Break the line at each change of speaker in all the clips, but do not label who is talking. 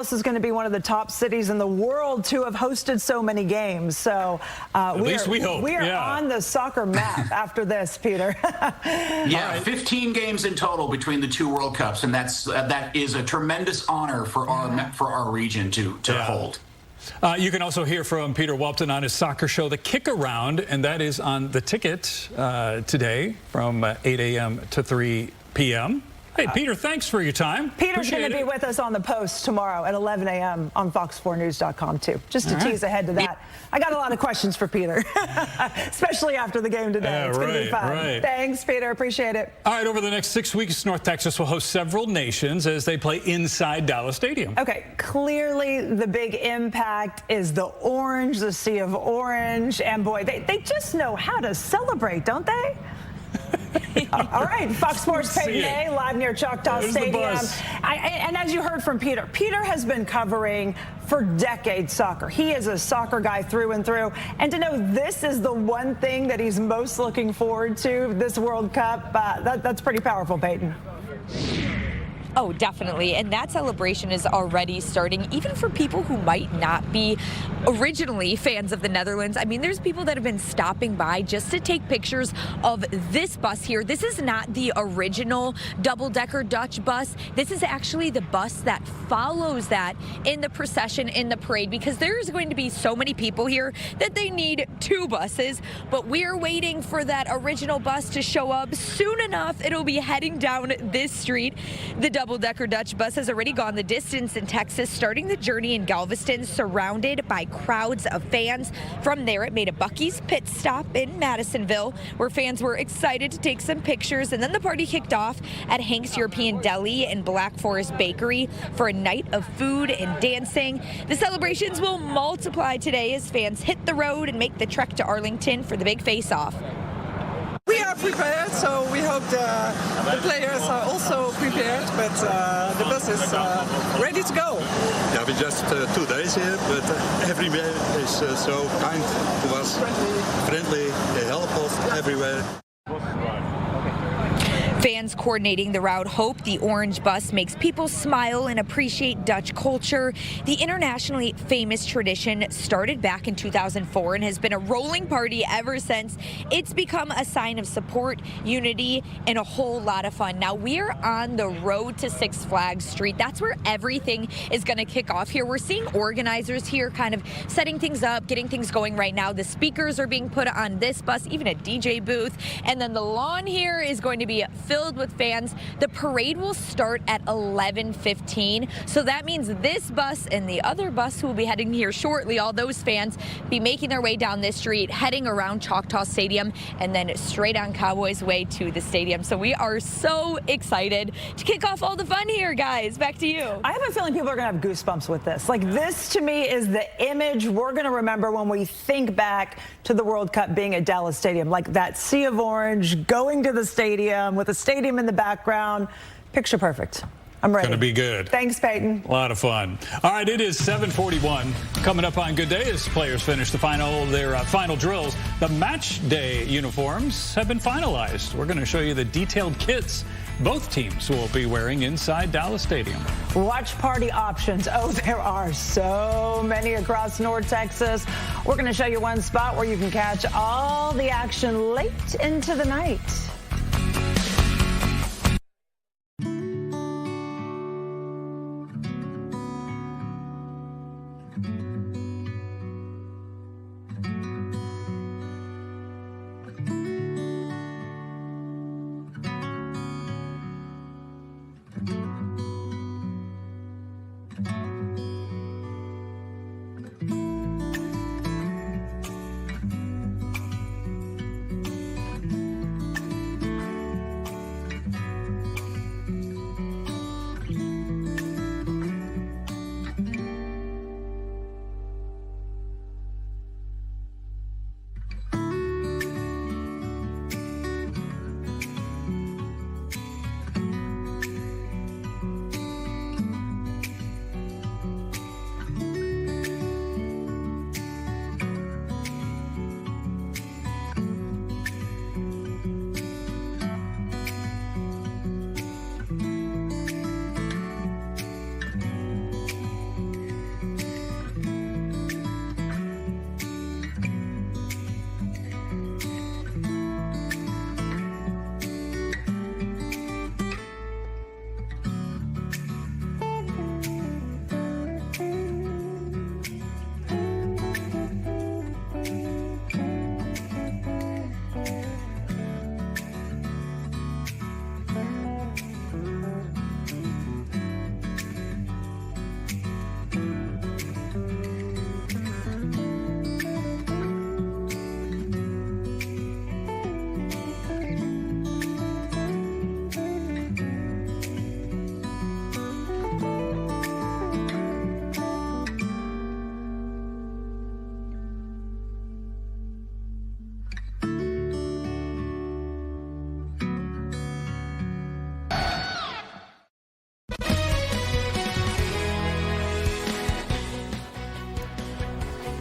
This is going to be one of the top cities in the world to have hosted so many games. So
at least we hope.
We are on the soccer map after this, Peter.
Yeah, 15 games in total between the two World Cups, and that is a tremendous honor for our region to hold.
You can also hear from Peter Walton on his soccer show, The Kick Around, and that is on The Ticket today from 8 a.m. to 3 p.m. Hey, Peter, thanks for your time.
Peter's going to be with us on the Post tomorrow at 11 a.m. on fox4news.com, too. Just to tease ahead to that. I got a lot of questions for Peter, especially after the game today. It's going to be fun. Thanks, Peter. Appreciate it.
All right, over the next 6 weeks, North Texas will host several nations as they play inside Dallas Stadium.
Okay, clearly the big impact is the orange, the sea of orange. And, boy, they just know how to celebrate, don't they? All right, Fox Sports Payton Day, live near Choctaw Stadium. And as you heard from Peter, Peter has been covering for decades soccer. He is a soccer guy through and through. And to know this is the one thing that he's most looking forward to, this World Cup, that's pretty powerful, Payton.
Oh, definitely. And that celebration is already starting, even for people who might not be originally fans of the Netherlands. I mean, there's people that have been stopping by just to take pictures of this bus here. This is not the original double-decker Dutch bus. This is actually the bus that follows that in the procession, in the parade, because there's going to be so many people here that they need two buses. But we're waiting for that original bus to show up. Soon enough, it'll be heading down this street. The double-decker Dutch bus has already gone the distance in Texas, starting the journey in Galveston, surrounded by crowds of fans. From there, it made a Buc-ee's pit stop in Madisonville, where fans were excited to take some pictures, and then the party kicked off at Hank's European Deli and Black Forest Bakery for a night of food and dancing. The celebrations will multiply today as fans hit the road and make the trek to Arlington for the big face-off.
We are prepared, so we hope the players are also prepared, but the bus is ready to go.
Yeah, we just 2 days here, but everybody is so kind to us, friendly, they help us everywhere.
Fans coordinating the route hope the orange bus makes people smile and appreciate Dutch culture. The internationally famous tradition started back in 2004 and has been a rolling party ever since. It's become a sign of support, unity, and a whole lot of fun. Now, we're on the road to Six Flags Street. That's where everything is going to kick off here. We're seeing organizers here kind of setting things up, getting things going right now. The speakers are being put on this bus, even a DJ booth. And then the lawn here is going to be filled with fans. The parade will start at 11:15. So that means this bus and the other bus who will be heading here shortly, all those fans be making their way down this street, heading around Choctaw Stadium, and then straight on Cowboys way to the stadium. So we are so excited to kick off all the fun here, guys. Back to you.
I have a feeling people are going to have goosebumps with this. Like, this to me is the image we're going to remember when we think back to the World Cup being at Dallas Stadium. Like that sea of orange, going to the stadium with a stadium in the background. Picture perfect. I'm ready.
Going to be good.
Thanks, Peyton.
A lot of fun. All right, it is 7:41. Coming up on Good Day as players finish their final drills. The match day uniforms have been finalized. We're going to show you the detailed kits both teams will be wearing inside Dallas Stadium.
Watch party options. Oh, there are so many across North Texas. We're going to show you one spot where you can catch all the action late into the night.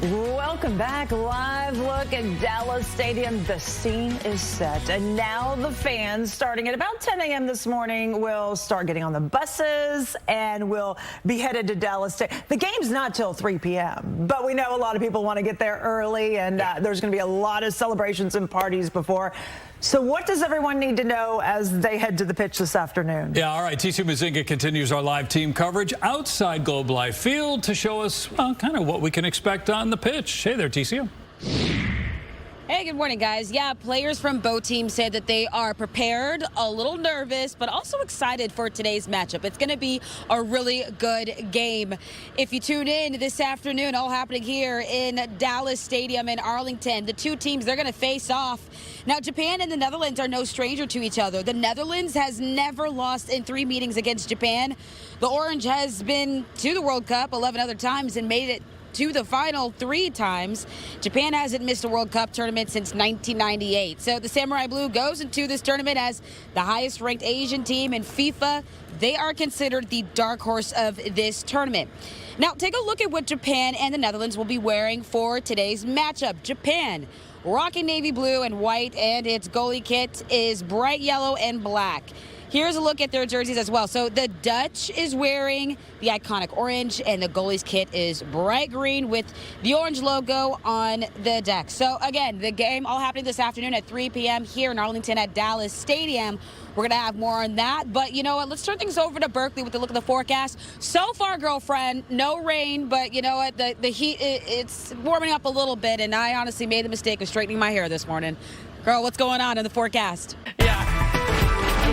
Welcome back. Live look at Dallas Stadium. The scene is set. And now the fans, starting at about 10 a.m. this morning, will start getting on the buses and will be headed to Dallas Stadium. The game's not till 3 p.m., but we know a lot of people want to get there early, and there's going to be a lot of celebrations and parties before. So what does everyone need to know as they head to the pitch this afternoon?
Yeah, all right. TCU Mazinga continues our live team coverage outside Globe Life Field to show us, well, kind of what we can expect on the pitch. Hey there, TCU.
Hey, good morning, guys. Yeah, players from both teams said that they are prepared, a little nervous, but also excited for today's matchup. It's going to be a really good game. If you tune in this afternoon, all happening here in Dallas Stadium in Arlington, the two teams, they're going to face off. Now, Japan and the Netherlands are no stranger to each other. The Netherlands has never lost in 3 meetings against Japan. The Orange has been to the World Cup 11 other times and made it to the final 3 times. Japan hasn't missed a World Cup tournament since 1998. So the Samurai Blue goes into this tournament as the highest ranked Asian team in FIFA. They are considered the dark horse of this tournament. Now take a look at what Japan and the Netherlands will be wearing for today's matchup. Japan rocking navy blue and white, and its goalie kit is bright yellow and black. Here's a look at their jerseys as well. So the Dutch is wearing the iconic orange, and the goalie's kit is bright green with the orange logo on the deck. So again, the game all happening this afternoon at 3 p.m. here in Arlington at Dallas Stadium. We're going to have more on that. But you know what? Let's turn things over to Berkeley with a look at the forecast. So far, girlfriend, no rain, but you know what? The heat, it's warming up a little bit, and I honestly made the mistake of straightening my hair this morning. Girl, what's going on in the forecast?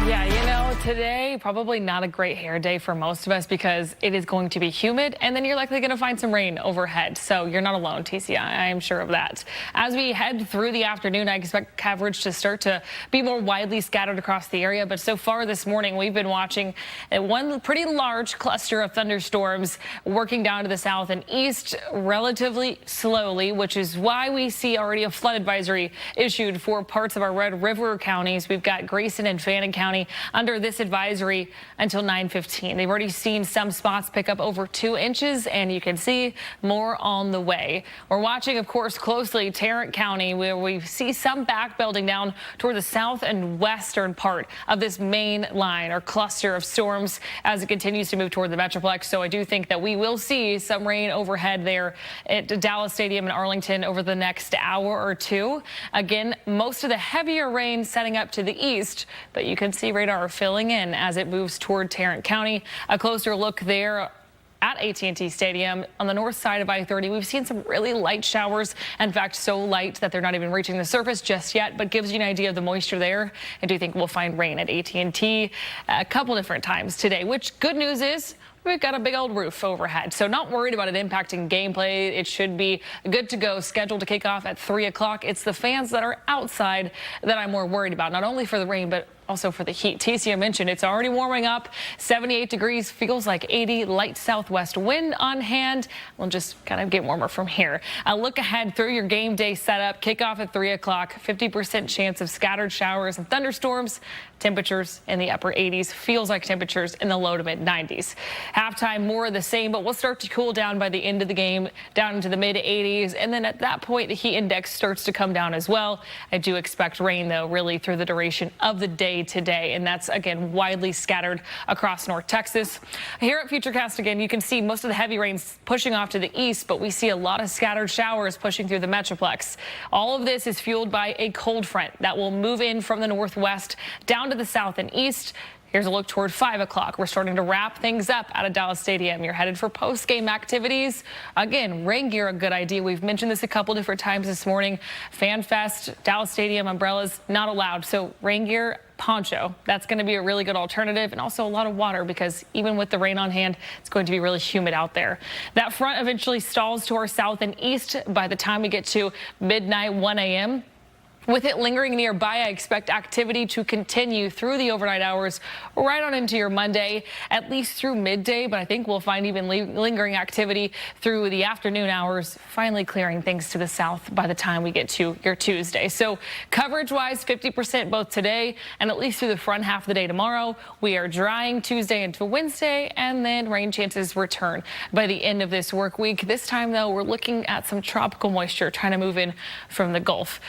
Yeah, you know, today probably not a great hair day for most of us because it is going to be humid, and then you're likely going to find some rain overhead. So you're not alone, TCI. I am sure of that. As we head through the afternoon, I expect coverage to start to be more widely scattered across the area. But so far this morning, we've been watching one pretty large cluster of thunderstorms working down to the south and east relatively slowly, which is why we see already a flood advisory issued for parts of our Red River counties. We've got Grayson and Fannin County under this advisory until 9:15. They've already seen some spots pick up over 2 inches, and you can see more on the way. We're watching, of course, closely Tarrant County, where we see some backbuilding down toward the south and western part of this main line or cluster of storms as it continues to move toward the Metroplex. So I do think that we will see some rain overhead there at Dallas Stadium in Arlington over the next hour or 2. Again, most of the heavier rain setting up to the east, but you can see radar filling in as it moves toward Tarrant County. A closer look there at AT&T Stadium on the north side of I-30. We've seen some really light showers. In fact, so light that they're not even reaching the surface just yet, but gives you an idea of the moisture there. I do think we'll find rain at AT&T a couple different times today, which good news is we've got a big old roof overhead, so not worried about it impacting gameplay. It should be good to go, scheduled to kick off at 3 o'clock. It's the fans that are outside that I'm more worried about, not only for the rain, but also for the heat. TCU mentioned it's already warming up. 78 degrees, feels like 80, light southwest wind on hand. We'll just kind of get warmer from here. A look ahead through your game day setup. Kickoff at 3 o'clock. 50% chance of scattered showers and thunderstorms. Temperatures in the upper 80s. Feels like temperatures in the low to mid 90s. Halftime, more of the same, but we'll start to cool down by the end of the game, down into the mid 80s. And then at that point, the heat index starts to come down as well. I do expect rain, though, really through the duration of the day today, and that's again widely scattered across North Texas. Here at Futurecast again, you can see most of the heavy rains pushing off to the east, but we see a lot of scattered showers pushing through the Metroplex. All of this is fueled by a cold front that will move in from the northwest down to the south and east. Here's a look toward 5 o'clock. We're starting to wrap things up out of Dallas Stadium. You're headed for post-game activities. Again, rain gear, a good idea. We've mentioned this a couple different times this morning. Fan Fest, Dallas Stadium, umbrellas, not allowed. So rain gear, poncho, that's going to be a really good alternative, and also a lot of water because even with the rain on hand, it's going to be really humid out there. That front eventually stalls to our south and east by the time we get to midnight, 1 a.m. With it lingering nearby, I expect activity to continue through the overnight hours right on into your Monday, at least through midday. But I think we'll find even lingering activity through the afternoon hours, finally clearing things to the south by the time we get to your Tuesday. So coverage-wise, 50% both today and at least through the front half of the day tomorrow. We are drying Tuesday into Wednesday, and then rain chances return by the end of this work week. This time, though, we're looking at some tropical moisture trying to move in from the Gulf.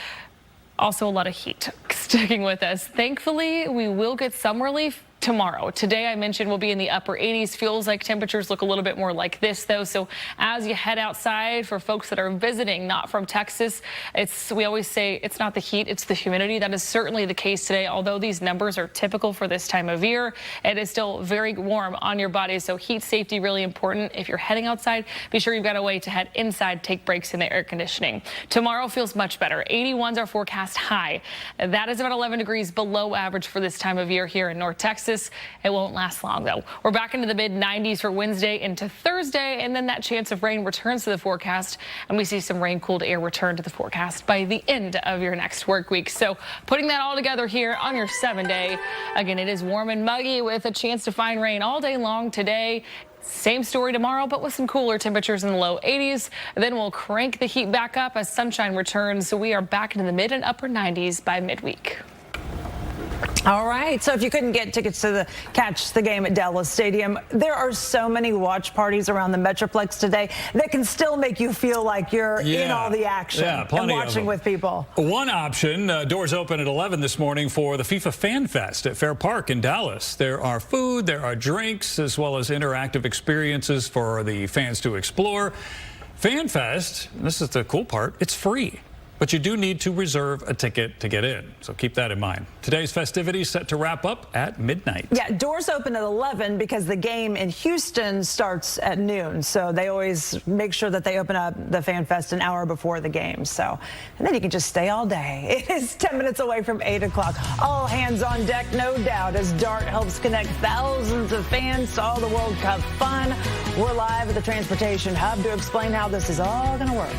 Also a lot of heat sticking with us. Thankfully, we will get some relief tomorrow. Today, I mentioned we'll be in the upper 80s. Feels like temperatures look a little bit more like this, though. So as you head outside, for folks that are visiting, not from Texas, we always say it's not the heat, it's the humidity. That is certainly the case today. Although these numbers are typical for this time of year, it is still very warm on your body. So heat safety really important. If you're heading outside, be sure you've got a way to head inside, take breaks in the air conditioning. Tomorrow feels much better. 81's our forecast high. That is about 11 degrees below average for this time of year here in North Texas. It won't last long, though. We're back into the mid-90s for Wednesday into Thursday, and then that chance of rain returns to the forecast, and we see some rain-cooled air return to the forecast by the end of your next work week. So putting that all together here on your 7-day. Again, it is warm and muggy with a chance to find rain all day long today. Same story tomorrow, but with some cooler temperatures in the low 80s. Then we'll crank the heat back up as sunshine returns, so we are back into the mid and upper 90s by midweek.
All right, so if you couldn't get tickets to catch the game at Dallas Stadium, there are so many watch parties around the Metroplex today that can still make you feel like you're in all the action and watching with people.
One option, doors open at 11 this morning for the FIFA Fan Fest at Fair Park in Dallas. There are food, there are drinks, as well as interactive experiences for the fans to explore. Fan Fest, this is the cool part, it's free. But you do need to reserve a ticket to get in, so keep that in mind. Today's festivities set to wrap up at midnight.
Yeah, doors open at 11 because the game in Houston starts at noon. So they always make sure that they open up the Fan Fest an hour before the game. So, and then you can just stay all day. It is 10 minutes away from 8 o'clock. All hands on deck, no doubt, as DART helps connect thousands of fans to all the World Cup fun. We're live at the Transportation Hub to explain how this is all going to work.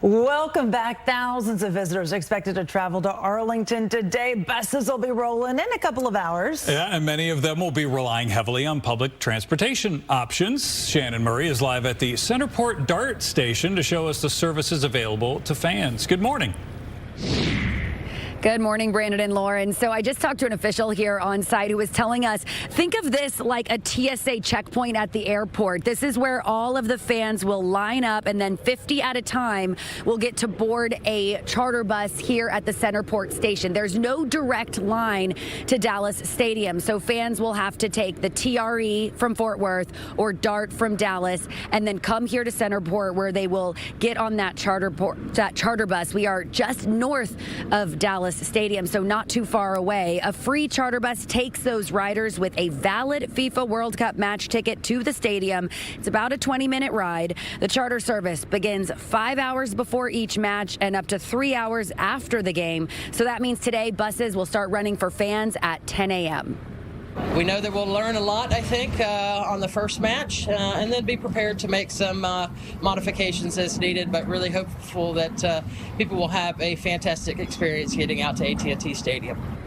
Welcome back. Thousands of visitors expected to travel to Arlington today. Buses will be rolling in a couple of hours.
Yeah, and many of them will be relying heavily on public transportation options. Shannon Murray is live at the Centerport DART station to show us the services available to fans. Good morning.
Good morning, Brandon and Lauren. So I just talked to an official here on site who was telling us, think of this like a TSA checkpoint at the airport. This is where all of the fans will line up, and then 50 at a time will get to board a charter bus here at the Centerport station. There's no direct line to Dallas Stadium, so fans will have to take the TRE from Fort Worth or DART from Dallas and then come here to Centerport, where they will get on that charter bus. We are just north of Dallas Stadium, so not too far away. A free charter bus takes those riders with a valid FIFA World Cup match ticket to the stadium. It's about a 20-minute ride. The charter service begins 5 hours before each match and up to 3 hours after the game. So that means today buses will start running for fans at 10 a.m.
We know that we'll learn a lot, I think, on the first match, and then be prepared to make some modifications as needed, but really hopeful that people will have a fantastic experience getting out to AT&T Stadium.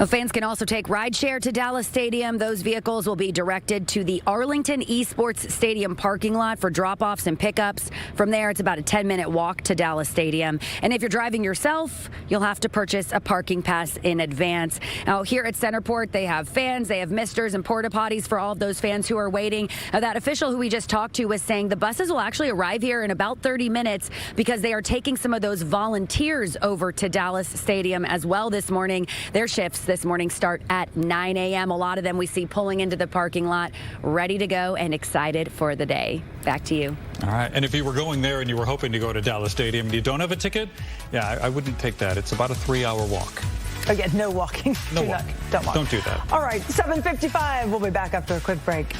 Fans can also take rideshare to Dallas Stadium. Those vehicles will be directed to the Arlington Esports Stadium parking lot for drop-offs and pickups. From there, it's about a 10-minute walk to Dallas Stadium. And if you're driving yourself, you'll have to purchase a parking pass in advance. Now, here at Centerport, they have fans, they have misters and porta potties for all of those fans who are waiting. That official who we just talked to was saying the buses will actually arrive here in about 30 minutes because they are taking some of those volunteers over to Dallas Stadium as well this morning. Their shifts this morning start at 9 a.m. A lot of them we see pulling into the parking lot, ready to go and excited for the day. Back to you.
All right. And if you were going there and you were hoping to go to Dallas Stadium and you don't have a ticket, yeah, I wouldn't take that. It's about a 3-hour walk.
Again, no walking.
No walking.
Don't walk.
Don't do that.
All right, 7:55. We'll be back after a quick break.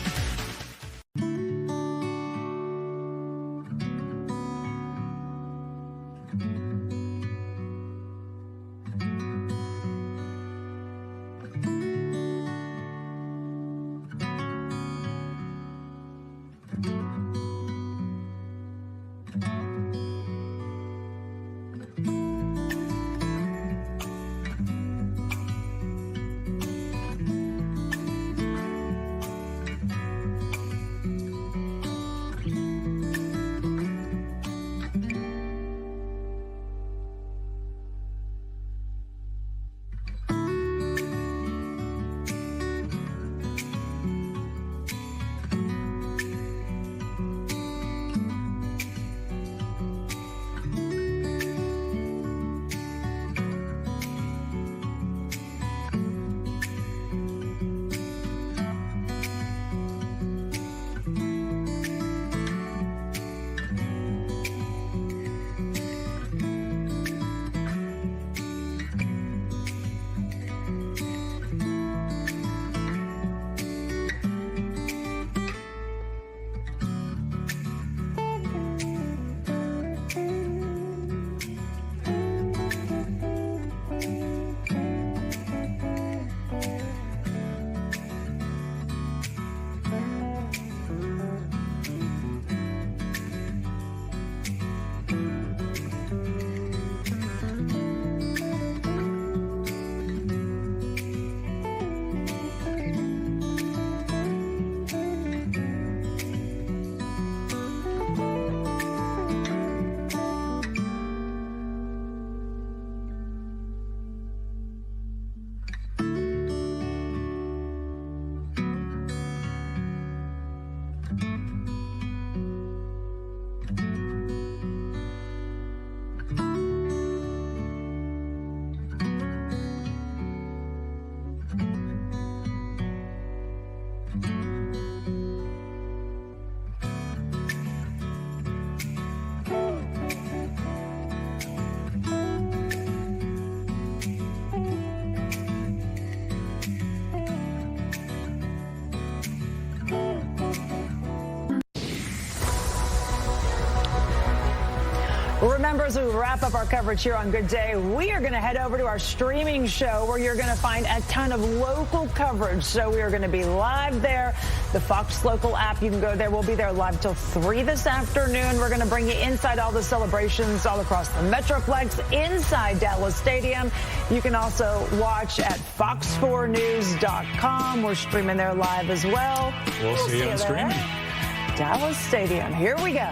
Remember, as we wrap up our coverage here on Good Day, we are going to head over to our streaming show where you're going to find a ton of local coverage. So we are going to be live there. The Fox Local app, you can go there. We'll be there live till 3 this afternoon. We're going to bring you inside all the celebrations all across the Metroplex, inside Dallas Stadium. You can also watch at fox4news.com. We're streaming there live as well.
We'll see you on streaming.
Dallas Stadium. Here we go.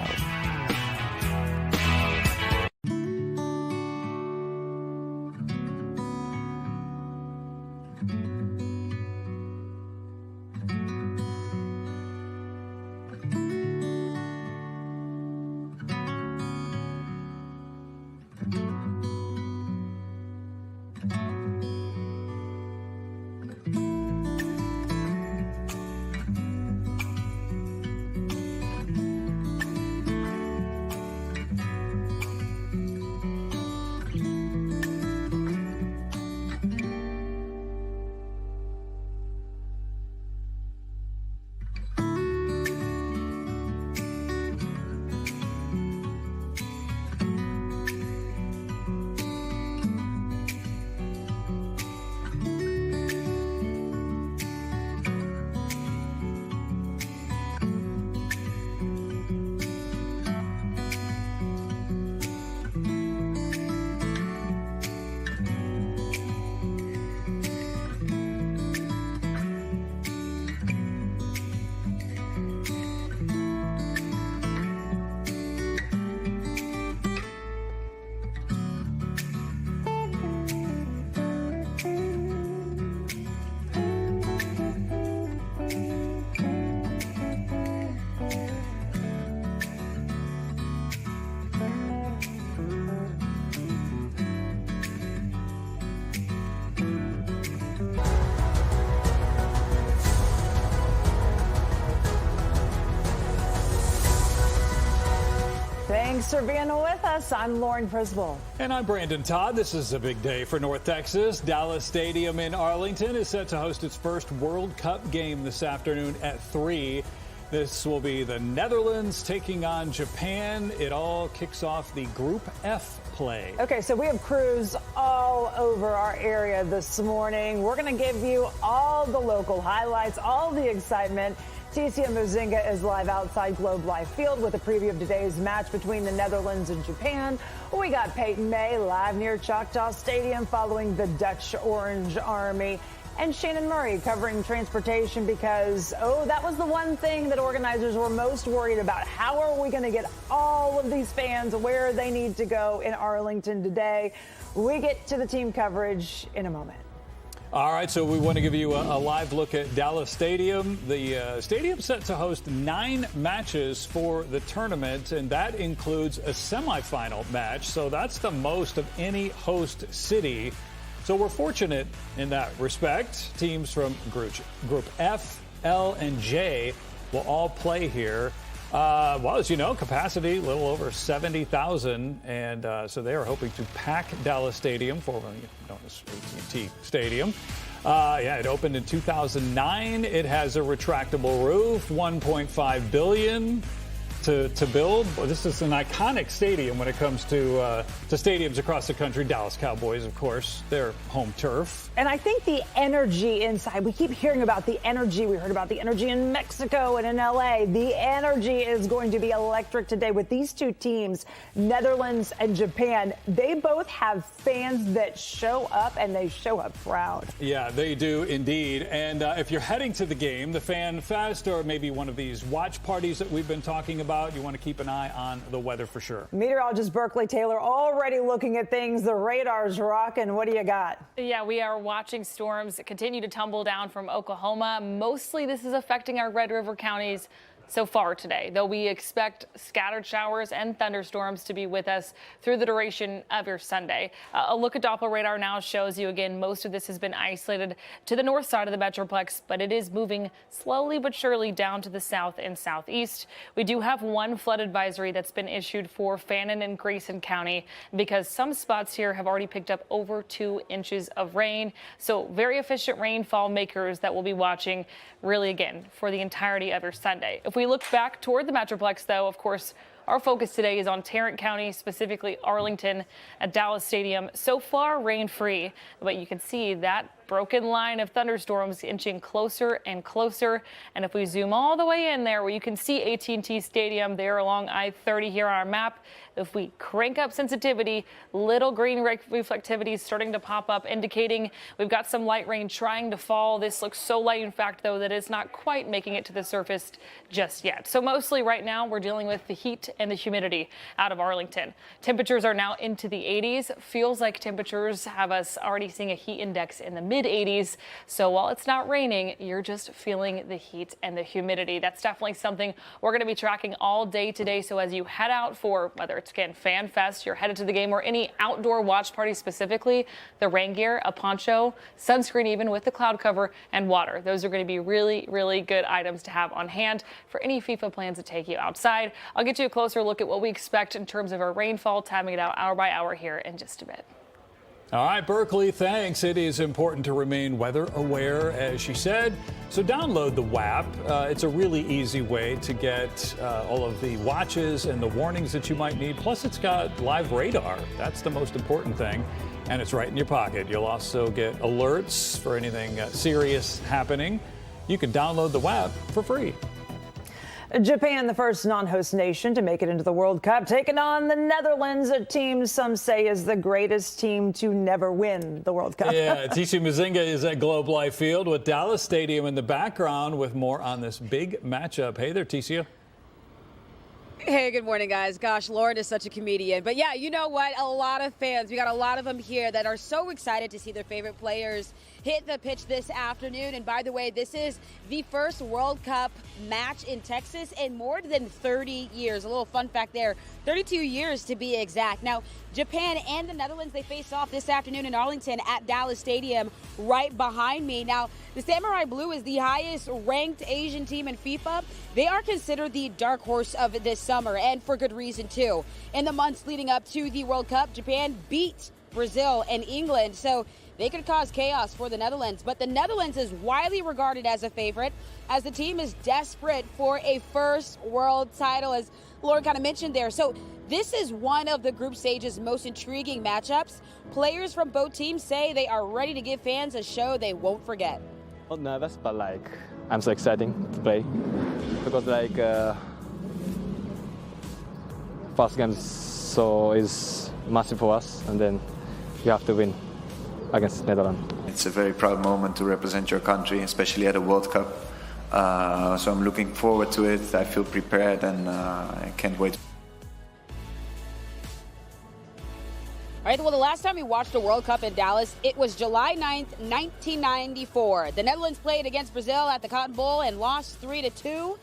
Thanks for being with us. I'm Lauren Prisball.
And I'm Brandon Todd. This is a big day for North Texas. Dallas Stadium in Arlington is set to host its first World Cup game this afternoon at 3. This will be the Netherlands taking on Japan. It all kicks off the Group F play.
Okay, so we have crews all over our area this morning. We're going to give you all the local highlights, all the excitement. TCM Muzinga is live outside Globe Life Field with a preview of today's match between the Netherlands and Japan. We got Peyton May live near Choctaw Stadium following the Dutch Orange Army. And Shannon Murray covering transportation because, that was the one thing that organizers were most worried about. How are we going to get all of these fans where they need to go in Arlington today? We get to the team coverage in a moment.
All right, so we want to give you a live look at Dallas Stadium. The stadium's set to host 9 matches for the tournament, and that includes a semifinal match. So that's the most of any host city. So we're fortunate in that respect. Teams from Group F, L, and J will all play here. Well, as you know, capacity a little over 70,000, and so they are hoping to pack Dallas Stadium, formerly known as AT&T Stadium. It opened in 2009. It has a retractable roof, $1.5 billion to build. Well, this is an iconic stadium when it comes to stadiums across the country. Dallas Cowboys, of course, their home turf.
And I think the energy inside, we keep hearing about the energy. We heard about the energy in Mexico and in LA. The energy is going to be electric today with these two teams, Netherlands and Japan. They both have fans that show up, and they show up proud.
Yeah, they do indeed. And if you're heading to the game, the Fan Fest, or maybe one of these watch parties that we've been talking about, you want to keep an eye on the weather for sure.
Meteorologist Berkeley Taylor already looking at things. The radar's rocking. What do you got?
Yeah, we are watching storms continue to tumble down from Oklahoma. Mostly this is affecting our Red River counties so far today, though we expect scattered showers and thunderstorms to be with us through the duration of your Sunday. A look at Doppler radar now shows you again most of this has been isolated to the north side of the Metroplex, but it is moving slowly but surely down to the south and southeast. We do have one flood advisory that's been issued for Fannin and Grayson County because some spots here have already picked up over 2 inches of rain. So very efficient rainfall makers that we'll be watching really again for the entirety of your Sunday. If we look back toward the Metroplex, though, of course, our focus today is on Tarrant County, specifically Arlington at Dallas Stadium. So far, rain-free, but you can see that broken line of thunderstorms inching closer and closer. And if we zoom all the way in there where you can see AT&T Stadium there along I-30 here on our map, if we crank up sensitivity, little green reflectivity is starting to pop up, indicating we've got some light rain trying to fall. This looks so light, in fact, though, that it's not quite making it to the surface just yet. So mostly right now, we're dealing with the heat and the humidity out of Arlington. Temperatures are now into the 80s. Feels like temperatures have us already seeing a heat index in the mid mid-80s. So while it's not raining, you're just feeling the heat and the humidity. That's definitely something we're going to be tracking all day today. So as you head out for whether it's, again, Fan Fest, you're headed to the game, or any outdoor watch party specifically, the rain gear, a poncho, sunscreen even with the cloud cover, and water. Those are going to be really, really good items to have on hand for any FIFA plans to take you outside. I'll get you a closer look at what we expect in terms of our rainfall, timing it out hour by hour here in just a bit.
All right, Berkeley, thanks. It is important to remain weather aware, as she said. So download the WAP. It's a really easy way to get all of the watches and the warnings that you might need. Plus, it's got live radar. That's the most important thing. And it's right in your pocket. You'll also get alerts for anything serious happening. You can download the WAP for free.
Japan, the first non-host nation to make it into the World Cup, taking on the Netherlands, a team some say is the greatest team to never win the World Cup.
Yeah, TC Mazinga is at Globe Life Field with Dallas Stadium in the background with more on this big matchup. Hey there, TC.
Hey, good morning, guys. Gosh, Lauren is such a comedian. But yeah, you know what? A lot of fans, we got a lot of them here that are so excited to see their favorite players hit the pitch this afternoon. And by the way, this is the first World Cup match in Texas in more than 30 years. A little fun fact there, 32 years to be exact. Now, Japan and the Netherlands, they face off this afternoon in Arlington at Dallas Stadium right behind me. Now, the Samurai Blue is the highest ranked Asian team in FIFA. They are considered the dark horse of this summer, and for good reason too. In the months leading up to the World Cup, Japan beat Brazil and England, so they could cause chaos for the Netherlands. But the Netherlands is widely regarded as a favorite, as the team is desperate for a first world title, as Lauren kind of mentioned there. So this is one of the group stage's most intriguing matchups. Players from both teams say they are ready to give fans a show they won't forget.
Not nervous, but I'm so excited to play because first game is massive for us, and then you have to win against Netherlands.
It's a very proud moment to represent your country, especially at a World Cup. So I'm looking forward to it. I feel prepared, and I can't wait.
All right, well, the last time we watched a World Cup in Dallas, it was July 9th, 1994. The Netherlands played against Brazil at the Cotton Bowl and lost 3-2.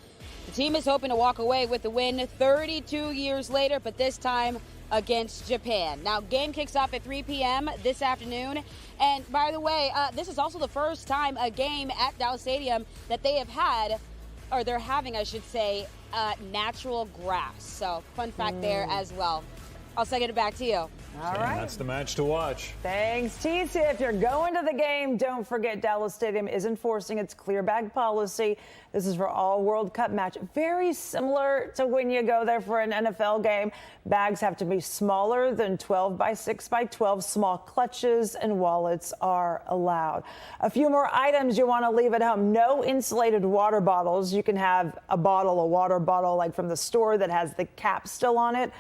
The team is hoping to walk away with the win 32 years later, but this time against Japan. Now, game kicks off at 3 p.m. this afternoon. And by the way, this is also the first time a game at Dallas Stadium that they have had, or they're having, I should say, natural grass. So, fun fact there as well. I'll send it back to you.
All right.
That's the match to watch.
Thanks, TC. If you're going to the game, don't forget Dallas Stadium is enforcing its clear bag policy. This is for all World Cup match. Very similar to when you go there for an NFL game. Bags have to be smaller than 12 by 6 by 12. Small clutches and wallets are allowed. A few more items you want to leave at home. No insulated water bottles. You can have a water bottle like from the store that has the cap still on it.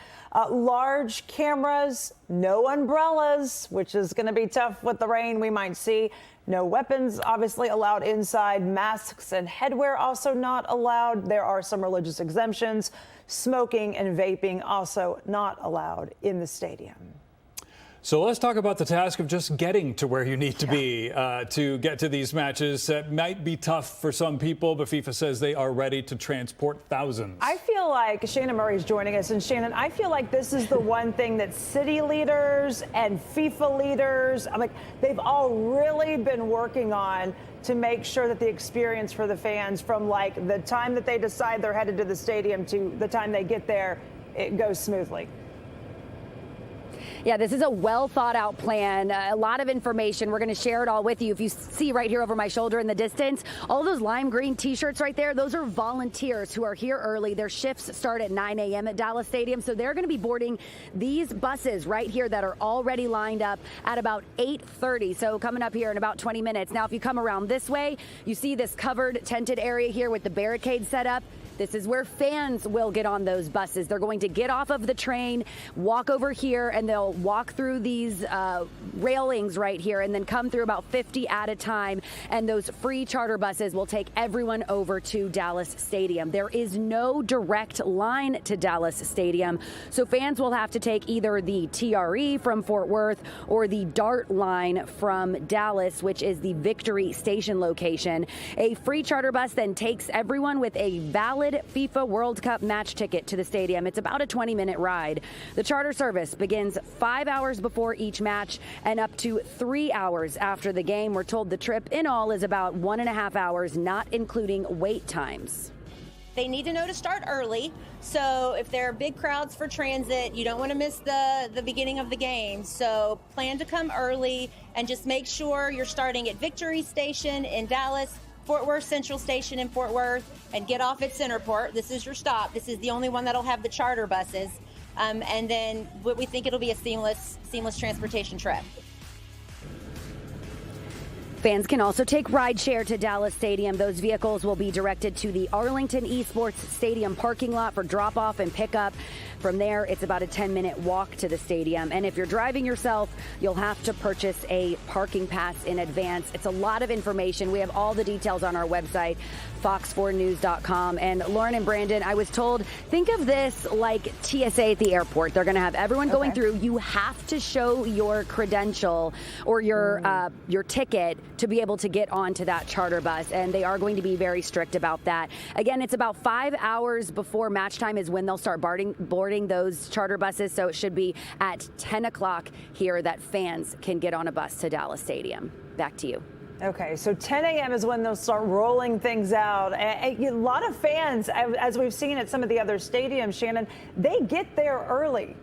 Large cameras, no umbrellas, which is going to be tough with the rain we might see. No weapons obviously allowed inside. Masks and headwear also not allowed. There are some religious exemptions. Smoking and vaping also not allowed in the stadium.
So let's talk about the task of just getting to where you need to be to get to these matches. That might be tough for some people, but FIFA says they are ready to transport thousands.
I feel like Shannon Murray's joining us. And Shannon, I feel like this is the one thing that city leaders and FIFA leaders, they've all really been working on to make sure that the experience for the fans from the time that they decide they're headed to the stadium to the time they get there, it goes smoothly.
Yeah, this is a well thought out plan. A lot of information. We're going to share it all with you. If you see right here over my shoulder in the distance, all those lime green T-shirts right there, those are volunteers who are here early. Their shifts start at 9 a.m. at Dallas Stadium. So they're going to be boarding these buses right here that are already lined up at about 8:30. So coming up here in about 20 minutes. Now, if you come around this way, you see this covered tented area here with the barricade set up. This is where fans will get on those buses. They're going to get off of the train, walk over here, and they'll walk through these railings right here and then come through about 50 at a time. And those free charter buses will take everyone over to Dallas Stadium. There is no direct line to Dallas Stadium, so fans will have to take either the TRE from Fort Worth or the DART line from Dallas, which is the Victory Station location. A free charter bus then takes everyone with a valid FIFA World Cup match ticket to the stadium. It's about a 20-minute ride. The charter service begins 5 hours before each match and up to 3 hours after the game. We're told the trip in all is about 1.5 hours, not including wait times.
They need to know to start early. So if there are big crowds for transit, you don't want to miss the beginning of the game. So plan to come early and just make sure you're starting at Victory Station in Dallas, Fort Worth Central Station in Fort Worth, and get off at Centerport. This is your stop. This is the only one that'll have the charter buses. And then we think it'll be a seamless transportation trip.
Fans can also take rideshare to Dallas Stadium. Those vehicles will be directed to the Arlington Esports Stadium parking lot for drop-off and pickup. From there, it's about a 10-minute walk to the stadium. And if you're driving yourself, you'll have to purchase a parking pass in advance. It's a lot of information. We have all the details on our website, fox4news.com. And Lauren and Brandon, I was told, think of this like TSA at the airport. They're going to have everyone going through. You have to show your credential or your ticket to be able to get onto that charter bus. And they are going to be very strict about that. Again, it's about 5 hours before match time is when they'll start boarding those charter buses. So it should be at 10 o'clock here that fans can get on a bus to Dallas Stadium. Back to you.
Okay, so 10 a.m. is when they'll start rolling things out. A lot of fans, as we've seen at some of the other stadiums, Shannon, they get there early.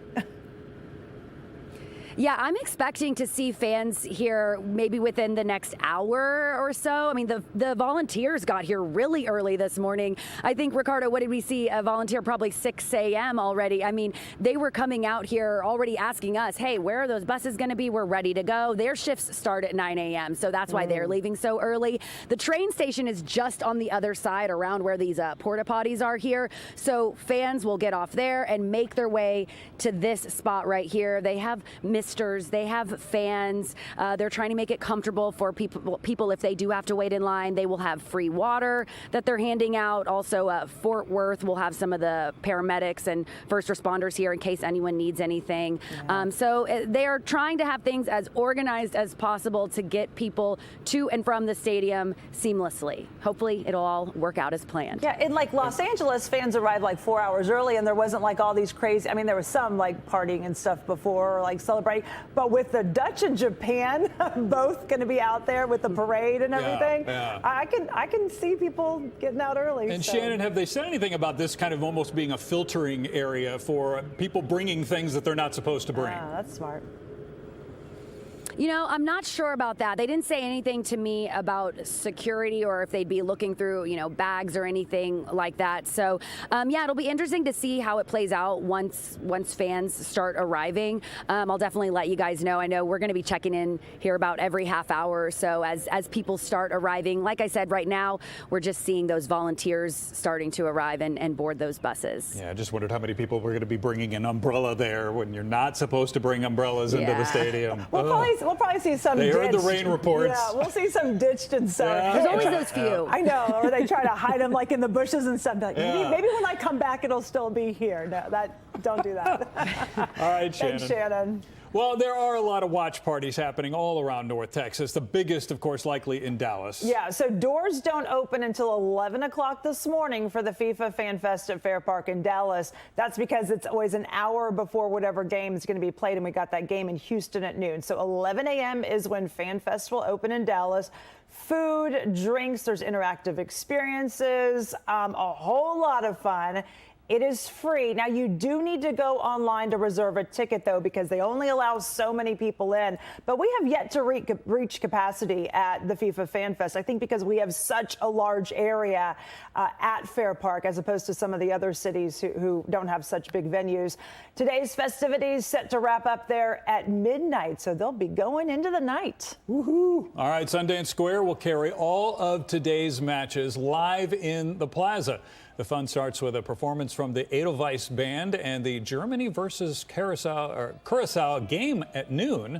Yeah, I'm expecting to see fans here maybe within the next hour or so. I mean, the volunteers got here really early this morning. I think, Ricardo, what did we see? A volunteer probably 6 a.m. already. I mean, they were coming out here already asking us, hey, where are those buses going to be? We're ready to go. Their shifts start at 9 a.m., so that's why they're leaving so early. The train station is just on the other side around where these porta potties are here. So fans will get off there and make their way to this spot right here. They have they have fans. They're trying to make it comfortable for people if they do have to wait in line. They will have free water that they're handing out. Also, Fort Worth will have some of the paramedics and first responders here in case anyone needs anything. So they are trying to have things as organized as possible to get people to and from the stadium seamlessly. Hopefully, it'll all work out as planned.
Yeah, in like Los Angeles, fans arrived like 4 hours early, and there wasn't like all these crazy. I mean, there was some like partying and stuff before, or like celebrating. But with the Dutch and Japan both going to be out there with the parade and everything, I can see people getting out early.
And Shannon, have they said anything about this kind of almost being a filtering area for people bringing things that they're not supposed to bring?
That's smart.
You know, I'm not sure about that. They didn't say anything to me about security or if they'd be looking through, bags or anything like that. So, yeah, it'll be interesting to see how it plays out once fans start arriving. I'll definitely let you guys know. I know we're going to be checking in here about every half hour or so as people start arriving. Like I said, right now, we're just seeing those volunteers starting to arrive and board those buses.
Yeah, I just wondered how many people were going to be bringing an umbrella there when you're not supposed to bring umbrellas into the stadium.
We'll probably see some
They
ditched.
heard the rain reports.
Yeah, we'll see some ditched and stuff.
Yeah.
There's always those few.
I know, or they try to hide them like in the bushes and stuff. Like, maybe when I come back, it'll still be here. No, don't do that.
All right, Shannon.
Thanks, Shannon.
Well, there are a lot of watch parties happening all around North Texas. The biggest, of course, likely in Dallas.
Yeah, so doors don't open until 11 o'clock this morning for the FIFA Fan Fest at Fair Park in Dallas. That's because it's always an hour before whatever game is going to be played, and we got that game in Houston at noon. So 11 a.m. is when Fan Fest will open in Dallas. Food, drinks, there's interactive experiences, a whole lot of fun. It is free. Now, you do need to go online to reserve a ticket, though, because they only allow so many people in. But we have yet to reach capacity at the FIFA Fan Fest, I think because we have such a large area at Fair Park as opposed to some of the other cities who don't have such big venues. Today's festivities set to wrap up there at midnight, so they'll be going into the night.
Woohoo! All right, Sundance Square will carry all of today's matches live in the plaza. The fun starts with a performance from the Edelweiss Band and the Germany versus Curaçao game at noon.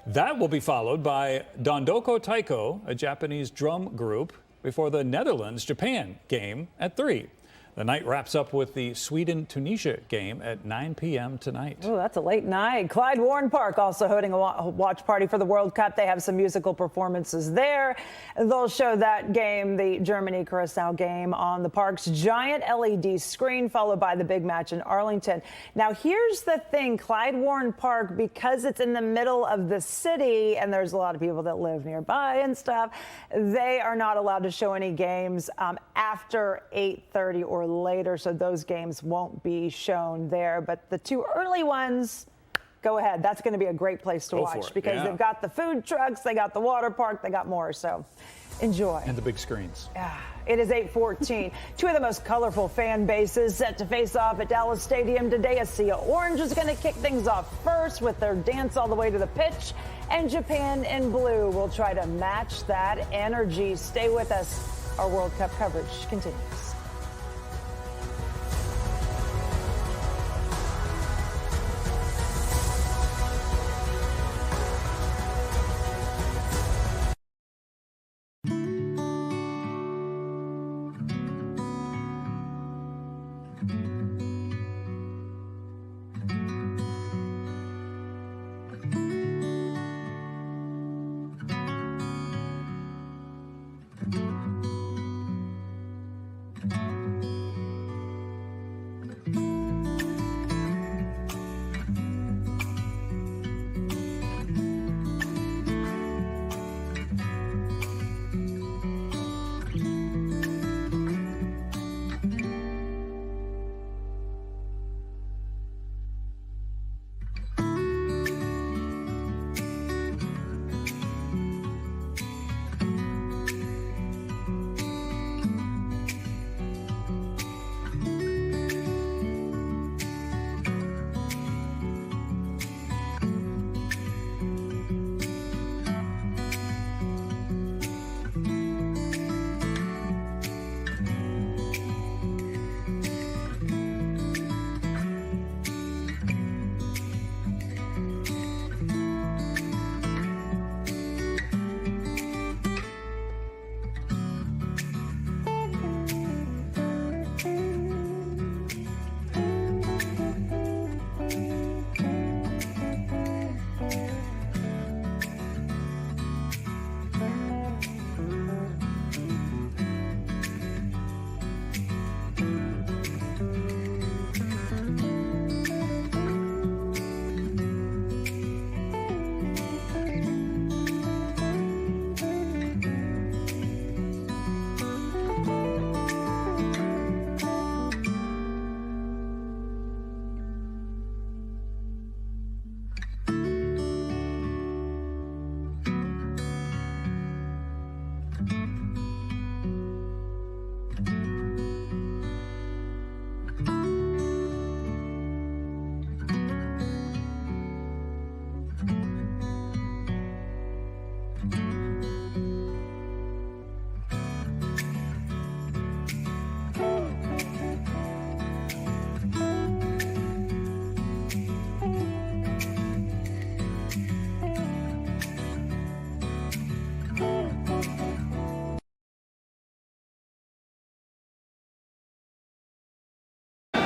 That will be followed by Dondoko Taiko, a Japanese drum group, before the Netherlands-Japan game at 3. The night wraps up with the Sweden-Tunisia game at 9 p.m. tonight.
Oh, that's a late night. Clyde Warren Park also hosting a watch party for the World Cup. They have some musical performances there. They'll show that game, the Germany-Curaçao game, on the park's giant LED screen, followed by the big match in Arlington. Now, here's the thing. Clyde Warren Park, because it's in the middle of the city and there's a lot of people that live nearby and stuff, they are not allowed to show any games after 8:30 or later, so those games won't be shown there. But the two early ones, go ahead. That's going to be a great place to watch because they've got the food trucks, they got the water park, they got more. So enjoy.
And the big screens.
Yeah, it is 8:14. Two of the most colorful fan bases set to face off at Dallas Stadium today. A sea of orange is going to kick things off first with their dance all the way to the pitch. And Japan in blue will try to match that energy. Stay with us. Our World Cup coverage continues.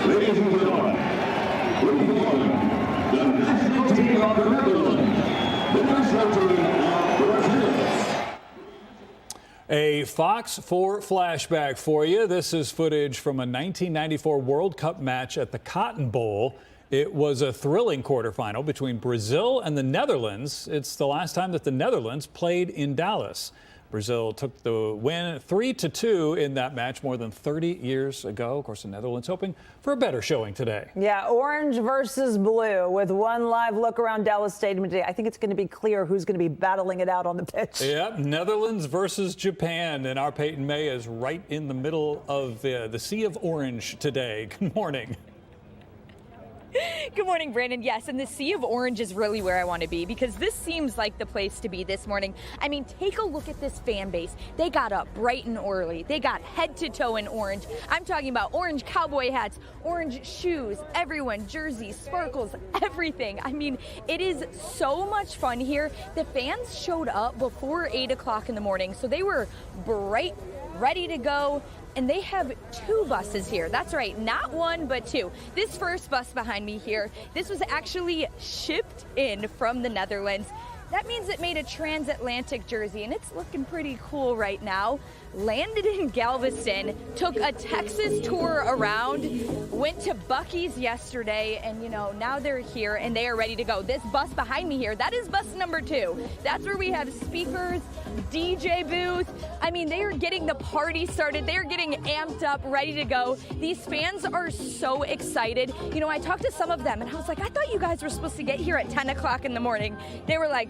Ladies and gentlemen, please welcome the national team of the Netherlands, the national team of Brazil.
A Fox 4 flashback for you. This is footage from a 1994 World Cup match at the Cotton Bowl. It was a thrilling quarterfinal between Brazil and the Netherlands. It's the last time that the Netherlands played in Dallas. Brazil took the win 3-2 in that match more than 30 years ago. Of course, the Netherlands hoping for a better showing today.
Yeah, orange versus blue with one live look around Dallas Stadium today. I think it's going to be clear who's going to be battling it out on the pitch.
Yep, Netherlands versus Japan. And our Peyton May is right in the middle of the sea of orange today. Good morning.
Good morning, Brandon. Yes, and the Sea of Orange is really where I want to be because this seems like the place to be this morning. I mean, take a look at this fan base. They got up bright and early. They got head to toe in orange. I'm talking about orange cowboy hats, orange shoes, everyone, jerseys, sparkles, everything. I mean, it is so much fun here. The fans showed up before 8 o'clock in the morning, so they were bright, ready to go. And they have 2 buses here. That's right, not 1, but 2. This first bus behind me here, this was actually shipped in from the Netherlands. That means it made a transatlantic jersey, and it's looking pretty cool right now. Landed in Galveston, took a Texas tour around, went to Buc-ee's yesterday, and now they're here and they are ready to go. This bus behind me here, that is bus number 2. That's where we have speakers, DJ booth. I mean, they are getting the party started. They are getting amped up, ready to go. These fans are so excited. I talked to some of them and I was like, I thought you guys were supposed to get here at 10 o'clock in the morning. They were like,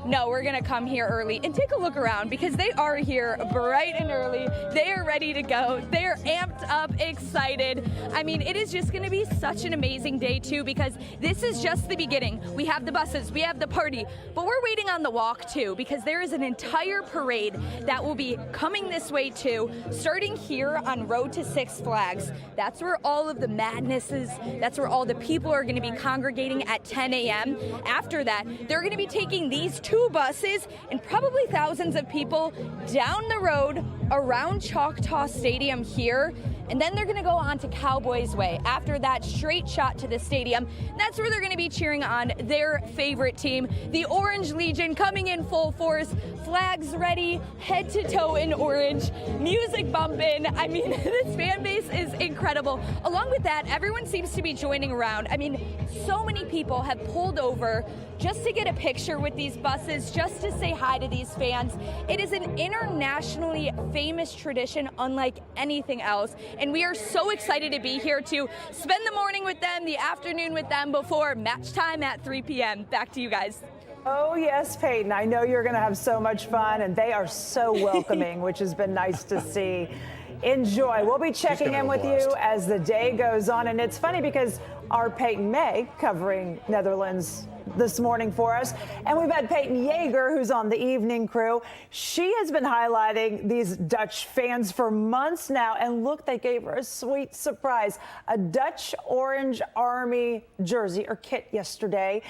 no, we're gonna come here early and take a look around because they are here bright and early. They are ready to go. They are amped up, excited. I mean, it is just gonna be such an amazing day too because this is just the beginning. We have the buses, we have the party, but we're waiting on the walk too because there is an entire parade that will be coming this way too, starting here on Road to Six Flags. That's where all of the madness is. That's where all the people are gonna be congregating at 10 a.m. After that, they're gonna be taking these 2 buses and probably thousands of people down the road around Choctaw Stadium here, and then they're going to go on to Cowboys Way. After that, straight shot to the stadium. That's where they're going to be cheering on their favorite team, the Orange Legion, coming in full force, flags ready, head to toe in orange, music bumping. I mean, this fan base is incredible. Along with that, everyone seems to be joining around. I mean, so many people have pulled over just to get a picture with these buses, just to say hi to these fans. It is an internationally famous tradition unlike anything else, and we are so excited to be here to spend the morning with them, the afternoon with them before match time at 3 p.m. Back to you guys.
Oh, yes, Peyton. I know you're going to have so much fun, and they are so welcoming, which has been nice to see. Enjoy. We'll be checking in with you as the day goes on, and it's funny because our Peyton May covering Netherlands this morning for us, and we've had Peyton Yeager, who's on the evening crew. She has been highlighting these Dutch fans for months now, and look, they gave her a sweet surprise, a Dutch Orange Army jersey or kit yesterday,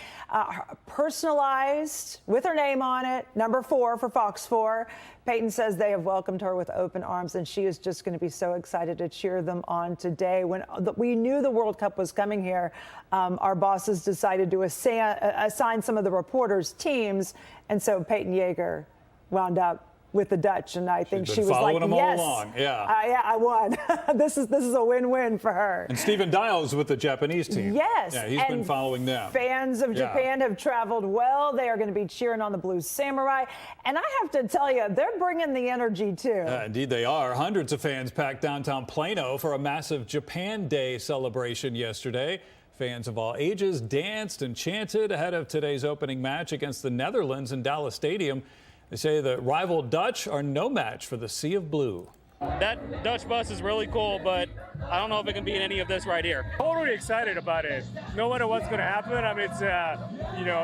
personalized with her name on it, number 4 for Fox 4. Peyton says they have welcomed her with open arms, and she is just going to be so excited to cheer them on today. When we knew the World Cup was coming here, our bosses decided to assign some of the reporters teams, and so Peyton Yeager wound up with the Dutch, and I think she was like,
them
yes,
all along. Yeah,
I won. This is a win-win for her.
And Stephen Dials with the Japanese team.
Yes,
yeah, he's been following them.
Fans of Japan have traveled well. They are going to be cheering on the Blue Samurai, and I have to tell you, they're bringing the energy too.
Indeed, they are. Hundreds of fans packed downtown Plano for a massive Japan Day celebration yesterday. Fans of all ages danced and chanted ahead of today's opening match against the Netherlands in Dallas Stadium. They say the rival Dutch are no match for the Sea of Blue.
That Dutch bus is really cool, but I don't know if it can beat any of this right here.
Totally excited about it. No matter what's going to happen, I mean, it's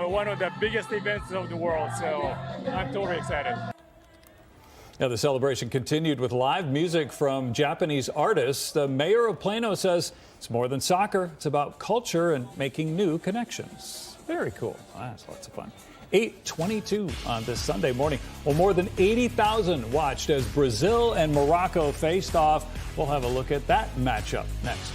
one of the biggest events of the world, so I'm totally excited.
Now, the celebration continued with live music from Japanese artists. The mayor of Plano says it's more than soccer. It's about culture and making new connections. Very cool. That's lots of fun. 8:22 on this Sunday morning. Well, more than 80,000 watched as Brazil and Morocco faced off. We'll have a look at that matchup next.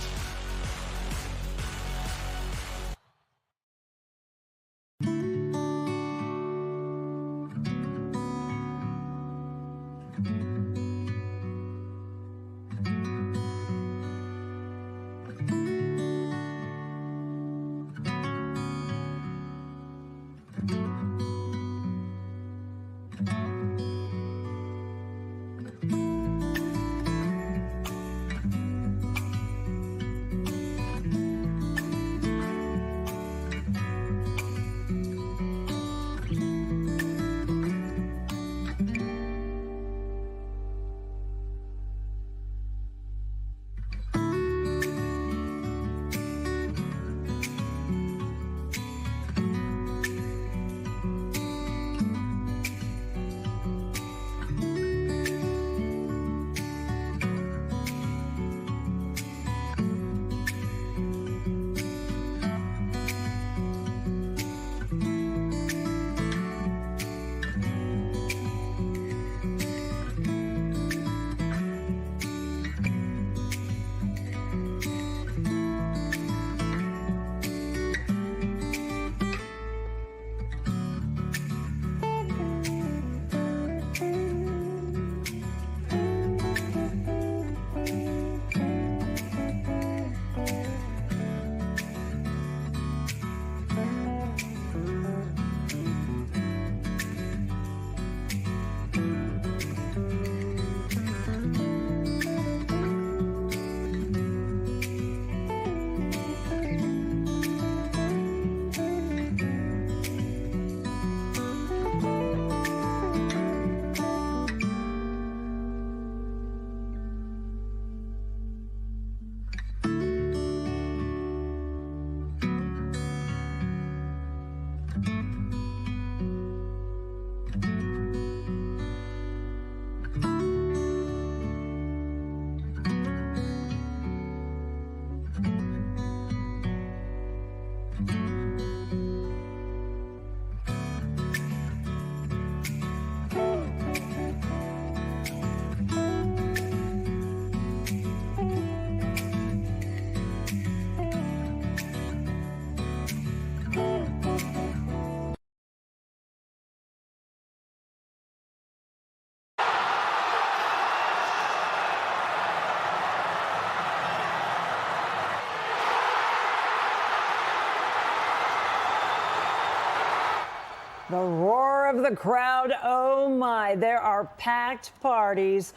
The roar of the crowd, oh my, there are packed parties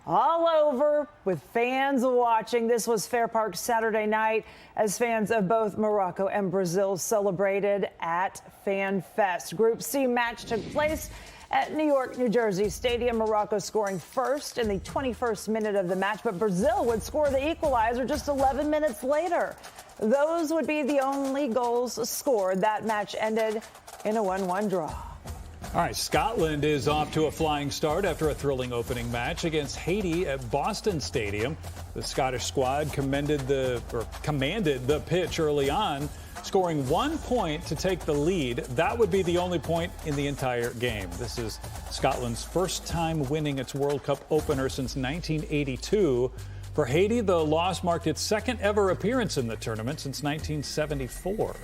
all over with fans watching. This was Fair Park Saturday night as fans of both Morocco and Brazil celebrated at Fan Fest. Group C match took place at New York, New Jersey Stadium. Morocco scoring first in the 21st minute of the match, but Brazil would score the equalizer just 11 minutes later. Those would be the only goals scored. That match ended in a 1-1 draw.
All right, Scotland is off to a flying start after a thrilling opening match against Haiti at Boston Stadium. The Scottish squad commanded the pitch early on, scoring 1 point to take the lead. That would be the only point in the entire game. This is Scotland's first time winning its World Cup opener since 1982. For Haiti, the loss marked its second ever appearance in the tournament since 1974.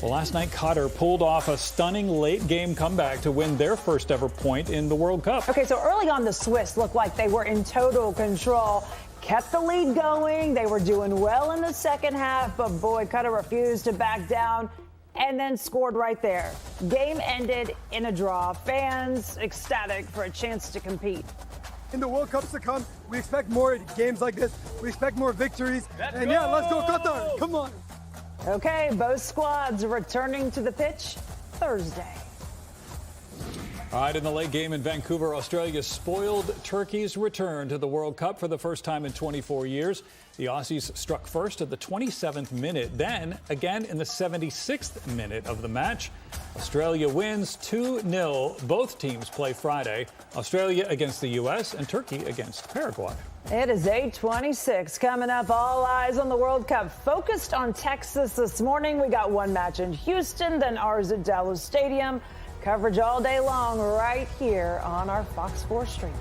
Well, last night, Qatar pulled off a stunning late-game comeback to win their first ever point in the World Cup.
Okay, so early on, the Swiss looked like they were in total control, kept the lead going. They were doing well in the second half, but boy, Qatar refused to back down and then scored right there. Game ended in a draw. Fans ecstatic for a chance to compete.
In the World Cups to come, we expect more games like this. We expect more victories. Let's go Qatar. Come on.
Okay, both squads returning to the pitch Thursday.
All right, in the late game in Vancouver, Australia's spoiled Turkeys return to the World Cup for the first time in 24 years. The Aussies struck first at the 27th minute, then again in the 76th minute of the match. Australia wins 2-0. Both teams play Friday. Australia against the U.S. and Turkey against Paraguay.
It is 8:26 coming up. All eyes on the World Cup. Focused on Texas this morning. We got one match in Houston, then ours at Dallas Stadium. Coverage all day long right here on our Fox 4 streaming.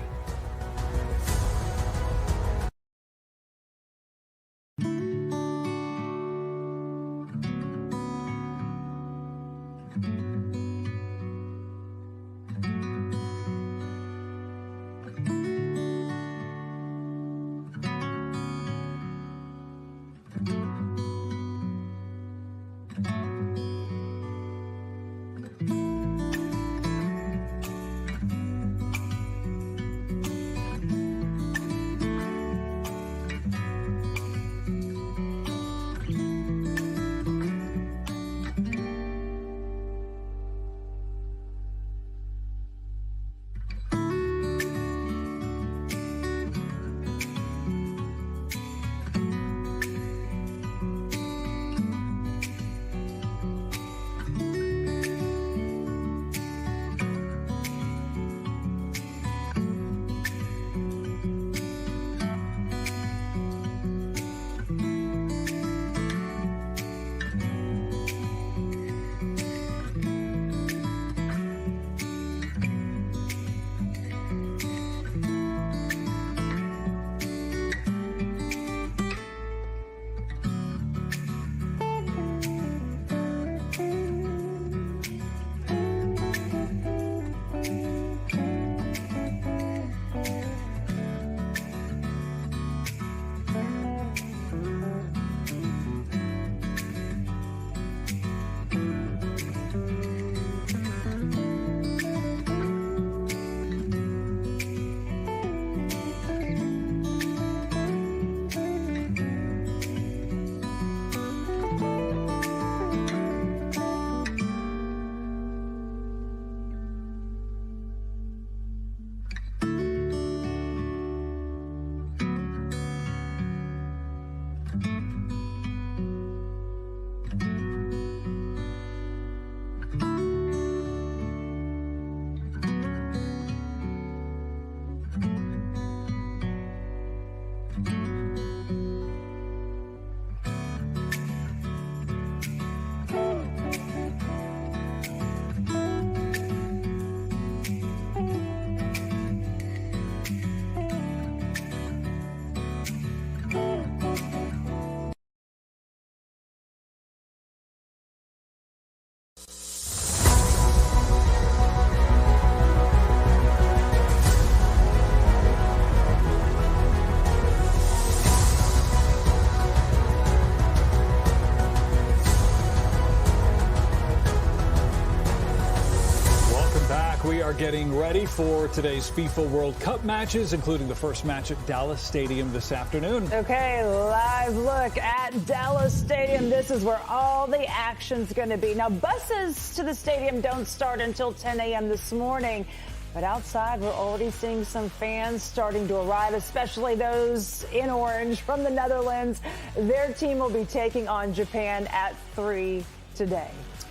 back. We are getting ready for today's FIFA World Cup matches, including the first match at Dallas Stadium this afternoon.
Okay, live look at Dallas Stadium. This is where all the action's going to be. Now, buses to the stadium don't start until 10 a.m. this morning. But outside, we're already seeing some fans starting to arrive, especially those in orange from the Netherlands. Their team will be taking on Japan at 3 today.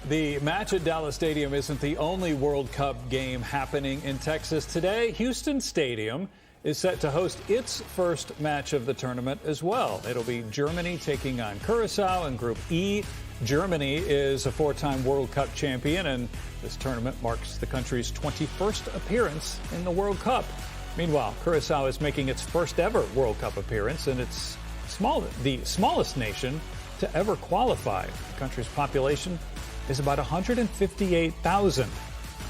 The match at Dallas Stadium isn't the only World Cup game happening in Texas today. Houston Stadium is set to host its first match of the tournament as well. It'll be Germany taking on Curacao in Group E. Germany is a four-time World Cup champion, and this tournament marks the country's 21st appearance in the World Cup. Meanwhile, Curacao is making its first ever World Cup appearance, and it's the smallest nation to ever qualify. The country's population is about 158,000.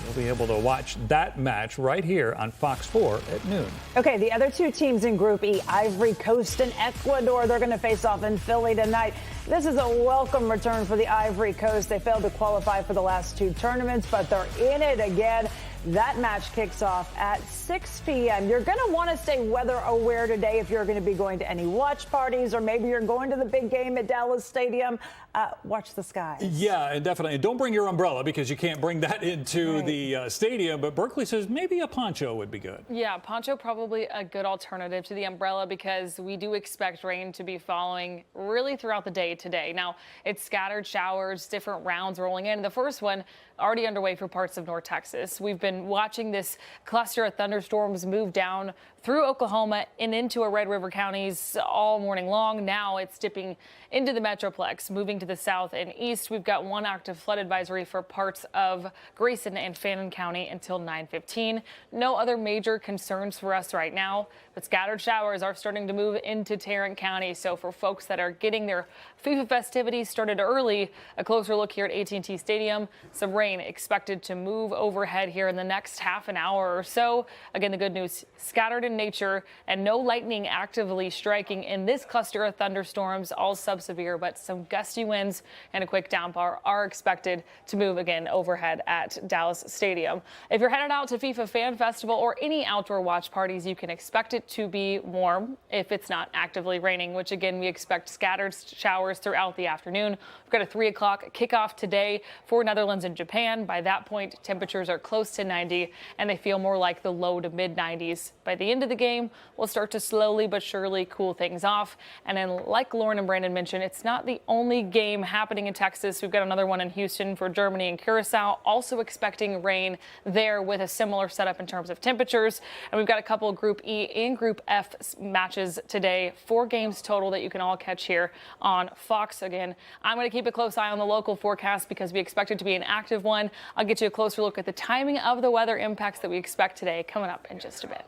You'll be able to watch that match right here on Fox 4 at noon.
Okay, the other two teams in Group E, Ivory Coast and Ecuador, they're going to face off in Philly tonight. This is a welcome return for the Ivory Coast. They failed to qualify for the last two tournaments, but they're in it again. That match kicks off at 6 p.m. You're going to want to stay weather aware today if you're going to be going to any watch parties, or maybe you're going to the big game at Dallas Stadium. Watch the skies.
Yeah, and definitely. And don't bring your umbrella because you can't bring that into the stadium. But Berkeley says maybe a poncho would be good.
Yeah, poncho probably a good alternative to the umbrella because we do expect rain to be falling really throughout the day today. Now, it's scattered showers, different rounds rolling in. The first one already underway for parts of North Texas. We've been watching this cluster of thunderstorms move down through Oklahoma and into our Red River counties all morning long. Now it's dipping into the Metroplex, moving to the south and east. We've got one active flood advisory for parts of Grayson and Fannin County until 9:15. No other major concerns for us right now, but scattered showers are starting to move into Tarrant County. So for folks that are getting their FIFA festivities started early, a closer look here at AT&T Stadium. Some rain expected to move overhead here in the next half an hour or so. Again, the good news, scattered in nature and no lightning actively striking in this cluster of thunderstorms, all sub-severe, but some gusty winds and a quick downpour are expected to move again overhead at Dallas Stadium. If you're headed out to FIFA Fan Festival or any outdoor watch parties, you can expect it to be warm if it's not actively raining, which again, we expect scattered showers throughout the afternoon. We've got a 3 o'clock kickoff today for Netherlands and Japan. By that point, temperatures are close to 90 and they feel more like the low to mid 90s. By the end of the game, we'll start to slowly but surely cool things off. And then, like Lauren and Brandon mentioned, it's not the only game happening in Texas. We've got another one in Houston for Germany and Curacao, also expecting rain there with a similar setup in terms of temperatures. And we've got a couple of Group E and Group F matches today, 4 games total that you can all catch here on Fox. Again, I'm going to keep a close eye on the local forecast because we expect it to be an active one. I'll get you a closer look at the timing of the weather impacts that we expect today coming up in just a bit.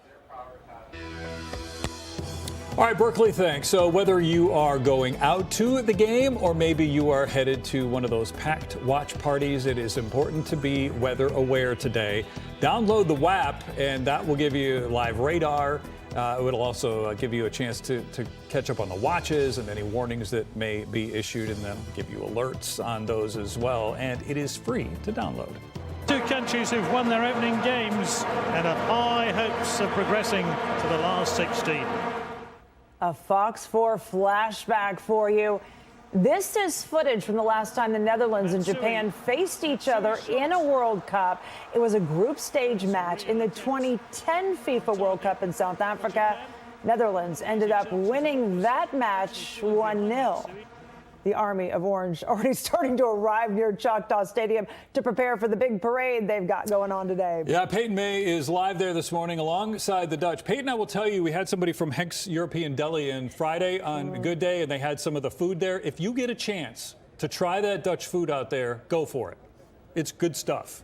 All right, Berkeley, thanks. So whether you are going out to the game or maybe you are headed to one of those packed watch parties, it is important to be weather aware today. Download the WAP, and that will give you live radar. It will also give you a chance to catch up on the watches and any warnings that may be issued, and then give you alerts on those as well. And it is free to download.
Two countries who've won their opening games and have high hopes of progressing to the last 16.
A Fox 4 flashback for you. This is footage from the last time the Netherlands and Japan faced each other in a World Cup. It was a group stage match in the 2010 FIFA World Cup in South Africa. Netherlands ended up winning that match 1-0. The Army of Orange already starting to arrive near Choctaw Stadium to prepare for the big parade they've got going on today.
Yeah, Peyton May is live there this morning alongside the Dutch. Peyton, I will tell you, we had somebody from Henk's European Deli in Friday on Good Day, and they had some of the food there. If you get a chance to try that Dutch food out there, go for it. It's good stuff.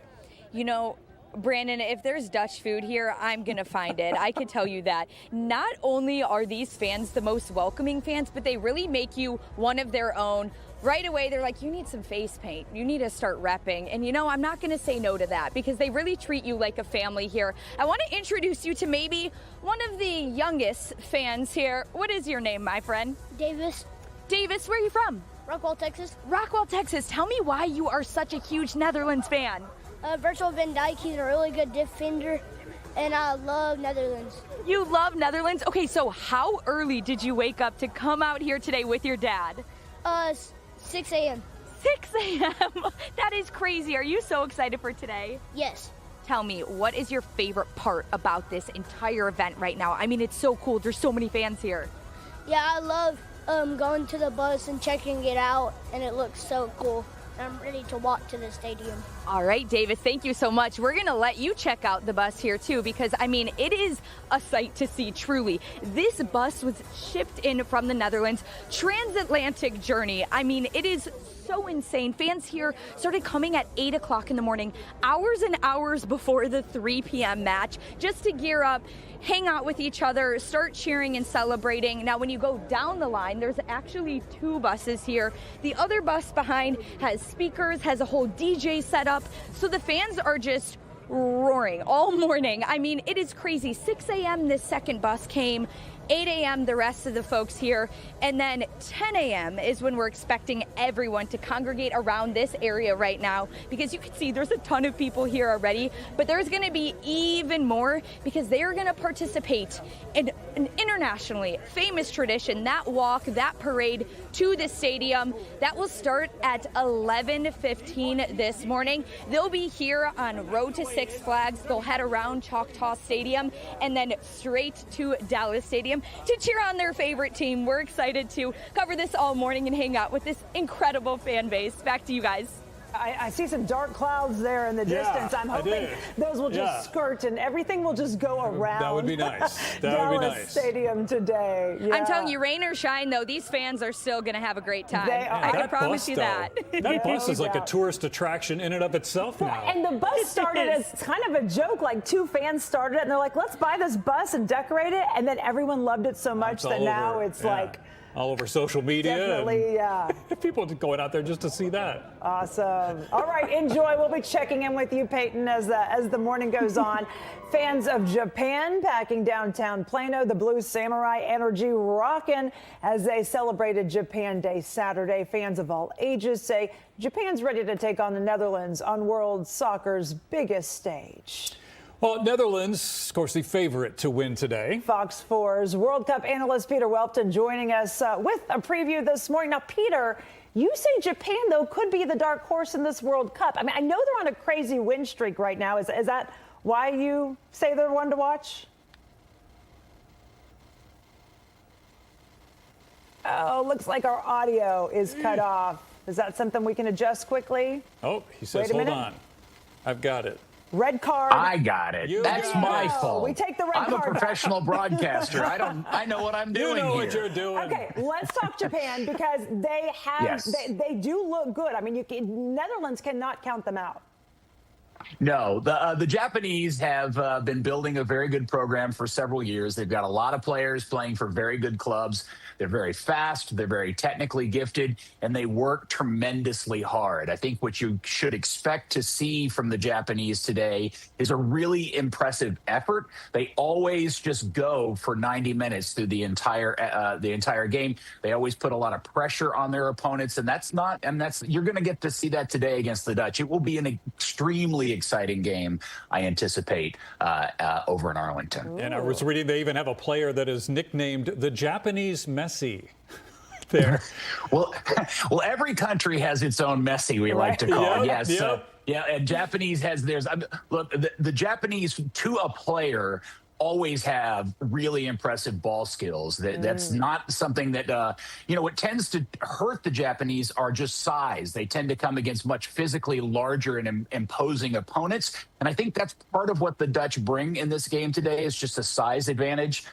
You know, Brandon, if there's Dutch food here, I'm going to find it. I can tell you that. Not only are these fans the most welcoming fans, but they really make you one of their own. Right away, they're like, you need some face paint. You need to start repping. And you know, I'm not going to say no to that because they really treat you like a family here. I want to introduce you to maybe one of the youngest fans here. What is your name, my friend?
Davis.
Davis, where are you from?
Rockwall, Texas.
Rockwall, Texas. Tell me why you are such a huge Netherlands fan.
Virgil van Dijk, he's a really good defender, and I love Netherlands.
You love Netherlands? Okay, so how early did you wake up to come out here today with your dad?
6 a.m.
6 a.m. That is crazy. Are you so excited for today?
Yes.
Tell me, what is your favorite part about this entire event right now? I mean, it's so cool. There's so many fans here.
Yeah, I love going to the bus and checking it out, and it looks so cool. I'm ready to walk to the stadium.
All right, Davis, thank you so much. We're going to let you check out the bus here, too, because, I mean, it is a sight to see, truly. This bus was shipped in from the Netherlands, transatlantic journey. I mean, it is so insane. Fans here started coming at 8 o'clock in the morning, hours and hours before the 3 p.m. match, just to gear up, hang out with each other, start cheering and celebrating. Now, when you go down the line, there's actually 2 buses here. The other bus behind has speakers, has a whole DJ set up, so the fans are just roaring all morning. I mean, it is crazy. 6 a.m. this second bus came. 8 a.m. the rest of the folks here, and then 10 a.m. is when we're expecting everyone to congregate around this area right now, because you can see there's a ton of people here already, but there's going to be even more because they are going to participate in an internationally famous tradition, that walk, that parade to the stadium. That will start at 11:15 this morning. They'll be here on Road to Six Flags. They'll head around Choctaw Stadium and then straight to Dallas Stadium to cheer on their favorite team. We're excited to cover this all morning and hang out with this incredible fan base. Back to you guys.
I see some dark clouds there in the distance. I'm hoping those will just skirt and everything will just go around.
That would be nice. That
Dallas
would be nice.
Stadium today. Yeah.
I'm telling you, rain or shine, though, these fans are still going to have a great time. I can promise you that.
That bus is like a tourist attraction in and of itself now.
And the bus started as kind of a joke. Like 2 fans started it, and they're like, let's buy this bus and decorate it. And then everyone loved it so much that now it's like
all over social media.
Definitely, yeah.
People going out there just to see that.
Awesome. All right, enjoy. We'll be checking in with you, Peyton, as the morning goes on. Fans of Japan packing downtown Plano, the Blue Samurai energy rocking as they celebrated Japan Day Saturday. Fans of all ages say Japan's ready to take on the Netherlands on world soccer's biggest stage.
Well, Netherlands, of course, the favorite to win today.
Fox 4's World Cup analyst Peter Welton joining us with a preview this morning. Now, Peter, you say Japan, though, could be the dark horse in this World Cup. I mean, I know they're on a crazy win streak right now. Is that why you say they're one to watch? Oh, looks like our audio is cut off. Is that something we can adjust quickly?
Oh, he says, hold on. I've got it.
Red card.
I got it. That's my fault.
We take the red
I'm
card.
a professional broadcaster. I know what I'm doing.
You know
here.
what you're doing.
Okay, let's talk Japan because they have they do look good. I mean, Netherlands cannot count them out.
No, the Japanese have been building a very good program for several years. They've got a lot of players playing for very good clubs. They're very fast, they're very technically gifted, and they work tremendously hard. I think what you should expect to see from the Japanese today is a really impressive effort. They always just go for 90 minutes through the entire game. They always put a lot of pressure on their opponents, and you're going to get to see that today against the Dutch. It will be an extremely exciting game, I anticipate, over in Arlington.
Ooh. And I was reading they even have a player that is nicknamed the Japanese Messi. There.
well, every country has its own Messi, we like to call it. Yes. Yeah. So, yeah, and Japanese has theirs. Look, the Japanese, to a player, always have really impressive ball skills. That's not something that, what tends to hurt the Japanese are just size. They tend to come against much physically larger and imposing opponents. And I think that's part of what the Dutch bring in this game today is just a size advantage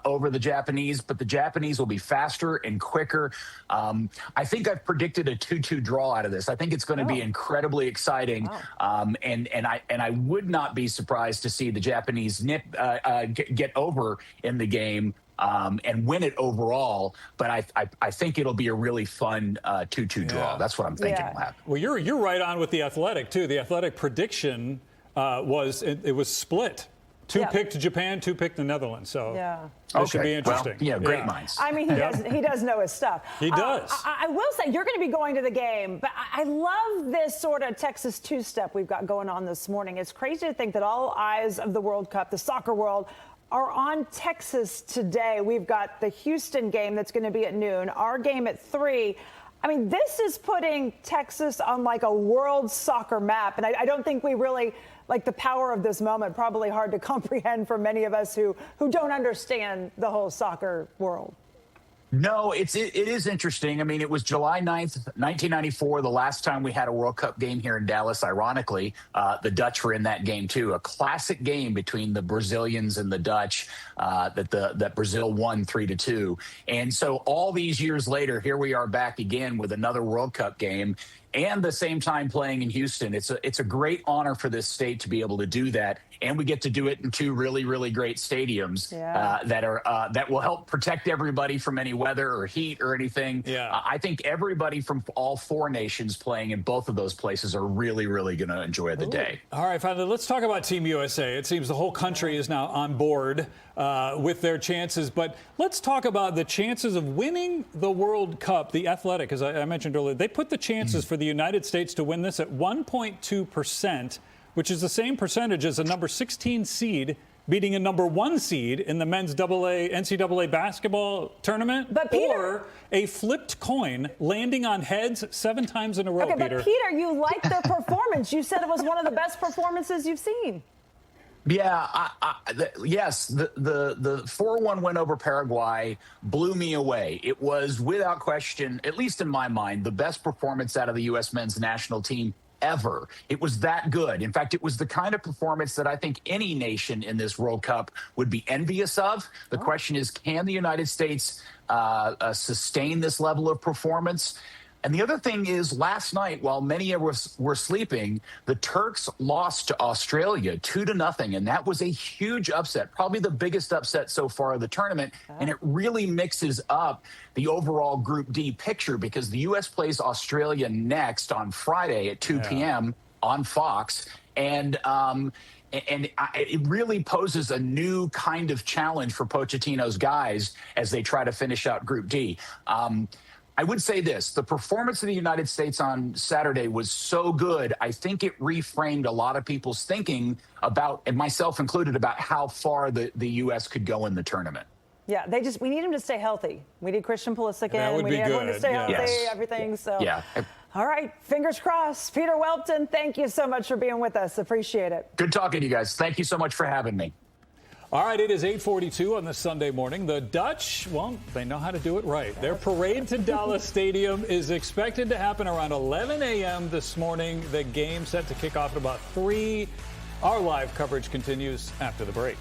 over the Japanese, but the Japanese will be faster and quicker. I think I've predicted a 2-2 draw out of this. I think it's going to be incredibly exciting, and I would not be surprised to see the Japanese get over in the game and win it overall. But I think it'll be a really fun 2-2 draw. That's what I'm thinking will happen.
Well, you're right on with the Athletic too. The Athletic prediction was split. 2 picked Japan, 2 picked the Netherlands. So that should be interesting.
Well, great minds.
I mean, he does know his stuff.
He does.
I will say, you're going to be going to the game, but I love this sort of Texas two-step we've got going on this morning. It's crazy to think that all eyes of the World Cup, the soccer world, are on Texas today. We've got the Houston game that's going to be at noon, our game at 3. I mean, this is putting Texas on like a world soccer map, and I don't think we really like the power of this moment. Probably hard to comprehend for many of us who don't understand the whole soccer world.
No, it is interesting. I mean, it was July 9th, 1994, the last time we had a World Cup game here in Dallas. Ironically, the Dutch were in that game, too. A classic game between the Brazilians and the Dutch that Brazil won 3-2. And so all these years later, here we are back again with another World Cup game, and the same time playing in Houston. It's a great honor for this state to be able to do that, and we get to do it in 2 really, really great stadiums that will help protect everybody from any weather or heat or anything. I think everybody from all 4 nations playing in both of those places are really, really going to enjoy the day.
All right, finally, let's talk about Team USA. It seems the whole country is now on board with their chances, but let's talk about the chances of winning the World Cup. The Athletic, as I mentioned earlier, they put the chances for the United States to win this at 1.2%, which is the same percentage as a number 16 seed beating a number 1 seed in the men's NCAA basketball tournament,
but Peter,
or a flipped coin landing on heads 7 times in a row,
okay,
Peter.
But Peter, you like their performance. You said it was one of the best performances you've seen.
Yeah, yes, the 4-1 win over Paraguay blew me away. It was, without question, at least in my mind, the best performance out of the U.S. men's national team ever. It was that good. In fact, it was the kind of performance that I think any nation in this World Cup would be envious of. The question is, can the United States sustain this level of performance? And the other thing is, last night, while many of us were sleeping, the Turks lost to Australia 2-0, and that was a huge upset, probably the biggest upset so far of the tournament. And it really mixes up the overall Group D picture, because the U.S. plays Australia next on Friday at 2 p.m. on Fox, and it really poses a new kind of challenge for Pochettino's guys as they try to finish out Group D. I would say this, the performance of the United States on Saturday was so good, I think it reframed a lot of people's thinking about, and myself included, about how far the U.S. could go in the tournament.
Yeah, we need him to stay healthy. We need Christian Pulisic in. We need everyone to stay healthy, everything. So, all right, fingers crossed. Peter Welton, thank you so much for being with us. Appreciate it.
Good talking to you guys. Thank you so much for having me.
All right, it is 8:42 on this Sunday morning. The Dutch, well, they know how to do it right. Their parade to Dallas Stadium is expected to happen around 11 a.m. this morning. The game set to kick off at about 3. Our live coverage continues after the break.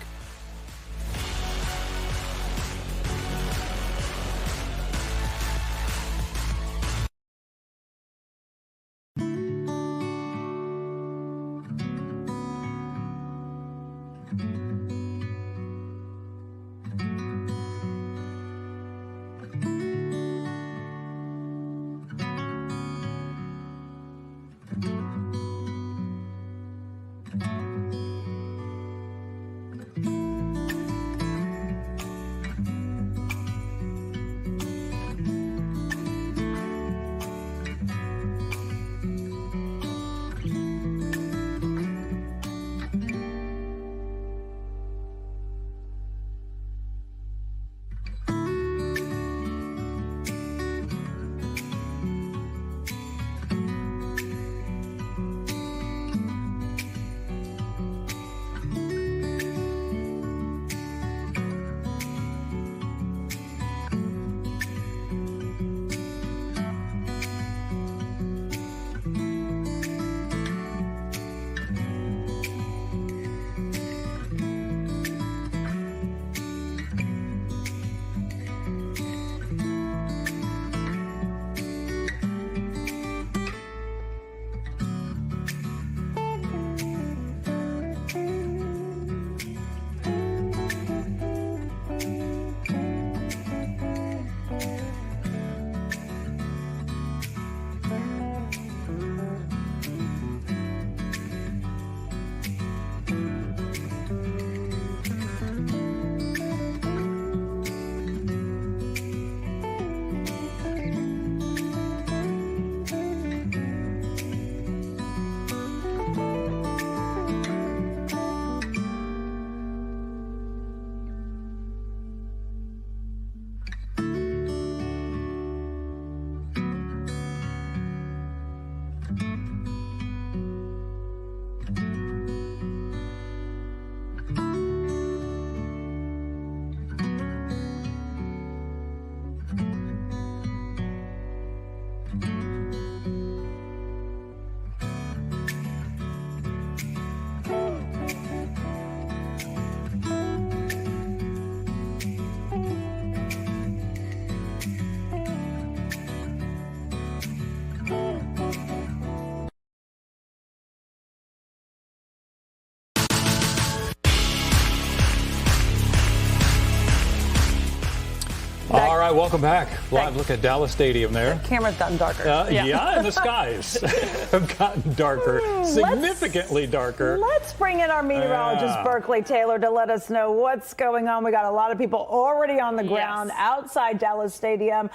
right, welcome back. Live look at Dallas Stadium there.
The camera's gotten darker.
Yeah, and the skies have gotten darker, significantly darker.
Let's bring in our meteorologist, Berkeley Taylor, to let us know what's going on. We got a lot of people already on the ground outside Dallas Stadium.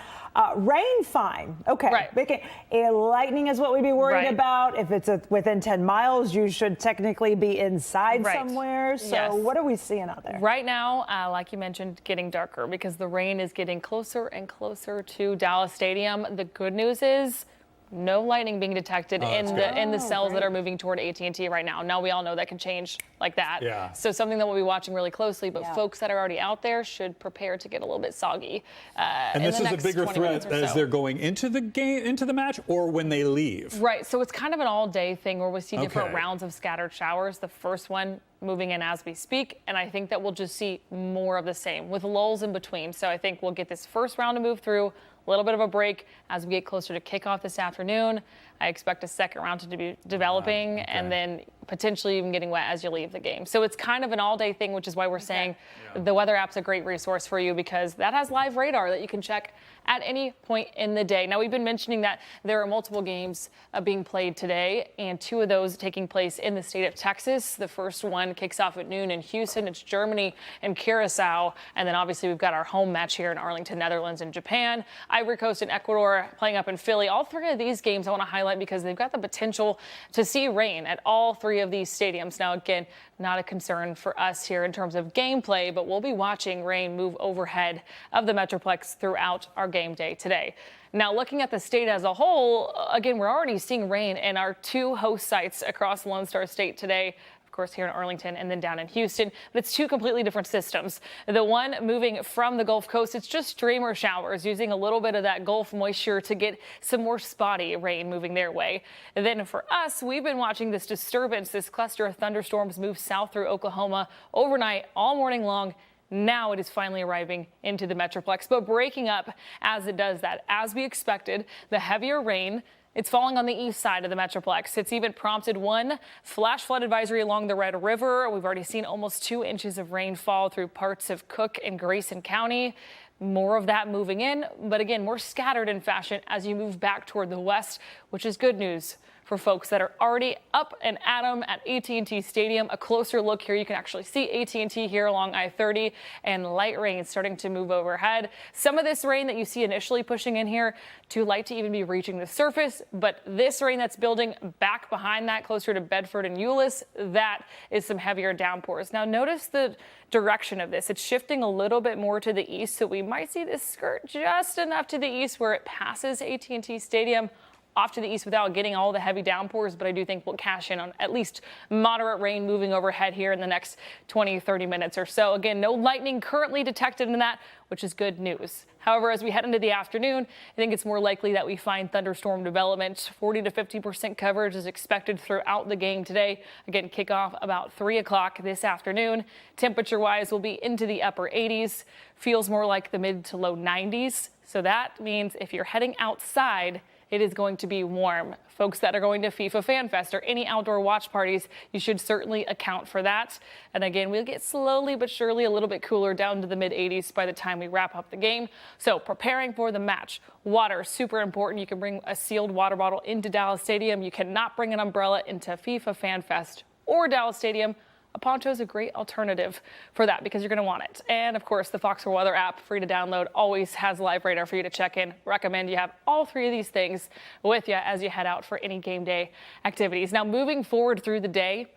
Rain, fine. Okay. Right. Lightning is what we'd be worried about. If it's within 10 miles, you should technically be inside somewhere. So what are we seeing out there?
Right now, like you mentioned, getting darker because the rain is getting closer and closer to Dallas Stadium. The good news is no lightning being detected in the cells that are moving toward AT&T right now. Now, we all know that can change like that.
Yeah.
So something that we'll be watching really closely, but folks that are already out there should prepare to get a little bit soggy.
And this is a bigger threat as they're going into the game, into the match, or when they leave.
Right. So it's kind of an all-day thing where we see different rounds of scattered showers. The first one moving in as we speak, and I think that we'll just see more of the same with lulls in between. So I think we'll get this first round to move through, a little bit of a break as we get closer to kickoff this afternoon. I expect a second round to be developing and then potentially even getting wet as you leave the game. So it's kind of an all-day thing, which is why we're saying the weather app's a great resource for you because that has live radar that you can check at any point in the day. Now, we've been mentioning that there are multiple games being played today, and 2 of those taking place in the state of Texas. The first one kicks off at noon in Houston. It's Germany and Curacao. And then obviously we've got our home match here in Arlington, Netherlands and Japan. Ivory Coast and Ecuador playing up in Philly. All 3 of these games I want to highlight because they've got the potential to see rain at all 3 of these stadiums. Now, again, not a concern for us here in terms of gameplay, but we'll be watching rain move overhead of the Metroplex throughout our game day today. Now, looking at the state as a whole, again, we're already seeing rain in our 2 host sites across Lone Star State today. Of course, here in Arlington and then down in Houston, but it's 2 completely different systems. The one moving from the Gulf Coast, it's just streamer showers using a little bit of that Gulf moisture to get some more spotty rain moving their way. And then for us, we've been watching this disturbance, this cluster of thunderstorms move south through Oklahoma overnight all morning long. Now it is finally arriving into the Metroplex, but breaking up as it does that. As we expected, the heavier rain, it's falling on the east side of the Metroplex. It's even prompted 1 flash flood advisory along the Red River. We've already seen almost 2 inches of rainfall through parts of Cook and Grayson County. More of that moving in, but again, more scattered in fashion as you move back toward the west, which is good news for folks that are already up and at 'em at AT&T Stadium. A closer look here, you can actually see AT&T here along I-30 and light rain starting to move overhead. Some of this rain that you see initially pushing in here, too light to even be reaching the surface, but this rain that's building back behind that closer to Bedford and Euless, that is some heavier downpours. Now notice the direction of this. It's shifting a little bit more to the east, so we might see this skirt just enough to the east where it passes AT&T Stadium off to the east without getting all the heavy downpours, but I do think we'll cash in on at least moderate rain moving overhead here in the next 20-30 minutes or so. Again, no lightning currently detected in that, which is good news. However, as we head into the afternoon, I think it's more likely that we find thunderstorm development. 40 to 50% coverage is expected throughout the game today. Again, kickoff about 3 o'clock this afternoon. Temperature-wise, we'll be into the upper 80s. Feels more like the mid to low 90s. So that means if you're heading outside, it is going to be warm. Folks that are going to FIFA Fan Fest or any outdoor watch parties, you should certainly account for that. And again, we'll get slowly but surely a little bit cooler down to the mid 80s by the time we wrap up the game. So preparing for the match. Water, super important. You can bring a sealed water bottle into Dallas Stadium. You cannot bring an umbrella into FIFA Fan Fest or Dallas Stadium. A poncho is a great alternative for that because you're going to want it. And of course, the Fox 4 Weather app, free to download, always has live radar for you to check in. Recommend you have all 3 of these things with you as you head out for any game day activities. Now, moving forward through the day,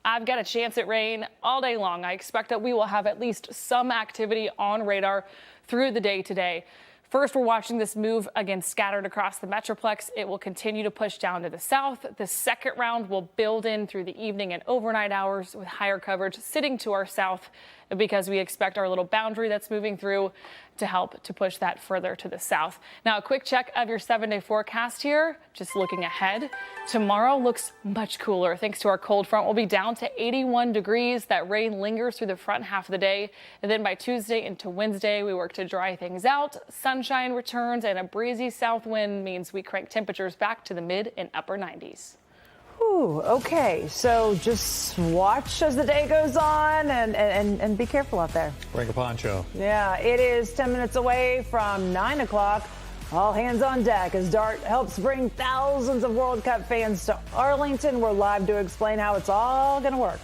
I've got a chance at rain all day long. I expect that we will have at least some activity on radar through the day today. First, we're watching this move again scattered across the Metroplex. It will continue to push down to the south. The second round will build in through the evening and overnight hours with higher coverage sitting to our south because we expect our little boundary that's moving through to help to push that further to the south. Now, a quick check of your 7-day forecast here. Just looking ahead. Tomorrow looks much cooler thanks to our cold front. We'll be down to 81 degrees. That rain lingers through the front half of the day. And then by Tuesday into Wednesday, we work to dry things out. Sunshine returns and a breezy south wind means we crank temperatures back to the mid and upper 90s.
Whew, okay, so just watch as the day goes on and be careful out there.
Bring a poncho.
Yeah, it is 10 minutes away from 9 o'clock. All hands on deck as Dart helps bring thousands of World Cup fans to Arlington. We're live to explain how it's all going to work.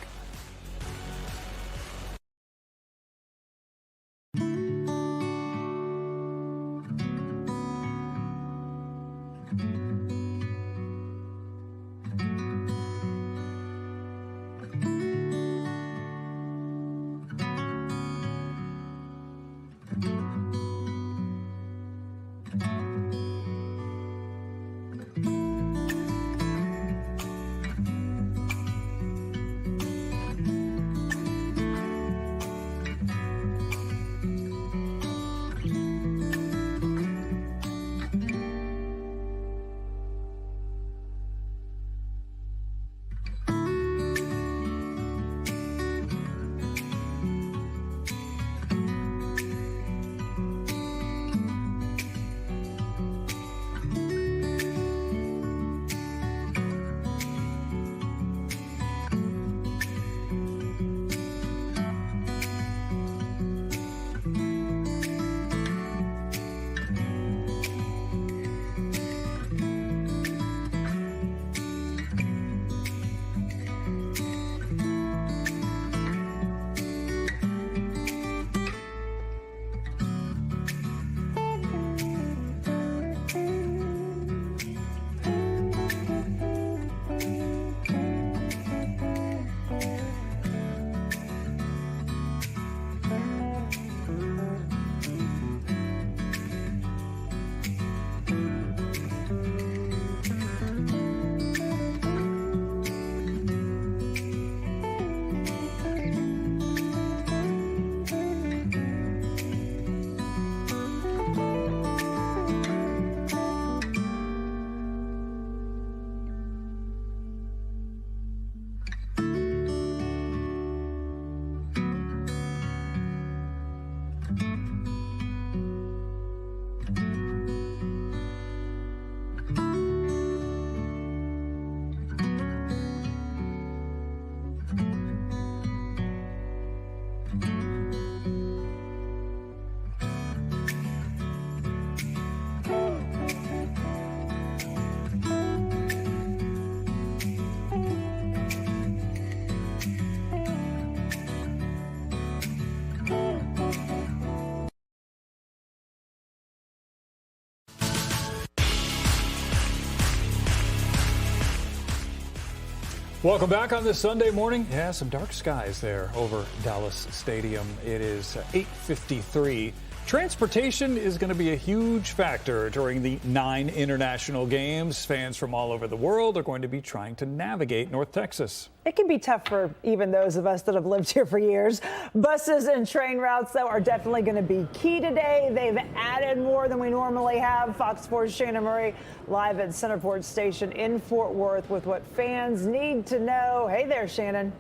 Welcome back on this Sunday morning. Yeah, some dark skies there over Dallas Stadium. It is 8:53. Transportation is going to be a huge factor during the 9 international games. Fans from all over the world are going to be trying to navigate North Texas.
It can be tough for even those of us that have lived here for years. Buses and train routes, though, are definitely going to be key today. They've added more than we normally have. Fox 4's Shannon Murray live at Centerport Station in Fort Worth with what fans need to know. Hey there, Shannon.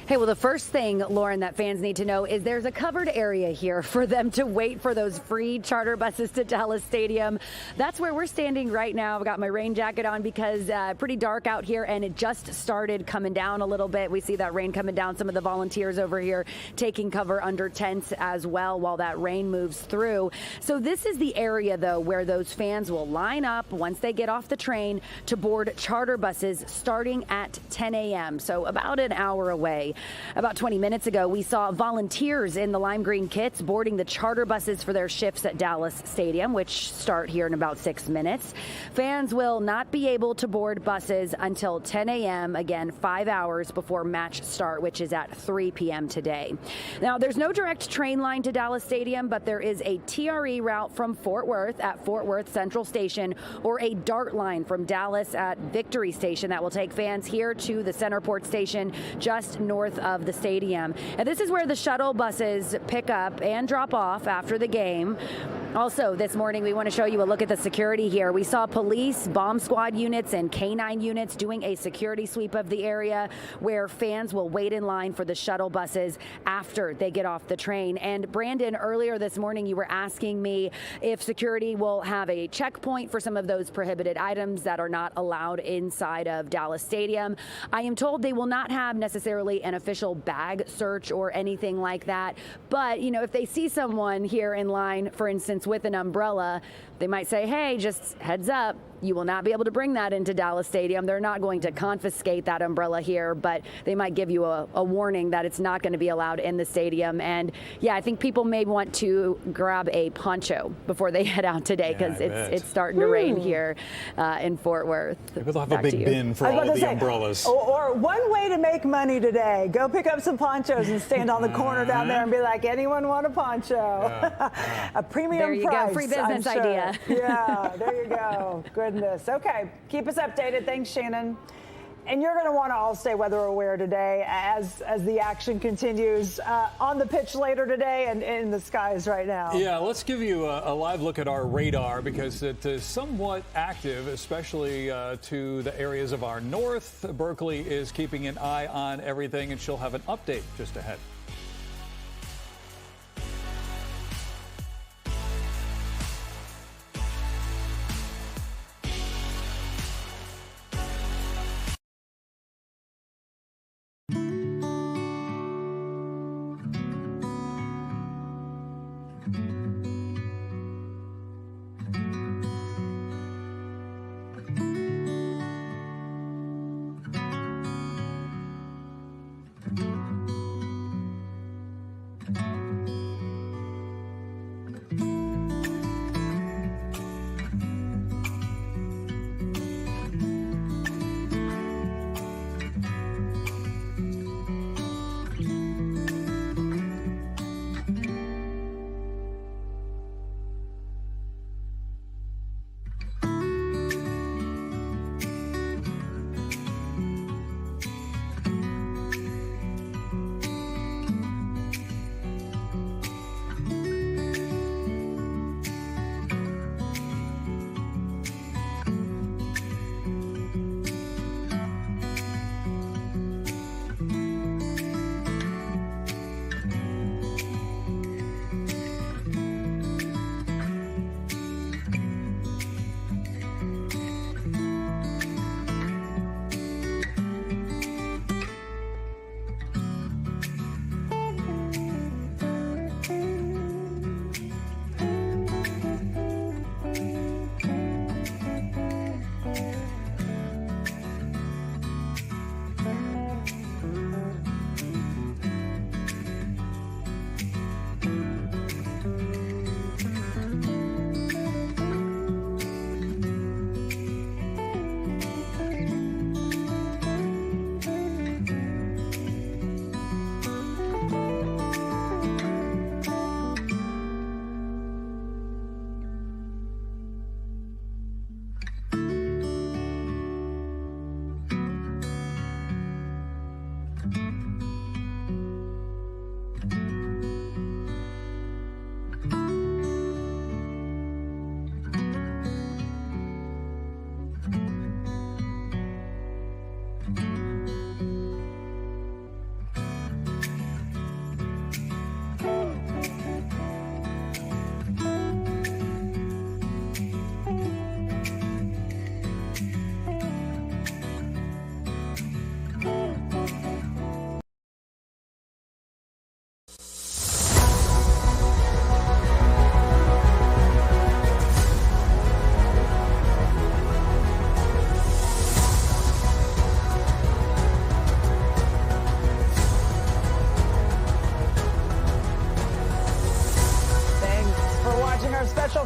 Hey, well, the first thing, Lauren, that fans need to know is there's a covered area here for them to wait for those free charter buses to Dallas Stadium. That's where we're standing right now. I've got my rain jacket on because pretty dark out here, and it just started coming down a little bit. We see that rain coming down. Some of the volunteers over here taking cover under tents as well while that rain moves through. So this is the area, though, where those fans will line up once they get off the train to board charter buses starting at 10 a.m., so about an hour away. About 20 minutes ago, we saw volunteers in the lime green kits boarding the charter buses for their shifts at Dallas Stadium, which start here in about 6 minutes. Fans will not be able to board buses until 10 a.m., again, 5 hours before match start, which is at 3 p.m. today. Now, there's no direct train line to Dallas Stadium, but there is a TRE route from Fort Worth at Fort Worth Central Station or a DART line from Dallas at Victory Station that will take fans here to the Centerport Station just north of the stadium. And this is where the shuttle buses pick up and drop off after the game. Also, this morning, we want to show you a look at the security here. We saw police, bomb squad units, and K-9 units doing a security sweep of the area where fans will wait in line for the shuttle buses after they get off the train. And Brandon, earlier this morning, you were asking me if security will have a checkpoint for some of those prohibited items that are not allowed inside of Dallas Stadium. I am told they will not have necessarily an official bag search or anything like that. But, you know, if they see someone here in line, for instance, with an umbrella, they might say, hey, just heads up, you will not be able to bring that into Dallas Stadium. They're not going to confiscate that umbrella here, but they might give you a warning that it's not going to be allowed in the stadium. And yeah, I think people may want to grab a poncho before they head out today, because it's starting to rain here in Fort Worth.
Maybe they'll have a big bin for all of the umbrellas.
Or one way to make money today, go pick up some ponchos and stand on the corner down there and be like, anyone want a poncho? A premium
there you
price.
Go, free business idea.
Yeah, there you go. Goodness. Okay, keep us updated. Thanks, Shannon. And you're going to want to all stay weather aware today as the action continues on the pitch later today and in the skies right now.
Yeah, let's give you a live look at our radar, because it is somewhat active, especially to the areas of our north. Berkeley is keeping an eye on everything, and she'll have an update just ahead.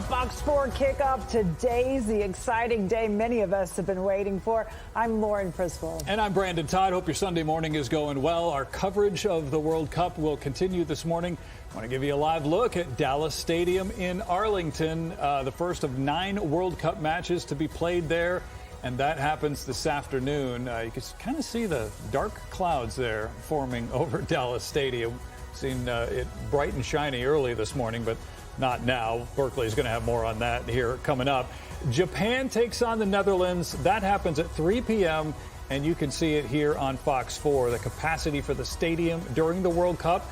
Fox 4 kickoff. Today's the exciting day many of us have been waiting for. I'm Lauren Priswell.
And I'm Brandon Todd. Hope your Sunday morning is going well. Our coverage of the World Cup will continue this morning. I want to give you a live look at Dallas Stadium in Arlington, the first of 9 World Cup matches to be played there. And that happens this afternoon. You can kind of see the dark clouds there forming over Dallas Stadium. Seen it bright and shiny early this morning, but not now. Berkeley's going to have more on that here coming up. Japan takes on the Netherlands. That happens at 3 p.m., and you can see it here on Fox 4. The capacity for the stadium during the World Cup,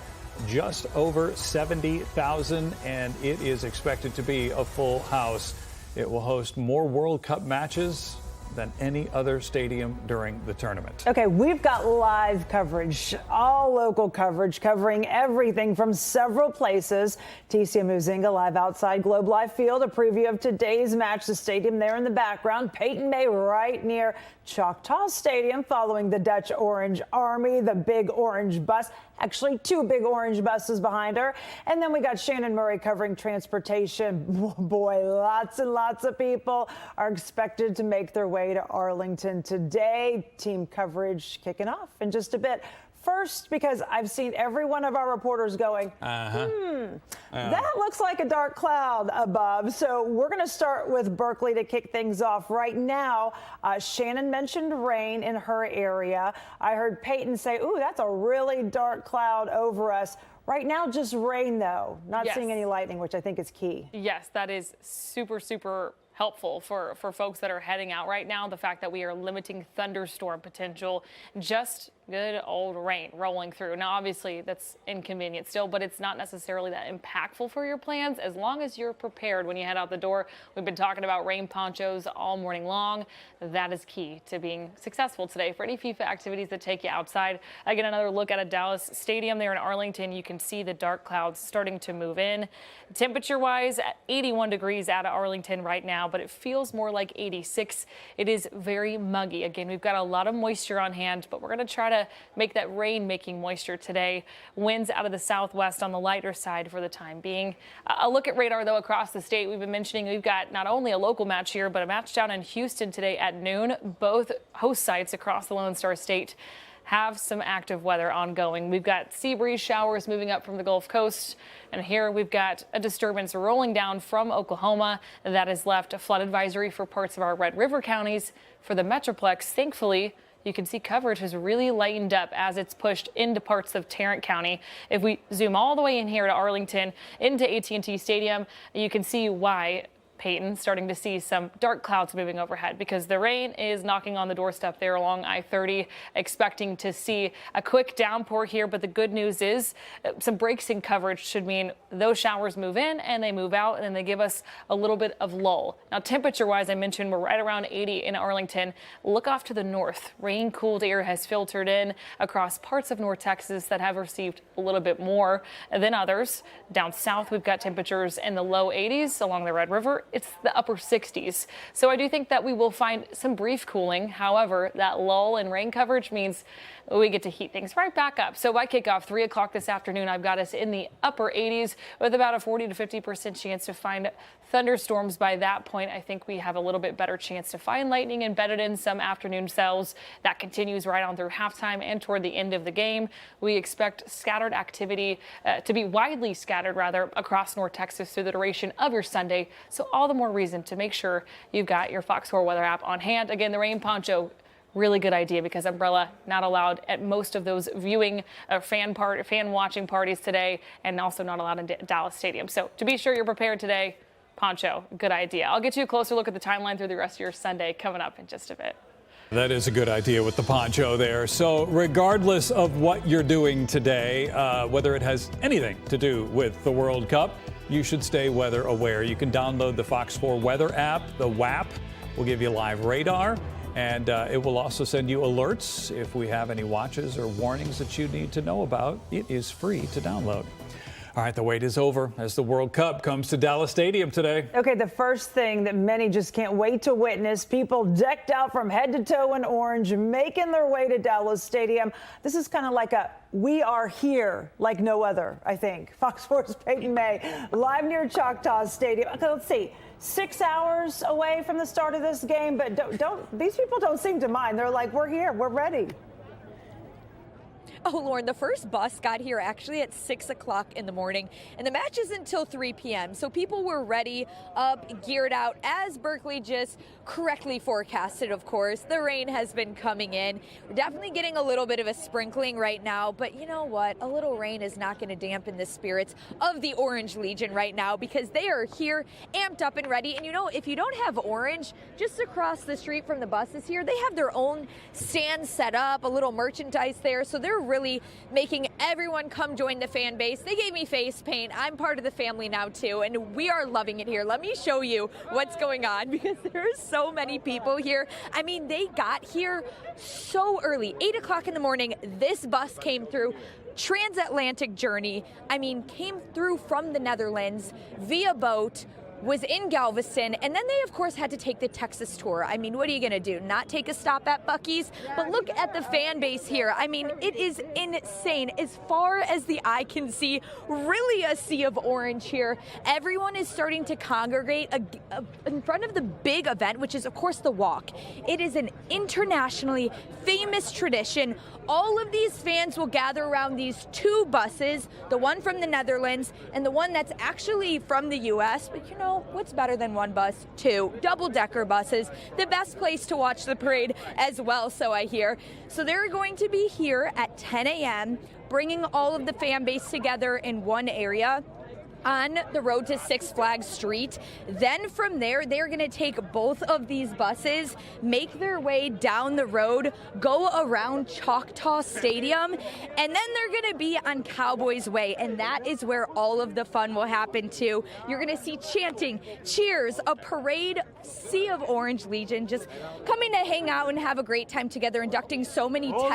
just over 70,000, and it is expected to be a full house. It will host more World Cup matches than any other stadium during the tournament.
Okay, we've got live coverage, all local coverage, covering everything from several places. TCM Muzinga live outside Globe Life Field, a preview of today's match. The stadium there in the background. Peyton May right near Choctaw Stadium following the Dutch Orange Army, the big orange bus. Actually, 2 big orange buses behind her. And then we got Shannon Murray covering transportation. Boy, lots and lots of people are expected to make their way to Arlington today. Team coverage kicking off in just a bit. First, because I've seen every one of our reporters going, that looks like a dark cloud above. So we're going to start with Berkeley to kick things off. Right now, Shannon mentioned rain in her area. I heard Peyton say, ooh, that's a really dark cloud over us. Right now, just rain, though. Not seeing any lightning, which I think is key.
Yes, that is super, super helpful for folks that are heading out right now. The fact that we are limiting thunderstorm potential, just good old rain rolling through. Now, obviously, that's inconvenient still, but it's not necessarily that impactful for your plans as long as you're prepared when you head out the door. We've been talking about rain ponchos all morning long. That is key to being successful today for any FIFA activities that take you outside. I get another look at a Dallas stadium there in Arlington. You can see the dark clouds starting to move in. Temperature-wise, 81 degrees out of Arlington right now, but it feels more like 86. It is very muggy. Again, we've got a lot of moisture on hand, but we're going to try to make that rain-making moisture today. Winds out of the southwest on the lighter side for the time being. A look at radar, though, across the state. We've been mentioning we've got not only a local match here, but a match down in Houston today at noon. Both host sites across the Lone Star State have some active weather ongoing. We've got sea breeze showers moving up from the Gulf Coast. And here we've got a disturbance rolling down from Oklahoma that has left a flood advisory for parts of our Red River counties. For the Metroplex, thankfully, you can see coverage has really lightened up as it's pushed into parts of Tarrant County. If we zoom all the way in here to Arlington, into AT&T Stadium, you can see why Peyton starting to see some dark clouds moving overhead because the rain is knocking on the doorstep there along I-30, expecting to see a quick downpour here. But the good news is some breaks in coverage should mean those showers move in and they move out and then they give us a little bit of lull. Now, temperature wise, I mentioned we're right around 80 in Arlington. Look off to the north. Rain cooled air has filtered in across parts of North Texas that have received a little bit more than others. Down south, we've got temperatures in the low 80s along the Red River. It's the upper 60s. So I do think that we will find some brief cooling. However, that lull in rain coverage means we get to heat things right back up. So by kickoff 3 o'clock this afternoon, I've got us in the upper 80s with about a 40 to 50% chance to find thunderstorms. By that point, I think we have a little bit better chance to find lightning embedded in some afternoon cells. That continues right on through halftime and toward the end of the game. We expect scattered activity to be widely scattered, rather, across North Texas through the duration of your Sunday. So all the more reason to make sure you've got your Fox 4 weather app on hand. Again, the rain poncho, really good idea because umbrella not allowed at most of those viewing fan watching parties today, and also not allowed in Dallas Stadium. So to be sure you're prepared today, poncho, good idea. I'll get you a closer look at the timeline through the rest of your Sunday coming up in just a bit.
That is a good idea with the poncho there. So regardless of what you're doing today, whether it has anything to do with the World Cup, you should stay weather aware. You can download the Fox 4 weather app. The WAP will give you live radar, and it will also send you alerts if we have any watches or warnings that you need to know about. It is free to download. All right, the wait is over as the World Cup comes to Dallas Stadium today.
Okay, the first thing that many just can't wait to witness, people decked out from head to toe in orange, making their way to Dallas Stadium. This is kind of like a we are here like no other, I think. Fox 4's Peyton May, live near Choctaw Stadium. Okay, let's see, 6 hours away from the start of this game, but these people don't seem to mind. They're like, we're here, we're ready.
Oh, Lauren, the first bus got here actually at 6 o'clock in the morning, and the match isn't until 3 p.m. So people were ready, up, geared out as Berkeley just correctly forecasted, of course. The rain has been coming in. We're definitely getting a little bit of a sprinkling right now, but you know what? A little rain is not going to dampen the spirits of the Orange Legion right now, because they are here, amped up and ready. And you know, if you don't have Orange, just across the street from the buses here, they have their own stand set up, a little merchandise there. So they're really making everyone come join the fan base. They gave me face paint. I'm part of the family now too, and we are loving it here. Let me show you what's going on, because there's so many people here. I mean, they got here so early, 8 o'clock in the morning. This bus came through. Transatlantic journey. I mean, came through from the Netherlands via boat, was in Galveston, and then they, of course, had to take the Texas tour. I mean, what are you going to do? Not take a stop at Buc-ee's? But look at the fan base here. I mean, it is insane. As far as the eye can see, really a sea of orange here. Everyone is starting to congregate in front of the big event, which is, of course, the walk. It is an internationally famous tradition. All of these fans will gather around these two buses, the one from the Netherlands and the one that's actually from the U.S. But you know, what's better than one bus? Two double-decker buses. The best place to watch the parade as well, so I hear. So they're going to be here at 10 a.m., bringing all of the fan base together in one area on the road to Six Flags Street. Then from there, they're going to take both of these buses, make their way down the road, go around Choctaw Stadium, and then they're going to be on Cowboys Way, and that is where all of the fun will happen too. You're going to see chanting, cheers, a parade, sea of Orange Legion, just coming to hang out and have a great time together, inducting so many Texas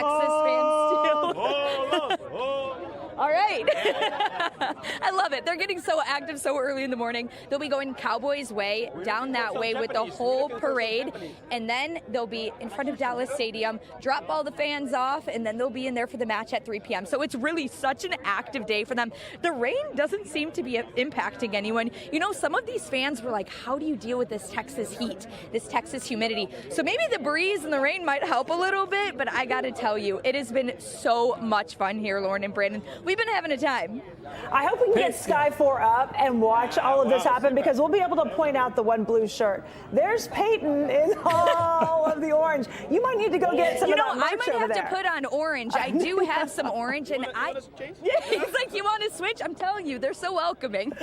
fans too. All right. I love it. They're getting so active so early in the morning. They'll be going Cowboys Way, down that way with the whole parade, and then they'll be in front of Dallas Stadium, drop all the fans off, and then they'll be in there for the match at 3 p.m. So it's really such an active day for them. The rain doesn't seem to be impacting anyone. You know, some of these fans were like, how do you deal with this Texas heat, this Texas humidity? So maybe the breeze and the rain might help a little bit, but I got to tell you, it has been so much fun here, Lauren and Brandon. We've been having a time.
I hope we can get Sky 4 up and watch all of this happen, because we'll be able to point out the one blue shirt. There's Peyton in all of the orange. You might need to go get some of that merch
I might have
over there.
to put on orange. I do have some orange, and he's like, you want to switch? I'm telling you, they're so welcoming.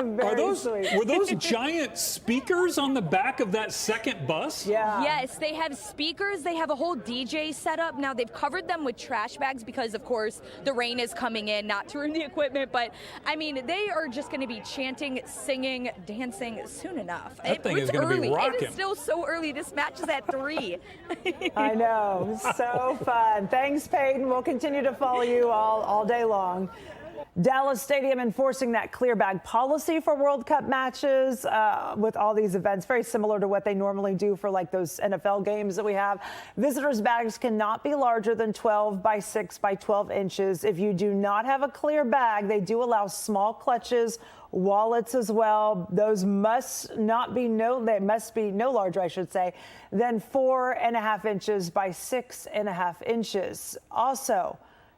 Were those giant speakers on the back of that second bus?
Yeah.
Yes, they have speakers. They have a whole DJ set up. Now, they've covered them with trash bags because, of course, the rain is coming in, not to ruin the equipment. But, I mean, they are just going to be chanting, singing, dancing soon enough.
That thing is going to be rocking.
It is still so early. This match is at 3.
I know. So fun. Thanks, Peyton. We'll continue to follow you all day long. Dallas Stadium enforcing that clear bag policy for World Cup matches with all these events, very similar to what they normally do for like those NFL games that we have. Visitors' bags cannot be larger than 12 by 6 by 12 inches. If you do not have a clear bag, they do allow small clutches, wallets as well. Those must be no larger, I should say, than 4.5 inches by 6.5 inches. Also,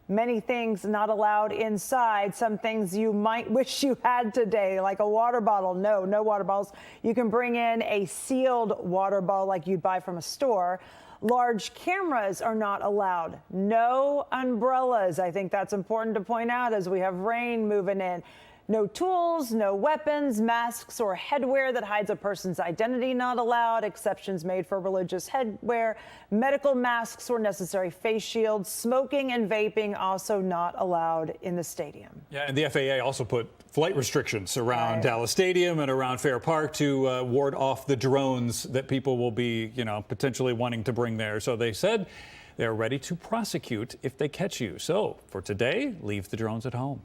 many things not allowed inside. Some things you might wish you had today, like a water bottle. No water bottles. You can bring in a sealed water bottle like you'd buy from a store. Large cameras are not allowed. No umbrellas. I think that's important to point out as we have rain moving in. No tools, no weapons, masks or headwear that hides a person's identity not allowed. Exceptions made for religious headwear, medical masks or necessary face shields. Smoking and vaping also not allowed in the stadium.
Yeah, and the FAA also put flight restrictions around Dallas Stadium and around Fair Park to ward off the drones that people will be, potentially wanting to bring there. So they said they're ready to prosecute if they catch you. So for today, leave the drones at home.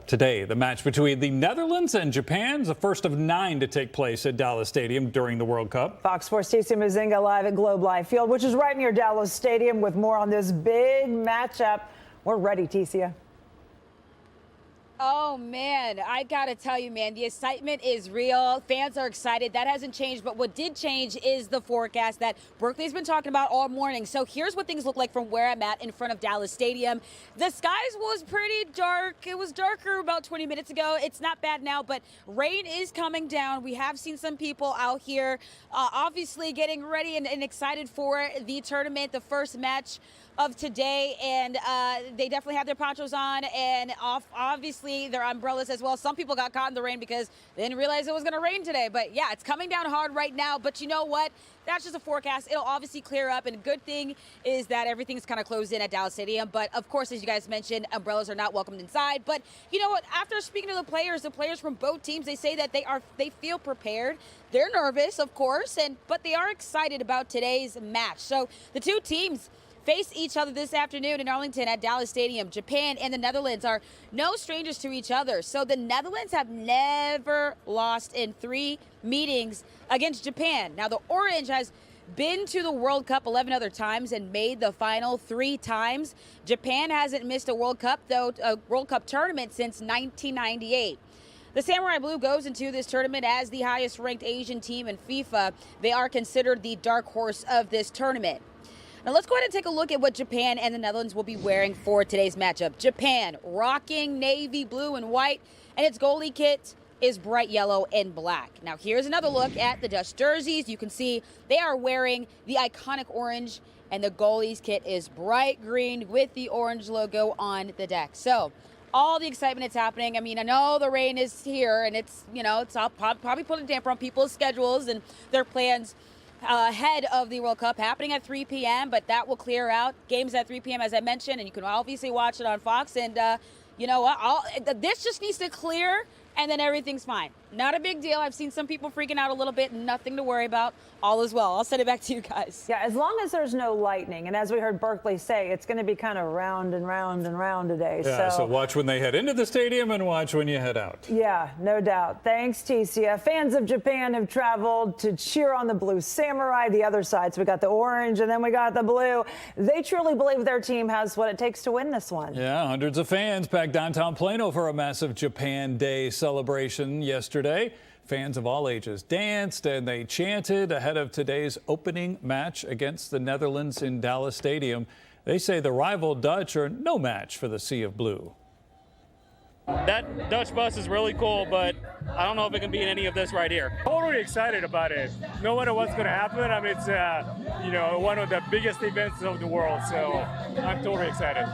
Today, the match between the Netherlands and Japan is the first of 9 to take place at Dallas Stadium during the World Cup.
Fox Sports' Ticia Mazinga live at Globe Life Field, which is right near Dallas Stadium, with more on this big matchup. We're ready, Ticia.
Oh, man, I got to tell you, man, the excitement is real. Fans are excited. That hasn't changed. But what did change is the forecast that Berkeley's been talking about all morning. So here's what things look like from where I'm at in front of Dallas Stadium. The skies was pretty dark. It was darker about 20 minutes ago. It's not bad now, but rain is coming down. We have seen some people out here obviously getting ready and excited for the tournament, the first match of today, and they definitely have their ponchos on and obviously their umbrellas as well. Some people got caught in the rain because they didn't realize it was going to rain today. But yeah, it's coming down hard right now. But you know what? That's just a forecast. It'll obviously clear up. And a good thing is that everything's kind of closed in at Dallas Stadium. But of course, as you guys mentioned, umbrellas are not welcomed inside. But you know what? After speaking to the players from both teams, they say that they feel prepared. They're nervous, of course, but they are excited about today's match. So the two teams face each other this afternoon in Arlington at Dallas Stadium. Japan and the Netherlands are no strangers to each other. So the Netherlands have never lost in 3 meetings against Japan. Now the Orange has been to the World Cup 11 other times and made the final 3 times. Japan hasn't missed a World Cup tournament since 1998. The Samurai Blue goes into this tournament as the highest ranked Asian team in FIFA. They are considered the dark horse of this tournament. Now let's go ahead and take a look at what Japan and the Netherlands will be wearing for today's matchup. Japan rocking navy blue and white, and its goalie kit is bright yellow and black. Now here's another look at the Dutch jerseys. You can see they are wearing the iconic orange, and the goalie's kit is bright green with the orange logo on the deck. So all the excitement that's happening. I mean, I know the rain is here, and it's all probably put a damper on people's schedules and their plans ahead of the World Cup happening at 3 p.m., but that will clear out. Games at 3 p.m., as I mentioned, and you can obviously watch it on Fox. And you know what? This just needs to clear, and then everything's fine. Not a big deal. I've seen some people freaking out a little bit. Nothing to worry about. All is well. I'll send it back to you guys.
Yeah, as long as there's no lightning. And as we heard Berkeley say, it's going to be kind of round and round and round today.
Yeah, so watch when they head into the stadium and watch when you head out.
Yeah, no doubt. Thanks, Ticia. Fans of Japan have traveled to cheer on the Blue Samurai, the other side. So we got the orange and then we got the blue. They truly believe their team has what it takes to win this one.
Yeah, hundreds of fans packed downtown Plano for a massive Japan Day celebration yesterday. Fans of all ages danced and they chanted ahead of today's opening match against the Netherlands in Dallas Stadium. They say the rival Dutch are no match for the Sea of Blue.
That Dutch bus is really cool, but I don't know if it can beat any of this right here.
Totally excited about it. No matter what's going to happen, I mean, it's one of the biggest events of the world, so I'm totally excited.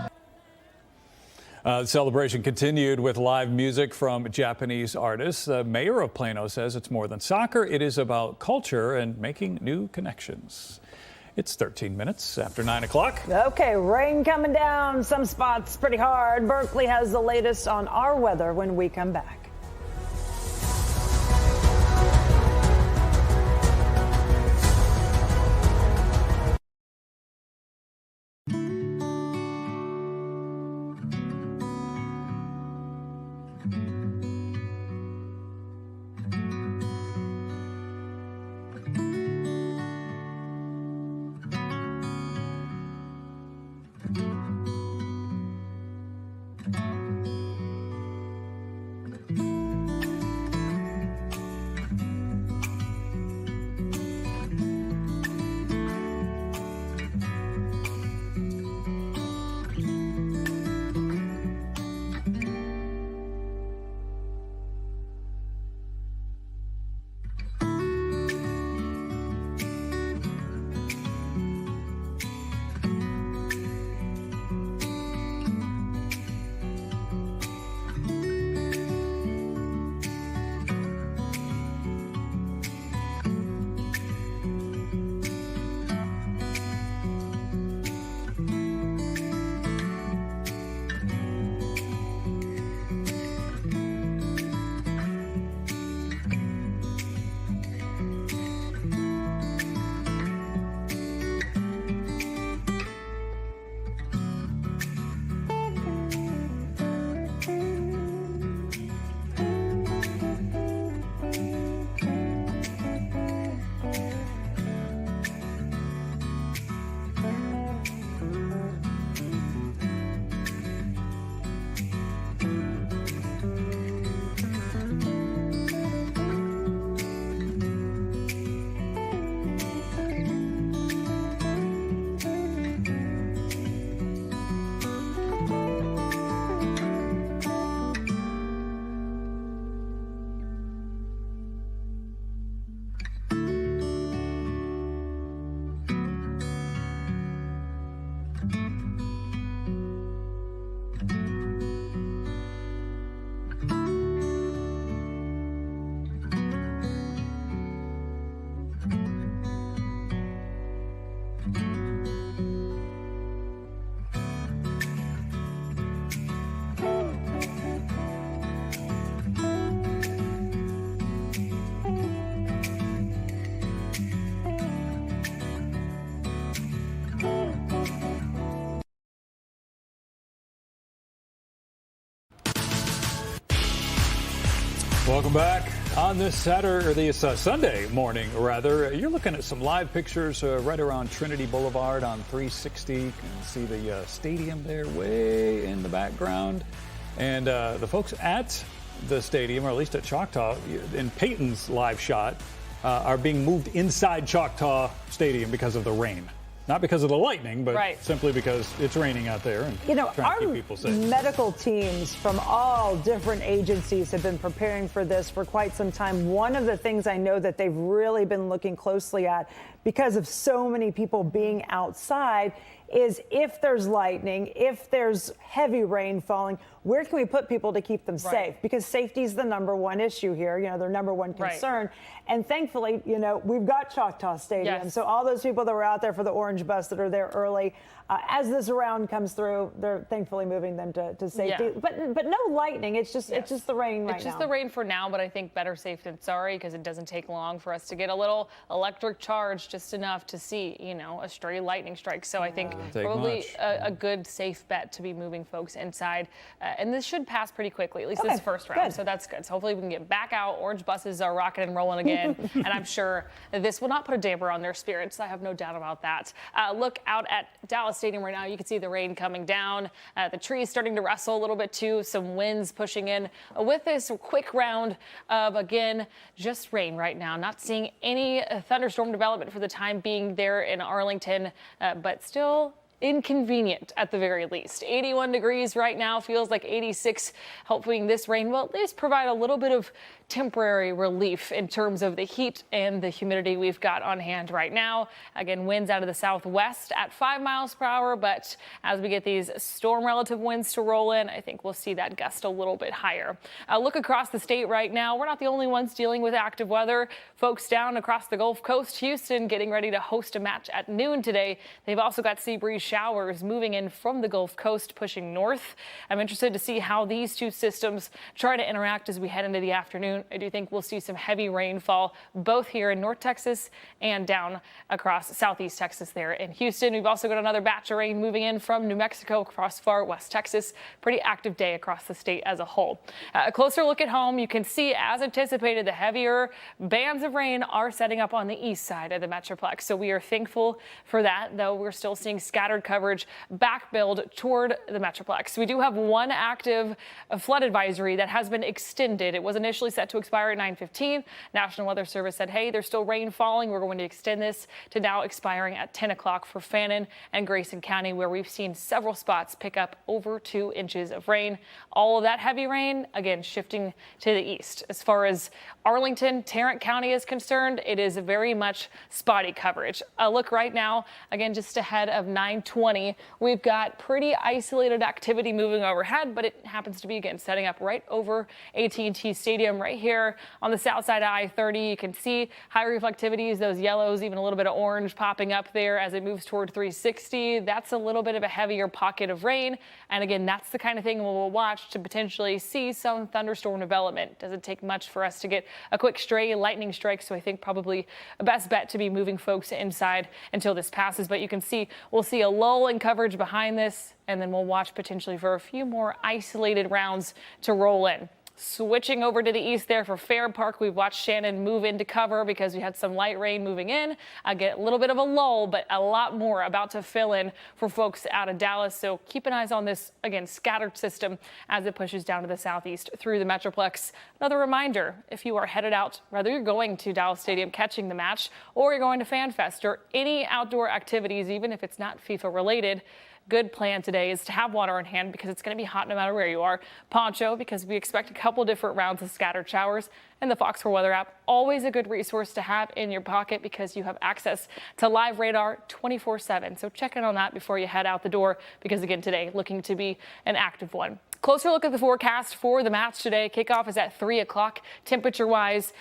The celebration continued with live music from Japanese artists. The mayor of Plano says it's more than soccer. It is about culture and making new connections. It's 13 minutes after 9 o'clock.
Okay, rain coming down. Some spots pretty hard. Berkeley has the latest on our weather when we come back.
Welcome back on this Sunday morning, rather. You're looking at some live pictures right around Trinity Boulevard on 360. You can see the stadium there way in the background. And the folks at the stadium, or at least at Choctaw, in Peyton's live shot, are being moved inside Choctaw Stadium because of the rain. Not because of the lightning, but simply because it's raining out there and trying to keep people safe.
Medical teams from all different agencies have been preparing for this for quite some time. One of the things I know that they've really been looking closely at, because of so many people being outside, is if there's lightning, if there's heavy rain falling, where can we put people to keep them safe? Because safety is the number one issue here, their number one concern. And thankfully, we've got Choctaw Stadium. So all those people that were out there for the Orange Bus that are there early, as this round comes through, they're thankfully moving them to safety. But no lightning. It's just the rain right now.
It's just the rain for now, but I think better safe than sorry, because it doesn't take long for us to get a little electric charge, just enough to see, a stray lightning strike. So I think probably a good safe bet to be moving folks inside. And this should pass pretty quickly, at least this first round. So that's good. So hopefully we can get back out. Orange buses are rocking and rolling again. And I'm sure this will not put a damper on their spirits. I have no doubt about that. Look out at Dallas Stadium right now. You can see the rain coming down. The trees starting to rustle a little bit too. Some winds pushing in with this quick round of, again, just rain right now. Not seeing any thunderstorm development for the time being there in Arlington, but still inconvenient at the very least. 81 degrees right now, feels like 86. Hoping this rain will at least provide a little bit of temporary relief in terms of the heat and the humidity we've got on hand right now. Again, winds out of the southwest at 5 miles per hour, but as we get these storm relative winds to roll in, I think we'll see that gust a little bit higher. Look across the state right now. We're not the only ones dealing with active weather. Folks down across the Gulf Coast, Houston, getting ready to host a match at noon today. They've also got sea breeze showers moving in from the Gulf Coast, pushing north. I'm interested to see how these two systems try to interact as we head into the afternoon. I do think we'll see some heavy rainfall both here in North Texas and down across southeast Texas there in Houston. We've also got another batch of rain moving in from New Mexico across far west Texas. Pretty active day across the state as a whole. A closer look at home, you can see, as anticipated, the heavier bands of rain are setting up on the east side of the Metroplex. So we are thankful for that, though we're still seeing scattered coverage back build toward the Metroplex. We do have one active flood advisory that has been extended. It was initially set to expire at 9:15. National Weather Service said, hey, there's still rain falling. We're going to extend this to now expiring at 10 o'clock for Fannin and Grayson County, where we've seen several spots pick up over 2 inches of rain. All of that heavy rain, again, shifting to the east. As far as Arlington, Tarrant County is concerned, it is very much spotty coverage. Look right now, again, just ahead of 9:20, we've got pretty isolated activity moving overhead, but it happens to be, again, setting up right over AT&T Stadium right here on the south side of I-30. You can see high reflectivities, those yellows, even a little bit of orange popping up there as it moves toward 360. That's a little bit of a heavier pocket of rain. And again, that's the kind of thing we'll watch to potentially see some thunderstorm development. Doesn't take much for us to get a quick stray lightning strike. So I think probably a best bet to be moving folks inside until this passes. But you can see we'll see a lull in coverage behind this, and then we'll watch potentially for a few more isolated rounds to roll in. Switching over to the east there for Fair Park, we've watched Shannon move into cover because we had some light rain moving in. I get a little bit of a lull, but a lot more about to fill in for folks out of Dallas. So keep an eye on this, again, scattered system as it pushes down to the southeast through the Metroplex. Another reminder, if you are headed out, whether you're going to Dallas Stadium catching the match or you're going to FanFest or any outdoor activities, even if it's not FIFA related, good plan today is to have water on hand because it's going to be hot no matter where you are. Poncho, because we expect a couple different rounds of scattered showers. And the Fox 4 Weather app, always a good resource to have in your pocket because you have access to live radar 24/7. So check in on that before you head out the door because, again, today looking to be an active one. Closer look at the forecast for the match today. Kickoff is at 3 o'clock temperature-wise.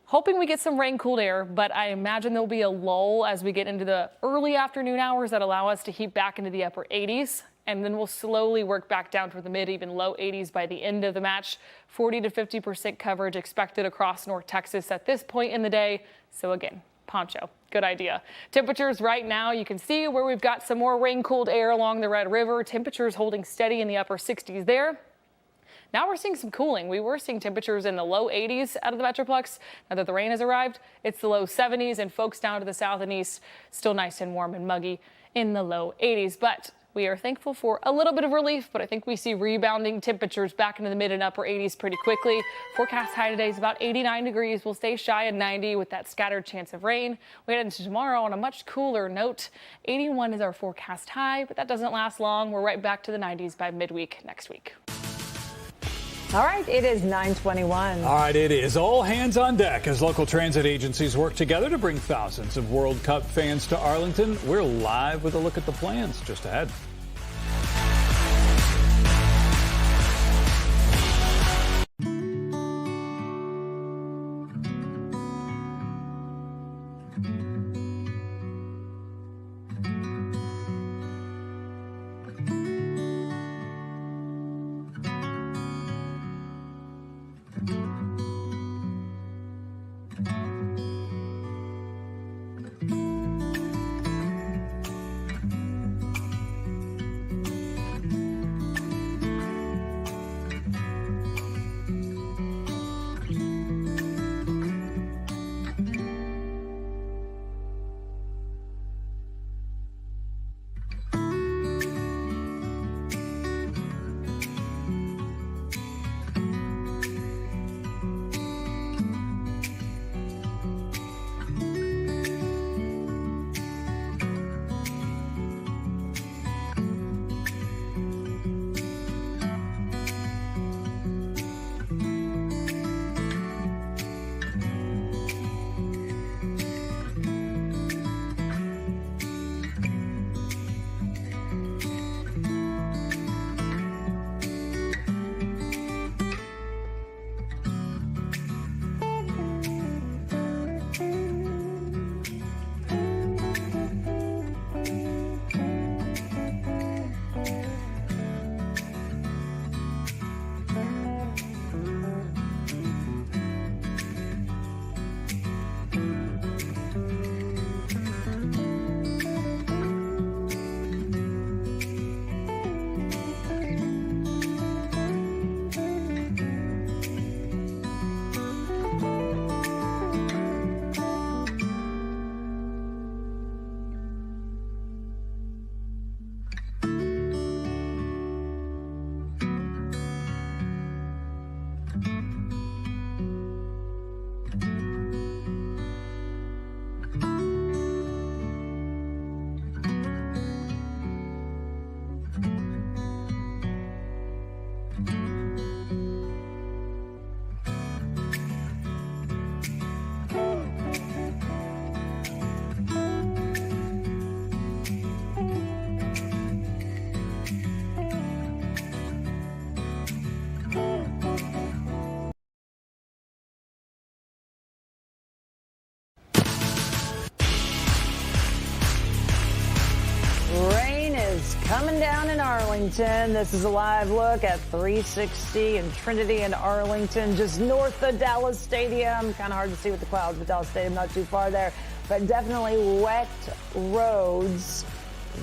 Hoping we get some rain-cooled air, but I imagine there'll be a lull as we get into the early afternoon hours that allow us to heat back into the upper 80s. And then we'll slowly work back down to the mid, even low 80s by the end of the match. 40 to 50% coverage expected across North Texas at this point in the day. So again, poncho, good idea. Temperatures right now, you can see where we've got some more rain-cooled air along the Red River. Temperatures holding steady in the upper 60s there. Now we're seeing some cooling. We were seeing temperatures in the low 80s out of the Metroplex. Now that the rain has arrived, it's the low 70s, and folks down to the south and east, still nice and warm and muggy in the low 80s. But we are thankful for a little bit of relief, but I think we see rebounding temperatures back into the mid and upper 80s pretty quickly. Forecast high today is about 89 degrees. We'll stay shy of 90 with that scattered chance of rain. We head into tomorrow on a much cooler note. 81 is our forecast high, but that doesn't last long. We're right back to the 90s by midweek next week.
All right, it is 9:21.
All right, it is all hands on deck as local transit agencies work together to bring thousands of World Cup fans to Arlington. We're live with a look at the plans just ahead.
Coming down in Arlington. This is a live look at 360 and Trinity in Arlington, just north of Dallas Stadium. Kind of hard to see with the clouds, but Dallas Stadium not too far there. But definitely wet roads.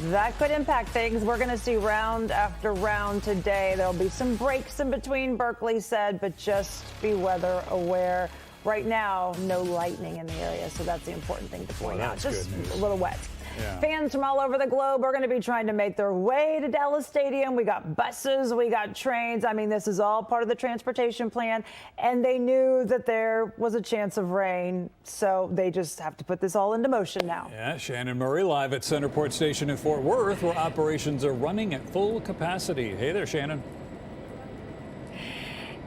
That could impact things. We're going to see round after round today. There'll be some breaks in between, Berkeley said, but just be weather aware. Right now, no lightning in the area, so that's the important thing to point out. Just a little wet. Yeah. Fans from all over the globe are going to be trying to make their way to Dallas Stadium. We got buses, we got trains. I mean, this is all part of the transportation plan, and they knew that there was a chance of rain, so they just have to put this all into motion now.
Yeah, Shannon Murray live at Centerport Station in Fort Worth, where operations are running at full capacity. Hey there, Shannon.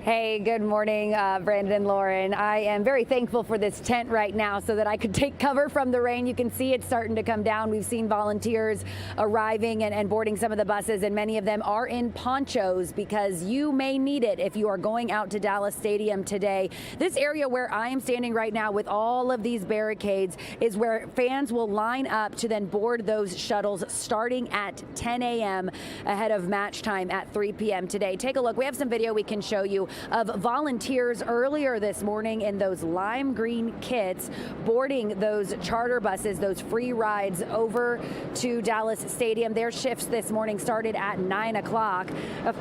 Hey, good morning, Brandon and Lauren. I am very thankful for this tent right now so that I could take cover from the rain. You can see it's starting to come down. We've seen volunteers arriving and boarding some of the buses, and many of them are in ponchos because you may need it if you are going out to Dallas Stadium today. This area where I am standing right now with all of these barricades is where fans will line up to then board those shuttles starting at 10 a.m. ahead of match time at 3 p.m. today. Take a look. We have some video we can show you. of volunteers earlier this morning in those lime green kits boarding those charter buses, those free rides over to Dallas Stadium. Their shifts this morning started at 9 o'clock.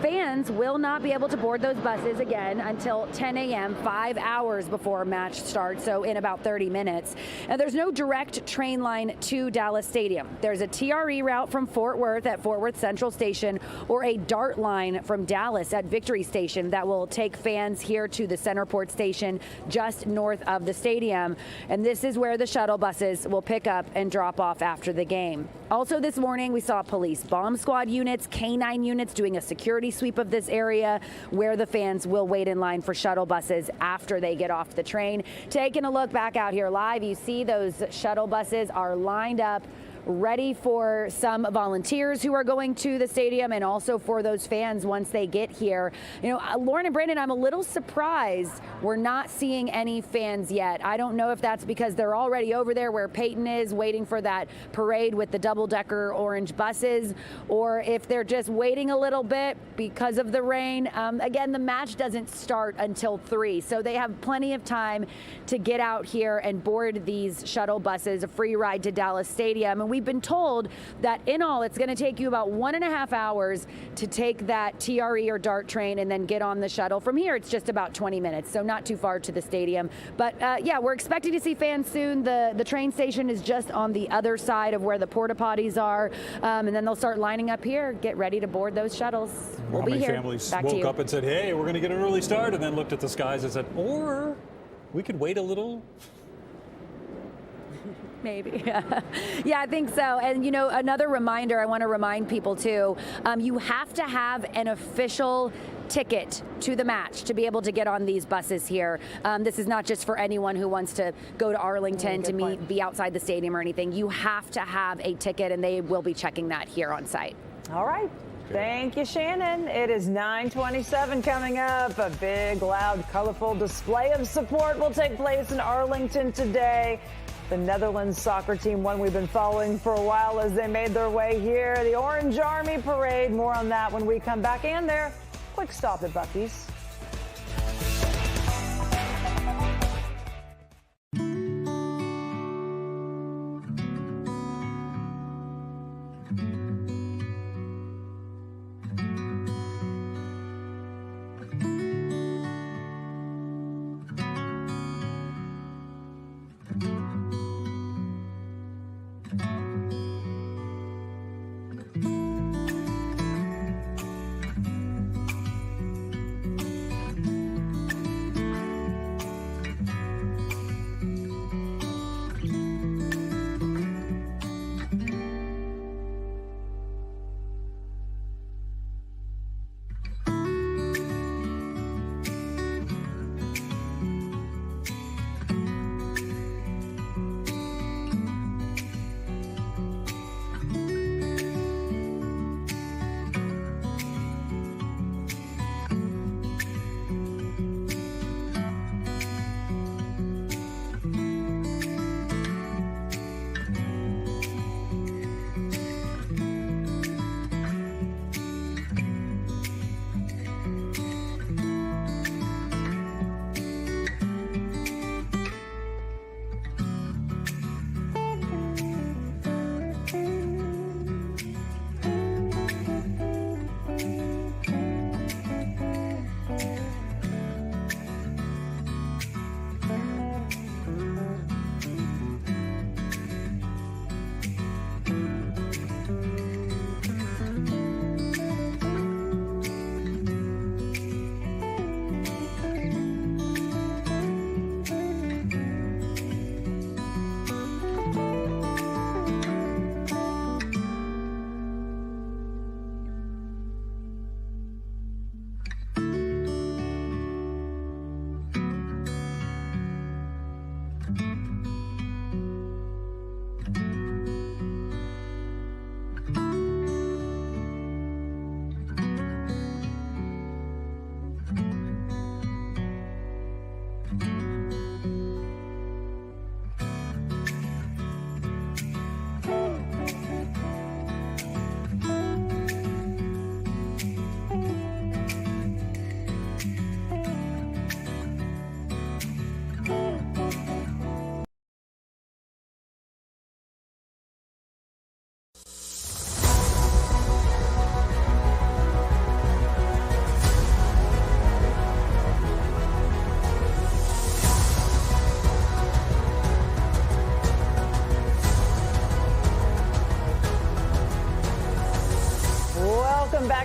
Fans will not be able to board those buses again until 10 a.m., 5 hours before match starts, so in about 30 minutes. And there's no direct train line to Dallas Stadium. There's a TRE route from Fort Worth at Fort Worth Central Station or a DART line from Dallas at Victory Station that will take fans here to the Centerport Station just north of the stadium. And this is where the shuttle buses will pick up and drop off after the game. Also this morning, we saw police bomb squad units, K-9 units doing a security sweep of this area where the fans will wait in line for shuttle buses after they get off the train. Taking a look back out here live, you see those shuttle buses are lined up, ready for some volunteers who are going to the stadium and also for those fans once they get here. You know, Lauren and Brandon, I'm a little surprised we're not seeing any fans yet. I don't know if that's because they're already over there where Peyton is waiting for that parade with the double-decker orange buses, or if they're just waiting a little bit because of the rain. Again, the match doesn't start until 3, so they have plenty of time to get out here and board these shuttle buses, a free ride to Dallas Stadium. And we've been told that in all, it's going to take you about 1.5 hours to take that TRE or DART train and then get on the shuttle. From here, it's just about 20 minutes, so not too far to the stadium. But yeah, we're expecting to see fans soon. The train station is just on the other side of where the porta potties are, and then they'll start lining up here, get ready to board those shuttles. We'll be here.
Families
Back to
woke
you.
up and said, hey, we're going to get an early start, and then looked at the skies and said, or we could wait a little?
Maybe. Yeah, I think so. And, you know, another reminder, I want to remind people, too, you have to have an official ticket to the match to be able to get on these buses here. This is not just for anyone who wants to go to Arlington to be outside the stadium or anything. You have to have a ticket, and they will be checking that here on site.
All right. Thank you, Shannon. It is 9:27 coming up. A big, loud, colorful display of support will take place in Arlington today. The Netherlands soccer team, one we've been following for a while as they made their way here. The Orange Army Parade. More on that when we come back. And their quick stop at Buc-ee's.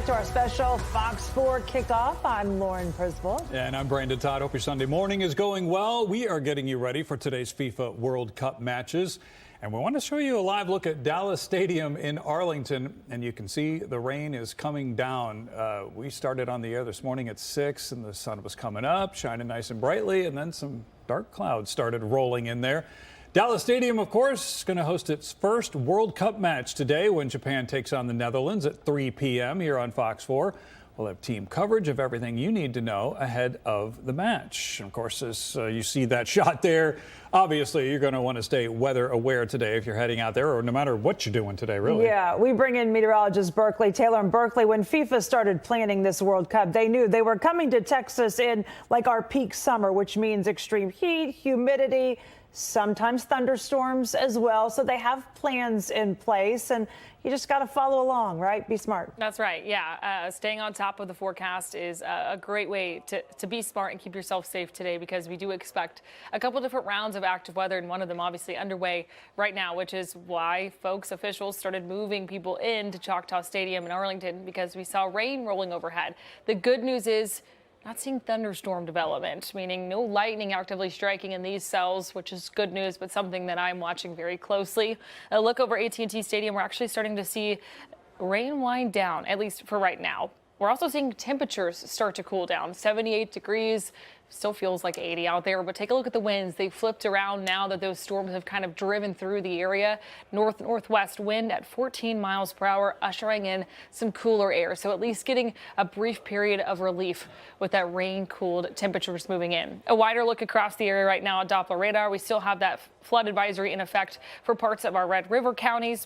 to our special Fox 4 kickoff. I'm Lauren Prisville.
And I'm Brandon Todd. Hope your Sunday morning is going well. We are getting you ready for today's FIFA World Cup matches. And we want to show you a live look at Dallas Stadium in Arlington. And you can see the rain is coming down. We started on the air this morning at 6 and the sun was coming up, shining nice and brightly. And then some dark clouds started rolling in there. Dallas Stadium, of course, is going to host its first World Cup match today when Japan takes on the Netherlands at 3 p.m. here on Fox 4. We'll have team coverage of everything you need to know ahead of the match. And of course, as you see that shot there, obviously you're going to want to stay weather aware today if you're heading out there, or no matter what you're doing today, really.
Yeah, we bring in meteorologist Berkeley Taylor. And Berkeley, when FIFA started planning this World Cup, they knew they were coming to Texas in like our peak summer, which means extreme heat, humidity, sometimes thunderstorms as well. So they have plans in place, and you just got to follow along, right? Be smart.
That's right. Yeah. Staying on top of the forecast is a great way to be smart and keep yourself safe today, because we do expect a couple different rounds of active weather, and one of them obviously underway right now, which is why officials started moving people into Choctaw Stadium in Arlington, because we saw rain rolling overhead. The good news is not seeing thunderstorm development, meaning no lightning actively striking in these cells, which is good news, but something that I'm watching very closely. A look over AT&T Stadium, we're actually starting to see rain wind down, at least for right now. We're also seeing temperatures start to cool down. 78 degrees, still feels like 80 out there, but take a look at the winds. They've flipped around now that those storms have kind of driven through the area. North-northwest wind at 14 miles per hour, ushering in some cooler air. So at least getting a brief period of relief with that rain-cooled temperatures moving in. A wider look across the area right now at Doppler radar. We still have that flood advisory in effect for parts of our Red River counties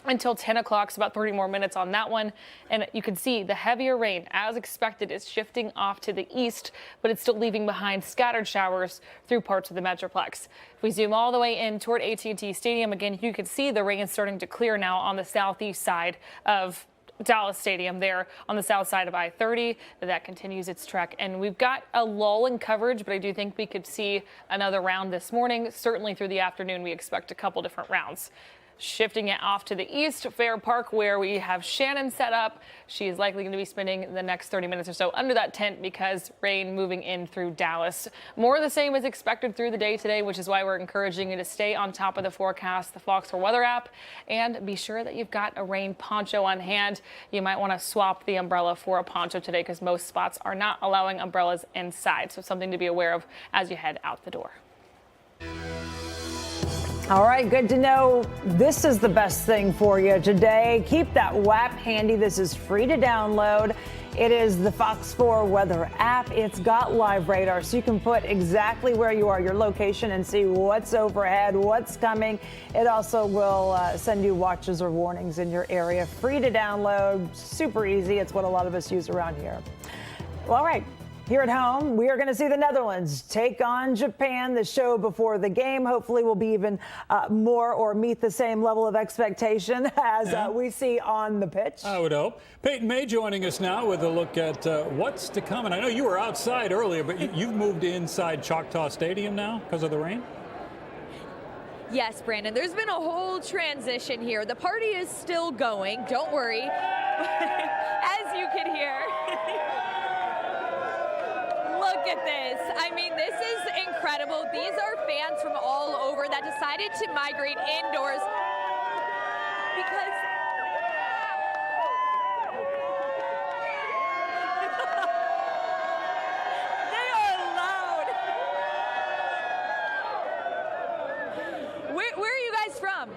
until 10 o'clock, so about 30 more minutes on that one. And you can see the heavier rain, as expected, is shifting off to the east, but it's still leaving behind scattered showers through parts of the Metroplex. If we zoom all the way in toward AT&T Stadium, again, you can see the rain starting to clear now on the southeast side of Dallas Stadium there on the south side of I-30. That continues its trek, and we've got a lull in coverage, but I do think we could see another round this morning. Certainly through the afternoon, we expect a couple different rounds. Shifting it off to the east, Fair Park, where we have Shannon set up. She is likely going to be spending the next 30 minutes or so under that tent because rain moving in through Dallas. More of the same is expected through the day today, which is why we're encouraging you to stay on top of the forecast, the Fox 4 weather app, and be sure that you've got a rain poncho on hand. You might want to swap the umbrella for a poncho today, because most spots are not allowing umbrellas inside. So something to be aware of as you head out the door.
All right, good to know. This is the best thing for you today. Keep that WAP handy. This is free to download. It is the Fox 4 weather app. It's got live radar, so you can put exactly where you are, your location, and see what's overhead, what's coming. It also will send you watches or warnings in your area. Free to download, super easy. It's what a lot of us use around here. Well, all right. Here at home, we are going to see the Netherlands take on Japan. The show before the game hopefully will be even more or meet the same level of expectation as we see on the pitch.
I would hope. Peyton May joining us now with a look at what's to come. And I know you were outside earlier, but you've moved inside Choctaw Stadium now because of the rain?
Yes, Brandon, there's been a whole transition here. The party is still going, don't worry. As you can hear. Look at this. I mean, this is incredible. These are fans from all over that decided to migrate indoors because they are loud. Where are you guys from?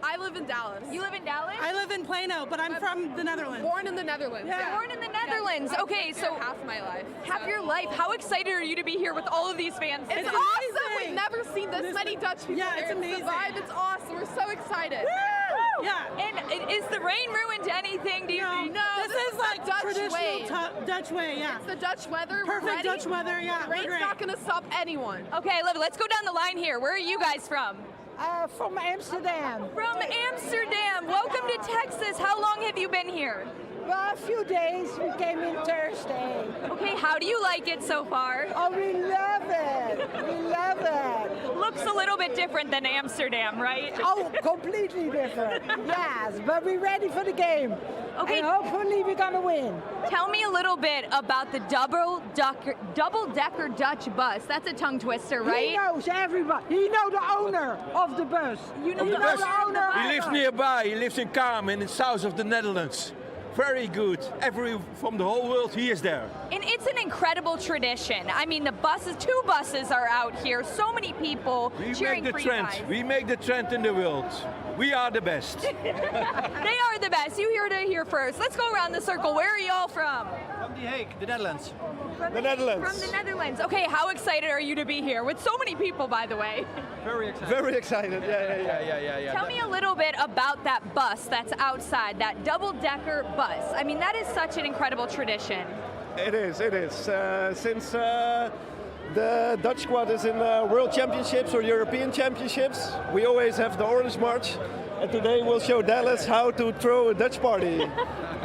I live in Dallas.
You live in Dallas?
I live in Plano, but I'm from the Netherlands. Born in the Netherlands.
Yeah. Born in the Netherlands.
Yeah.
Okay, so
half my life.
Half your life. How excited are you to be here with all of these fans?
It's awesome. We've never seen this many Dutch people. Yeah, it's amazing. The vibe, it's awesome. We're so excited.
Woo! Yeah. And is the rain ruined anything? Do you think?
No, this is like
Dutch
traditional
way.
Dutch way. Yeah.
It's the Dutch weather.
Perfect Dutch weather. Yeah.
The rain's not going to stop anyone.
Okay, let's go down the line here. Where are you guys from?
From Amsterdam.
From Amsterdam. Welcome to Texas. How long have you been here?
Well, a few days. We came in Thursday.
Okay, How do you like it so far?
Oh, we love it. We love it.
Looks a little bit different than Amsterdam, right?
Oh, completely different. Yes, but we're ready for the game.
Okay.
And hopefully we're going to win.
Tell me a little bit about the double-decker Dutch bus. That's a tongue twister, right?
He knows everybody. He knows the owner of the bus.
You know
the owner.
He lives nearby. He lives in Kamen in the south of the Netherlands. Very good. From the whole world, he is there.
And it's an incredible tradition. I mean, the buses, 2 buses are out here. So many people cheering for you guys.
We make the trend in the world. We are the best.
They are the best. You heard it here first. Let's go around the circle. Where are you all from?
From The Hague, the Netherlands.
From
the Netherlands.
From the Netherlands. Okay, how excited are you to be here? With so many people, by the way.
Very excited. Very excited. Yeah.
Tell me a little bit about that bus that's outside, that double-decker bus. I mean, that is such an incredible tradition.
It is. Since the Dutch squad is in World Championships or European Championships, we always have the Orange March. And today we'll show Dallas how to throw a Dutch party.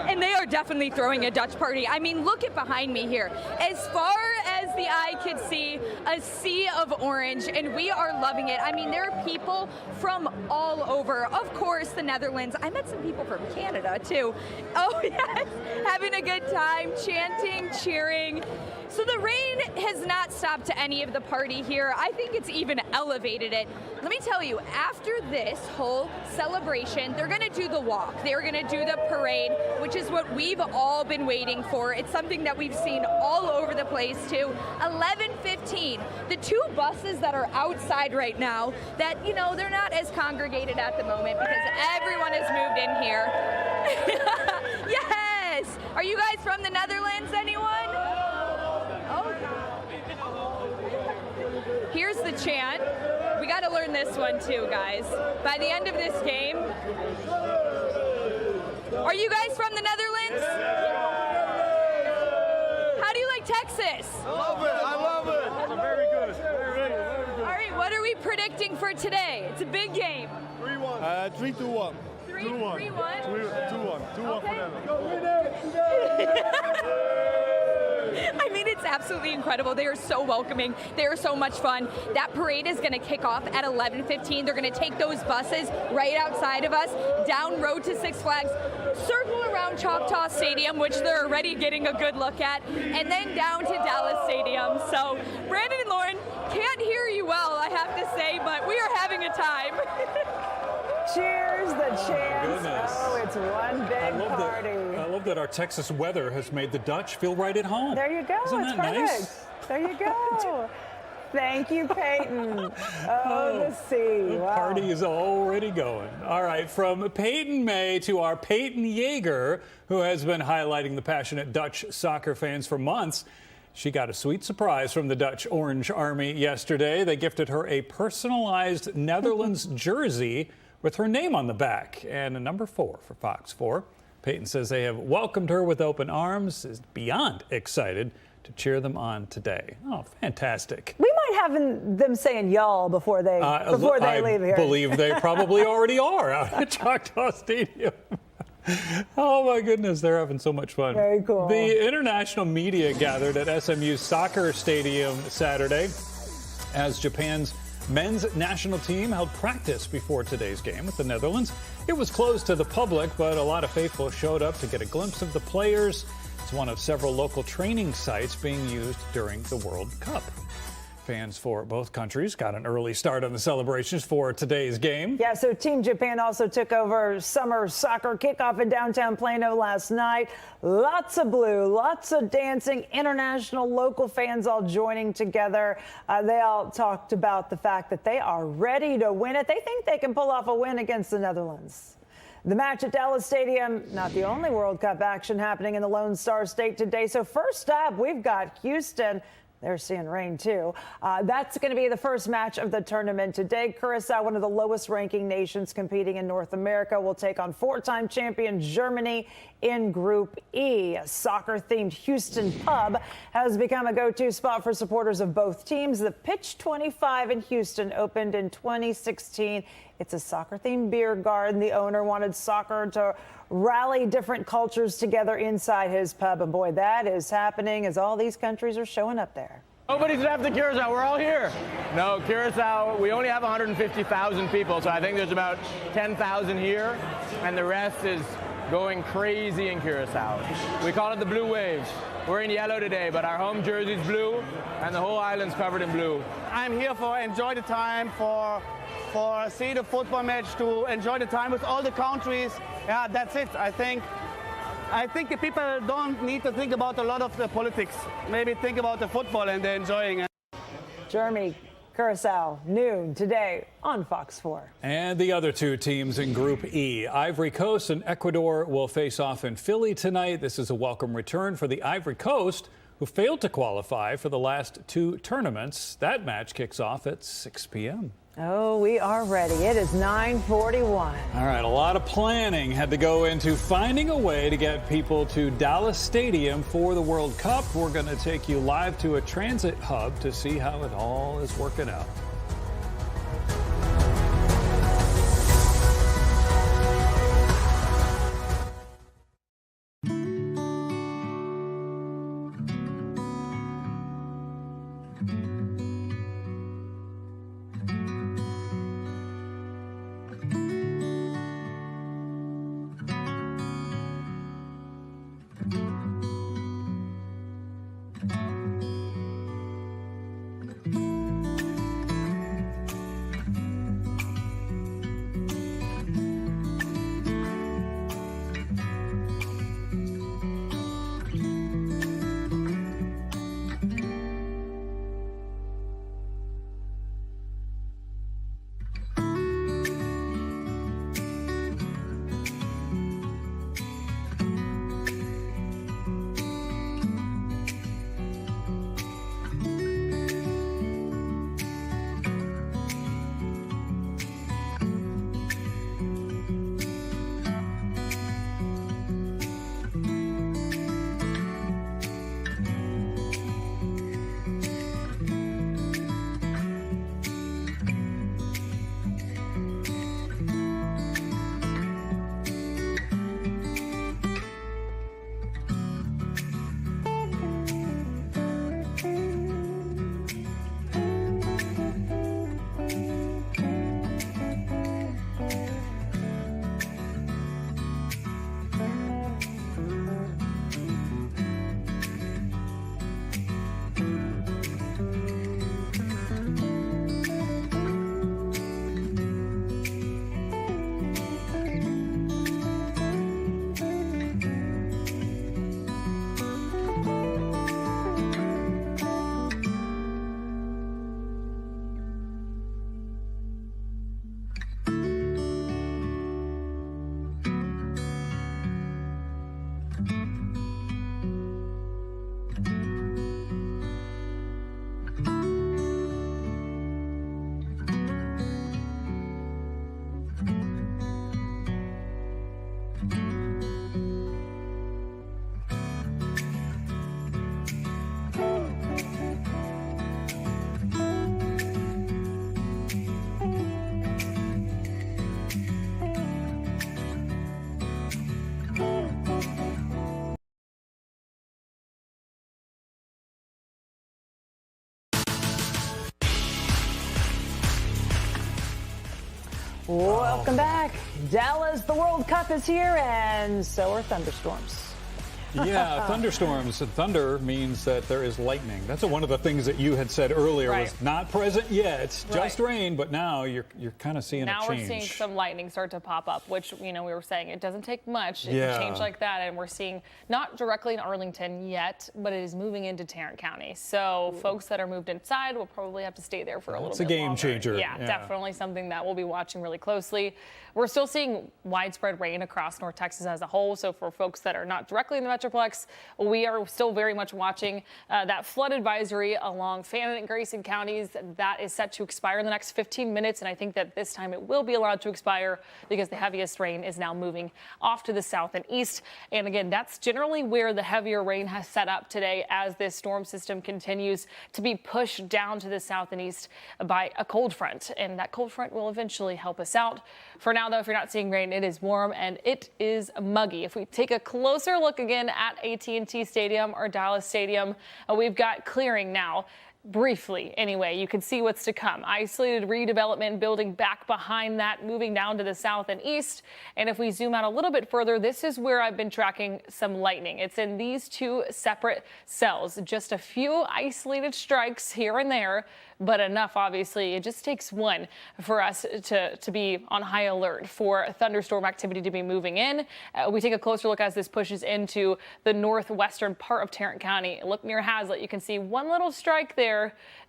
And they are definitely throwing a Dutch party. I mean, look at behind me here. As far as the eye can see, a sea of orange, and we are loving it. I mean, there are people from all over. Of course, the Netherlands. I met some people from Canada, too. Oh, yes, having a good time, chanting, cheering. So the rain has not stopped any of the party here. I think it's even elevated it. Let me tell you, after this whole celebration, they're going to do the walk. They're going to do the parade, which is what we've all been waiting for. It's something that we've seen all over the place, too. 11:15, the 2 buses that are outside right now that, you know, they're not as congregated at the moment because everyone has moved in here. Yes! Are you guys from the Netherlands, anyone? Here's the chant. We got to learn this one too, guys. By the end of this game, are you guys from the Netherlands? How do you like Texas?
I love it. Very good. Very good.
All right, what are we predicting for today? It's a big game.
3-1. 3-2-1.
3-1?
2-1. 2-1 for them.
I mean, it's absolutely incredible. They are so welcoming. They are so much fun. That parade is going to kick off at 11:15. They're going to take those buses right outside of us, down road to Six Flags, circle around Choctaw Stadium, which they're already getting a good look at, and then down to Dallas Stadium. So, Brandon and Lauren, can't hear you well, I have to say, but we are having a time.
Cheers, the chants.
Goodness.
Oh, it's one big party.
I love that our Texas weather has made the Dutch feel right at home.
There you go.
Isn't
it's
that
perfect.
nice?
There you go. Thank you, Peyton. Oh, the sea.
The
Wow.
party is already going. All right, from Peyton May to our Peyton Yeager, who has been highlighting the passionate Dutch soccer fans for months. She got a sweet surprise from the Dutch Orange Army yesterday. They gifted her a personalized Netherlands jersey with her name on the back and a number 4 for Fox 4. Peyton says they have welcomed her with open arms, is beyond excited to cheer them on today. Oh, fantastic.
We might have them saying y'all before they leave here.
I believe they probably already are out at Choctaw Stadium. Oh my goodness, they're having so much fun.
Very cool.
The international media gathered at SMU's soccer stadium Saturday as Japan's men's national team held practice before today's game with the Netherlands. It was closed to the public, but a lot of faithful showed up to get a glimpse of the players. It's one of several local training sites being used during the World Cup. Fans for both countries got an early start on the celebrations for today's game.
Yeah, so Team Japan also took over summer soccer kickoff in downtown Plano last night. Lots of blue, lots of dancing, international, local fans all joining together. They all talked about the fact that they are ready to win it. They think they can pull off a win against the Netherlands. The match at Dallas Stadium, not the only World Cup action happening in the Lone Star State today. So first up, we've got Houston. They're seeing rain, too. That's going to be the first match of the tournament today. Curacao, one of the lowest-ranking nations competing in North America, will take on 4-time champion Germany in Group E. A soccer-themed Houston pub has become a go-to spot for supporters of both teams. The Pitch 25 in Houston opened in 2016. It's a soccer-themed beer garden. The owner wanted soccer to rally different cultures together inside his pub. And boy, that is happening as all these countries are showing up there.
Nobody's left to Curacao. We're all here. No, Curacao, we only have 150,000 people, so I think there's about 10,000 here, and the rest is going crazy in Curacao. We call it the blue waves. We're in yellow today, but our home jersey's blue, and the whole island's covered in blue.
I'm here for enjoy the time, for see the football match, to enjoy the time with all the countries. Yeah, that's it. I think the people don't need to think about a lot of the politics. Maybe think about the football and they're enjoying it.
Jeremy, Curacao, noon today on Fox 4.
And the other two teams in Group E, Ivory Coast and Ecuador, will face off in Philly tonight. This is a welcome return for the Ivory Coast, who failed to qualify for the last two tournaments. That match kicks off at 6 p.m.
Oh, we are ready. It is 9:41.
All right, a lot of planning had to go into finding a way to get people to Dallas Stadium for the World Cup. We're going to take you live to a transit hub to see how it all is working out.
Welcome back. Dallas, the World Cup is here, and so are thunderstorms.
Yeah, thunderstorms. And thunder means that there is lightning. That's one of the things that you had said earlier was not present yet. It's just rain, but now you're kind of seeing
now
a change.
Now we're seeing some lightning start to pop up, which, we were saying it doesn't take much. It can change like that. And we're seeing not directly in Arlington yet, but it is moving into Tarrant County. So folks that are moved inside will probably have to stay there for a little bit longer.
It's a game changer.
Yeah, definitely something that we'll be watching really closely. We're still seeing widespread rain across North Texas as a whole. So for folks that are not directly in the metro Metroplex. We are still very much watching that flood advisory along Fannin and Grayson counties. That is set to expire in the next 15 minutes, and I think that this time it will be allowed to expire because the heaviest rain is now moving off to the south and east. And again, that's generally where the heavier rain has set up today as this storm system continues to be pushed down to the south and east by a cold front, and that cold front will eventually help us out. For now, though, if you're not seeing rain, it is warm and it is muggy. If we take a closer look again at AT&T Stadium or Dallas Stadium, we've got clearing now. Briefly, anyway, you can see what's to come. Isolated redevelopment building back behind that, moving down to the south and east. And if we zoom out a little bit further, this is where I've been tracking some lightning. It's in these two separate cells. Just a few isolated strikes here and there, but enough, obviously. It just takes one for us to be on high alert for thunderstorm activity to be moving in. We take a closer look as this pushes into the northwestern part of Tarrant County. Look near Hazlet, you can see one little strike there.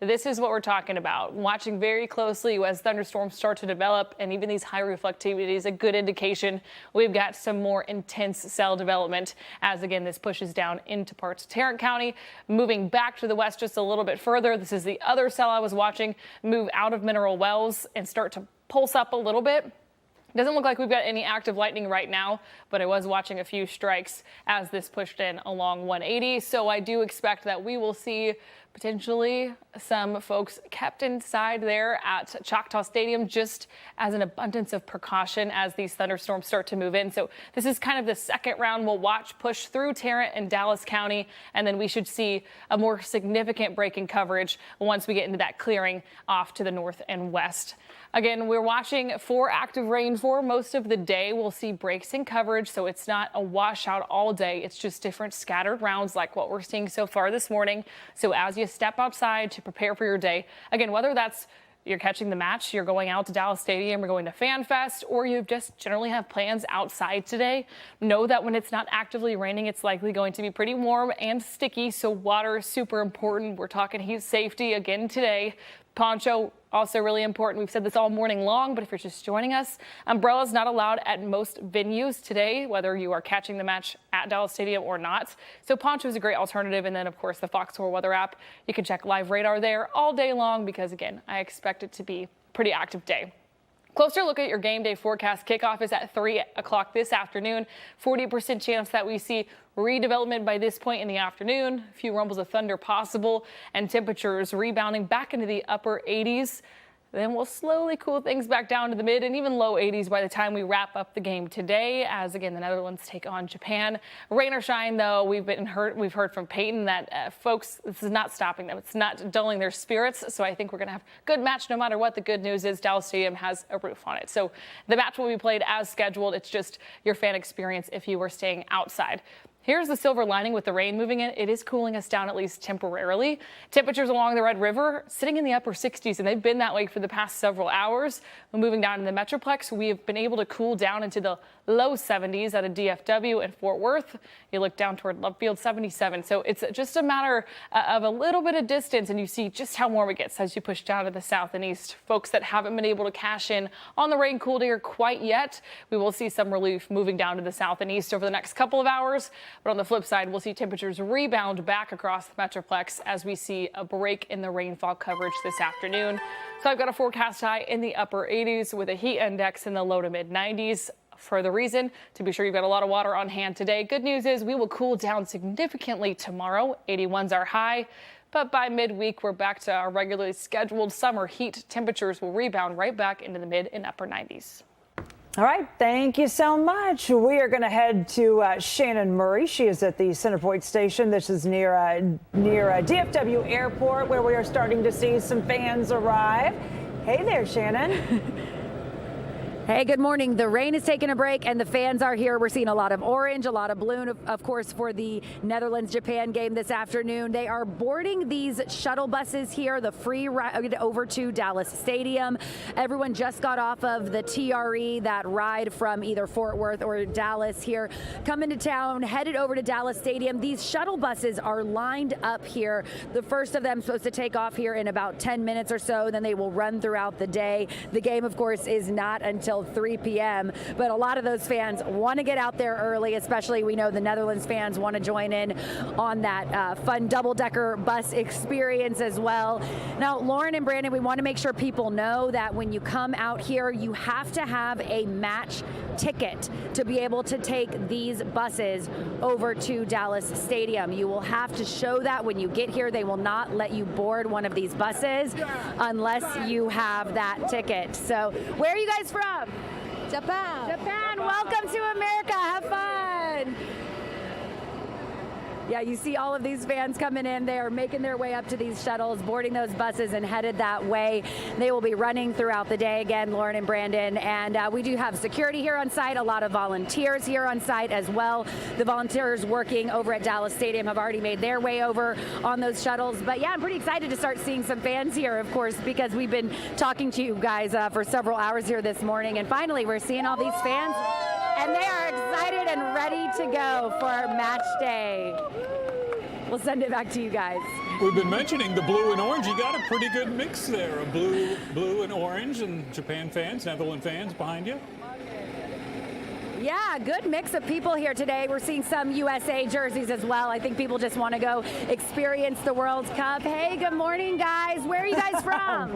This is what we're talking about. Watching very closely as thunderstorms start to develop, and even these high reflectivity is a good indication we've got some more intense cell development as, again, this pushes down into parts of Tarrant County. Moving back to the west just a little bit further, this is the other cell I was watching move out of Mineral Wells and start to pulse up a little bit. Doesn't look like we've got any active lightning right now, but I was watching a few strikes as this pushed in along 180. So I do expect that we will see potentially some folks kept inside there at Choctaw Stadium just as an abundance of precaution as these thunderstorms start to move in. So this is kind of the second round we'll watch push through Tarrant and Dallas County, and then we should see a more significant break in coverage once we get into that clearing off to the north and west. Again, we're watching for active rain for most of the day. We'll see breaks in coverage, so it's not a washout all day. It's just different scattered rounds like what we're seeing so far this morning. So as you step outside to prepare for your day, again, whether that's you're catching the match, you're going out to Dallas Stadium, you're going to Fan Fest, or you just generally have plans outside today, know that when it's not actively raining, it's likely going to be pretty warm and sticky. So water is super important. We're talking heat safety again today. Poncho, also really important. We've said this all morning long, but if you're just joining us, umbrellas not allowed at most venues today, whether you are catching the match at Dallas Stadium or not. So poncho is a great alternative. And then, of course, the Fox 4 weather app. You can check live radar there all day long because, again, I expect it to be a pretty active day. Closer look at your game day forecast. Kickoff is at 3 o'clock this afternoon. 40% chance that we see redevelopment by this point in the afternoon. A few rumbles of thunder possible and temperatures rebounding back into the upper 80s. Then we'll slowly cool things back down to the mid and even low 80s by the time we wrap up the game today, as again the Netherlands take on Japan. Rain or shine, though, we've heard from Peyton that folks, this is not stopping them. It's not dulling their spirits. So I think we're going to have a good match no matter what. The good news is Dallas Stadium has a roof on it. So the match will be played as scheduled. It's just your fan experience if you were staying outside. Here's the silver lining with the rain moving in. It is cooling us down at least temporarily. Temperatures along the Red River sitting in the upper 60s, and they've been that way for the past several hours. Moving down in the Metroplex, we have been able to cool down into the low 70s at a DFW and Fort Worth. You look down toward Love Field, 77. So it's just a matter of a little bit of distance, and you see just how warm it gets as you push down to the south and east. Folks that haven't been able to cash in on the rain cooled air quite yet, we will see some relief moving down to the south and east over the next couple of hours. But on the flip side, we'll see temperatures rebound back across the Metroplex as we see a break in the rainfall coverage this afternoon. So I've got a forecast high in the upper 80s with a heat index in the low to mid 90s. For the reason to be sure you've got a lot of water on hand today. Good news is we will cool down significantly tomorrow. 81's our high. But by midweek, we're back to our regularly scheduled summer heat. Temperatures will rebound right back into the mid and upper 90s.
All right, thank you so much. We are going to head to Shannon Murray. She is at the Centerpoint Station. This is near DFW Airport, where we are starting to see some fans arrive. Hey there, Shannon.
Hey, good morning. The rain is taking a break and the fans are here. We're seeing a lot of orange, a lot of blue, of course, for the Netherlands-Japan game this afternoon. They are boarding these shuttle buses here, the free ride over to Dallas Stadium. Everyone just got off of the TRE, that ride from either Fort Worth or Dallas here, coming to town, headed over to Dallas Stadium. These shuttle buses are lined up here. The first of them supposed to take off here in about 10 minutes or so. Then they will run throughout the day. The game, of course, is not until until 3 p.m. But a lot of those fans want to get out there early, especially we know the Netherlands fans want to join in on that fun double-decker bus experience as well. Now, Lauren and Brandon, we want to make sure people know that when you come out here, you have to have a match ticket to be able to take these buses over to Dallas Stadium. You will have to show that when you get here. They will not let you board one of these buses unless you have that ticket. So where are you guys from?
Japan.
Japan. Welcome to America. Have fun. Yeah, you see all of these fans coming in. They are making their way up to these shuttles, boarding those buses and headed that way. They will be running throughout the day again, Lauren and Brandon. And we do have security here on site, a lot of volunteers here on site as well. The volunteers working over at Dallas Stadium have already made their way over on those shuttles. But yeah, I'm pretty excited to start seeing some fans here, of course, because we've been talking to you guys for several hours here this morning. And finally, we're seeing all these fans. And they are excited and ready to go for match day. We'll send it back to you guys.
We've been mentioning the blue and orange. You got a pretty good mix there of blue and orange, and Japan fans, Netherlands fans behind you.
Yeah, good mix of people here today. We're seeing some USA jerseys as well. I think people just want to go experience the World Cup. Hey, good morning, guys. Where are you guys from?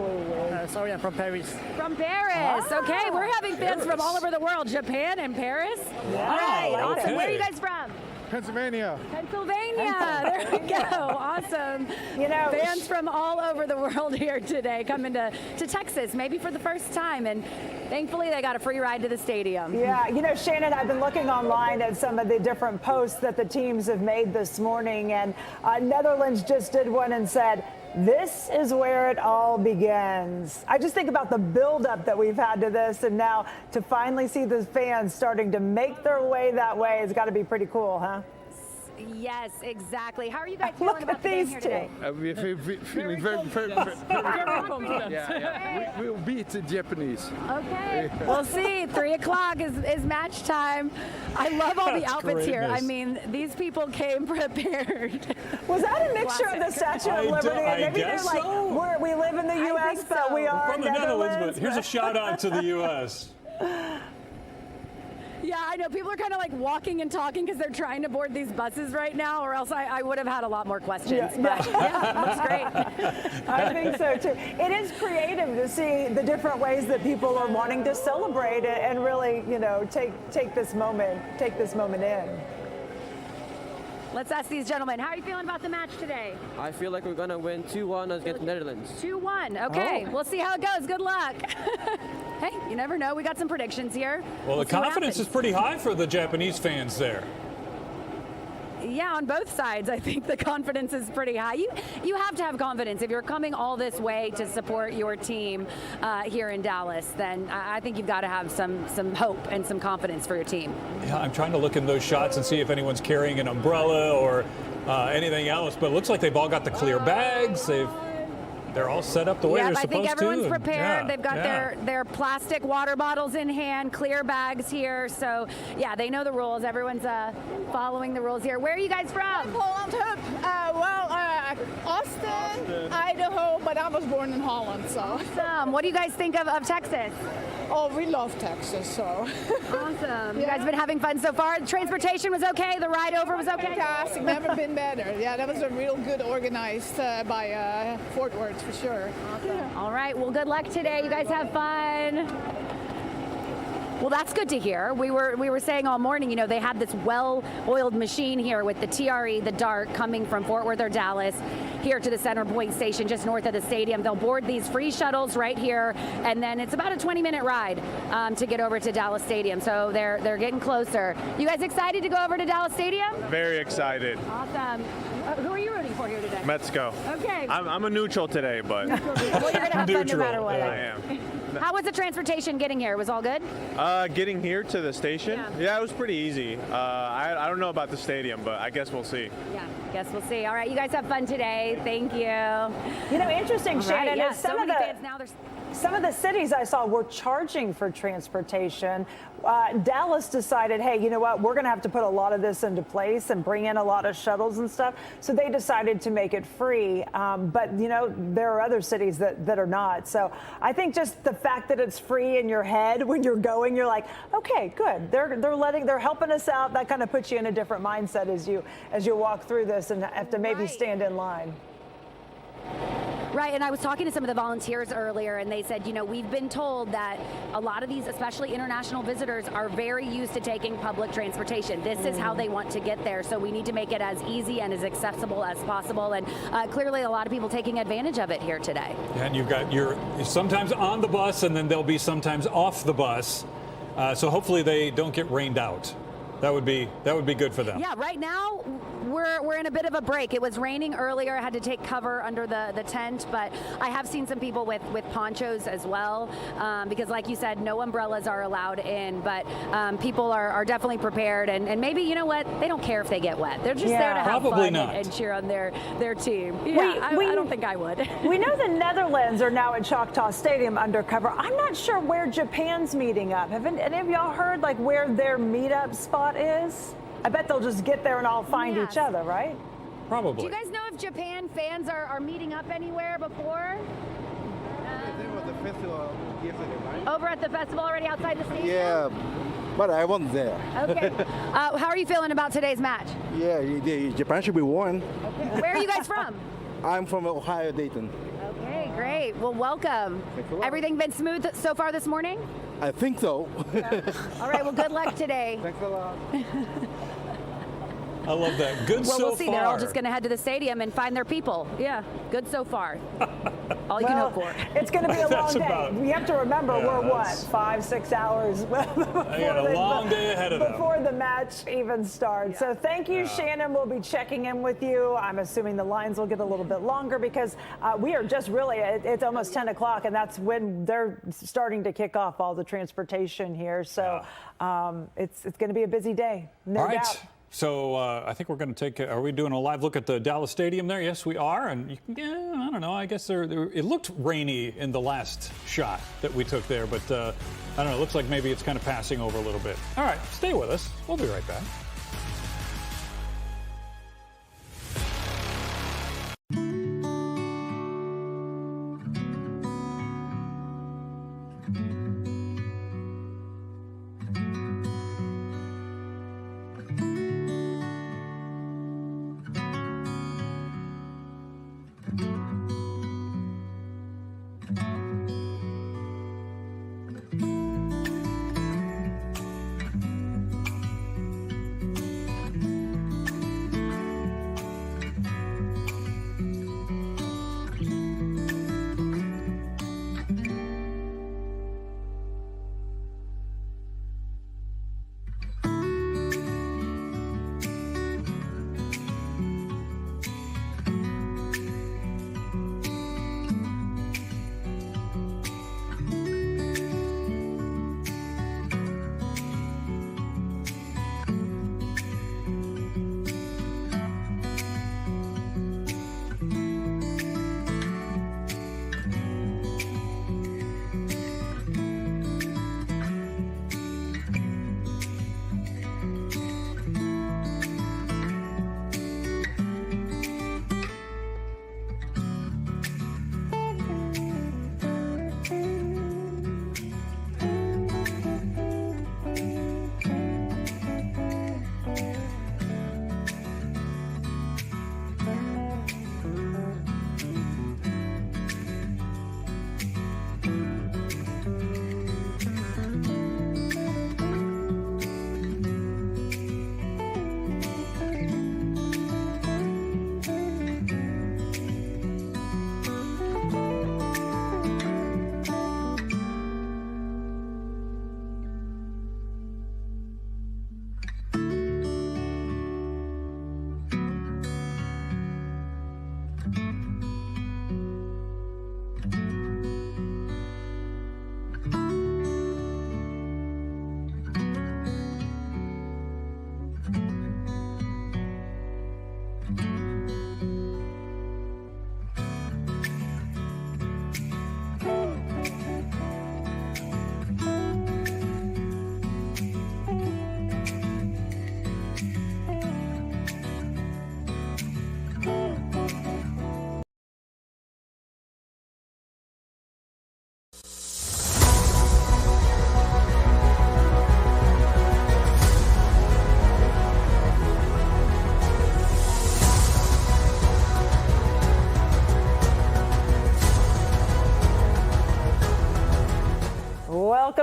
Sorry, I'm from Paris.
From Paris. Okay, we're having fans from all over the world. Japan and Paris.
Wow,
all right, awesome.
okay.
Where are you guys from?
Pennsylvania.
Pennsylvania. There we go. Awesome.
You know,
fans from all over the world here today coming to Texas, maybe for the first time. And thankfully, they got a free ride to the stadium.
Yeah, you know, Shannon, I've been looking online at some of the different posts that the teams have made this morning. And Netherlands just did one and said, this is where it all begins. I just think about the buildup that we've had to this, and now to finally see the fans starting to make their way that way has got to be pretty cool, huh?
Yes, exactly. How are you guys feeling about
these
here
two?
Today?
We're feeling very
confident.
Yeah. We will beat the Japanese.
Okay. We'll see. 3 o'clock is match time. I love all the outfits here. I mean, these people came prepared.
Was that a mixture of the Statue of Liberty? Maybe they're like, we live in the U.S., but we are
from the Netherlands. But here's a shout out to the U.S.
Yeah, I know. People are kind of like walking and talking because they're trying to board these buses right now, or else I would have had a lot more questions. But yeah, looks great.
I think so, too. It is creative to see the different ways that people are wanting to celebrate it and really, you know, take this moment in.
Let's ask these gentlemen, how are you feeling about the match today?
I feel like we're going to win 2-1 against the Netherlands.
2-1. Okay, We'll see how it goes. Good luck. Hey, you never know. We got some predictions here.
Well, the confidence is pretty high for the Japanese fans there.
Yeah, on both sides, I think the confidence is pretty high. You have to have confidence. If you're coming all this way to support your team here in Dallas, then I think you've got to have some hope and some confidence for your team.
Yeah, I'm trying to look in those shots and see if anyone's carrying an umbrella or anything else, but it looks like they've all got the clear bags. They're all set up the way they're supposed to.
I think everyone's prepared.
Yeah,
They've got their plastic water bottles in hand, clear bags here. So, yeah, they know the rules. Everyone's following the rules here. Where are you guys from?
Holland. Austin, Idaho, but I was born in Holland, so.
Awesome. What do you guys think of Texas?
Oh, we love Texas, so.
Awesome. You guys been having fun so far? The transportation was okay? The ride over was okay?
Fantastic. Never been better. Yeah, that was a real good organized by Fort Worth for sure.
Awesome. Yeah. All right. Well, good luck today. You guys have fun. Well, that's good to hear. We were saying all morning, you know, they had this well-oiled machine here with the TRE, the DART, coming from Fort Worth or Dallas here to the Center Point station just north of the stadium. They'll board these free shuttles right here, and then it's about a 20-minute ride to get over to Dallas Stadium. So they're getting closer. You guys excited to go over to Dallas Stadium?
Very excited.
Awesome. Who are you rooting for here today?
Mexico.
Okay.
I'm a neutral today, but.
Well, you're going to have fun no matter what.
I am.
How was the transportation getting here? Was all good?
Getting here to the station? Yeah, it was pretty easy. I don't know about the stadium, but I guess we'll see.
Yeah, guess we'll see. All right, you guys have fun today. Thank you.
You know, interesting, Shannon.
Right, yeah, so many fans now.
Some of the cities I saw were charging for transportation. Dallas decided, hey, you know what? We're going to have to put a lot of this into place and bring in a lot of shuttles and stuff. So they decided to make it free. But, you know, there are other cities that are not. So I think just the fact that it's free in your head when you're going, you're like, okay, good. They're helping us out. That kind of puts you in a different mindset as you walk through this and have to maybe stand in line.
Right, and I was talking to some of the volunteers earlier, and they said, you know, we've been told that a lot of these, especially international visitors, are very used to taking public transportation. This is how they want to get there, so we need to make it as easy and as accessible as possible, and clearly a lot of people taking advantage of it here today.
Yeah, and you've got you're sometimes on the bus, and then they'll be sometimes off the bus, so hopefully they don't get rained out. That would be good for them.
Yeah, right now we're in a bit of a break. It was raining earlier. I had to take cover under the tent, but I have seen some people with ponchos as well, because like you said, no umbrellas are allowed in, but people are definitely prepared, and maybe, you know what, they don't care if they get wet. They're just there to have fun and cheer on their team. Yeah, I don't think I would.
We know the Netherlands are now at Choctaw Stadium undercover. I'm not sure where Japan's meeting up. Have any of y'all heard like where their meetup spot is? I bet they'll just get there and all find each other, right?
Probably.
Do you guys know if Japan fans are meeting up anywhere before?
The festival yesterday, right?
Over at the festival already outside the stadium?
Yeah, but I wasn't there.
Okay. How are you feeling about today's match?
Yeah, Japan should be won.
Okay. Where are you guys from?
I'm from Ohio, Dayton.
Okay, great. Well, welcome. Everything been smooth so far this morning?
I think so.
All right, well, good luck today.
Thanks a lot.
I love that. Good so far.
Well, we'll see. They're all just going to head to the stadium and find their people. Yeah, good so far. All you can hope for.
It's going to be a long day. We have to remember we're what, 5-6 hours before
I got a long day ahead of them
before the match even starts. So thank you, Shannon. We'll be checking in with you. I'm assuming the lines will get a little bit longer because we are just really, it's almost 10 o'clock, and that's when they're starting to kick off all the transportation here. So it's going to be a busy day, no doubt.
So I think we're going to take. Are we doing a live look at the Dallas Stadium there? Yes, we are. And you can, I don't know. I guess it looked rainy in the last shot that we took there, but I don't know. It looks like maybe it's kind of passing over a little bit. All right, stay with us. We'll be right back.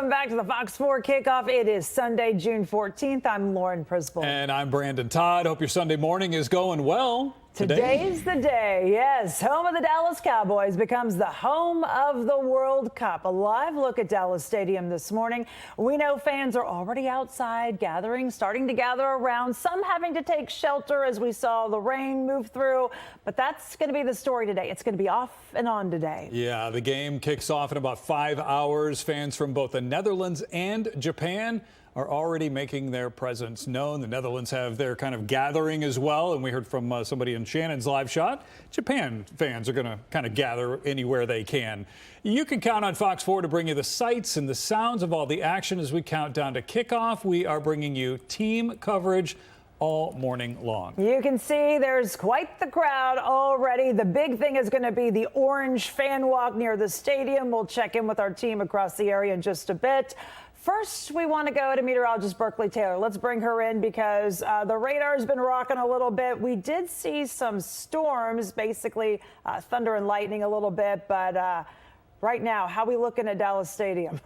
Welcome back to the Fox 4 Kickoff. It is Sunday, June 14th. I'm Lauren Prisball.
And I'm Brandon Todd. Hope your Sunday morning is going well.
Today's the day. Yes, home of the Dallas Cowboys becomes the home of the World Cup. A live look at Dallas Stadium this morning. We know fans are already outside gathering, starting to gather around, some having to take shelter as we saw the rain move through. But that's going to be the story today. It's going to be off and on today.
Yeah, the game kicks off in about 5 hours. Fans from both the Netherlands and Japan are already making their presence known. The Netherlands have their kind of gathering as well, and we heard from somebody in Shannon's live shot. Japan fans are going to kind of gather anywhere they can. You can count on Fox 4 to bring you the sights and the sounds of all the action as we count down to kickoff. We are bringing you team coverage all morning long.
You can see there's quite the crowd already. The big thing is going to be the Orange fan walk near the stadium. We'll check in with our team across the area in just a bit. First, we want to go to meteorologist Berkeley Taylor. Let's bring her in because the radar's been rocking a little bit. We did see some storms, basically thunder and lightning a little bit, but right now, how are we looking at Dallas Stadium?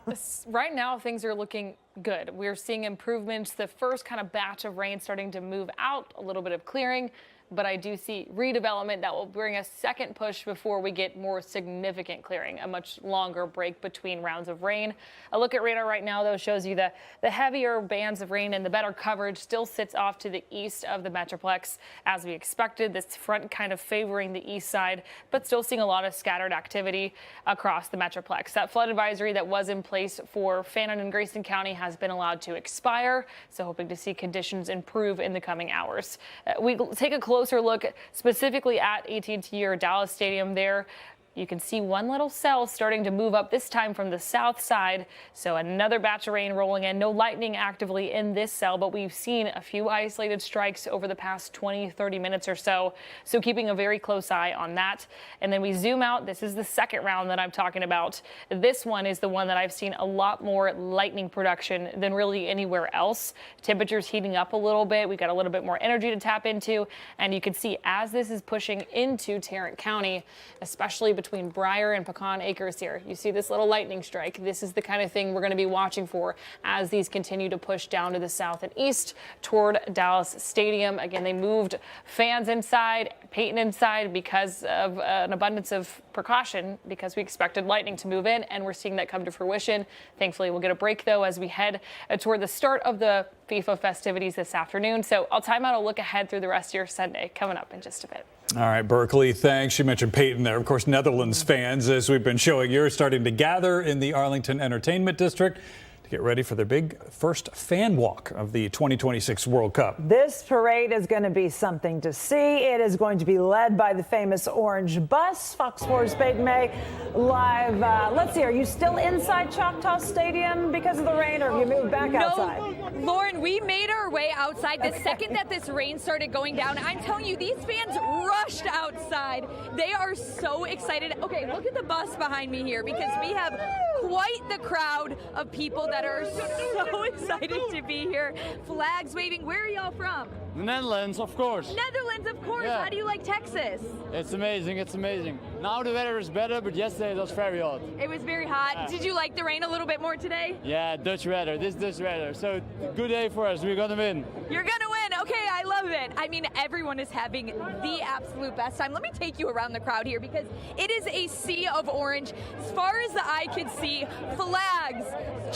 Right now, things are looking good. We're seeing improvements. The first kind of batch of rain starting to move out, a little bit of clearing. But I do see redevelopment that will bring a second push before we get more significant clearing, a much longer break between rounds of rain. A look at radar right now, though, shows you the heavier bands of rain and the better coverage still sits off to the east of the Metroplex as we expected. This front kind of favoring the east side, but still seeing a lot of scattered activity across the Metroplex. That flood advisory that was in place for Fannin and Grayson County has been allowed to expire, so hoping to see conditions improve in the coming hours. We take a closer look specifically at AT&T or Dallas Stadium there. You can see one little cell starting to move up, this time from the south side. So another batch of rain rolling in. No lightning actively in this cell, but we've seen a few isolated strikes over the past 20, 30 minutes or so. So keeping a very close eye on that. And then we zoom out. This is the second round that I'm talking about. This one is the one that I've seen a lot more lightning production than really anywhere else. Temperatures heating up a little bit. We've got a little bit more energy to tap into. And you can see as this is pushing into Tarrant County, especially between Briar and Pecan Acres here. You see this little lightning strike. This is the kind of thing we're going to be watching for as these continue to push down to the south and east toward Dallas Stadium. Again, they moved fans inside, Peyton inside because of an abundance of precaution because we expected lightning to move in, and we're seeing that come to fruition. Thankfully, we'll get a break, though, as we head toward the start of the FIFA festivities this afternoon. So I'll time out a look ahead through the rest of your Sunday coming up in just a bit.
All right, Berkeley, thanks. You mentioned Peyton there. Of course, Netherlands fans, as we've been showing you, are starting to gather in the Arlington Entertainment District to get ready for their big first fan walk of the 2026 World Cup.
This parade is going to be something to see. It is going to be led by the famous orange bus. Fox 4's Peyton May live. Let's see, are you still inside Choctaw Stadium because of the rain, or have you moved back outside?
Lauren, we made our way outside the second that this rain started going down. I'm telling you, these fans rushed outside. They are so excited. Okay, look at the bus behind me here because we have quite the crowd of people that are so excited to be here. Flags waving. Where are y'all from?
The Netherlands, of course.
Netherlands, of course.
Yeah.
How do you like Texas?
It's amazing. It's amazing. Now the weather is better, but yesterday it was very hot.
It was very hot.
Yeah.
Did you like the rain a little bit more today?
Yeah, Dutch weather. This Dutch weather. So good day for us. We're gonna win.
You're gonna win. Okay, I love it. I mean, everyone is having the absolute best time. Let me take you around the crowd here because it is a sea of orange. As far as the eye can see, flags,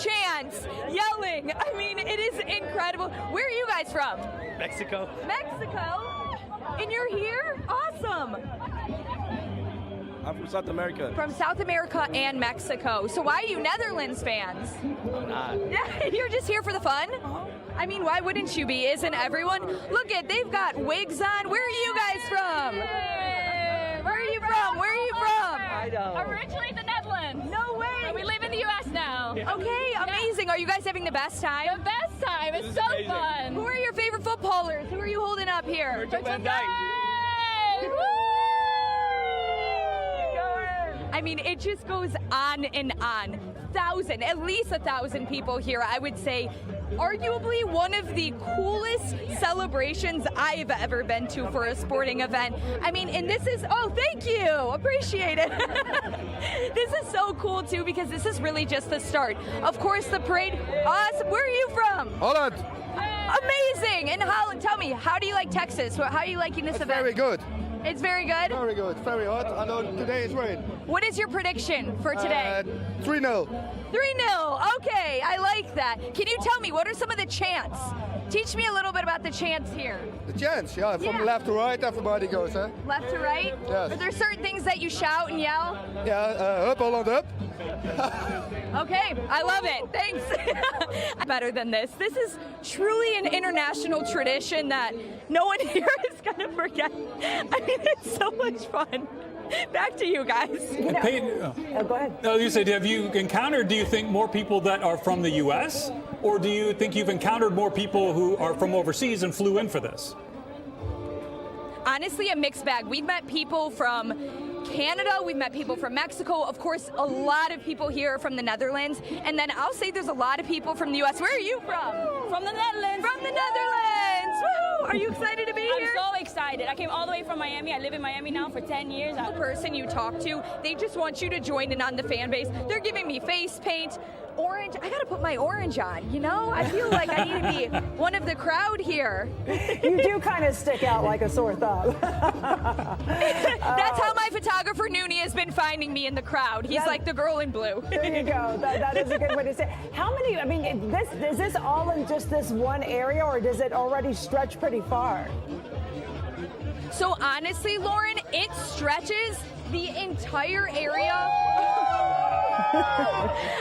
chants, yelling. I mean, it is incredible. Where are you guys from?
Mexico.
Mexico? And you're here? Awesome.
I'm from South America.
From South America and Mexico. So why are you Netherlands fans?
I'm not.
You're just here for the fun? I mean, why wouldn't you be? Isn't everyone? Look at, they've got wigs on. Where are you guys from? Where are you from? Where are you from?
Idaho.
Originally the Netherlands.
No way.
But we live in the U.S. now.
Okay, amazing. Are you guys having the best time?
The best time. It's so
amazing.
fun.
Who are your favorite footballers? Who are you holding up here?
Van Dijk.
I I mean, it just goes on and on. At least 1,000 people here, I would say. Arguably one of the coolest celebrations I've ever been to for a sporting event. I mean, and this is, oh, thank you, appreciate it. This is so cool too, because this is really just the start. Of course, the parade, awesome. Where are you from?
Holland.
Amazing. In Holland, tell me, how do you like Texas? How are you liking this event?
Very good.
It's very good?
Very good, very hot. I know today is rain.
What is your prediction for today?
3-0.
3-0, okay, I like that. Can you tell me, what are some of the chants? Teach me a little bit about the chants here.
The chants, yeah, from left to right, everybody goes, huh?
Left to right?
Yes.
Are there certain things that you shout and yell?
Yeah, up, Holland, up.
Okay, I love it, thanks. Better than this. This is truly an international tradition that no one here is gonna forget. I mean, it's so much fun. Back to you guys.
Peyton,
go ahead.
No, you said, have you encountered, do you think, more people that are from the U.S., or do you think you've encountered more people who are from overseas and flew in for this?
Honestly, a mixed bag. We've met people from Canada, we've met people from Mexico, of course, a lot of people here from the Netherlands, and then I'll say there's a lot of people from the U.S. Where are you from?
From the Netherlands.
From the Netherlands! Woo! Are you excited to be here?
I'm so excited. I came all the way from Miami. I live in Miami now for 10 years.
The person you talk to, they just want you to join in on the fan base. They're giving me face paint. Orange, I gotta put my orange on, you know? I feel like I need to be one of the crowd here.
You do kind of stick out like a sore thumb.
That's how my photographer Noonie has been finding me in the crowd. He's like the girl in blue.
There you go. That is a good way to say it. How many, I mean, is this all in just this one area, or does it already stretch pretty far?
So honestly, Lauren, it stretches the entire area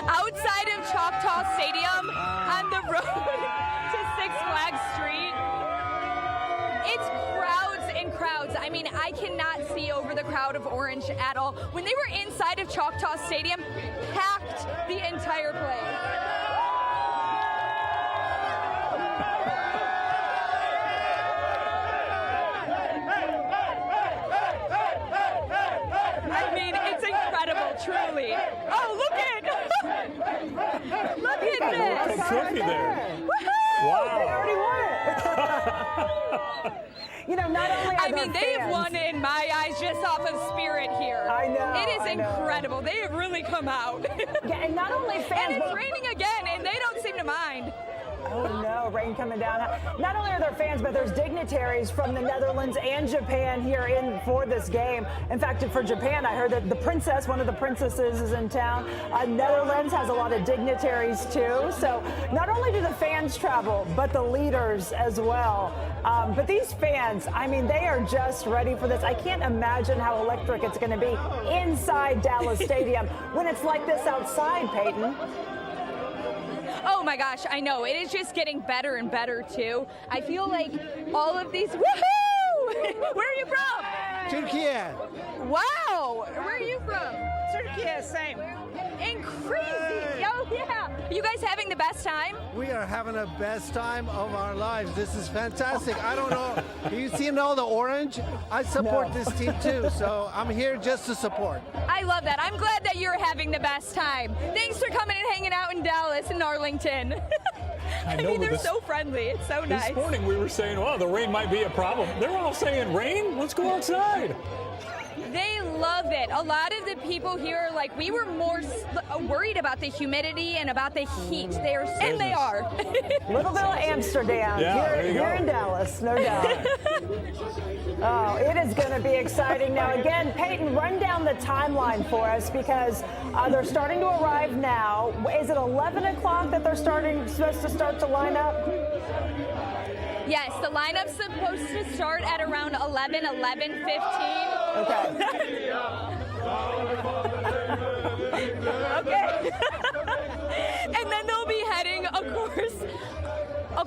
outside of Choctaw Stadium on the road to Six Flags Street. It's crowds and crowds. I mean, I cannot see over the crowd of Orange at all. When they were inside of Choctaw Stadium, packed the entire place. I mean, it's incredible, truly. Oh, look at look at this.
A trophy there.
Wow.
They already won it. You know, not only are
they've won it in my eyes just off of spirit here.
I know.
It is incredible. They have really come out.
Yeah, and not only fans,
and it's raining again, and they don't seem to mind.
Oh no, rain coming down. Not only are there fans, but there's dignitaries from the Netherlands and Japan here in for this game. In fact, for Japan, I heard that the princess, one of the princesses, is in town. Netherlands has a lot of dignitaries too. So not only do the fans travel, but the leaders as well. But these fans, I mean, they are just ready for this. I can't imagine how electric it's going to be inside Dallas Stadium when it's like this outside, Peyton.
Oh my gosh, I know. It is just getting better and better too. I feel like all of these, woohoo! Where are you from?
Turkey.
Wow! Where are you from?
Turkey, same.
And crazy! Oh yeah! Are you guys having the best time?
We are having the best time of our lives. This is fantastic. I don't know. You seen all the orange? I support this team too, so I'm here just to support.
I love that. I'm glad that you're having the best time. Thanks for coming and hanging out in Dallas and Arlington. I mean, they're so friendly. It's so nice.
This morning we were saying, well, the rain might be a problem. They're all saying, rain? Let's go outside.
They love it. A lot of the people here, like, we were more worried about the humidity and about the heat. They are.
Little bit of Amsterdam here in Dallas, no doubt. Oh, it is going to be exciting. Now, again, Peyton, run down the timeline for us because they're starting to arrive now. Is it 11 o'clock that they're supposed to start to line up?
Yes, the lineup's supposed to start at around 11:15.
Okay.
Okay. And then they'll be heading, of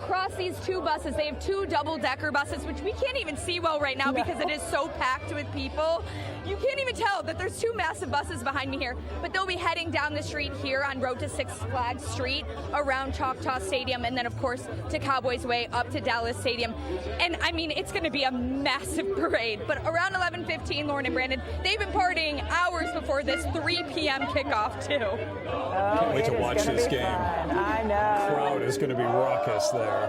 across these two buses. They have two double-decker buses, which we can't even see well right now because it is so packed with people. You can't even tell that there's two massive buses behind me here, but they'll be heading down the street here on Road to Six Flags Street around Choctaw Stadium, and then, of course, to Cowboys Way up to Dallas Stadium. And, I mean, it's going to be a massive parade, but around 11:15, Lauren and Brandon, they've been partying hours before this 3 p.m. kickoff, too.
Can't wait to watch this game.
I know.
Crowd is going to be raucous there.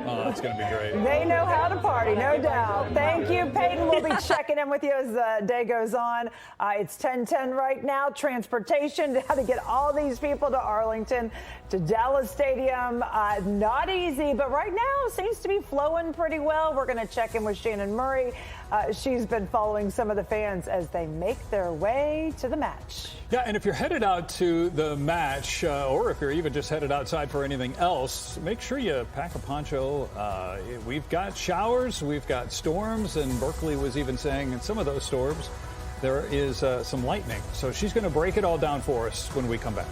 Oh, it's going to be great.
They know how to party, no doubt. Thank you, Peyton. We'll be checking in with you as the day goes on. It's 10:10 right now. Transportation, how to get all these people to Arlington, to Dallas Stadium. Not easy, but right now seems to be flowing pretty well. We're going to check in with Shannon Murray. She's been following some of the fans as they make their way to the match.
Yeah, and if you're headed out to the match, or if you're even just headed outside for anything else, make sure you pack a poncho. We've got showers, we've got storms, and Berkeley was even saying in some of those storms there is some lightning. So she's going to break it all down for us when we come back.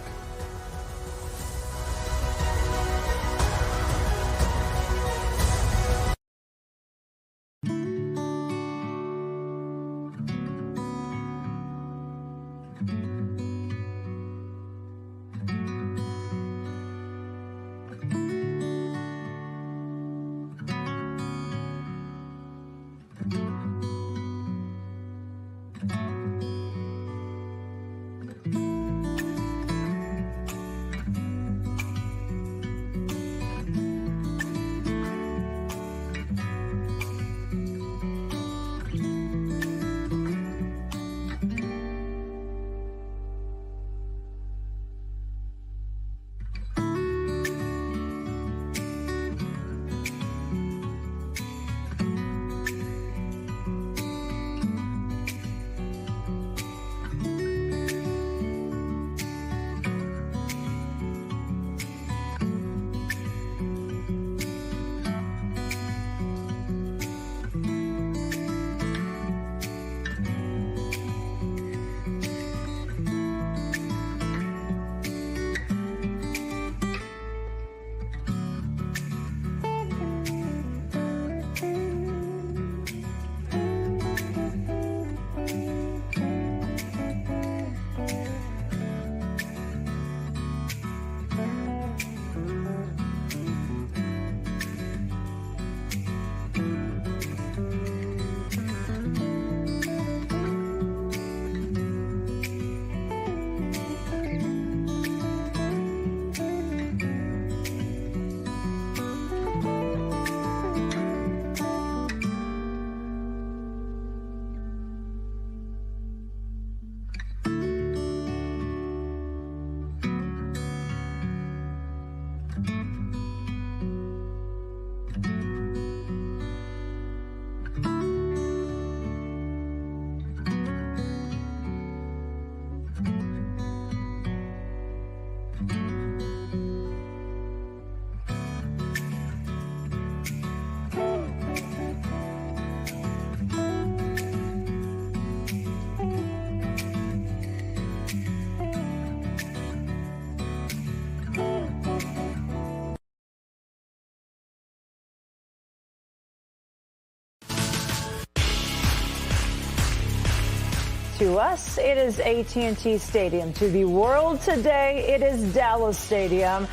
To us, it is AT&T Stadium. To the world today, it is Dallas Stadium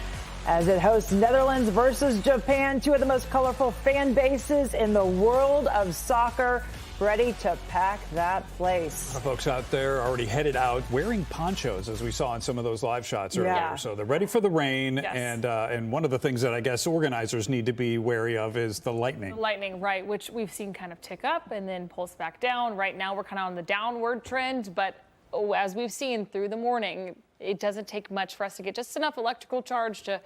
as it hosts Netherlands versus Japan, two of the most colorful fan bases in the world of soccer, ready to pack that place.
Folks out there already headed out wearing ponchos, as we saw in some of those live shots earlier.
Yeah.
So they're ready for the rain.
Yes.
And one of the things that I guess organizers need to be wary of is the lightning.
Lightning, right, which we've seen kind of tick up and then pulse back down. Right now we're kind of on the downward trend, but as we've seen through the morning, it doesn't take much for us to get just enough electrical charge to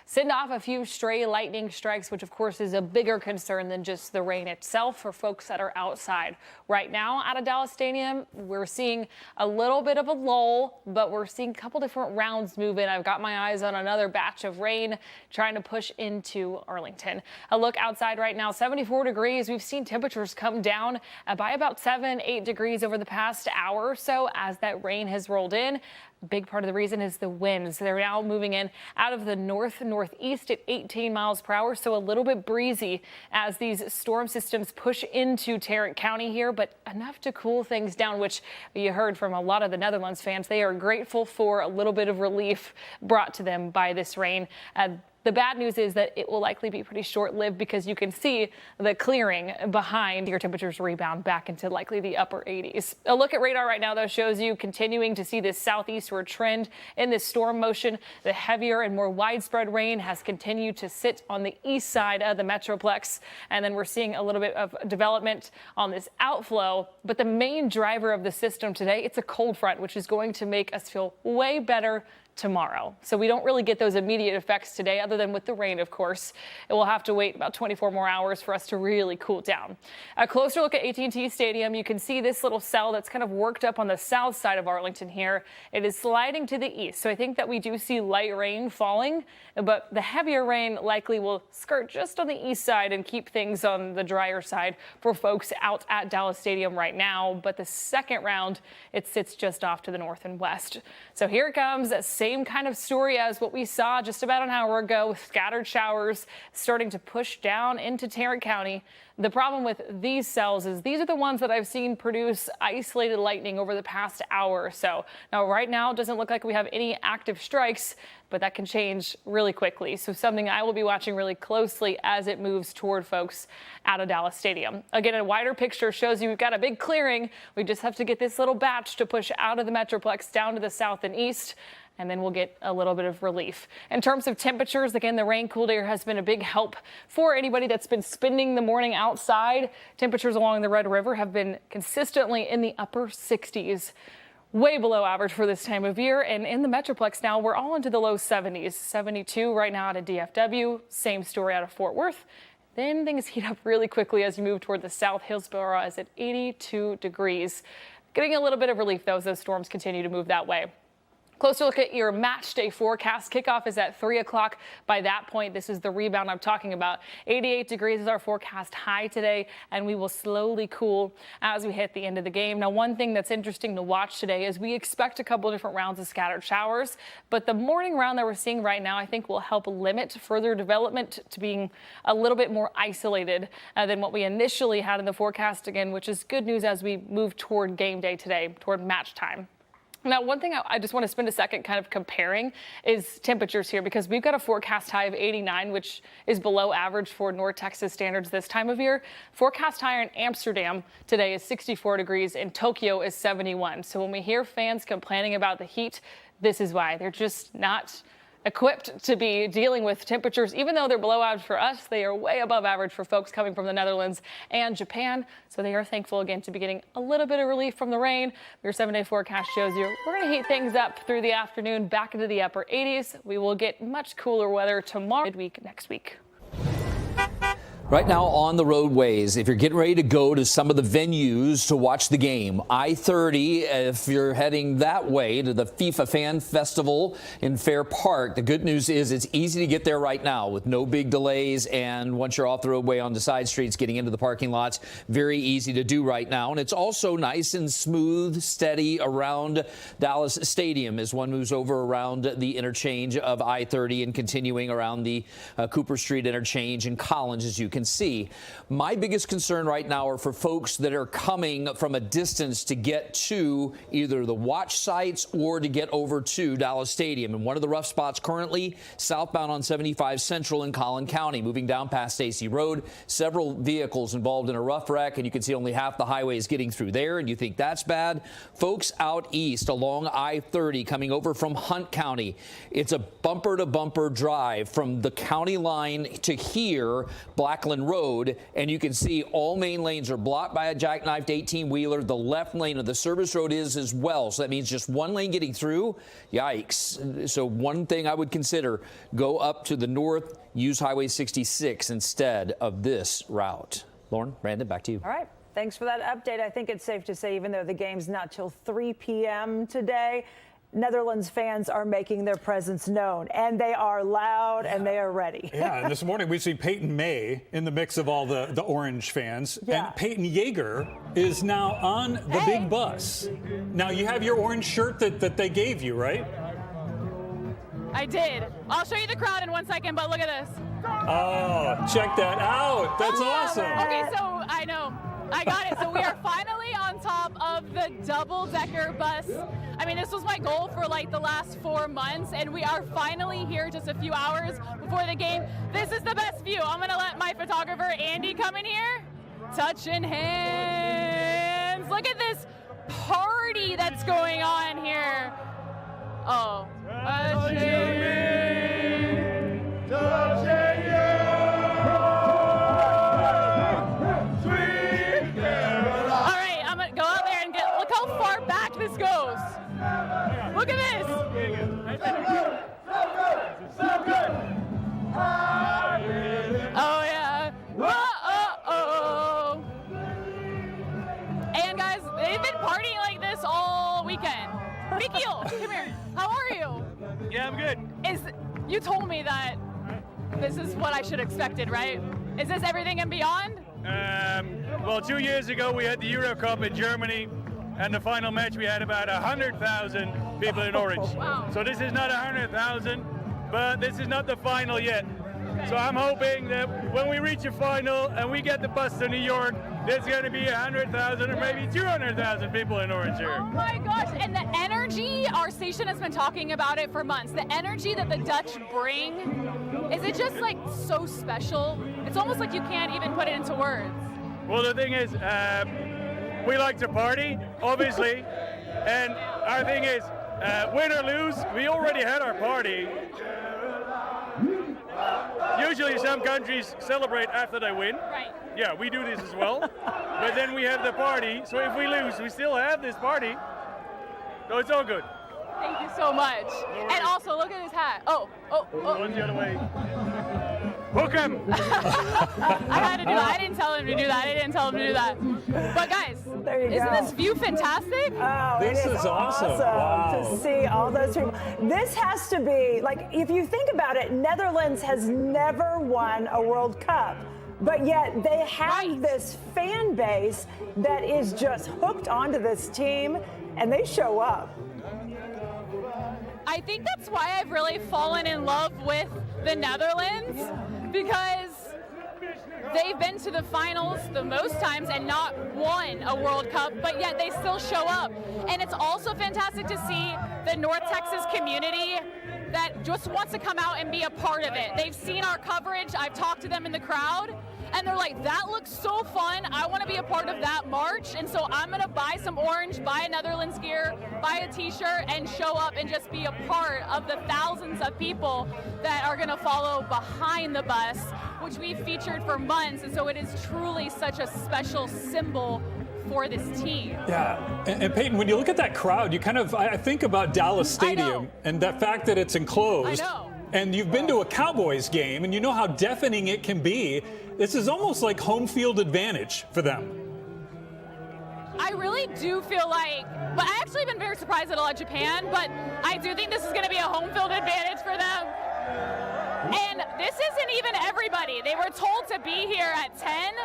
send off a few stray lightning strikes, which of course is a bigger concern than just the rain itself for folks that are outside. Right now out of Dallas Stadium, we're seeing a little bit of a lull, but we're seeing a couple different rounds move in. I've got my eyes on another batch of rain trying to push into Arlington. A look outside right now, 74 degrees. We've seen temperatures come down by about 7-8 degrees over the past hour or so as that rain has rolled in. big part of the reason is the winds. They're now moving in out of the northeast at 18 miles per hour, so a little bit breezy as these storm systems push into Tarrant County here, but enough to cool things down, which you heard from a lot of the Netherlands fans. They are grateful for a little bit of relief brought to them by this rain. The bad news is that it will likely be pretty short-lived because you can see the clearing behind. Your temperatures rebound back into likely the upper 80s. A look at radar right now, though, shows you continuing to see this southeastward trend in this storm motion. The heavier and more widespread rain has continued to sit on the east side of the Metroplex. And then we're seeing a little bit of development on this outflow. But the main driver of the system today, it's a cold front, which is going to make us feel way better tomorrow. So we don't really get those immediate effects today, other than with the rain, of course. It will have to wait about 24 more hours for us to really cool down. A closer look at AT&T Stadium, you can see this little cell that's kind of worked up on the south side of Arlington here. It is sliding to the east, so I think that we do see light rain falling, but the heavier rain likely will skirt just on the east side and keep things on the drier side for folks out at Dallas Stadium right now. But the second round, it sits just off to the north and west. So here it comes. Same kind of story as what we saw just about an hour ago, with scattered showers starting to push down into Tarrant County. The problem with these cells is these are the ones that I've seen produce isolated lightning over the past hour or so. Now, right now, it doesn't look like we have any active strikes, but that can change really quickly. So something I will be watching really closely as it moves toward folks out of Dallas Stadium. Again, a wider picture shows you we've got a big clearing. We just have to get this little batch to push out of the Metroplex down to the south and east, and then we'll get a little bit of relief. In terms of temperatures, again, the rain cooled air has been a big help for anybody that's been spending the morning outside. Temperatures along the Red River have been consistently in the upper 60s. Way below average for this time of year. And in the Metroplex now, we're all into the low 70s. 72 right now out of DFW. Same story out of Fort Worth. Then things heat up really quickly as you move toward the South Hillsborough, as at 82 degrees. Getting a little bit of relief, though, as those storms continue to move that way. Closer look at your match day forecast. Kickoff is at 3 o'clock. By that point, this is the rebound I'm talking about. 88 degrees is our forecast high today, and we will slowly cool as we hit the end of the game. Now, one thing that's interesting to watch today is we expect a couple different rounds of scattered showers, but the morning round that we're seeing right now, I think will help limit further development to being a little bit more isolated than what we initially had in the forecast, again, which is good news as we move toward game day today, toward match time. Now, one thing I just want to spend a second kind of comparing is temperatures here, because we've got a forecast high of 89, which is below average for North Texas standards this time of year. Forecast high in Amsterdam today is 64 degrees and Tokyo is 71. So when we hear fans complaining about the heat, this is why. They're just not equipped to be dealing with temperatures. Even though they're below average for us, they are way above average for folks coming from the Netherlands and Japan. So they are thankful again to be getting a little bit of relief from the rain. Your 7-day forecast shows you we're going to heat things up through the afternoon back into the upper 80s. We will get much cooler weather tomorrow, midweek next week.
Right now on the roadways, if you're getting ready to go to some of the venues to watch the game, I-30, if you're heading that way to the FIFA Fan Festival in Fair Park, the good news is it's easy to get there right now with no big delays. And once you're off the roadway on the side streets, getting into the parking lots, very easy to do right now. And it's also nice and smooth, steady around Dallas Stadium as one moves over around the interchange of I-30 and continuing around the Cooper Street interchange in Collins, as you can see. My biggest concern right now are for folks that are coming from a distance to get to either the watch sites or to get over to Dallas Stadium. And one of the rough spots currently, southbound on 75 Central in Collin County, moving down past Stacy Road. Several vehicles involved in a rough wreck, and you can see only half the highway is getting through there, and you think that's bad. Folks out east along I-30 coming over from Hunt County, it's a bumper-to-bumper drive from the county line to here, Blackland Road, and you can see all main lanes are blocked by a jackknifed 18-wheeler. The left lane of the service road is as well, so that means just one lane getting through. Yikes. So one thing I would consider, go up to the north, use Highway 66 instead of this route. Lauren, Brandon, back to you.
All right. Thanks for that update. I think it's safe to say, even though the game's not till 3 p.m. today, Netherlands fans are making their presence known, and they are loud and they are ready.
Yeah, and this morning we see Peyton May in the mix of all the Orange fans.
Yeah.
And Peyton Yeager is now on the big bus. Now, you have your orange shirt that they gave you, right?
I did. I'll show you the crowd in 1 second, but look at this.
Oh, check that out. That's awesome.
Okay, so I know. I got it. So we are finally on top of the double-decker bus. I mean, this was my goal for like the last 4 months, and we are finally here just a few hours before the game. This is the best view. I'm going to let my photographer, Andy, come in here. Touching hands. Look at this party that's going on here. Oh. Touching me. Touching you. This goes. Look at this. Oh yeah. Whoa. And guys, they've been partying like this all weekend. Mikhail, come here. How are you?
Yeah, I'm good.
You told me that this is what I should have expected, right? Is this everything and beyond?
Well, 2 years ago we had the Euro Cup in Germany. And the final match, we had about 100,000 people in orange.
Wow.
So this is not 100,000, but this is not the final yet. Okay. So I'm hoping that when we reach a final and we get the bus to New York, there's going to be 100,000 or maybe 200,000 people in orange here.
Oh my gosh, and the energy, our station has been talking about it for months. The energy that the Dutch bring, is it just like so special? It's almost like you can't even put it into words.
Well, the thing is, we like to party, obviously, and our thing is, win or lose, we already had our party. Usually some countries celebrate after they win.
Right.
Yeah, we do this as well. But then we have the party, so if we lose, we still have this party. So it's all good.
Thank you so much. And also, look at his hat. Oh.
One's the other way. Hook him!
I had to do that. I didn't tell him to do that. I didn't tell him to do that. But guys, isn't this view fantastic?
Oh,
this is awesome.
Wow. To see all those people. This has to be, like, if you think about it, Netherlands has never won a World Cup. But yet they have this fan base that is just hooked onto this team, and they show up.
I think that's why I've really fallen in love with the Netherlands, because they've been to the finals the most times and not won a World Cup, but yet they still show up. And it's also fantastic to see the North Texas community that just wants to come out and be a part of it. They've seen our coverage. I've talked to them in the crowd, and they're like, that looks so fun. I want to be a part of that march. And so I'm going to buy some orange, buy a Netherlands gear, buy a t-shirt, and show up and just be a part of the thousands of people that are going to follow behind the bus, which we've featured for months. And so it is truly such a special symbol for this team.
Yeah, and Peyton, when you look at that crowd, you kind of, I think about Dallas Stadium and that fact that it's enclosed.
I know.
And you've been to a Cowboys game, and you know how deafening it can be. This is almost like home field advantage for them.
I really do feel like, but I actually been very surprised at a lot of Japan, but I do think this is going to be a home field advantage for them. And this isn't even everybody. They were told to be here at 10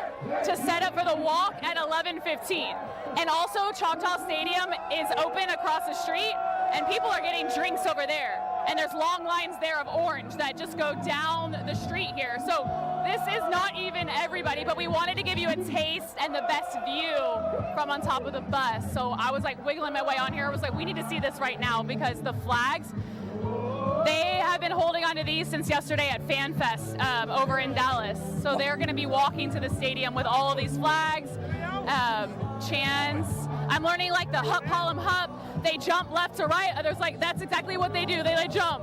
to set up for the walk at 11:15. And also Choctaw Stadium is open across the street, and people are getting drinks over there. And there's long lines there of orange that just go down the street here. So this is not even everybody, but we wanted to give you a taste and the best view from on top of the bus. So I was like wiggling my way on here. I was like, we need to see this right now, because the flags, they have been holding onto these since yesterday at FanFest over in Dallas. So they're going to be walking to the stadium with all of these flags, chants. I'm learning like the hup, Harlem hup. They jump left to right. There's like, that's exactly what they do. They like jump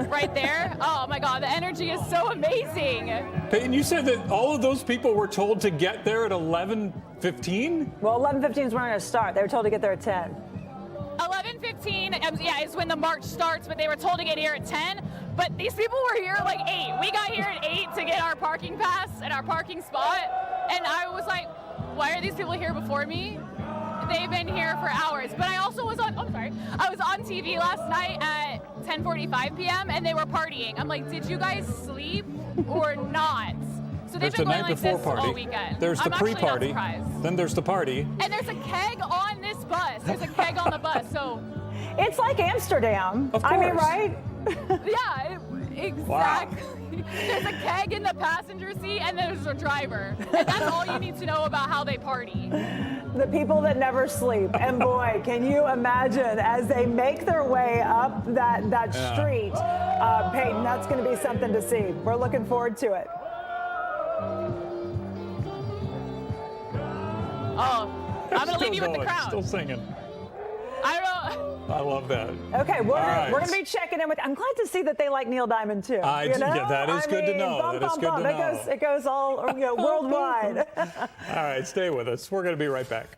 right there. Oh my God, the energy is so amazing.
Peyton, you said that all of those people were told to get there at 11:15?
Well, 11:15 is when we're going to start. They were told to get there at 10.
11:15, is when the march starts, but they were told to get here at 10. But these people were here like 8. We got here at 8 to get our parking pass and our parking spot. And I was like, why are these people here before me? They've been here for hours. But I also was on, I was on TV last night at 10:45 p.m. and they were partying. I'm like, did you guys sleep or not? So they've
There's the
been going
night
like
before
this
party.
all weekend.
There's the
I'm actually
pre-party.
not surprised.
Then there's the party.
And there's a keg on this bus. There's a keg on the bus. So
it's like Amsterdam.
Of
I mean,
course.
right?
yeah, exactly.
Wow.
There's a keg in the passenger seat and there's a driver. And that's all you need to know about how they party.
The people that never sleep. And boy, can you imagine as they make their way up that street, Peyton, that's going to be something to see. We're looking forward to it.
Oh, I'm going to leave you with the crowd.
Still singing.
I don't know.
I love that.
Okay, we're
right.
going to be checking in with. I'm glad to see that they like Neil Diamond too.
Yeah, that is good to know.
Bum,
That is
bum,
good
bum.
to know.
It goes all worldwide.
All right, stay with us. We're going to be right back.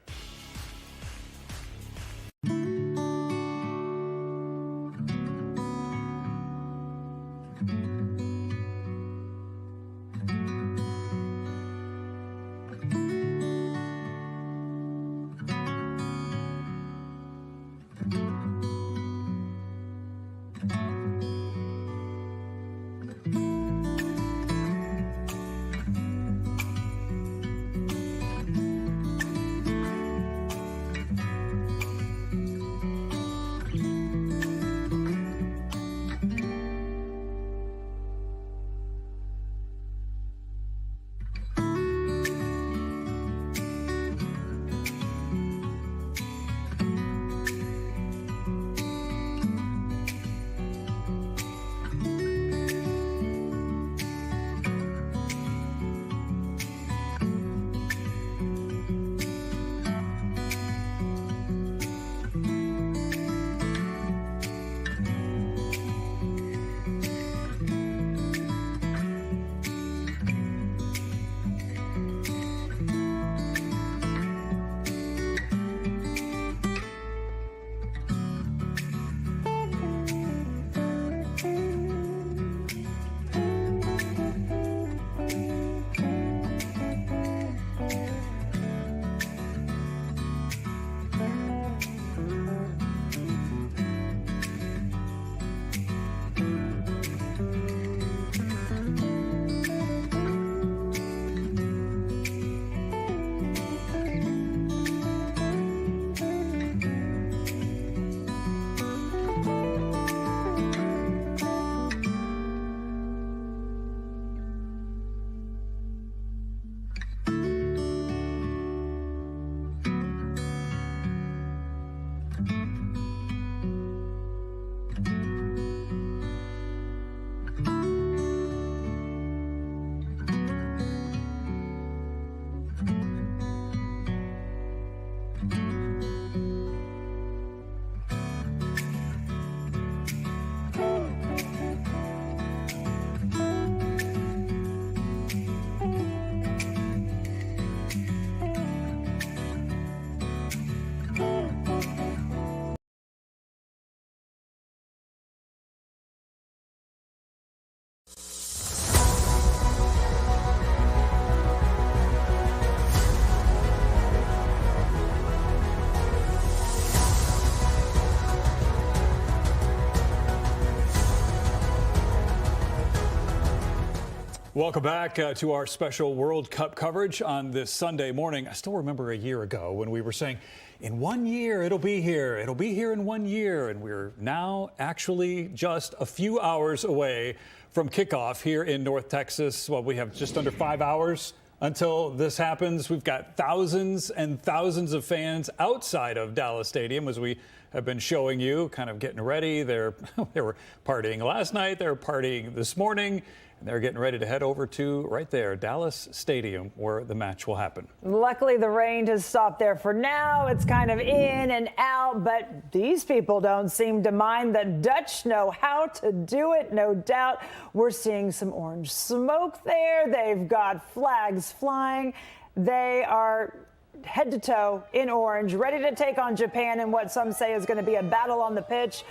Welcome back to our special World Cup coverage on this Sunday morning. I still remember a year ago when we were saying, in 1 year, it'll be here. It'll be here in 1 year. And we're now actually just a few hours away from kickoff here in North Texas. Well, we have just under 5 hours until this happens. We've got thousands and thousands of fans outside of Dallas Stadium, as we have been showing you, kind of getting ready. They were partying last night. They're partying this morning. They're getting ready to head over to right there, Dallas Stadium, where the match will happen.
Luckily, the rain has stopped there for now. It's kind of in and out, but these people don't seem to mind. The Dutch know how to do it, no doubt. We're seeing some orange smoke there. They've got flags flying. They are head to toe in orange, ready to take on Japan in what some say is going to be a battle on the pitch.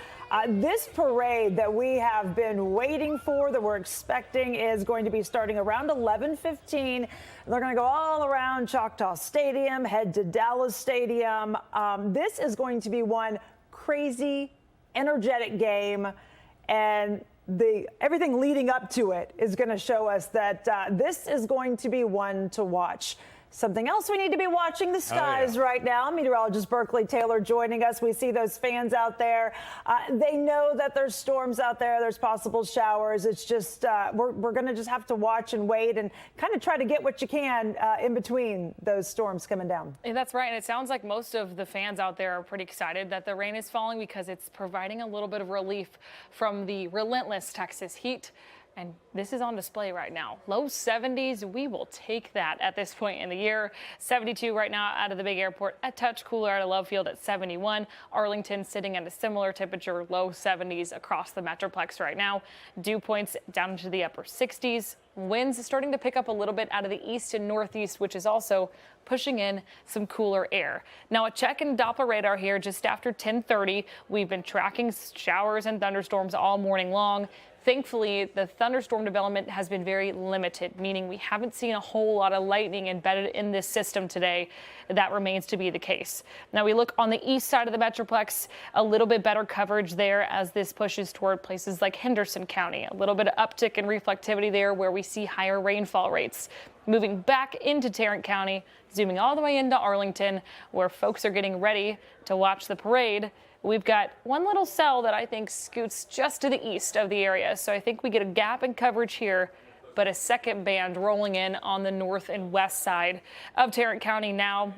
This parade that we have been waiting for, that we're expecting, is going to be starting around 11:15. They're going to go all around Choctaw Stadium, head to Dallas Stadium. This is going to be one crazy, energetic game, and everything leading up to it is going to show us that this is going to be one to watch. Something else we need to be watching the skies right now. Meteorologist Berkeley Taylor joining us. We see those fans out there. They know that there's storms out there. There's possible showers. It's just we're going to just have to watch and wait and kind of try to get what you can in between those storms coming down.
Yeah, that's right. And it sounds like most of the fans out there are pretty excited that the rain is falling because it's providing a little bit of relief from the relentless Texas heat. And this is on display right now. Low 70s, we will take that at this point in the year. 72 right now out of the big airport, a touch cooler out of Love Field at 71. Arlington sitting at a similar temperature, low 70s across the Metroplex right now. Dew points down into the upper 60s. Winds starting to pick up a little bit out of the east and northeast, which is also pushing in some cooler air. Now a check in Doppler radar here just after 10:30. We've been tracking showers and thunderstorms all morning long. Thankfully, the thunderstorm development has been very limited, meaning we haven't seen a whole lot of lightning embedded in this system today. That remains to be the case. Now we look on the east side of the Metroplex, a little bit better coverage there as this pushes toward places like Henderson County. A little bit of uptick in reflectivity there where we see higher rainfall rates. Moving back into Tarrant County, zooming all the way into Arlington, where folks are getting ready to watch the parade. We've got one little cell that I think scoots just to the east of the area. So I think we get a gap in coverage here, but a second band rolling in on the north and west side of Tarrant County now.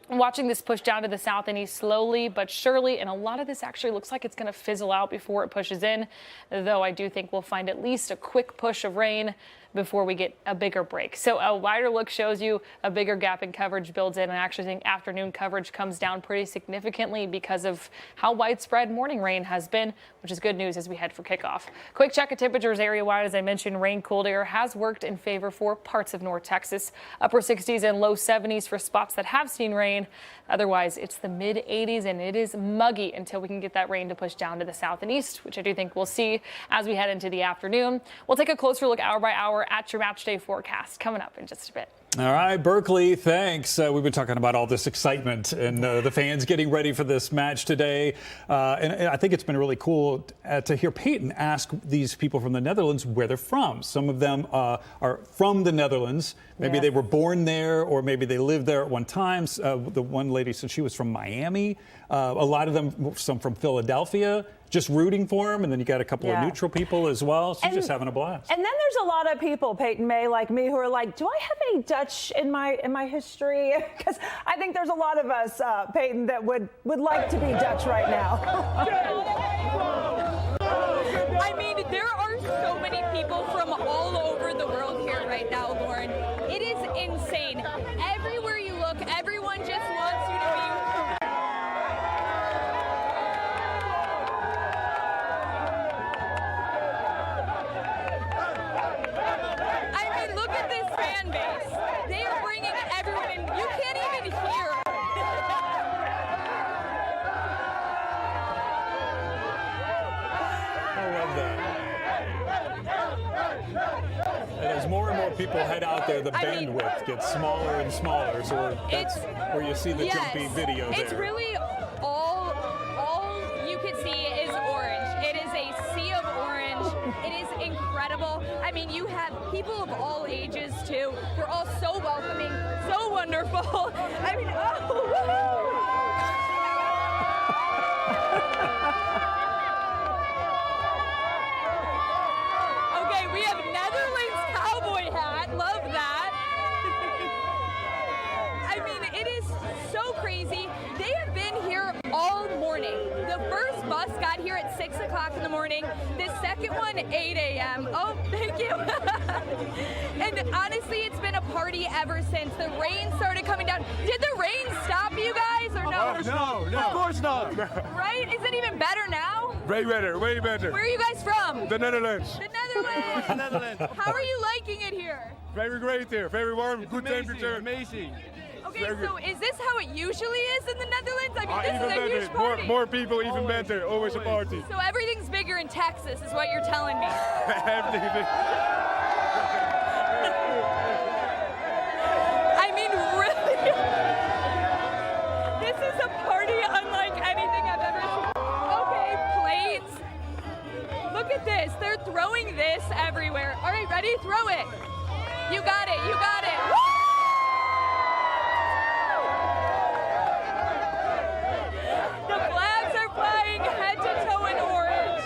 Watching this push down to the south and east slowly but surely, and a lot of this actually looks like it's going to fizzle out before it pushes in, though I do think we'll find at least a quick push of rain before we get a bigger break. So a wider look shows you a bigger gap in coverage builds in, and I actually think afternoon coverage comes down pretty significantly because of how widespread morning rain has been, which is good news as we head for kickoff. Quick check of temperatures area-wide. As I mentioned, rain cooled air has worked in favor for parts of North Texas. Upper 60s and low 70s for spots that have seen rain. Otherwise, it's the mid 80s and it is muggy until we can get that rain to push down to the south and east, which I do think we'll see as we head into the afternoon. We'll take a closer look hour by hour at your match day forecast coming up in just a bit.
All right, Berkeley, thanks. We've been talking about all this excitement and the fans getting ready for this match today. And I think it's been really cool to hear Peyton ask these people from the Netherlands where they're from. Some of them are from the Netherlands. Maybe they were born there or maybe they lived there at one time. The one lady said she was from Miami. A lot of them, some from Philadelphia, just rooting for him. And then you got a couple of neutral people as well. She's just having a blast.
And then there's a lot of people, Peyton May, like me, who are like, do I have any Dutch in my history? Because I think there's a lot of us, Peyton, that would like to be Dutch right now.
I mean, there are so many people from all over the world here right now, Lauren. It is insane. Everywhere you look, everyone just wants you to be. I mean, look at this fan base. They are bringing everyone in. You can't even hear.
I love that. And as more and more people head out there, the bandwidth gets smaller and smaller. So that's where you see the jumpy video there.
It's really all you can see is orange. It is a sea of orange. It is incredible. I mean, you have people of all ages too. They're all so welcoming, so wonderful. I mean, Okay, we have Netherlands cowboy hat. Love that. I mean, it is so crazy. They have been here all morning. The first bus got here at 6 o'clock in the morning. The second one, 8 a.m. Oh, thank you. And honestly, it's been a party ever since. The rain started coming down. Did the rain stop you guys or no?
No, of course not.
Right? Is it even better now?
Way better, way better.
Where are you guys from?
The Netherlands.
The Netherlands.
Netherlands.
How are you liking it here?
Very great here, very warm, good temperature. Amazing.
Okay, so is this how it usually is in the Netherlands? I mean, this is a huge
better.
party.
More people, even better. Always a party.
So everything's bigger in Texas, is what you're telling me.
Everything.
I mean, really? This is a party unlike anything I've ever seen. throw it. You got it. You got it. Woo! The flags are flying head to toe in orange.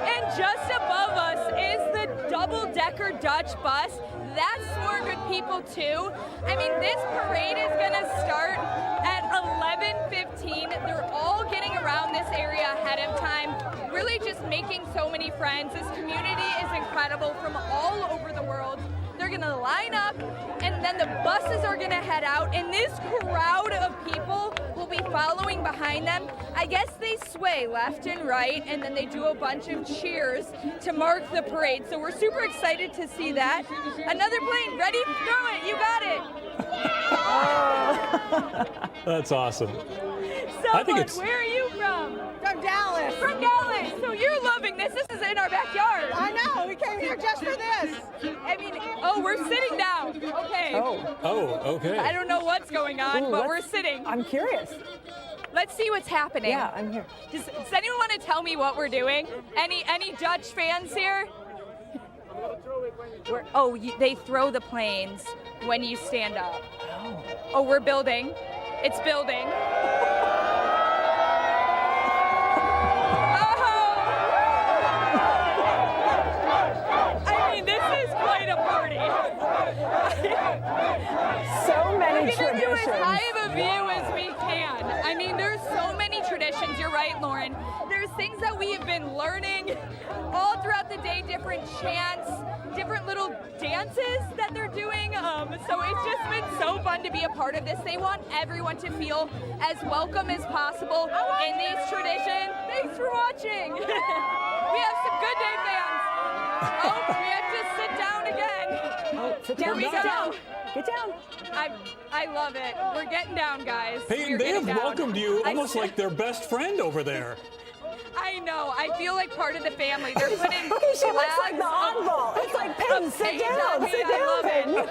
And just above us is the double-decker Dutch bus. That's more good people too. I mean, this parade is gonna start at 11:15. They're all getting around this area ahead of time, really just making so many friends. This community is incredible from all over the world. They're gonna line up, and then the buses are gonna head out, and this crowd of people will be following behind them. I guess they sway left and right, and then they do a bunch of cheers to mark the parade. So we're super excited to see that. Another plane, ready? Throw it, you got it.
That's awesome.
Someone, where are you from?
From Dallas.
From Dallas. So you're loving this. This is in our backyard.
I know. We came here just for this.
I mean, oh, we're sitting down. Okay.
Oh, okay.
I don't know what's going on, but we're sitting.
I'm curious.
Let's see what's happening.
Yeah, I'm here.
Does anyone want to tell me what we're doing? Any Dutch fans here? They throw the planes when you stand up. Oh, we're building. It's building. I mean, this is quite a party.
So many
We're gonna do
traditions.
as high of a view as we can. I mean, there's so many traditions. You're right, Lauren. There's things that we have been learning all throughout the day, different chants, different little dances that they're doing. So it's just been so fun to be a part of this. They want everyone to feel as welcome as possible in these traditions. Thanks for watching. We have some Good Day fans. Oh, we have to sit down again. Here we go.
Get down.
I love it. We're getting down, guys.
Peyton,
We're
they
getting
have
down.
welcomed you almost like their best friend over there.
I know. I feel like part of the family. They're putting
She looks like the
flags
oddball. It's like, Peyton, sit down. Sit
I
down,
love
Peyton.
it.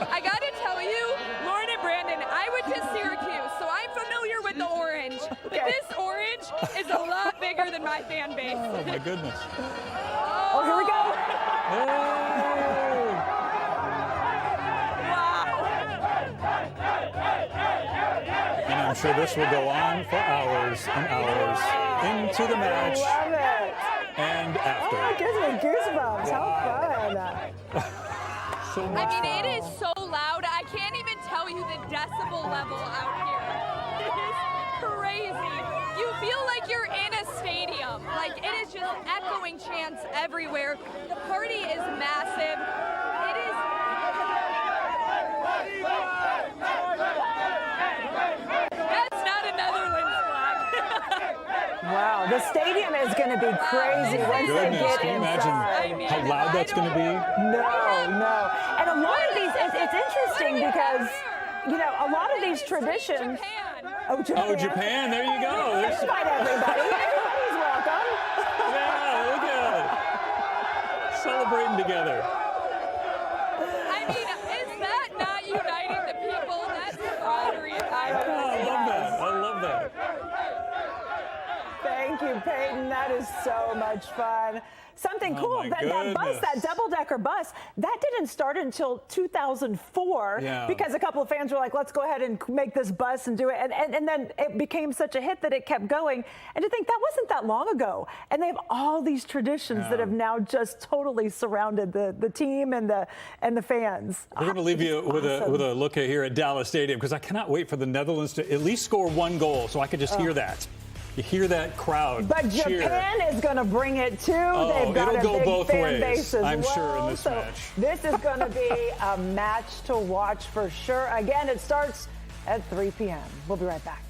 I got to tell you, Lauren and Brandon, I went to Syracuse, so I'm familiar with the orange. But this orange is a lot bigger than my fan base.
Oh, my goodness.
Oh, here we go.
And I'm sure this will go on for hours and hours into the match
I love it.
and after.
Oh, it gives me goosebumps. How fun.
So
I
much
mean,
fun.
it is so loud. I can't even tell you the decibel level out here. It is crazy. You feel like you're in a stadium. Like, it is just echoing chants everywhere. The party is massive. It is... That's not a Netherlands flag.
Wow, the stadium is going to be crazy once they
Goodness,
get
can you
inside.
imagine how loud that's going to be?
No. And a lot of these, it's interesting because, you know, a lot of these traditions. Oh,
Japan, there you go.
Let's invite everybody. Everybody's welcome.
Yeah, look at it. Celebrating together.
I mean, is that not uniting the people? That's camaraderie if I've ever
I
seen
love
it.
that. I love that.
Thank you, Peyton. That is so much fun. Something cool.
my
That bus,
goodness.
that double-decker bus, that didn't start until 2004
Yeah.
because a couple of fans were like, let's go ahead and make this bus and do it. And then it became such a hit that it kept going. And to think that wasn't that long ago. And they have all these traditions that have now just totally surrounded the team and the fans.
We're going to leave you with a look here at Dallas Stadium because I cannot wait for the Netherlands to at least score one goal so I could just hear that. You hear that crowd
But
cheer.
Japan is going to bring it too.
Oh,
They've got
it'll
a
go
big
both
fan
ways,
base as
I'm
well.
sure, in this
So
match.
This is going to be a match to watch for sure. Again, it starts at 3 p.m. We'll be right back.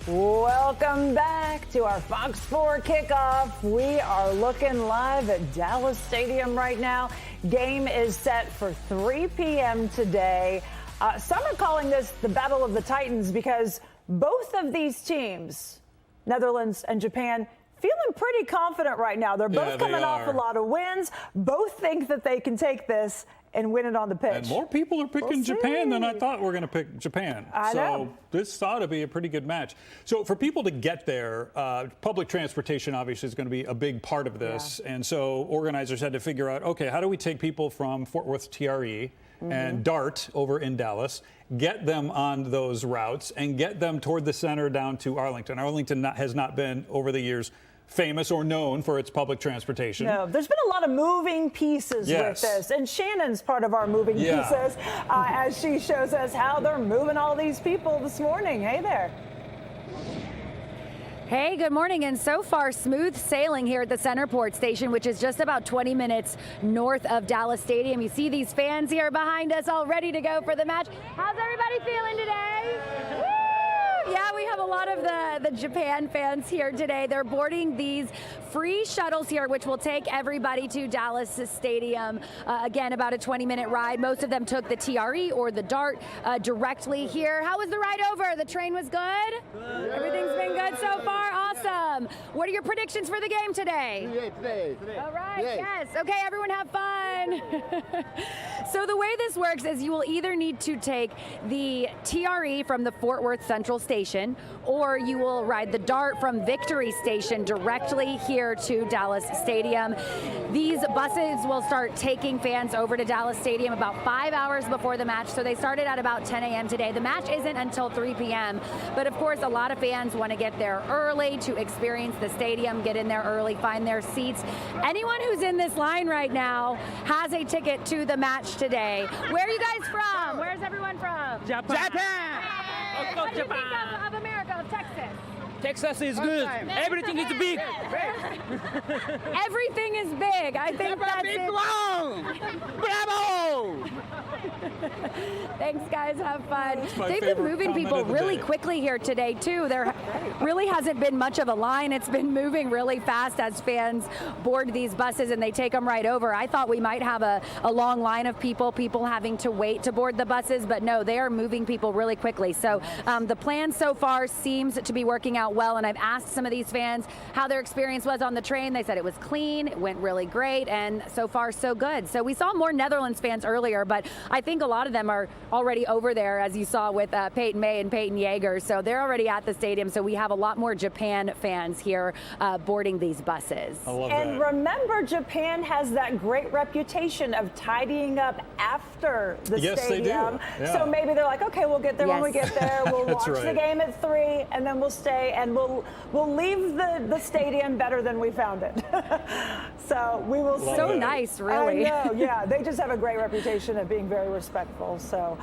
Welcome back to our Fox 4 kickoff. We are looking live at Dallas Stadium right now. Game is set for 3 p.m. today. Some are calling this the Battle of the Titans because both of these teams, Netherlands and Japan, feeling pretty confident right now. They're both coming off a lot of wins. Both think that they can take this and win it on the pitch.
And more people are picking Japan than I thought were going to pick Japan.
I know.
This ought to be a pretty good match. So for people to get there, public transportation obviously is going to be a big part of this. Yeah. And so organizers had to figure out, okay, how do we take people from Fort Worth TRE and DART over in Dallas, get them on those routes, and get them toward the center down to Arlington. Arlington has not been, over the years, famous or known for its public transportation.
No, there's been a lot of moving pieces with this, and Shannon's part of our moving pieces as she shows us how they're moving all these people this morning. Hey there.
Hey, good morning. And so far, smooth sailing here at the Centerport Station, which is just about 20 minutes north of Dallas Stadium. You see these fans here behind us all ready to go for the match. How's everybody feeling today? Woo! Yeah, we have a lot of the Japan fans here today. They're boarding these free shuttles here, which will take everybody to Dallas Stadium. Again, about a 20-minute ride. Most of them took the TRE or the DART directly here. How was the ride over? The train was good? Everything's been good so far? Awesome. What are your predictions for the game today?
Today.
All right, yes. Okay, everyone have fun. So the way this works is you will either need to take the TRE from the Fort Worth Central Station, or you will ride the DART from Victory Station directly here to Dallas Stadium. These buses will start taking fans over to Dallas Stadium about 5 hours before the match, so they started at about 10 a.m. today. The match isn't until 3 p.m., but of course a lot of fans want to get there early to experience the stadium, get in there early, find their seats. Anyone who's in this line right now has a ticket to the match today. Where are you guys from? Where's everyone from?
Japan!
What do you think of America, of Texas?
Texas is good. Everything is big.
Everything is big. I think that's it.
Bravo!
Thanks, guys. Have fun. They've been moving people really quickly here today, too. There really hasn't been much of a line. It's been moving really fast as fans board these buses and they take them right over. I thought we might have a long line of people having to wait to board the buses, but no, they are moving people really quickly. So the plan so far seems to be working out well, and I've asked some of these fans how their experience was on the train. They said it was clean, it went really great, and so far so good. So we saw more Netherlands fans earlier, but I think a lot of them are already over there, as you saw with Peyton May and Peyton Yeager. So they're already at the stadium, so we have a lot more Japan fans here boarding these buses.
I love
and
that.
remember, Japan has that great reputation of tidying up after the stadium.
Yes, they do. Yeah.
So maybe they're like, okay, we'll get there when we get there. We'll watch the game at 3, and then we'll stay, and we'll leave the stadium better than we found it. So we will see.
So nice, really.
I know, yeah. They just have a great reputation of being very respectful. So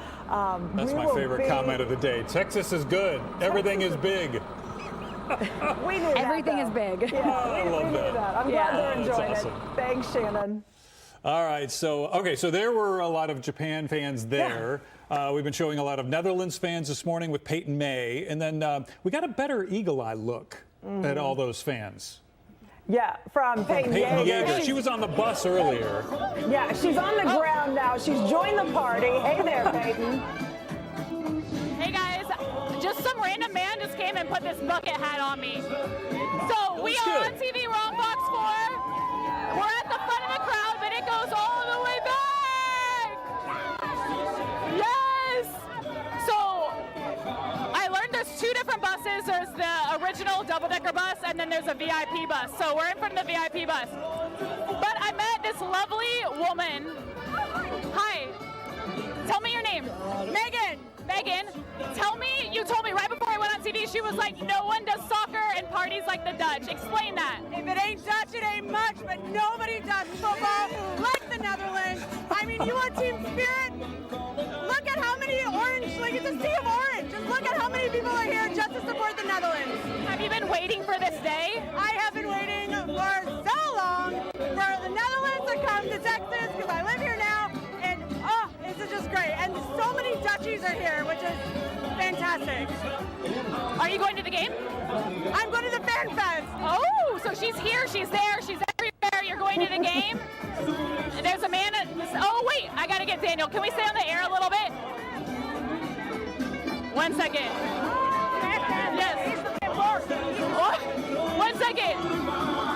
that's my favorite comment of the day. Texas is good. Everything is big.
We knew
Everything is big.
Yeah,
I love that.
I'm glad they're enjoying
awesome.
it. Thanks, Shannon.
All right, so there were a lot of Japan fans there. We've been showing a lot of Netherlands fans this morning with Peyton May, and then we got a better eagle eye look at all those fans.
Yeah, from Peyton Yeager.
She was on the bus earlier.
Yeah, she's on the ground now. She's joined the party. Hey there, Peyton.
Hey guys, just some random man just came and put this bucket hat on me. So we are on TV, we're on Fox 4. We're at the front of the crowd, but it goes all the way back. Yes. So I learned there's 2 different buses. There's the original double-decker bus, and then there's a VIP bus. So we're in front of the VIP bus. But I met this lovely woman. Hi. Tell me your name. Megan. Megan, you told me right before I went on TV, she was like, no one does soccer and parties like the Dutch. Explain that.
If it ain't Dutch, it ain't much, but nobody does football like the Netherlands. I mean, you want team spirit? Look at how many orange, like it's a sea of orange. Just look at how many people are here just to support the Netherlands.
Have you been waiting for this day?
I have been waiting for so long for the Netherlands to come to Texas because I live here now, and this is just great. And so many Dutchies are here, which is fantastic.
Are you you going to the game?
I'm going to the Fan Fest.
Oh, so she's here, she's there, she's everywhere. You're going to the game? And there's a man oh, wait, I got to get Daniel. Can we stay on the air a little bit? 1 second. Yes. What? 1 second.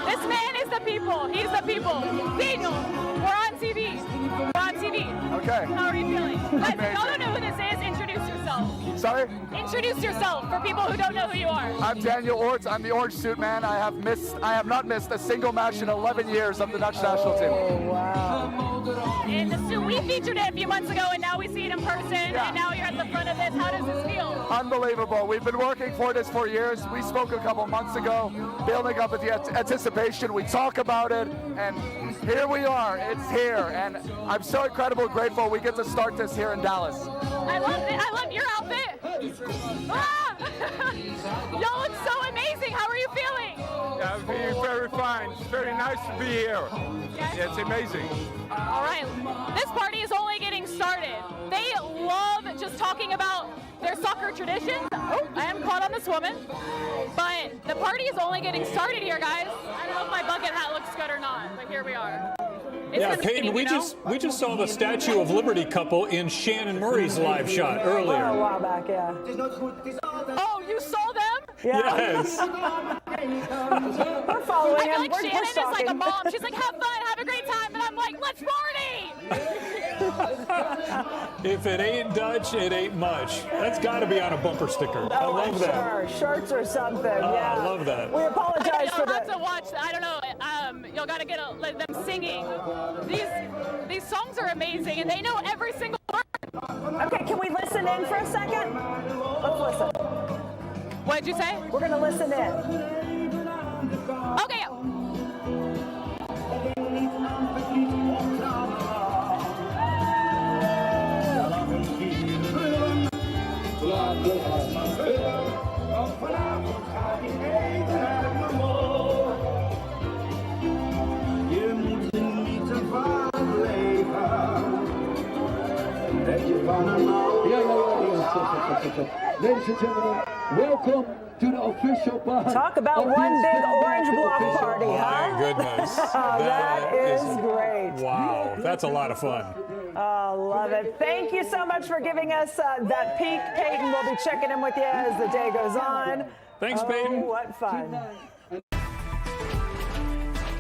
This man is the people. He's the people. Daniel, we're on TV. We're on TV.
Okay.
How are you feeling? Guys, if y'all don't know who this is, introduce yourself.
Sorry?
Introduce yourself for people who don't know who you are.
I'm Daniel Orts. I'm the orange suit man. I have not missed a single match in 11 years of the Dutch national team.
Oh, wow.
And so we featured it a few months ago, and now we see it in person, and now you're at the front of this. How does this feel?
Unbelievable. We've been working for this for years. We spoke a couple months ago, building up with the anticipation. We talk about it, and here we are. It's here, and I'm so incredibly grateful we get to start this here in Dallas.
I love it. I love your outfit. Ah! Y'all look so amazing. How are you feeling?
Yeah, I'm feeling very fine. It's very nice to be here. Yeah, it's amazing.
All right. This party is only getting started. They love just talking about their soccer traditions. Oh, I am caught on this woman. But the party is only getting started here, guys. I don't know if my bucket hat looks good or not, but here we are.
Yeah, Peyton, we just saw the Statue of Liberty couple in Shannon Murray's live shot earlier.
A while back, yeah.
Oh, you saw them?
Yeah.
Yes.
We're following
I feel
him.
like
We're
Shannon is like a
stalking.
mom. She's like, have fun, have a great time. And I'm like, let's party.
If it ain't Dutch, it ain't much. That's got to be on a bumper sticker. I
Oh,
love that.
Sure, shirts or something. Yeah,
I love that.
We apologize for
You'll have
that.
to watch. I don't know. You'll got to get them singing. These songs are amazing, and they know every single word.
Okay, can we listen in for a second? Let's listen.
What did you say?
We're going to listen in.
Okay.
Ladies and gentlemen, welcome to the official part.
Talk about one big orange block party, huh?
My goodness.
That is great.
Wow, that's a lot of fun.
Oh, love it. Thank you so much for giving us that peek, Peyton. We'll be checking in with you as the day goes on.
Thanks, Peyton.
What fun.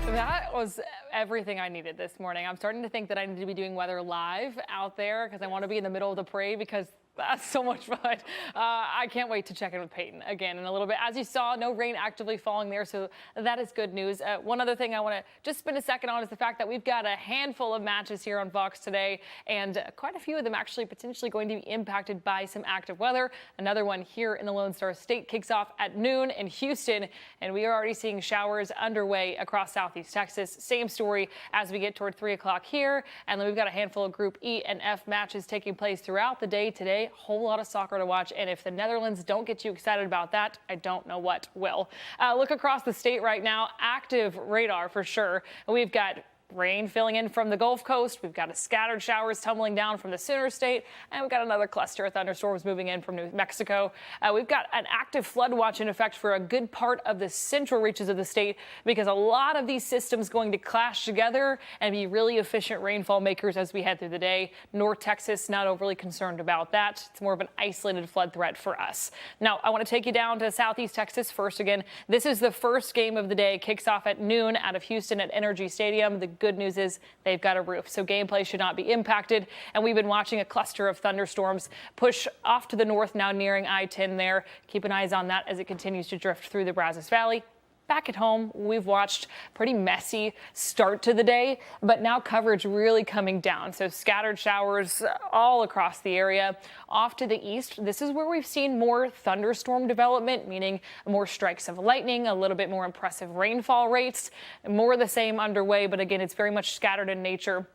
That was everything I needed this morning. I'm starting to think that I need to be doing weather live out there because I want to be in the middle of the parade because that's so much fun. I can't wait to check in with Peyton again in a little bit. As you saw, no rain actively falling there, so that is good news. One other thing I want to just spend a second on is the fact that we've got a handful of matches here on Fox today, and quite a few of them actually potentially going to be impacted by some active weather. Another one here in the Lone Star State kicks off at noon in Houston, and we are already seeing showers underway across Southeast Texas. Same story as we get toward 3 o'clock here, and then we've got a handful of Group E and F matches taking place throughout the day today. Whole lot of soccer to watch, and if the Netherlands don't get you excited about that, I don't know what will. Look across the state right now, active radar for sure. We've got rain filling in from the Gulf Coast. We've got scattered showers tumbling down from the center state, and we've got another cluster of thunderstorms moving in from New Mexico. We've got an active flood watch in effect for a good part of the central reaches of the state because a lot of these systems going to clash together and be really efficient rainfall makers as we head through the day. North Texas, not overly concerned about that. It's more of an isolated flood threat for us. Now, I want to take you down to Southeast Texas first again. This is the first game of the day. Kicks off at noon out of Houston at Energy Stadium. The good news is they've got a roof, so gameplay should not be impacted. And we've been watching a cluster of thunderstorms push off to the north, now nearing I-10 there. Keep an eye on that as it continues to drift through the Brazos Valley. Back at home, we've watched pretty messy start to the day, but now coverage really coming down. So scattered showers all across the area. Off to the east, this is where we've seen more thunderstorm development, meaning more strikes of lightning, a little bit more impressive rainfall rates, more of the same underway. But again, it's very much scattered in nature.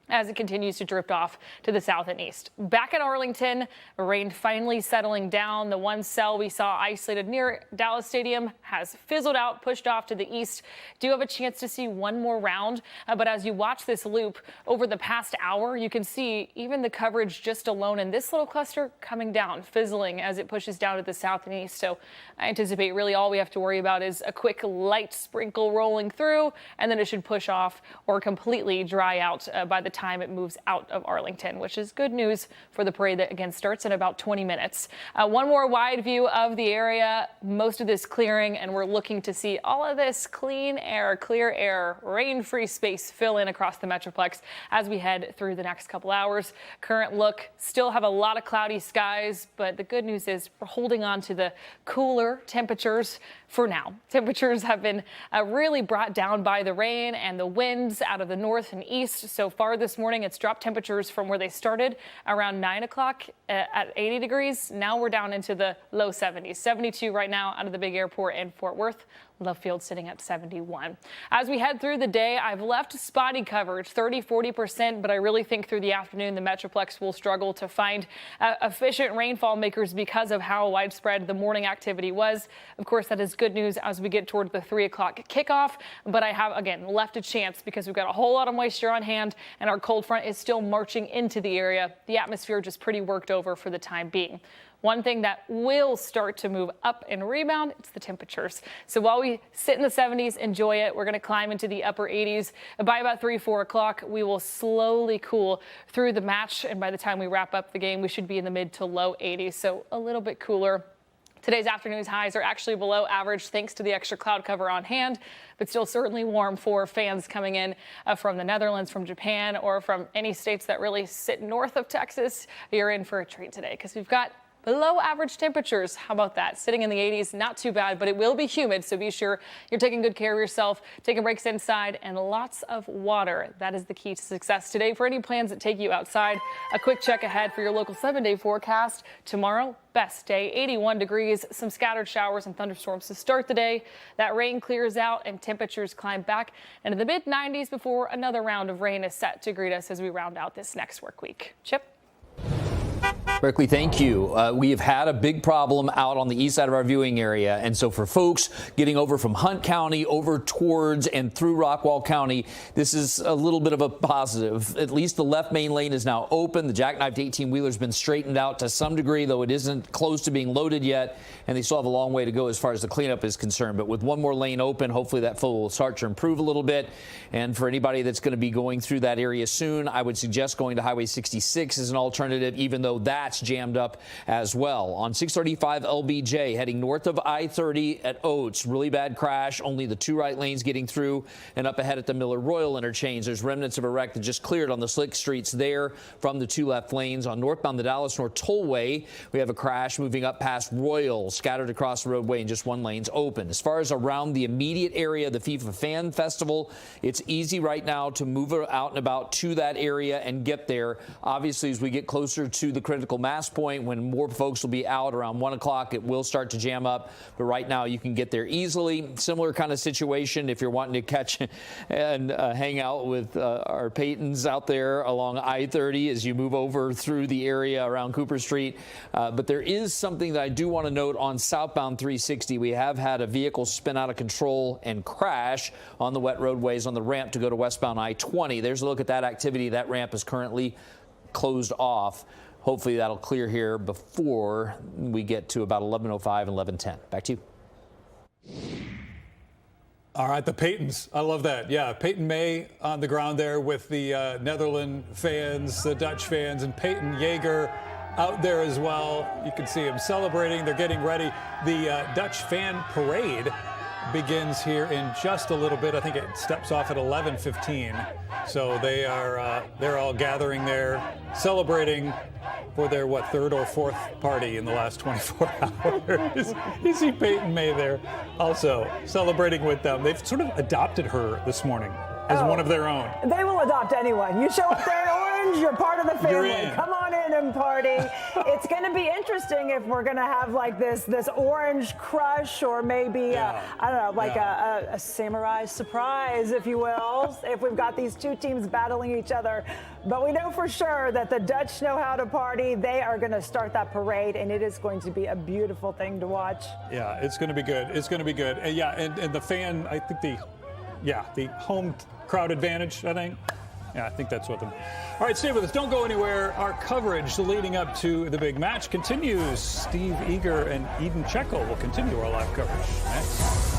as it continues to drift off to the south and east. Back at Arlington, rain finally settling down. The one cell we saw isolated near Dallas Stadium has fizzled out, pushed off to the east. Do have a chance to see one more round, but as you watch this loop over the past hour, you can see even the coverage just alone in this little cluster coming down, fizzling as it pushes down to the south and east. So I anticipate really all we have to worry about is a quick light sprinkle rolling through, and then it should push off or completely dry out by the time it moves out of Arlington, which is good news for the parade that again starts in about 20 minutes. One more wide view of the area, most of this clearing, and we're looking to see all of this clean air, clear air, rain-free space fill in across the Metroplex as we head through the next couple hours. Current look, still have a lot of cloudy skies, but the good news is we're holding on to the cooler temperatures for now. Temperatures have been really brought down by the rain and the winds out of the north and east. So far this morning, it's dropped temperatures from where they started around 9 o'clock at 80 degrees. Now we're down into the low 70s, 72 right now out of the big airport in Fort Worth. Love Field sitting at 71. As we head through the day, I've left spotty coverage, 30-40%, but I really think through the afternoon, the Metroplex will struggle to find efficient rainfall makers because of how widespread the morning activity was. Of course, that is good news as we get toward the 3 o'clock kickoff, but I have, again, left a chance because we've got a whole lot of moisture on hand and our cold front is still marching into the area. The atmosphere just pretty worked over for the time being. One thing that will start to move up and rebound, it's the temperatures. So while we sit in the 70s, enjoy it, we're going to climb into the upper 80s. By about 3, 4 o'clock, we will slowly cool through the match. And by the time we wrap up the game, we should be in the mid to low 80s. So a little bit cooler. Today's afternoon's highs are actually below average thanks to the extra cloud cover on hand, but still certainly warm for fans coming in from the Netherlands, from Japan, or from any states that really sit north of Texas. You're in for a treat today because we've got below average temperatures. How about that? Sitting in the 80s, not too bad, but it will be humid. So be sure you're taking good care of yourself, taking breaks inside, and lots of water. That is the key to success today. For any plans that take you outside, a quick check ahead for your local 7-day forecast. Tomorrow, best day, 81 degrees, some scattered showers and thunderstorms to start the day. That rain clears out and temperatures climb back into the mid 90s before another round of rain is set to greet us as we round out this next work week. Chip?
Berkeley, thank you. We have had a big problem out on the east side of our viewing area. And so for folks getting over from Hunt County over towards and through Rockwall County, this is a little bit of a positive. At least the left main lane is now open. The jackknifed 18-wheeler has been straightened out to some degree, though it isn't close to being loaded yet. And they still have a long way to go as far as the cleanup is concerned. But with one more lane open, hopefully that flow will start to improve a little bit. And for anybody that's going to be going through that area soon, I would suggest going to Highway 66 as an alternative, even though that's jammed up as well. On 635 LBJ, heading north of I-30 at Oates, really bad crash, only the 2 right lanes getting through, and up ahead at the Miller Royal interchange, there's remnants of a wreck that just cleared on the slick streets there from the 2 left lanes. On northbound the Dallas North Tollway, we have a crash moving up past Royal, scattered across the roadway, and just 1 lane's open. As far as around the immediate area of the FIFA Fan Festival, it's easy right now to move out and about to that area and get there. Obviously, as we get closer to the critical mass point, when more folks will be out around 1 o'clock, it will start to jam up. But right now, you can get there easily. Similar kind of situation if you're wanting to catch and hang out with our Peytons out there along I-30 as you move over through the area around Cooper Street. But there is something that I do want to note on southbound 360. We have had a vehicle spin out of control and crash on the wet roadways on the ramp to go to westbound I-20. There's a look at that activity. That ramp is currently closed off. Hopefully that'll clear here before we get to about 11:05 and 11:10. Back to you.
All right, the Peytons. I love that. Yeah, Peyton May on the ground there with the Netherlands fans, the Dutch fans, and Peyton Yeager out there as well. You can see him celebrating. They're getting ready. The Dutch fan parade begins here in just a little bit. I think it steps off at 11:15. So they're all gathering there, celebrating for their, 3rd or 4th party in the last 24 hours. You see Peyton May there also celebrating with them. They've sort of adopted her this morning as one of their own.
They will adopt anyone. You show up there in orange, Orange, you're part of the family.
in.
Come on in and party. It's going to be interesting if we're going to have like this orange crush, or maybe, I don't know, like a samurai surprise, if you will, if we've got these two teams battling each other. But we know for sure that the Dutch know how to party. They are going to start that parade, and it is going to be a beautiful thing to watch.
Yeah, it's going to be good. It's going to be good. And the fan, I think the home crowd advantage, I think. Yeah, I think that's what them. All right, stay with us. Don't go anywhere. Our coverage leading up to the big match continues. Steve Eager and Eden Checo will continue our live coverage next.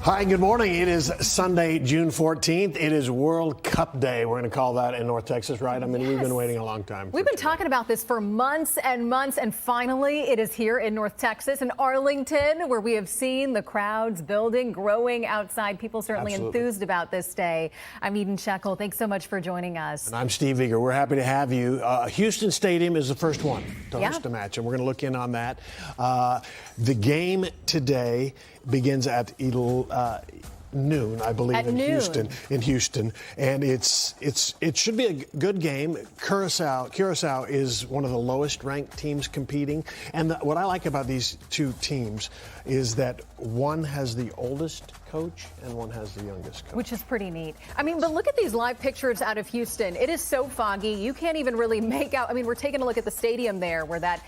Hi, good morning. It is Sunday, June 14th. It is World Cup Day. We're going to call that in North Texas, right? I mean, we've been waiting a long time.
We've been talking about this for months and months, and finally it is here in North Texas, in Arlington, where we have seen the crowds building, growing outside. People certainly enthused about this day. I'm Eden Shekel. Thanks so much for joining us.
And I'm Steve Eager. We're happy to have you. Houston Stadium is the first one to host a match, and we're going to look in on that. The game today begins at noon, I believe, in Houston, and it should be a good game. Curacao is one of the lowest ranked teams competing, and what I like about these two teams is that one has the oldest coach and one has the youngest coach,
which is pretty neat. I mean, but look at these live pictures out of Houston. It is so foggy, you can't even really make out. I mean, we're taking a look at the stadium there where that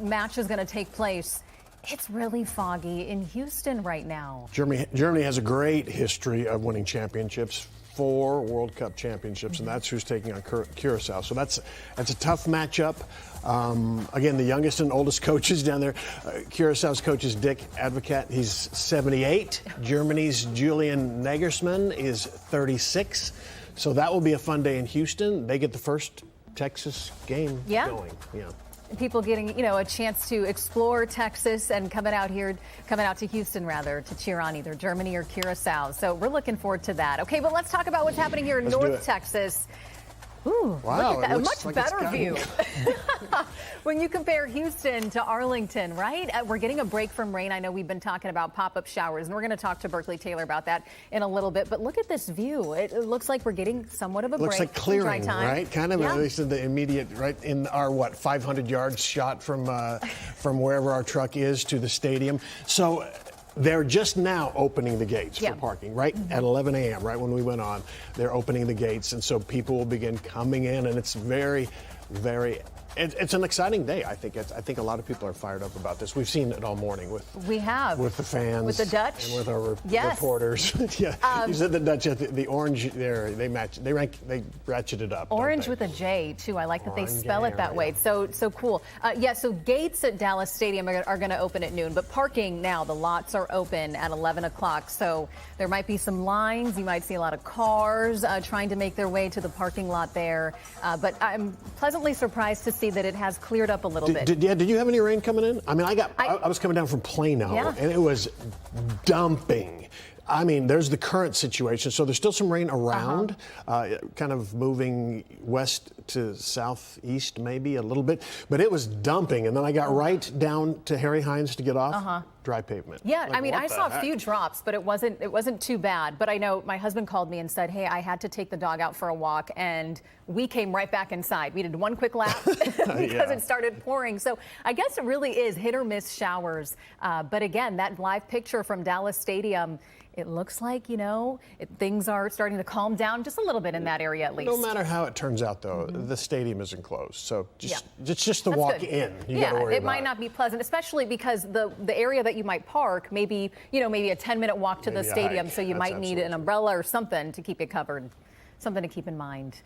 match is going to take place. It's really foggy in Houston right now.
Germany has a great history of winning championships, 4 World Cup championships, and that's who's taking on Curacao. So that's a tough matchup. Again, the youngest and oldest coaches down there. Curaçao's coach is Dick Advocat. He's 78. Germany's Julian Nagelsmann is 36. So that will be a fun day in Houston. They get the first Texas game going. Yeah.
People getting, a chance to explore Texas and coming out to Houston, rather, to cheer on either Germany or Curacao. So we're looking forward to that. Okay, but let's talk about what's happening here in North Texas. Ooh,
wow,
look at that. A much
like
better view. When you compare Houston to Arlington, right? We're getting a break from rain. I know we've been talking about pop-up showers, and we're going to talk to Berkeley Taylor about that in a little bit. But look at this view. It looks like we're getting somewhat of a break.
Looks like clearing,
dry time.
right? Kind of at least in the immediate, right in our 500 yards shot from wherever our truck is to the stadium. So they're just now opening the gates for parking, right? At 11 a.m., right when we went on, they're opening the gates. And so people will begin coming in, and it's very, very, it's an exciting day. I think a lot of people are fired up about this. We've seen it all morning with the fans,
with the Dutch,
and with our reporters. You said the Dutch at the orange there. They ratcheted up.
Orange with a J too. I like that they spell it that way. So cool. So gates at Dallas Stadium are going to open at noon, but parking now, the lots are open at 11 o'clock. So there might be some lines. You might see a lot of cars trying to make their way to the parking lot there. But I'm pleasantly surprised to see that it has cleared up a little bit.
Did you have any rain coming in? I mean, I was coming down from Plano, and it was dumping. I mean, there's the current situation, so there's still some rain around, kind of moving west to southeast maybe a little bit, but it was dumping, and then I got right down to Harry Hines to get off. Dry pavement.
Yeah, I mean, I saw a few drops, but it wasn't too bad. But I know my husband called me and said, hey, I had to take the dog out for a walk, and we came right back inside. We did one quick lap because it started pouring. So I guess it really is hit or miss showers. But again, that live picture from Dallas Stadium, it looks like, things are starting to calm down just a little bit in that area at least.
No matter how it turns out, though, the stadium isn't closed. So it's just the walk in. You got to worry about.
It might not be pleasant, especially because the area that you might park, maybe a 10-minute walk to the stadium. So you might need an umbrella or something to keep it covered. Something to keep in mind.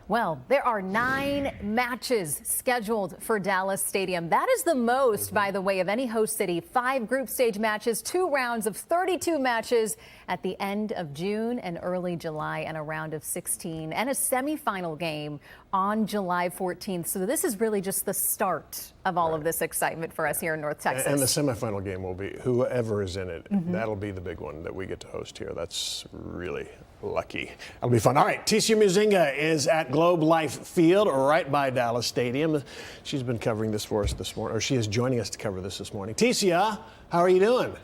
Well, there are 9 matches scheduled for Dallas Stadium. That is the most, by the way, of any host city. 5 group stage matches, 2 rounds of 32 matches at the end of June and early July, and a round of 16 and a semifinal game on July 14th. So this is really just the start of all of this excitement for us here in North Texas.
And the semifinal game will be whoever is in it. That'll be the big one that we get to host here. That's really lucky. It'll be fun. All right, Ticia Muzinga is at Globe Life Field right by Dallas Stadium. She's been covering this for us this morning, or she is joining us to cover this morning. Ticia, how are you doing?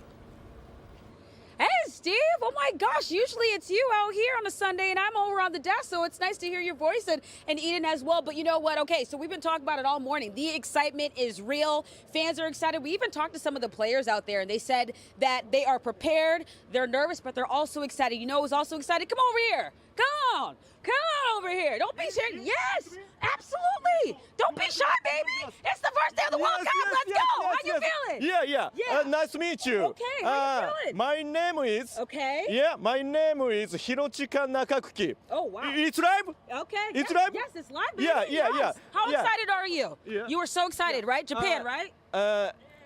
Hey, Steve. Oh, my gosh. Usually it's you out here on a Sunday, and I'm over on the desk, so it's nice to hear your voice, and Eden as well. But you know what? Okay, so we've been talking about it all morning. The excitement is real. Fans are excited. We even talked to some of the players out there, and they said that they are prepared. They're nervous, but they're also excited. You know who's also excited? Come over here. Come on. Come on over here. Don't be shy. Yes, absolutely. Don't be shy, baby. It's the first day of the World Cup. Let's go. How you feeling?
Yeah. Nice to meet you.
Okay, how you feeling?
My name is...
Okay.
Yeah, my name is Hirochika Nakakuki.
Oh, wow.
It's live?
Okay.
It's live?
Yes, it's live, baby.
Yeah.
How excited are you?
Yeah.
You were so excited, right? Japan, right?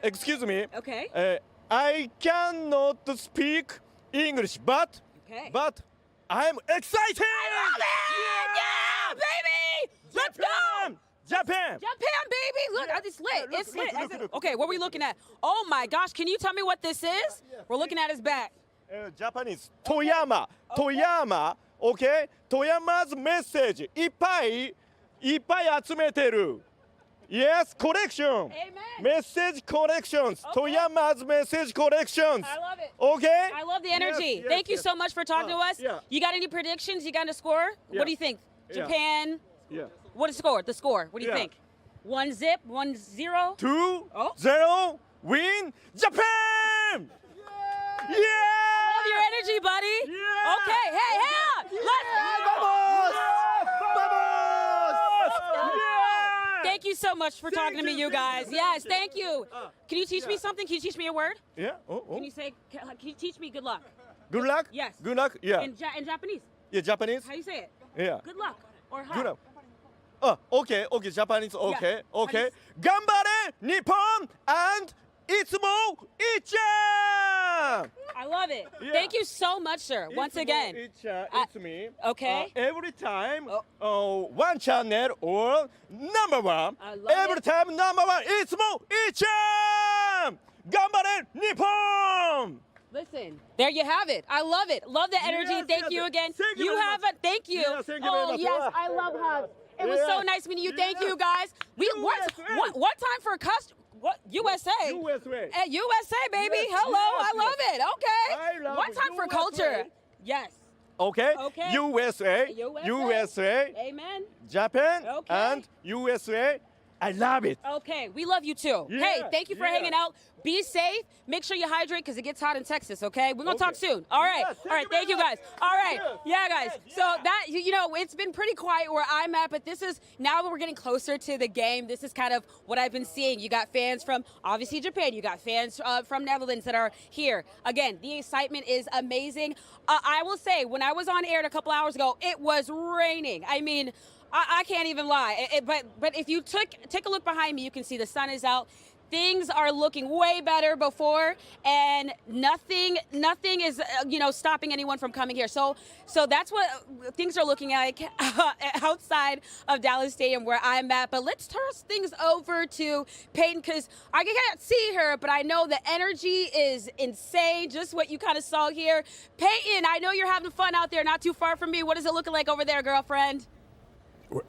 Excuse me.
Okay.
I cannot speak English, but I'm excited!
I love it! Yeah, baby! Let's go!
Japan,
baby! Look, it's lit. It's lit.
Look.
Okay, what are we looking at? Oh my gosh, can you tell me what this is? We're looking at his back.
Japanese. Toyama. Okay? Toyama's message. いっぱい集めてる. Yes, collection.
Amen.
Message collections.
Okay.
Toyama's message collections.
I love it.
Okay?
I love the energy.
Yes,
Thank you so much for talking to us.
Yeah.
You got any predictions? You got a score?
Yeah.
What do you think?
Yeah.
Japan?
Yeah.
What is the score? The score. What do you think? 1-0? 1-0?
2-0. Win Japan! Yeah!
I love your energy, buddy.
Yeah!
Okay, hey, let's
Vamos!
Thank you so much for talking to me, you guys. Yes, thank you. Can you teach me something? Can you teach me a word?
Yeah.
Can you teach me good luck?
Good luck?
Yes.
Good luck? Yeah.
In Japanese.
Yeah, Japanese?
How do you say it?
Yeah.
Good luck. Or how?
Good luck. Okay, Japanese, okay. 頑張れ、日本 and いつもいっちゃん
I love it.
Yeah.
Thank you so much, sir. Once again.
It's me.
Okay.
Every time, one channel or number one.
I love
Every
it.
time number one. いつもいっちゃん頑張れ日本
Listen, there you have it. I love it. Love the energy.
Yes,
thank
yes.
you again.
Thank you
You
very
have
much.
a thank you.
Yes, thank you very
Oh
much.
yes, I love hugs. It was so
Yes.
nice meeting you. Thank
Yes.
you guys. We what time for what USA?
USA.
At USA, baby.
Yes,
Hello,
yes,
I love
yes.
it. Okay.
I love
One
it.
time for
USA.
culture. Yes.
Okay.
Okay.
USA. USA.
Amen.
Japan.
Okay.
And USA. I love it.
Okay, we love you too.
Yeah,
Hey, thank you for
yeah.
hanging out. Be safe. Make sure you hydrate because it gets hot in Texas, okay? We're going to talk soon. All right.
Yes,
All right. Thank you, guys. All right. Yeah, guys. So that, it's been pretty quiet where I'm at, but this is, now that we're getting closer to the game, this is kind of what I've been seeing. You got fans from, obviously, Japan. You got fans from Netherlands that are here. Again, the excitement is amazing. I will say, when I was on air a couple hours ago, it was raining. I mean, I can't even lie. But if you take a look behind me, you can see the sun is out. Things are looking way better before, and nothing is stopping anyone from coming here. So that's what things are looking like outside of Dallas Stadium where I'm at. But let's turn things over to Peyton because I can't see her, but I know the energy is insane. Just what you kind of saw here. Peyton, I know you're having fun out there, not too far from me. What is it looking like over there, girlfriend?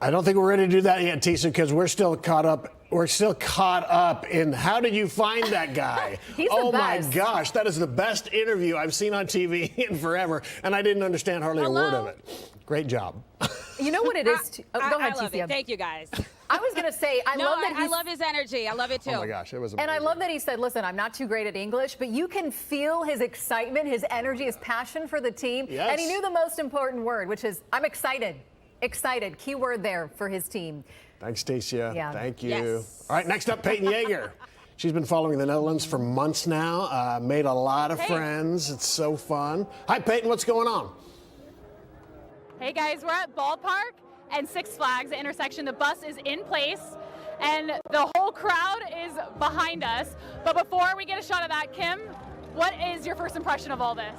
I don't think we're ready to do that yet, Tisa, because we're still caught up. We're still caught up in how did you find that guy?
He's
oh
the
my
best.
gosh, that is the best interview I've seen on TV in forever, and I didn't understand hardly a word of it. Great job.
You know what it is? Go ahead,
I love
TCM.
it. Thank you, guys.
I was going to say, I love that
I love his energy. I love it too.
Oh my gosh, it was amazing.
And I love that he said, listen, I'm not too great at English, but you can feel his excitement, his energy, his passion for the team.
Yes.
And he knew the most important word, which is, I'm excited. Excited. Key word there for his team.
Thanks, Stacia.
Yeah.
Thank you.
Yes.
All right, next up, Peyton Yeager. She's been following the Netherlands for months now, made a lot of friends. It's so fun. Hi, Peyton, what's going on?
Hey guys, we're at Ballpark and Six Flags, the intersection. The bus is in place and the whole crowd is behind us. But before we get a shot of that, Kim, what is your first impression of all this?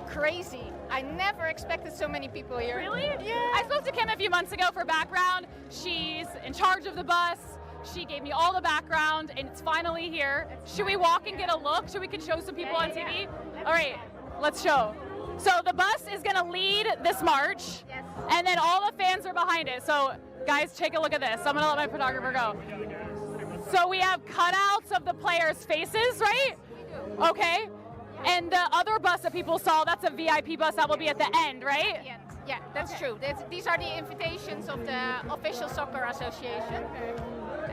Crazy. I never expected so many people here.
Really?
Yeah.
I spoke to Kim a few months ago for background. She's in charge of the bus. She gave me all the background, and it's finally here. Should we walk and get a look so we can show some people on TV? All right, let's show. So the bus is going to lead this march, and then all the fans are behind it. So guys, take a look at this. I'm going to let my photographer go. So we have cutouts of the players' faces, right? Okay. And the other bus that people saw, that's a VIP bus that will be at the end, right?
Yeah, that's true. These are the invitations of the Official Soccer Association.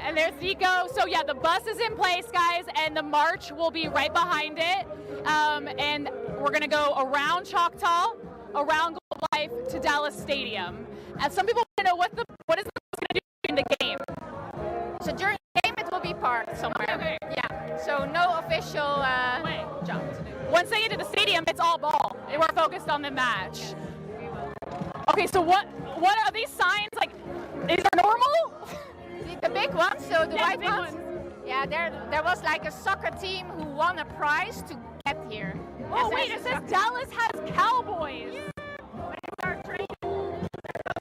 And there's Zico. So yeah, the bus is in place, guys, and the march will be right behind it. And we're gonna go around Choctaw, around Gold Life to Dallas Stadium. And some people want to know what is the bus gonna do during the game?
So during the game, it will be parked somewhere.
Okay.
Yeah. So no official jump.
Once they get to the stadium, it's all ball. And we're focused on the match. Okay, so what are these signs like? Is it normal?
The big ones, so the white
big
ones. Yeah, there was like a soccer team who won a prize to get here.
Oh wait, it says Dallas has Cowboys.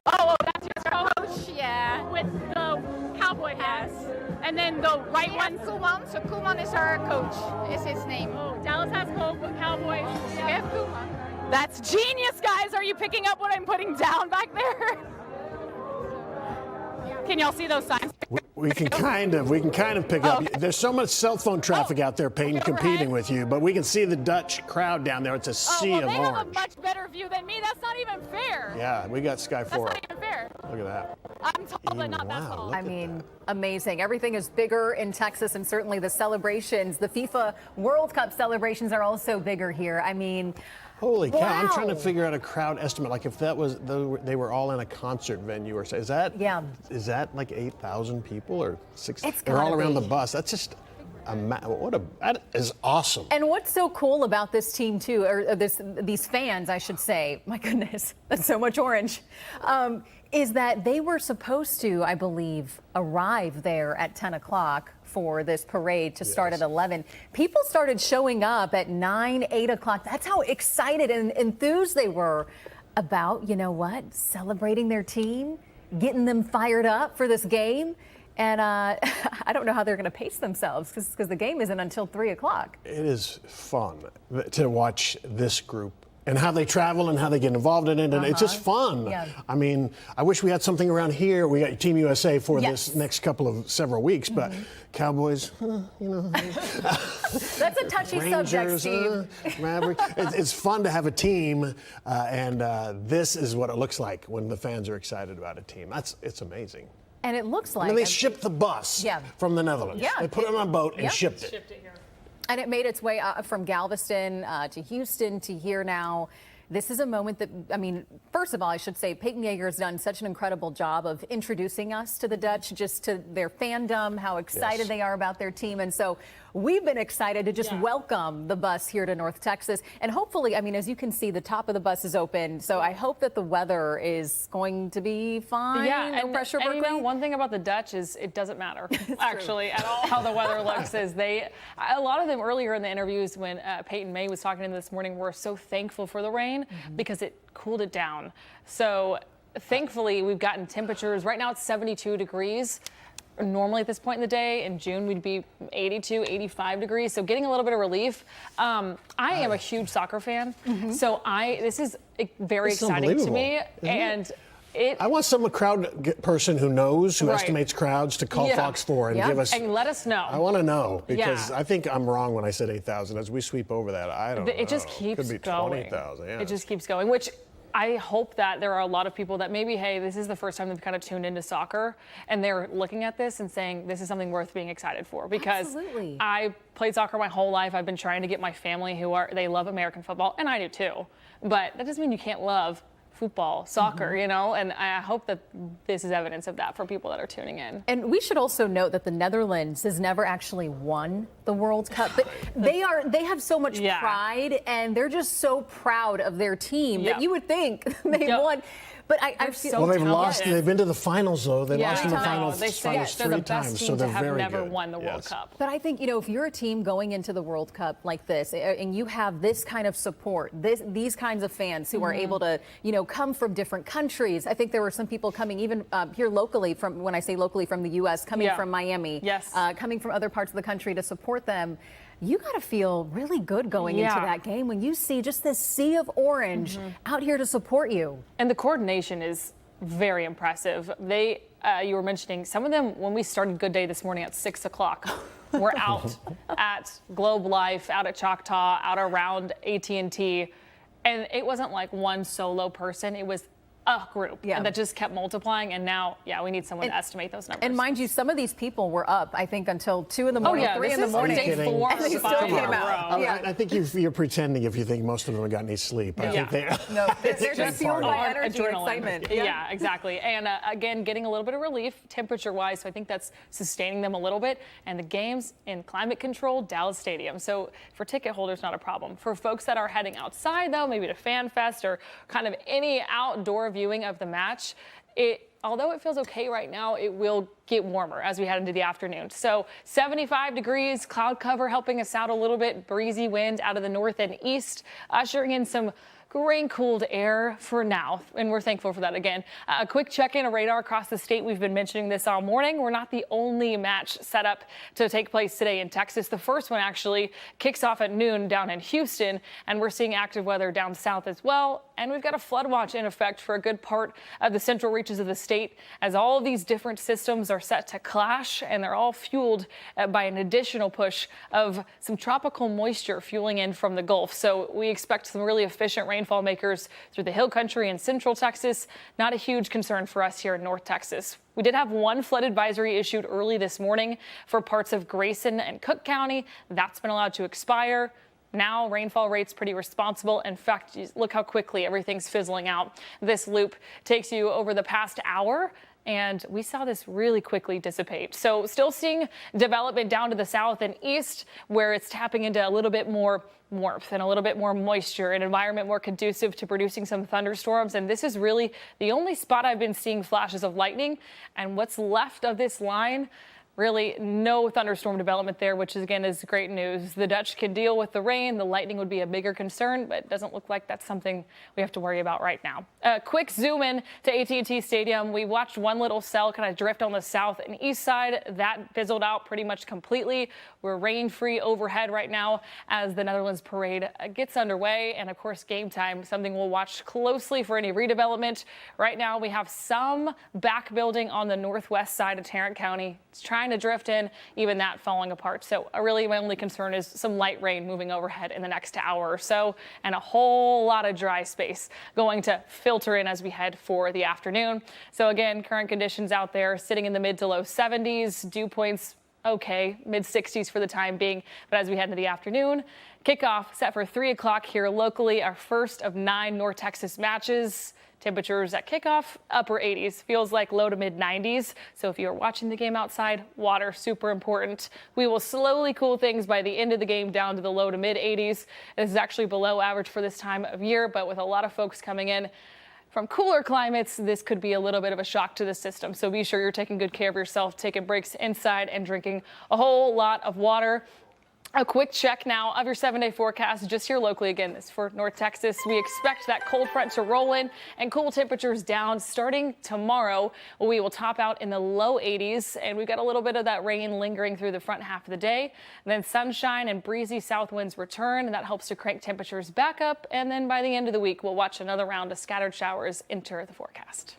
Oh, that's your coach.
Yeah.
With the cowboy hats. And then the right one.
Koeman. So Koeman is our coach. Is his name.
Oh, Dallas has Cowboys.
We have Koeman.
That's genius, guys. Are you picking up what I'm putting down back there? Can y'all see those signs?
We can kind of pick up. There's so much cell phone traffic out there, Peyton, competing with you, but we can see the Dutch crowd down there. It's a sea of
they
orange.
have a much better view than me. That's not even fair.
Yeah, we got Sky 4.
That's not even fair.
Look at that.
I'm tall, but not that tall.
I mean, amazing. Everything is bigger in Texas, and certainly the celebrations, the FIFA World Cup celebrations are also bigger here. I mean,
holy cow, I'm trying to
wow.
figure out a crowd estimate. Like if that was, they were all in a concert venue or so. Is that like 8,000 people or 6?
It's
They're all
gotta
around
be.
the bus. That's just That is awesome.
And what's so cool about this team too, or these fans, I should say, my goodness, that's so much orange, is that they were supposed to, I believe, arrive there at 10 o'clock for this parade to start at 11. People started showing up at 9, 8 o'clock. That's how excited and enthused they were about, you know what, celebrating their team, getting them fired up for this game. And I don't know how they're going to pace themselves because the game isn't until 3 o'clock.
It is fun to watch this group and how they travel and how they get involved in it. And it's just fun.
Yeah.
I mean, I wish we had something around here. We got Team USA for this next several weeks, but Cowboys, you know.
That's a touchy
Rangers,
subject, Steve.
Maverick. It's fun to have a team, and this is what it looks like when the fans are excited about a team. It's amazing.
And it looks like.
And then they shipped the bus from the Netherlands.
Yeah.
They put it on a boat and shipped it.
And it made its way from Galveston to Houston to here now. This is a moment that, I mean, first of all, I should say Peyton Yeager has done such an incredible job of introducing us to the Dutch, just to their fandom, how excited they are about their team. And so we've been excited to just welcome the bus here to North Texas. And hopefully, I mean, as you can see, the top of the bus is open. So I hope that the weather is going to be fine.
Yeah,
no pressure,
and
Berkeley.
you know, one thing about the Dutch is it doesn't matter, actually, at all how the weather looks. A lot of them earlier in the interviews when Peyton May was talking to them this morning were so thankful for the rain because it cooled it down. So thankfully, we've gotten temperatures. Right now it's 72 degrees. Normally at this point in the day, in June, we'd be 82, 85 degrees. So getting a little bit of relief. I am a huge soccer fan. So this is very exciting to me. And
I want some crowd person who knows, who estimates crowds, to call Fox 4 and give us.
And let us know.
I want to know because I think I'm wrong when I said 8,000. As we sweep over that, I don't know.
It just keeps
Could be
going.
20,000. Yeah.
It just keeps going, which I hope that there are a lot of people that maybe, hey, this is the first time they've kind of tuned into soccer and they're looking at this and saying this is something worth being excited for because I played soccer my whole life. I've been trying to get my family they love American football, and I do too. But that doesn't mean you can't love football, soccer, you know, and I hope that this is evidence of that for people that are tuning in.
And we should also note that the Netherlands has never actually won the World Cup, but they have so much pride and they're just so proud of their team that you would think they won. But I feel
they've lost. They've been to the finals, though. They lost in the finals
They say they're the
3
best
times,
team
so they're
to have
very
never
good.
won the World Cup.
But I think, you know, if you're a team going into the World Cup like this, and you have this kind of support, these kinds of fans who are able to, you know, come from different countries. I think there were some people coming even here locally from, when I say locally, from the U.S., coming from Miami, coming from other parts of the country to support them. You got to feel really good going into that game when you see just this sea of orange out here to support you.
And the coordination is very impressive. You were mentioning some of them when we started Good Day this morning at 6 o'clock. We're out at Globe Life, out at Choctaw, out around AT&T, and it wasn't like one solo person. It was a group that just kept multiplying, and now, we need someone to estimate those numbers.
And mind you, some of these people were up, I think, until 2 in the morning, 3 in the morning.
Day 4,
and they still came out.
I think you're pretending if you think most of them have gotten any sleep. I think
they're just fueled by energy and excitement.
Yeah, exactly. And again, getting a little bit of relief temperature-wise, so I think that's sustaining them a little bit. And the game's in climate-controlled Dallas Stadium, so for ticket holders, not a problem. For folks that are heading outside, though, maybe to Fan Fest or kind of any outdoor viewing of the match, although it feels okay right now, it will get warmer as we head into the afternoon. So 75 degrees, cloud cover helping us out a little bit, breezy wind out of the north and east, ushering in some rain-cooled air for now, and we're thankful for that again. A quick check-in of radar across the state. We've been mentioning this all morning. We're not the only match set up to take place today in Texas. The first one actually kicks off at noon down in Houston, and we're seeing active weather down south as well. And we've got a flood watch in effect for a good part of the central reaches of the state as all of these different systems are set to clash, and they're all fueled by an additional push of some tropical moisture fueling in from the Gulf. So we expect some really efficient rainfall makers through the hill country in central Texas. Not a huge concern for us here in North Texas. We did have one flood advisory issued early this morning for parts of Grayson and Cook County. That's been allowed to expire. Now rainfall rate's pretty responsible. In fact, look how quickly everything's fizzling out. This loop takes you over the past hour and we saw this really quickly dissipate. So still seeing development down to the south and east, where it's tapping into a little bit more warmth and a little bit more moisture, an environment more conducive to producing some thunderstorms. And this is really the only spot I've been seeing flashes of lightning. And what's left of this line, really no thunderstorm development there, which again is great news. The Dutch can deal with the rain. The lightning would be a bigger concern, but it doesn't look like that's something we have to worry about right now. A quick zoom in to AT&T Stadium. We watched one little cell kind of drift on the south and east side. That fizzled out pretty much completely. We're rain-free overhead right now as the Netherlands parade gets underway. And of course, game time, something we'll watch closely for any redevelopment. Right now, we have some back building on the northwest side of Tarrant County. It's trying to drift in, even that falling apart. So really my only concern is some light rain moving overhead in the next hour or so, and a whole lot of dry space going to filter in as we head for the afternoon. So again, current conditions out there sitting in the mid to low 70s, dew points okay, mid 60s for the time being. But as we head into the afternoon, kickoff set for 3 o'clock here locally, our first of 9 North Texas matches. Temperatures at kickoff, upper 80s, feels like low to mid 90s. So if you're watching the game outside, water super important. We will slowly cool things by the end of the game down to the low to mid 80s. This is actually below average for this time of year, but with a lot of folks coming in from cooler climates, this could be a little bit of a shock to the system. So be sure you're taking good care of yourself, taking breaks inside and drinking a whole lot of water. A quick check now of your 7-day forecast just here locally. Again, this for North Texas. We expect that cold front to roll in and cool temperatures down starting tomorrow. We will top out in the low 80s, and we've got a little bit of that rain lingering through the front half of the day. And then sunshine and breezy south winds return, and that helps to crank temperatures back up. And then by the end of the week, we'll watch another round of scattered showers enter the forecast.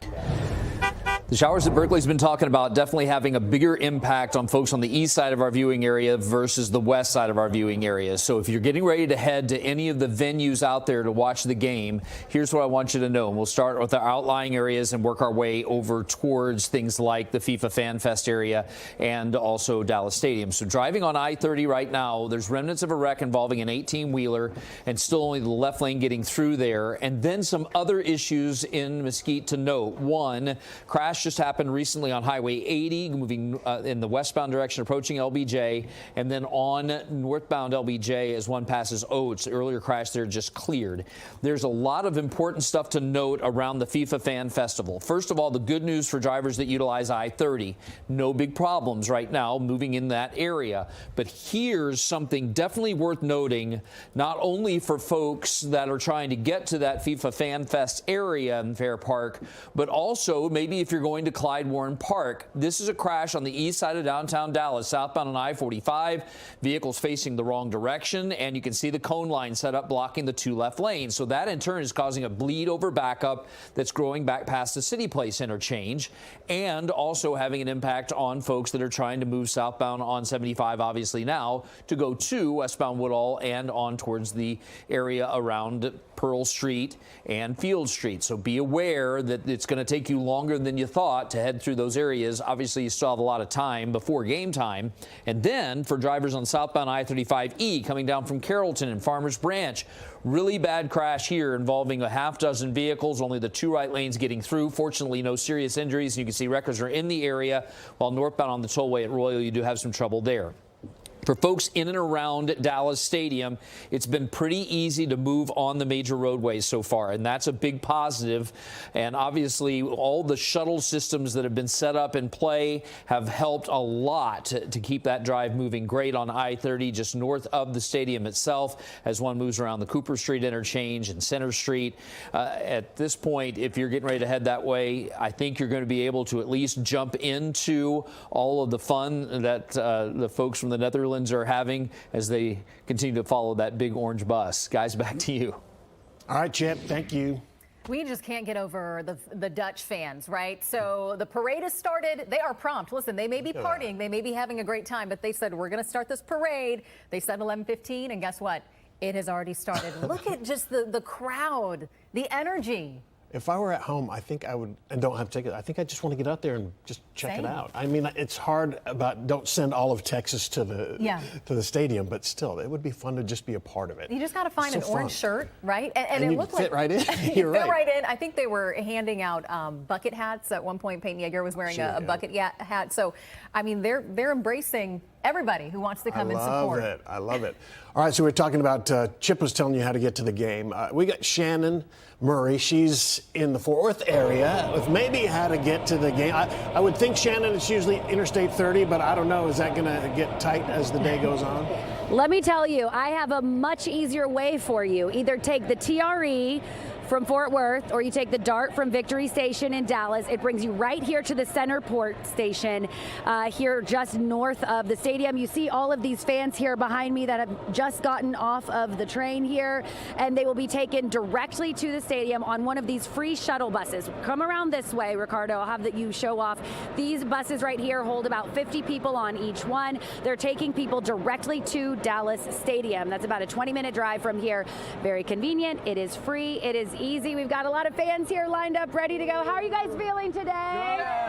The showers that Berkeley's been talking about definitely having a bigger impact on folks on the east side of our viewing area versus the west side of our viewing area. So if you're getting ready to head to any of the venues out there to watch the game, here's what I want you to know. And we'll start with our outlying areas and work our way over towards things like the FIFA Fan Fest area and also Dallas Stadium. So driving on I-30 right now, there's remnants of a wreck involving an 18-wheeler and still only the left lane getting through there. And then some other issues in Mesquite to note. One, crash just happened recently on Highway 80, moving in the westbound direction, approaching LBJ, and then on northbound LBJ as one passes Oates. The earlier crash there just cleared. There's a lot of important stuff to note around the FIFA Fan Festival. First of all, the good news for drivers that utilize I-30. No big problems right now moving in that area. But here's something definitely worth noting, not only for folks that are trying to get to that FIFA Fan Fest area in Fair Park, but also maybe if you're going to Clyde Warren Park. This is a crash on the east side of downtown Dallas, southbound on I-45. Vehicles facing the wrong direction, and you can see the cone line set up blocking the 2 left lanes. So that in turn is causing a bleed over backup that's growing back past the City Place interchange, and also having an impact on folks that are trying to move southbound on 75, obviously now, to go to westbound Woodall and on towards the area around Pearl Street and Field Street. So be aware that it's going to take you longer than you thought to head through those areas. Obviously, you still have a lot of time before game time. And then for drivers on southbound I-35E coming down from Carrollton and Farmers Branch, really bad crash here involving a half dozen vehicles, only the 2 right lanes getting through. Fortunately, no serious injuries. You can see wreckers are in the area, while northbound on the tollway at Royal, you do have some trouble there. For folks in and around Dallas Stadium, it's been pretty easy to move on the major roadways so far, and that's a big positive. And obviously, all the shuttle systems that have been set up in play have helped a lot to keep that drive moving great on I-30 just north of the stadium itself as one moves around the Cooper Street interchange and Center Street. At this point, if you're getting ready to head that way, I think you're going to be able to at least jump into all of the fun that the folks from the Netherlands are having as they continue to follow that big orange bus. Guys, back to you.
All right, Chip, thank you.
We just can't get over the Dutch fans, right? So the parade has started. They are prompt. Listen, they may be partying, they may be having a great time, but they said, we're going to start this parade. They said 11:15, and guess what? It has already started. Look at just the crowd, the energy.
If I were at home, I think I would, and don't have tickets, I think I just want to get out there and just check it out. I mean, it's hard about, don't send all of Texas to the stadium, but still, it would be fun to just be a part of it.
You just got to find an orange shirt, right?
And
it
you
looked
fit
like
right in.
you
You're
fit
right.
right in. I think they were handing out bucket hats at one point. Peyton Yeager was wearing a bucket hat. So, I mean, they're embracing everybody who wants to come and support.
I love it. All right, so we're talking about, Chip was telling you how to get to the game. We got Shannon Murray. She's in the Fort Worth area with maybe how to get to the game. I would think, Shannon, it's usually Interstate 30, but I don't know. Is that going to get tight as the day goes on?
Let me tell you, I have a much easier way for you. Either take the TRE from Fort Worth, or you take the DART from Victory Station in Dallas. It brings you right here to the Centerport station, here just north of the stadium. You see all of these fans here behind me that have just gotten off of the train here, and they will be taken directly to the stadium on one of these free shuttle buses. Come around this way, Ricardo. I'll have you show off. These buses right here hold about 50 people on each one. They're taking people directly to Dallas Stadium. That's about a 20-minute drive from here. Very convenient. It is free. It is easy. We've got a lot of fans here lined up, ready to go. How are you guys feeling today?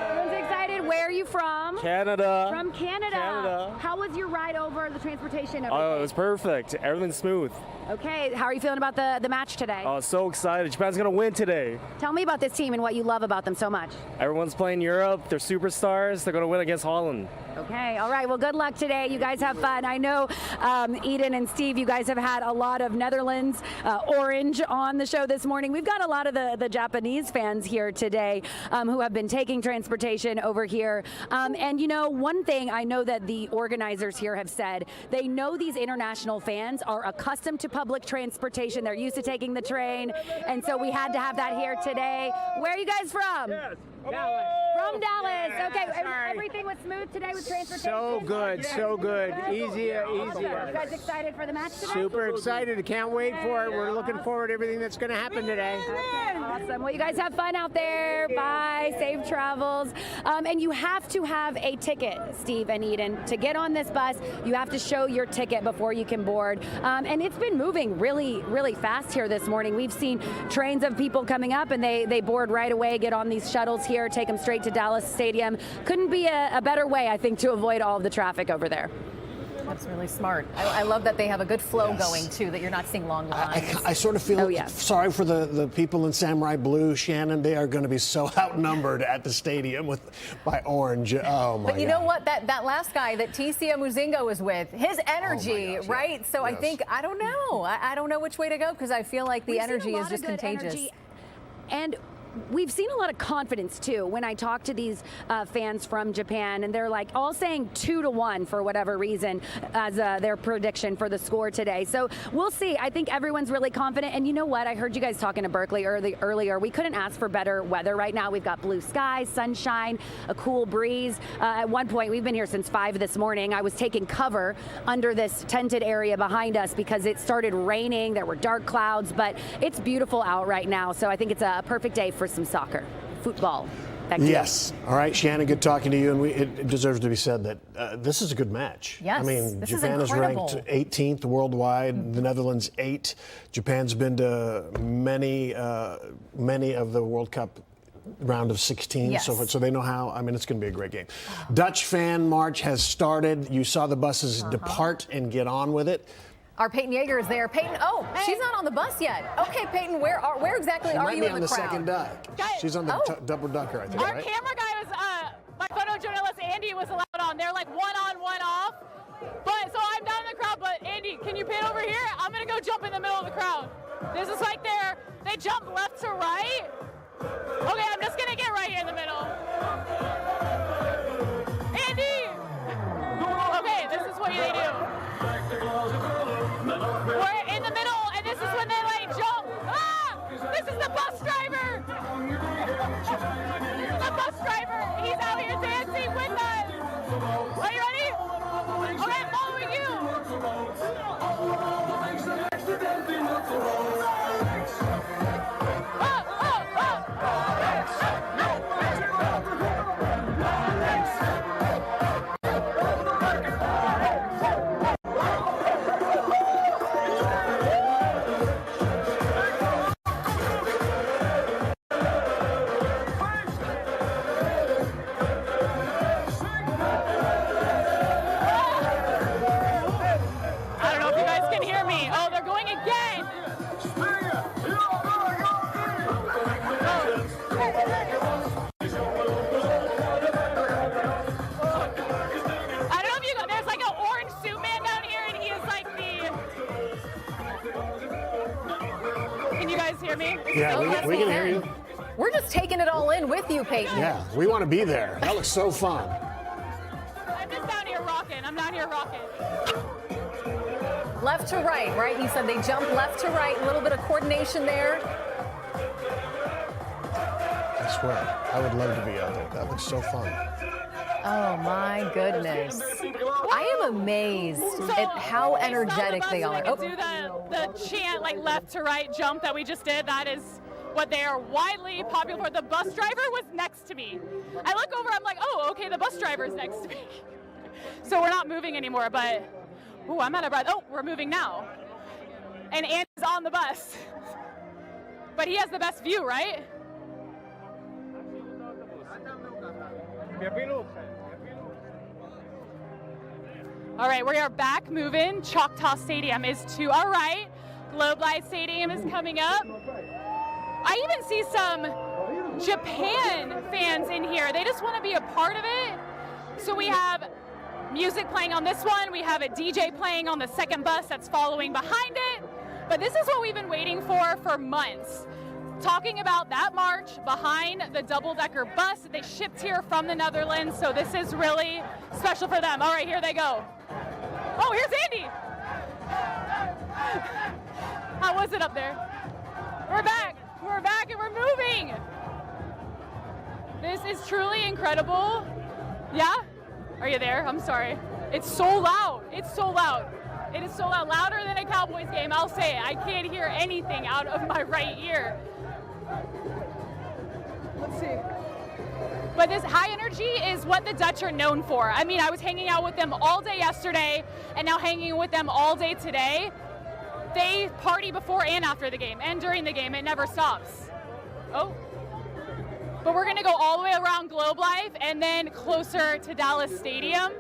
Everyone's excited. Where are you from?
Canada.
From Canada. How was your ride over, the transportation?
Oh, it was perfect. Everything's smooth.
Okay. How are you feeling about the match today?
Oh, so excited. Japan's going to win today.
Tell me about this team and what you love about them so much.
Everyone's playing Europe. They're superstars. They're going to win against Holland.
Okay. All right. Well, good luck today. You guys have fun. I know Eden and Steve, you guys have had a lot of Netherlands Orange on the show this morning. We've got a lot of the Japanese fans here today who have been taking transportation over here. And, you know, one thing I know that the organizers here have said, they know these international fans are accustomed to public transportation. They're used to taking the train. And so we had to have that here today. Where are you guys from?
Dallas.
From Dallas.
Yeah,
Okay.
sorry.
Everything was smooth today with transportation?
So good, so good. Easier.
You guys excited for the match today?
Super excited. Can't wait for it. We're looking forward to everything that's going to happen today.
Okay, awesome. Well, you guys have fun out there. Bye. Safe travels. And you have to have a ticket, Steve and Eden. To get on this bus, you have to show your ticket before you can board. And it's been moving really, really fast here this morning. We've seen trains of people coming up, and they board right away, get on these shuttles here, take them straight to Dallas Stadium. Couldn't be a better way, I think, to avoid all of the traffic over there.
That's really smart. I love that they have a good flow going, too, that you're not seeing long lines.
I sort of feel sorry for the people in Samurai Blue, Shannon. They are going to be so outnumbered at the stadium by Orange. Oh, my God.
But you know what? That last guy that TCM Muzingo was with, his energy, right? So I think, I don't know. I don't know which way to go, because I feel like the energy is just contagious.
And we've seen a lot of confidence, too, when I talk to these fans from Japan, and they're like all saying 2-1 for whatever reason as their prediction for the score today. So we'll see. I think everyone's really confident. And you know what? I heard you guys talking to Berkeley earlier. We couldn't ask for better weather right now. We've got blue skies, sunshine, a cool breeze. At one point, we've been here since 5 this morning. I was taking cover under this tented area behind us because it started raining. There were dark clouds, but it's beautiful out right now. So I think it's a perfect day for some soccer, football. Back to
yes.
you.
All right, Shannon, good talking to you. And it deserves to be said that this is a good match.
Yes,
I mean,
this
Japan is ranked 18th worldwide. The Netherlands 8. Japan's been to many of the World Cup round of 16,
Yes.
so they know how. I mean, it's going to be a great game. Dutch fan march has started. You saw the buses depart and get on with it.
Our Peyton Yeager is there. Peyton, she's not on the bus yet. Okay, Peyton, where exactly
She
are
might
you
be
in
on
the
the
crowd?
second duck. She's on the double ducker, I think,
Our
right?
camera guy was, my photojournalist Andy was allowed on. They're like one on, one off. But so I'm down in the crowd, but Andy, can you pan over here? I'm gonna go jump in the middle of the crowd. This is like they jump left to right. Okay, I'm just gonna get right here in the middle. Andy! Okay, this is what they do. We're in the middle, and this is when they like jump. Ah! This is the bus driver! The bus driver! He's out here dancing with us! Are you ready? Okay, I'm following hear me?
Yeah, we can hear you.
We're just taking it all in with you, Peyton.
Yeah, we want to be there. That looks so fun.
I'm just down here rocking. I'm down here rocking.
Left to right, right? You said they jump left to right, a little bit of coordination there.
I swear, I would love to be out there. That looks so fun.
Oh my goodness. I am amazed at how energetic they are.
They do the chant like left to right jump that we just did. That is what they are widely popular for. The bus driver was next to me. I look over, I'm like, oh, okay, the bus driver is next to me. So we're not moving anymore, but, ooh, I'm out of breath. Oh, we're moving now. And Andy's on the bus. But he has the best view, right? All right, we are back moving. Choctaw Stadium is to our right. Globe Light Stadium is coming up. I even see some Japan fans in here. They just want to be a part of it. So we have music playing on this one. We have a DJ playing on the second bus that's following behind it. But this is what we've been waiting for months. Talking about that march behind the double-decker bus that they shipped here from the Netherlands. So this is really special for them. All right, here they go. Oh, here's Andy. How was it up there? We're back. We're back and we're moving. This is truly incredible. Yeah? Are you there? I'm sorry. It's so loud. It's so loud. It is so loud. Louder than a Cowboys game, I'll say it. I can't hear anything out of my right ear. Let's see. But this high energy is what the Dutch are known for. I mean, I was hanging out with them all day yesterday and now hanging with them all day today. They party before and after the game and during the game. It never stops. Oh. But we're going to go all the way around Globe Life and then closer to Dallas Stadium.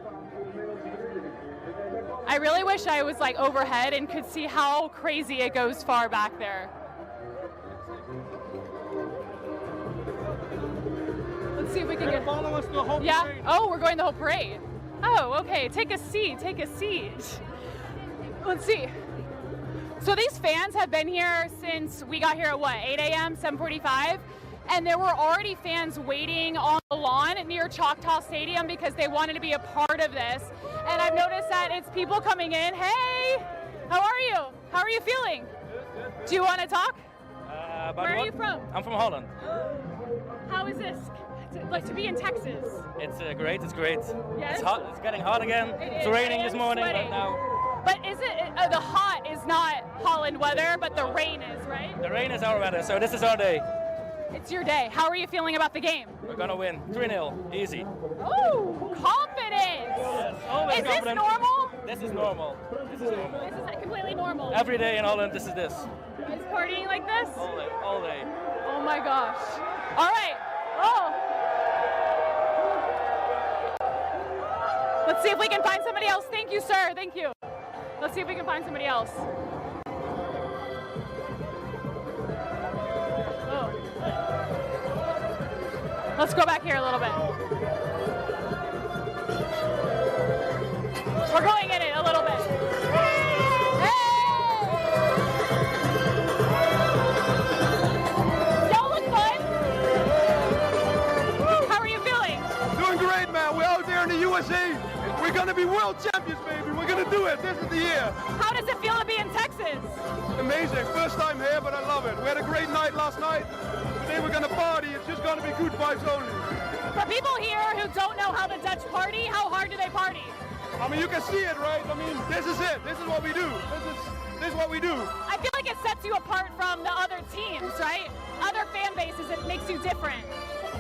I really wish I was like overhead and could see how crazy it goes far back there. Let's see if we can get.
Follow us the whole
yeah.
parade.
Oh, we're going the whole parade. Oh, okay. Take a seat. Take a seat. Let's see. So these fans have been here since we got here at what, 8 a.m., 7:45? And there were already fans waiting on the lawn near Choctaw Stadium because they wanted to be a part of this. And I've noticed that it's people coming in. Hey, how are you? How are you feeling? Do you want to talk? Where are you from?
I'm from Holland.
How is this? Like to be in Texas?
It's great. It's great.
Yes?
It's hot. It's getting hot again. It's raining this morning, but now.
But is it the hot is not Holland weather, but the rain is, right?
The rain is our weather, so this is our day.
It's your day. How are you feeling about the game?
We're gonna win. 3-0. Easy.
Oh, confidence!
Yes, always
is
confident.
This normal?
This is normal. This is normal.
This is completely normal.
Every day in Holland, this is this.
Is partying like this?
All day. All day.
Oh my gosh. All right. Oh. Let's see if we can find somebody else. Thank you, sir. Thank you. Let's see if we can find somebody else. Oh. Let's go back here a little bit. We're going in it a little bit. Hey! Y'all look fun. How are you feeling?
Doing great, man. We're out there in the USA. We're going to be world champions, baby. We're going to do it. This is the year.
How does it feel to be in Texas?
Amazing. First time here, but I love it. We had a great night last night. Today we're going to party. It's just going to be good vibes only.
For people here who don't know how the Dutch party, how hard do they party?
I mean, you can see it, right? I mean, this is it. This is what we do. This is what we do.
I feel like it sets you apart from the other teams, right? Other fan bases, it makes you different.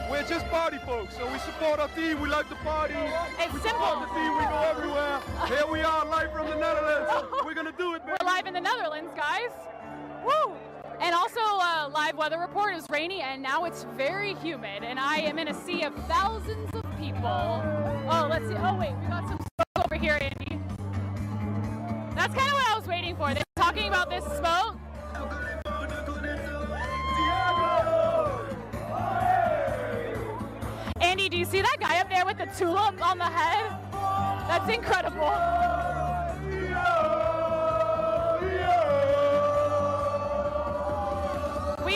We're just party folks, so we support our team. We like to party.
It's
we
simple.
Support the team. We go everywhere. Here we are, live from the Netherlands. We're gonna do it, baby.
We're live in the Netherlands, guys. Woo! And also, live weather report is rainy, and now it's very humid, and I am in a sea of thousands of people. Oh, let's see. Oh, wait, we got some smoke over here, Andy. That's kind of what I was waiting for. They were talking about this smoke. Andy, do you see that guy up there with the tulip on the head? That's incredible. We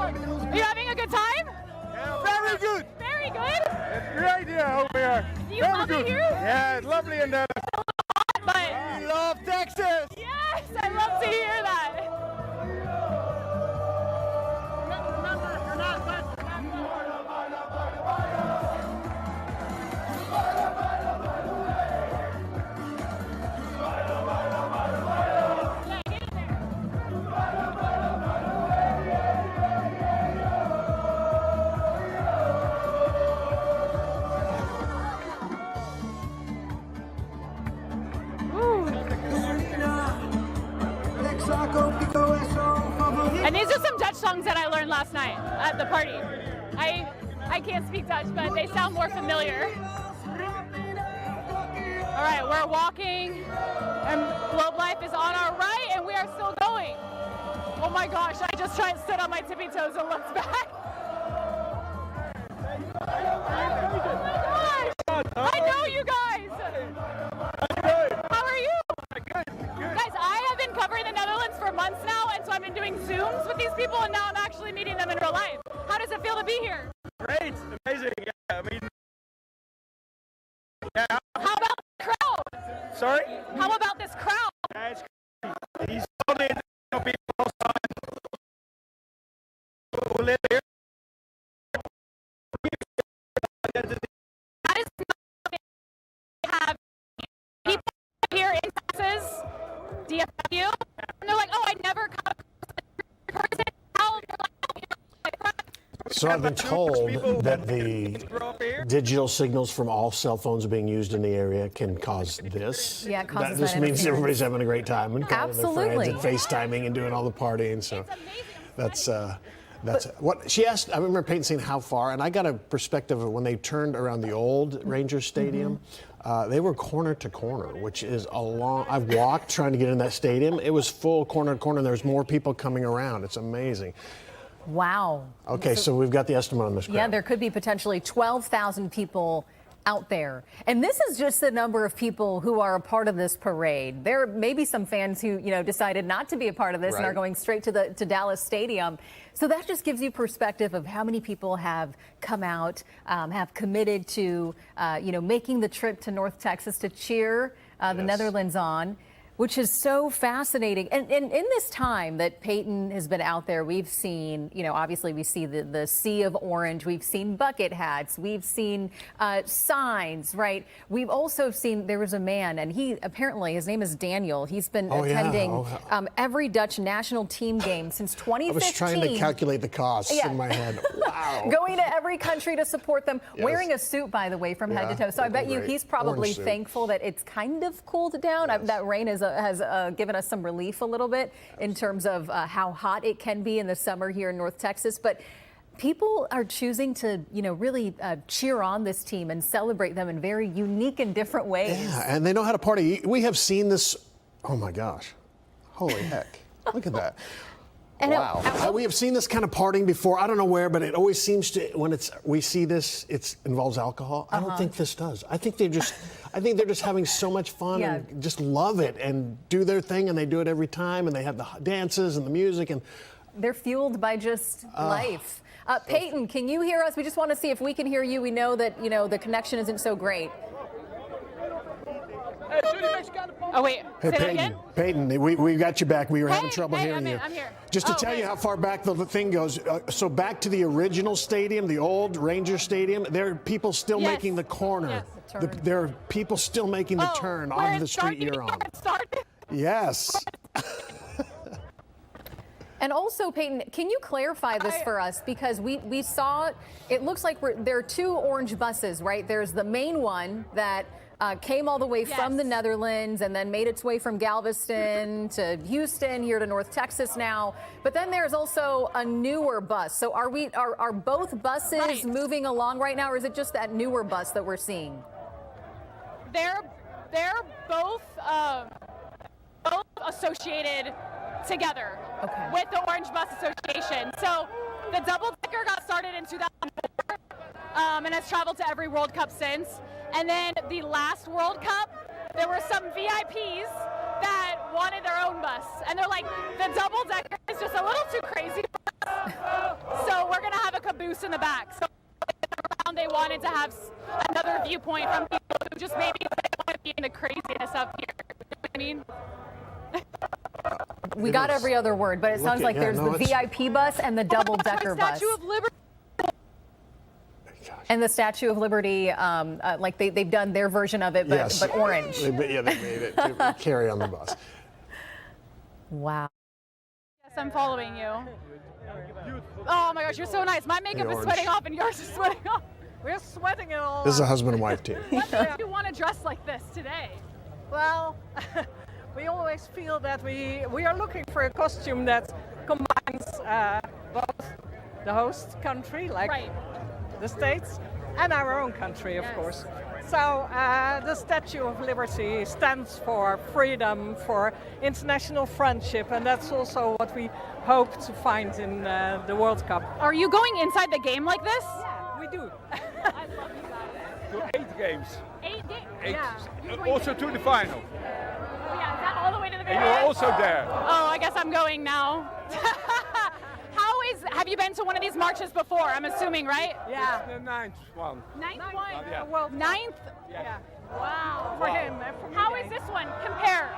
Are you having a good time?
Very good.
Very good?
It's great here over here.
Do you
Very
love
good.
it here?
Yeah, it's lovely in there.
But
I love Texas.
yes, I love to hear that. And these are some Dutch songs that I learned last night at the party. I can't speak Dutch, but they sound more familiar. All right, we're walking, and Globe Life is on our right, and we are still going. Oh my gosh, I just stood on my tippy toes and looked back. Oh my gosh! I know you guys! How are you? Guys, I have been covering the Netherlands for months now, and so I've been doing Zooms with these people, and now I'm actually meeting them in real life. How does it feel to be here?
Great, amazing. Yeah, I mean, yeah.
How about the crowd?
Sorry?
How about this crowd?
Yeah, it's crazy. He's only people who live here.
That is not have people here in Texas, DFW, and they're like, oh, I never come across a person. How they're like,
So I've been told that the digital signals from all cell phones being used in the area can cause this.
Yeah, it causes
This
that
means
interference.
everybody's having a great time and calling their
Absolutely.
friends and FaceTiming and doing all the partying. So that's what she asked. I remember Peyton saying how far, and I got a perspective of when they turned around the old Rangers Stadium. They were corner to corner, which is a long. I've walked trying to get in that stadium. It was full corner to corner. There's more people coming around. It's amazing.
Wow.
Okay, so we've got the estimate on this.
Yeah, there could be potentially 12,000 people out there. And this is just the number of people who are a part of this parade. There may be some fans who, decided not to be a part of this and are going straight to Dallas Stadium. So that just gives you perspective of how many people have come out, have committed to, making the trip to North Texas to cheer the Netherlands on, which is so fascinating. And in this time that Peyton has been out there, we've seen, obviously we see the sea of orange. We've seen bucket hats. We've seen signs, right? We've also seen, there was a man, and he apparently, his name is Daniel. He's been attending every Dutch national team game since 2015.
I was trying to calculate the costs in my head. Wow.
Going to every country to support them, wearing a suit, by the way, from head to toe. So I bet you he's probably thankful that it's kind of cooled down. That rain has given us some relief a little bit in terms of how hot it can be in the summer here in North Texas. But people are choosing to, really cheer on this team and celebrate them in very unique and different ways.
Yeah, and they know how to party. We have seen this. Oh my gosh. Holy heck. Look at that.
And
wow. We have seen this kind of partying before. I don't know where, but it always seems to, when we see this, it involves alcohol. I don't think this does. I think they're just having so much fun and just love it and do their thing, and they do it every time, and they have the dances and the music, and
they're fueled by just life. Peyton, can you hear us? We just want to see if we can hear you. We know that, the connection isn't so great.
Oh, wait.
Hey,
Say that
Peyton,
again?
Peyton, we got you back. We were having trouble hearing you.
I'm here.
Just to tell you how far back the thing goes, so back to the original stadium, the old Ranger Stadium, there are people still making the corner. There are people still making the turn on the street you're on. Yes.
And also, Peyton, can you clarify this for us? Because we saw, it looks like there are two orange buses, right? There's the main one that came all the way from the Netherlands and then made its way from Galveston to Houston, here to North Texas now. But then there's also a newer bus. So are both buses moving along right now, or is it just that newer bus that we're seeing?
They're both associated together with the Orange Bus Association. So the double-decker got started in 2004 and has traveled to every World Cup since. And then the last World Cup, there were some VIPs that wanted their own bus. And they're like, the double-decker is just a little too crazy for us. boost in the back. So around they wanted to have another viewpoint from people who just maybe didn't want to be in the craziness up here. You know what I mean?
We got every other word, but it sounds like there's the VIP bus and the double-decker bus.
Statue of Liberty.
And the Statue of Liberty, like they've done their version of it, but orange.
Yeah, they made it to carry on the bus.
Wow.
Yes, I'm following you. Oh my gosh, you're so nice. My makeup is sweating off and yours is sweating off.
We're sweating it all.
This is a husband and wife team.
What made you want to dress like this today?
Well, we always feel that we are looking for a costume that combines both the host country, like the States, and our own country, of course. So the Statue of Liberty stands for freedom, for international friendship, and that's also what we hope to find in the World Cup.
Are you going inside the game like this?
Yeah, we do.
I love you guys.
To 8 games.
8 games?
8.
Yeah.
Also to the final.
Oh yeah, is that all the way to the very
And you're
end?
also there.
Oh, I guess I'm going now. Have you been to one of these marches before? I'm assuming, right?
Yeah.
It's the 9th one.
9th one?
Yeah.
Well,
9th?
Yeah.
Wow.
For him.
How is this one? Compare.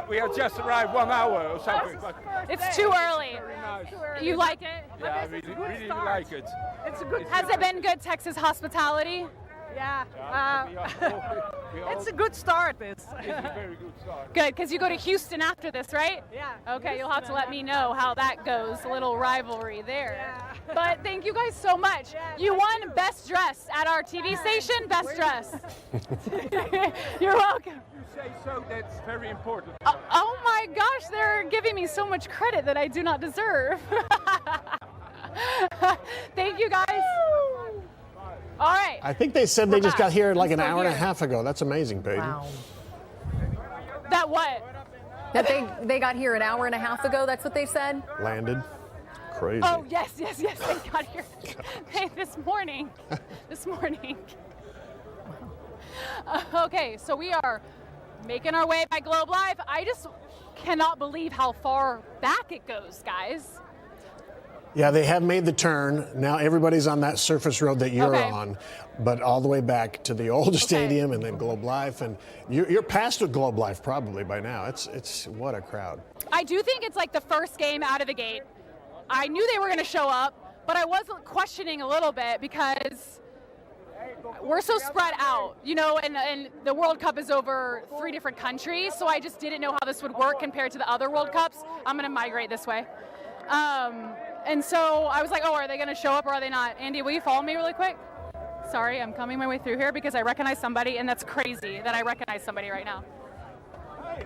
We have just arrived 1 hour or something. But
It's too early.
very nice.
You like it?
Yeah, I really like it.
It's a good.
Has it been good Texas hospitality?
Yeah.
It's
a good start. This.
It's a very good start.
Good, because you go to Houston after this, right?
Yeah.
Okay, you'll have to let me know how that goes. A little rivalry there.
Yeah.
But thank you guys so much. You won Best Dress at our TV station. Best Dress. You're welcome.
You say so, that's very important.
Oh my gosh, they're giving me so much credit that I do not deserve. Thank you guys. All right.
I think they said they just got here like an hour and a half ago. That's amazing, Peyton.
Wow.
That what?
That they got here an hour and a half ago, that's what they said?
Landed. Crazy.
Oh, yes, they got here hey, this morning. This morning. Okay, so we are making our way by Globe Live. I just cannot believe how far back it goes, guys.
Yeah, they have made the turn. Now everybody's on that surface road that you're on, but all the way back to the old stadium and then Globe Life. And you're past with Globe Life probably by now. It's what a crowd.
I do think it's like the first game out of the gate. I knew they were going to show up, but I was questioning a little bit because we're so spread out, you know, and the World Cup is over 3 different countries, so I just didn't know how this would work compared to the other World Cups. I'm going to migrate this way. And so I was like, oh, are they going to show up or are they not? Andy, will you follow me really quick? Sorry, I'm coming my way through here because I recognize somebody, and that's crazy that I recognize somebody right now.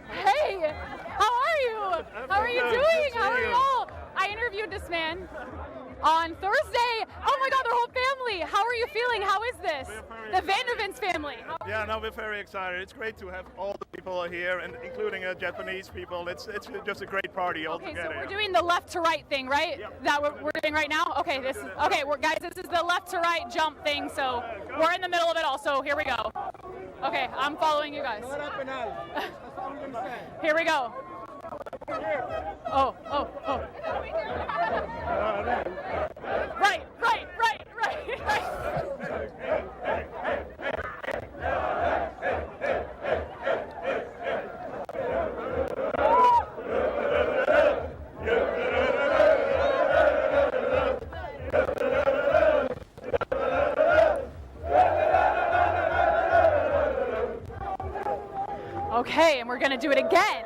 Hey, how are you? How are you doing? How are y'all? I interviewed this man on Thursday. Oh my God, their whole family. How are you feeling? How is this? The Vandervins family.
Yeah, no, we're very excited. It's great to have all the people here, and including Japanese people. It's just a great party altogether.
Okay, so we're doing the left to right thing, right? That we're doing right now? Okay, guys, this is the left to right jump thing, so we're in the middle of it all, so here we go. Okay, I'm following you guys. Here we go. Oh. Right. Okay, and we're gonna do it again.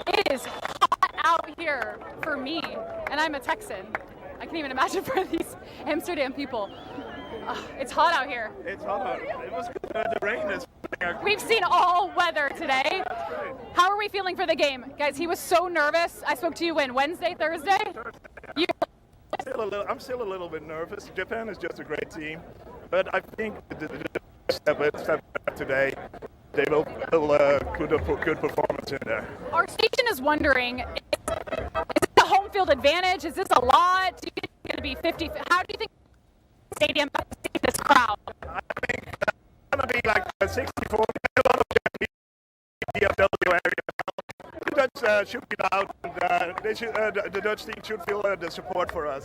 It is hot out here for me, and I'm a Texan. I can't even imagine for these Amsterdam people. It's hot out here.
It's hot out. It was good. The rain is.
We've seen all weather today. How are we feeling for the game? Guys, he was so nervous. I spoke to you Wednesday, Thursday?
I'm still a little bit nervous. Japan is just a great team, but I think the step up today, they will put a good performance in there.
Our station is wondering, is it a home field advantage? Is this a lot? Do you think it's going to be 50? How do you think the stadium is going to see this crowd?
I think it's going to be like 64. A lot of Japanese DFW area.
Dutch should be loud. And, the Dutch team should feel the support for us.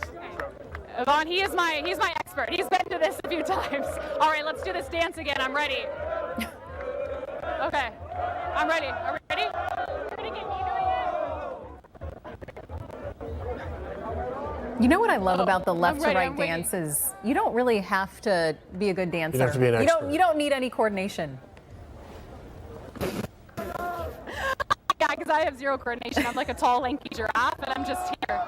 Yvonne, he's my expert. He's been to this a few times. All right, let's do this dance again. I'm ready. Okay, I'm ready. Are we ready?
You know what I love about the left to
ready,
right
I'm waiting.
dance is you don't really have to be a good dancer.
You don't have to be an expert.
You don't need any coordination.
Yeah, because I have zero coordination. I'm like a tall, lanky giraffe, and I'm just here.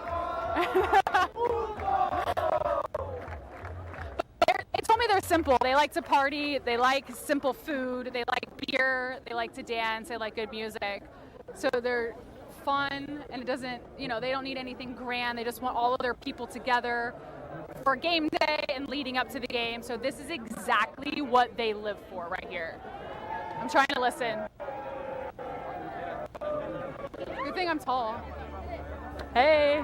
They told me they're simple. They like to party. They like simple food. They like beer. They like to dance. They like good music. So they're fun, and it doesn't, they don't need anything grand. They just want all of their people together for game day and leading up to the game. So this is exactly what they live for right here. I'm trying to listen. Good thing I'm tall. Hey.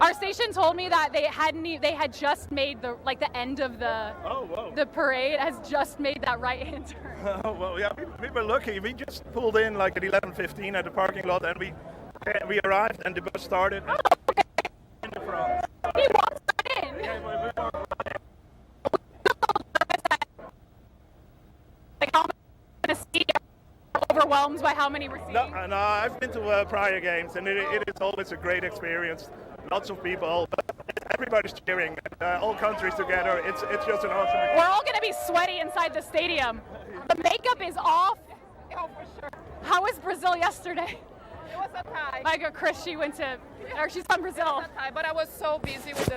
Our station told me that they had just made the end of the parade has just made that right-hand turn.
Oh, well, yeah, we were lucky. We just pulled in like at 11:15 at the parking lot, and we arrived, and the bus started. In the front.
He walked right in.
Yeah, we walked right in.
Like how many see overwhelmed by how many we're seeing?
No, I've been to prior games, and it is always a great experience. Lots of people, everybody's cheering. All countries together. It's just an awesome experience.
We're all going to be sweaty inside the stadium. The makeup is off.
Oh, for sure.
How was Brazil yesterday?
It was a tie.
My girl Chris, she's from Brazil.
It was a tie, but I was so busy with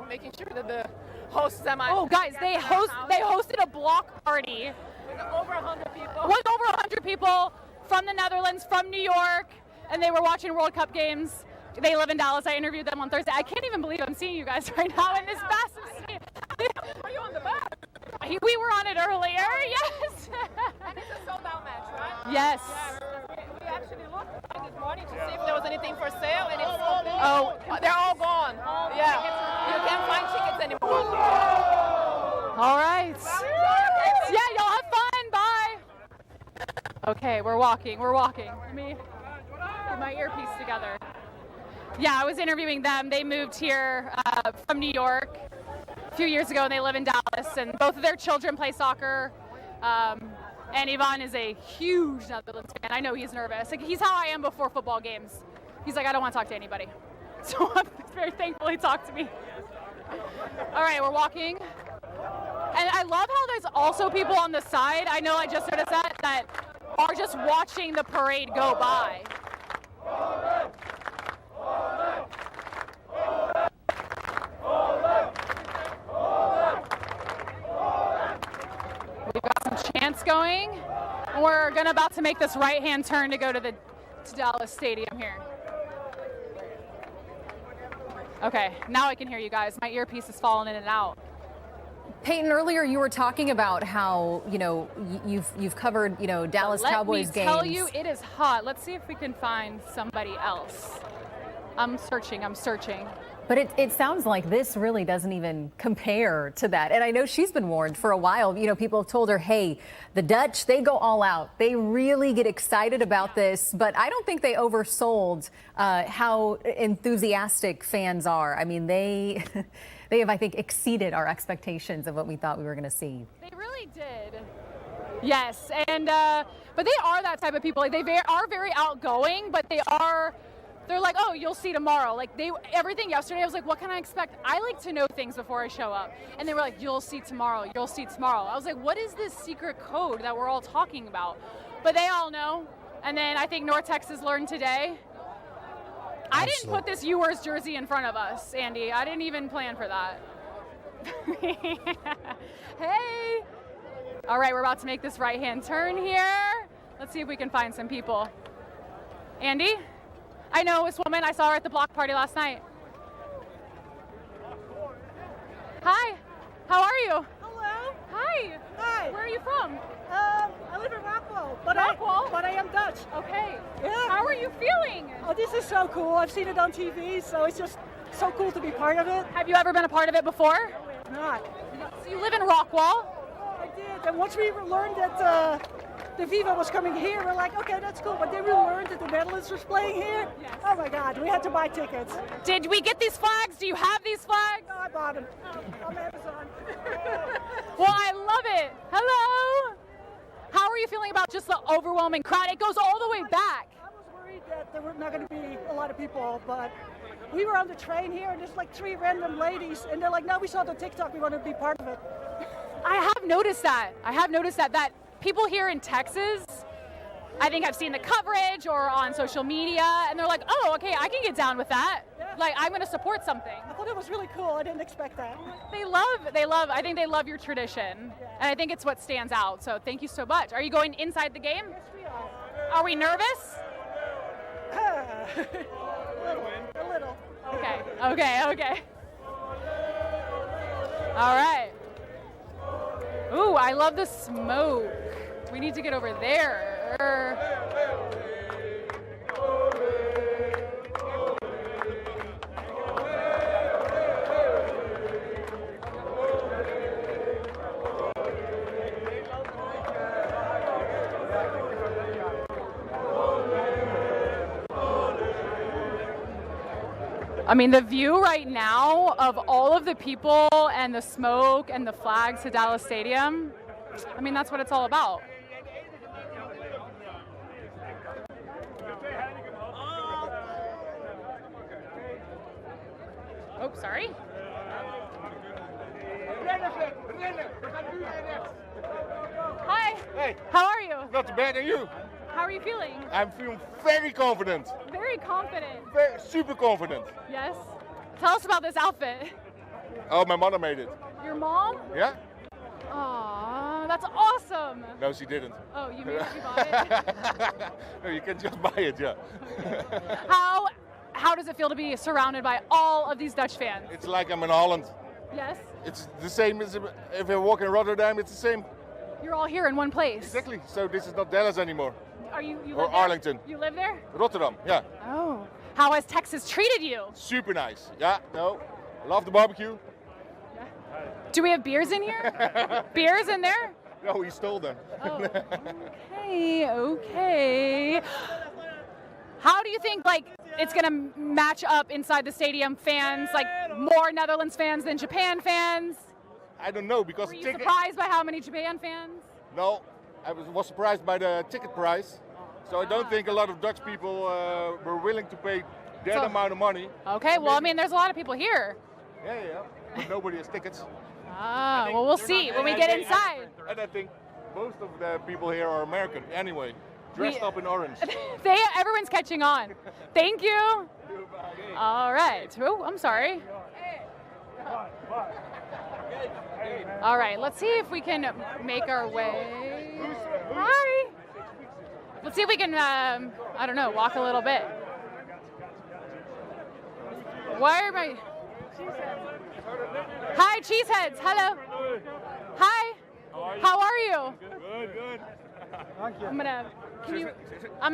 making sure that the hosts that
Oh, guys, they hosted a block party.
With over 100 people.
With over 100 people from the Netherlands, from New York, and they were watching World Cup games. They live in Dallas. I interviewed them on Thursday. I can't even believe I'm seeing you guys right now in this massive scene.
Were you on the bus?
We were on it earlier, yes.
And it's a sold-out match, right?
Yes.
We actually looked this morning to see if there was anything for sale, and it's they're all gone. Yeah, you can't find tickets anymore.
All right. Yeah, y'all have fun. Bye. Okay, we're walking. Let me get my earpiece together. Yeah, I was interviewing them. They moved here from New York a few years ago, and they live in Dallas. And both of their children play soccer. And Ivan is a huge Netherlands fan. I know he's nervous. Like, he's how I am before football games. He's like, I don't want to talk to anybody. So I'm very thankful he talked to me. All right, we're walking. And I love how there's also people on the side. I know I just noticed that are just watching the parade go by. We've got some chants going, and we're about to make this right-hand turn to go to Dallas Stadium here. Okay, now I can hear you guys. My earpiece is falling in and out.
Peyton, earlier you were talking about how, you've covered, Dallas Cowboys games.
Let me tell you, it is hot. Let's see if we can find somebody else. I'm searching.
But it sounds like this really doesn't even compare to that. And I know she's been warned for a while. People have told her, hey, the Dutch, they go all out. They really get excited about this. But I don't think they oversold how enthusiastic fans are. I mean, they have, I think, exceeded our expectations of what we thought we were going to see.
They really did. Yes. And but they are that type of people. Like, they are very outgoing, but they're like, oh, you'll see tomorrow. Like, everything yesterday, I was like, what can I expect? I like to know things before I show up. And they were like, you'll see tomorrow. I was like, what is this secret code that we're all talking about? But they all know. And then I think North Texas learned today. I didn't put this Ewers jersey in front of us, Andy. I didn't even plan for that. Hey. All right, we're about to make this right-hand turn here. Let's see if we can find some people. Andy? I know this woman. I saw her at the block party last night. Hi. How are you?
Hello.
Hi.
Hi.
Where are you from?
I live in Rockwell, but I am Dutch.
Okay.
Yeah.
How are you feeling?
Oh, this is so cool. I've seen it on TV, so it's just so cool to be part of it.
Have you ever been a part of it before?
Not.
So you live in Rockwell?
I did, and once we learned that the FIFA was coming here. We're like, okay, that's cool. But then we learned that the Netherlands was playing here. Oh my God, we had to buy tickets.
Did we get these flags? Do you have these flags?
No, I bought them on Amazon.
Well, I love it. Hello. How are you feeling about just the overwhelming crowd? It goes all the way back.
I was worried that there were not going to be a lot of people, but we were on the train here, and there's like 3 random ladies, and they're like, no, we saw it on TikTok, we want to be part of it.
I have noticed that people here in Texas, I think I've seen the coverage or on social media, and they're like, oh, okay, I can get down with that. Yeah. Like, I'm going to support something.
I thought it was really cool. I didn't expect that.
I think they love your tradition, and I think it's what stands out. So thank you so much. Are you going inside the game?
Yes, we are.
Are we nervous?
A little.
Okay. All right. Ooh, I love the smoke. We need to get over there. I mean, the view right now of all of the people and the smoke and the flags to Dallas Stadium, I mean, that's what it's all about. Oh, sorry. Hi.
Hey.
How are you?
Not bad, and you?
How are you feeling?
I'm feeling very confident.
Very confident.
Super confident.
Yes. Tell us about this outfit.
Oh, my mother made it.
Your mom?
Yeah?
Aw, that's awesome.
No, she didn't.
Oh, you made it? You bought it?
No, you can just buy it, yeah.
How does it feel to be surrounded by all of these Dutch fans?
It's like I'm in Holland.
Yes?
It's the same as if I walk in Rotterdam, it's the same.
You're all here in one place.
Exactly. So this is not Dallas anymore.
Are you
or
live there?
Arlington.
You live there?
Rotterdam, yeah.
Oh. How has Texas treated you?
Super nice. Yeah, no. Love the barbecue.
Do we have beers in here? Beers in there?
No, we stole them.
Oh, okay. How do you think it's going to match up inside the stadium? Fans, like more Netherlands fans than Japan fans?
I don't know because
were you surprised by how many Japan fans?
No, I was surprised by the ticket price. So I don't think a lot of Dutch people were willing to pay that amount of money.
Okay, well, I mean, there's a lot of people here.
Yeah, but nobody has tickets.
Ah, well, we'll see when we get inside.
And I think most of the people here are American anyway, dressed up in orange.
Everyone's catching on. Thank you. All right. Oh, I'm sorry. All right, let's see if we can make our way. Hi. Let's see if we can, I don't know, walk a little bit. Why are my... Hi, Cheeseheads. Hello. Hi. How are you?
Good.
I'm gonna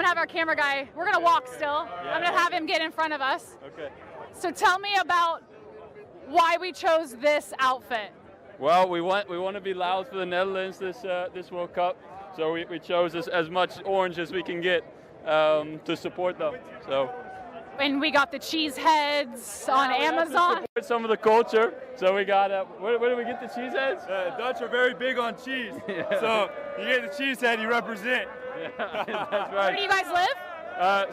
have our camera guy. We're gonna walk still. I'm gonna have him get in front of us.
Okay.
So tell me about why we chose this outfit.
Well, we want to be loud for the Netherlands this World Cup, so we chose as much orange as we can get to support them. So.
And we got the cheese heads on Amazon.
Some of the culture. So we got, where do we get the cheese heads?
Dutch are very big on cheese. So you get the cheese head, you represent.
Yeah, that's right.
Where do you guys live?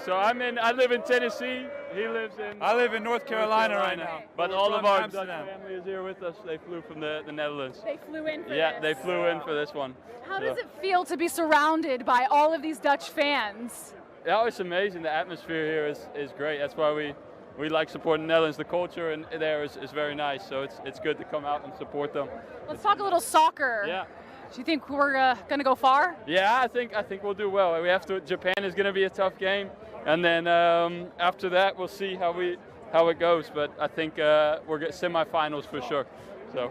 So I live in Tennessee. He lives in...
I live in North Carolina right now.
But all of our Dutch family is here with us. They flew from the Netherlands.
They flew in for this.
Yeah, they flew in for this one.
How does it feel to be surrounded by all of these Dutch fans?
Yeah, it's amazing. The atmosphere here is great. That's why we like supporting the Netherlands. The culture in there is very nice. So it's good to come out and support them.
Let's talk a little soccer.
Yeah.
Do you think we're going to go far?
Yeah, I think we'll do well. We have to. Japan is going to be a tough game, and then after that we'll see how it goes. But I think we're getting semifinals for sure. So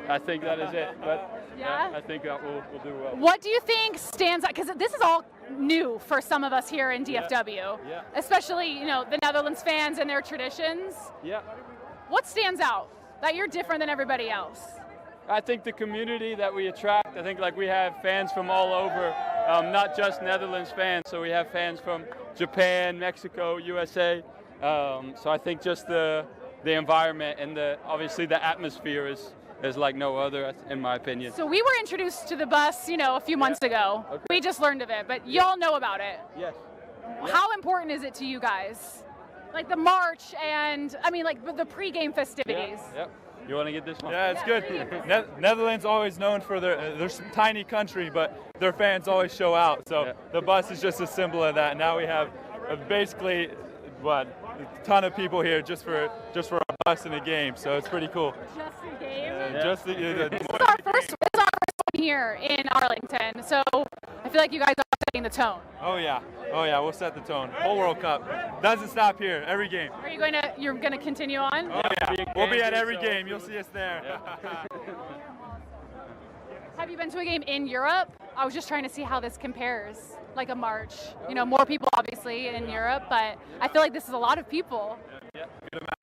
I think that is it. But yeah, I think that we'll do well.
What do you think stands out? Because this is all new for some of us here in DFW,
yeah.
Especially the Netherlands fans and their traditions.
Yeah.
What stands out that you're different than everybody else?
I think the community that we attract. I think we have fans from all over not just Netherlands fans. So we have fans from Japan, Mexico, USA. So I think just the environment and obviously the atmosphere is like no other, in my opinion.
So we were introduced to the bus, a few months ago.
Okay.
We just learned of it, but y'all know about it.
Yes.
How important is it to you guys? Like the march and, like the pregame festivities.
Yep. You want to get this one?
Yeah, it's good. Netherlands always known for they're a tiny country, but their fans always show out. So the bus is just a symbol of that. Now we have basically a ton of people here just for a bus and a game. So it's pretty cool.
Just a game.
This
is our first one here in Arlington. So I feel like you guys are setting the tone.
Oh yeah, we'll set the tone. Whole World Cup doesn't stop here. Every game.
Are you you're going to continue on?
Oh yeah, we'll be at every game. You'll see us there.
Have you been to a game in Europe? I was just trying to see how this compares, like a march. More people obviously in Europe, but I feel like this is a lot of people.
Yeah, good amount.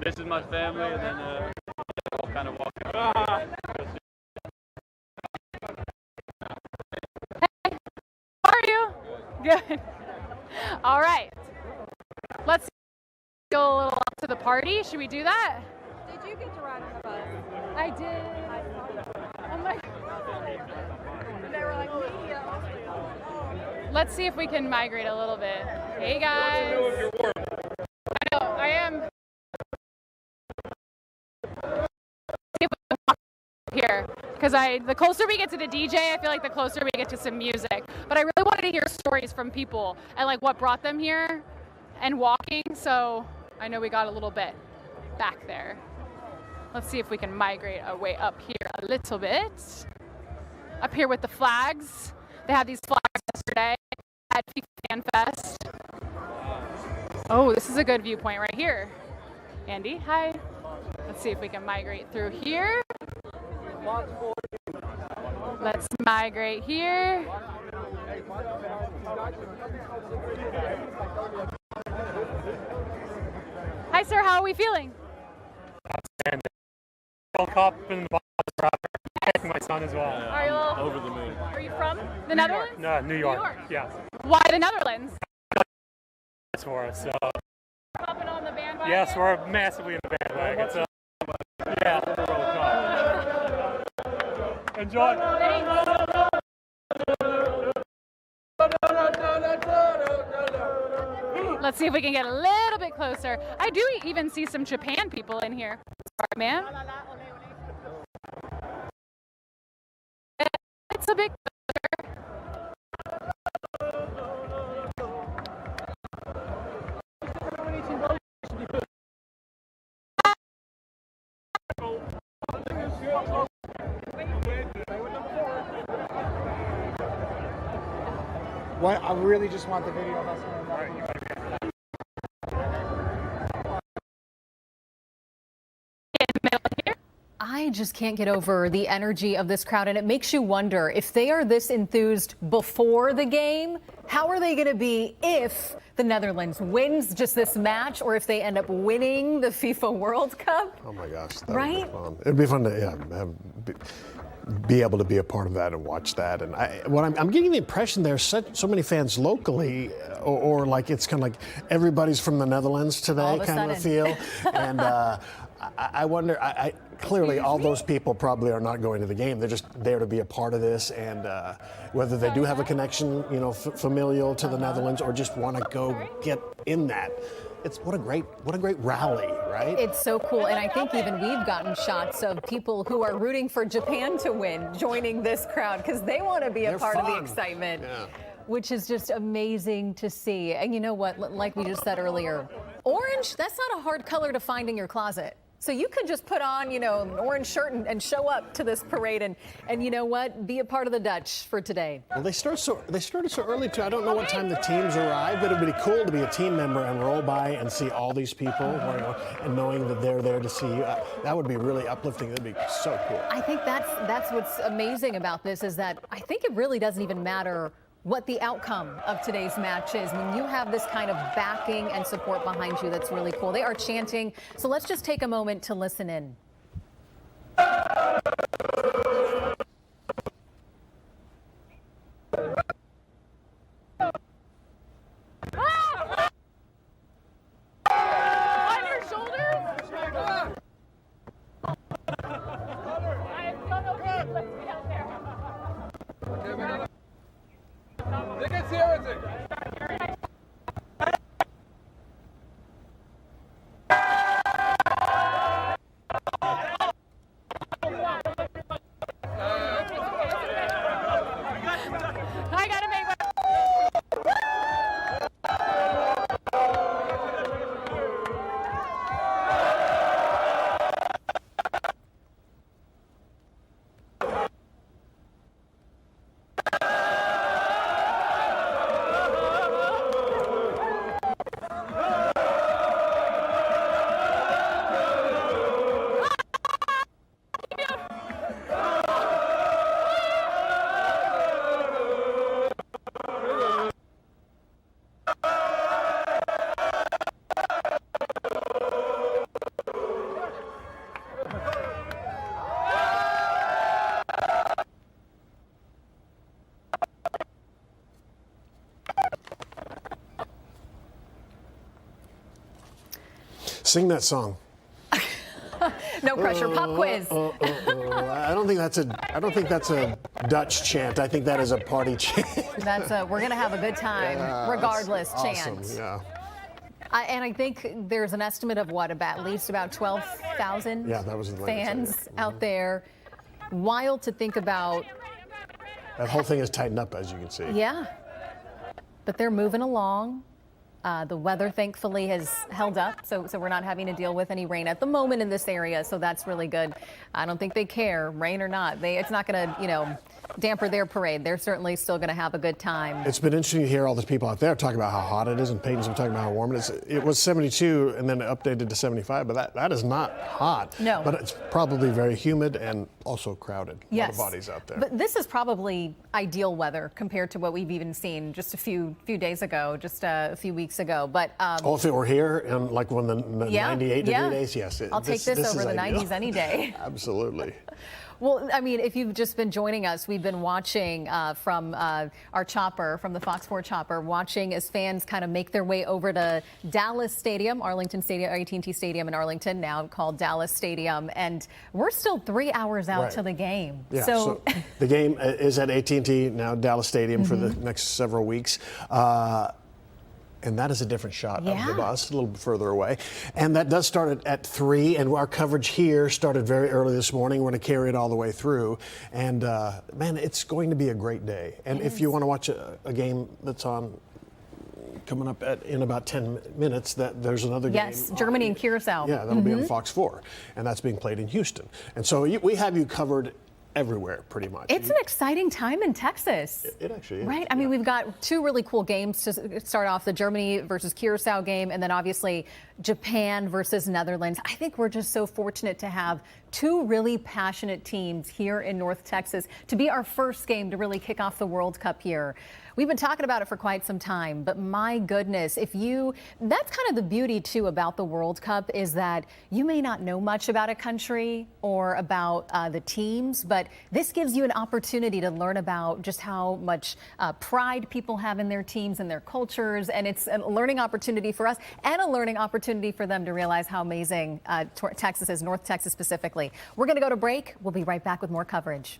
This is my family, and then we'll kind of walk around.
Hey, how are you? Good. All right. Let's go a little up to the party. Should we do that?
Did you get to ride on the bus?
I did. Oh my God.
And they were like, media.
Let's see if we can migrate a little bit. Hey guys. I know, I am. Here, because the closer we get to the DJ, I feel like the closer we get to some music. But I really wanted to hear stories from people and like what brought them here and walking. So I know we got a little bit back there. Let's see if we can migrate our way up here a little bit. Up here with the flags. They had these flags yesterday at FIFA Fan Fest. Oh, this is a good viewpoint right here. Andy, hi. Let's see if we can migrate through here. Let's migrate here. Hi, sir. How are we feeling?
Outstanding. World Cup in the bottom. Taking my son as well.
Are you
over the moon?
Are you from the Netherlands?
No, New York.
New York.
Yes.
Why the Netherlands?
That's for us.
Hopping on the bandwagon?
Yes, we're massively in the bandwagon. So, yeah, the World Cup. Enjoy.
Let's see if we can get a little bit closer. I do even see some Japan people in here. Sorry, ma'am. It's a bit closer.
What, I really just want the video of us going back.
I just can't get over the energy of this crowd, and it makes you wonder if they are this enthused before the game, how are they going to be if the Netherlands wins just this match, or if they end up winning the FIFA World Cup?
Oh my gosh, that
right?
would be fun. It'd be fun to be able to be a part of that and watch that. And I'm getting the impression there's so many fans locally, or like it's kind of like everybody's from the Netherlands today kind of a feel. And I wonder, clearly all those people probably are not going to the game. They're just there to be a part of this, and whether they do have a connection, familial to the Netherlands, or just want to go get in that. It's what a great rally, right?
It's so cool, and I think even we've gotten shots of people who are rooting for Japan to win joining this crowd because they want to be a part of the excitement. Yeah. Which is just amazing to see. And you know what, like we just said earlier, orange, that's not a hard color to find in your closet. So you could just put on, an orange shirt and show up to this parade and you know what, be a part of the Dutch for today.
Well, they started so early too. I don't know what time the teams arrive, but it'd be cool to be a team member and roll by and see all these people, and knowing that they're there to see you. That would be really uplifting. That'd be so cool.
I think that's what's amazing about this is that I think it really doesn't even matter what the outcome of today's match is. When you have this kind of backing and support behind you, that's really cool. They are chanting. So let's just take a moment to listen in.
Sing that song.
No pressure. Pop quiz.
I don't think that's a Dutch chant. I think that is a party chant.
We're gonna have a good time, regardless.
Awesome.
Chant.
Yeah.
And I think there's an estimate of what, at least about 12,000 fans out there. Wild to think about.
That whole thing is tightened up, as you can see.
Yeah, but they're moving along. The weather, thankfully, has held up, so we're not having to deal with any rain at the moment in this area, so that's really good. I don't think they care, rain or not. It's not going to, damper their parade. They're certainly still going to have a good time.
It's been interesting to hear all these people out there talking about how hot it is, and Peyton's been talking about how warm it is. It was 72 and then updated to 75, but that is not hot.
No.
But it's probably very humid and also crowded.
Yes.
A lot of bodies out there.
But this is probably ideal weather compared to what we've even seen just a few days ago, just a few weeks ago. But
if it were here and like when the 98 degree days, yes.
I'll take this over the
ideal.
90s any day.
Absolutely.
Well, I mean, if you've just been joining us, we've been watching from our chopper, from the Fox 4 chopper, watching as fans kind of make their way over to Dallas Stadium, Arlington Stadium, AT&T Stadium in Arlington, now called Dallas Stadium, and we're still 3 hours out to the game.
Yeah, so the game is at AT&T, now Dallas Stadium for the next several weeks. And that is a different shot of the bus, a little bit further away. And that does start at 3, and our coverage here started very early this morning. We're going to carry it all the way through. And, man, it's going to be a great day. And if you want to watch a game that's on coming up in about 10 minutes, there's another game.
Yes, Germany and Curacao.
Yeah, that'll be on Fox 4. And that's being played in Houston. And so we have you covered everywhere, pretty much.
It's an exciting time in Texas.
It actually is.
Right? I mean, we've got 2 really cool games to start off, the Germany versus Curacao game, and then obviously Japan versus Netherlands. I think we're just so fortunate to have 2 really passionate teams here in North Texas to be our first game to really kick off the World Cup here. We've been talking about it for quite some time, but my goodness, that's kind of the beauty too about the World Cup, is that you may not know much about a country or about the teams, but this gives you an opportunity to learn about just how much pride people have in their teams and their cultures, and it's a learning opportunity for us and a learning opportunity for them to realize how amazing Texas is, North Texas specifically. We're going to go to break. We'll be right back with more coverage.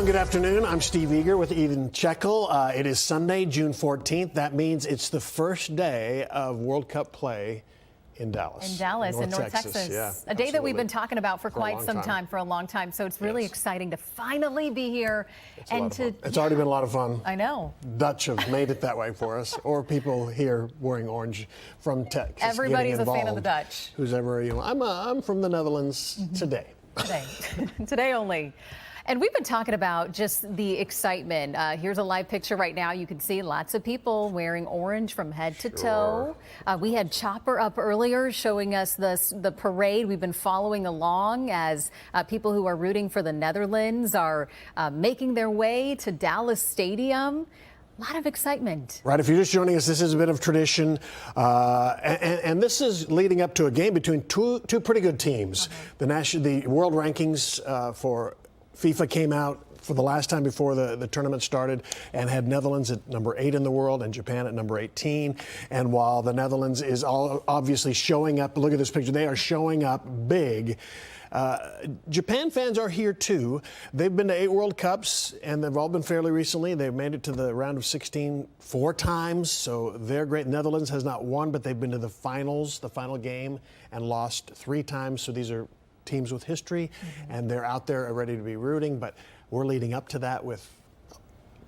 everyone. Good afternoon. I'm Steve Eager with Eden Checkle. It is Sunday, June 14th. That means it's the first day of World Cup play in Dallas.
In North Texas.
Yeah,
a day that we've been talking about for quite some time, for a long time. So it's really exciting to finally be here.
It's already been a lot of fun.
I know.
Dutch have made it that way for us, or people here wearing orange from Texas.
Everybody's a fan of the Dutch.
Who's ever you? I'm from the Netherlands today.
Today only. And we've been talking about just the excitement. Here's a live picture right now. You can see lots of people wearing orange from head to toe. We had Chopper up earlier showing us the parade. We've been following along as people who are rooting for the Netherlands are making their way to Dallas Stadium. A lot of excitement.
Right. If you're just joining us, this is a bit of tradition. And this is leading up to a game between two pretty good teams. The world rankings for FIFA came out for the last time before the tournament started and had Netherlands at number 8 in the world and Japan at number 18. And while the Netherlands is obviously showing up, look at this picture, they are showing up big. Japan fans are here too. They've been to 8 World Cups and they've all been fairly recently. They've made it to the round of 16 4 times, so they're great. Netherlands has not won, but they've been to the finals, the final game, and lost 3 times. So these are teams with history, and they're out there ready to be rooting, but we're leading up to that with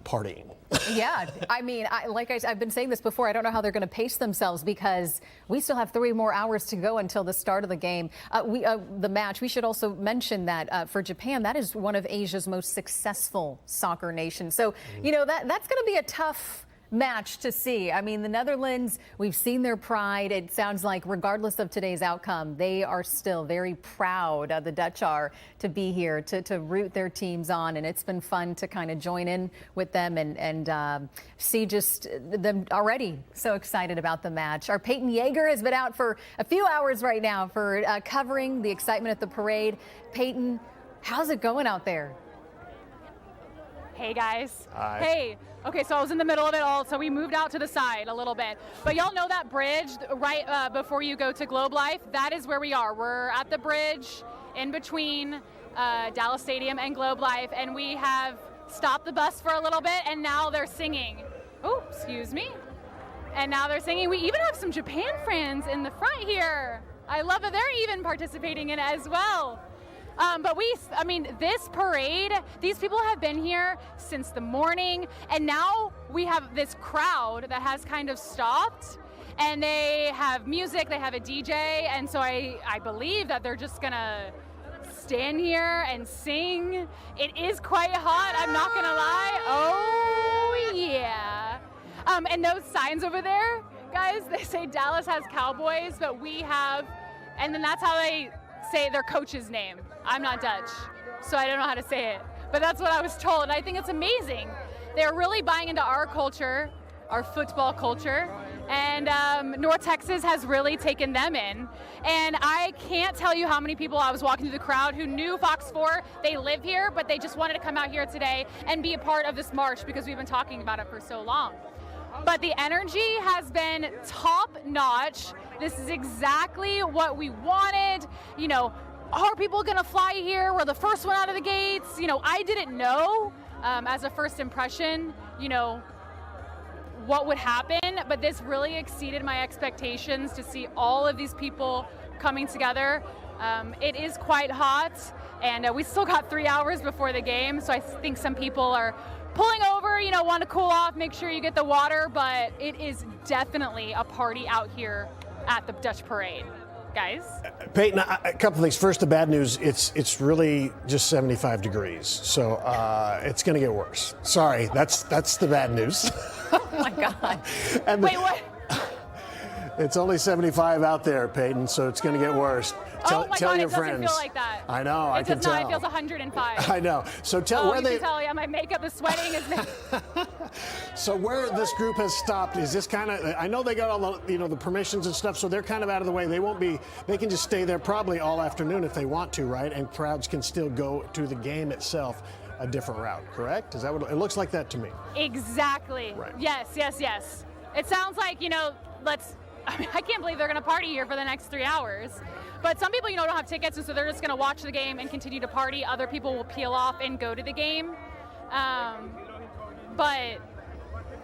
partying.
Yeah, I mean, I've been saying this before. I don't know how they're going to pace themselves because we still have 3 more hours to go until the start of the game. The match, we should also mention that for Japan, that is one of Asia's most successful soccer nations. So, you know, that's going to be a tough match to see. I mean, the Netherlands, we've seen their pride. It sounds like regardless of today's outcome, they are still very proud, the Dutch are, to be here, to root their teams on. And it's been fun to kind of join in with them and see just them already so excited about the match. Our Peyton Yeager has been out for a few hours right now for covering the excitement at the parade. Peyton, how's it going out there?
Hey guys.
Hi.
Hey. Okay, so I was in the middle of it all, so we moved out to the side a little bit. But y'all know that bridge right before you go to Globe Life? That is where we are. We're at the bridge in between Dallas Stadium and Globe Life, and we have stopped the bus for a little bit, and now they're singing. Oh, excuse me. And now they're singing. We even have some Japan fans in the front here. I love that they're even participating in it as well. But I mean, this parade, these people have been here since the morning, and now we have this crowd that has kind of stopped, and they have music, they have a DJ, and so I believe that they're just gonna stand here and sing. It is quite hot, I'm not gonna lie. Oh, yeah. And those signs over there, guys, they say Dallas has Cowboys, but we have, and then that's how they say their coach's name. I'm not Dutch, so I don't know how to say it, but that's what I was told, and I think it's amazing. They're really buying into our culture, our football culture, and North Texas has really taken them in. And I can't tell you how many people I was walking through the crowd who knew Fox 4, they live here, but they just wanted to come out here today and be a part of this march because we've been talking about it for so long. But the energy has been top notch. This is exactly what we wanted. You know, are people gonna fly here? We're the first one out of the gates. You know, I didn't know as a first impression, you know, what would happen, but this really exceeded my expectations to see all of these people coming together. It is quite hot, and we still got 3 hours before the game, so I think some people are pulling over, you know, want to cool off, make sure you get the water, but it is definitely a party out here at the Dutch Parade. Guys?
Peyton, a couple of things. First, the bad news, it's really just 75 degrees, so it's going to get worse. Sorry, that's the bad news.
Oh, my God.
Wait, what?
It's only 75 out there, Peyton, so it's going to get worse.
Oh my
tell
God,
your
it doesn't
friends.
feel like that.
I know, I can tell.
It feels 105.
I know. So tell where
you
they.
can tell, yeah, my makeup is sweating.
So where this group has stopped, is this kind of? I know they got all the, the permissions and stuff, so they're kind of out of the way. They won't be. They can just stay there probably all afternoon if they want to, right? And crowds can still go to the game itself a different route. Correct? Is that what it looks like that to me?
Exactly.
Right.
Yes. It sounds like, I can't believe they're going to party here for the next 3 hours. But some people, don't have tickets, and so they're just going to watch the game and continue to party. Other people will peel off and go to the game. But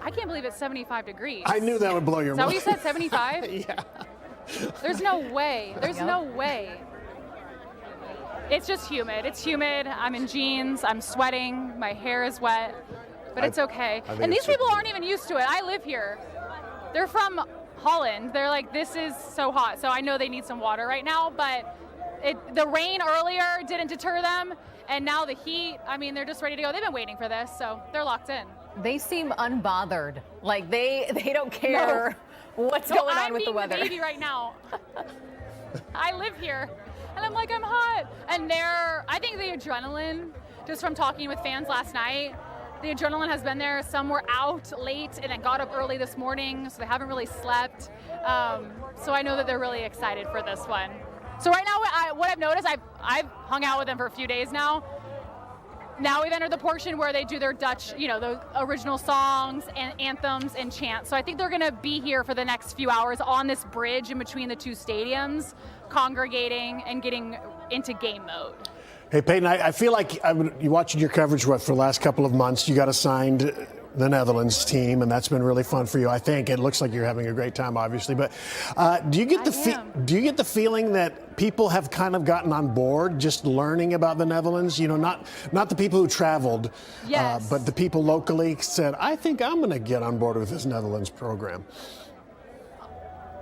I can't believe it's 75 degrees.
I knew that would blow your
Is that
mind.
what you said, 75?
Yeah.
There's no way. There's no way. It's just humid. It's humid. I'm in jeans. I'm sweating. My hair is wet. But it's okay. And these people aren't even used to it. I live here. They're from Holland. They're like, this is so hot. So I know they need some water right now. But the rain earlier didn't deter them. And now the heat, I mean, they're just ready to go. They've been waiting for this. So they're locked in.
They seem unbothered. Like they don't care what's going on with the weather.
I'm being the baby right now. I live here. And I'm like, I'm hot. And I think the adrenaline, just from talking with fans last night, the adrenaline has been there. Some were out late and then got up early this morning, so they haven't really slept. So I know that they're really excited for this one. So right now, what I've noticed, I've hung out with them for a few days now. Now we've entered the portion where they do their Dutch, the original songs and anthems and chants. So I think they're going to be here for the next few hours on this bridge in between the two stadiums, congregating and getting into game mode.
Hey, Peyton, I feel like you watching your coverage for the last couple of months. You got assigned the Netherlands team, and that's been really fun for you. I think it looks like you're having a great time, obviously. But do you get the feeling that people have kind of gotten on board just learning about the Netherlands? Not the people who traveled,
yes.
But the people locally said, I think I'm going to get on board with this Netherlands program.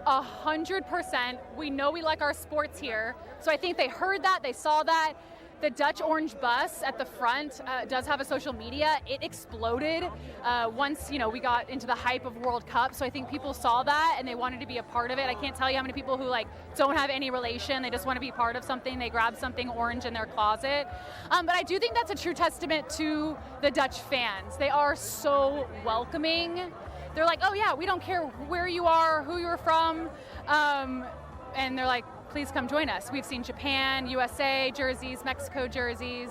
100%. We know we like our sports here. So I think they heard that, they saw that. The Dutch orange bus at the front does have a social media. It exploded once, we got into the hype of World Cup. So I think people saw that and they wanted to be a part of it. I can't tell you how many people who don't have any relation. They just want to be part of something. They grab something orange in their closet. But I do think that's a true testament to the Dutch fans. They are so welcoming. They're like, oh yeah, we don't care where you are, who you're from. And they're like, please come join us. We've seen Japan, USA jerseys, Mexico jerseys,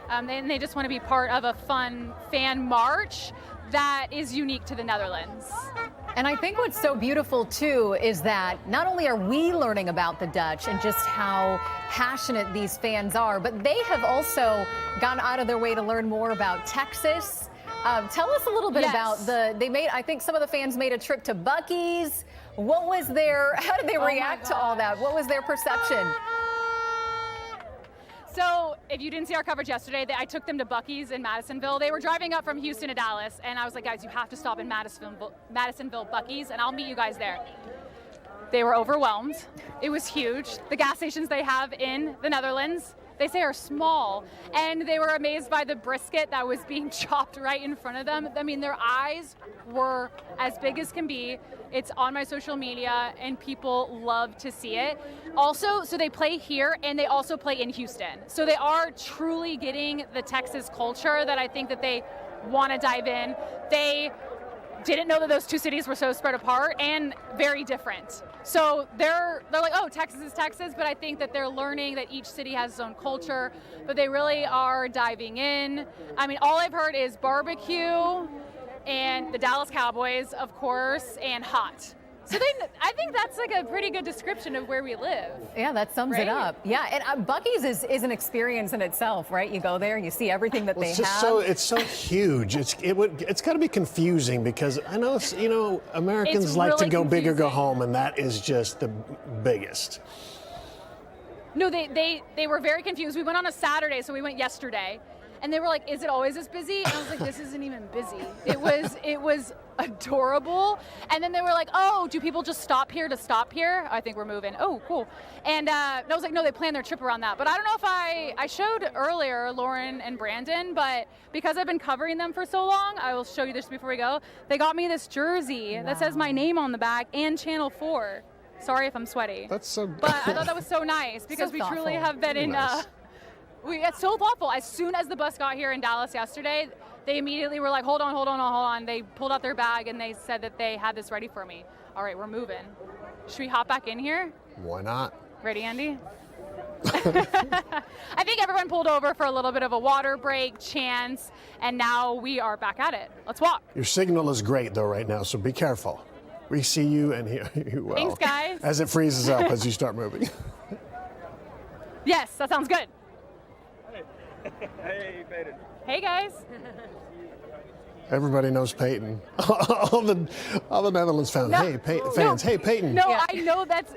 and they just want to be part of a fun fan march that is unique to the Netherlands.
And I think what's so beautiful, too, is that not only are we learning about the Dutch and just how passionate these fans are, but they have also gone out of their way to learn more about Texas. Tell us a little bit about I think some of the fans made a trip to Buc-ee's. How did they react to all that? What was their perception?
So if you didn't see our coverage yesterday, I took them to Buc-ee's in Madisonville. They were driving up from Houston to Dallas, and I was like, guys, you have to stop in Madisonville Buc-ee's, and I'll meet you guys there. They were overwhelmed. It was huge. The gas stations they have in the Netherlands, they say are small, and they were amazed by the brisket that was being chopped right in front of them. I mean, their eyes were as big as can be. It's on my social media, and people love to see it. Also, so they play here, and they also play in Houston. So they are truly getting the Texas culture that I think that they want to dive in. They didn't know that those two cities were so spread apart and very different. So they're like, oh, Texas is Texas, but I think that they're learning that each city has its own culture, but they really are diving in. I mean, all I've heard is barbecue and the Dallas Cowboys, of course, and hot. So I think that's like a pretty good description of where we live.
Yeah, that sums it up. Yeah, and Buc-ee's is an experience in itself, right? You go there and you see everything that they have.
It's so huge. It's got to be confusing because I know Americans like to go big or go home, and that is just the biggest.
No, they were very confused. We went on a Saturday, so we went yesterday. And they were like, is it always this busy? And I was like, this isn't even busy. It was adorable. And then they were like, oh, do people just stop here to stop here? I think we're moving. Oh, cool. And I was like, no, they plan their trip around that. But I don't know if I showed earlier Lauren and Brandon, but because I've been covering them for so long, I will show you this before we go. They got me this jersey that says my name on the back and Channel 4. Sorry if I'm sweaty.
That's so
But I thought that was so nice because we truly have been in... It's so thoughtful. As soon as the bus got here in Dallas yesterday, they immediately were like, hold on. They pulled out their bag and they said that they had this ready for me. All right, we're moving. Should we hop back in here?
Why not?
Ready, Andy? I think everyone pulled over for a little bit of a water break, chance, and now we are back at it. Let's walk.
Your signal is great, though, right now, so be careful. We see you and hear you well.
Thanks, guys.
As it freezes up as you start moving.
Yes, that sounds good.
Hey, Peyton.
Hey, guys.
Everybody knows Peyton. all the Netherlands fans. Fans. Hey, Peyton.
No, I know that's.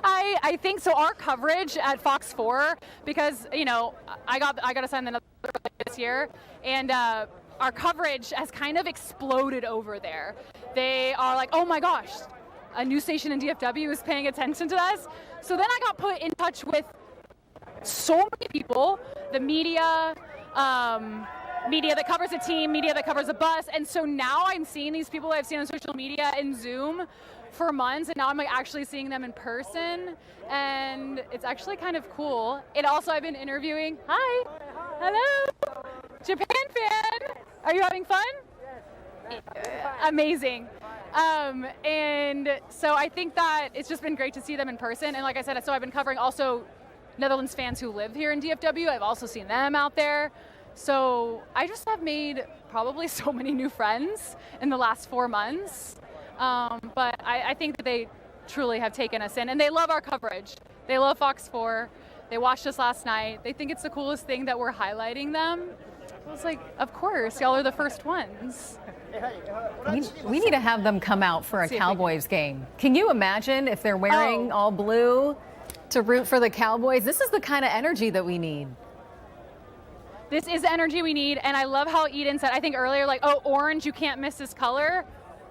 I think so. Our coverage at Fox 4, because I got assigned the Netherlands this year, and our coverage has kind of exploded over there. They are like, oh my gosh, a news station in DFW is paying attention to us. So then I got put in touch with so many people, the media. Media that covers a team, media that covers a bus, and so now I'm seeing these people I've seen on social media and Zoom for months, and now I'm actually seeing them in person, and it's actually kind of cool. And also I've been interviewing. Hi. Hello. Japan fan. Are you having fun? Yes. Amazing. And so I think that it's just been great to see them in person, and like I said, so I've been covering also Netherlands fans who live here in DFW. I've also seen them out there. So I just have made probably so many new friends in the last 4 months. But I think that they truly have taken us in, and they love our coverage. They love Fox 4. They watched us last night. They think it's the coolest thing that we're highlighting them. I was like, of course, y'all are the first ones.
We need to have them come out for a Cowboys game. Can you imagine if they're wearing all blue to root for the Cowboys? This is the kind of energy that we need.
This is the energy we need, and I love how Eden said, I think earlier, like, oh, orange, you can't miss this color.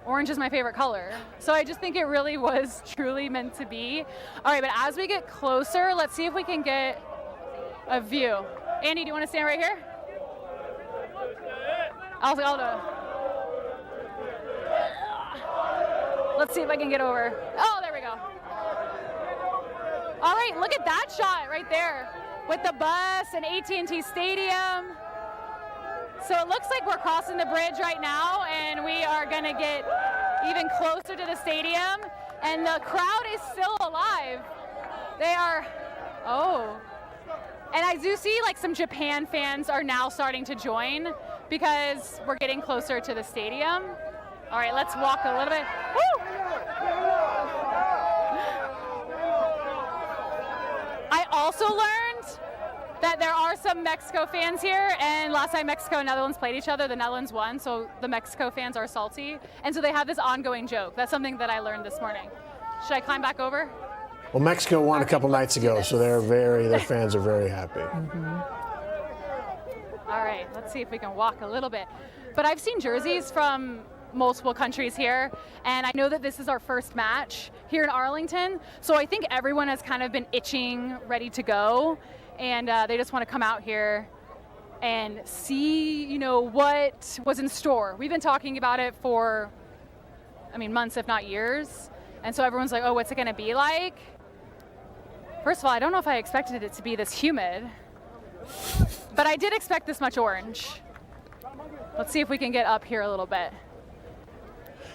Orange is my favorite color. So I just think it really was truly meant to be. All right, but as we get closer, let's see if we can get a view. Andy, do you want to stand right here? I'll do it. Let's see if I can get over. Oh, there we go. All right, look at that shot right there with the bus and AT&T Stadium. So it looks like we're crossing the bridge right now, and we are going to get even closer to the stadium, and the crowd is still alive. They are, and I do see like some Japan fans are now starting to join because we're getting closer to the stadium. All right, let's walk a little bit. Woo! I also learned that there are some Mexico fans here, and last time Mexico and Netherlands played each other, the Netherlands won, so the Mexico fans are salty, and so they have this ongoing joke. That's something that I learned this morning. Should I climb back over?
Well, Mexico won a couple nights ago, so their fans are very happy.
All right, let's see if we can walk a little bit. But I've seen jerseys from multiple countries here, and I know that this is our first match here in Arlington, so I think everyone has kind of been itching, ready to go, and they just want to come out here and see, what was in store. We've been talking about it for, months, if not years, and so everyone's like, oh, what's it going to be like? First of all, I don't know if I expected it to be this humid, but I did expect this much orange. Let's see if we can get up here a little bit.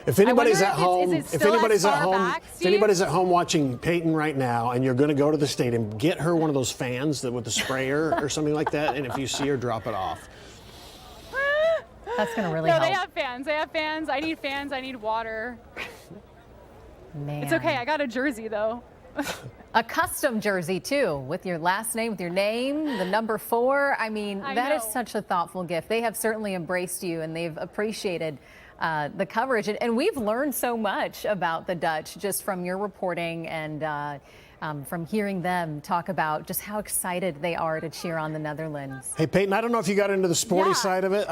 If anybody's at home, if anybody's at home watching Peyton right now, and you're going to go to the stadium, get her one of those fans with the sprayer or something like that, and if you see her, drop it off.
That's going to really help.
No, they have fans. They have fans. I need fans. I need water.
Man.
It's okay. I got a jersey though.
A custom jersey too, with your last name, with your name, the number 4. That is such a thoughtful gift. They have certainly embraced you, and they've appreciated the coverage. And we've learned so much about the Dutch just from your reporting and from hearing them talk about just how excited they are to cheer on the Netherlands.
Hey, Peyton, I don't know if you got into the sporty side of it.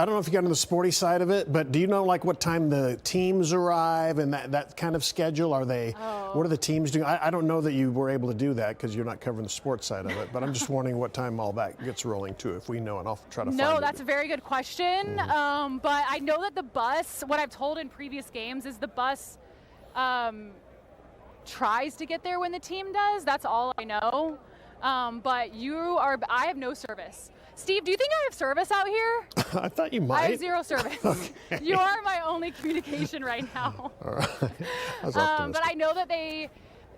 But do you know what time the teams arrive and that kind of schedule? What are the teams doing? I don't know that you were able to do that because you're not covering the sports side of it, but I'm just wondering what time all that gets rolling too, if we know, and I'll try to find it.
No, that's a very good question. But I know that the bus, what I've told in previous games is the bus tries to get there when the team does. That's all I know. But I have no service. Steve, do you think I have service out here?
I thought you might.
I have zero service.
Okay.
You are my only communication right now.
All right.
But I know that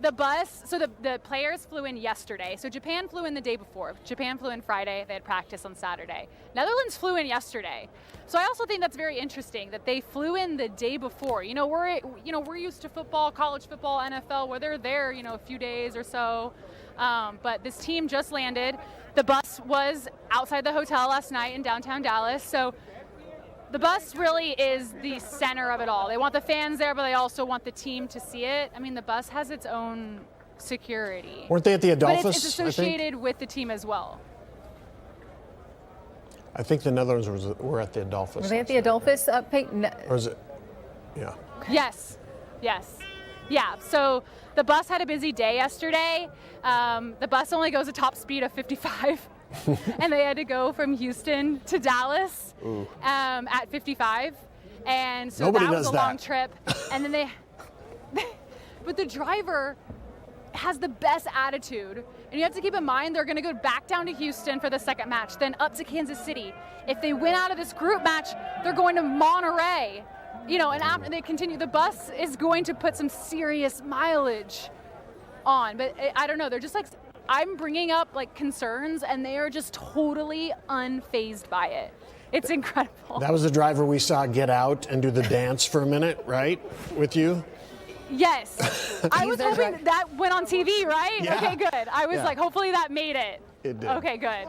The bus, so the players flew in yesterday. So Japan flew in the day before. Japan flew in Friday. They had practice on Saturday. Netherlands flew in yesterday. So I also think that's very interesting that they flew in the day before. We're used to football, college football, NFL, where they're there, a few days or so. But this team just landed. The bus was outside the hotel last night in downtown Dallas. So the bus really is the center of it all. They want the fans there, but they also want the team to see it. I mean, the bus has its own security.
Weren't they at the Adolphus?
But it's associated with the team as well.
I think the Netherlands were at the Adolphus.
Were they at the Adolphus?
Or is it? Yeah.
Yes. Yeah, so the bus had a busy day yesterday. The bus only goes a top speed of 55. And they had to go from Houston to Dallas at 55. And so
Nobody
that was
does
a long
that.
trip. And then but the driver has the best attitude. And you have to keep in mind they're going to go back down to Houston for the second match, then up to Kansas City. If they win out of this group match, they're going to Monterey. And after they continue, the bus is going to put some serious mileage on. But I don't know, they're just like, I'm bringing up concerns and they are just totally unfazed by it. It's incredible.
That was the driver we saw get out and do the dance for a minute, right? With you?
Yes. I was hoping that went on TV, right?
Yeah.
Okay, good. I was
Yeah.
like, hopefully that made it.
It did.
Okay, good.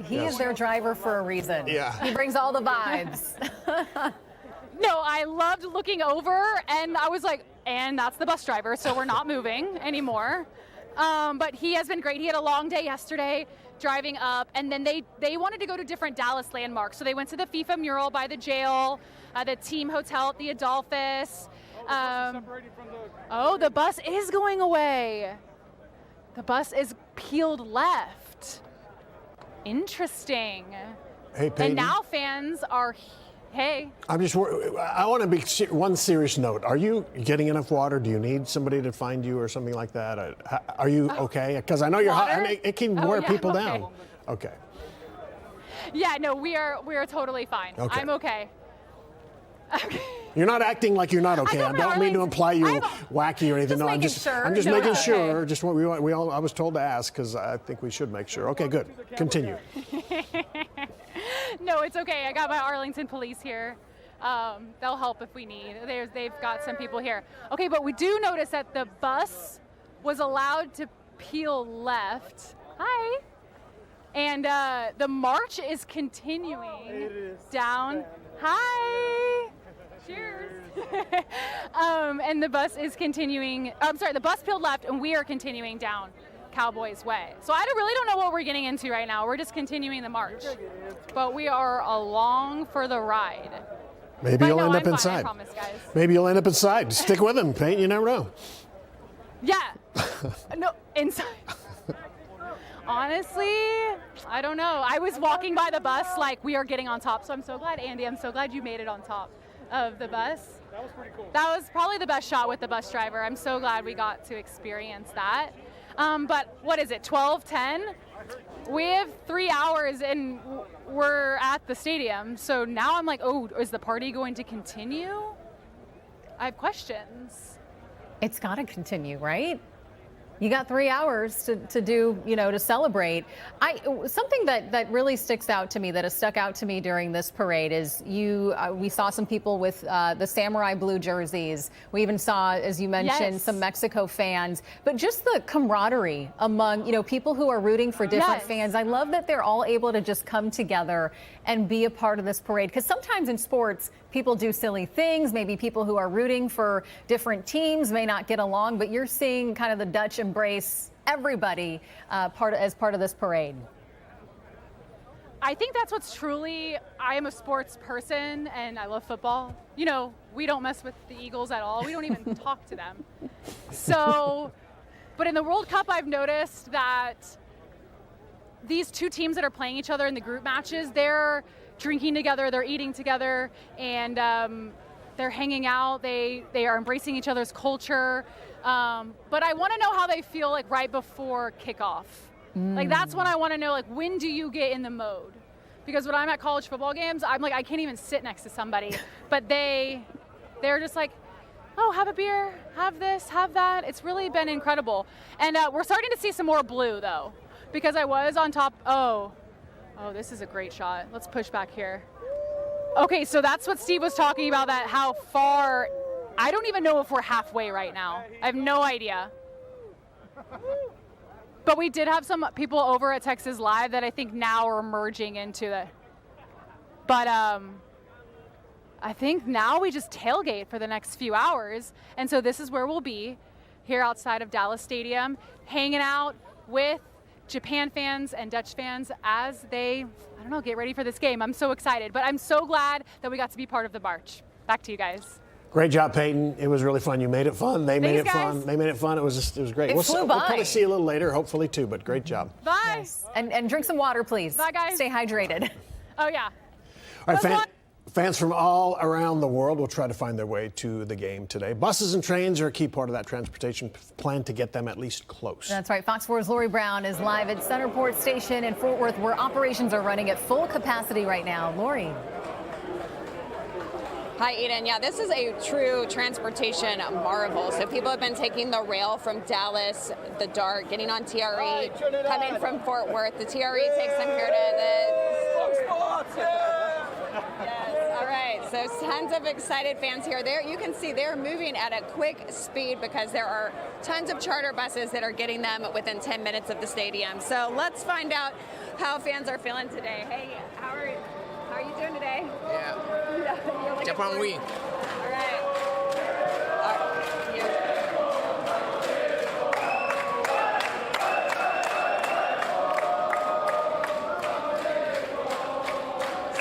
He is their driver for a reason.
Yeah.
He brings all the vibes.
No, I loved looking over and I was like, and that's the bus driver, so we're not moving anymore. But he has been great. He had a long day yesterday driving up, and then they wanted to go to different Dallas landmarks. So they went to the FIFA mural by the jail, the team hotel at the Adolphus. The bus is going away. The bus is peeled left. Interesting.
Hey, Peyton.
And now fans are, hey.
I want to be one serious note. Are you getting enough water? Do you need somebody to find you or something like that? Are you okay? Because I know you're hot, and it can wear people down. Okay.
Yeah, no, we are totally fine.
Okay.
I'm okay.
You're not acting like you're not okay. I don't mean to imply you're wacky or anything. No, I'm just making sure.
Okay.
Just what we all. I was told to ask because I think we should make sure. Okay, good. Continue.
No, it's okay. I got my Arlington police here. They'll help if we need. They've got some people here. Okay, but we do notice that the bus was allowed to peel left. Hi. And the march is continuing down. Hi. Cheers. And the bus is continuing. The bus peeled left, and we are continuing down Cowboys Way. So I really don't know what we're getting into right now. We're just continuing the march. But we are along for the ride.
Maybe you'll end up
I'm
inside.
fine, I promise, guys.
Maybe you'll end up inside. Stick with him, Peyton. You never know.
Yeah. No, inside. Honestly, I don't know. I was walking by the bus like we are getting on top. So I'm so glad, Andy, I'm so glad you made it on top of the bus.
That was pretty cool.
That was probably the best shot with the bus driver. I'm so glad we got to experience that. But what is it, 12:10? We have 3 hours and we're at the stadium. So now I'm like, oh, is the party going to continue? I have questions.
It's got to continue, right? You got 3 hours to do, to celebrate. Something that really sticks out to me, that has stuck out to me during this parade is we saw some people with the samurai blue jerseys. We even saw, as you mentioned, some Mexico fans, but just the camaraderie among, people who are rooting for different fans. I love that they're all able to just come together and be a part of this parade. Because sometimes in sports, people do silly things. Maybe people who are rooting for different teams may not get along, but you're seeing kind of the Dutch embrace everybody as part of this parade.
I think that's what's truly, I am a sports person and I love football. We don't mess with the Eagles at all. We don't even talk to them. So, but in the World Cup, I've noticed that these two teams that are playing each other in the group matches, they're drinking together, they're eating together, and they're hanging out. They are embracing each other's culture. But I want to know how they feel like right before kickoff. Like that's when I want to know, like, when do you get in the mode? Because when I'm at college football games, I'm like, I can't even sit next to somebody. But they're just like, oh, have a beer, have this, have that. It's really been incredible. And we're starting to see some more blue, though, because I was on top. Oh, this is a great shot. Let's push back here. Okay, so that's what Steve was talking about, that how far. I don't even know if we're halfway right now. I have no idea. But we did have some people over at Texas Live that I think now are merging into the. But I think now we just tailgate for the next few hours. And so this is where we'll be, here outside of Dallas Stadium, hanging out with Japan fans and Dutch fans as they, I don't know, get ready for this game. I'm so excited, but I'm so glad that we got to be part of the march. Back to you guys.
Great job, Peyton. It was really fun. You made it fun. They made it fun. They made it fun. It was great.
It flew by.
We'll probably see you a little later, hopefully, too, but great job.
Bye.
Yes. And drink some water, please.
Bye, guys.
Stay hydrated.
Oh, yeah.
All right, fans from all around the world will try to find their way to the game today. Buses and trains are a key part of that transportation plan to get them at least close.
That's right. Fox 4's Lori Brown is live at Centerport Station in Fort Worth, where operations are running at full capacity right now. Lori.
Hi, Eden. Yeah, this is a true transportation marvel. So people have been taking the rail from Dallas, the DART, getting on TRE, coming from Fort Worth. The TRE takes them here to the... Yes, all right. So tons of excited fans here. There, you can see they're moving at a quick speed because there are tons of charter buses that are getting them within 10 minutes of the stadium. So let's find out how fans are feeling today. Hey, how are you doing today?
Yeah.
Like
Japan win.
All right.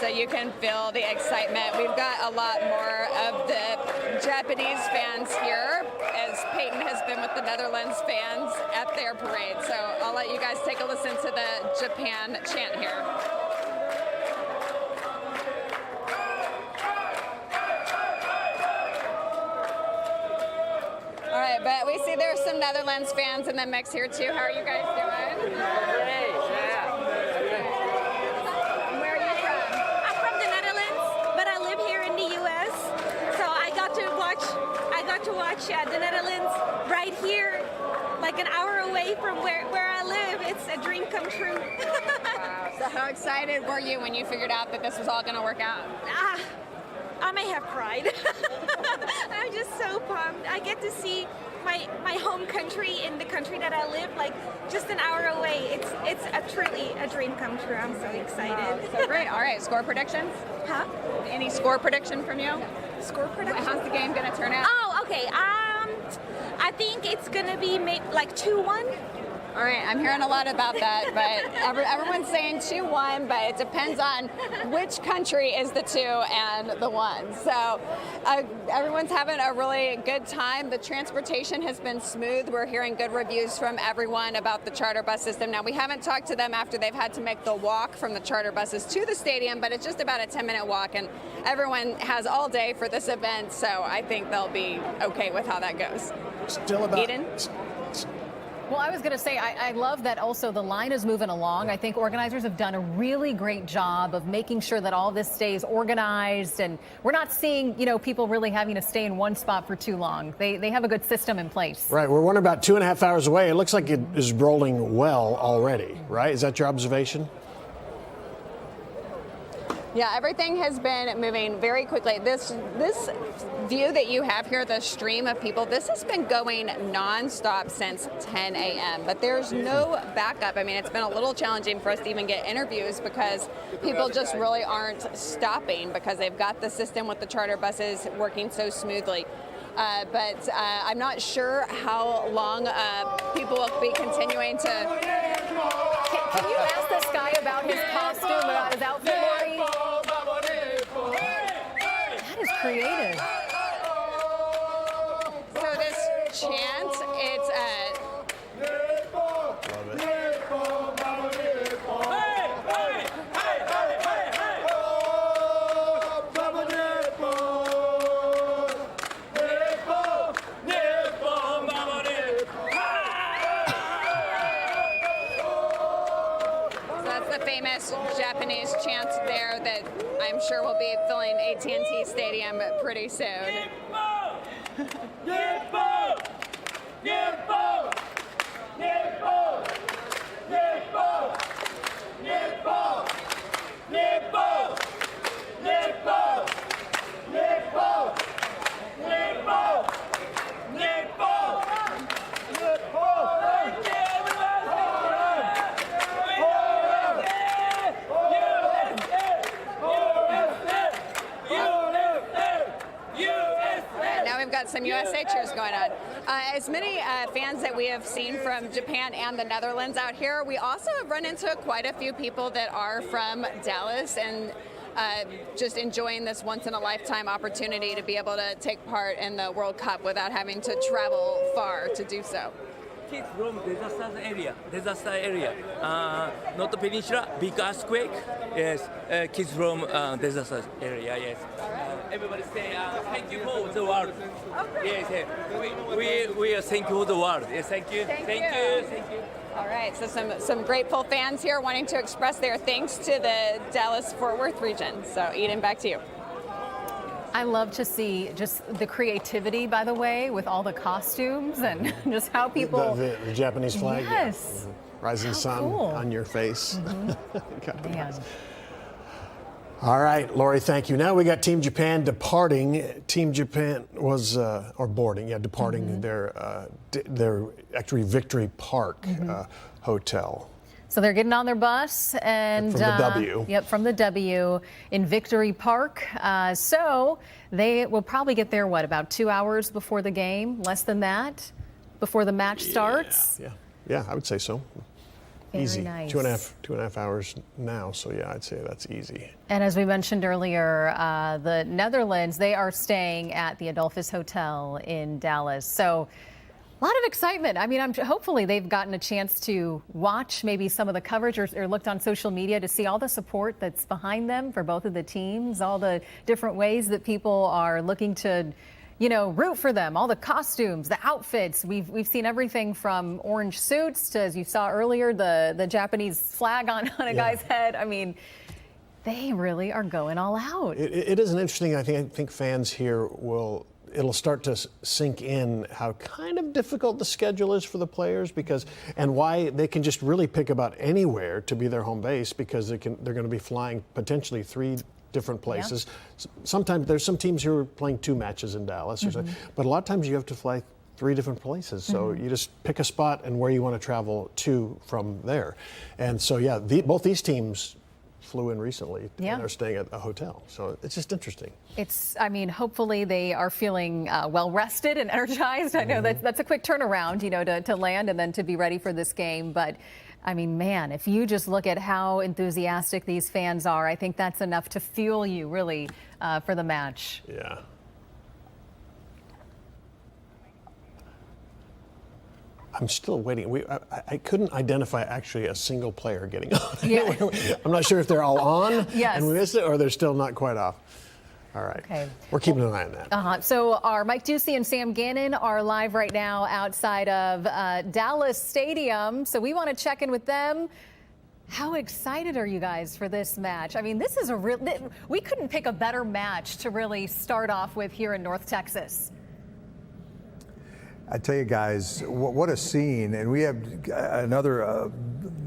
So you can feel the excitement. We've got a lot more of the Japanese fans here, as Peyton has been with the Netherlands fans at their parade. So I'll let you guys take a listen to the Japan chant here. All right, but we see there's some Netherlands fans in the mix here too. How are you guys doing?
Hey, yeah.
Where are you from?
I'm from the Netherlands, but I live here in the U.S. So I got to watch the Netherlands right here, like an hour away from where I live. It's a dream come true.
So how excited were you when you figured out that this was all going to work out?
I may have cried. I'm just so pumped. I get to see my home country in the country that I live, like just an hour away. It's truly a dream come true. I'm so excited.
So great. All right, score predictions?
Huh?
Any score prediction from you?
Score prediction?
How's the game going to turn out?
Oh, okay. I think it's going to be like 2-1.
All right, I'm hearing a lot about that, but everyone's saying 2-1, but it depends on which country is the 2 and the 1. So everyone's having a really good time. The transportation has been smooth. We're hearing good reviews from everyone about the charter bus system. Now, we haven't talked to them after they've had to make the walk from the charter buses to the stadium, but it's just about a 10-minute walk, and everyone has all day for this event, so I think they'll be okay with how that goes.
Still about...
Eden?
Well, I was going to say, I love that also the line is moving along. I think organizers have done a really great job of making sure that all this stays organized, and we're not seeing, people really having to stay in one spot for too long. They have a good system in place.
Right. We're about 2.5 hours away. It looks like it is rolling well already, right? Is that your observation?
Yeah, everything has been moving very quickly. This view that you have here, the stream of people, this has been going nonstop since 10 a.m. But there's no backup. I mean, it's been a little challenging for us to even get interviews because people just really aren't stopping because they've got the system with the charter buses working so smoothly. But I'm not sure how long people will be continuing to...
Can you ask this guy about his costume, about his outfit, Lori? That is creative.
So this chant, it's famous Japanese chant there that I'm sure will be filling AT&T Stadium pretty soon. got some USA cheers going on. As many fans that we have seen from Japan and the Netherlands out here, we also have run into quite a few people that are from Dallas and just enjoying this once-in-a-lifetime opportunity to be able to take part in the World Cup without having to travel far to do so.
Kids from disaster area, not the peninsula, big earthquake. Yes, kids from disaster area. Yes, everybody say thank you for the world. Yes, we thank you for the world. Yes, thank you, thank you.
All right, so some grateful fans here wanting to express their thanks to the Dallas-Fort Worth region. So, Eden, back to you.
I love to see just the creativity, by the way, with all the costumes and just how people...
The Japanese flag?
Yes.
Yeah. Rising
How
sun
cool.
on your face.
Man.
All right, Lori, thank you. Now we got Team Japan departing. Team Japan was, or boarding, departing their actually Victory Park hotel.
So they're getting on their bus and
from the W.
Yep, from the W in Victory Park. So they will probably get there, about 2 hours before the game? Less than that? Before the match starts?
Yeah, I would say so.
Very
easy.
nice.
Two and a half hours now. So yeah, I'd say that's easy.
And as we mentioned earlier, the Netherlands, they are staying at the Adolphus Hotel in Dallas. So a lot of excitement. I mean, hopefully they've gotten a chance to watch maybe some of the coverage or looked on social media to see all the support that's behind them for both of the teams, all the different ways that people are looking to, root for them, all the costumes, the outfits. We've seen everything from orange suits to, as you saw earlier, the Japanese flag on a guy's head. I mean, they really are going all out.
It is an interesting, I think fans here it'll start to sink in how kind of difficult the schedule is for the players and why they can just really pick about anywhere to be their home base because they're going to be flying potentially 3 different places. Yeah. Sometimes there's some teams who are playing 2 matches in Dallas, but a lot of times you have to fly 3 different places. So you just pick a spot and where you want to travel to from there. And so, both these teams flew in recently and are staying at a hotel. So it's just interesting.
Hopefully they are feeling well rested and energized. I know that's a quick turnaround, to land and then to be ready for this game. But man, if you just look at how enthusiastic these fans are, I think that's enough to fuel you really for the match.
Yeah. I'm still waiting. I couldn't identify actually a single player getting on. Yeah. I'm not sure if they're all on and we missed it or they're still not quite off. All right. Okay. We're keeping an eye on that.
So our Mike Ducey and Sam Gannon are live right now outside of Dallas Stadium. So we want to check in with them. How excited are you guys for this match? This is we couldn't pick a better match to really start off with here in North Texas.
I tell you guys, what a scene. And we have another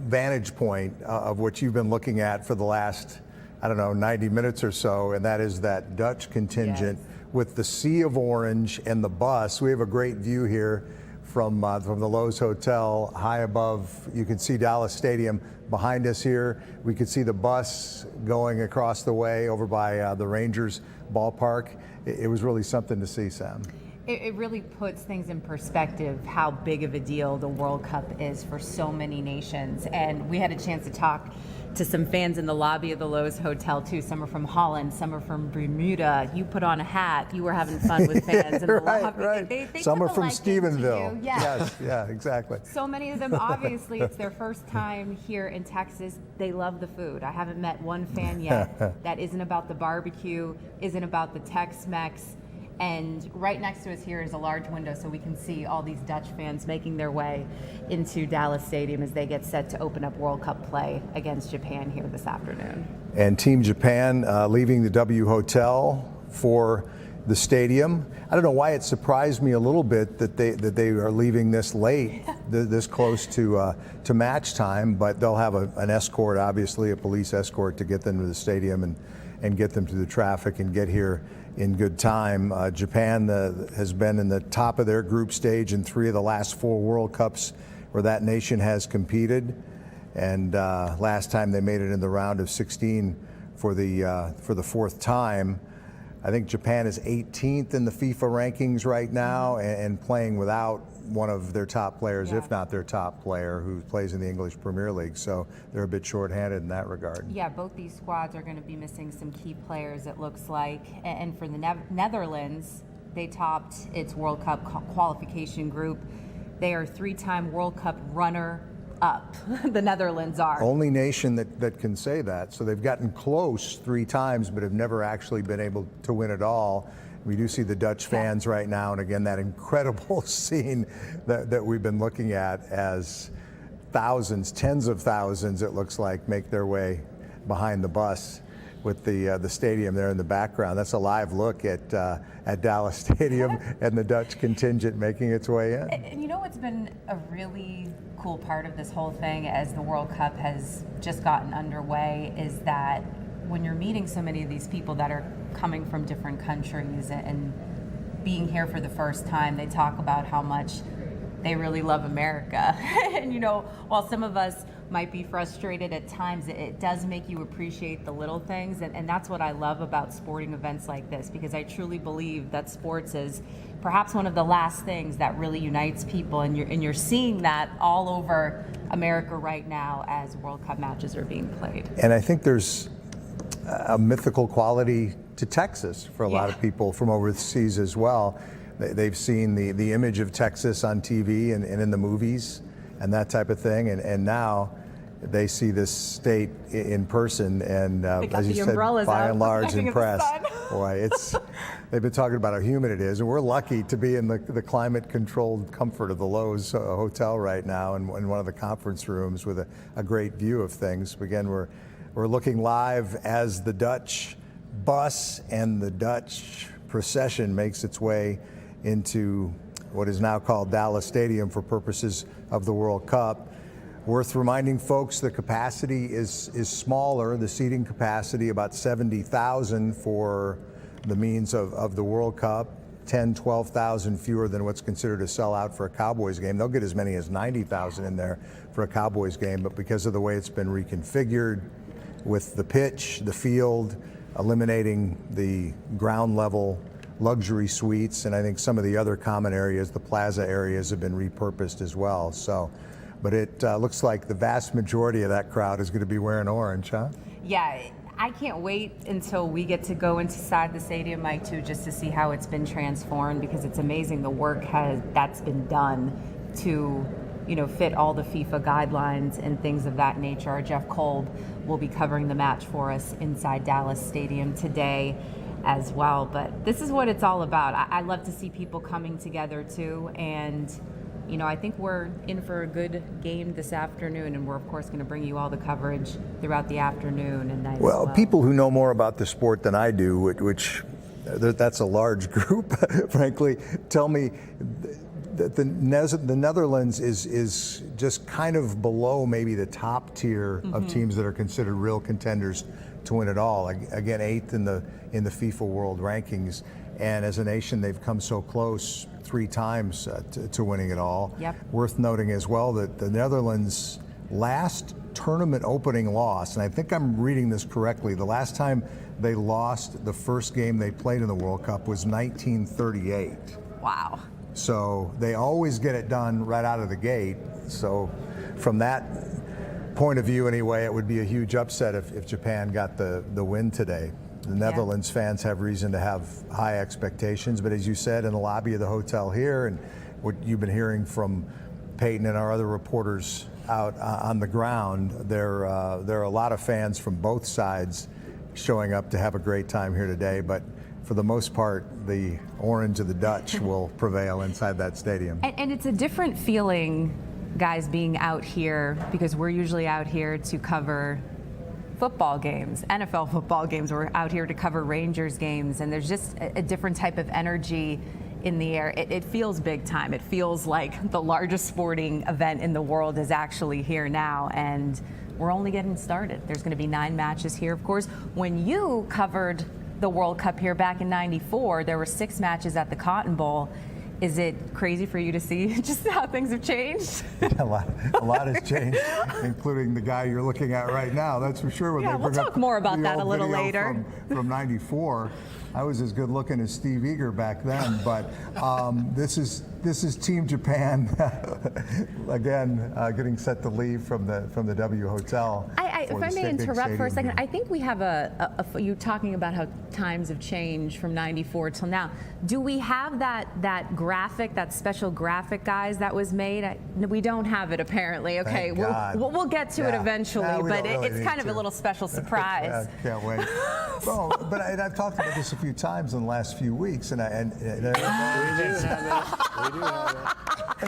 vantage point of what you've been looking at for the last, 90 minutes or so, and that is that Dutch contingent with the sea of orange and the bus. We have a great view here from the Lowe's Hotel, high above. You can see Dallas Stadium behind us here. We could see the bus going across the way over by the Rangers ballpark. It was really something to see, Sam.
It really puts things in perspective how big of a deal the World Cup is for so many nations. And we had a chance to talk to some fans in the lobby of the Lowe's Hotel too. Some are from Holland, some are from Bermuda. You put on a hat, you were having fun with fans in the lobby.
Right.
They
some are from
like
Stephenville.
Yes,
exactly.
So many of them, obviously, it's their first time here in Texas. They love the food. I haven't met one fan yet that isn't about the barbecue, isn't about the Tex-Mex. And right next to us here is a large window so we can see all these Dutch fans making their way into Dallas Stadium as they get set to open up World Cup play against Japan here this afternoon.
And Team Japan leaving the W Hotel for the stadium. I don't know why it surprised me a little bit that they are leaving this late, this close to match time, but they'll have an escort, obviously, a police escort to get them to the stadium and get them through the traffic and get here in good time. Japan has been in the top of their group stage in 3 of the last 4 World Cups where that nation has competed. And last time they made it in the round of 16 for the 4th time. I think Japan is 18th in the FIFA rankings right now, and playing without one of their top players, if not their top player, who plays in the English Premier League. So they're a bit shorthanded in that regard.
Yeah, both these squads are going to be missing some key players, it looks like. And for the Netherlands, they topped its World Cup qualification group. They are 3-time World Cup runner-up. The Netherlands are.
Only nation that can say that. So they've gotten close 3 times, but have never actually been able to win it all. We do see the Dutch fans right now, and again, that incredible scene that we've been looking at as thousands, tens of thousands, it looks like, make their way behind the bus with the stadium there in the background. That's a live look at Dallas Stadium and the Dutch contingent making its way in.
And you know what's been a really cool part of this whole thing as the World Cup has just gotten underway is that when you're meeting so many of these people that are coming from different countries and being here for the first time, they talk about how much they really love America. And you know, while some of us might be frustrated at times, it does make you appreciate the little things. And that's what I love about sporting events like this, because I truly believe that sports is perhaps one of the last things that really unites people. And you're seeing that all over America right now as World Cup matches are being played.
And I think there's a mythical quality to Texas for a lot of people from overseas as well. They've seen the image of Texas on TV and in the movies and that type of thing, and now they see this state in person, and as you said, by and large impressed. Boy, they've been talking about how humid it is, and we're lucky to be in the climate-controlled comfort of the Lowe's Hotel right now, in one of the conference rooms with a great view of things. Again, we're looking live as the Dutch bus and the Dutch procession makes its way into what is now called Dallas Stadium for purposes of the World Cup. Worth reminding folks the capacity is smaller, the seating capacity about 70,000 for the means of the World Cup, 10, 12,000 fewer than what's considered a sellout for a Cowboys game. They'll get as many as 90,000 in there for a Cowboys game, but because of the way it's been reconfigured with the pitch, the field, eliminating the ground level luxury suites, and I think some of the other common areas, the plaza areas, have been repurposed as well. So, but it looks like the vast majority of that crowd is going to be wearing orange, huh?
Yeah, I can't wait until we get to go inside the stadium, Mike, too, just to see how it's been transformed, because it's amazing the work that's been done to, you know, fit all the FIFA guidelines and things of that nature. Our Jeff Kolb will be covering the match for us inside Dallas Stadium today as well. But this is what it's all about. I love to see people coming together too, and you know, I think we're in for a good game this afternoon, and we're of course going to bring you all the coverage throughout the afternoon and night.
Well, people who know more about the sport than I do, which that's a large group, frankly, tell me that the Netherlands is just kind of below maybe the top tier of teams that are considered real contenders to win it all. Again, 8th in the FIFA World Rankings, and as a nation, they've come so close 3 times to winning it all.
Yep.
Worth noting as well that the Netherlands' last tournament opening loss, and I think I'm reading this correctly, the last time they lost the first game they played in the World Cup was 1938.
Wow.
So they always get it done right out of the gate. So from that point of view anyway, it would be a huge upset if Japan got the win today. The Netherlands fans have reason to have high expectations, but as you said, in the lobby of the hotel here, and what you've been hearing from Peyton and our other reporters out on the ground, there are a lot of fans from both sides showing up to have a great time here today. But for the most part, the orange of the Dutch will prevail inside that stadium.
And it's a different feeling, guys, being out here, because we're usually out here to cover football games, NFL football games. We're out here to cover Rangers games, and there's just a different type of energy in the air. It feels big time. It feels like the largest sporting event in the world is actually here now, and we're only getting started. There's going to be 9 matches here. Of course, when you covered the World Cup here back in '94, there were 6 matches at the Cotton Bowl. Is it crazy for you to see just how things have changed?
A lot has changed, including the guy you're looking at right now. That's for sure. When
Yeah,
they
we'll
bring
talk
up
more about
the
that a
old
little
video
later.
From '94. I was as good looking as Steve Eager back then, but this is Team Japan again, getting set to leave from the W Hotel.
If I may interrupt for a second, I think we have you talking about how times have changed from '94 till now. Do we have that graphic, that special graphic, guys, that was made? We don't have it apparently. Okay, we'll get to it eventually, but it's kind of a little special surprise.
Yeah, can't wait. But I've talked about this a few times in the last few weeks, and
we do have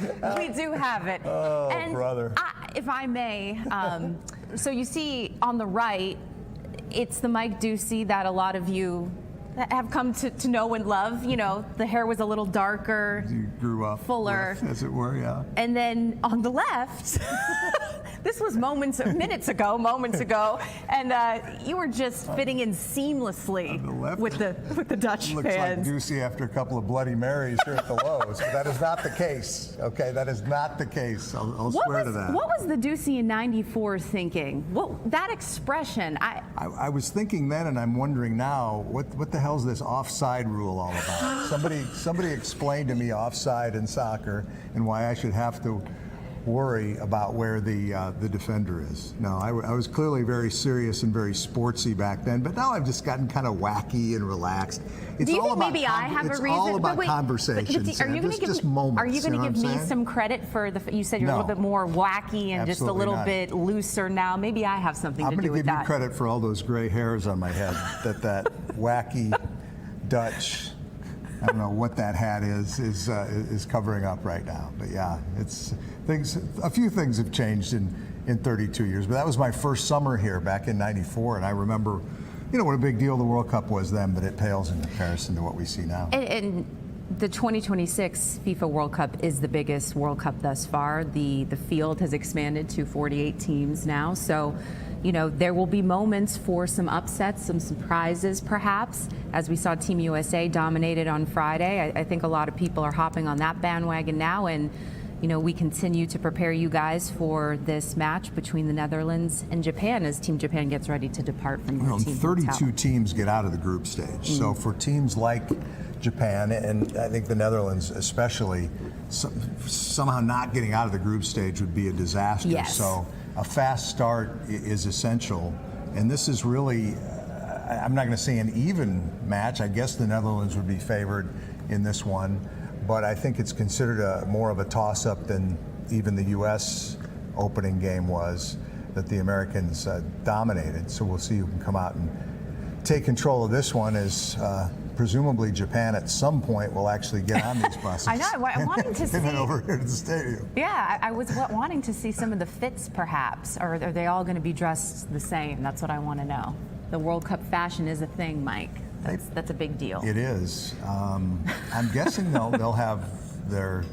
it.
We do have it.
Oh,
and
brother.
If I may, so you see on the right, it's the Mike Ducey that a lot of you have come to know and love. You know, the hair was a little darker.
You grew up
fuller,
with, as it were, yeah.
And then on the left, this was minutes ago, and you were just fitting in seamlessly with the Dutch
Looks
fans.
like Ducey after a couple of Bloody Marys here at the Lowe's, but that is not the case. Okay, that is not the case. I'll swear to that.
What was the Ducey in '94 thinking? That expression,
I was thinking then, and I'm wondering now, what the hell is this offside rule all about? Somebody explained to me offside in soccer and why I should have to worry about where the defender is. No, I was clearly very serious and very sportsy back then, but now I've just gotten kind of wacky and relaxed.
Do you think maybe I have a reason?
It's all about conversations.
Are you going to give
moments,
Are you going to give me some credit for you said you're a little bit more wacky and just a little bit looser now? Maybe I have something to do with that.
I'm going to give you credit for all those gray hairs on my head that wacky Dutch, I don't know what that hat is covering up right now. But yeah, a few things have changed in 32 years. But that was my first summer here back in '94, and I remember, what a big deal the World Cup was then, but it pales in comparison to what we see now.
And the 2026 FIFA World Cup is the biggest World Cup thus far. The field has expanded to 48 teams now, so there will be moments for some upsets, some surprises perhaps, as we saw Team USA dominated on Friday. I think a lot of people are hopping on that bandwagon now, and we continue to prepare you guys for this match between the Netherlands and Japan as Team Japan gets ready to depart from the team
32
hotel.
teams get out of the group stage. So for teams like Japan, and I think the Netherlands especially, somehow not getting out of the group stage would be a disaster.
Yes.
So a fast start is essential. And this is really, I'm not going to say an even match. I guess the Netherlands would be favored in this one. But I think it's considered more of a toss-up than even the U.S. opening game was, that the Americans dominated. So we'll see who can come out and take control of this one, as presumably Japan at some point will actually get on these buses.
I know. I'm wanting to see.
And then over here to the stadium.
Yeah, I was wanting to see some of the fits, perhaps, or are they all going to be dressed the same? That's what I want to know. The World Cup fashion is a thing, Mike. That's a big deal.
It is. I'm guessing they'll have their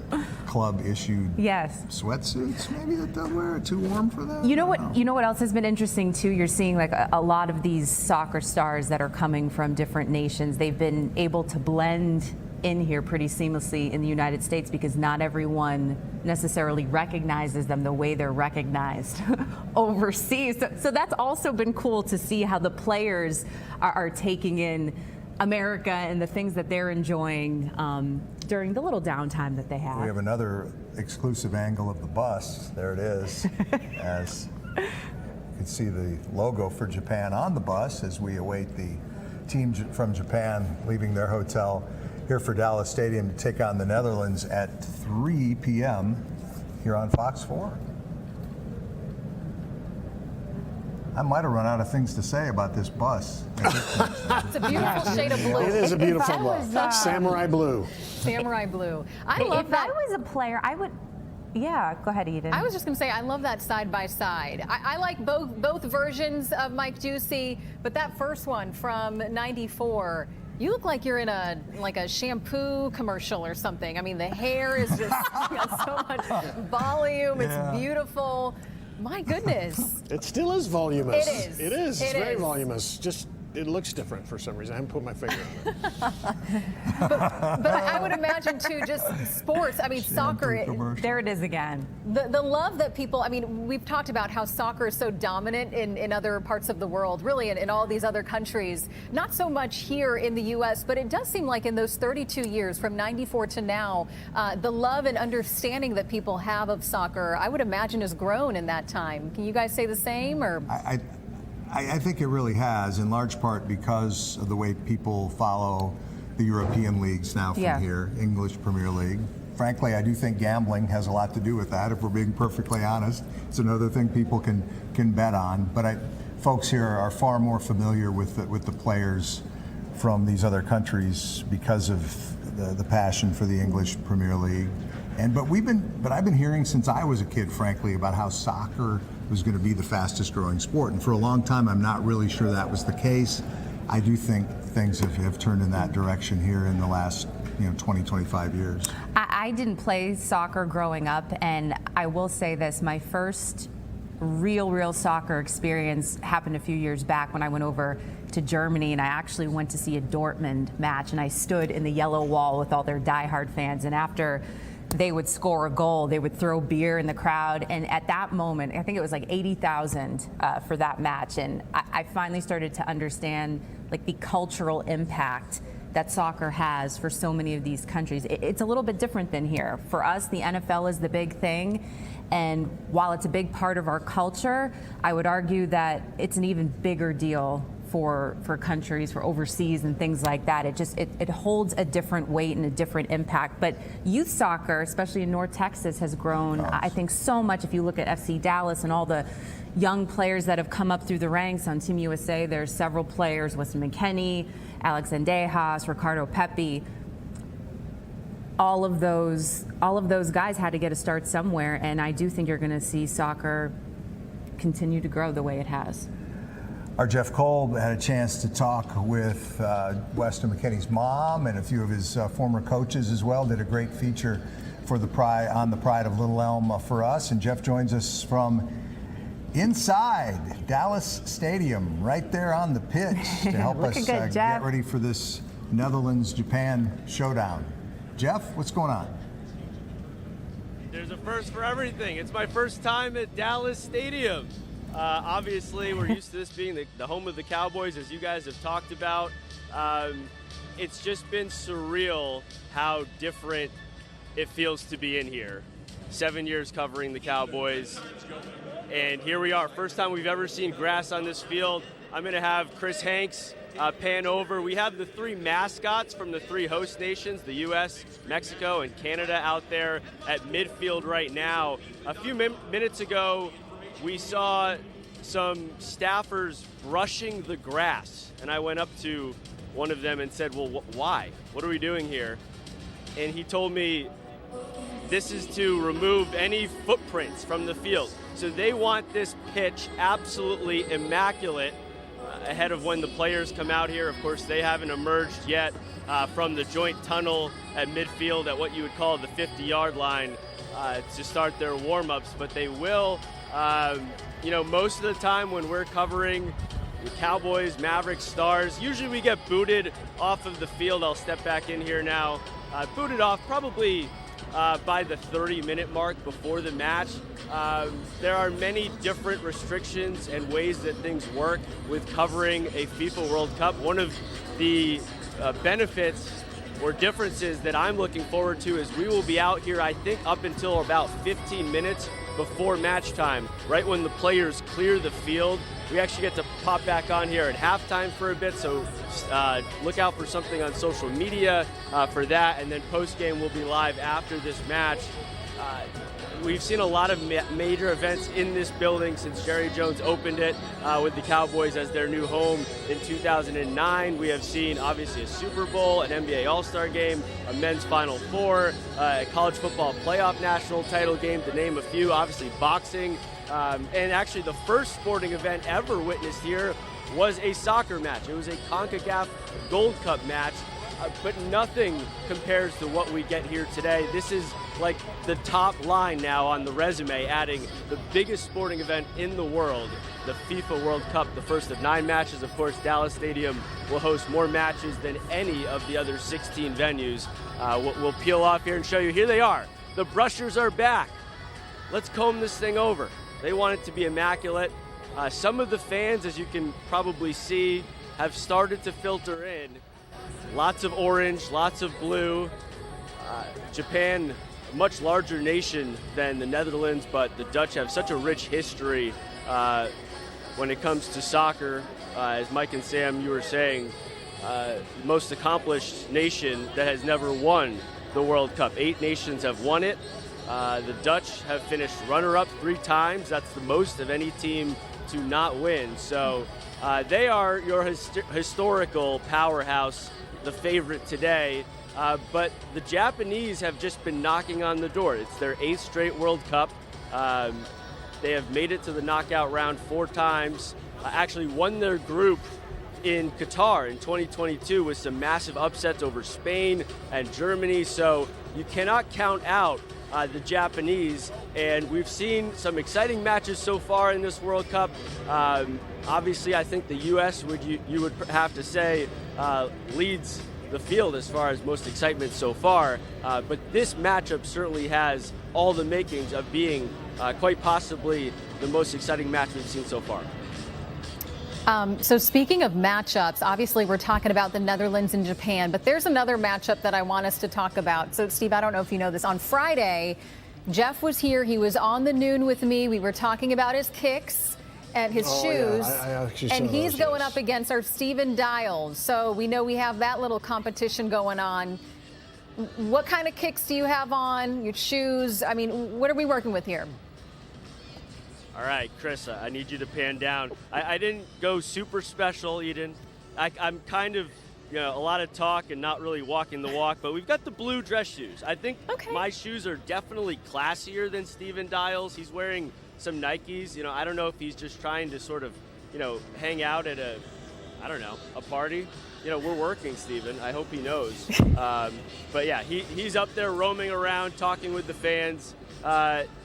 club issued sweatsuits, maybe, that they'll wear. Too warm for that?
You know what else has been interesting too? You're seeing like a lot of these soccer stars that are coming from different nations. They've been able to blend in here pretty seamlessly in the United States because not everyone necessarily recognizes them the way they're recognized overseas. So that's also been cool to see how the players are taking in America and the things that they're enjoying during the little downtime that they have.
We have another exclusive angle of the bus. There it is. As you can see the logo for Japan on the bus as we await the team from Japan leaving their hotel here for Dallas Stadium to take on the Netherlands at 3 p.m. here on Fox 4. I might have run out of things to say about this bus.
It's a beautiful shade of blue.
It is a beautiful bus. Samurai blue.
Samurai blue. I love that.
If I was a player, I would. Yeah, go ahead, Eden.
I was just going to say, I love that side by side. I like both versions of Mike Ducey, but that first one from '94. You look like you're in a shampoo commercial or something. I mean, the hair is just got so much volume.
Yeah.
It's beautiful. My goodness.
It still is voluminous.
It is.
It is. It's very voluminous. Just it looks different for some reason. I haven't put my finger on it.
But I would imagine too, just sports. I mean, soccer.
There it is again.
The love that people. I mean, we've talked about how soccer is so dominant in other parts of the world, really, in all these other countries. Not so much here in the U.S., but it does seem like in those 32 years, from '94 to now, the love and understanding that people have of soccer, I would imagine, has grown in that time. Can you guys say the same? Or
I think it really has, in large part because of the way people follow the European leagues now from here, English Premier League. Frankly, I do think gambling has a lot to do with that, if we're being perfectly honest. It's another thing people can bet on. But folks here are far more familiar with the players from these other countries because of the passion for the English Premier League. But I've been hearing since I was a kid, frankly, about how soccer was going to be the fastest growing sport. And for a long time, I'm not really sure that was the case. I do think things have turned in that direction here in the last 20, 25 years.
I didn't play soccer growing up, and I will say this, my first real soccer experience happened a few years back when I went over to Germany, and I actually went to see a Dortmund match, and I stood in the yellow wall with all their diehard fans, and after they would score a goal, they would throw beer in the crowd, and at that moment, I think it was like 80,000 for that match, and I finally started to understand like the cultural impact that soccer has for so many of these countries. It's a little bit different than here. For us, the NFL is the big thing, and while it's a big part of our culture, I would argue that it's an even bigger deal for countries, for overseas and things like that. It holds a different weight and a different impact. But youth soccer, especially in North Texas, has grown, I think, so much. If you look at FC Dallas and all the young players that have come up through the ranks on Team USA, there's several players, Weston McKennie, Alex Andejas, Ricardo Pepi. All of those guys had to get a start somewhere, and I do think you're going to see soccer continue to grow the way it has.
Our Jeff Kolb had a chance to talk with Weston McKennie's mom and a few of his former coaches as well. Did a great feature for the Pride of Little Elm for us. And Jeff joins us from inside Dallas Stadium, right there on the pitch, to help us get ready for this Netherlands-Japan showdown. Jeff, what's going on?
There's a first for everything. It's my first time at Dallas Stadium. Obviously, we're used to this being the home of the Cowboys, as you guys have talked about. It's just been surreal how different it feels to be in here. 7 years covering the Cowboys, and here we are. First time we've ever seen grass on this field. I'm going to have Chris Hanks pan over. We have the three mascots from the three host nations, the U.S., Mexico, and Canada, out there at midfield right now. A few minutes ago, we saw some staffers brushing the grass, and I went up to one of them and said, well, why? What are we doing here? And he told me this is to remove any footprints from the field. So they want this pitch absolutely immaculate ahead of when the players come out here. Of course, they haven't emerged yet from the joint tunnel at midfield at what you would call the 50-yard line to start their warm-ups, but they will. Most of the time when we're covering the Cowboys, Mavericks, Stars, usually we get booted off of the field. I'll step back in here now. Booted off probably by the 30-minute mark before the match. There are many different restrictions and ways that things work with covering a FIFA World Cup. One of the benefits or differences that I'm looking forward to is we will be out here, I think, up until about 15 minutes before match time, right when the players clear the field. We actually get to pop back on here at halftime for a bit, so look out for something on social media for that, and then post-game we'll be live after this match. We've seen a lot of major events in this building since Jerry Jones opened it with the Cowboys as their new home in 2009. We have seen, obviously, a Super Bowl, an NBA All-Star game, a men's Final Four, a college football playoff national title game, to name a few. Obviously, boxing. And actually, the first sporting event ever witnessed here was a soccer match. It was a CONCACAF Gold Cup match but nothing compares to what we get here today. This is like the top line now on the resume, adding the biggest sporting event in the world, the FIFA World Cup, the first of 9 matches. Of course, Dallas Stadium will host more matches than any of the other 16 venues. We'll peel off here and show you. Here they are. The brushers are back. Let's comb this thing over. They want it to be immaculate. Some of the fans, as you can probably see, have started to filter in. Lots of orange, lots of blue. Japan, a much larger nation than the Netherlands, but the Dutch have such a rich history when it comes to soccer. As Mike and Sam, you were saying, most accomplished nation that has never won the World Cup. 8 nations have won it. The Dutch have finished runner-up 3 times. That's the most of any team to not win. So they are your historical powerhouse, the favorite today. But the Japanese have just been knocking on the door. It's their 8th straight World Cup. They have made it to the knockout round 4 times. Actually won their group in Qatar in 2022 with some massive upsets over Spain and Germany. So you cannot count out the Japanese, and we've seen some exciting matches so far in this World Cup. Obviously, I think the U.S. you would have to say leads the field as far as most excitement so far. But this matchup certainly has all the makings of being quite possibly the most exciting match we've seen so far.
So speaking of matchups, obviously we're talking about the Netherlands and Japan, but there's another matchup that I want us to talk about. So Steve, I don't know if you know this. On Friday, Jeff was here. He was on the noon with me. We were talking about his kicks and his shoes.
Yeah.
And he's going up against our Steven Dials. So we know we have that little competition going on. What kind of kicks do you have on? Your shoes? I mean, what are we working with here?
All right, Chris, I need you to pan down. I didn't go super special, Eden. I'm kind of, a lot of talk and not really walking the walk, but we've got the blue dress shoes. I think my shoes are definitely classier than Steven Dials. He's wearing some Nikes. I don't know if he's just trying to sort of, hang out at a party. We're working, Steven. I hope he knows. But yeah, he's up there roaming around, talking with the fans.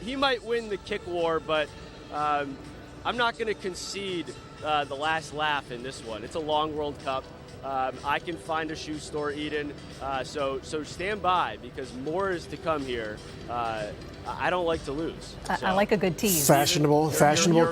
He might win the kick war, but I'm not going to concede the last laugh in this one. It's a long World Cup. I can find a shoe store, Eden. So stand by, because more is to come here. I don't like to lose.
I like a good tease.
Fashionable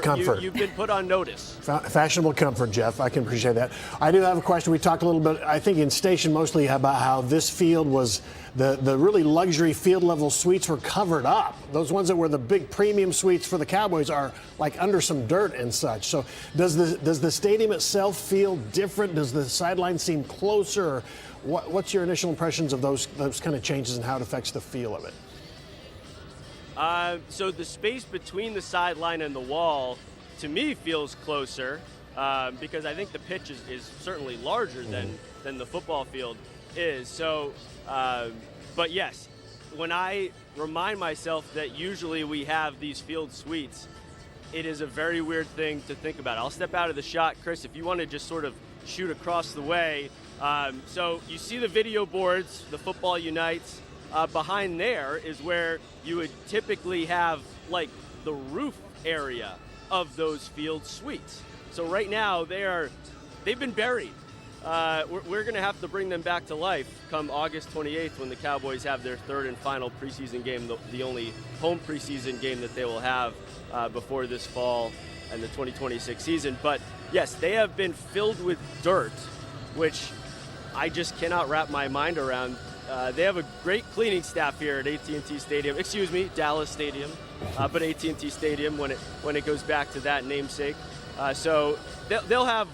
comfort.
You've been put on notice.
Fashionable comfort, Jeff. I can appreciate that. I do have a question. We talked a little bit, I think, in station mostly about how this field was the really luxury field level suites were covered up. Those ones that were the big premium suites for the Cowboys are like under some dirt and such. So does the stadium itself feel different? Does the sideline seem closer? What's your initial impressions of those kind of changes and how it affects the feel of it?
So the space between the sideline and the wall, to me, feels closer because I think the pitch is certainly larger than the football field is. So, but yes, when I remind myself that usually we have these field suites, it is a very weird thing to think about. I'll step out of the shot, Chris, if you want to just sort of shoot across the way. So you see the video boards, the Football Unites. Behind there is where you would typically have like the roof area of those field suites. So right now they've been buried. We're going to have to bring them back to life come August 28th when the Cowboys have their 3rd and final preseason game, the only home preseason game that they will have before this fall and the 2026 season. But yes, they have been filled with dirt, which I just cannot wrap my mind around. They have a great cleaning staff here at AT&T Stadium. Excuse me, Dallas Stadium, but AT&T Stadium when it goes back to that namesake. So they'll have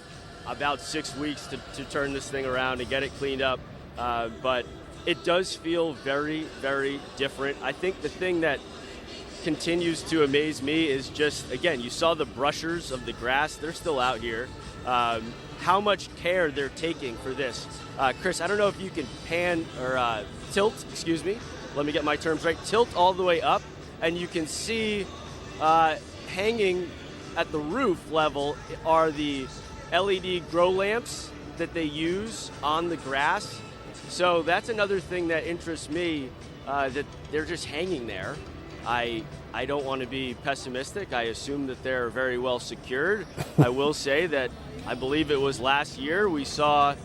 about 6 weeks to turn this thing around and get it cleaned up. But it does feel very, very different. I think the thing that continues to amaze me is just, again, you saw the brushers of the grass. They're still out here. How much care they're taking for this. Chris, I don't know if you can tilt, excuse me, let me get my terms right, tilt all the way up, and you can see hanging at the roof level are the LED grow lamps that they use on the grass. So that's another thing that interests me, that they're just hanging there. I don't want to be pessimistic. I assume that they're very well secured. I will say that I believe it was last year we saw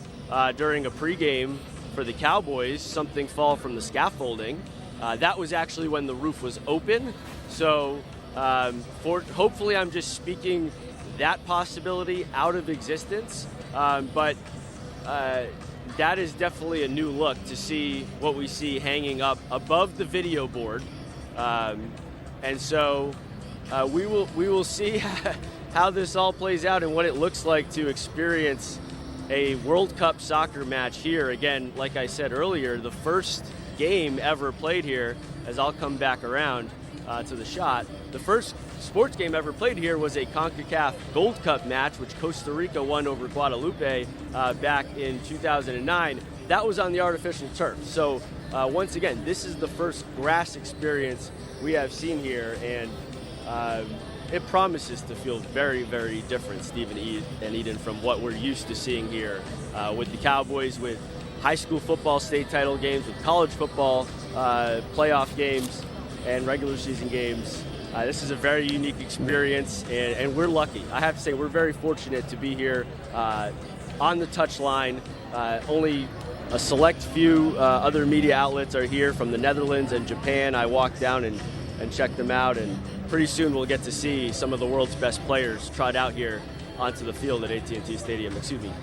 during a pregame for the Cowboys something fall from the scaffolding. That was actually when the roof was open. So hopefully I'm just speaking that possibility out of existence. But that is definitely a new look to see what we see hanging up above the video board. And so we will see how this all plays out and what it looks like to experience a World Cup soccer match here. Again, like I said earlier, the first game ever played here, as I'll come back around to the shot, the first sports game ever played here was a CONCACAF Gold Cup match, which Costa Rica won over Guadalupe back in 2009. That was on the artificial turf. So once again, this is the first grass experience we have seen here, and it promises to feel very, very different, Steve and Eden, from what we're used to seeing here with the Cowboys, with high school football state title games, with college football playoff games and regular season games. This is a very unique experience, and we're lucky. I have to say, we're very fortunate to be here on the touchline. Only a select few other media outlets are here from the Netherlands and Japan. I walked down and checked them out, and pretty soon we'll get to see some of the world's best players trot out here onto the field at AT&T Stadium,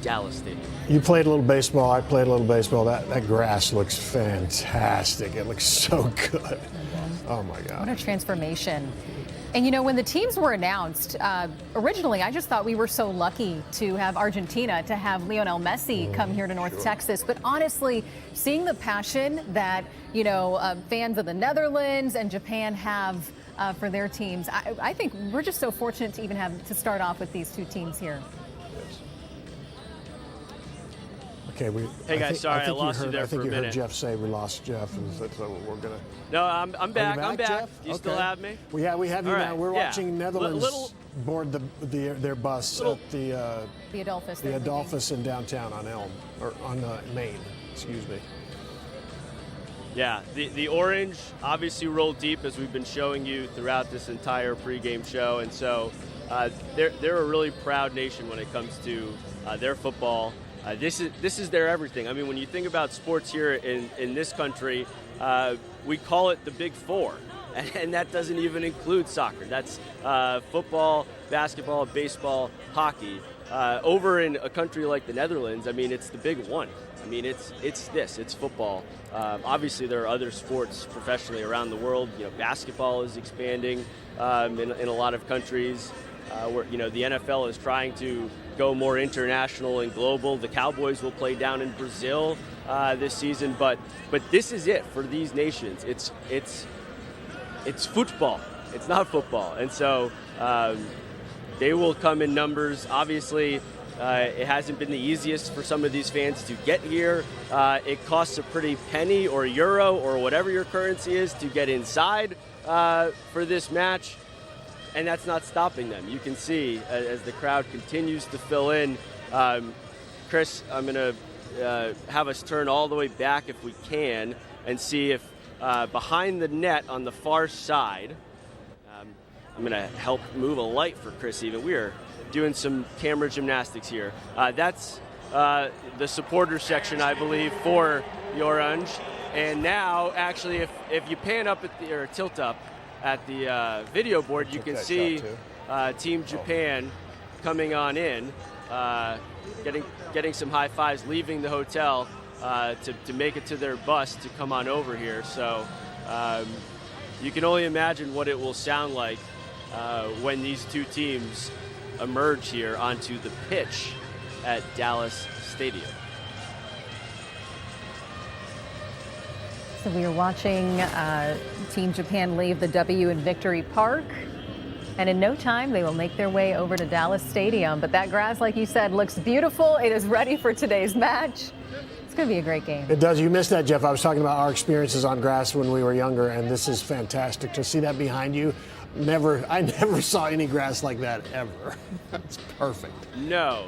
Dallas Stadium.
You played a little baseball, I played a little baseball. That grass looks fantastic. It looks so good. Oh my God.
What a transformation. And you know, when the teams were announced, originally I just thought we were so lucky to have Argentina, to have Lionel Messi come here to North Texas. But honestly, seeing the passion that, you know, fans of the Netherlands and Japan have for their teams, I think we're just so fortunate to even have to start off with these two teams here.
Okay,
hey guys, sorry I lost you there for a minute.
I think you heard Jeff say we lost Jeff, and so we're gonna.
No, I'm back. I'm back.
Jeff?
You still have me?
We have you
All
now.
right,
We're watching Netherlands board their bus at
the Adolphus.
The Adolphus in downtown on Elm, or on Main. Excuse me.
Yeah, the orange obviously rolled deep, as we've been showing you throughout this entire pregame show, and so they're a really proud nation when it comes to their football. This is their everything. I mean, when you think about sports here in this country, we call it the Big Four, and that doesn't even include soccer. That's football, basketball, baseball, hockey. Over in a country like the Netherlands, I mean, it's the big one. I mean, it's football. Obviously, there are other sports professionally around the world. You know, basketball is expanding in a lot of countries. Where, you know, the NFL is trying to go more international and global. The Cowboys will play down in Brazil this season, but this is it for these nations. It's football. It's not football, and so they will come in numbers. Obviously, it hasn't been the easiest for some of these fans to get here. It costs a pretty penny or euro or whatever your currency is to get inside for this match. And that's not stopping them. You can see as the crowd continues to fill in. Chris, I'm going to have us turn all the way back if we can and see if behind the net on the far side, I'm going to help move a light for Chris even. We are doing some camera gymnastics here. That's the supporter section, I believe, for the Orange. And now, actually, if you pan up or tilt up, at the video board, you can see Team Japan coming on in, getting some high fives, leaving the hotel to make it to their bus to come on over here. So you can only imagine what it will sound like when these two teams emerge here onto the pitch at Dallas Stadium.
So we are watching Team Japan leave the W in Victory Park. And in no time, they will make their way over to Dallas Stadium. But that grass, like you said, looks beautiful. It is ready for today's match. It's going to be a great game.
It does. You missed that, Jeff. I was talking about our experiences on grass when we were younger, and this is fantastic. To see that behind you, I never saw any grass like that ever. It's perfect.
No,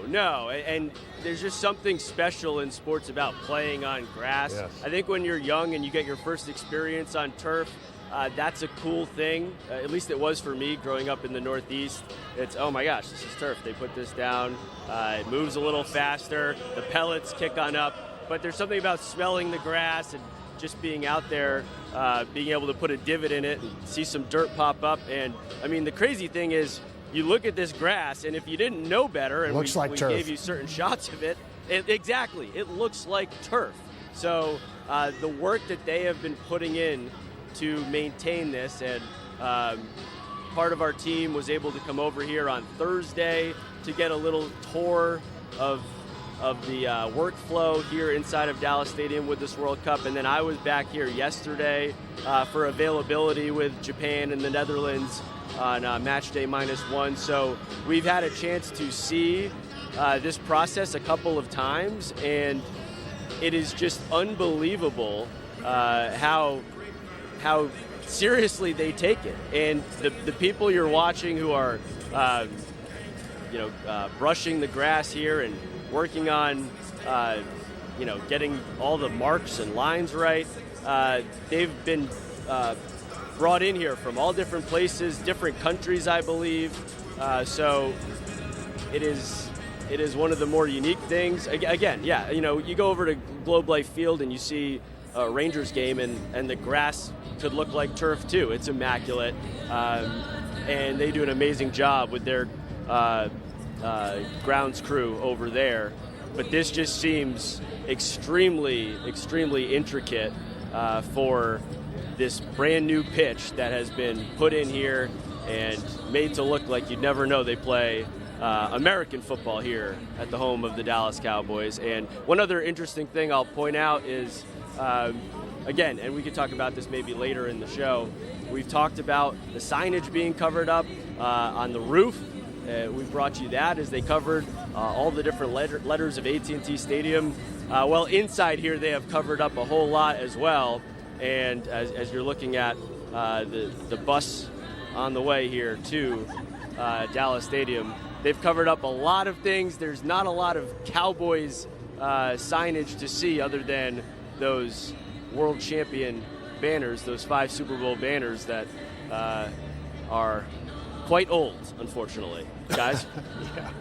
and there's just something special in sports about playing on grass.
Yes.
I think when you're young and you get your first experience on turf, that's a cool thing. At least it was for me growing up in the Northeast. It's, oh my gosh, this is turf. They put this down. It moves a little faster. The pellets kick on up. But there's something about smelling the grass and just being out there, being able to put a divot in it and see some dirt pop up. And I mean, the crazy thing is, you look at this grass, and if you didn't know better, and
looks like
we
turf.
gave you certain shots of it, exactly, it looks like turf. So the work that they have been putting in to maintain this, and part of our team was able to come over here on Thursday to get a little tour of the workflow here inside of Dallas Stadium with this World Cup. And then I was back here yesterday for availability with Japan and the Netherlands on match day -1. So we've had a chance to see this process a couple of times, and it is just unbelievable how seriously they take it. And the people you're watching who are brushing the grass here and working on, getting all the marks and lines right. They've been brought in here from all different places, different countries, I believe. So it is one of the more unique things. Again, yeah, you go over to Globe Life Field and you see a Rangers game, and the grass could look like turf too. It's immaculate, and they do an amazing job with their grounds crew over there. But this just seems extremely, extremely intricate for this brand new pitch that has been put in here and made to look like you'd never know they play American football here at the home of the Dallas Cowboys. And one other interesting thing I'll point out is, again, and we could talk about this maybe later in the show, we've talked about the signage being covered up on the roof. We brought you that as they covered all the different letters of AT&T Stadium. Well, inside here they have covered up a whole lot as well. And as you're looking at the bus on the way here to Dallas Stadium, they've covered up a lot of things. There's not a lot of Cowboys signage to see other than those world champion banners, those 5 Super Bowl banners that are quite old, unfortunately. Guys?
Yeah.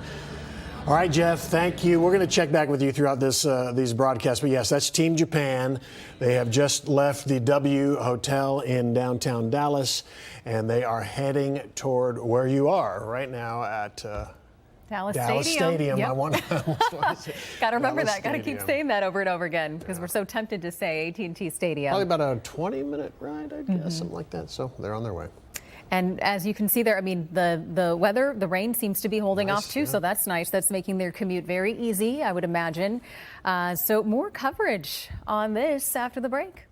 All right, Jeff, thank you. We're going to check back with you throughout these broadcasts. But yes, that's Team Japan. They have just left the W Hotel in downtown Dallas, and they are heading toward where you are right now at
Dallas
Stadium.
Yep.
I want to
Got to remember
Dallas
that. Got to keep
Stadium.
saying that over and over again because we're so tempted to say AT&T Stadium.
Probably about a 20-minute ride, I guess, something like that. So they're on their way.
And as you can see there, I mean, the weather, the rain seems to be holding off too, so that's nice. That's making their commute very easy, I would imagine. So more coverage on this after the break.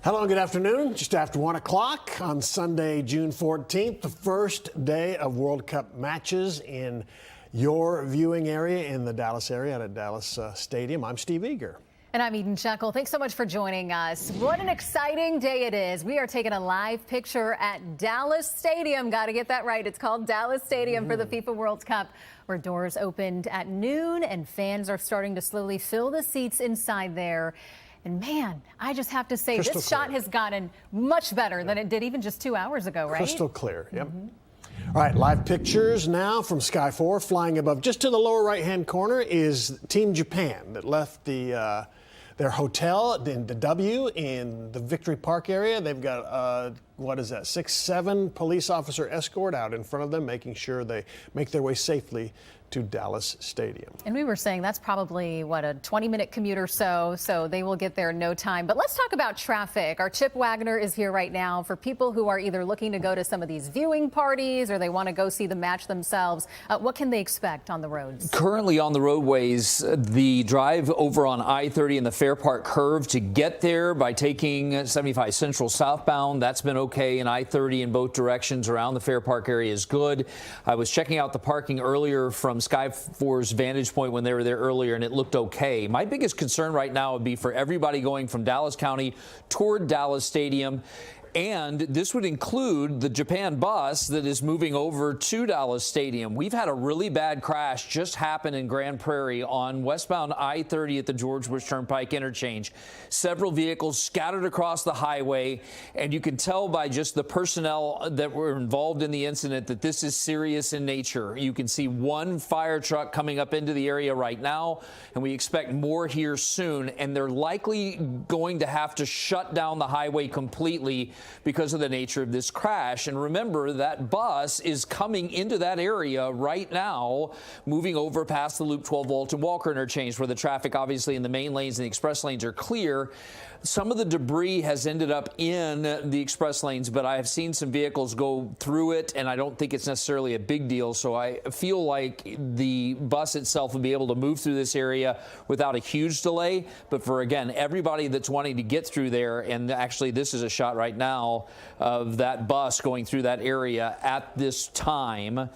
Hello and good afternoon. Just after 1 o'clock on Sunday, June 14th, the first day of World Cup matches in your viewing area in the Dallas area at Dallas Stadium. I'm Steve Eager.
And I'm Eden Shekel. Thanks so much for joining us. What an exciting day it is. We are taking a live picture at Dallas Stadium. Got to get that right. It's called Dallas Stadium for the FIFA World Cup, where doors opened at noon and fans are starting to slowly fill the seats inside there. And man, I just have to say,
Crystal
this
clear.
shot has gotten much better than it did even just 2 hours ago, right?
Crystal clear. Yep. All right, live pictures now from Sky 4. Flying above, just to the lower right-hand corner, is Team Japan that left their hotel in the W in the Victory Park area. They've got, 6-7 police officer escort out in front of them, making sure they make their way safely to Dallas Stadium.
And we were saying that's probably, a 20-minute commute or so, so they will get there in no time. But let's talk about traffic. Our Chip Wagner is here right now for people who are either looking to go to some of these viewing parties or they want to go see the match themselves. What can they expect on the roads?
Currently on the roadways, the drive over on I-30 and the Fair Park curve to get there by taking 75 Central southbound, that's been okay, and I-30 in both directions around the Fair Park area is good. I was checking out the parking earlier from Sky 4's vantage point when they were there earlier, and it looked okay. My biggest concern right now would be for everybody going from Dallas County toward Dallas Stadium. And this would include the Japan bus that is moving over to Dallas Stadium. We've had a really bad crash just happen in Grand Prairie on westbound I-30 at the George Bush Turnpike interchange. Several vehicles scattered across the highway, and you can tell by just the personnel that were involved in the incident that this is serious in nature. You can see one fire truck coming up into the area right now, and we expect more here soon, and they're likely going to have to shut down the highway completely because of the nature of this crash. And remember, that bus is coming into that area right now, moving over past the Loop 12 Walton Walker interchange, where the traffic obviously in the main lanes and the express lanes are clear. Some of the debris has ended up in the express lanes, but I have seen some vehicles go through it, and I don't think it's necessarily a big deal. So I feel like the bus itself will be able to move through this area without a huge delay. But for, again, everybody that's wanting to get through there, and actually this is a shot right now of that bus going through that area at this time.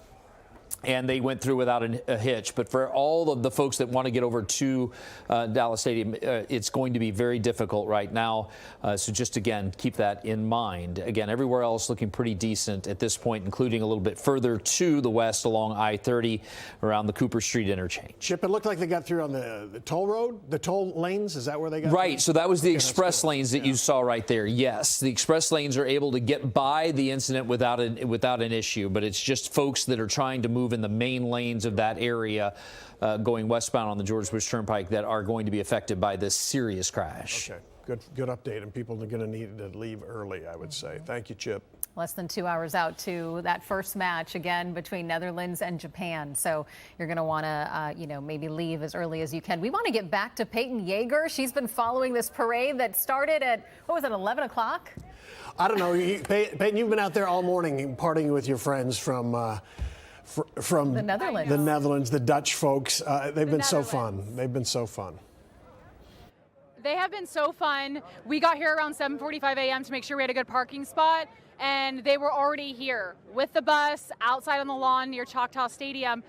And they went through without a hitch. But for all of the folks that want to get over to Dallas Stadium, it's going to be very difficult right now. So just, again, keep that in mind. Again, everywhere else looking pretty decent at this point, including a little bit further to the west along I-30 around the Cooper Street interchange.
Chip, it looked like they got through on the toll road, the toll lanes. Is that where they got
Right.
through?
So that was the express lanes that you saw right there. Yes, the express lanes are able to get by the incident without an issue. But it's just folks that are trying to move in the main lanes of that area going westbound on the George Bush Turnpike that are going to be affected by this serious crash.
Okay, good update. And people are going to need to leave early, I would say. Thank you, Chip.
Less than 2 hours out to that first match again between Netherlands and Japan. So you're going to want to, maybe leave as early as you can. We want to get back to Peyton Yeager. She's been following this parade that started at, 11 o'clock?
I don't know. Peyton, you've been out there all morning partying with your friends from
the Netherlands.
The Netherlands, the Dutch folks. They've been so fun. They've been so fun.
They have been so fun. We got here around 7:45 a.m. to make sure we had a good parking spot, and they were already here with the bus outside on the lawn near Choctaw Stadium.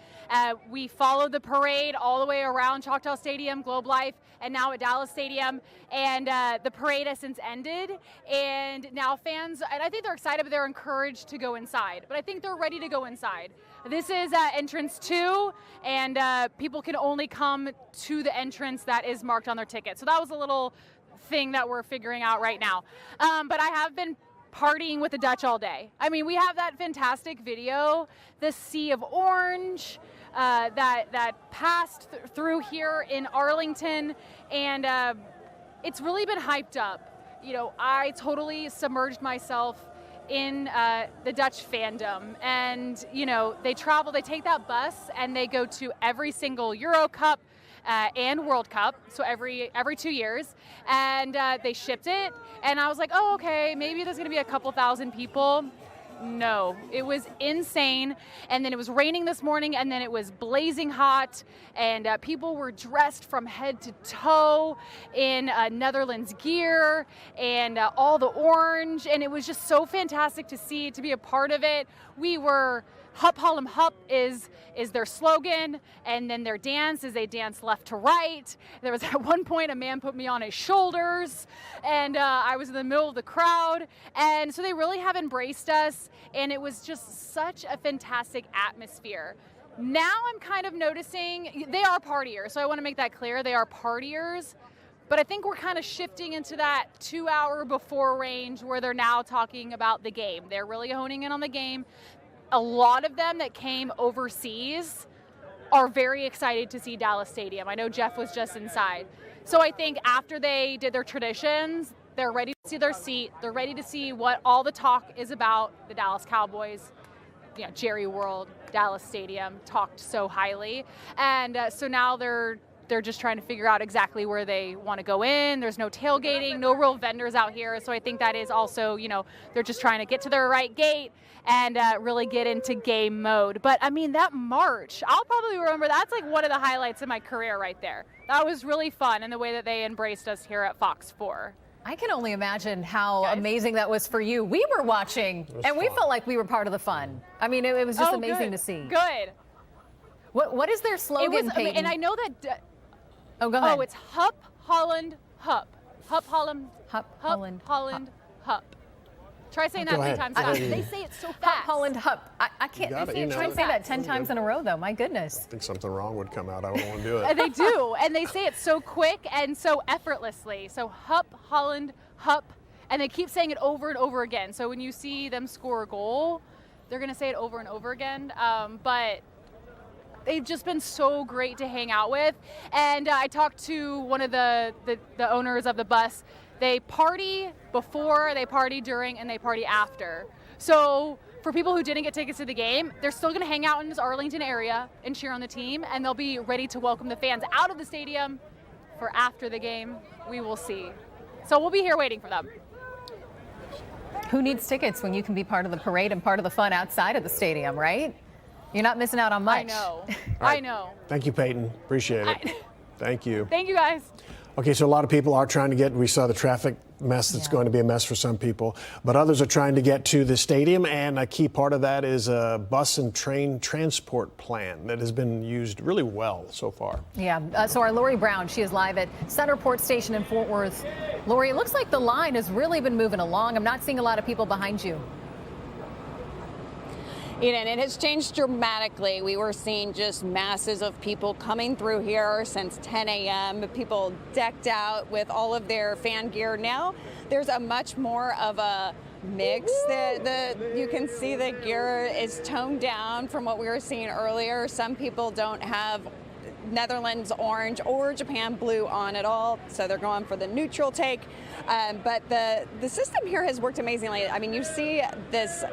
We followed the parade all the way around Choctaw Stadium, Globe Life, and now at Dallas Stadium. And the parade has since ended, and now fans, and I think they're excited, but they're encouraged to go inside. But I think they're ready to go inside. This is entrance 2, and people can only come to the entrance that is marked on their ticket. So that was a little thing that we're figuring out right now. But I have been partying with the Dutch all day. I mean, we have that fantastic video, the Sea of Orange, that passed through here in Arlington, and it's really been hyped up. I totally submerged myself in the Dutch fandom, and they travel, they take that bus and they go to every single Euro Cup and World Cup, so every 2 years, and they shipped it, and I was like, oh, okay, maybe there's gonna be a couple thousand people. No, it was insane. And then it was raining this morning, and then it was blazing hot, and people were dressed from head to toe in Netherlands gear and all the orange, and it was just so fantastic to see, to be a part of it. We were Hup Harlem Hup is their slogan, and then their dance is they dance left to right. There was at one point a man put me on his shoulders, and I was in the middle of the crowd, and so they really have embraced us, and it was just such a fantastic atmosphere. Now I'm kind of noticing they are partiers, so I want to make that clear. They are partiers, but I think we're kind of shifting into that 2 hour before range where they're now talking about the game. They're really honing in on the game. A lot of them that came overseas are very excited to see Dallas Stadium. I know Jeff was just inside. So I think after they did their traditions, they're ready to see their seat. They're ready to see what all the talk is about. The Dallas Cowboys, Jerry World, Dallas Stadium, talked so highly. And so now they're just trying to figure out exactly where they want to go in. There's no tailgating, no real vendors out here. So I think that is also, they're just trying to get to their right gate and really get into game mode. But I mean, that march, I'll probably remember, that's like one of the highlights of my career right there. That was really fun, and the way that they embraced us here at Fox 4.
I can only imagine how amazing that was for you. We were watching, and we felt like we were part of the fun. I mean, it was just amazing to see.
Good.
What is their slogan, Peyton?
And I know that...
Oh, go ahead.
Oh, it's Hup Holland Hup. Hup Holland
Hup
Holland Hup. Try saying that 3 times fast. They say it so fast.
Hup Holland Hup. I can't try to say that 10 times in a row, though. My goodness.
I think something wrong would come out. I don't want to do it.
They do, and they say it so quick and so effortlessly. So Hup Holland Hup, and they keep saying it over and over again. So when you see them score a goal, they're going to say it over and over again. But they've just been so great to hang out with. And I talked to one of the owners of the bus. They party before, they party during, and they party after. So for people who didn't get tickets to the game, they're still going to hang out in this Arlington area and cheer on the team, and they'll be ready to welcome the fans out of the stadium for after the game. We will see. So we'll be here waiting for them.
Who needs tickets when you can be part of the parade and part of the fun outside of the stadium, right? You're not missing out on much.
I know.
Right.
I know.
Thank you, Peyton. Appreciate it. Thank you.
Thank you, guys.
Okay, so a lot of people are trying to get, we saw the traffic mess that's going to be a mess for some people, but others are trying to get to the stadium, and a key part of that is a bus and train transport plan that has been used really well so far.
Yeah, so our Lori Brown, she is live at Centerport Station in Fort Worth. Lori, it looks like the line has really been moving along. I'm not seeing a lot of people behind you.
Eden, it has changed dramatically. We were seeing just masses of people coming through here since 10 a.m. People decked out with all of their fan gear. Now there's a much more of a mix. You can see the gear is toned down from what we were seeing earlier. Some people don't have Netherlands orange or Japan blue on at all, so they're going for the neutral take. But the system here has worked amazingly. I mean, you see this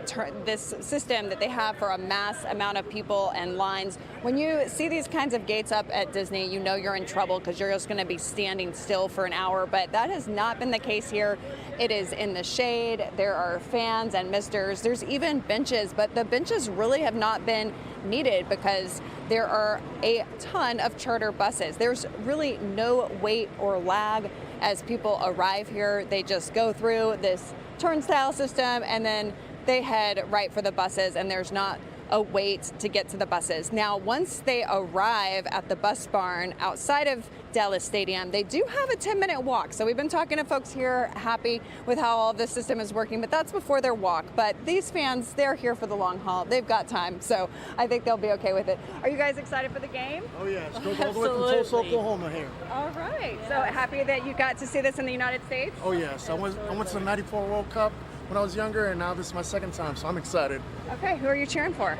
system that they have for a mass amount of people and lines. When you see these kinds of gates up at Disney, you know you're in trouble because you're just going to be standing still for an hour. But that has not been the case here. It is in the shade. There are fans and misters. There's even benches, but the benches really have not been needed because there are a ton of charter buses. There's really no wait or lag as people arrive here. They just go through this turnstile system and then they head right for the buses, and there's not a wait to get to the buses. Now, once they arrive at the bus barn outside of Dallas Stadium, they do have a 10-minute walk. So we've been talking to folks here, happy with how all the system is working, but that's before their walk. But these fans, they're here for the long haul. They've got time, so I think they'll be okay with it. Are you guys excited for the game?
Oh, yes. Go all the way from Tulsa, Oklahoma here.
All right. So happy that you got to see this in the United States?
Oh, yes. I went to the 94 World Cup when I was younger, and now this is my second time, so I'm excited.
Okay, who are you cheering for?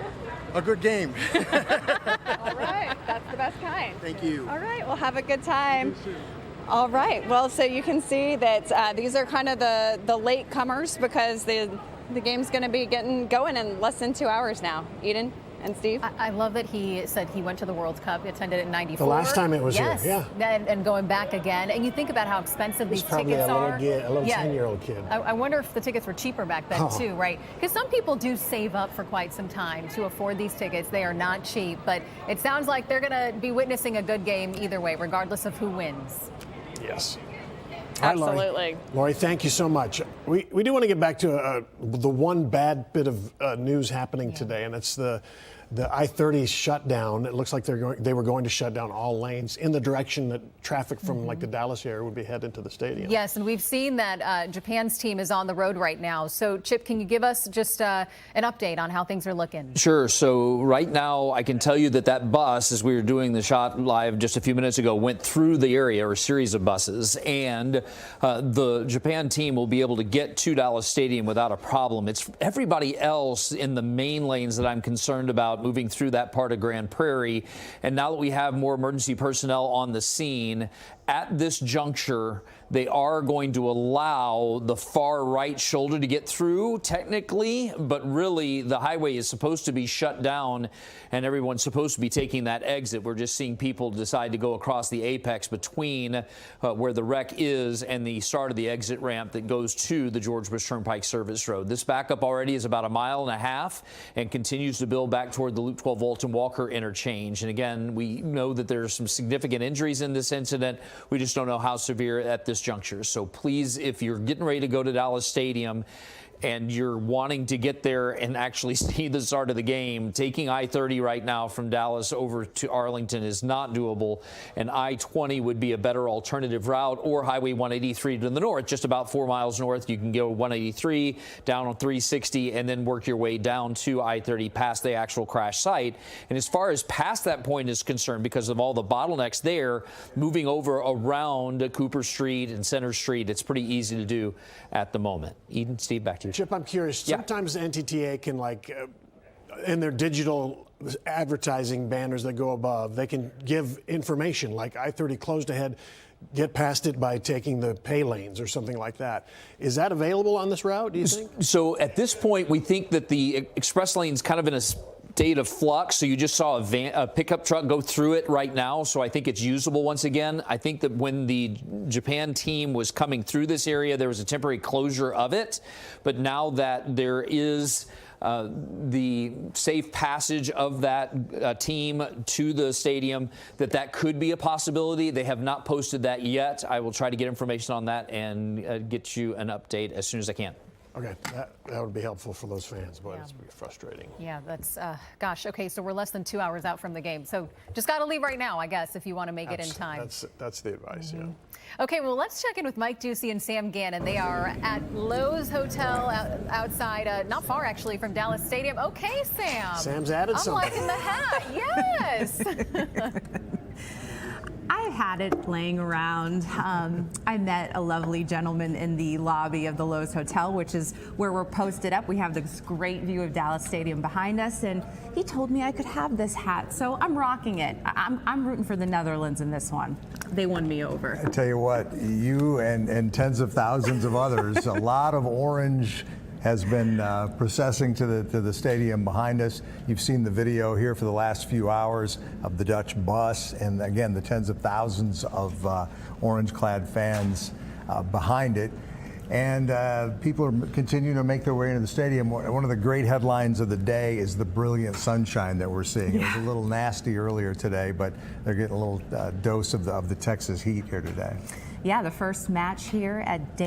A good game.
All right, that's the best kind.
Thank you.
All right, well, have a good time. All right, well, so you can see that these are kind of the late comers because the game's going to be getting going in less than 2 hours now. Eden? And Steve?
I love that he said he went to the World Cup, attended it in '94.
The last time it was
yes.
here, yeah.
And going back again. And you think about how expensive these
Probably
tickets are.
a little 10-year-old kid.
I wonder if the tickets were cheaper back then too, right? Because some people do save up for quite some time to afford these tickets. They are not cheap, but it sounds like they're going to be witnessing a good game either way, regardless of who wins.
Yes.
Absolutely.
Lori, thank you so much. We do want to get back to the one bad bit of news happening today, and it's the I-30 shutdown. It looks like they were going to shut down all lanes in the direction that traffic from like the Dallas area would be headed to the stadium.
Yes, and we've seen that Japan's team is on the road right now. So, Chip, can you give us just an update on how things are looking?
Sure. So right now, I can tell you that bus, as we were doing the shot live just a few minutes ago, went through the area, or a series of buses, and the Japan team will be able to get to Dallas Stadium without a problem. It's everybody else in the main lanes that I'm concerned about moving through that part of Grand Prairie. And now that we have more emergency personnel on the scene, at this juncture, they are going to allow the far right shoulder to get through, technically, but really the highway is supposed to be shut down and everyone's supposed to be taking that exit. We're just seeing people decide to go across the apex between where the wreck is and the start of the exit ramp that goes to the George Bush Turnpike Service Road. This backup already is about 1.5 miles and continues to build back toward the Loop 12 Walton Walker interchange. And again, we know that there's some significant injuries in this incident. We just don't know how severe at this juncture. So please, if you're getting ready to go to Dallas Stadium and you're wanting to get there and actually see the start of the game, taking I-30 right now from Dallas over to Arlington is not doable, and I-20 would be a better alternative route, or Highway 183 to the north, just about 4 miles north. You can go 183 down on 360 and then work your way down to I-30 past the actual crash site. And as far as past that point is concerned, because of all the bottlenecks there, moving over around Cooper Street and Center Street, it's pretty easy to do at the moment. Eden, Steve, back to you.
Chip, I'm curious. Sometimes NTTA can, in their digital advertising banners that go above, they can give information like I-30 closed ahead, get past it by taking the pay lanes or something like that. Is that available on this route, do you think?
So at this point, we think that the express lane's kind of in a state of flux. So you just saw a pickup truck go through it right now. So I think it's usable once again. I think that when the Japan team was coming through this area, there was a temporary closure of it. But now that there is the safe passage of that team to the stadium, that could be a possibility. They have not posted that yet. I will try to get information on that and get you an update as soon as I can.
Okay, that would be helpful for those fans, but it's frustrating.
Yeah, that's, gosh, okay, so we're less than 2 hours out from the game. So just got to leave right now, I guess, if you want to make it in time.
That's the advice, yeah.
Okay, well, let's check in with Mike Ducey and Sam Gannon. They are at Lowe's Hotel outside, not far, actually, from Dallas Stadium. Okay, Sam.
Sam's added something.
I'm liking the hat, yes.
I had it laying around. I met a lovely gentleman in the lobby of the Lowe's Hotel, which is where we're posted up. We have this great view of Dallas Stadium behind us, and he told me I could have this hat, so I'm rocking it. I'm rooting for the Netherlands in this one. They won me over.
I tell you what, you and tens of thousands of others, a lot of orange has been processing to the stadium behind us. You've seen the video here for the last few hours of the Dutch bus, and again, the tens of thousands of orange-clad fans behind it. And people are continuing to make their way into the stadium. One of the great headlines of the day is the brilliant sunshine that we're seeing. It was a little nasty earlier today, but they're getting a little dose of the Texas heat here today.
Yeah, the first match here at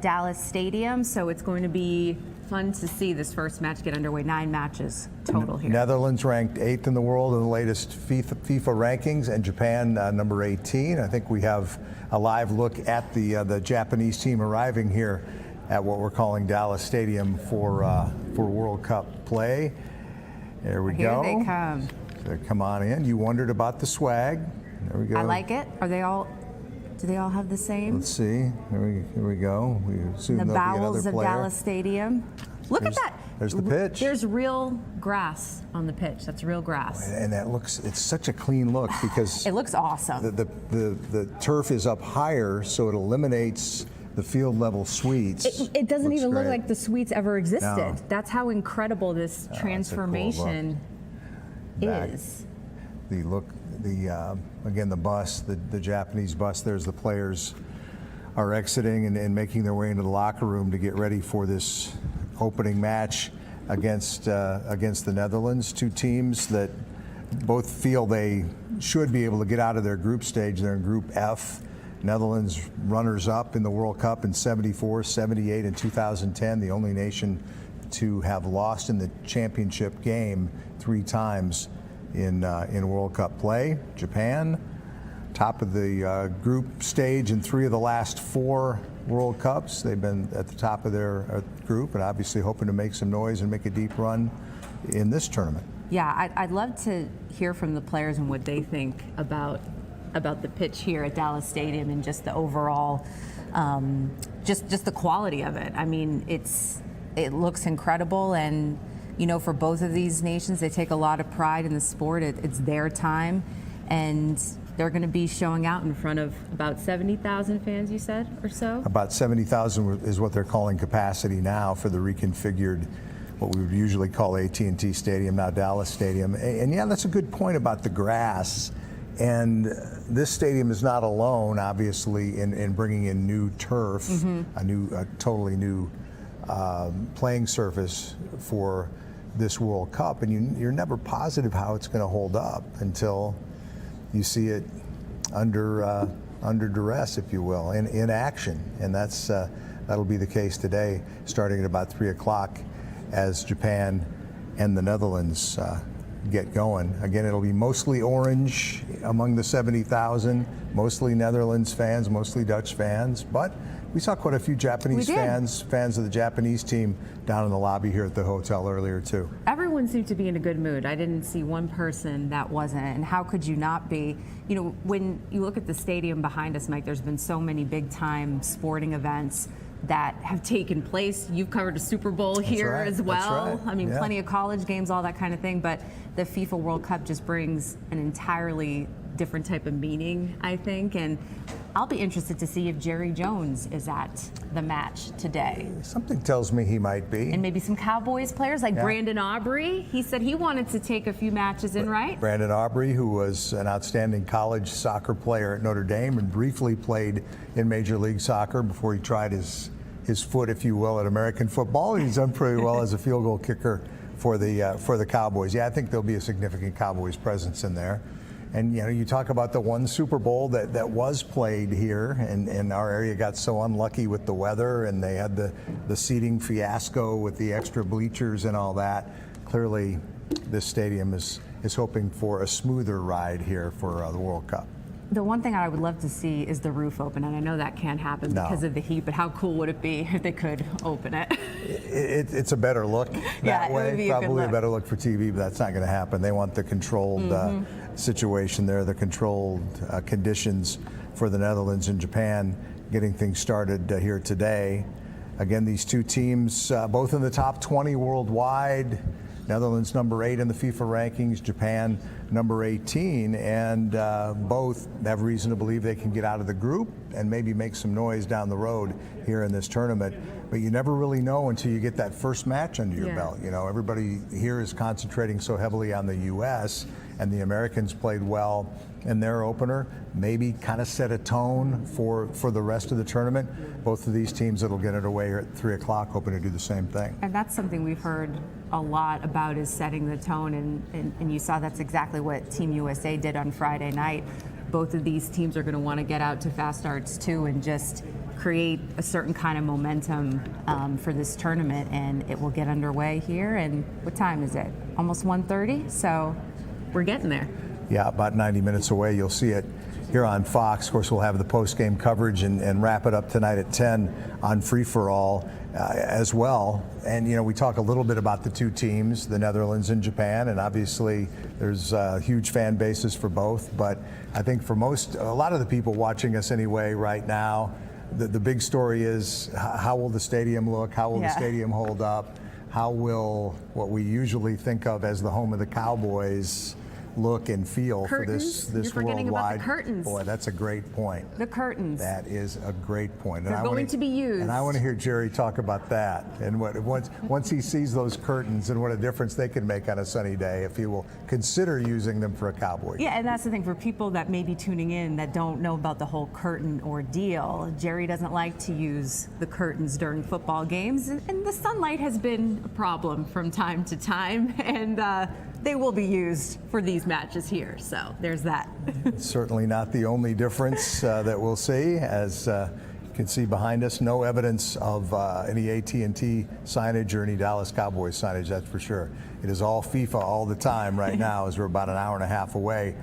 Dallas Stadium, so it's going to be fun to see this first match get underway. 9 matches total here.
Netherlands ranked 8th in the world in the latest FIFA rankings, and Japan number 18. I think we have a live look at the Japanese team arriving here at what we're calling Dallas Stadium for World Cup play. There we go.
Here they come.
So come on in. You wondered about the swag. There we go.
I like it. Do they all have the same?
Let's see. Here we go. We assume
the
there'll be
bowels
another
of
player.
Dallas Stadium. Look at that.
There's the pitch.
There's real grass on the pitch. That's real grass.
And it's such a clean look because
it looks awesome.
The turf is up higher, so it eliminates the field level suites.
It doesn't
Looks
even
great.
look like the suites ever existed.
No.
That's how incredible this transformation
back.
is.
Again, the bus, the Japanese bus, there's the players are exiting and making their way into the locker room to get ready for this opening match against the Netherlands. Two teams that both feel they should be able to get out of their group stage. They're in Group F. Netherlands runners-up in the World Cup in 74, 78, and 2010, the only nation to have lost in the championship game 3 times in World Cup play. Japan, top of the group stage in 3 of the last 4 World Cups. They've been at the top of their group and obviously hoping to make some noise and make a deep run in this tournament.
Yeah, I'd love to hear from the players and what they think about the pitch here at Dallas Stadium and just the overall, just the quality of it. I mean, it looks incredible, and you know, for both of these nations, they take a lot of pride in the sport. It's their time, and they're going to be showing out in front of about 70,000 fans, you said, or so?
About 70,000 is what they're calling capacity now for the reconfigured, what we would usually call AT&T Stadium, now Dallas Stadium. And yeah, that's a good point about the grass. And this stadium is not alone, obviously, in bringing in new turf, a totally new playing surface for this World Cup, and you're never positive how it's going to hold up until you see it under duress, if you will, in action, and that'll be the case today, starting at about 3 o'clock, as Japan and the Netherlands get going. Again, it'll be mostly orange among the 70,000, mostly Netherlands fans, mostly Dutch fans, but we saw quite a few Japanese fans of the Japanese team down in the lobby here at the hotel earlier too.
Everyone seemed to be in a good mood. I didn't see one person that wasn't, and how could you not be? You know, when you look at the stadium behind us, Mike, there's been so many big-time sporting events that have taken place. You've covered a Super Bowl here as well.
That's right.
I mean, plenty of college games, all that kind of thing, but the FIFA World Cup just brings an entirely different type of meaning, I think, and I'll be interested to see if Jerry Jones is at the match today.
Something tells me he might be.
And maybe some Cowboys players like Brandon Aubrey. He said he wanted to take a few matches in, right?
Brandon Aubrey, who was an outstanding college soccer player at Notre Dame and briefly played in Major League Soccer before he tried his foot, if you will, at American football. He's done pretty well as a field goal kicker for the Cowboys. Yeah, I think there'll be a significant Cowboys presence in there. And you know, you talk about the one Super Bowl that was played here, and our area got so unlucky with the weather, and they had the seating fiasco with the extra bleachers and all that. Clearly, this stadium is hoping for a smoother ride here for the World Cup.
The one thing I would love to see is the roof open, and I know that can't happen because of the heat, but how cool would it be if they could open it?
It's a better look that way.
It would be
Probably a better look for TV, but that's not going to happen. They want the controlled situation there, the controlled conditions for the Netherlands and Japan getting things started here today. Again, these two teams, both in the top 20 worldwide. Netherlands number 8 in the FIFA rankings, Japan number 18, and both have reason to believe they can get out of the group and maybe make some noise down the road here in this tournament. But you never really know until you get that first match under your belt. You know, everybody here is concentrating so heavily on the U.S., and the Americans played well in their opener, maybe kind of set a tone for the rest of the tournament. Both of these teams that'll get underway here at 3 o'clock hoping to do the same thing.
And that's something we've heard a lot about, is setting the tone, and you saw that's exactly what Team USA did on Friday night. Both of these teams are going to want to get out to fast starts too and just create a certain kind of momentum for this tournament, and it will get underway here. And what time is it? Almost 1:30, so we're getting there.
Yeah, about 90 minutes away. You'll see it here on Fox. Of course, we'll have the post-game coverage and wrap it up tonight at 10 on Free for All as well. And, you know, we talk a little bit about the two teams, the Netherlands and Japan, and obviously there's huge fan bases for both. But I think for a lot of the people watching us anyway right now, the big story is how will the stadium look? How will the stadium hold up? How will what we usually think of as the home of the Cowboys look and feel
Curtains?
for this
You're forgetting about the
worldwide.
curtains.
Boy, that's a great point.
The curtains.
That is a great point.
They're going to be used.
And I want to hear Jerry talk about that and what once he sees those curtains and what a difference they can make on a sunny day if he will consider using them for a Cowboy.
Yeah, and that's the thing for people that may be tuning in that don't know about the whole curtain ordeal. Jerry doesn't like to use the curtains during football games, and the sunlight has been a problem from time to time, and they will be used for these matches here. So there's that.
Certainly not the only difference that we'll see. As you can see behind us, no evidence of any AT&T signage or any Dallas Cowboys signage, that's for sure. It is all FIFA all the time right now as we're about an hour and a half away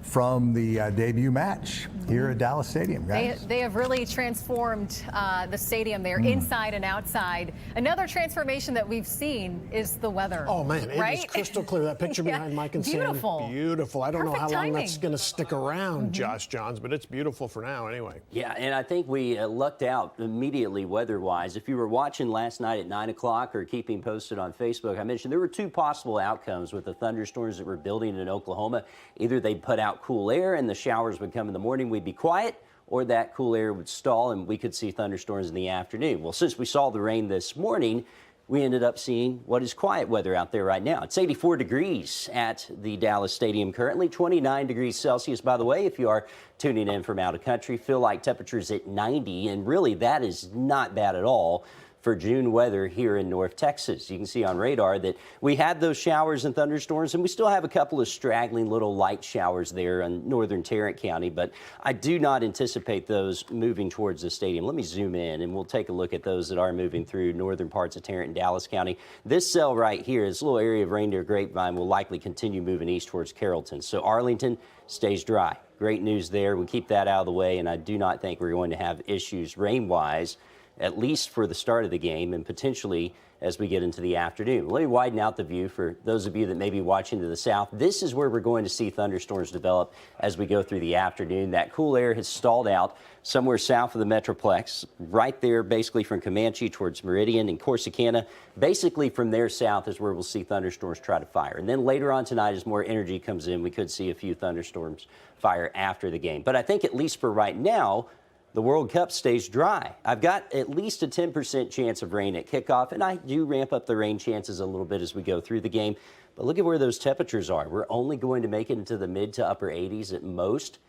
from the debut match here at Dallas Stadium, guys.
They have really transformed the stadium there, inside and outside. Another transformation that we've seen is the weather.
Oh, man,
right?
it is crystal clear. That picture behind Mike and
beautiful.
Sam, beautiful. I don't know
Perfect
how long
timing.
that's going to stick around, Josh Johns, but it's beautiful for now anyway.
Yeah, and I think we lucked out immediately weather-wise. If you were watching last night at 9 o'clock or keeping posted on Facebook, I mentioned there were two possible outcomes with the thunderstorms that were building in Oklahoma. Either they put out cool air and the showers would come in the morning, we'd be quiet, or that cool air would stall and we could see thunderstorms in the afternoon. Well, since we saw the rain this morning, we ended up seeing what is quiet weather out there right now. It's 84 degrees at the Dallas Stadium currently, 29 degrees Celsius, by the way, if you are tuning in from out of country. Feel like temperatures at 90, and really that is not bad at all for June weather here in North Texas. You can see on radar that we had those showers and thunderstorms, and we still have a couple of straggling little light showers there in northern Tarrant County, but I do not anticipate those moving towards the stadium. Let me zoom in, and we'll take a look at those that are moving through northern parts of Tarrant and Dallas County. This cell right here, this little area of Reindeer Grapevine, will likely continue moving east towards Carrollton. So Arlington stays dry. Great news there. We keep that out of the way, and I do not think we're going to have issues rain-wise, at least for the start of the game and potentially as we get into the afternoon. Let me widen out the view for those of you that may be watching to the south. This is where we're going to see thunderstorms develop as we go through the afternoon. That cool air has stalled out somewhere south of the Metroplex, right there basically from Comanche towards Meridian and Corsicana. Basically from there south is where we'll see thunderstorms try to fire. And then later on tonight, as more energy comes in, we could see a few thunderstorms fire after the game. But I think at least for right now, the World Cup stays dry. I've got at least a 10% chance of rain at kickoff, and I do ramp up the rain chances a little bit as we go through the game. But look at where those temperatures are. We're only going to make it into the mid to upper 80s at most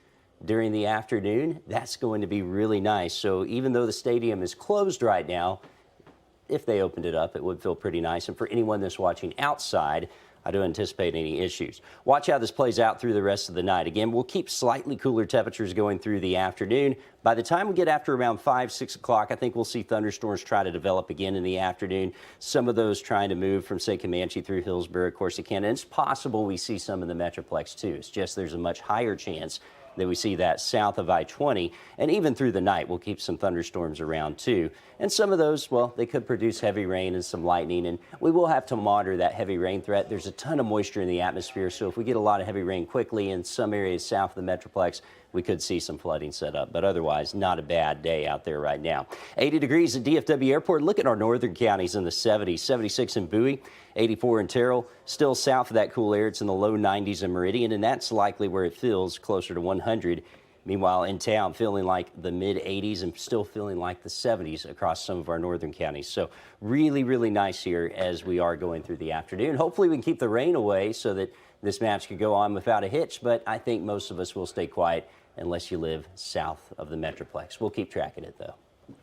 during the afternoon. That's going to be really nice. So even though the stadium is closed right now, if they opened it up, it would feel pretty nice. And for anyone that's watching outside, I don't anticipate any issues. Watch how this plays out through the rest of the night. Again, we'll keep slightly cooler temperatures going through the afternoon. By the time we get after around 5, 6 o'clock, I think we'll see thunderstorms try to develop again in the afternoon. Some of those trying to move from, say, Comanche through Hillsborough, Corsicana. And it's possible we see some in the Metroplex, too. It's just there's a much higher chance that we see that south of I-20. And even through the night, we'll keep some thunderstorms around, too. And some of those, well, they could produce heavy rain and some lightning. And we will have to monitor that heavy rain threat. There's a ton of moisture in the atmosphere. So if we get a lot of heavy rain quickly in some areas south of the Metroplex, we could see some flooding set up. But otherwise, not a bad day out there right now. 80 degrees at DFW Airport. Look at our northern counties in the 70s. 76 in Bowie, 84 in Terrell. Still south of that cool air, it's in the low 90s in Meridian, and that's likely where it feels closer to 100. Meanwhile, in town, feeling like the mid-80s and still feeling like the 70s across some of our northern counties. So really, really nice here as we are going through the afternoon. Hopefully we can keep the rain away so that this match could go on without a hitch, but I think most of us will stay quiet unless you live south of the Metroplex. We'll keep tracking it, though.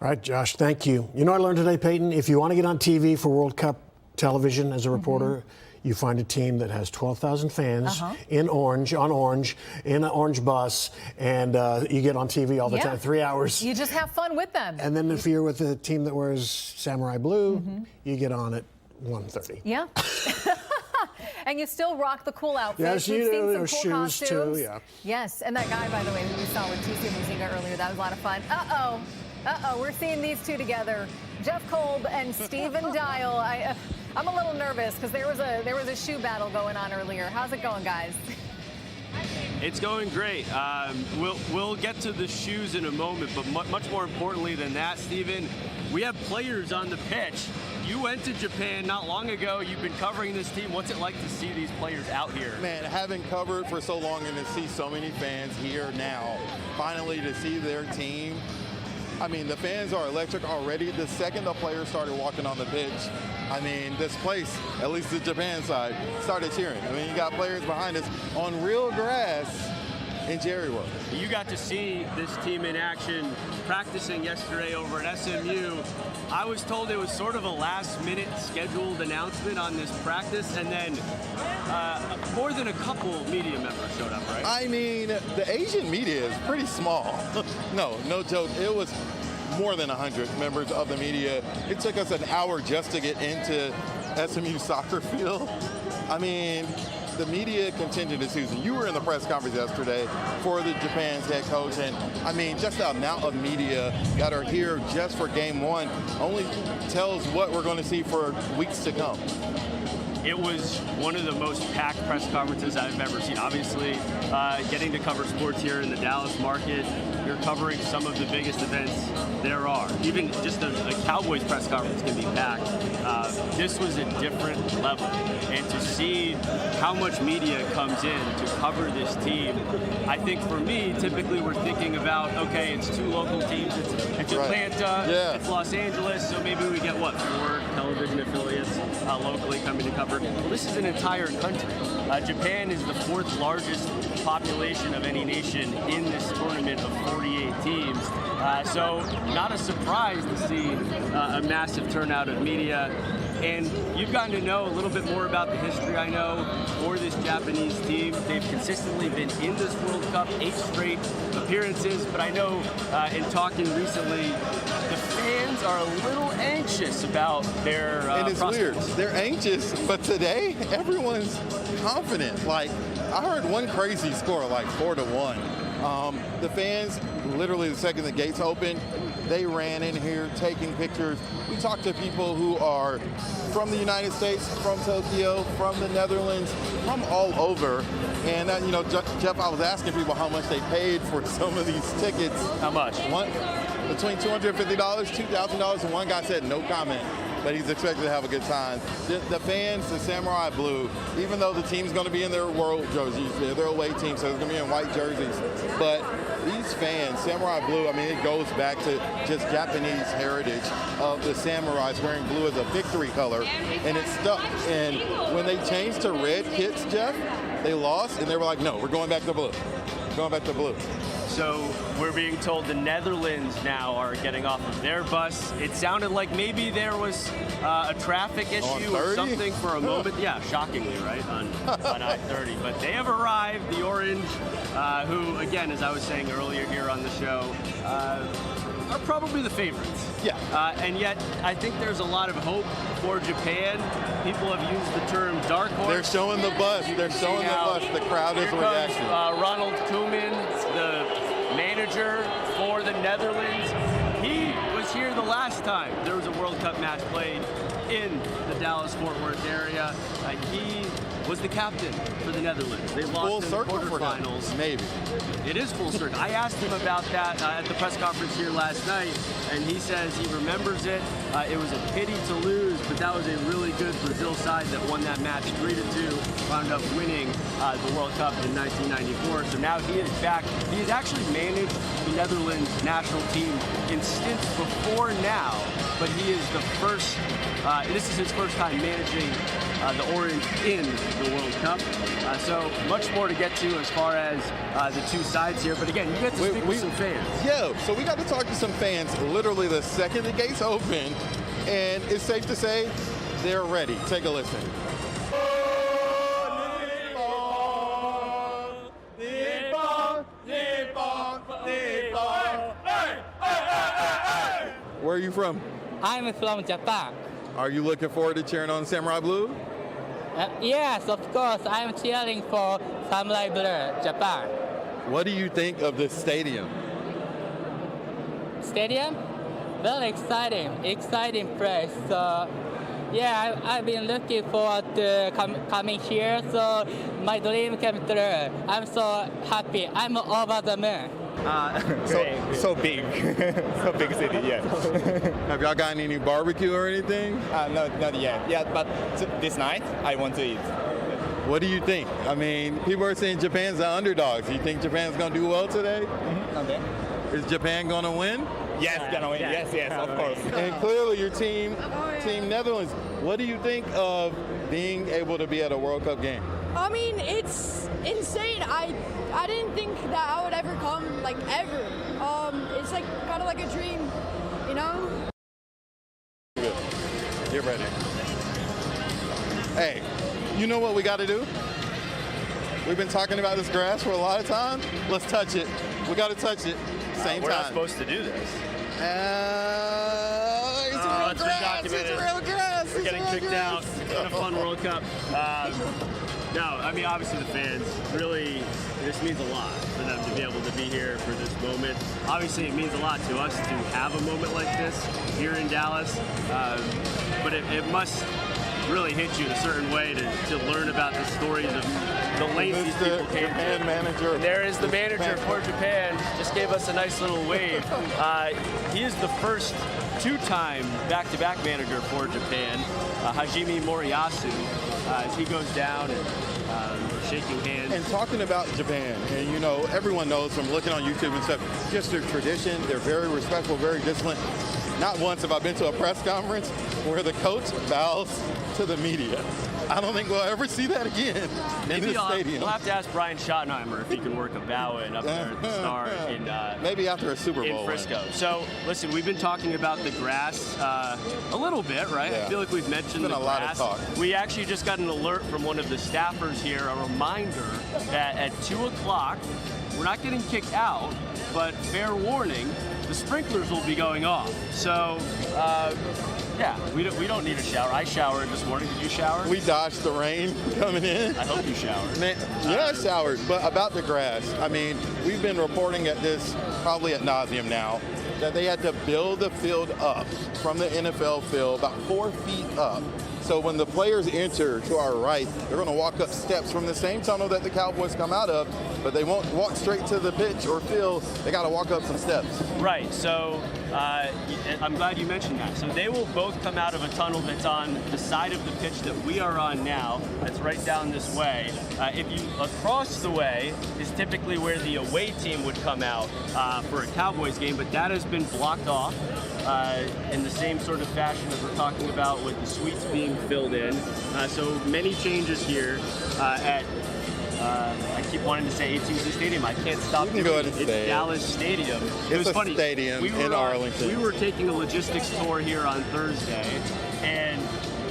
All right, Josh, thank you. You know what I learned today, Peyton? If you want to get on TV for World Cup television as a reporter, you find a team that has 12,000 fans in orange, on orange, in an orange bus, and you get on TV all the time, 3 hours.
You just have fun with them.
And then if you're with a team that wears samurai blue, you get on at 1:30.
Yeah. And you still rock the cool outfits.
Yes, you
We've
do.
seen some
There's
cool
shoes,
costumes.
too, yeah.
Yes, and that guy, by the way, who we saw with TC Muzinga earlier, that was a lot of fun. We're seeing these two together. Jeff Kolb and Stephen Dial. I'm a little nervous because there was a shoe battle going on earlier. How's it going, guys?
It's going great. We'll get to the shoes in a moment, but much more importantly than that, Stephen, we have players on the pitch You went to Japan not long ago. You've been covering this team. What's it like to see these players out here?
Man, having covered for so long and to see so many fans here now, finally to see their team. I mean, the fans are electric already. The second the players started walking on the pitch, I mean, this place, at least the Japan side, started cheering. I mean, you got players behind us on real grass in Jerry World.
You got to see this team in action practicing yesterday over at SMU. I was told it was sort of a last-minute scheduled announcement on this practice, and then more than a couple media members showed up, right?
I mean, the Asian media is pretty small. No joke. It was more than 100 members of the media. It took us an hour just to get into SMU soccer field. I mean, the media contingent is Susan. You were in the press conference yesterday for the Japan's head coach, and I mean, just the amount of media that are here just for game one only tells what we're going to see for weeks to come.
It was one of the most packed press conferences I've ever seen. Obviously, getting to cover sports here in the Dallas market, you're covering some of the biggest events there are. Even just the Cowboys press conference can be packed. This was a different level. And to see how much media comes in to cover this team, I think for me, typically we're thinking about, okay, it's two local teams. It's Atlanta, it's Los Angeles, so maybe we get, 4 television affiliates locally coming to cover. Well, this is an entire country. Japan is the 4th largest population of any nation in this tournament of 48 teams. So not a surprise to see a massive turnout of media. And you've gotten to know a little bit more about the history, I know, for this Japanese team. They've consistently been in this World Cup, 8 straight appearances. But I know in talking recently, the fans are a little anxious about their
And it's
prospects.
weird. They're anxious, but today, everyone's confident. Like, I heard one crazy score, like 4-1. The fans, literally the second the gates opened, they ran in here taking pictures. We talked to people who are from the United States, from Tokyo, from the Netherlands, from all over. And, Jeff, I was asking people how much they paid for some of these tickets.
How much?
Between $250, $2,000, and one guy said no comment, but he's expected to have a good time. The fans, the Samurai Blue, even though the team's going to be in their world jerseys, they're away team, so they're going to be in white jerseys. But these fans, Samurai Blue, I mean, it goes back to just Japanese heritage of the samurais wearing blue as a victory color, and it stuck. And when they changed to red kits, Jeff, they lost, and they were like, no, we're going back to blue. Going back to blue.
So we're being told the Netherlands now are getting off of their bus. It sounded like maybe there was a traffic issue or something for a moment. Yeah, shockingly, right, on I-30. But they have arrived, the Orange, who, again, as I was saying earlier here on the show, are probably the favorites.
Yeah.
And yet, I think there's a lot of hope for Japan. People have used the term dark horse.
They're showing the bus. They're showing the bus. The crowd is reacting.
Ronald Koeman, the manager for the Netherlands. He was here the last time there was a World Cup match played in the Dallas-Fort Worth area. He was the captain for the Netherlands. They lost in the quarterfinals.
Maybe.
It is full circle. I asked him about that at the press conference here last night, and he says he remembers it. It was a pity to lose, but that was a really good Brazil side that won that match 3-2, wound up winning the World Cup in 1994. So now he is back. He has actually managed the Netherlands national team in stints before now, but he is the first, this is his first time managing the Orange in the World Cup. So much more to get to as far as the two sides here. But again, you get to speak with some fans.
Yeah, so we got to talk to some fans literally the second the gates open, and it's safe to say they're ready. Take a listen. Where are you from?
I'm from Japan.
Are you looking forward to cheering on Samurai Blue?
Yes, of course. I'm cheering for Samurai Blue, Japan.
What do you think of this stadium?
Stadium? Very exciting place. So, yeah, I've been looking forward to coming here. So my dream came true. I'm so happy. I'm over the moon.
So big, so big city. Yeah.
Have y'all gotten any barbecue or anything?
Not yet. Yeah, but this night I want to eat.
What do you think? I mean, people are saying Japan's the underdogs. Do you think Japan's going to do well today?
Okay.
Is Japan going to win?
Yes, gonna win. Yes, of course.
And clearly your team, Team Netherlands. What do you think of being able to be at a World Cup game?
I mean, it's insane. I didn't think that I would ever come, like, ever. It's like kind of like a dream, you know?
Good. Get ready. Hey, you know what we got to do? We've been talking about this grass for a lot of time. Let's touch it. We got to touch it. Same
We're
time.
not supposed to do this.
It's real grass. It's real grass.
We're getting kicked out. It's been a fun World Cup. No, I mean, obviously the fans, really, this means a lot for them to be able to be here for this moment. Obviously, it means a lot to us to have a moment like this here in Dallas, but it must really hit you a certain way to learn about the stories of the lengths these people came to.
Manager.
And there is the manager for Japan, just gave us a nice little wave. He is the first two-time back-to-back manager for Japan, Hajime Moriyasu, as he goes down and shaking hands.
And talking about Japan, and you know, everyone knows from looking on YouTube and stuff, just their tradition, they're very respectful, very disciplined. Not once have I been to a press conference where the coach bows to the media. I don't think we'll ever see that again in this stadium.
We'll have to ask Brian Schottenheimer if he can work a bow in up there at the Star in
maybe after a Super Bowl
in Frisco. So listen, we've been talking about the grass a little bit, right?
Yeah.
I feel like we've mentioned the
lot
grass.
of talk.
We actually just got an alert from one of the staffers here, a reminder that at 2 o'clock, we're not getting kicked out, but fair warning, the sprinklers will be going off. So, yeah, we don't need a shower. I showered this morning. Did you shower?
We dodged the rain coming in.
I hope you showered.
Man, yeah, I showered. But about the grass, I mean, we've been reporting at this probably ad nauseum now, that they had to build the field up from the NFL field about 4 feet up. So when the players enter to our right, they're going to walk up steps from the same tunnel that the Cowboys come out of, but they won't walk straight to the pitch or field. They got to walk up some steps.
Right. So I'm glad you mentioned that. So they will both come out of a tunnel that's on the side of the pitch that we are on now. That's right down this way. If you across the way is typically where the away team would come out for a Cowboys game, but that has been blocked off. In the same sort of fashion as we're talking about with the suites being filled in. So many changes here at, I keep wanting to say AT&T Stadium. I can't stop
You can
doing
go
it.
ahead and
It's
say it.
Dallas Stadium.
It's
It was
a
funny.
stadium in Arlington.
We were taking a logistics tour here on Thursday, and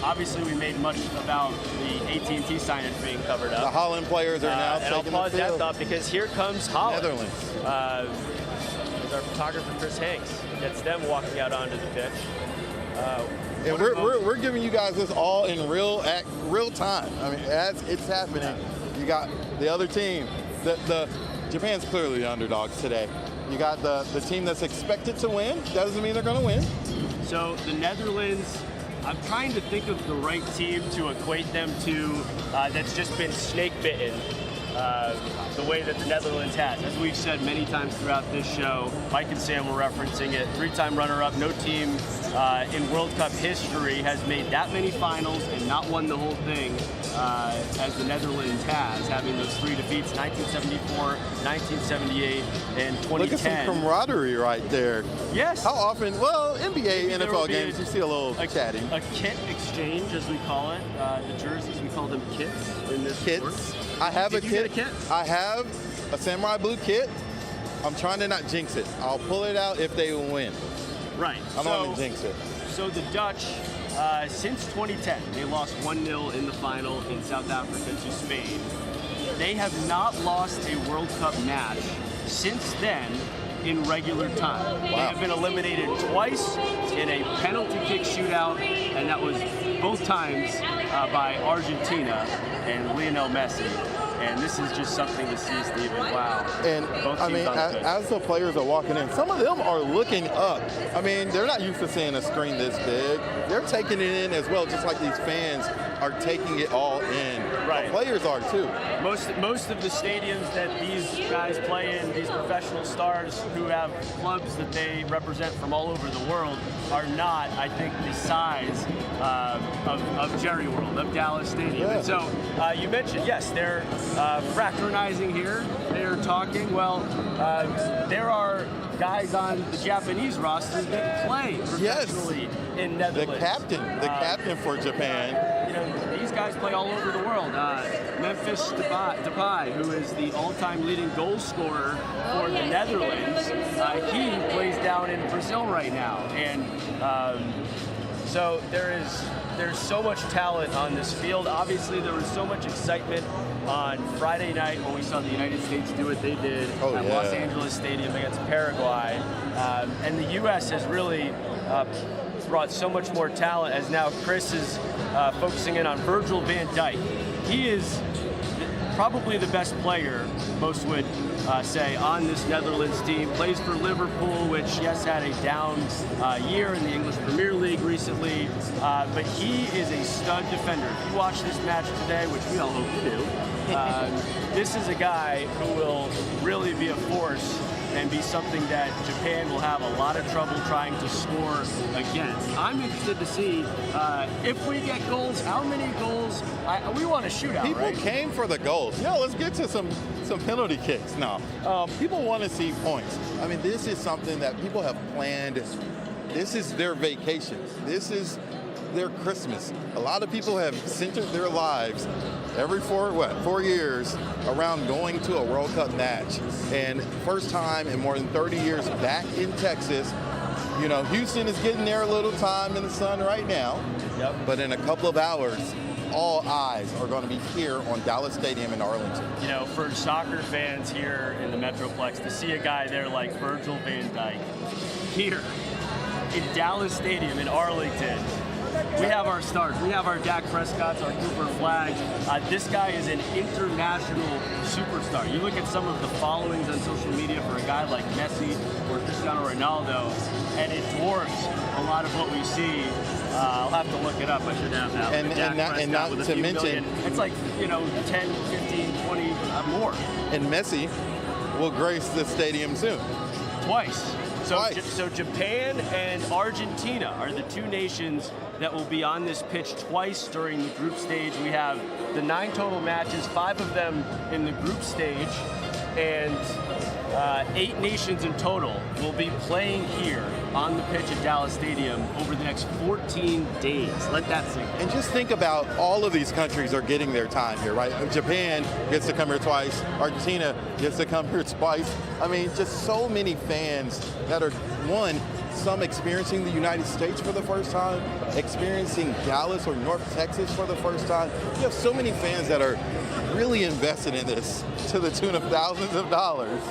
obviously we made much about the AT&T signage being covered up.
The Holland players are now
and I'll
taking the
pause that
field.
thought because here comes Holland.
Netherlands.
With our photographer Chris Hanks. Gets them walking out onto the pitch.
And we're giving you guys this all in real time. I mean, as it's happening, you got the other team. The Japan's clearly the underdogs today. You got the team that's expected to win. Doesn't mean they're going to win.
So the Netherlands, I'm trying to think of the right team to equate them to that's just been snake bitten. The way that the Netherlands has. As we've said many times throughout this show, Mike and Sam were referencing it, 3-time runner-up. No team in World Cup history has made that many finals and not won the whole thing as the Netherlands has, having those 3 defeats, 1974, 1978, and 2010.
Look at some camaraderie right there.
Yes.
How often? Well, NBA, NFL games, you see a little chatting.
A kit exchange, as we call it. The jerseys, we call them kits in this sport.
I have
Did
a
you
kit.
get a kit?
I have a samurai blue kit. I'm trying to not jinx it. I'll pull it out if they win.
Right.
I don't want to jinx it.
So the Dutch, since 2010, they lost 1-0 in the final in South Africa to Spain. They have not lost a World Cup match since then in regular time. They have been eliminated twice in a penalty kick shootout, and that was both times by Argentina and Lionel Messi. And this is just something to see, Stephen. Wow.
And
Both
I
teams
mean,
on the pitch.
as the players are walking in, some of them are looking up. I mean, they're not used to seeing a screen this big. They're taking it in as well, just like these fans are taking it all in.
Right.
The players are too.
Most of the stadiums that these guys play in, these professional stars who have clubs that they represent from all over the world, are not, I think, the size of Jerry World, of Dallas Stadium.
Yeah.
And so you mentioned, yes, they're fraternizing here. They're talking. Well, there are guys on the Japanese roster that play professionally in Netherlands.
The captain for Japan.
You know, these guys play all over the world. Memphis Depay, who is the all-time leading goal scorer for the Netherlands, he plays down in Brazil right now. And so there's so much talent on this field. Obviously, there was so much excitement on Friday night when we saw the United States do what they did at Los Angeles Stadium against Paraguay. And the U.S. has really brought so much more talent, as now Chris is focusing in on Virgil van Dijk. He is probably the best player, most would say, on this Netherlands team. Plays for Liverpool, which, yes, had a down year in the English Premier League recently, but he is a stud defender. If you watch this match today, which we all hope you do, this is a guy who will really be a force and be something that Japan will have a lot of trouble trying to score against. I'm interested to see if we get goals, how many goals. We want a shootout,
People came for the goals. Let's get to some penalty kicks now. People want to see points. I mean, this is something that people have planned. This is their vacation. This is their Christmas. A lot of people have centered their lives every 4 years around going to a World Cup match. And first time in more than 30 years back in Texas. You know, Houston is getting there a little time in the sun right now.
Yep.
But in a couple of hours, all eyes are going to be here on Dallas Stadium in Arlington.
You know, for soccer fans here in the Metroplex, to see a guy there like Virgil van Dijk here in Dallas Stadium in Arlington. We have our stars. We have our Dak Prescotts, our Cooper Flags. This guy is an international superstar. You look at some of the followings on social media for a guy like Messi or Cristiano Ronaldo, and it dwarfs a lot of what we see. I'll have to look it up. I should have that.
And not to mention,
it's like, 10, 15, 20 more.
And Messi will grace the stadium soon.
Twice. So Japan and Argentina are the two nations that will be on this pitch twice during the group stage. We have the 9 total matches, 5 of them in the group stage, and 8 nations in total will be playing here on the pitch at Dallas Stadium over the next 14 days. Let that sink in.
And just think about all of these countries are getting their time here, right? Japan gets to come here twice. Argentina gets to come here twice. I mean, just so many fans that are, some experiencing the United States for the first time, experiencing Dallas or North Texas for the first time. You have so many fans that are really invested in this to the tune of thousands of dollars.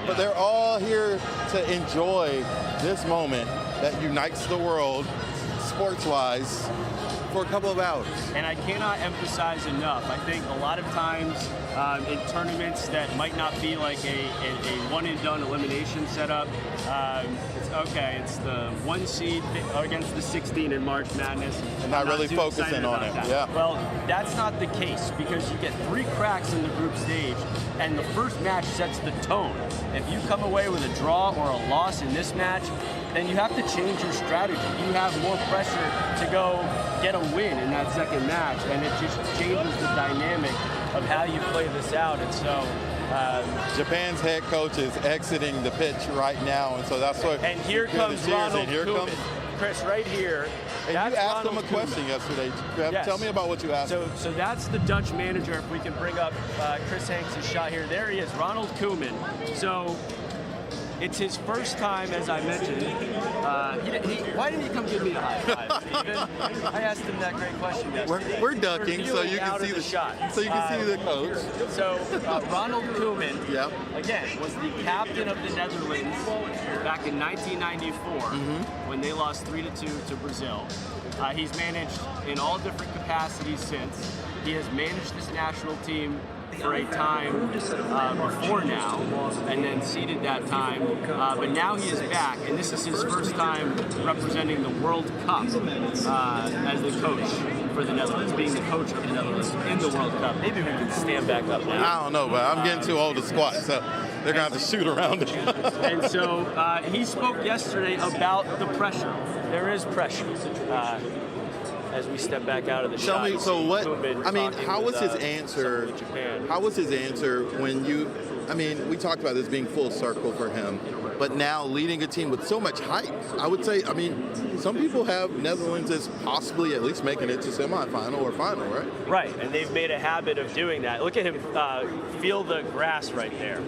But they're all here to enjoy this moment that unites the world, sports-wise, for a couple of hours.
And I cannot emphasize enough, I think a lot of times in tournaments that might not be like a one-and-done elimination setup, it's the 1 seed against the 16 in March Madness.
And not really focusing on it. Yeah.
Well, that's not the case, because you get 3 cracks in the group stage, and the first match sets the tone. If you come away with a draw or a loss in this match, then you have to change your strategy. You have more pressure to go get a win in that second match, and it just changes the dynamic of how you play this out. And so
Japan's head coach is exiting the pitch right now, and so that's what.
And here comes Ronald Koeman. Chris, right here.
And you asked him a question yesterday.
Yes.
Tell me about what you asked him.
So that's the Dutch manager. If we can bring up Chris Hanks' shot here. There he is, Ronald Koeman. So it's his first time, as I mentioned. Why didn't he come give me a high five, Stephen? I asked him that great question yesterday.
We're ducking, so you can see the
shot.
So you can see the coach.
So Ronald Koeman, again, was the captain of the Netherlands back in 1994 when they lost 3-2 to Brazil. He's managed in all different capacities since. He has managed this national team for a time before now, and then ceded that time. But now he is back, and this is his first time representing the World Cup as the coach for the Netherlands, being the coach of the Netherlands in the World Cup. Maybe we can stand back up now.
I don't know, but I'm getting too old to squat, so they're going to have to shoot around it.
And so he spoke yesterday about the pressure. There is pressure. As we step back out of the shot.
Tell me, so what, I mean, how was his answer? How was his answer when you, I mean, we talked about this being full circle for him, but now leading a team with so much hype, I would say, I mean, some people have Netherlands as possibly at least making it to semifinal or final, right?
Right, and they've made a habit of doing that. Look at him feel the grass right there,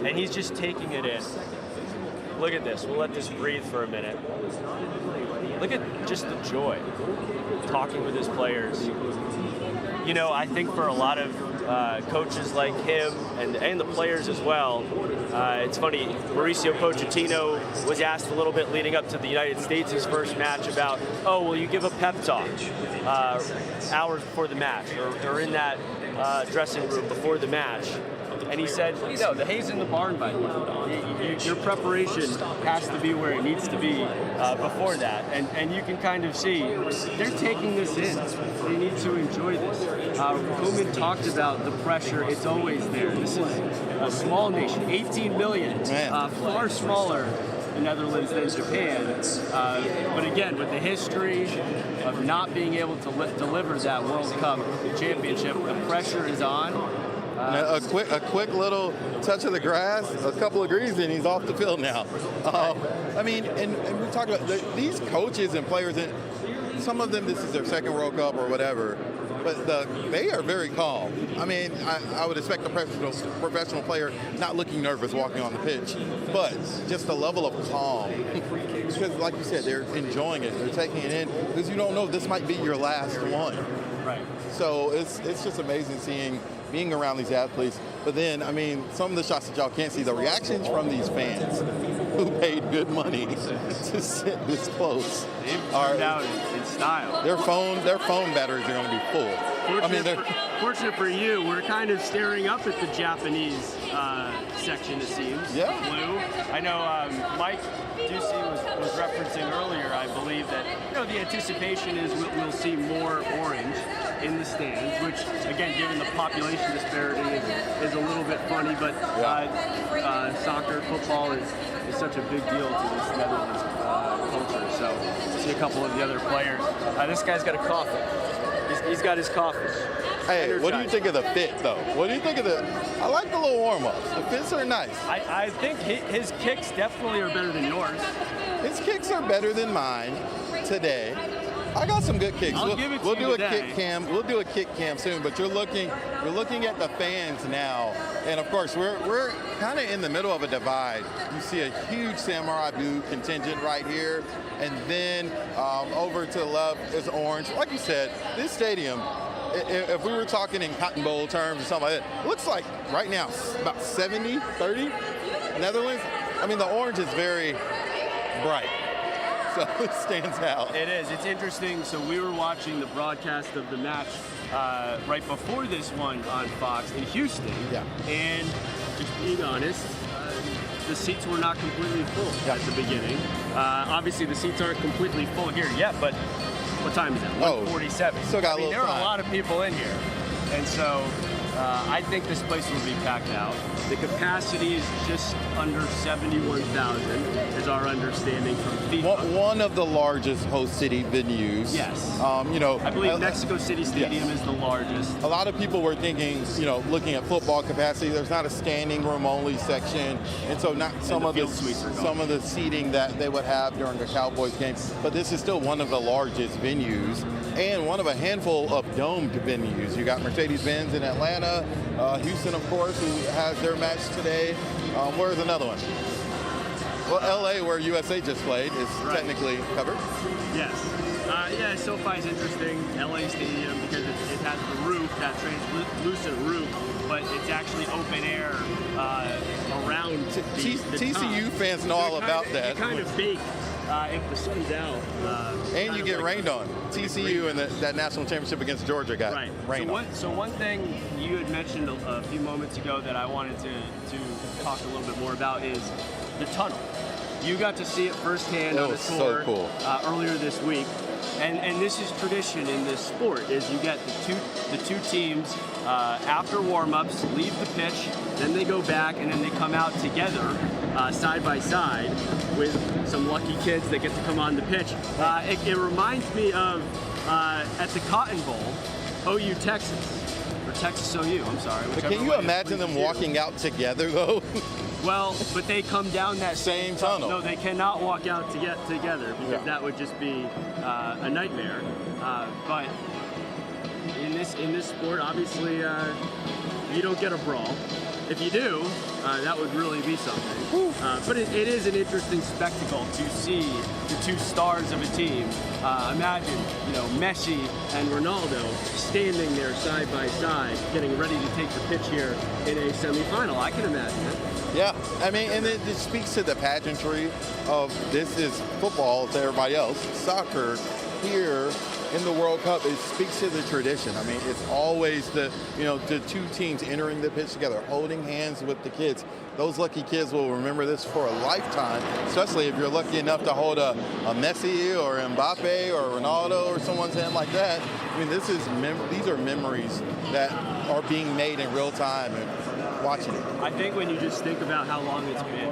and he's just taking it in. Look at this. We'll let this breathe for a minute. Look at just the joy. Talking with his players. You know, I think for a lot of coaches like him and the players as well, it's funny, Mauricio Pochettino was asked a little bit leading up to the United States' first match about, oh, will you give a pep talk hours before the match or in that dressing room before the match? And he said, no, the hay's in the barn by now. Your preparation has to be where it needs to be before that. And you can kind of see they're taking this in. They need to enjoy this. Koeman talked about the pressure. It's always there. This is a small nation, 18 million, far smaller the Netherlands than Japan. But again, with the history of not being able to deliver that World Cup championship, the pressure is on.
A quick little touch of the grass, a couple of greens, and he's off the field now. I mean, and we talk about these coaches and players, and some of them, this is their second World Cup or whatever, but they are very calm. I mean, I would expect a professional player not looking nervous walking on the pitch, but just the level of calm. Because, like you said, they're enjoying it. They're taking it in because you don't know if this might be your last one.
Right.
So it's just amazing being around these athletes. But then, I mean, some of the shots that y'all can't see, the reactions from these fans who paid good money to sit this close.
They've turned out in style.
Their phone batteries are going to be full.
Fortunate for you, we're kind of staring up at the Japanese section, it seems.
Yeah.
Blue. I know Mike Ducey was referencing earlier, I believe, that the anticipation is we'll see more orange in the stands, which, again, given the population disparity, is a little bit funny, but soccer, football is such a big deal to this Netherlands culture. So see a couple of the other players. This guy's got a coffee. He's got his coffee.
Hey,
Energized.
What do you think of the fit, though? What do you think of I like the little warm-ups. The fits are nice.
I think his kicks definitely are better than yours.
His kicks are better than mine today. I got some good kicks.
We'll
do a kick cam. We'll do a kick cam soon. But you're looking at the fans now, and of course we're kind of in the middle of a divide. You see a huge Samurai Blue contingent right here, and then over to the left is orange. Like you said, this stadium, if we were talking in Cotton Bowl terms or something like that, it looks like right now about 70-30 Netherlands. I mean, the orange is very bright. So it stands out.
It is. It's interesting. So we were watching the broadcast of the match right before this one on Fox in Houston.
Yeah.
And just being honest, the seats were not completely full at the beginning. Obviously, the seats aren't completely full here yet, but what time is it? 1:47.
Still got a little
there are
time.
a lot of people in here. And so I think this place will be packed out. The capacity is just under 71,000, is our understanding from FIFA.
One of the largest host city venues.
Yes.
I
believe Mexico City Stadium is the largest.
A lot of people were thinking, looking at football capacity, there's not a standing room only section, and so not some of the seating that they would have during the Cowboys game. But this is still one of the largest venues and one of a handful of domed venues. You got Mercedes-Benz in Atlanta, Houston, of course, who has their match today. Where's another one? Well, LA, where USA just played, is technically covered.
Yes. SoFi is interesting. LA Stadium, because it has the roof, that translucent roof, but it's actually open air around the
TCU
top.
fans know all about that.
You kind of bake if the sun's out.
And you get rained on. TCU in that national championship against Georgia got rained on.
So one thing you had mentioned a few moments ago that I wanted to talk a little bit more about is the tunnel. You got to see it firsthand on a tour
so cool.
Earlier this week. And this is tradition in this sport, is you get the two teams after warm-ups leave the pitch, then they go back, and then they come out together side by side with some lucky kids that get to come on the pitch. It reminds me of at the Cotton Bowl, OU Texas, or Texas OU, I'm sorry.
But can you imagine them walking out together, though?
Well, but they come down that
same tunnel.
No, they cannot walk out together because that would just be a nightmare. But in this sport, obviously, you don't get a brawl. If you do, that would really be something. But it is an interesting spectacle to see the two stars of a team. Imagine, Messi and Ronaldo standing there side by side, getting ready to take the pitch here in a semifinal. I can imagine it.
Yeah, I mean, and it speaks to the pageantry of this is football to everybody else. Soccer here in the World Cup, it speaks to the tradition. I mean, it's always the two teams entering the pitch together, holding hands with the kids. Those lucky kids will remember this for a lifetime, especially if you're lucky enough to hold a Messi or Mbappe or Ronaldo or someone's hand like that. I mean, these are memories that are being made in real time and watching it.
I think when you just think about how long it's been,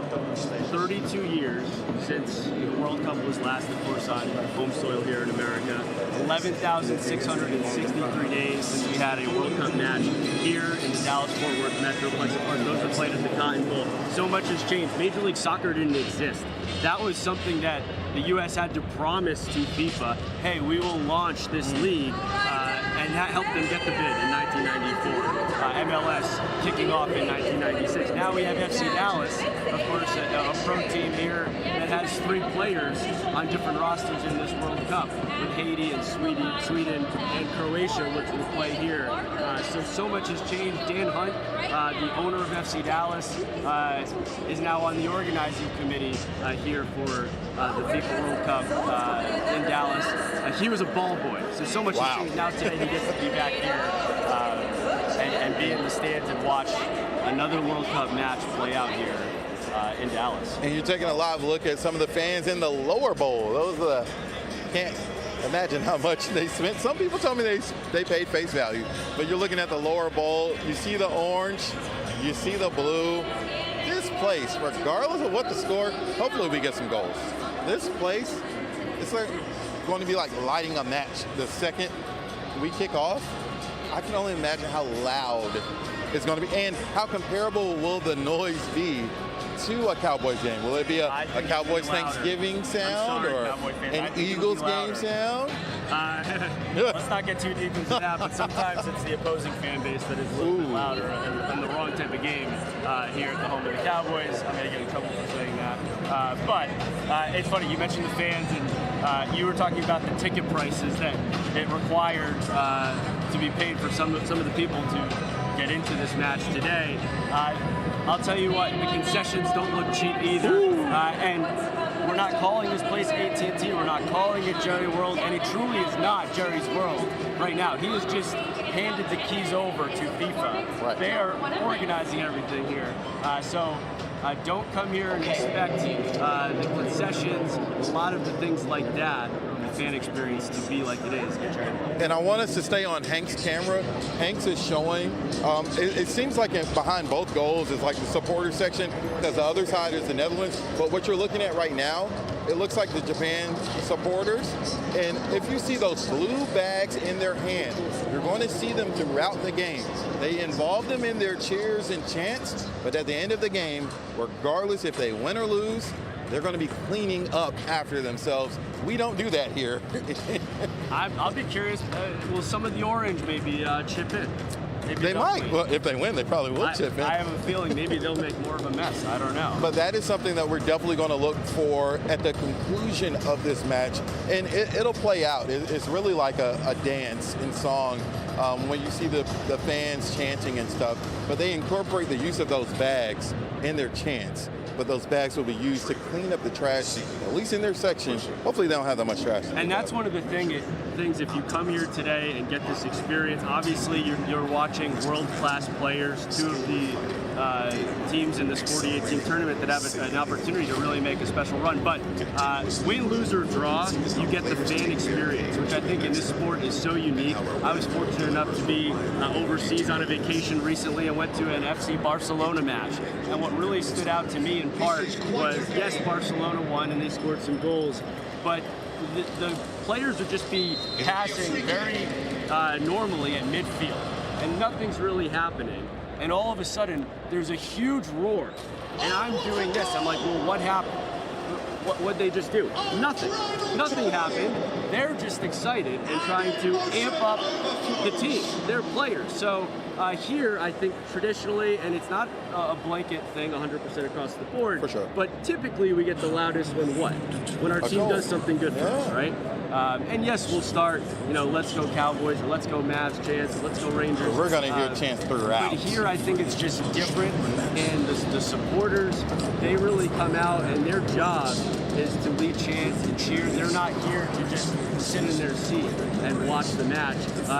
32 years since the World Cup was last, of course, on home soil here in America, 11,663 days since we had a World Cup match here in the Dallas-Fort Worth Metroplex. Of course, those are played at the Cotton Bowl. So much has changed. Major League Soccer didn't exist. That was something that the U.S. had to promise to FIFA, hey, we will launch this league, and that helped them get the bid in 1994. MLS kicking off in 1996. Now we have FC Dallas, of course, a pro team here that has 3 players on different rosters in this World Cup, with Haiti and Sweden and Croatia, which will play here. So much has changed. Dan Hunt, the owner of FC Dallas, is now on the organizing committee here for the FIFA World Cup in Dallas. He was a ball boy, so much has changed. Now today he gets to be back here and be in the stands and watch another World Cup match play out here in Dallas.
And you're taking a live look at some of the fans in the lower bowl. Those can't imagine how much they spent. Some people told me they paid face value, but you're looking at the lower bowl. You see the orange, you see the blue. This place, regardless of what the score, hopefully we get some goals. This place, it's going to be like lighting a match. The second we kick off, I can only imagine how loud it's going to be, and how comparable will the noise be to a Cowboys game? Will it be a Cowboys Thanksgiving sound or an Eagles game sound?
Let's not get too deep into that, but sometimes it's the opposing fan base that is a little bit louder and the wrong type of game here at the home of the Cowboys. I'm going to get in trouble for saying that. But it's funny, you mentioned the fans, and you were talking about the ticket prices that it required to be paid for some of the people to get into this match today. I'll tell you what, the concessions don't look cheap either. And we're not calling this place AT&T, we're not calling it Jerry World, and it truly is not Jerry's World right now. He has just handed the keys over to FIFA.
Right.
They are organizing everything here. So don't come here and expect the concessions, a lot of the things like that, the fan experience to be like it is.
And I want us to stay on Hank's camera. Hanks is showing, it seems like behind both goals is like the supporter section, because the other side is the Netherlands. But what you're looking at right now, it looks like the Japan supporters. And if you see those blue bags in their hand, you're going to see them throughout the game. They involve them in their cheers and chants, but at the end of the game, regardless if they win or lose, they're going to be cleaning up after themselves. We don't do that here.
I'll be curious, will some of the orange maybe chip in? Maybe
they might. Well, if they win, they probably will chip in.
I have a feeling maybe they'll make more of a mess. I don't know.
But that is something that we're definitely going to look for at the conclusion of this match. And it'll play out. It's really like a dance and song when you see the fans chanting and stuff. But they incorporate the use of those bags in their chants. but those bags will be used to clean up the trash, at least in their section. Hopefully they don't have that much trash.
And that's one of the things, if you come here today and get this experience, obviously you're watching world-class players, two of the teams in this 48-team tournament that have an opportunity to really make a special run. But win, lose, or draw, you get the fan experience, which I think in this sport is so unique. I was fortunate enough to be overseas on a vacation recently and went to an FC Barcelona match. And what really stood out to me in part was, yes, Barcelona won and they scored some goals, but the players would just be passing very normally at midfield, and nothing's really happening. And all of a sudden, there's a huge roar, and I'm doing this. I'm like, well, what happened? What'd they just do? Nothing. Nothing happened. They're just excited and trying to amp up the team, their players. So here, I think traditionally, and it's not a blanket thing 100% across the board,
for sure.
But typically we get the loudest when what? When our team does something good for us, right? And yes, we'll start, let's go Cowboys, or let's go Mavs chants, let's go Rangers.
We're going to hear chants throughout.
But here, I think it's just different, and the supporters, they really come out, and their job is to lead chants and cheer. They're not here to just sit in their seat and watch the match.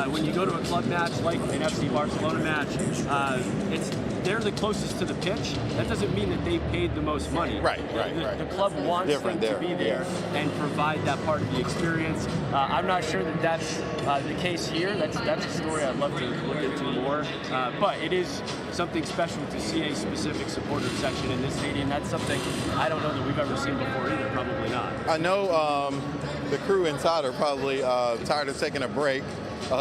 When you go to a club match like an FC Barcelona match, they're the closest to the pitch. That doesn't mean that they paid the most money.
Right.
The club wants them to be there and provide that part of the experience. I'm not sure that that's the case here. That's a story I'd love to look into more. But it is something special to see a specific supporter section in this stadium. That's something I don't know that we've ever seen before either. Probably not.
I know the crew inside are probably tired of taking a break.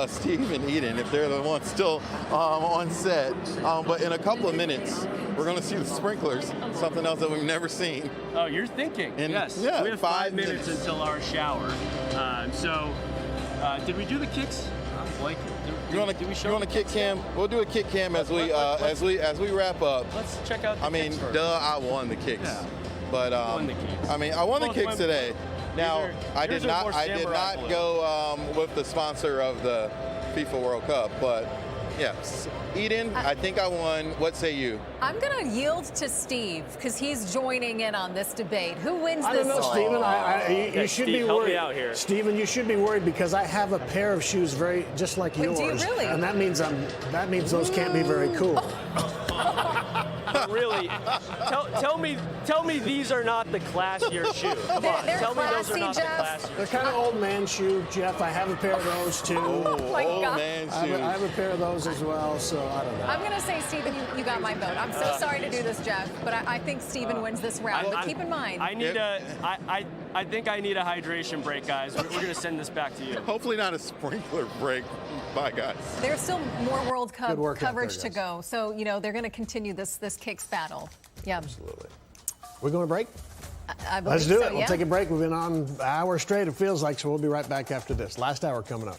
Steve and Eden, if they're the ones still on set. But in a couple of minutes, we're going to see the sprinklers, something else that we've never seen.
Oh, you're thinking. Yes.
Yeah,
we have 5 minutes until our shower. Did we do the kicks? Blake,
you want to kick cam? We'll do a kick cam as we wrap up.
Let's check out the kicks first.
I won the kicks.
Yeah.
But I won the kicks today. Now, I did not go with the sponsor of the FIFA World Cup, but yes. Eden, I think I won. What say you?
I'm going to yield to Steve because he's joining in on this debate. Who wins this?
I don't know, Stephen. You should be worried.
Help me out here.
Stephen, you should be worried because I have a pair of shoes just like yours.
Do you really?
And that means those can't be very cool.
Really? Tell me these are not the classier shoe. Come on. Tell me those are not the classier.
They're kind of old man shoe, Jeff. I have a pair of those too.
Old man shoe.
I have a pair of those as well, so I don't know.
I'm going to say, Stephen, you got my vote. I'm so sorry to do this, Jeff, but I think Stephen wins this round. But keep in mind.
I think I need a hydration break, guys. We're going to send this back to you.
Hopefully not a sprinkler break. Bye, guys.
There's still more World Cup coverage
there,
to go. So, they're going to continue this kicks battle. Yeah.
Absolutely.
We're going to break?
I believe
Let's do
so,
it. We'll take a break. We've been on an hour straight, it feels like, so we'll be right back after this. Last hour coming up.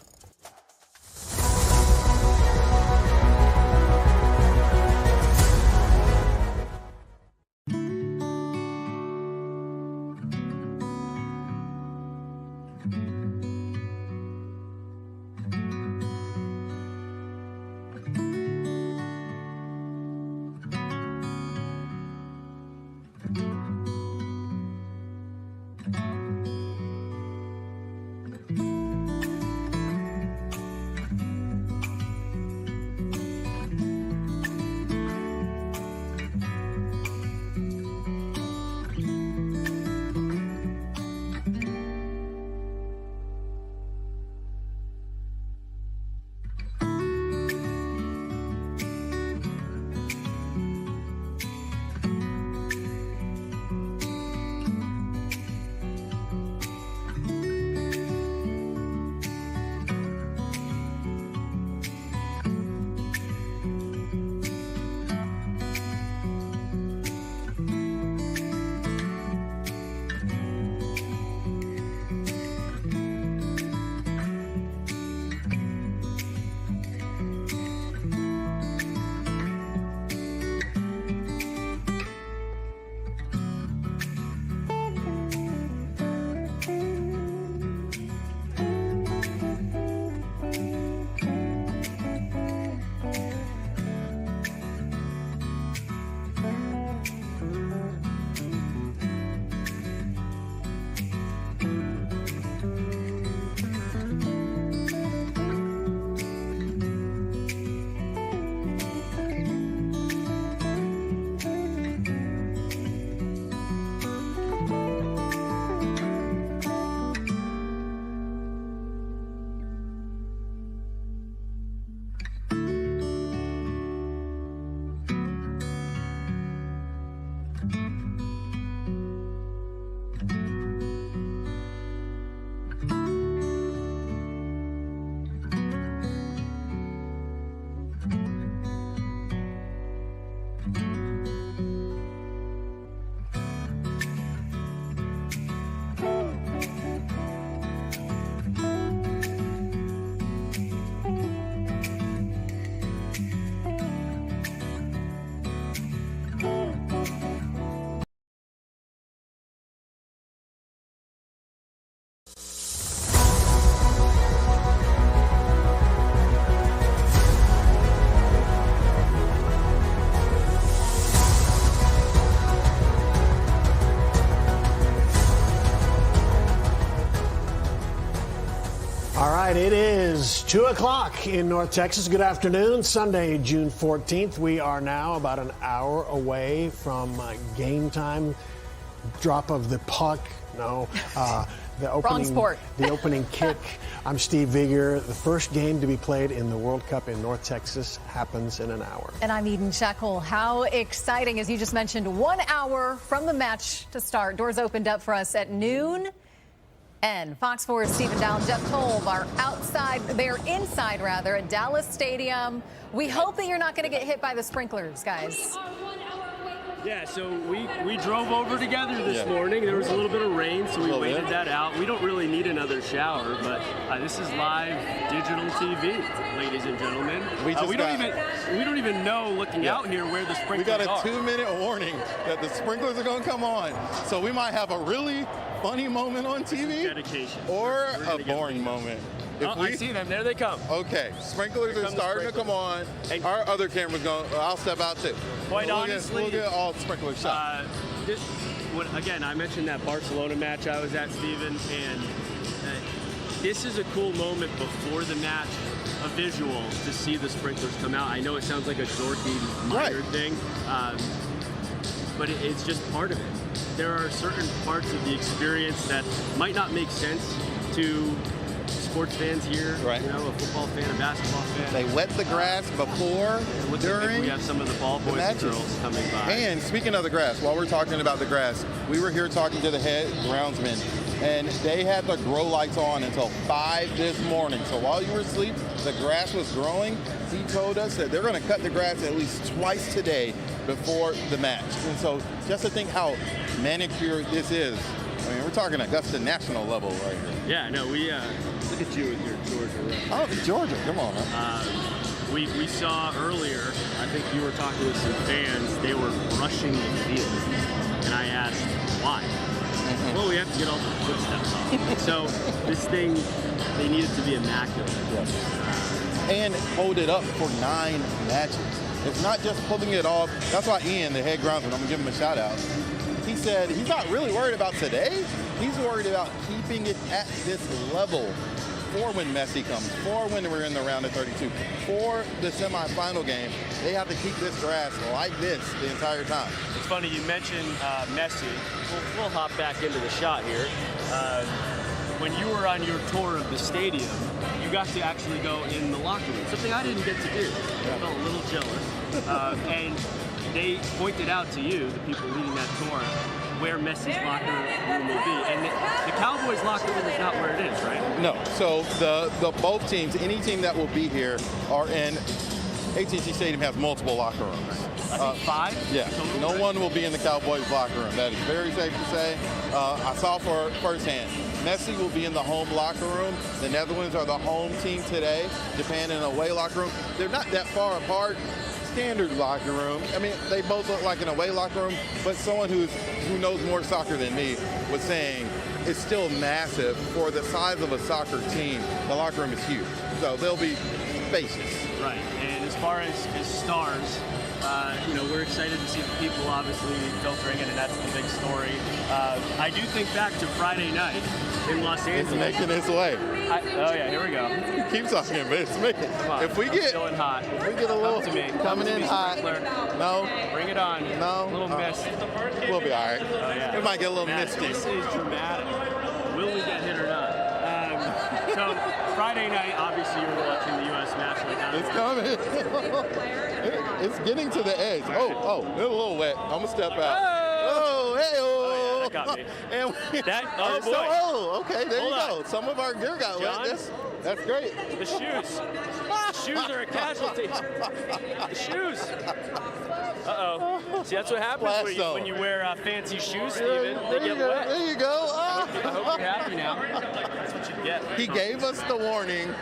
All right, it is 2 o'clock in North Texas. Good afternoon. Sunday, June 14th. We are now about an hour away from game time. Drop of the puck. No. The opening,
Wrong sport.
The opening kick. I'm Steve Vigor. The first game to be played in the World Cup in North Texas happens in an hour.
And I'm Eden Shekel. How exciting, as you just mentioned, 1 hour from the match to start. Doors opened up for us at noon. And Fox 4's Stephen Dow and Jeff Tolb are inside at Dallas Stadium. We hope that you're not going to get hit by the sprinklers, guys.
Yeah, so we drove over together this morning. There was a little bit of rain, so we waited that out. We don't really need another shower, but this is live digital TV, ladies and gentlemen. We don't even know looking out here where the sprinklers are.
We got a 2-minute warning that the sprinklers are going to come on, so we might have a really funny moment on TV,
dedication,
or a boring moment.
I see them. There they come.
Okay, sprinklers are starting to come on. Our other camera's going. I'll step out too.
Quite honestly,
we'll get all sprinklers shot.
Again, I mentioned that Barcelona match I was at, Steven, and this is a cool moment before the match, a visual to see the sprinklers come out. I know it sounds like a dorky minor thing, but it's just part of it. There are certain parts of the experience that might not make sense to sports fans here, you know, a football fan, a basketball fan.
They wet the grass before, during.
We have some of the ball boys and girls coming by.
And speaking of the grass, while we're talking about the grass, we were here talking to the head groundsman, and they had the grow lights on until 5 this morning. So while you were asleep, the grass was growing. He told us that they're going to cut the grass at least twice today before the match. And so just to think how manicured this is, I mean, we're talking Augusta National level right here.
Yeah, no, we look at you with your Georgia reference.
Oh, Georgia, come on, man.
We saw earlier, I think you were talking with some fans, they were brushing the field. And I asked, why? Well, we have to get all the footsteps off. So this thing, they need it to be immaculate.
And hold it up for 9 matches. It's not just pulling it off. That's why Ian, the head groundsman, I'm going to give him a shout out. He said he's not really worried about today. He's worried about keeping it at this level for when Messi comes, for when we're in the round of 32, for the semifinal game. They have to keep this grass like this the entire time.
It's funny you mentioned Messi. We'll hop back into the shot here. When you were on your tour of the stadium, you got to actually go in the locker room, something I didn't get to do. I felt a little jealous. And they pointed out to you, the people leading that tour, where Messi's locker room will be. And the Cowboys locker room is not where it is, right?
No. So the both teams, any team that will be here, are in. AT&T Stadium has multiple locker rooms.
I think 5?
Yeah. No one will be in the Cowboys locker room. That is very safe to say. I saw for firsthand. Messi will be in the home locker room. The Netherlands are the home team today. Japan in the away locker room. They're not that far apart. Standard locker room. I mean, they both look like an away locker room, but someone who knows more soccer than me was saying it's still massive for the size of a soccer team. The locker room is huge, so they'll be spacious.
Right, and as far as stars, we're excited to see the people obviously filtering in, and that's the big story. I do think back to Friday night in Los Angeles.
It's making its way.
Here we go.
Keep talking, but it's making. If we get
feeling hot,
if we get a little coming in hot, no,
bring it on.
No,
a little mist.
We'll be all right. It might get a little misty.
This is dramatic. Will we get hit or not? So Friday night, obviously you were watching the U.S. match like that.
It's coming. It's getting to the edge. Oh, it's a little wet. I'm gonna step out. Oh, hey,
oh. Yeah, that got me.
Okay, there you go. Some of our gear got wet. That's great.
The shoes. The shoes are a casualty. The shoes. Uh-oh. See, that's what happens when you wear fancy shoes, Steven. They get wet.
There you go.
I hope you're happy now. That's what you get.
He gave us the warning.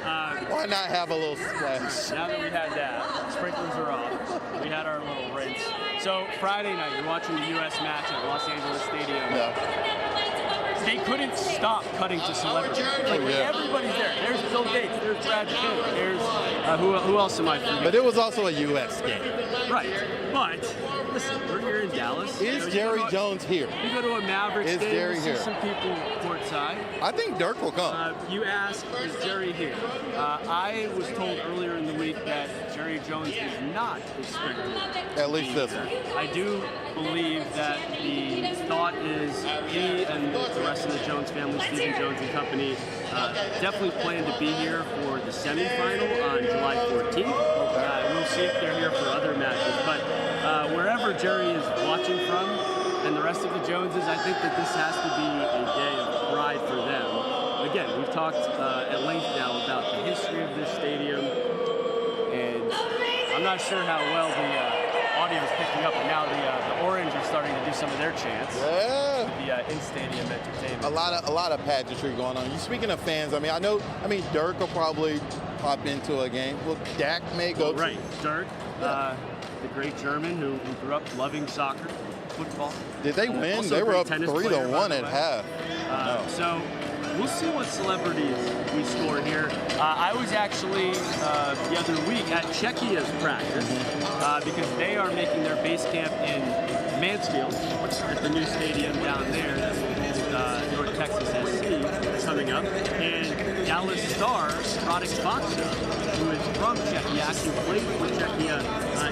Why not have a little splash?
Now that we had that, sprinklers are off. We had our little rinse. So Friday night, you're watching the U.S. match at Los Angeles Stadium.
Yeah.
they couldn't stop cutting to celebrities. Like, everybody's there. There's Bill Gates. There's Brad Pitt. There's who else am I forgetting?
But it was also a U.S. game.
Right. But listen, we're here in Dallas.
Is Jerry Jones here?
You go to a Mavericks
Is
game,
Jerry
you see
here?
some people courtside.
I think Dirk will come.
You ask, is Jerry here? I was told earlier in the week that Jerry Jones is not expected.
At least this one.
I do believe that the thought is he and the rest of the Jones family, Stephen Jones and company, definitely plan to be here for the semifinal on July 14th. We'll see if they're here for other matches. But wherever Jerry is watching from and the rest of the Joneses, I think that this has to be a day of pride for them. Again, we've talked at length now about the history of this stadium, and I'm not sure how well the audio is picking up, but now the Orange are starting to do some of their chants.
Yeah.
The in-stadium entertainment.
A lot of pageantry going on. You speaking of fans, I mean, Dirk will probably pop into a game. Well, Dak may go.
Right, Dirk, the great German who grew up loving soccer, football.
Did they win?
Also
They
a
were
great
up
tennis
3-1
player,
at half. No.
So we'll see what celebrities we score here. I was actually the other week at Czechia's practice because they are making their base camp in Mansfield at the new stadium down there that will North Texas SC coming up. And Dallas Star, Radek Faksa, who is from Czechia, actually played for Czechia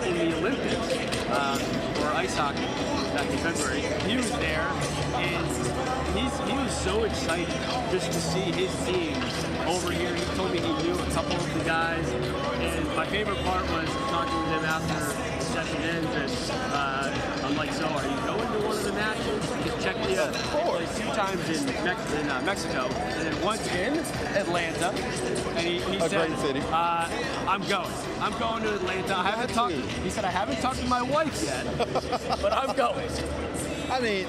in the Olympics for ice hockey back in February. He was there, and he was so excited just to see his team over here. He told me he knew a couple of the guys, and my favorite part was talking to him after the session ends, and I'm like, so are you going to one of the matches? Because Czechia plays 2 times in Mexico, and then once in Atlanta, and he said,
great city.
I'm going to Atlanta. He said, I haven't talked to my wife yet, but I'm going.
I mean,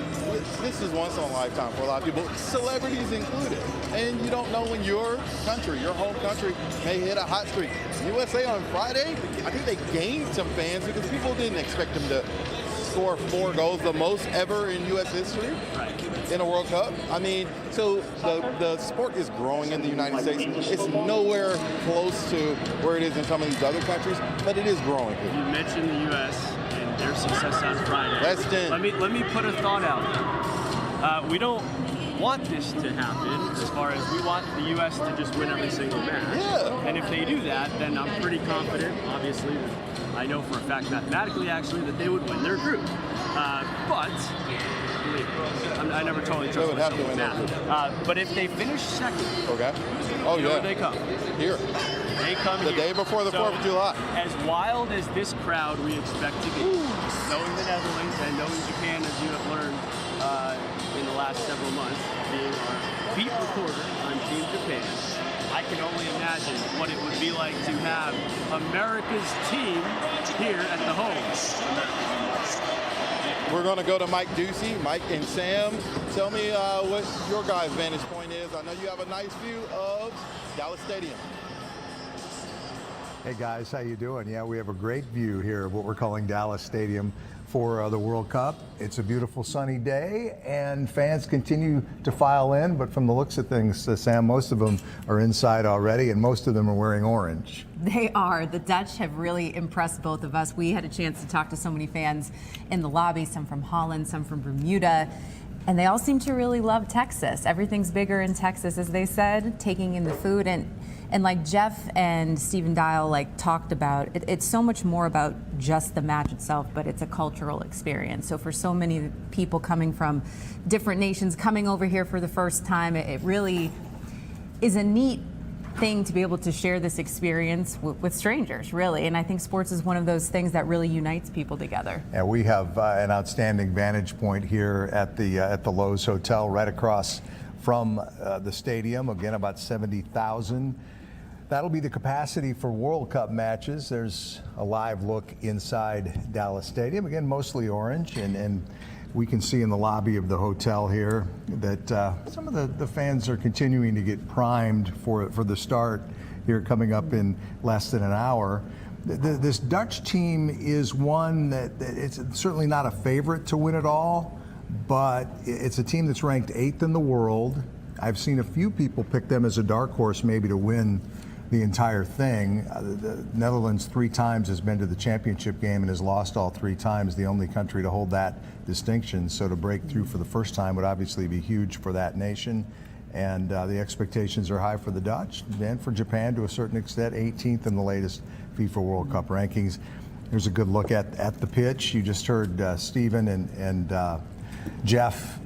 this is once in a lifetime for a lot of people, celebrities included. And you don't know when your country, your home country, may hit a hot streak. USA on Friday, I think they gained some fans because people didn't expect them to score 4 goals, the most ever in U.S. history in a World Cup. I mean, so the sport is growing in the United States. It's nowhere close to where it is in some of these other countries, but it is growing.
You mentioned the U.S. and their success on Friday. Let me put a thought out. We don't want this to happen as far as we want the U.S. to just win every single match. Yeah. And if they do that, then I'm pretty confident, obviously, that I know for a fact mathematically actually that they would win their group. But I never totally trust myself with math. But if they finish second,
where
they come?
Here.
They come
the day before the 4th of July.
As wild as this crowd we expect to be, knowing the Netherlands and knowing Japan, as you have learned in the last several months, being our beat reporter on Team Japan, I can only imagine what it would be like to have America's team here at the home.
We're going to go to Mike Ducey, Mike and Sam. Tell me what your guys' vantage point is. I know you have a nice view of Dallas Stadium.
Hey guys, how you doing? Yeah, we have a great view here of what we're calling Dallas Stadium for the World Cup. It's a beautiful sunny day and fans continue to file in, but from the looks of things, Sam, most of them are inside already and most of them are wearing orange.
They are. The Dutch have really impressed both of us. We had a chance to talk to so many fans in the lobby, some from Holland, some from Bermuda, and they all seem to really love Texas. Everything's bigger in Texas, as they said, taking in the food. And like Jeff and Stephen Dial talked about, it's so much more about just the match itself, but it's a cultural experience. So for so many people coming from different nations, coming over here for the first time, it really is a neat thing to be able to share this experience with strangers, really. And I think sports is one of those things that really unites people together.
And we have an outstanding vantage point here at the Lowe's Hotel right across from the stadium. Again, about 70,000. That'll be the capacity for World Cup matches. There's a live look inside Dallas Stadium. Again, mostly orange, and we can see in the lobby of the hotel here that some of the fans are continuing to get primed for the start here coming up in less than an hour. This Dutch team is one that it's certainly not a favorite to win it all, but it's a team that's ranked 8th in the world. I've seen a few people pick them as a dark horse maybe to win the entire thing. The Netherlands 3 times has been to the championship game and has lost all 3 times, the only country to hold that distinction. So to break through for the first time would obviously be huge for that nation. And the expectations are high for the Dutch and for Japan to a certain extent, 18th in the latest FIFA World Cup rankings. Here's a good look at the pitch. You just heard Stephen and Jeff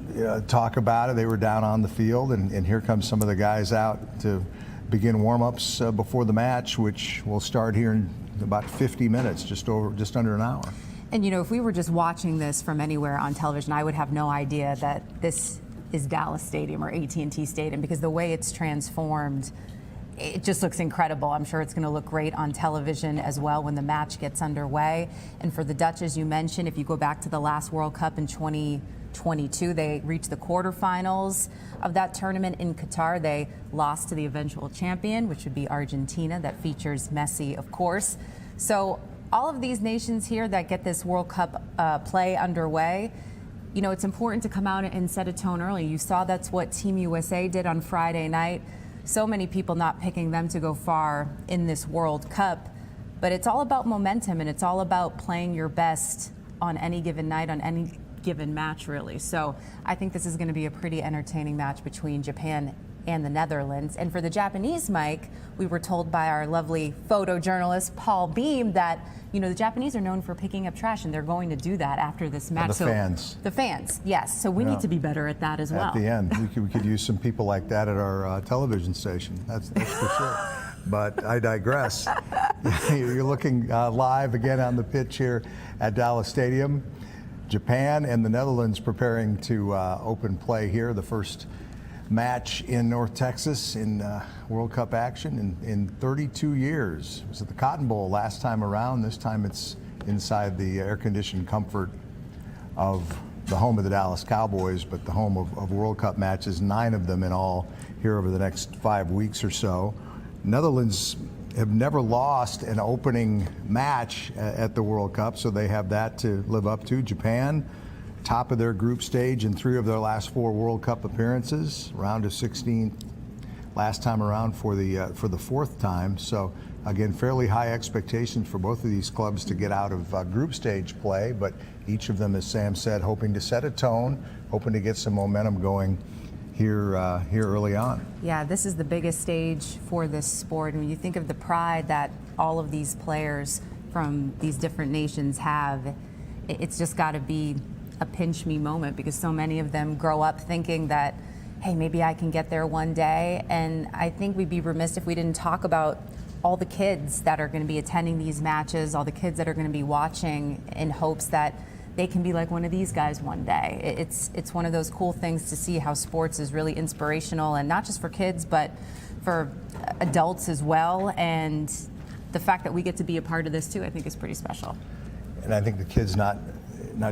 talk about it. They were down on the field, and here comes some of the guys out to begin warm-ups before the match, which will start here in about 50 minutes, just under an hour.
And you know, if we were just watching this from anywhere on television, I would have no idea that this is Dallas Stadium or AT&T Stadium, because the way it's transformed, it just looks incredible. I'm sure it's going to look great on television as well when the match gets underway. And for the Dutch, as you mentioned, if you go back to the last World Cup in 2022, they reached the quarterfinals of that tournament in Qatar. They lost to the eventual champion, which would be Argentina, that features Messi, of course. So all of these nations here that get this World Cup play underway, you know, it's important to come out and set a tone early. You saw that's what Team USA did on Friday night. So many people not picking them to go far in this World Cup. But it's all about momentum, and it's all about playing your best on any given night, on any given match, really. So I think this is going to be a pretty entertaining match between Japan and the Netherlands. And for the Japanese, Mike, we were told by our lovely photojournalist Paul Beam that, you know, the Japanese are known for picking up trash, and they're going to do that after this match.
The
fans, yes. So we need to be better at that as well.
At the end, we could use some people like that at our television station. That's for sure. But I digress. You're looking live again on the pitch here at Dallas Stadium. Japan and the Netherlands preparing to open play here. The first match in North Texas in World Cup action in 32 years. It was at the Cotton Bowl last time around. This time it's inside the air-conditioned comfort of the home of the Dallas Cowboys, but the home of World Cup matches, 9 of them in all here over the next 5 weeks or so. Netherlands have never lost an opening match at the World Cup, so they have that to live up to. Japan, top of their group stage in 3 of their last 4 World Cup appearances, round of 16 last time around for the 4th time. So again, fairly high expectations for both of these clubs to get out of group stage play, but each of them, as Sam said, hoping to set a tone, hoping to get some momentum going here early on.
Yeah, this is the biggest stage for this sport. And when you think of the pride that all of these players from these different nations have, it's just got to be a pinch me moment, because so many of them grow up thinking that, hey, maybe I can get there one day. And I think we'd be remiss if we didn't talk about all the kids that are going to be attending these matches, all the kids that are going to be watching in hopes that they can be like one of these guys one day. It's one of those cool things to see how sports is really inspirational, and not just for kids, but for adults as well. And the fact that we get to be a part of this too, I think is pretty special.
And I think the kids not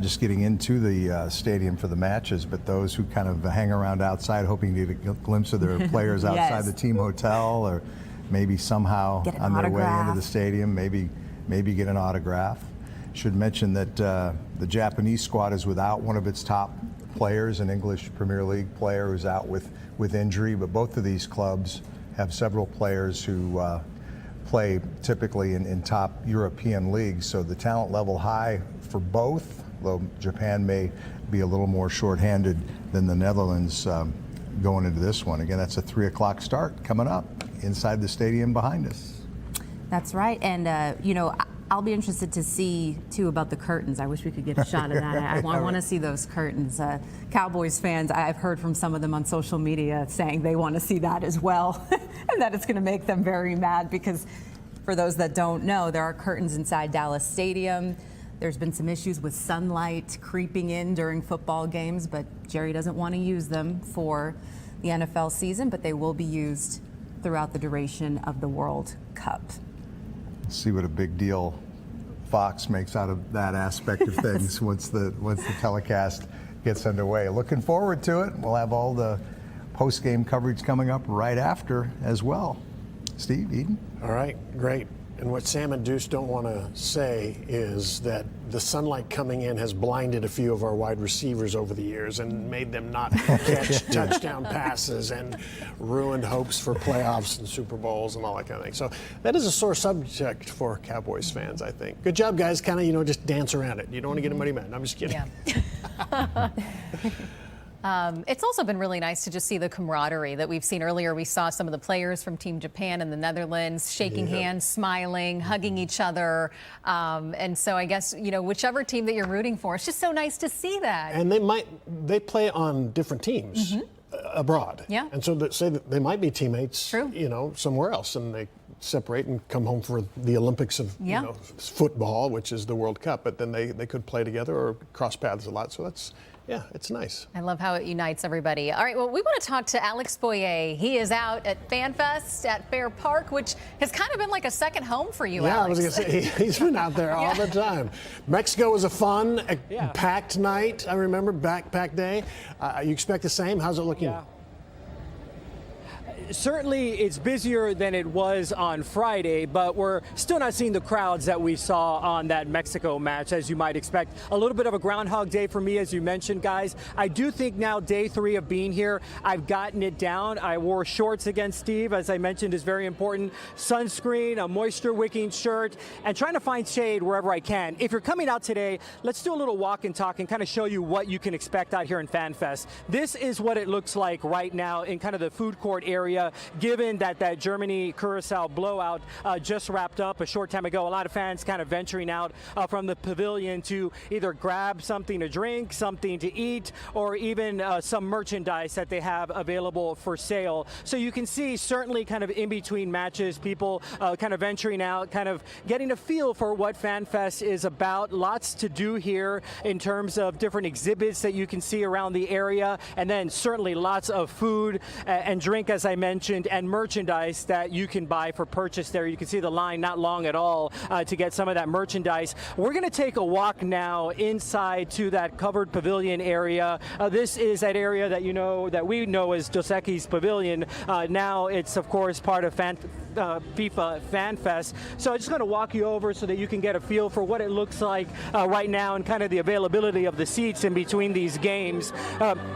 just getting into the stadium for the matches, but those who kind of hang around outside hoping to get a glimpse of their players outside
Yes.
the team hotel, or maybe somehow on their way into the stadium, maybe get an autograph. Should mention that the Japanese squad is without one of its top players, an English Premier League player who's out with injury, but both of these clubs have several players who play typically in top European leagues, so the talent level high for both, though Japan may be a little more shorthanded than the Netherlands going into this one. Again, that's a 3 o'clock start coming up inside the stadium behind us.
That's right. And, you know, I'll be interested to see, too, about the curtains. I wish we could get a shot of that. I want to see those curtains. Cowboys fans, I've heard from some of them on social media saying they want to see that as well, and that it's going to make them very mad, because for those that don't know, there are curtains inside Dallas Stadium. There's been some issues with sunlight creeping in during football games, but Jerry doesn't want to use them for the NFL season, but they will be used throughout the duration of the World Cup.
See what a big deal Fox makes out of that aspect of things once the telecast gets underway. Looking forward to it. We'll have all the post-game coverage coming up right after as well. Steve, Eden?
All right, great. And what Sam and Deuce don't want to say is that the sunlight coming in has blinded a few of our wide receivers over the years and made them not catch touchdown passes and ruined hopes for playoffs and Super Bowls and all that kind of thing. So that is a sore subject for Cowboys fans, I think. Good job, guys. Kind of, just dance around it. You don't want to get anybody mad. I'm just kidding.
Yeah. It's also been really nice to just see the camaraderie that we've seen earlier. We saw some of the players from Team Japan and the Netherlands shaking hands, smiling, hugging each other. And so I guess, whichever team that you're rooting for, it's just so nice to see that.
And they play on different teams abroad.
Yeah.
And so say that they might be teammates, somewhere else, and they separate and come home for the Olympics of football, which is the World Cup, but then they could play together or cross paths a lot. So it's nice.
I love how it unites everybody. All right, well, we want to talk to Alex Boyer. He is out at FanFest at Fair Park, which has kind of been like a second home for you,
Yeah,
Alex.
I was going to say, he's been out there all the time. Mexico was a fun, packed night. I remember backpack day. You expect the same? How's it looking?
Yeah. Certainly it's busier than it was on Friday, but we're still not seeing the crowds that we saw on that Mexico match, as you might expect. A little bit of a Groundhog Day for me, as you mentioned, guys. I do think now, day 3 of being here, I've gotten it down. I wore shorts against Steve, as I mentioned, is very important. Sunscreen, a moisture-wicking shirt, and trying to find shade wherever I can. If you're coming out today, let's do a little walk and talk and kind of show you what you can expect out here in FanFest. This is what it looks like right now in kind of the food court area. Given that Germany-Curacao blowout just wrapped up a short time ago, a lot of fans kind of venturing out from the pavilion to either grab something to drink, something to eat, or even some merchandise that they have available for sale. So you can see certainly kind of in between matches, people kind of venturing out, kind of getting a feel for what FanFest is about. Lots to do here in terms of different exhibits that you can see around the area, and then certainly lots of food and drink, as I mentioned, and merchandise that you can buy for purchase there. You can see the line not long at all to get some of that merchandise. We're going to take a walk now inside to that covered pavilion area. This is that area that we know as Dos Equis Pavilion. Now it's, of course, part of FIFA FanFest. So I'm just going to walk you over so that you can get a feel for what it looks like right now and kind of the availability of the seats in between these games.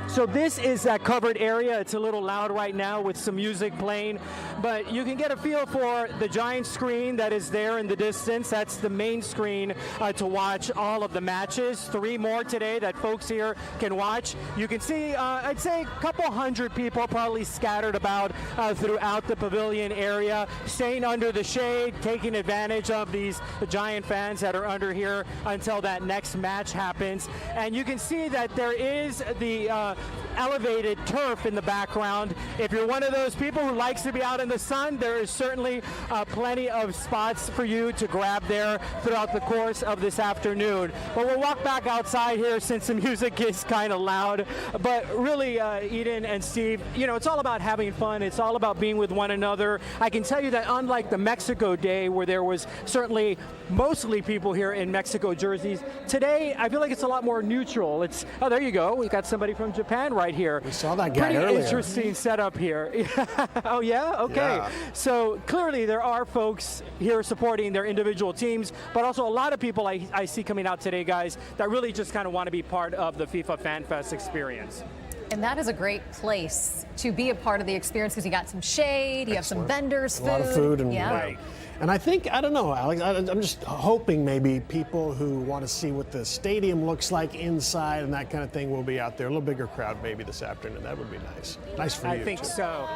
So this is that covered area. It's a little loud right now with some music playing, but you can get a feel for the giant screen that is there in the distance. That's the main screen to watch all of the matches. 3 more today that folks here can watch. You can see, I'd say, a couple hundred people probably scattered about throughout the pavilion area, staying under the shade, taking advantage of these giant fans that are under here until that next match happens. And you can see that there is the elevated turf in the background. If you're one of those people who likes to be out in the sun, there is certainly plenty of spots for you to grab there throughout the course of this afternoon. But we'll walk back outside here since the music is kind of loud. But really, Eden and Steve, it's all about having fun. It's all about being with one another. I can tell you that unlike the Mexico Day, where there was certainly mostly people here in Mexico jerseys, today I feel like it's a lot more neutral. Oh, there you go. We've got somebody from Japan right here.
We saw that guy
earlier.
Pretty
Interesting setup here. Oh, yeah? Okay.
Yeah.
So clearly there are folks here supporting their individual teams, but also a lot of people I see coming out today, guys, that really just kind of want to be part of the FIFA FanFest experience.
And that is a great place to be a part of the experience because you got some shade, you have some vendors, food.
A lot of food. And,
right.
And I think, I don't know, Alex, I'm just hoping maybe people who want to see what the stadium looks like inside and that kind of thing will be out there. A little bigger crowd maybe this afternoon. That would be nice. Nice for you,
I think
too.
so.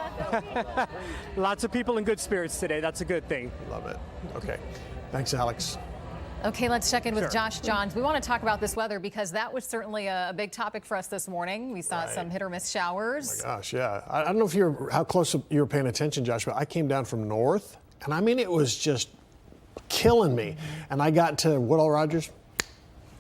Lots of people in good spirits today. That's a good thing.
Love it. Okay. Thanks, Alex.
Okay, let's check in with
Sure.
Josh Johns. We want to talk about this weather because that was certainly a big topic for us this morning. We saw some hit or miss showers.
Oh my gosh, yeah. I don't know how close you were paying attention, Josh, but I came down from north, and I mean, it was just killing me. And I got to Woodall Rogers,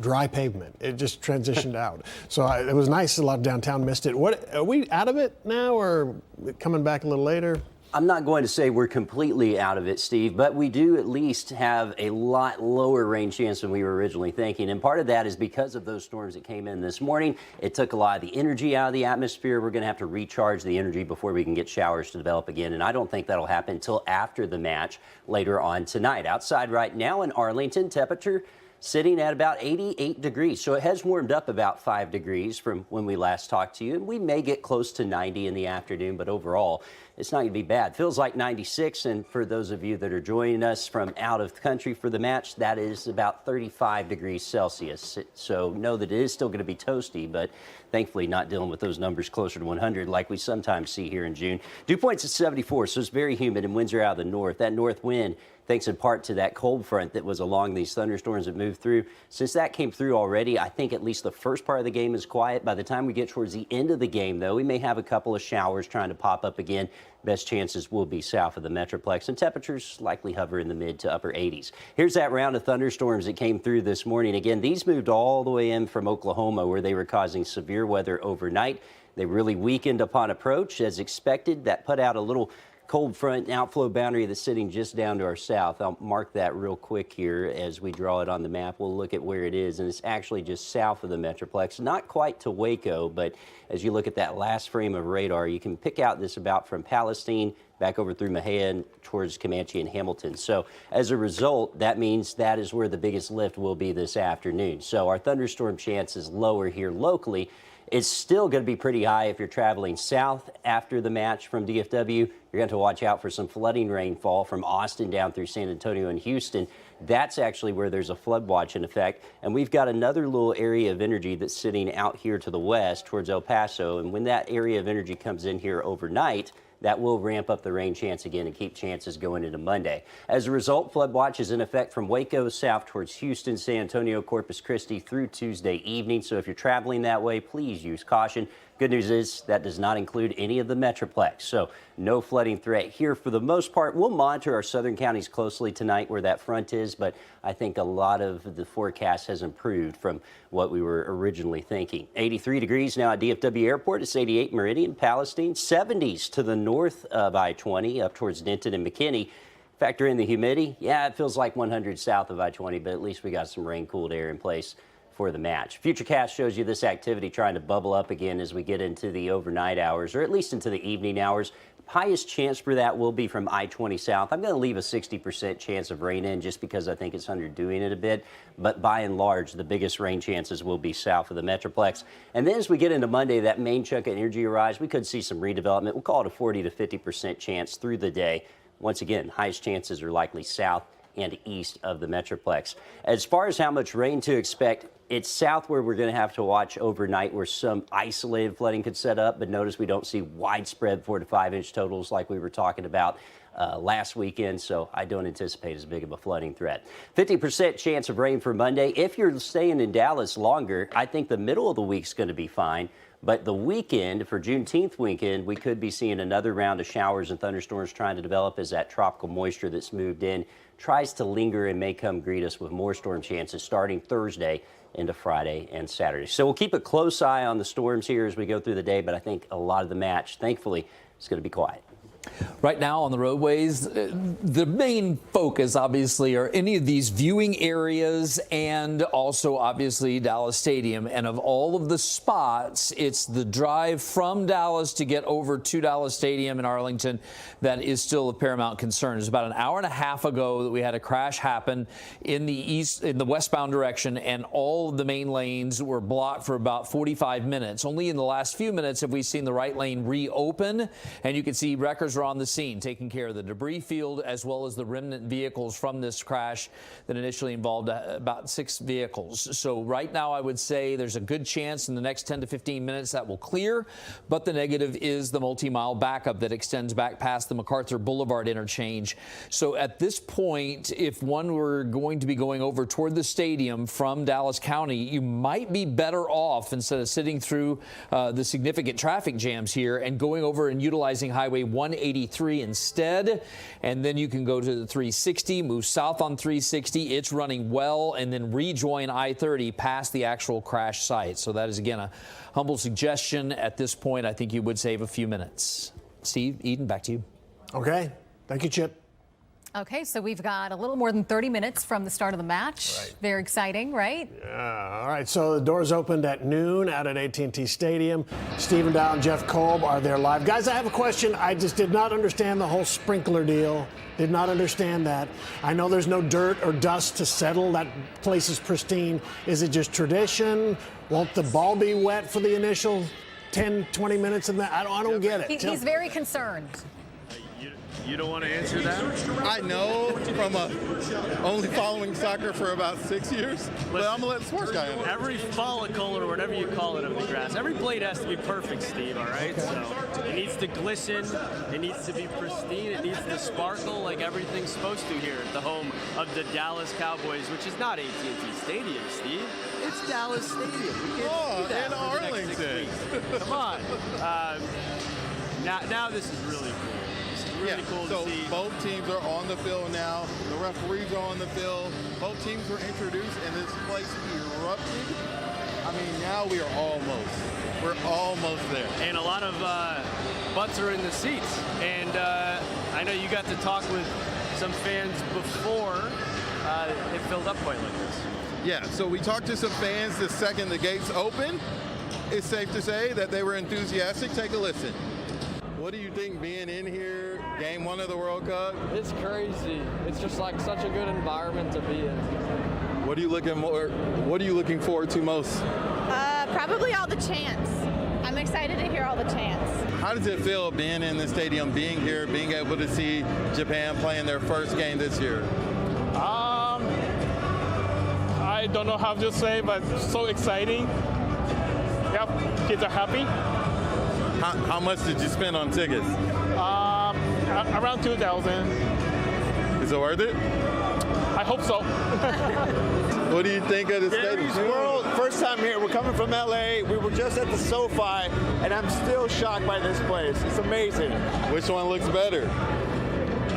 dry pavement. It just transitioned out. So it was nice. A lot of downtown missed it. What, are we out of it now or coming back a little later?
I'm not going to say we're completely out of it, Steve, but we do at least have a lot lower rain chance than we were originally thinking. And part of that is because of those storms that came in this morning. It took a lot of the energy out of the atmosphere. We're going to have to recharge the energy before we can get showers to develop again. And I don't think that'll happen until after the match later on tonight. Outside right now in Arlington, temperature sitting at about 88 degrees. So it has warmed up about 5 degrees from when we last talked to you. And we may get close to 90 in the afternoon, but overall, it's not going to be bad. Feels like 96. And for those of you that are joining us from out of the country for the match, that is about 35 degrees Celsius. So know that it is still going to be toasty, but thankfully not dealing with those numbers closer to 100 like we sometimes see here in June. Dew point's at 74, so it's very humid and winds are out of the north. That north wind, thanks in part to that cold front that was along these thunderstorms that moved through. Since that came through already, I think at least the first part of the game is quiet. By the time we get towards the end of the game, though, we may have a couple of showers trying to pop up again. Best chances will be south of the Metroplex, and temperatures likely hover in the mid to upper 80s. Here's that round of thunderstorms that came through this morning. Again, these moved all the way in from Oklahoma, where they were causing severe weather overnight. They really weakened upon approach. As expected, that put out a little cold front outflow boundary that's sitting just down to our south. I'll mark that real quick here as we draw it on the map. We'll look at where it is, and it's actually just south of the Metroplex, not quite to Waco, but as you look at that last frame of radar, you can pick out this about from Palestine back over through Mahan towards Comanche and Hamilton. So as a result, that means that is where the biggest lift will be this afternoon. So our thunderstorm chance is lower here locally. It's still going to be pretty high if you're traveling south after the match from DFW. You're going to watch out for some flooding rainfall from Austin down through San Antonio and Houston. That's actually where there's a flood watch in effect. And we've got another little area of energy that's sitting out here to the west towards El Paso. And when that area of energy comes in here overnight, that will ramp up the rain chance again and keep chances going into Monday. As a result, flood watch is in effect from Waco south towards Houston, San Antonio, Corpus Christi through Tuesday evening. So if you're traveling that way, please use caution. Good news is that does not include any of the Metroplex. So no flooding threat here for the most part. We'll monitor our southern counties closely tonight where that front is, but I think a lot of the forecast has improved from what we were originally thinking. 83 degrees now at DFW Airport. It's 88 Meridian, Palestine. 70s to the north of I-20 up towards Denton and McKinney. Factor in the humidity. Yeah, it feels like 100 south of I-20, but at least we got some rain-cooled air in place for the match. Futurecast shows you this activity trying to bubble up again as we get into the overnight hours, or at least into the evening hours. Highest chance for that will be from I-20 south. I'm going to leave a 60% chance of rain in just because I think it's underdoing it a bit. But by and large, the biggest rain chances will be south of the Metroplex. And then as we get into Monday, that main chunk of energy arrives. We could see some redevelopment. We'll call it a 40 to 50% chance through the day. Once again, highest chances are likely south and east of the Metroplex. As far as how much rain to expect, it's south where we're going to have to watch overnight where some isolated flooding could set up, but notice we don't see widespread 4 to 5 inch totals like we were talking about last weekend, so I don't anticipate as big of a flooding threat. 50% chance of rain for Monday. If you're staying in Dallas longer, I think the middle of the week's going to be fine. But the weekend, for Juneteenth weekend, we could be seeing another round of showers and thunderstorms trying to develop as that tropical moisture that's moved in tries to linger and may come greet us with more storm chances starting Thursday into Friday and Saturday. So we'll keep a close eye on the storms here as we go through the day, but I think a lot of the match, thankfully, is going to be quiet.
Right now on the roadways, the main focus obviously are any of these viewing areas and also obviously Dallas Stadium. And of all of the spots, it's the drive from Dallas to get over to Dallas Stadium in Arlington that is still of paramount concern. It was about an hour and a half ago that we had a crash happen in the westbound direction, and all of the main lanes were blocked for about 45 minutes. Only in the last few minutes have we seen the right lane reopen, and you can see wreckers are on the scene taking care of the debris field as well as the remnant vehicles from this crash that initially involved about 6 vehicles. So right now I would say there's a good chance in the next 10 to 15 minutes that will clear, but the negative is the multi-mile backup that extends back past the MacArthur Boulevard interchange. So at this point, if one were going to be going over toward the stadium from Dallas County, you might be better off instead of sitting through the significant traffic jams here and going over and utilizing Highway 183 instead, and then you can go to the 360, move south on 360. It's running well, and then rejoin I-30 past the actual crash site. So that is, again, a humble suggestion. At this point, I think you would save a few minutes. Steve, Eden, back to you.
Okay. Thank you, Chip.
Okay, so we've got a little more than 30 minutes from the start of the match.
Right.
Very exciting, right?
Yeah. All right. So the doors opened at noon out at AT&T Stadium. Stephen Dow and Jeff Kolb are there live. Guys, I have a question. I just did not understand the whole sprinkler deal. Did not understand that. I know there's no dirt or dust to settle. That place is pristine. Is it just tradition? Won't the ball be wet for the initial 10, 20 minutes of that? I don't get it.
He's very concerned.
You don't want to answer that?
I know from only following soccer for about 6 years, but I'm going to let the sports guy in.
Every follicle, or whatever you call it, of the grass, every blade has to be perfect, Steve, all right? So it needs to glisten, it needs to be pristine, it needs to sparkle like everything's supposed to here at the home of the Dallas Cowboys, which is not AT&T Stadium, Steve. It's Dallas Stadium. We can't do that
in
for the next 6
Arlington.
weeks. Come on. Now this is really cool. Really cool
so
to see.
Both teams are on the field now. The referees are on the field. Both teams were introduced, and this place erupted. I mean, now we're almost there.
And a lot of butts are in the seats. And I know you got to talk with some fans before it filled up quite like this.
Yeah, so we talked to some fans the second the gates opened. It's safe to say that they were enthusiastic. Take a listen. What do you think being in here, game 1 of the World Cup?
It's crazy. It's just like such a good environment to be in.
What are you looking forward to most?
Probably all the chants. I'm excited to hear all the chants.
How does it feel being in the stadium, being here, being able to see Japan playing their first game this year?
I don't know how to say, but so exciting. Yep, kids are happy.
How much did you spend on tickets?
Around 2,000.
Is it worth it?
I hope so.
What do you think of the stadium?
World, first time here. We're coming from LA. We were just at the SoFi, and I'm still shocked by this place. It's amazing.
Which one looks better?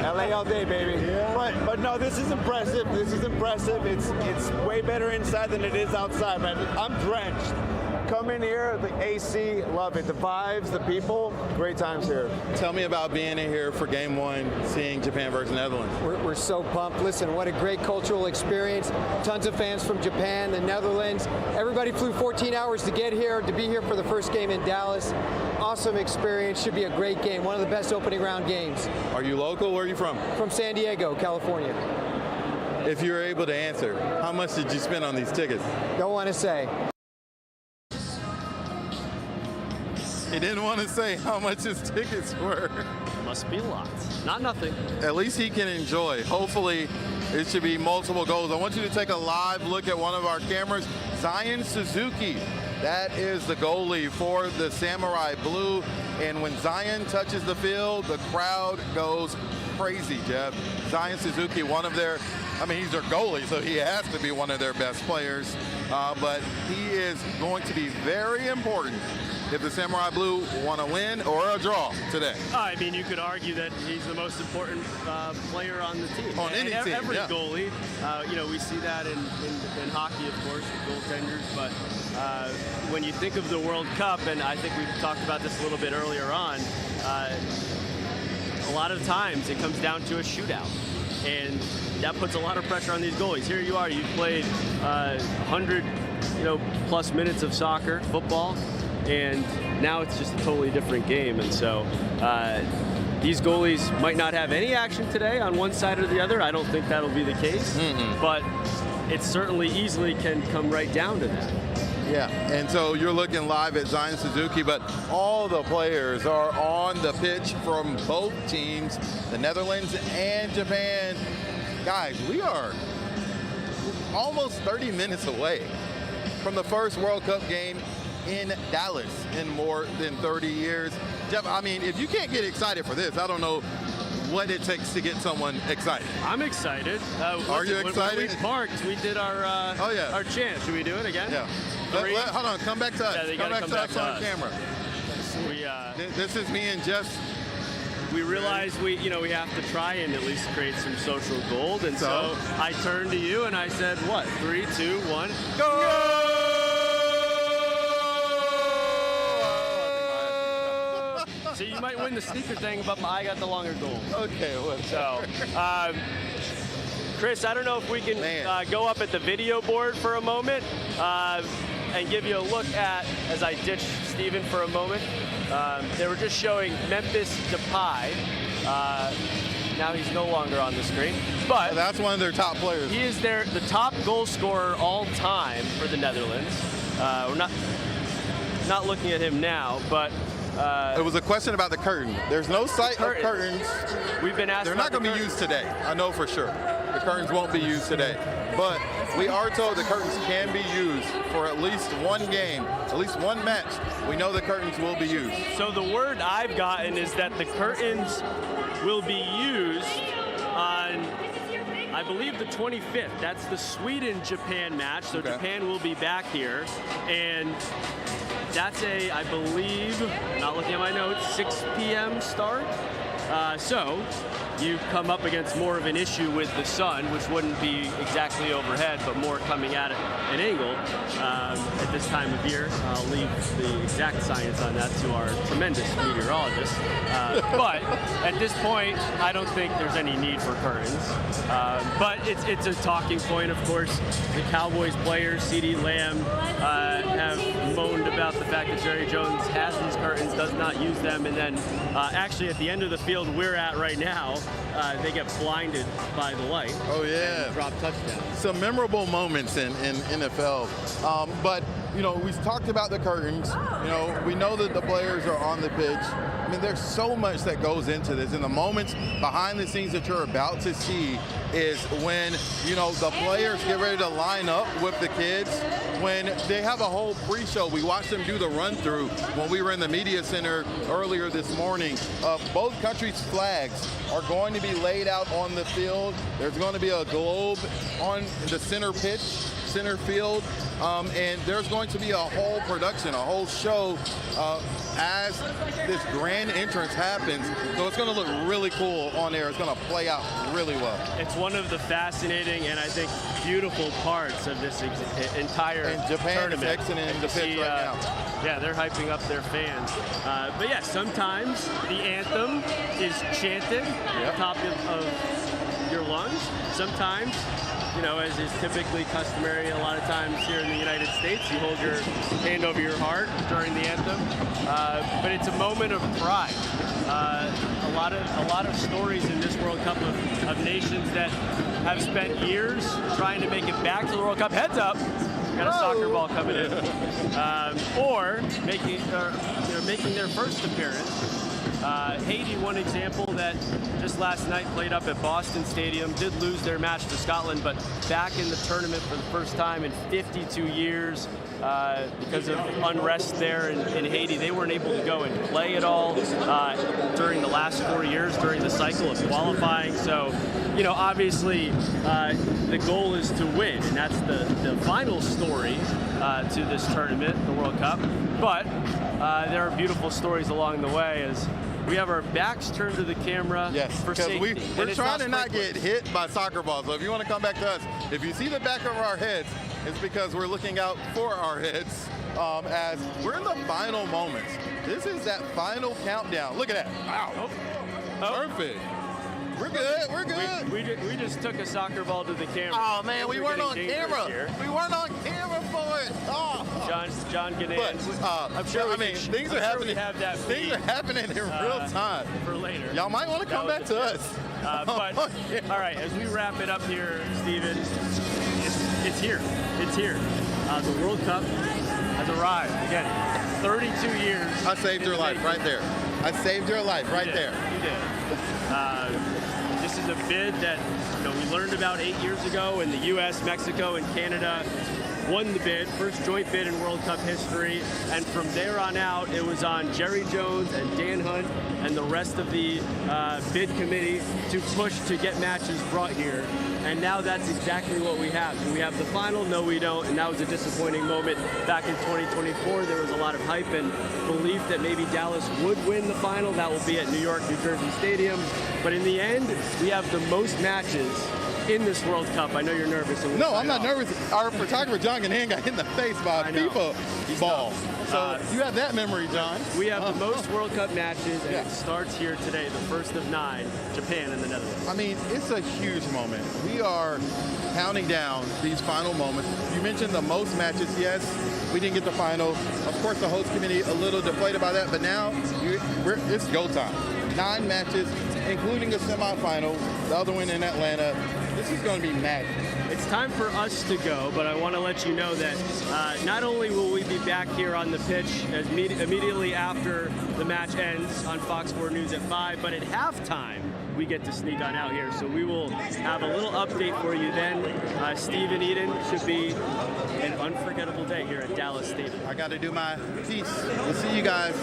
LA all day, baby. Yeah. But no, this is impressive. This is impressive. It's way better inside than it is outside, man. I'm drenched. Come in here, the AC, love it. The vibes, the people, great times here.
Tell me about being in here for game 1, seeing Japan versus Netherlands.
We're so pumped. Listen, what a great cultural experience. Tons of fans from Japan, the Netherlands. Everybody flew 14 hours to get here, to be here for the first game in Dallas. Awesome experience. Should be a great game. One of the best opening round games.
Are you local? Where are you from?
From San Diego, California.
If you're able to answer, how much did you spend on these tickets?
Don't want to say.
He didn't want to say how much his tickets were.
Must be lots. Not nothing.
At least he can enjoy. Hopefully, it should be multiple goals. I want you to take a live look at one of our cameras. Zion Suzuki, that is the goalie for the Samurai Blue. And when Zion touches the field, the crowd goes crazy, Jeff. Zion Suzuki, one of their, he's their goalie, so he has to be one of their best players. But he is going to be very important if the Samurai Blue want to win or a draw today.
I mean, you could argue that he's the most important player on the team.
On any team,
every
yeah.
goalie. We see that in hockey, of course, with goaltenders. But when you think of the World Cup, and I think we talked about this a little bit earlier on, a lot of times it comes down to a shootout. And that puts a lot of pressure on these goalies. Here you are, you've played 100 plus minutes of soccer, football, and now it's just a totally different game. And so these goalies might not have any action today on one side or the other. I don't think that'll be the case, but it certainly easily can come right down to that.
Yeah, and so you're looking live at Zion Suzuki, but all the players are on the pitch from both teams, the Netherlands and Japan. Guys, we are almost 30 minutes away from the first World Cup game in Dallas in more than 30 years. Jeff, if you can't get excited for this, I don't know what it takes to get someone excited.
I'm excited.
Are you excited?
When we parked, we did our our chant. Should we do it again?
Yeah. Hold on, come back to us.
Yeah,
come back to us on camera. This is me and Jeff.
We realized we have to try and at least create some social gold, and so I turned to you and I said, what? 3, 2, 1, go! So you might win the sneaker thing, but I got the longer goal.
Okay, well.
So, Chris, I don't know if we can go up at the video board for a moment and give you a look at, as I ditch Steven for a moment, they were just showing Memphis Depay. Now he's no longer on the screen, but
that's one of their top players.
He is the top goal scorer all time for the Netherlands. We're not looking at him now, but
it was a question about the curtain. There's no sight of curtains.
We've been asked.
They're not going to be used today. I know for sure. The curtains won't be used today, but we are told the curtains can be used for at least one game, at least one match. We know the curtains will be used.
So the word I've gotten is that the curtains will be used on, I believe, the 25th. That's the Sweden-Japan match. So Japan will be back here, and that's I believe, not looking at my notes, 6 p.m. start. So you come up against more of an issue with the sun, which wouldn't be exactly overhead, but more coming at an angle at this time of year. I'll leave the exact science on that to our tremendous meteorologist. But at this point, I don't think there's any need for curtains. But it's a talking point, of course. The Cowboys players, CeeDee Lamb, have moaned about the fact that Jerry Jones has these curtains, does not use them, and then actually at the end of the field we're at right now, they get blinded by the light.
Oh yeah,
and drop touchdowns.
Some memorable moments in NFL, but you know, we talked about the curtains. You know, we know that the players are on the pitch. I mean, there's so much that goes into this, and the moments behind the scenes that you're about to see is when, you know, the players get ready to line up with the kids. When they have a whole pre-show, we watched them do the run-through when we were in the media center earlier this morning. Both countries' flags are going to be laid out on the field. There's going to be a globe on the center pitch, center field, and there's going to be a whole production, a whole show as this grand entrance happens. So it's going to look really cool on there. It's going to play out really well.
It's one of the fascinating and I think beautiful parts of this entire
and Japan
tournament.
is exiting the pitch right now.
Yeah, they're hyping up their fans. But yeah, sometimes the anthem is chanted at the top of your lungs. Sometimes, you know, as is typically customary a lot of times here in the United States, you hold your hand over your heart during the anthem. But it's a moment of pride. A lot of stories in this World Cup of nations that have spent years trying to make it back to the World Cup. Heads up, got a soccer ball coming in, or making their first appearance. Haiti, one example that just last night played up at Boston Stadium, did lose their match to Scotland, but back in the tournament for the first time in 52 years because of unrest there in Haiti. They weren't able to go and play at all during the last 4 years during the cycle of qualifying. So, you know, obviously the goal is to win, and that's the final story to this tournament, the World Cup. But there are beautiful stories along the way as we have our backs turned to the camera.
Yes,
for
because
safety.
we're trying to not get hit by soccer balls. So if you want to come back to us, if you see the back of our heads, it's because we're looking out for our heads as we're in the final moments. This is that final countdown. Look at that. Wow. Oh. Perfect. We're good. We're good.
We just took a soccer ball to the camera.
Oh man, we weren't on camera. We weren't on camera for it. Oh.
John Gannon. I'm sure.
Things are happening. Things are happening in real time.
For later.
Y'all might want to come back to us.
But all right, as we wrap it up here, Steven, it's here. It's here. The World Cup has arrived again. 32 years.
I saved your life right there. I saved your life right there.
You did. This is a bid that we learned about 8 years ago, and the U.S., Mexico, and Canada won the bid, first joint bid in World Cup history, and from there on out, it was on Jerry Jones and Dan Hunt and the rest of the bid committee to push to get matches brought here. And now that's exactly what we have. Do we have the final? No, we don't. And that was a disappointing moment back in 2024. There was a lot of hype and belief that maybe Dallas would win the final. That will be at New York, New Jersey Stadium. But in the end, we have the most matches in this World Cup? I know you're nervous.
No, I'm not nervous. Our photographer, John Gahan, got hit in the face by a FIFA ball. So you have that memory, John.
We have the most World Cup matches, and it starts here today, the first of 9, Japan and the Netherlands.
I mean, it's a huge moment. We are counting down these final moments. You mentioned the most matches. Yes, we didn't get the final. Of course, the host committee a little deflated by that, but now it's go time. 9 matches, including a semifinal, the other one in Atlanta. This is going to be magic.
It's time for us to go, but I want to let you know that not only will we be back here on the pitch immediately after the match ends on Fox 4 News at 5, but at halftime, we get to sneak on out here. So we will have a little update for you then. Steve and Eden, should be an unforgettable day here at Dallas Stadium.
I got to do my piece. We'll see you guys.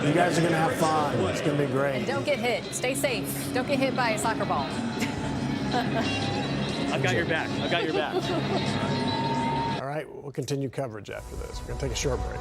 You guys are going to have fun. It's going to be great.
And don't get hit. Stay safe. Don't get hit by a soccer ball.
I've got your back. I've got your back.
All right, we'll continue coverage after this. We're going to take a short break.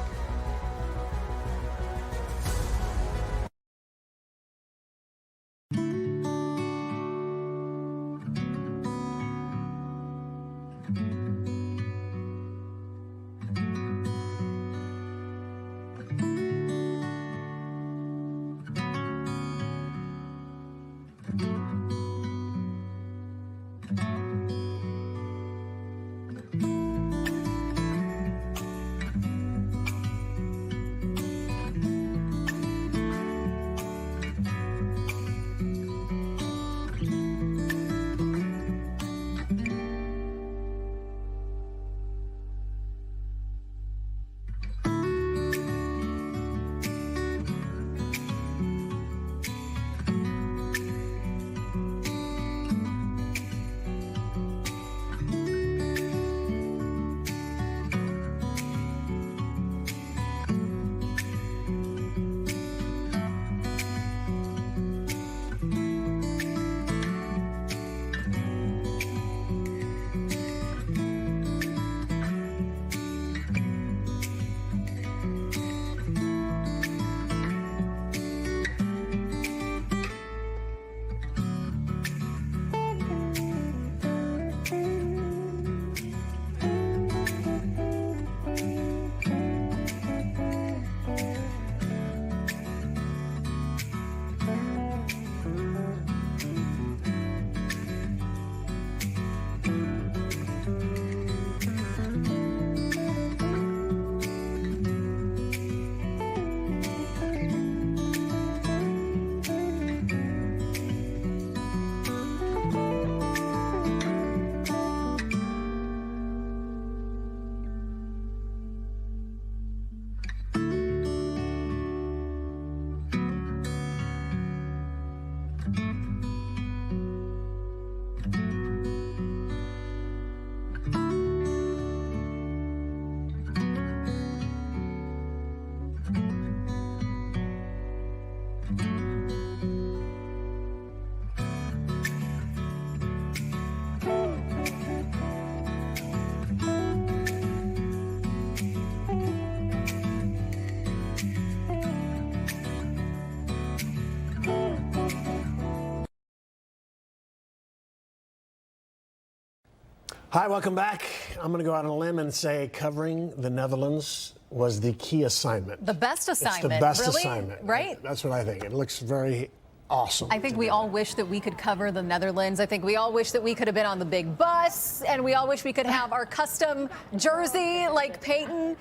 Hi, welcome back. I'm going to go out on a limb and say covering the Netherlands was the key assignment.
The best assignment.
It's the best
really?
assignment.
Right?
That's what I think. It looks very awesome.
I think we all wish that we could cover the Netherlands. I think we all wish that we could have been on the big bus, and we all wish we could have our custom jersey like Peyton.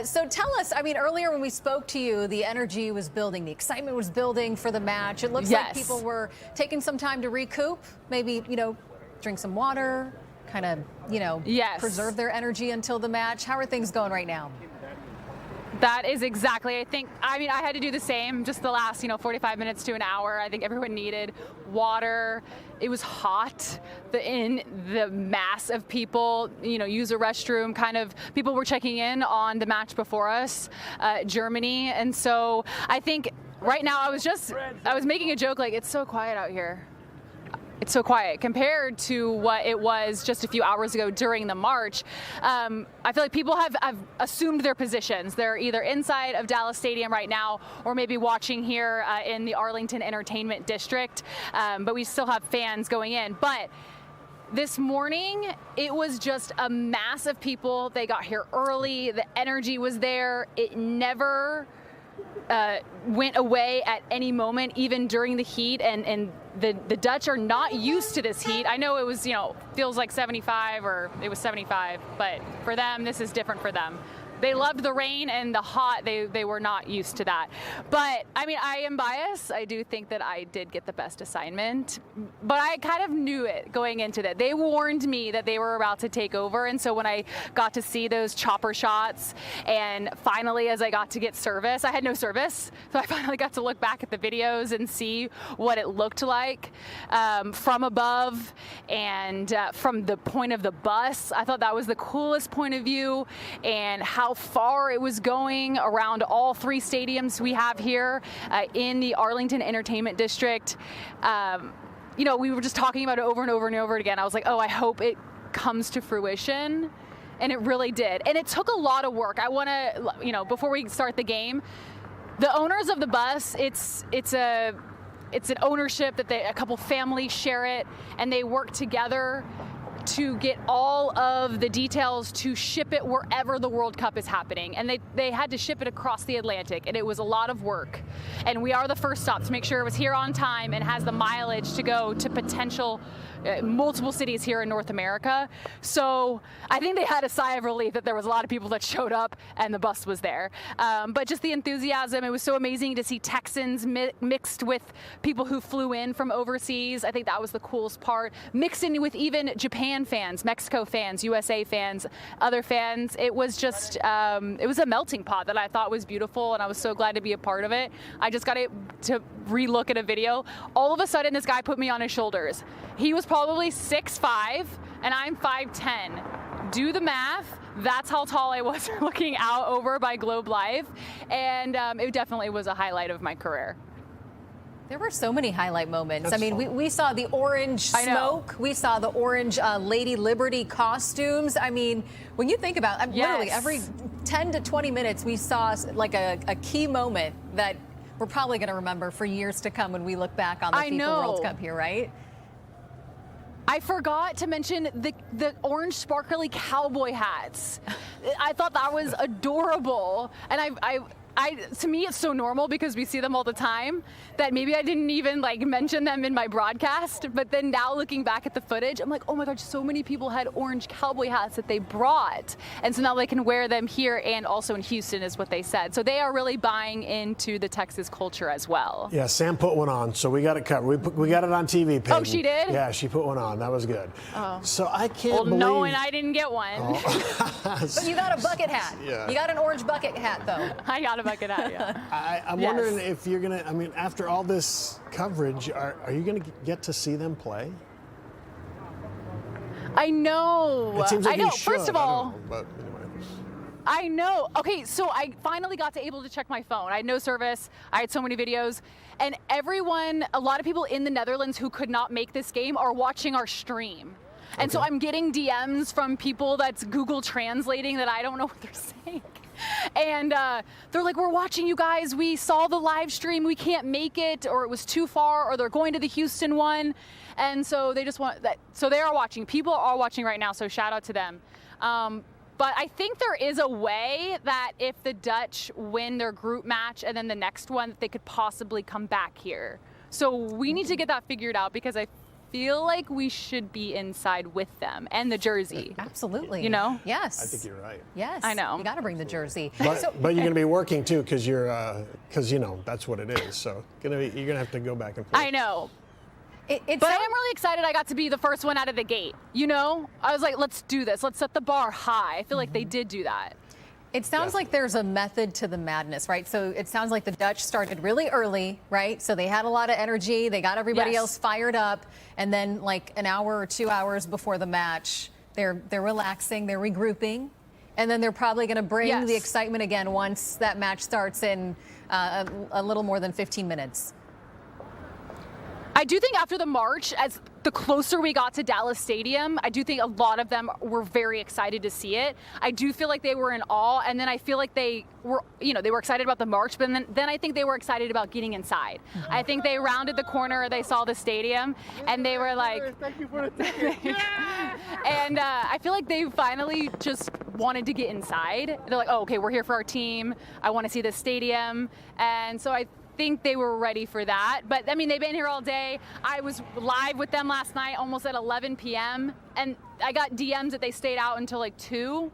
So tell us, I mean, earlier when we spoke to you, the energy was building, the excitement was building for the match. It looks like people were taking some time to recoup, maybe, drink some water, kind of, preserve their energy until the match. How are things going right now?
That is exactly, I had to do the same just the last, 45 minutes to an hour. I think everyone needed water. It was hot. In the mass of people, use a restroom, people were checking in on the match before us, Germany. And so I think right now I was making a joke, like, it's so quiet out here. It's so quiet compared to what it was just a few hours ago during the march. I feel like people have assumed their positions. They're either inside of Dallas Stadium right now or maybe watching here in the Arlington Entertainment District. But we still have fans going in. But This morning, it was just a mass of people. They got here early. The energy was there. It never went away at any moment, even during the heat. And the Dutch are not used to this heat. I know it was, feels like 75 or it was 75, but for them, this is different for them. They loved the rain and the hot. They were not used to that. But, I mean, I am biased. I do think that I did get the best assignment. But I kind of knew it going into that. They warned me that they were about to take over. And so when I got to see those chopper shots, and finally as I got to get service, I had no service. So I finally got to look back at the videos and see what it looked like from above and from the point of the bus. I thought that was the coolest point of view, and how far it was going around all 3 stadiums we have here in the Arlington Entertainment District. We were just talking about it over and over and over again. I was like, oh, I hope it comes to fruition. And it really did. And it took a lot of work. I want to, before we start the game, the owners of the bus, it's an ownership that a couple families share it, and they work together to get all of the details to ship it wherever the World Cup is happening. And they had to ship it across the Atlantic, and it was a lot of work. And we are the first stop to make sure it was here on time and has the mileage to go to potential multiple cities here in North America. So I think they had a sigh of relief that there was a lot of people that showed up and the bus was there. But just the enthusiasm, it was so amazing to see Texans mixed with people who flew in from overseas. I think that was the coolest part. Mixed in with even Japan fans, Mexico fans, USA fans, other fans. It was just, it was a melting pot that I thought was beautiful, and I was so glad to be a part of it. I just got to re-look at a video. All of a sudden, this guy put me on his shoulders. He was probably 6'5", and I'm 5'10". Do the math. That's how tall I was looking out over by Globe Live, and it definitely was a highlight of my career.
There were so many highlight moments. I mean, we saw the orange smoke. We saw the orange Lady Liberty costumes. I mean, when you think about it, literally every 10 to 20 minutes, we saw like a key moment that we're probably going to remember for years to come when we look back on the FIFA World Cup here, right?
I forgot to mention the orange sparkly cowboy hats. I thought that was adorable. And to me, it's so normal because we see them all the time that maybe I didn't even mention them in my broadcast. But then now looking back at the footage, I'm like, oh my gosh, so many people had orange cowboy hats that they brought. And so now they can wear them here and also in Houston is what they said. So they are really buying into the Texas culture as well.
Yeah, Sam put one on, so we got it covered. We got it on TV, Peyton.
Oh, she did?
Yeah, she put one on. That was good.
Oh.
So I can't believe...
No, and I didn't get one.
Oh.
But you got a bucket hat.
Yeah.
You got an orange bucket hat, though.
I got a bucket hat, yeah.
I'm wondering if you're going to, I mean, after all this coverage, are you going to get to see them play?
I know.
It seems like
I know.
you should.
First of all,
I don't know, but anyway.
I know. Okay, so I finally got able to check my phone. I had no service. I had so many videos. And a lot of people in the Netherlands who could not make this game are watching our stream. And so I'm getting DMs from people that's Google translating that I don't know what they're saying. And they're like, we're watching you guys. We saw the live stream. We can't make it, or it was too far, or they're going to the Houston one. And so they just want that. So they are watching. People are watching right now. So shout out to them. But I think there is a way that if the Dutch win their group match and then the next one, that they could possibly come back here. So we need to get that figured out because I feel like we should be inside with them and the jersey.
Absolutely.
You know?
Yes.
I think you're right.
Yes.
I know.
You got to bring the jersey.
But you're going to be working too because that's what it is. So you're going to have to go back and forth.
I know. But I am really excited I got to be the first one out of the gate. I was like, let's do this. Let's set the bar high. I feel like they did do that.
It sounds like there's a method to the madness, right? So it sounds like the Dutch started really early, right? So they had a lot of energy. They got everybody else fired up. And then like an hour or 2 hours before the match, they're relaxing, they're regrouping. And then they're probably going to bring the excitement again once that match starts in a little more than 15 minutes.
I do think after the march, as the closer we got to Dallas Stadium, I do think a lot of them were very excited to see it. I do feel like they were in awe, and then I feel like they were, they were excited about the march, but then I think they were excited about getting inside. I think they rounded the corner, they saw the stadium, and they were like,
thank you for the ticket.
and I feel like they finally just wanted to get inside. They're like, oh, okay, we're here for our team. I want to see the stadium. And so I think they were ready for that. But I mean, they've been here all day. I was live with them last night, almost at 11 p.m. And I got DMs that they stayed out until like 2.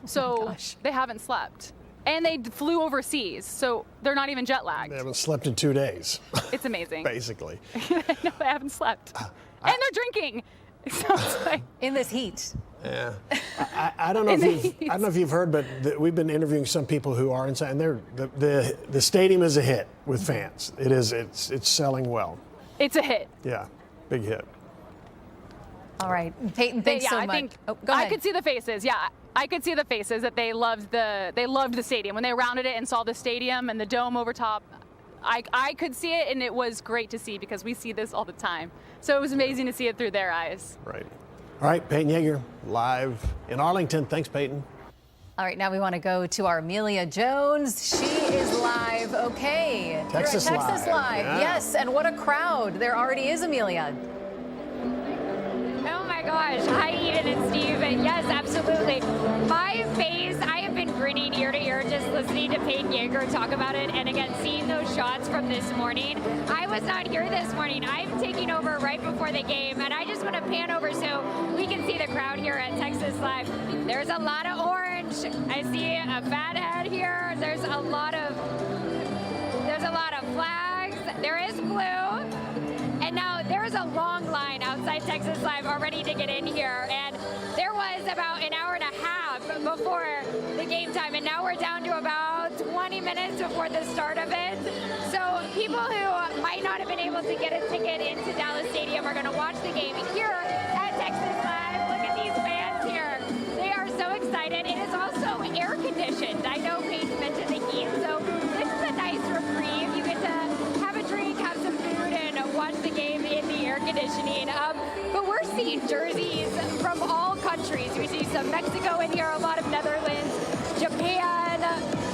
So they haven't slept. And they flew overseas, so they're not even jet lagged.
They haven't slept in 2 days.
It's amazing.
Basically.
No, they haven't slept. And they're drinking. So it's like,
in this heat.
Yeah, I don't know if you've heard, but we've been interviewing some people who are inside, and the stadium is a hit with fans. It is. It's selling well.
It's a hit.
Yeah, big hit.
All right, Peyton, thanks so much.
I think
go ahead.
I could see the faces. Yeah, I could see the faces that they loved the stadium when they rounded it and saw the stadium and the dome over top. I could see it, and it was great to see because we see this all the time. So it was amazing to see it through their eyes.
Right. All right, Peyton Yeager, live in Arlington. Thanks, Peyton.
All right, now we want to go to our Amelia Jones. She is live. Okay.
Texas
You're at Texas Live.
Yeah.
Yes, and what a crowd. There already is, Amelia.
Oh my gosh. Hi, Eden and Steve. Yes, absolutely. My face, I have been grinning ear to ear just listening to Peyton Yeager talk about it. And again, seeing those shots from this morning. I was not here this morning. I'm taking over right before the game. And I just want to pan over so we can see the crowd here at Texas Live. There's a lot of orange. I see a fat head here. There's a lot of flags. There is blue. And now there's a long line outside Texas Live already to get in here. And there was about an hour and a half before the game time. And now we're down to about 20 minutes before the start of it. So people who might not have been able to get a ticket into Dallas Stadium are going to watch the game here at Texas Live. Look at these fans here. They are so excited. It is also air conditioned. I know Peyton mentioned the heat. So this is a nice reprieve. You get to have a drink, have some food, and watch the game in the air conditioning. But we're seeing jerseys from all countries. We see some Mexico in here, a lot of Netherlands, Japan.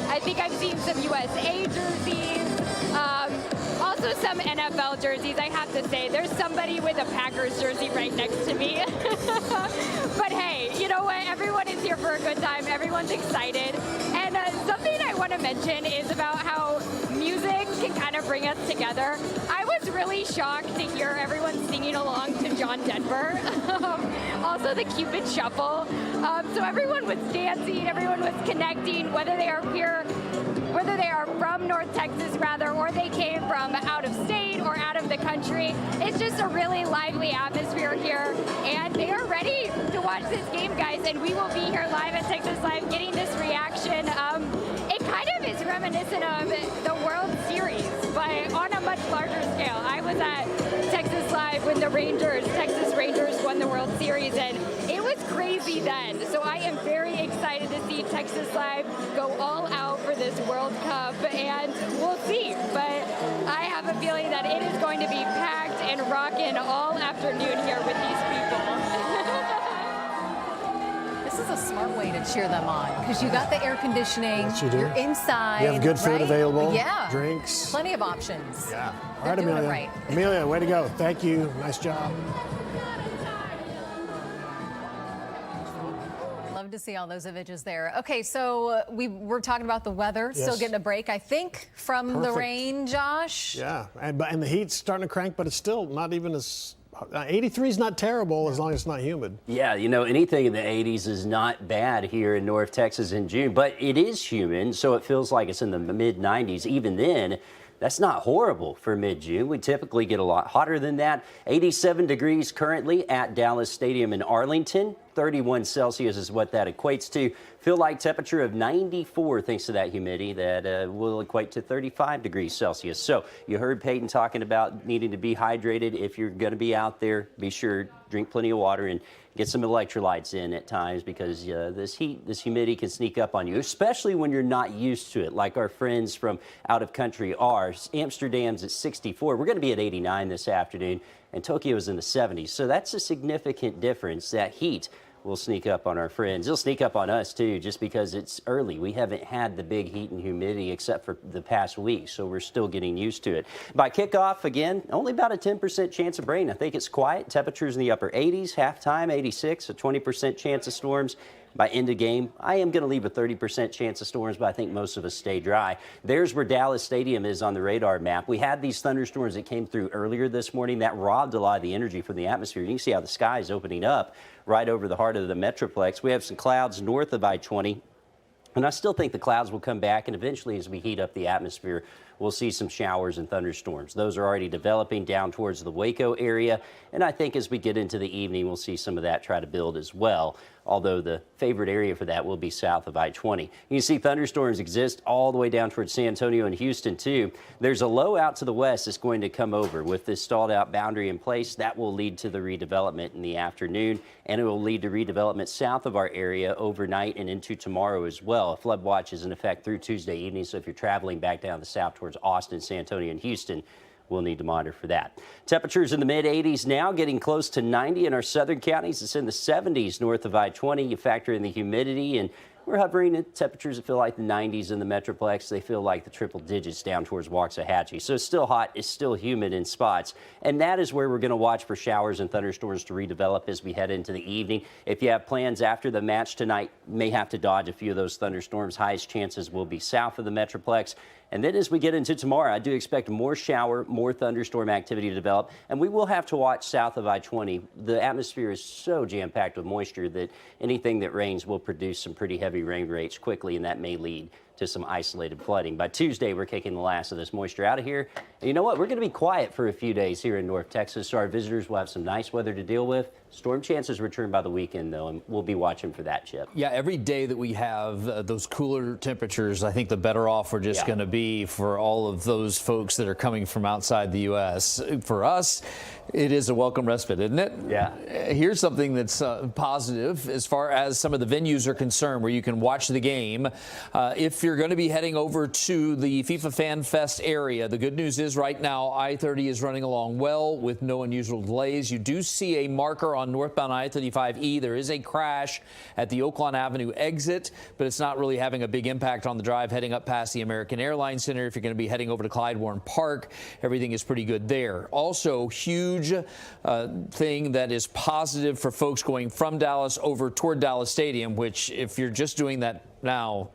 I think I've seen some USA jerseys. Also some NFL jerseys. I have to say, there's somebody with a Packers jersey right next to me. But hey, you know what? Everyone is here for a good time. Everyone's excited. And something I want to mention is about how music can kind of bring us together. I was really shocked to hear everyone singing along to John Denver. Also the Cupid Shuffle. So everyone was dancing, everyone was connecting, whether they are here, whether they are from North Texas rather, or they came from out of state or out of the country. It's just a really lively atmosphere here, and they are ready to watch this game, guys, and we will be here live at Texas Live getting this reaction. It kind of is reminiscent of the World Series, but on a much larger scale. I was at Texas Live when the Texas Rangers won the World Series, and it was crazy then. So I am very excited to see Texas Live go all out for this World Cup, and we'll see. But I have a feeling that it is going to be packed and rocking all afternoon here with these people.
This is a smart way to cheer them on because you got the air conditioning.
Yes, you do.
You're inside.
You have good food
right?
available.
Yeah.
Drinks.
Plenty of options.
Yeah. All
They're
right,
doing it
Amelia.
right.
Amelia, way to go. Thank you. Nice job.
Love to see all those images there. Okay, so we're talking about the weather. Still
Yes.
getting a break, I think, from the
Perfect.
rain, Josh.
Yeah, and the heat's starting to crank, but it's still not even as 83 is not terrible as long as it's not humid.
Yeah, anything in the 80s is not bad here in North Texas in June, but it is humid, so it feels like it's in the mid-90s. Even then, that's not horrible for mid-June. We typically get a lot hotter than that. 87 degrees currently at Dallas Stadium in Arlington. 31 Celsius is what that equates to. Feel like temperature of 94 thanks to that humidity that will equate to 35 degrees Celsius. So you heard Peyton talking about needing to be hydrated. If you're going to be out there, be sure drink plenty of water, and get some electrolytes in at times, because this heat, this humidity can sneak up on you, especially when you're not used to it, like our friends from out of country are. Amsterdam's at 64. We're going to be at 89 this afternoon, and Tokyo's in the 70s. So that's a significant difference. That heat will sneak up on our friends. It'll sneak up on us too, just because it's early. We haven't had the big heat and humidity except for the past week, so we're still getting used to it. By kickoff, again, only about a 10% chance of rain. I think it's quiet. Temperatures in the upper 80s, halftime 86, a 20% chance of storms. By end of game, I am going to leave a 30% chance of storms, but I think most of us stay dry. There's where Dallas Stadium is on the radar map. We had these thunderstorms that came through earlier this morning. That robbed a lot of the energy from the atmosphere. You can see how the sky is opening up right over the heart of the Metroplex. We have some clouds north of I-20. And I still think the clouds will come back, and eventually as we heat up the atmosphere, we'll see some showers and thunderstorms. Those are already developing down towards the Waco area, and I think as we get into the evening, we'll see some of that try to build as well, although the favorite area for that will be south of I-20. You can see thunderstorms exist all the way down towards San Antonio and Houston, too. There's a low out to the west that's going to come over. With this stalled out boundary in place, that will lead to the redevelopment in the afternoon, and it will lead to redevelopment south of our area overnight and into tomorrow as well. A flood watch is in effect through Tuesday evening, so if you're traveling back down the south towards Austin, San Antonio, and Houston, we'll need to monitor for that. Temperatures in the mid-80s now, getting close to 90 in our southern counties. It's in the 70s north of I-20. You factor in the humidity, and we're hovering at temperatures that feel like the 90s in the Metroplex. They feel like the triple digits down towards Waxahachie. So it's still hot. It's still humid in spots. And that is where we're going to watch for showers and thunderstorms to redevelop as we head into the evening. If you have plans after the match tonight, may have to dodge a few of those thunderstorms. Highest chances will be south of the Metroplex. And then as we get into tomorrow, I do expect more shower, more thunderstorm activity to develop. And we will have to watch south of I-20. The atmosphere is so jam-packed with moisture that anything that rains will produce some pretty heavy rain rates quickly, and that may lead to some isolated flooding. By Tuesday, we're kicking the last of this moisture out of here. And you know what? We're going to be quiet for a few days here in North Texas, so our visitors will have some nice weather to deal with. Storm chances return by the weekend, though, and we'll be watching for that, Chip.
Yeah, every day that we have those cooler temperatures, I think the better off we're just going to be for all of those folks that are coming from outside the U.S. For us, it is a welcome respite, isn't it?
Yeah.
Here's something that's positive as far as some of the venues are concerned where you can watch the game. If you're going to be heading over to the FIFA Fan Fest area, the good news is right now I-30 is running along well with no unusual delays. You do see a marker on northbound I-35E. There is a crash at the Oakland Avenue exit, but it's not really having a big impact on the drive heading up past the American Airlines Center. If you're going to be heading over to Clyde-Warren Park, everything is pretty good there. Also, huge thing that is positive for folks going from Dallas over toward Dallas Stadium, which if you're just doing that now,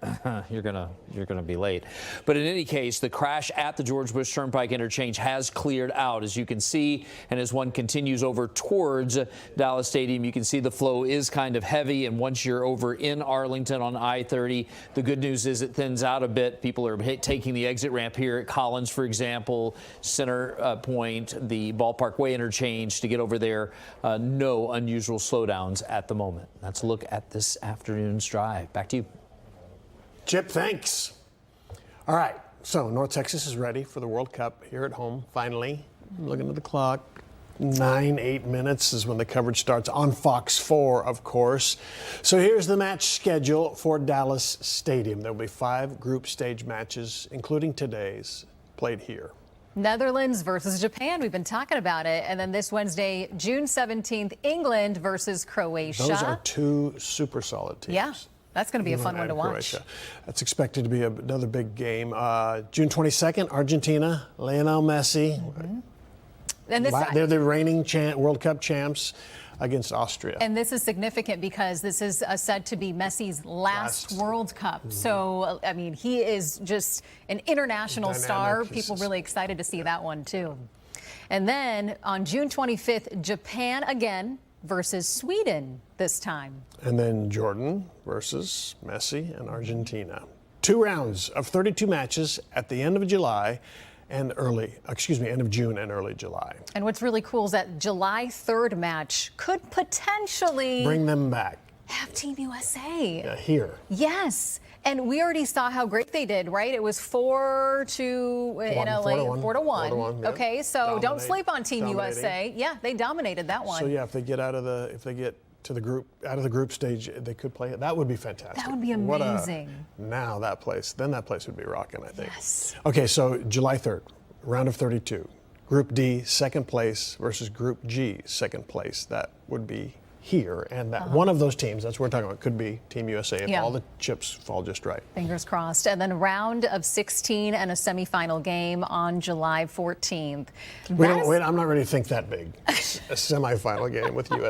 you're gonna be late. But in any case, the crash at the George Bush Turnpike interchange has cleared out, as you can see. And as one continues over towards Dallas Stadium, you can see the flow is kind of heavy. And once you're over in Arlington on I-30, the good news is it thins out a bit. People are taking the exit ramp here at Collins, for example, Center Point, the Ballpark Way interchange to get over there. No unusual slowdowns at the moment. That's a look at this afternoon's drive. Back to you.
Chip, thanks. All right, so North Texas is ready for the World Cup here at home, finally. I'm looking at the clock. 8 minutes is when the coverage starts on Fox 4, of course. So here's the match schedule for Dallas Stadium. There will be 5 group stage matches, including today's, played here.
Netherlands versus Japan. We've been talking about it. And then this Wednesday, June 17th, England versus Croatia.
Those are 2 super solid teams.
Yeah. That's going to be a fun one to watch.
Croatia. That's expected to be another big game. June 22nd, Argentina, Lionel Messi. Mm-hmm. And they're the reigning World Cup champs against Austria.
And this is significant because this is said to be Messi's last World Cup. Mm-hmm. So, I mean, he is just an international star. People really excited to see that one, too. And then on June 25th, Japan again versus Sweden this time. And then Jordan versus Messi and Argentina. 2 rounds of 32 matches at the end of July and end of June and early July. And what's really cool is that July 3rd match could potentially bring them back. Have Team USA. Here. Yes. And we already saw how great they did, right? It was 4-2 in LA,
4-1.
4-1.
Yeah.
Okay, so don't sleep on Team
Dominating.
USA. Yeah, they dominated that one.
So yeah, if they get to the group stage, they could play it. That would be fantastic.
That would be amazing.
Now that place would be rocking, I think. Yes. Okay, so July 3rd, round of 32. Group D, second place versus Group G, second place. That would be here, and that one of those teams, that's what we're talking about, could be Team USA if all the chips fall just right.
Fingers crossed. And then round of 16 and a semifinal game on July 14th.
I'm not ready to think that big. A semifinal game with Team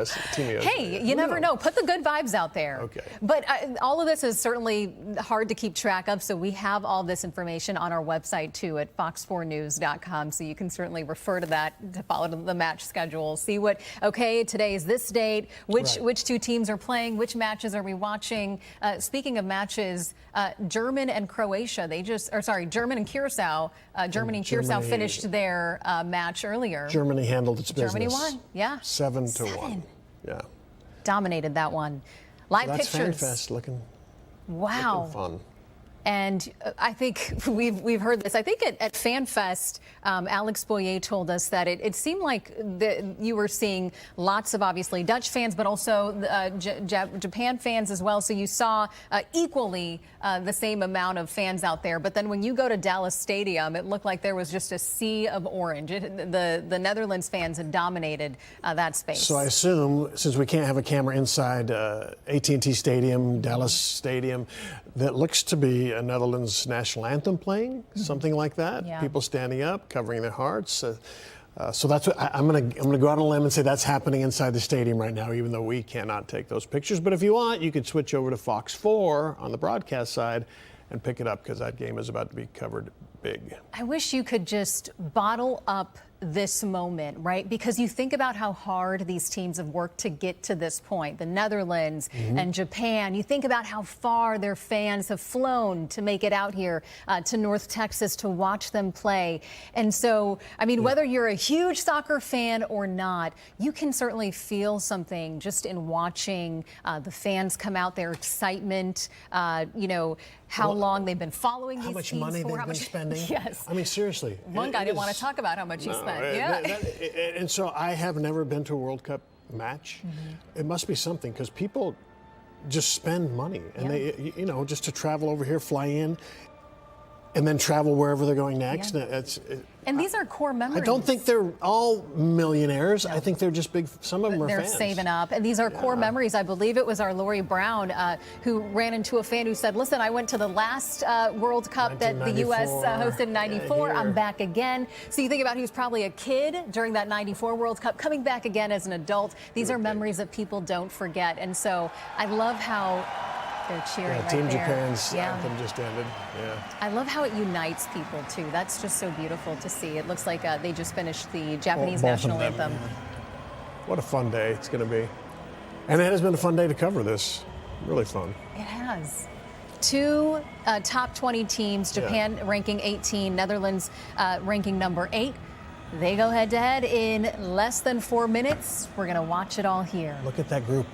USA.
Hey, you never know. Put the good vibes out there.
Okay.
But all of this is certainly hard to keep track of, so we have all this information on our website too at fox4news.com, so you can certainly refer to that to follow the match schedule, see what, today is this date, which two teams are playing, which matches are we watching. Speaking of matches, German and Croatia, German and Curacao. Germany and Curacao finished their match earlier.
Germany handled its business.
Germany won, yeah.
7-1. Yeah.
Dominated that one. Live
that's
pictures.
FanFest looking fun.
And I think we've heard this. I think at FanFest, Alex Boyer told us that it seemed like you were seeing lots of obviously Dutch fans, but also Japan fans as well. So you saw equally the same amount of fans out there. But then when you go to Dallas Stadium, it looked like there was just a sea of orange. The Netherlands fans had dominated that space.
So I assume, since we can't have a camera inside AT&T Stadium, Dallas Stadium, that looks to be a Netherlands national anthem playing, something like that.
Yeah.
People standing up, covering their hearts. So that's what I'm going to go out on a limb and say that's happening inside the stadium right now, even though we cannot take those pictures. But if you want, you could switch over to Fox 4 on the broadcast side and pick it up, because that game is about to be covered big.
I wish you could just bottle up this moment, right? Because you think about how hard these teams have worked to get to this point, the Netherlands and Japan. You think about how far their fans have flown to make it out here to North Texas to watch them play. And so, I mean, whether you're a huge soccer fan or not, you can certainly feel something just in watching the fans come out, their excitement, how long they've been following these teams for.
How much money they've been spending.
Yes.
I mean, seriously.
One guy didn't want to talk about how much he spent. Yeah.
And so I have never been to a World Cup match. It must be something, because people just spend money, and they, just to travel over here, fly in, and then travel wherever they're going next.
And these are core memories.
I don't think they're all millionaires. I think they're just big. Some of them are
They're
fans.
saving up. And these are core memories. I believe it was our Lori Brown who ran into a fan who said, listen, I went to the last World Cup that the U.S. hosted in 94. I'm back again. So you think about he was probably a kid during that 94 World Cup, coming back again as an adult. These are memories that people don't forget. And so I love how they're cheering right
Team
there.
Japan's anthem just ended.
I love how it unites people, too. That's just so beautiful to see. It looks like they just finished the Japanese national anthem.
What a fun day it's going to be. And it has been a fun day to cover this. Really fun.
It has. Two top 20 teams, Japan ranking 18, Netherlands ranking number 8. They go head-to-head in less than 4 minutes. We're going to watch it all here.
Look at that group.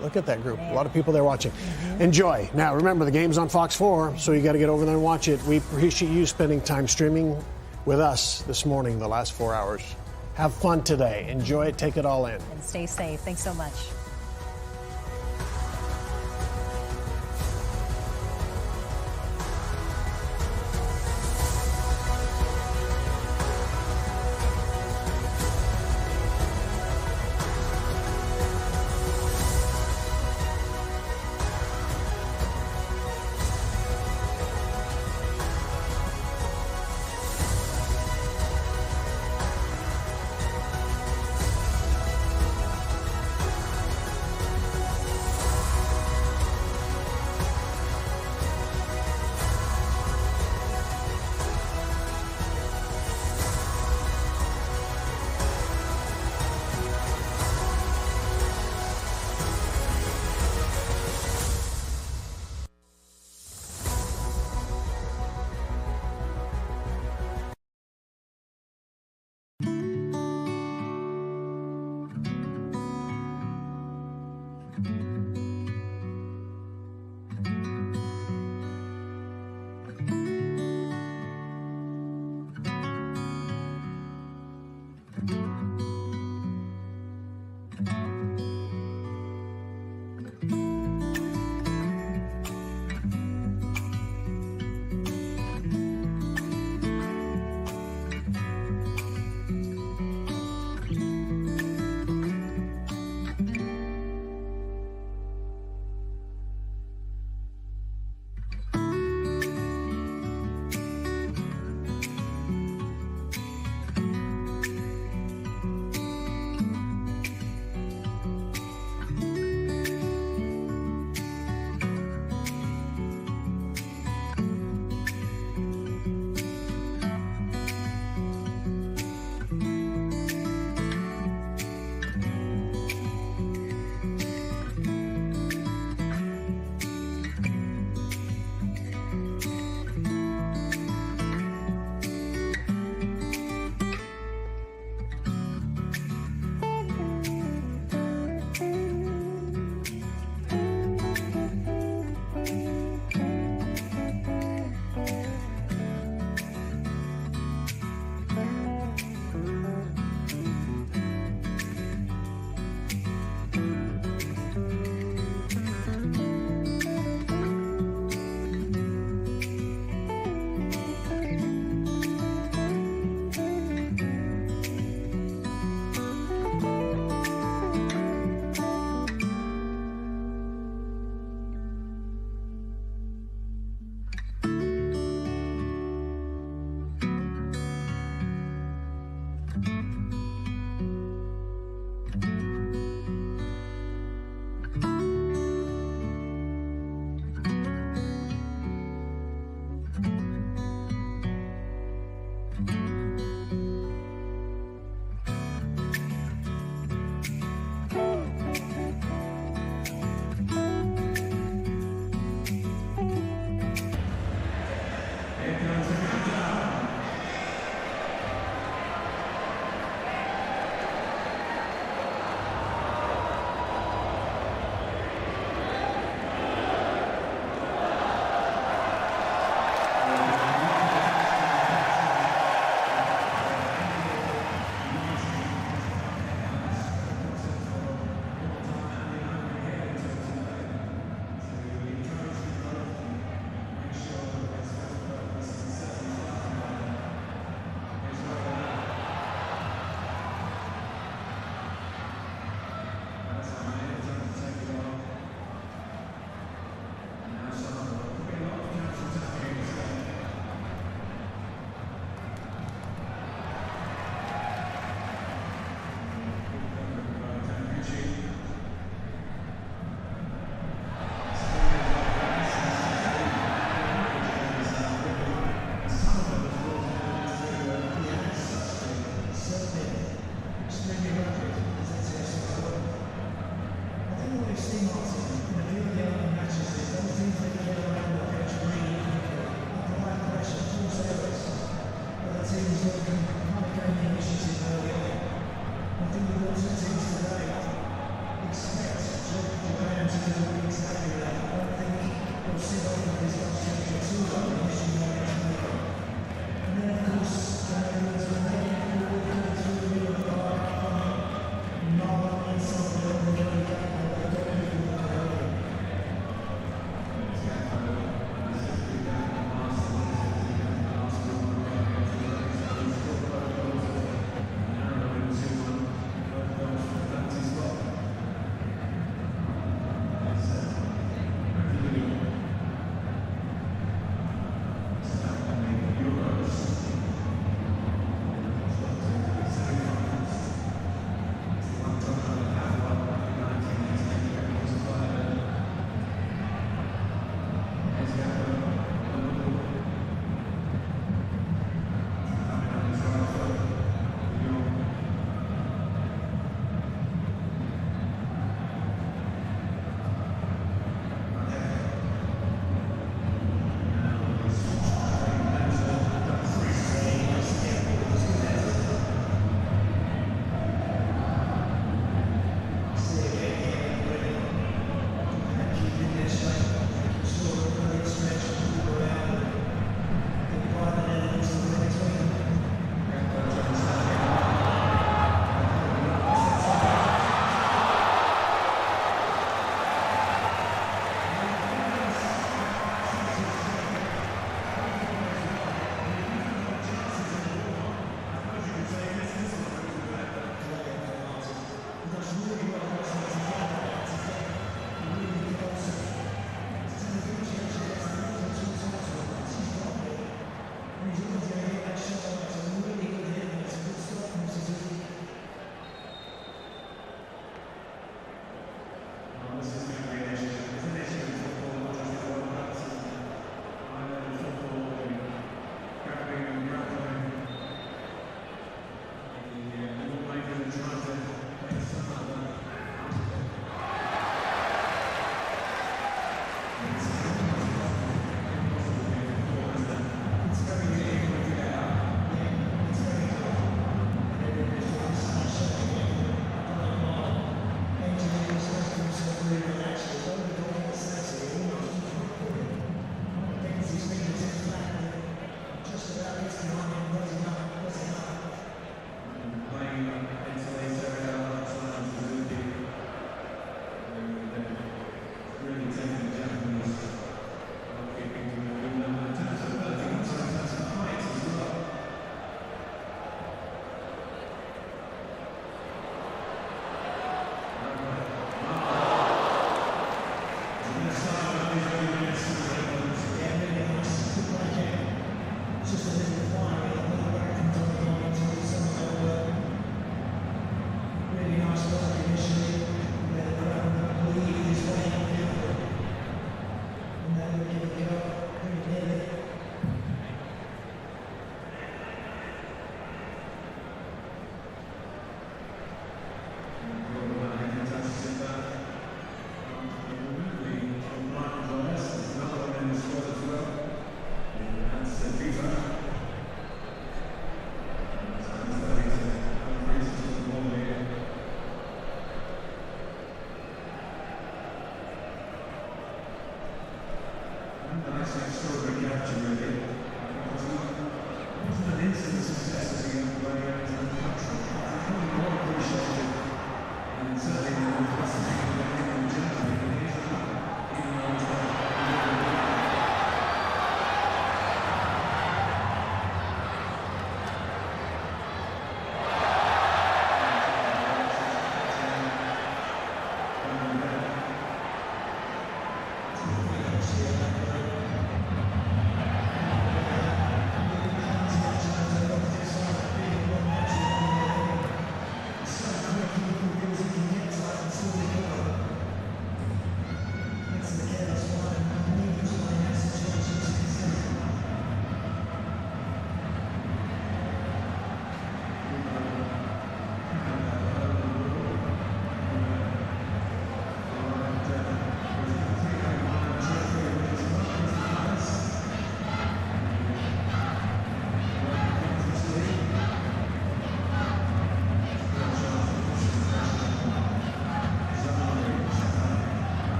Look at that group. A lot of people there watching. Enjoy. Now, remember, the game's on Fox 4, so you got to get over there and watch it. We appreciate you spending time streaming with us this morning, the last 4 hours. Have fun today. Enjoy it. Take it all in.
And stay safe. Thanks so much.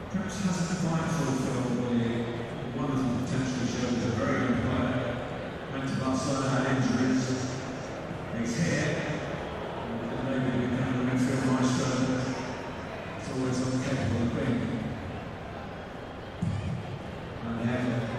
Perhaps hasn't quite fulfilled one of them potentially showed a very good player. Went to Barcelona, had injuries. He's here. And maybe become the midfield maestro. It's always uncapable of being. And Heather.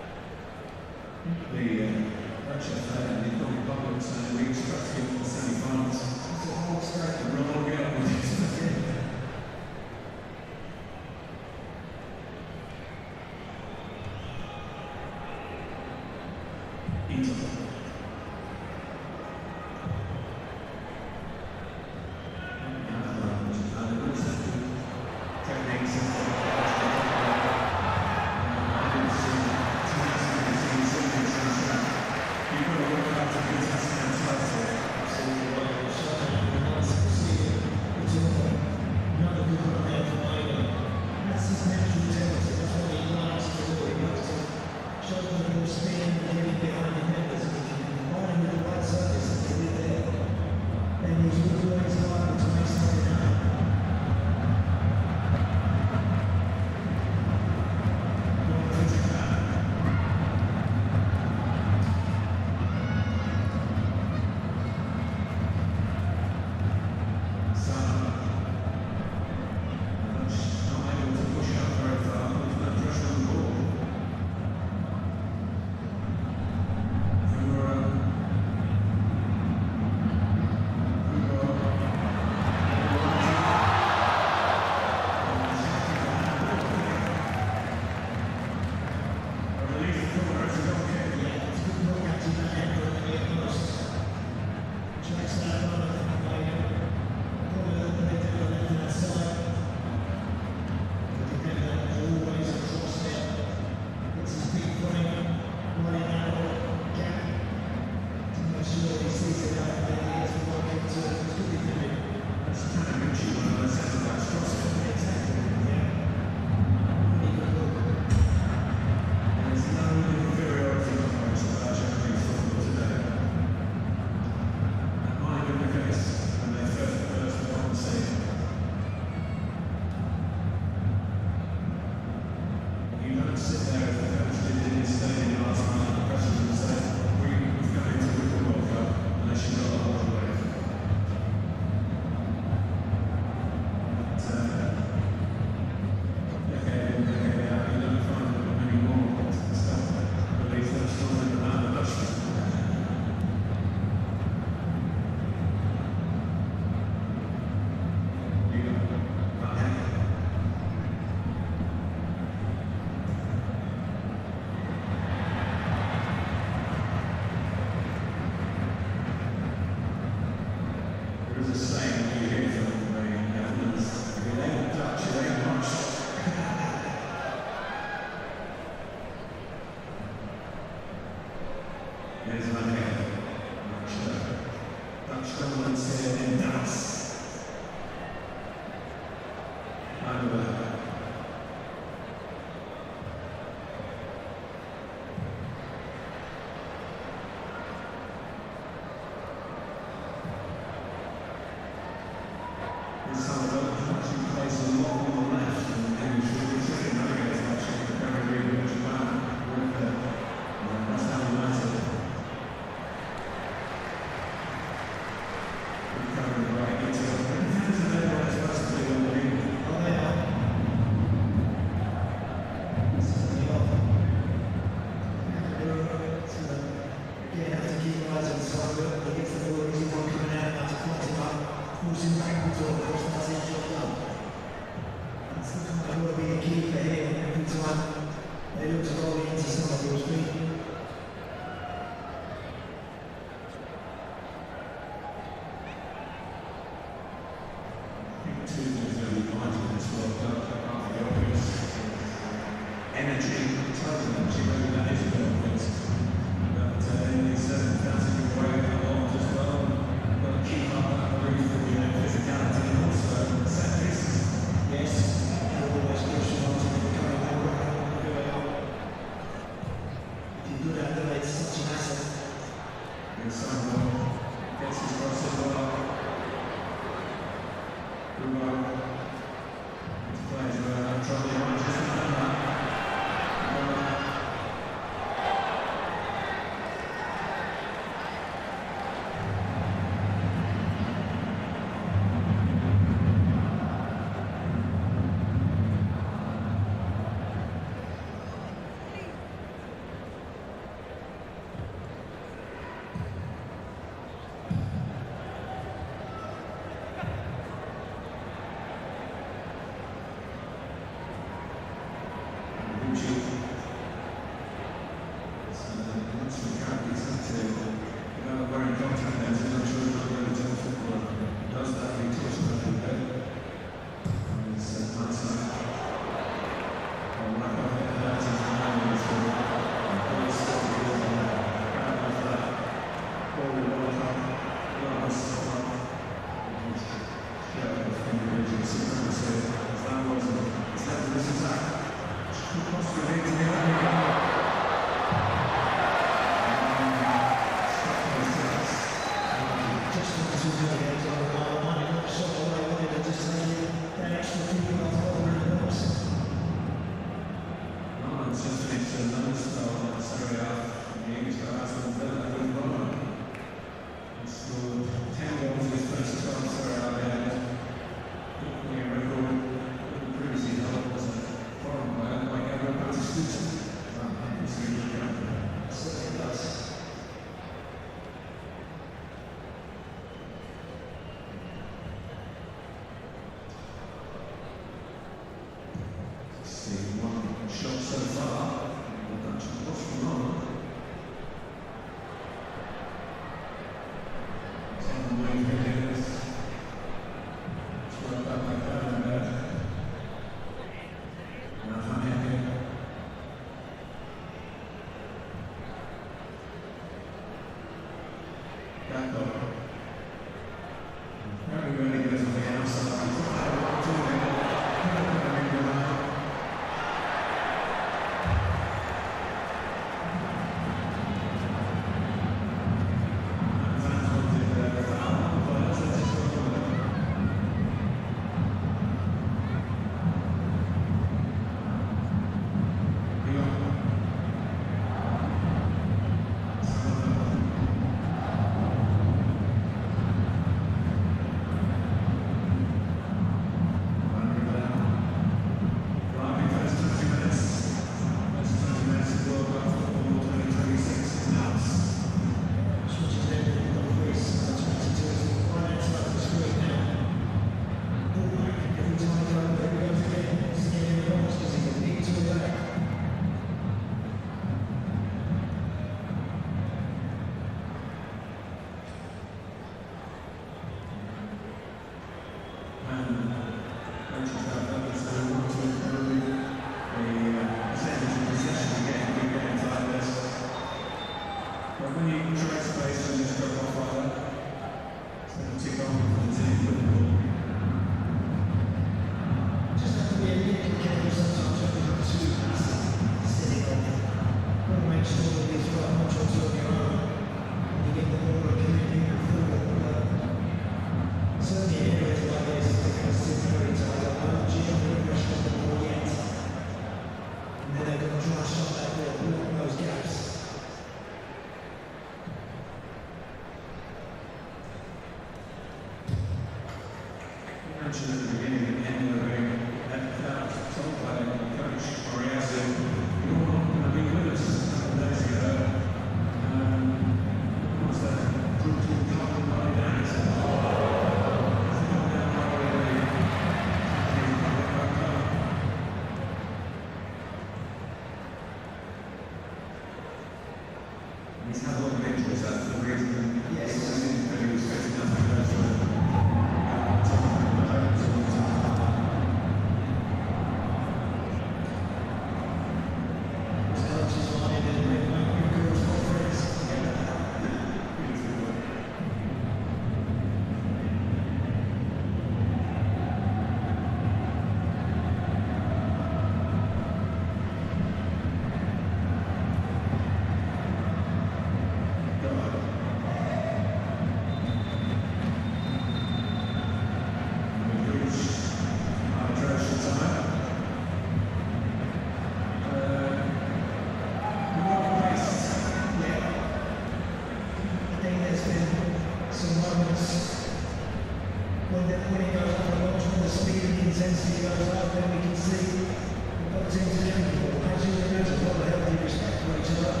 intensity goes up, then we can see the other teams in every ball. Gradually, there's a lot of healthy respect for each other.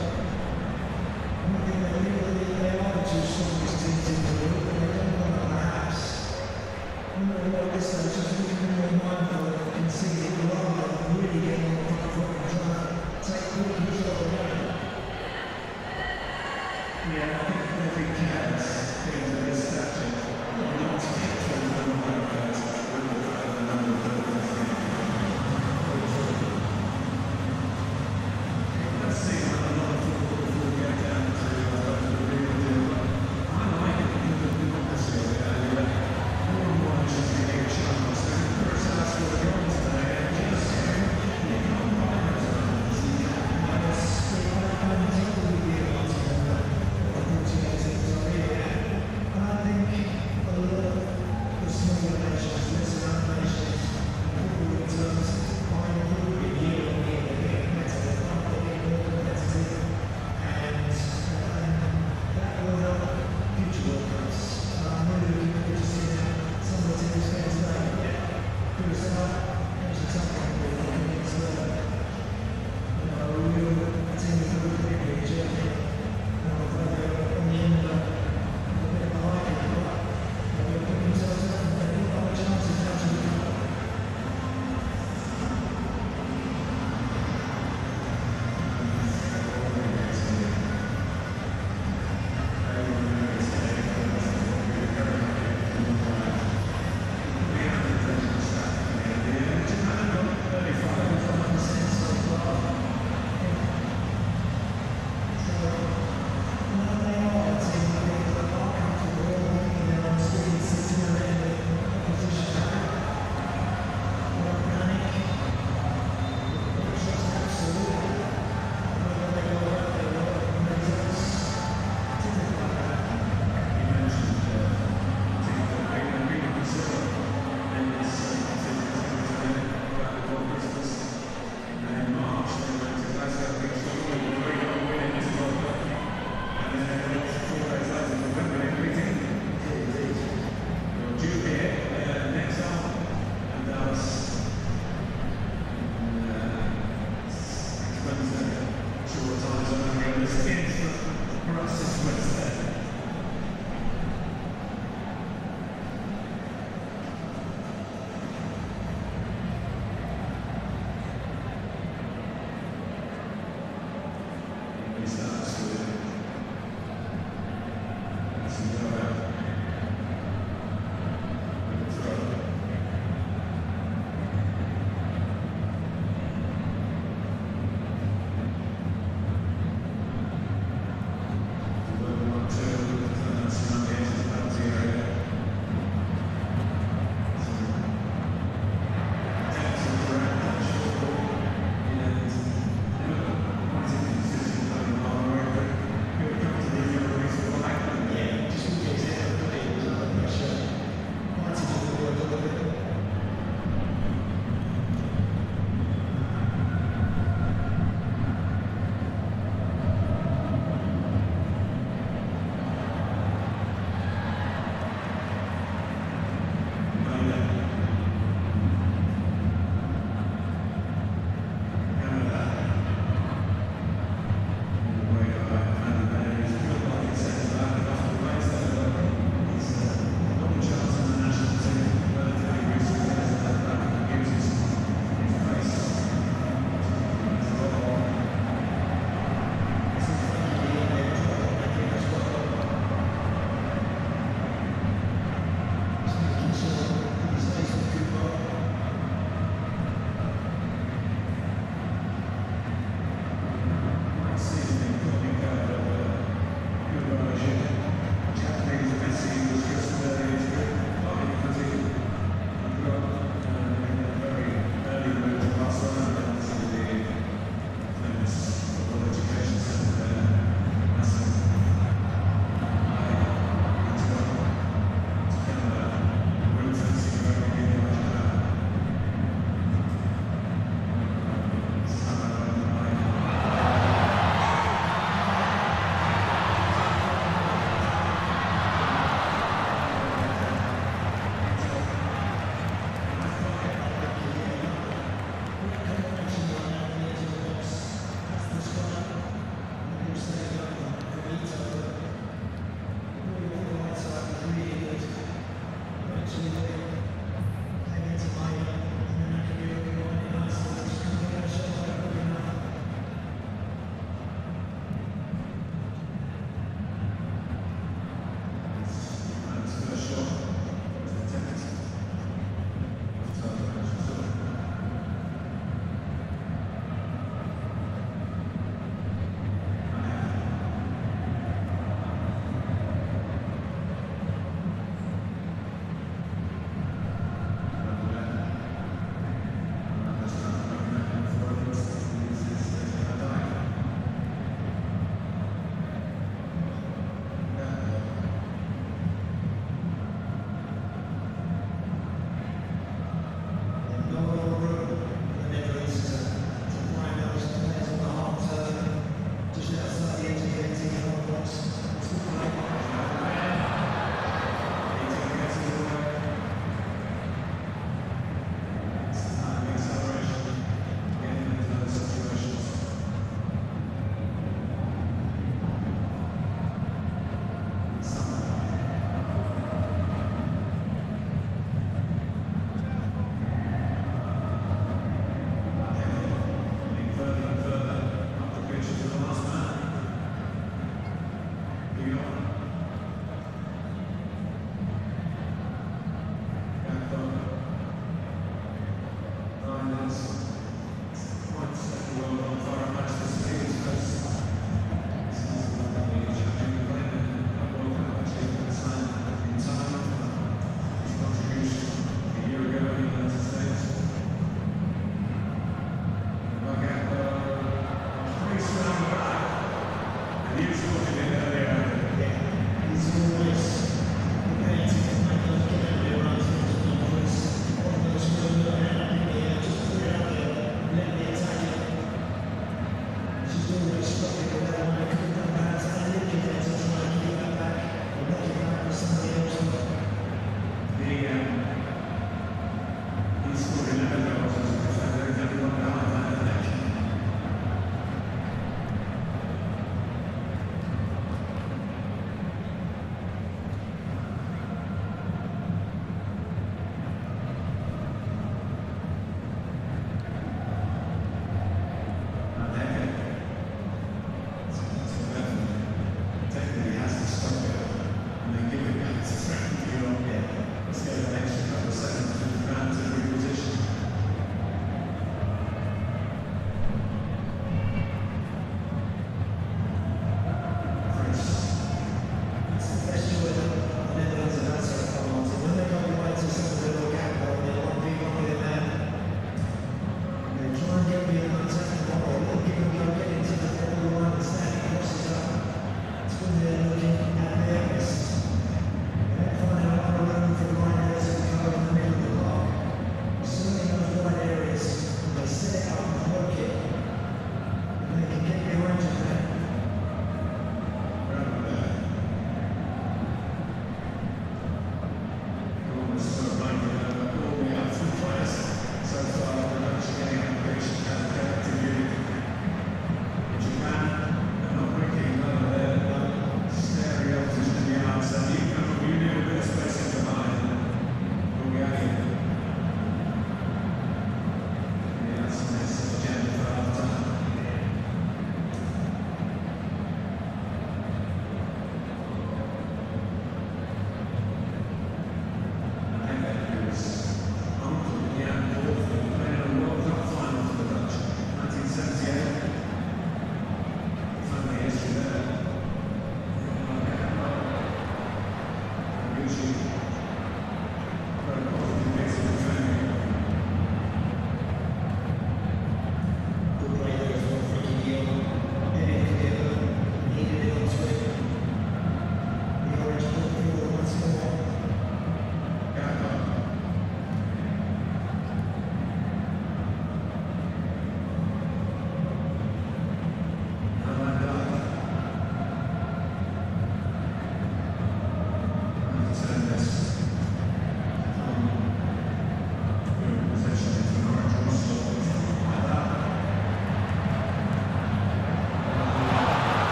And I think they are the two strongest teams in the world, but they don't want to perhaps. At this stage, just be more mindful and see it rather than really getting on the front foot and trying to take full control of the game. Yeah, I think every cat things of this stature, not to get to the number of guys, the number of let's see how a lot of football will get down to the real deal. I like it because of the democracy of it. More and more just getting a chance. And the first house will go on today and just you can't buy those minus I'm totally be able to opportunities are here. And I think a lot of the smaller nations, lesser nations, football in terms are improving year on year. They're getting better, they're getting more competitive, and that will help future World Cups. I'm really looking forward to seeing some of the teams playing today. There's a tough one we're looking into a real team that we're looking at Germany. On the end of a bit of a hike, but they're putting themselves up and they've got a chance of touching the cup.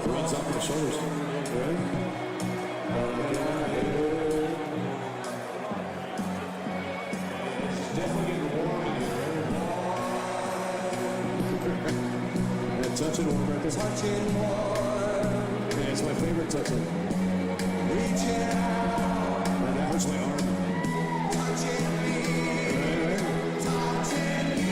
Runs up the shoulders. Touching warm right there. Touching warm. Yeah, it's my favorite touching. Reaching out. Man, that hurts my arm. Touching me. Touching you.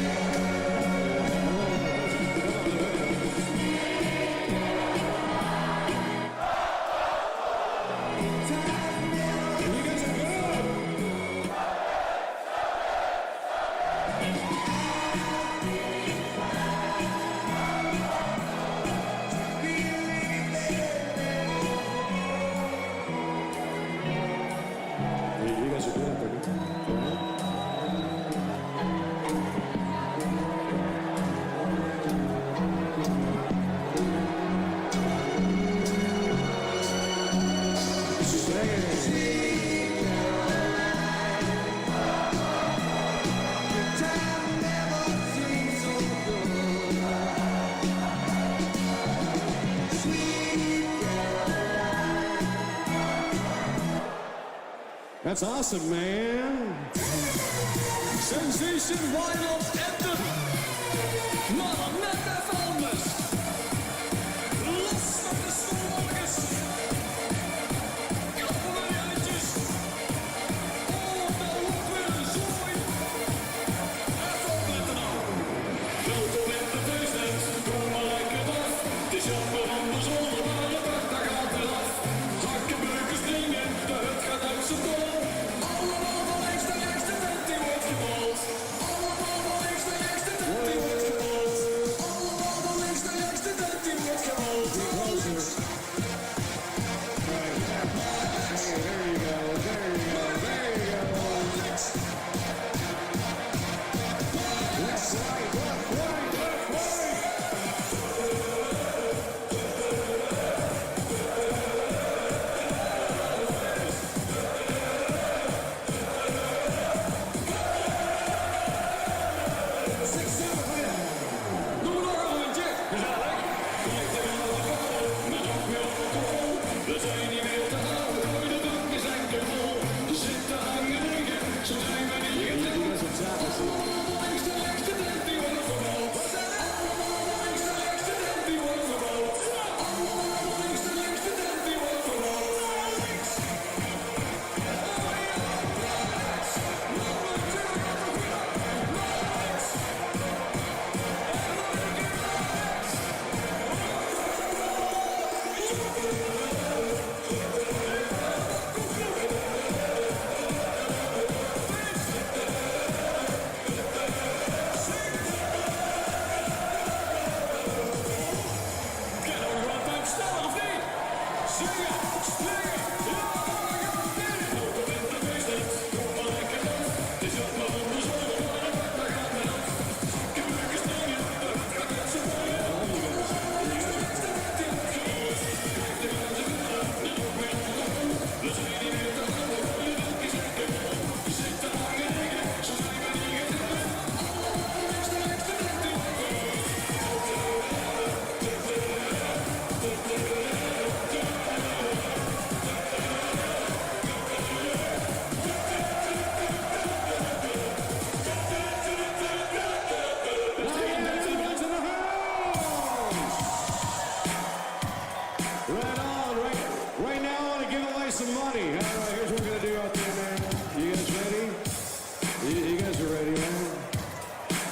You guys are good up there. That's awesome, man.
Sensation Wild anthem. Maar net even anders. Los met de schoolmannetjes. Kappen de jelletjes. Oh, nou wordt weer een zooi. Even opletten nou. Welkom in de feesttent. Kom maar lekker af. Het is jammer andersom, maar je dacht daar gaat het af. Hakken, beuken, springen. De hut gaat uit zijn bol. Allemaal van links naar rechts, de tent die wordt gebald. Allemaal van links naar rechts, de tent die wordt gebald. Allemaal van links naar rechts, de tent die wordt gebald.
There you go. There you go. There you go. Left side, left right, left right.
Doe nog een rondje, gezellig. Kijk tegen alle kanten, met ook weer op de rol. We zijn niet meer te houden, gooi de bankjes enkel vol. Zitten hangen liggen, zo zijn we niet geteld. Allemaal van links naar rechts, de tent die wordt gebouwd. Allemaal van links naar rechts, de tent die wordt gebouwd. Allemaal van links naar rechts, de tent die wordt gebouwd. Right on. Right now, I want to give away some money. All right, here's what we're going to do out there, man. You guys ready? You guys are ready, man?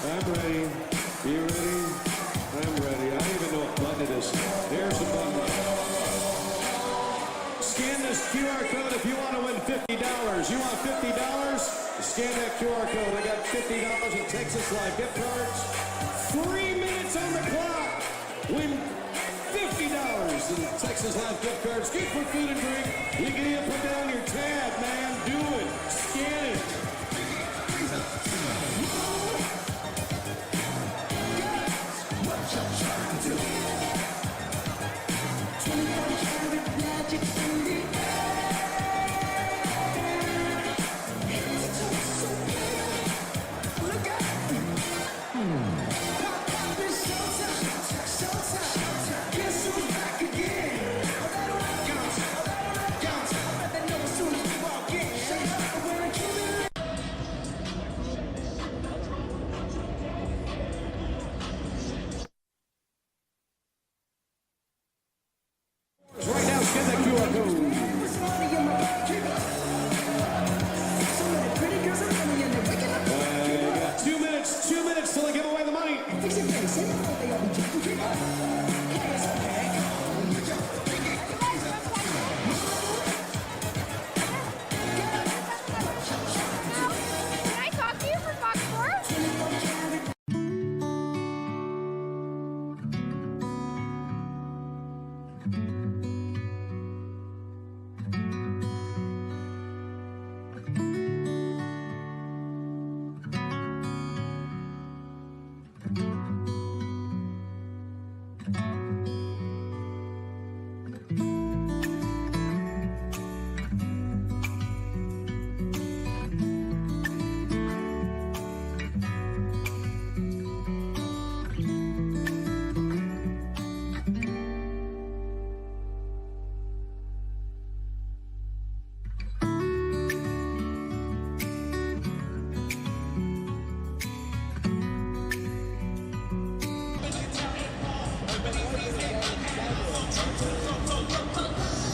I'm ready. You ready? I'm ready. I don't even know what button it is. Here's the button. Scan this QR code if you want to win $50. You want $50? Scan that QR code. I got $50 in Texas Live gift cards. 3 minutes on the clock. Win $50 in Texas Live gift cards. Good for food and drink. You can even put down your tab, man. Do it. Scan it. Right now, scan that QR code. Got 2 minutes till I give away the money.
Can I talk to you for Fox Sports?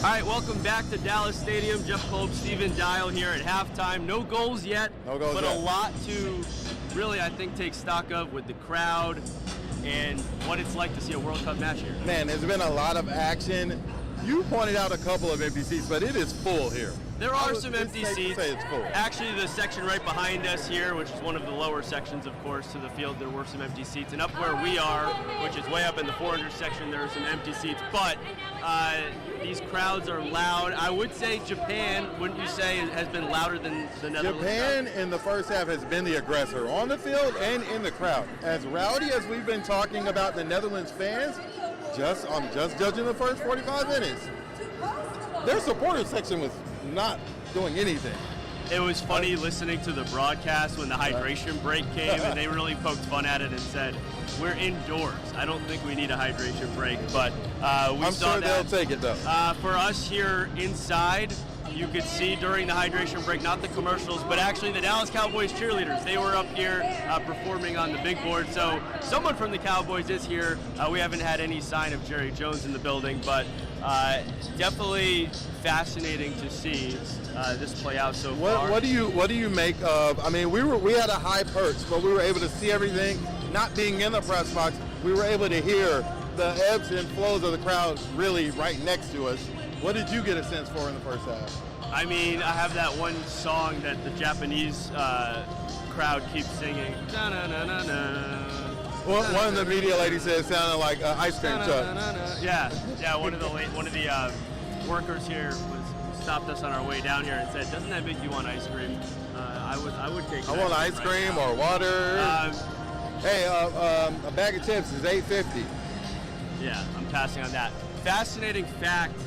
All right, welcome back to Dallas Stadium. Jeff Kolb, Steven Dial here at halftime. No goals yet, but
yet.
a lot to really, I think, take stock of with the crowd and what it's like to see a World Cup match here.
Man, there's been a lot of action. You pointed out a couple of empty seats, but it is full here.
There are some empty
safe to
seats.
say it's full.
Actually, the section right behind us here, which is one of the lower sections, of course, to the field, there were some empty seats. And up where we are, which is way up in the 400 section, there are some empty seats. But these crowds are loud. I would say Japan, wouldn't you say, has been louder than the Netherlands?
Japan in the first half has been the aggressor on the field and in the crowd. As rowdy as we've been talking about the Netherlands fans, I'm just judging the first 45 minutes. Their supporter section was not doing anything.
It was funny listening to the broadcast when the hydration break came, and they really poked fun at it and said, we're indoors. I don't think we need a hydration break, but
I'm
saw
sure
that.
they'll take it, though.
For us here inside, you could see during the hydration break, not the commercials, but actually the Dallas Cowboys cheerleaders. They were up here performing on the big board. So someone from the Cowboys is here. We haven't had any sign of Jerry Jones in the building, but definitely fascinating to see this play out so far.
What do you make of? I mean, we had a high perch, but we were able to see everything. Not being in the press box, we were able to hear the ebbs and flows of the crowd really right next to us. What did you get a sense for in the first half?
I mean, I have that one song that the Japanese crowd keeps singing. Na-na-na-na-na.
One of the media ladies said it sounded like an ice cream truck.
Yeah. One of the workers here stopped us on our way down here and said, "Doesn't that make you want ice cream?" I would take.
I want ice cream or water. Hey, a bag of chips is $8.50.
Yeah, I'm passing on that. Fascinating fact.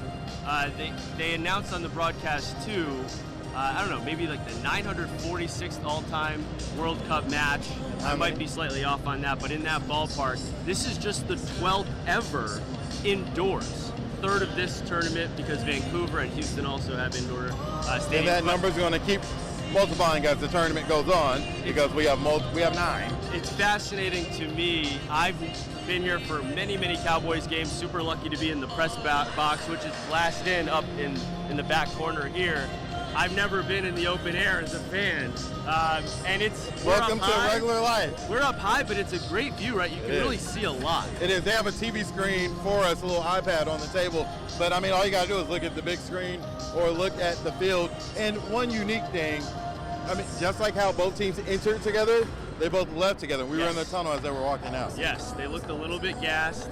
They announced on the broadcast too. I don't know, maybe like the 946th all-time World Cup match. I might be slightly off on that, but in that ballpark. This is just the 12th ever indoors. Third of this tournament because Vancouver and Houston also have indoor stadiums.
And that number's going to keep multiplying as the tournament goes on because we have 9.
it's fascinating to me. I've been here for many, many Cowboys games. Super lucky to be in the press box, which is glassed in up in the back corner here. I've never been in the open air as a fan, and
welcome to regular life.
We're up high, but it's a great view, right? You can really see a lot.
It is. They have a TV screen for us, a little iPad on the table. But I mean, all you gotta do is look at the big screen or look at the field. And one unique thing, I mean, just like how both teams entered together, they both left together. We were in the tunnel as they were walking out.
Yes, they looked a little bit gassed,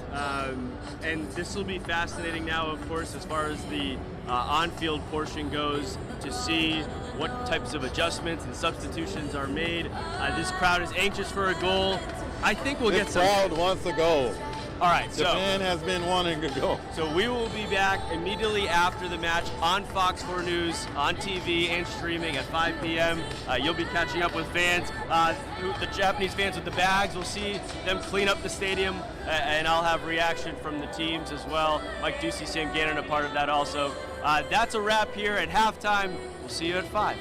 and this will be fascinating now, of course, as far as the on-field portion goes, to see what types of adjustments and substitutions are made. This crowd is anxious for a goal. I think we'll get some.
This crowd wants a goal.
All right, so
Japan has been wanting to go.
So we will be back immediately after the match on Fox 4 News, on TV, and streaming at 5 p.m. You'll be catching up with fans, the Japanese fans with the bags. We'll see them clean up the stadium, and I'll have reaction from the teams as well. Mike Ducey, Sam Gannon, a part of that also. That's a wrap here at halftime. We'll see you at 5.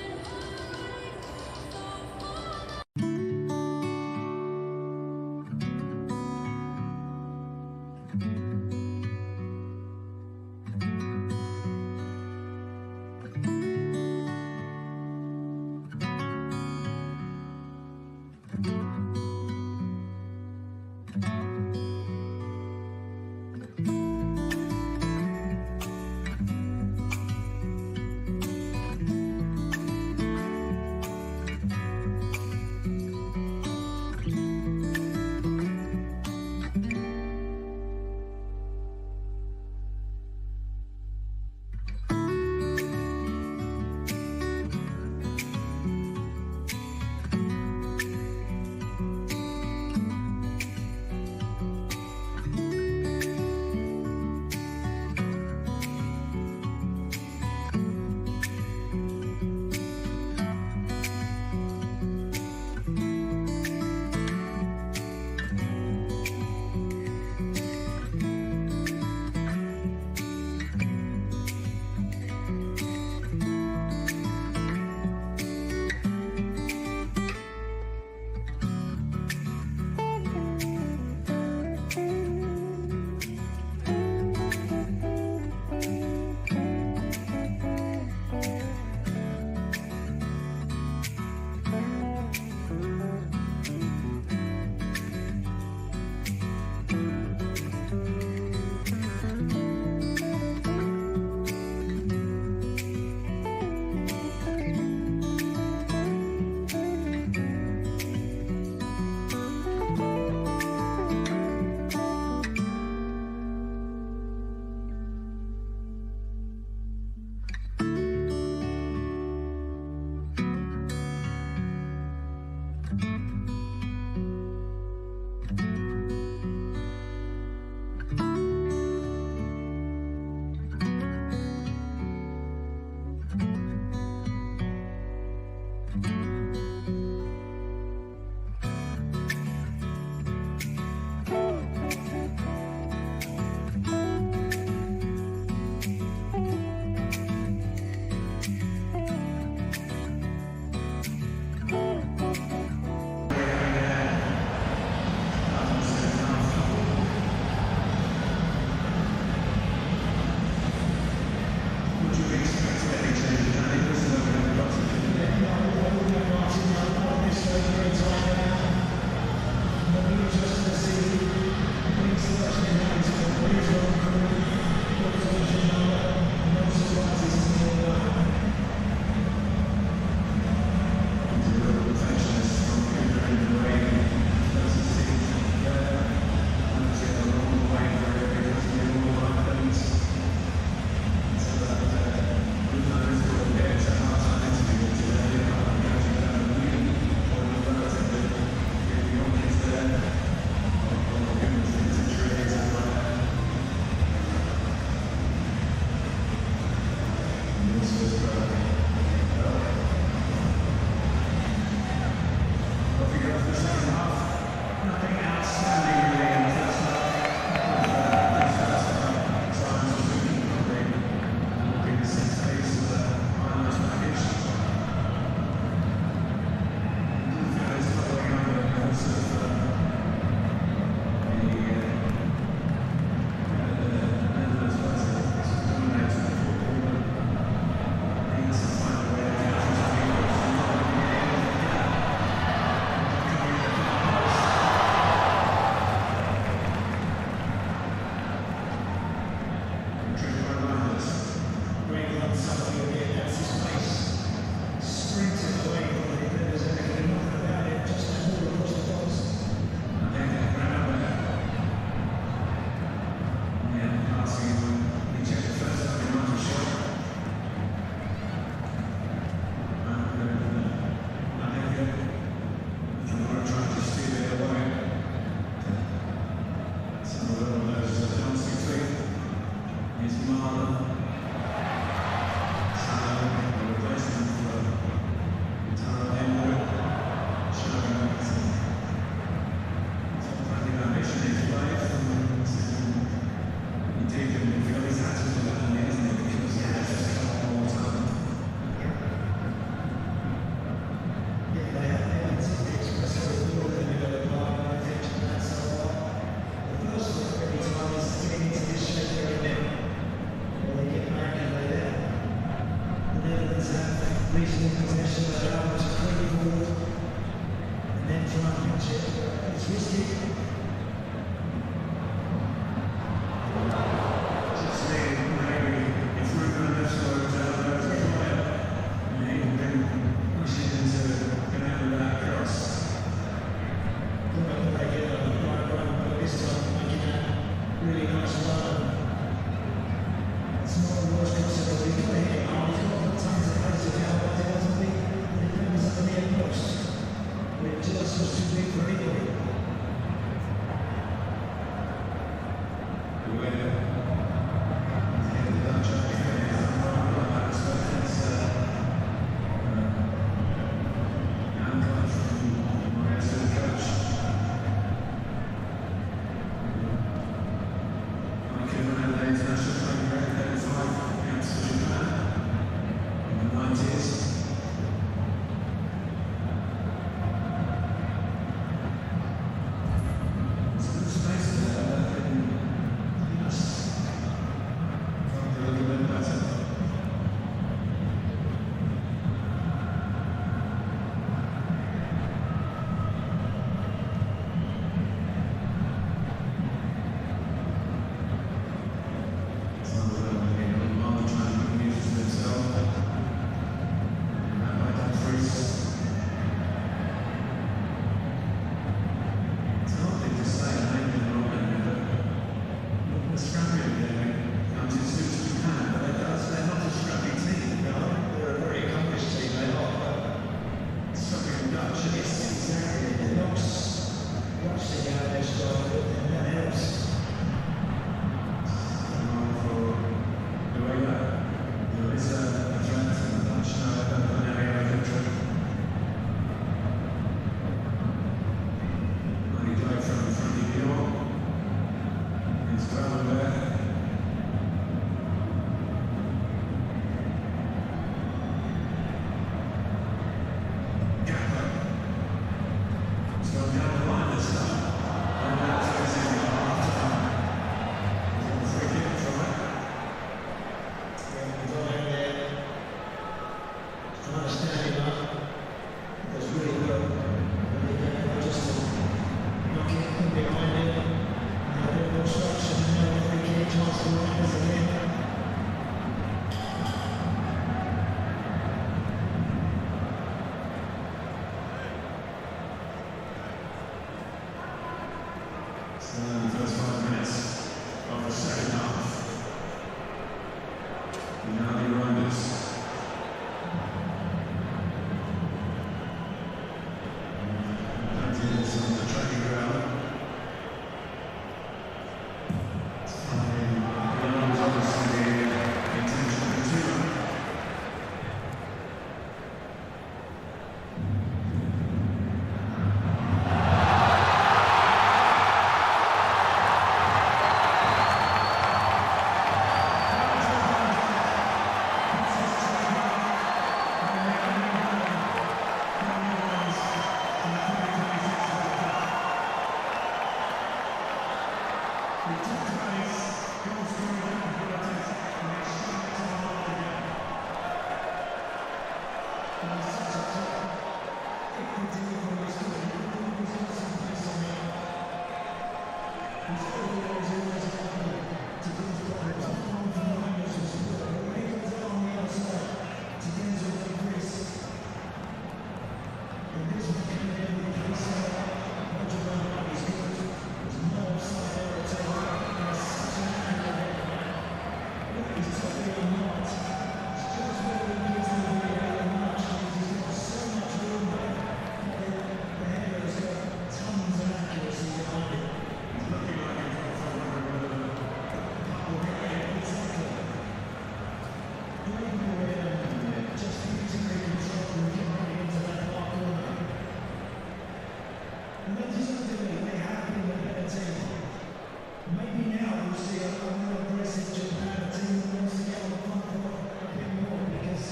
Maybe now we'll see a more aggressive Japan team that wants to get on the front foot a bit more, because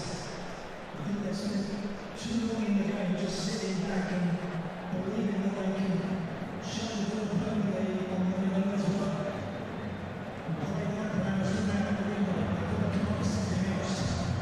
I think they spent too long in the game just sitting back and believing that they can shut the door permanently on the window as well. And play that round as we now at the window. They've got to come up with something else.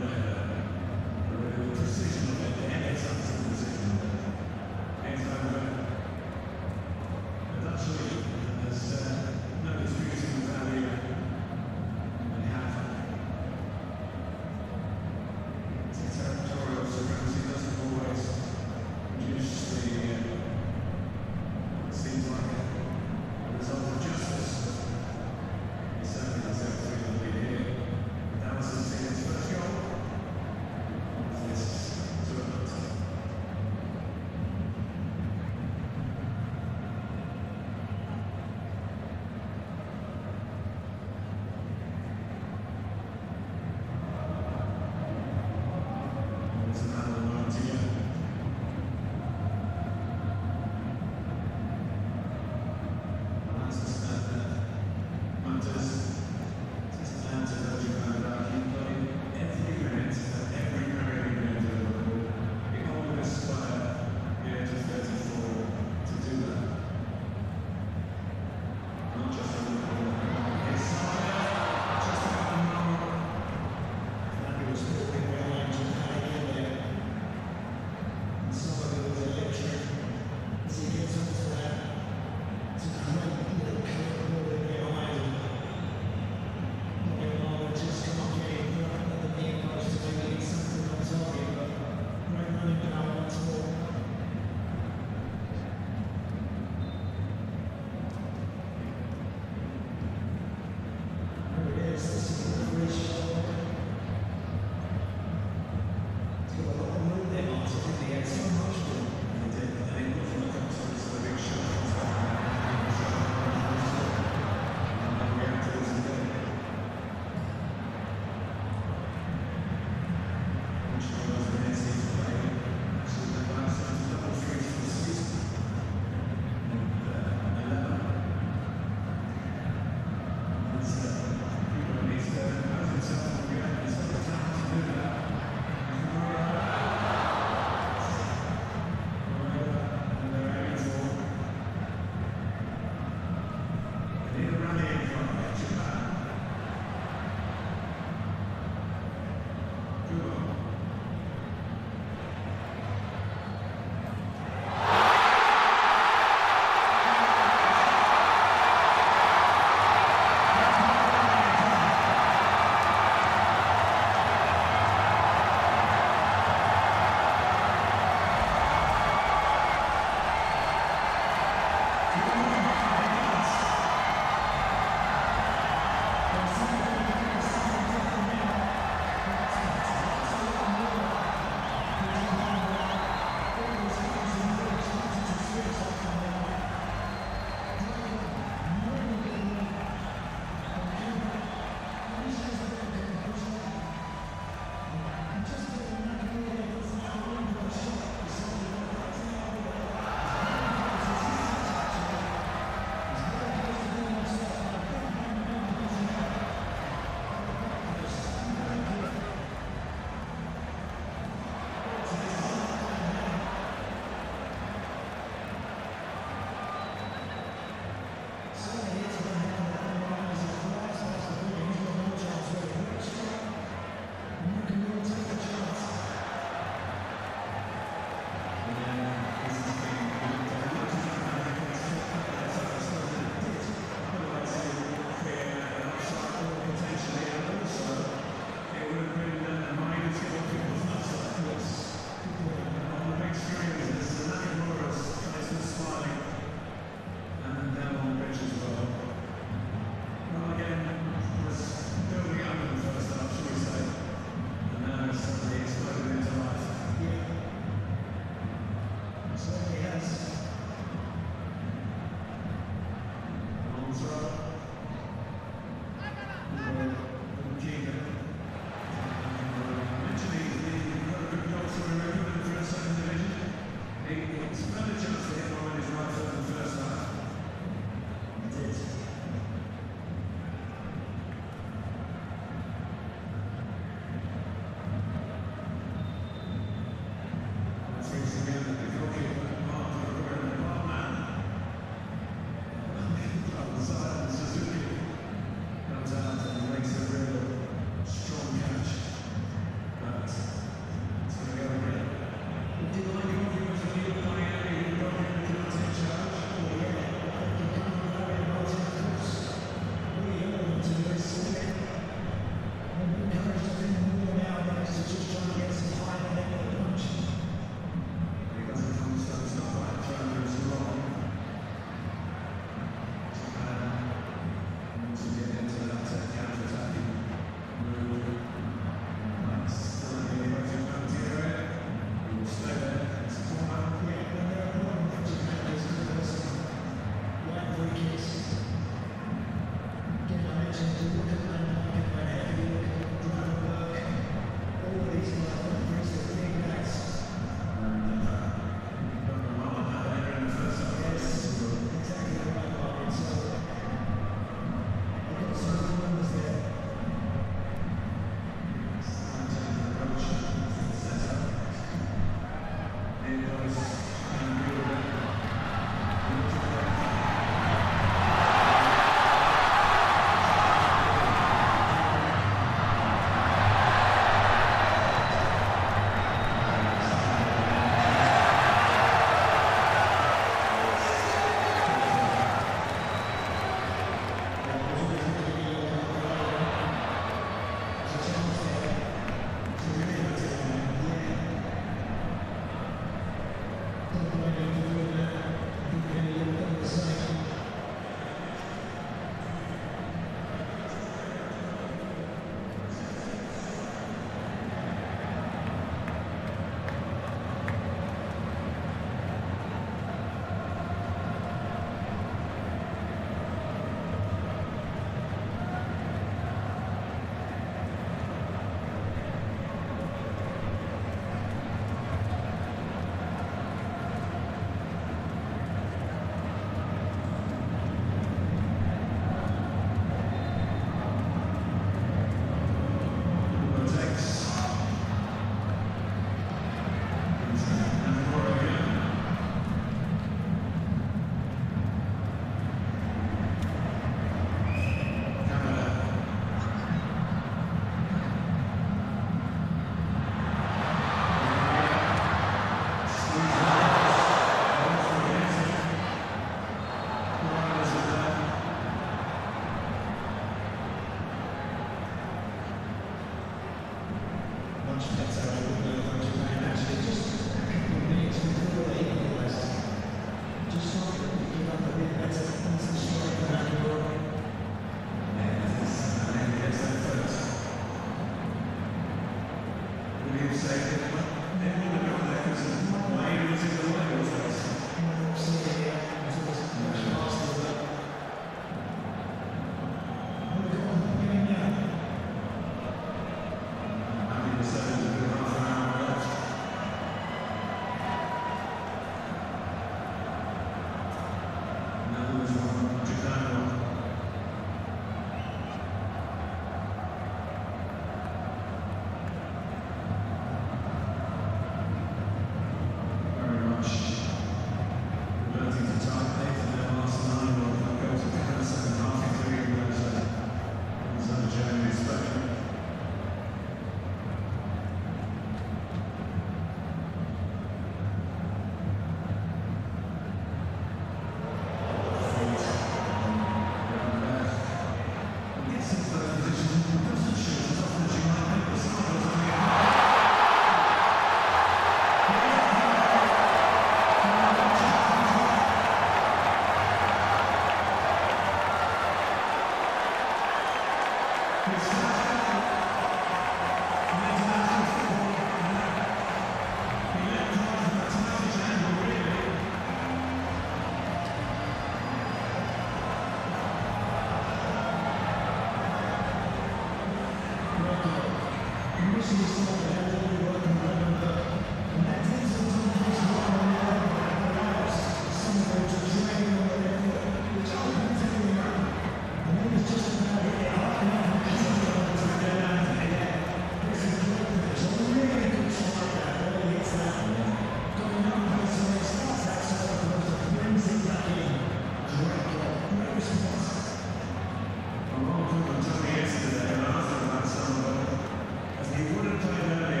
As he would have done earlier.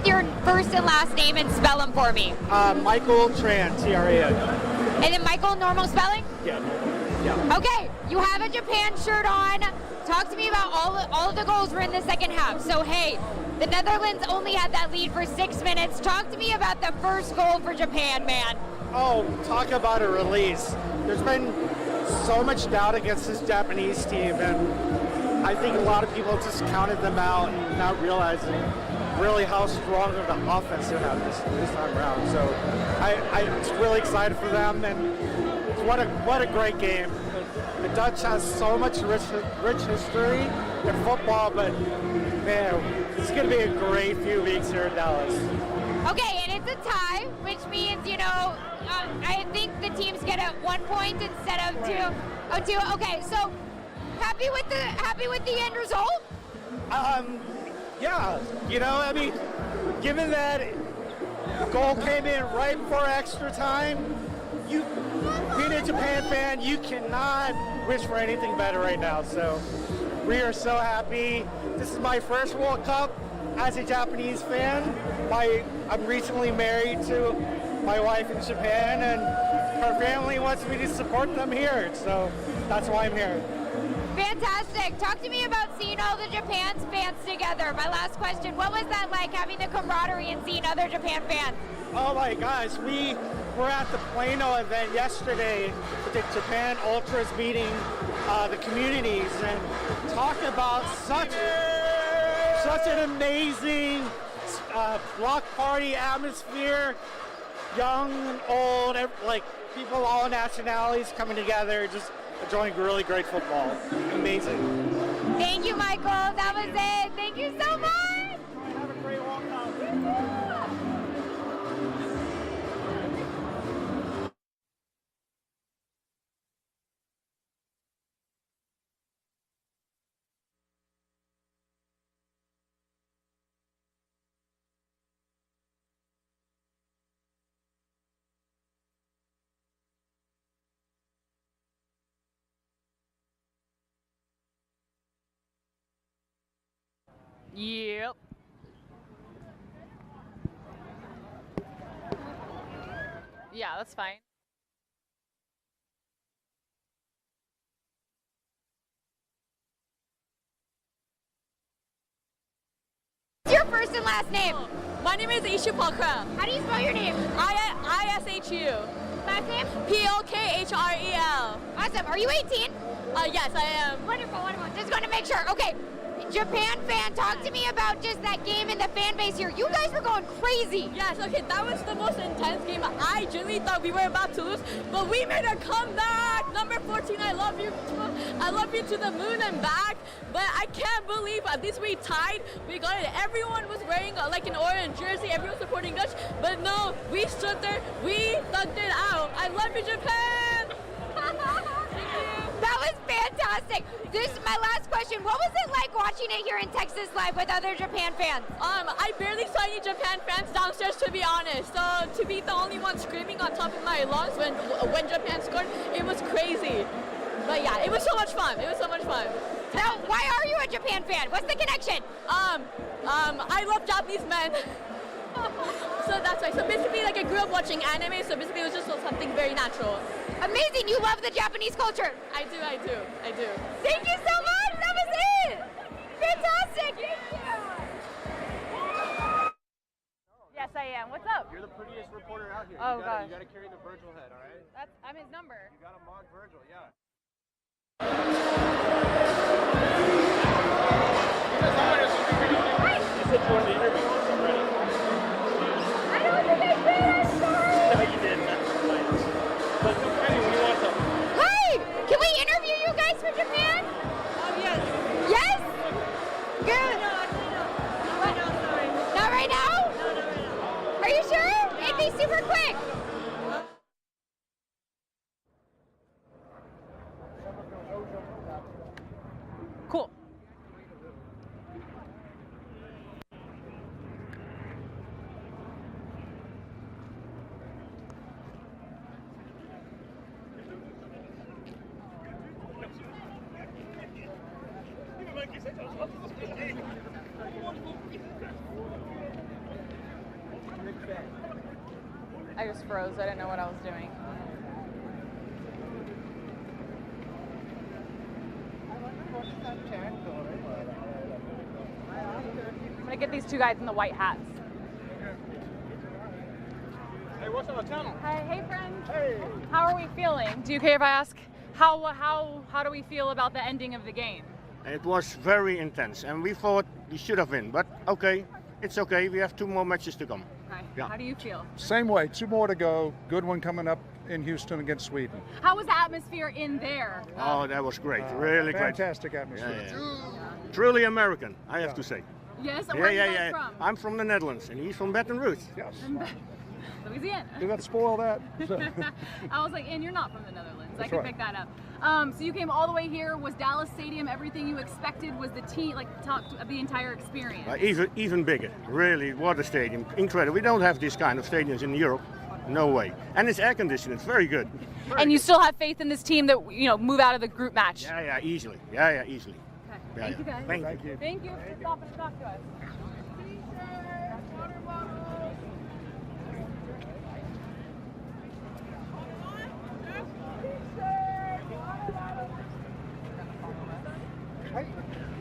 Your first and last name and spell them for me.
Michael Tran, T-R-A-N.
And then Michael, normal spelling?
Yeah.
Okay, you have a Japan shirt on. Talk to me about all of the goals were in the second half. So, hey, the Netherlands only had that lead for 6 minutes. Talk to me about the first goal for Japan, man.
Oh, talk about a release. There's been so much doubt against this Japanese team, and I think a lot of people just counted them out and not realizing really how strong of the offense they have this time around. So I'm really excited for them, and what a great game. The Dutch has so much rich history in football, but man, it's going to be a great few weeks here in Dallas.
Okay, and it's a tie, which means, I think the teams get 1 point instead of two. Okay, so happy with the end result?
Yeah, given that goal came in right before extra time, being a Japan fan, you cannot wish for anything better right now. So we are so happy. This is my first World Cup as a Japanese fan. I'm recently married to my wife in Japan, and her family wants me to support them here. So that's why I'm here.
Fantastic. Talk to me about seeing all the Japan fans together. My last question, what was that like, having the camaraderie and seeing other Japan fans?
Oh my gosh, we were at the Plano event yesterday with the Japan Ultras meeting the communities, and talk about such an amazing block party atmosphere, young and old, people of all nationalities coming together, just enjoying really great football. Amazing.
Thank you, Michael. That was it. Thank you so much.
Have a great walk out.
Yep. Yeah, that's fine.
What's your first and last name?
My name is Ishu Palkra.
How do you spell your name?
I-S-H-U.
Last name?
P-O-K-H-R-E-L.
Awesome. Are you 18?
Yes, I am.
Wonderful, wonderful. Just going to make sure. Okay. Japan fan, talk to me about just that game and the fan base here. You guys were going crazy.
Yes, okay, that was the most intense game. I genuinely thought we were about to lose, but we made a comeback. Number 14, I love you to the moon and back. But I can't believe at least we tied. We got it. Everyone was wearing like an orange jersey. Everyone supporting Dutch. But no, we stood there. We thugged it out. I love you, Japan.
That was fantastic. fantastic. This is my last question. What was it like watching it here in Texas live with other Japan fans?
I barely saw any Japan fans downstairs, to be honest. To be the only one screaming on top of my lungs when Japan scored, it was crazy. But yeah, it was so much fun. It was so much fun.
Now, why are you a Japan fan? What's the connection?
I love Japanese men. So that's why. So basically, like, I grew up watching anime, so basically it was just something very natural.
Amazing, you love the Japanese culture.
I do.
Thank you so much, that was it. Fantastic, thank you.
Yes, I am. What's up?
You're the prettiest reporter out here.
Oh, gosh.
You gotta carry the Virgil head, all right?
I'm his number.
You gotta mog Virgil, yeah. You said you wanted to interview us already?
I don't think I did, I'm sorry.
No, you didn't. But no, Freddie, what do you want to?
Hi, can we interview you guys from Japan?
Yes.
Yes? Good.
No, actually no. Not right now, sorry.
Not right now?
No, not right now.
Are you sure? It'd be super quick.
Cool. I just froze. I didn't know what I was doing. I'm gonna get these two guys in the white hats.
Hey, what's on the channel?
Hey friends. Hey. How are we feeling? Do you care if I ask how do we feel about the ending of the game?
It was very intense, and we thought we should have won, but okay, it's okay. We have 2 more matches to come.
Okay.
Yeah.
How do you feel?
Same way, 2 more to go. Good one coming up in Houston against Sweden.
How was the atmosphere in there?
Oh, that was great. Really great.
Fantastic atmosphere.
Yeah. Truly American, I have to say.
Yes. Where are you guys from?
I'm from the Netherlands, and he's from Baton Rouge.
Yes.
Louisiana.
Did that spoil that?
I was like, and you're not from the Netherlands.
That's
I can
right.
pick that up. So you came all the way here. Was Dallas Stadium everything you expected? Was the team, like, talk the entire experience?
Even bigger. Really, what a stadium. Incredible. We don't have this kind of stadiums in Europe. No way. And it's air conditioned. It's very good.
And you still have faith in this team that, move out of the group match?
Yeah, easily. Yeah, easily.
Okay.
Yeah,
Thank you guys.
Thank you.
Thank you for stopping to talk to us.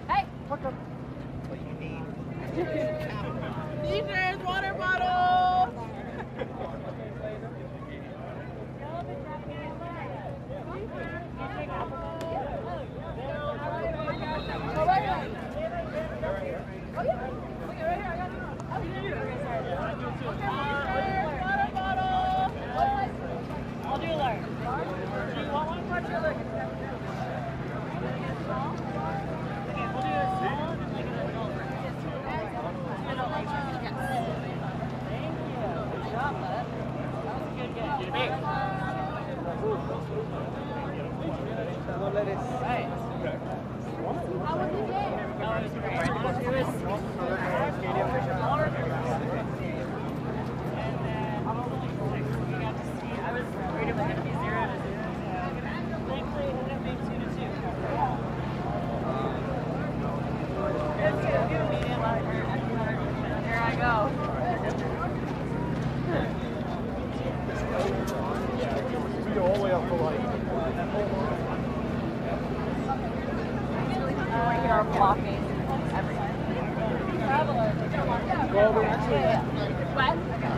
Hey!
What do you need? T-shirts, water bottles!
I'll do large. Do you want one part or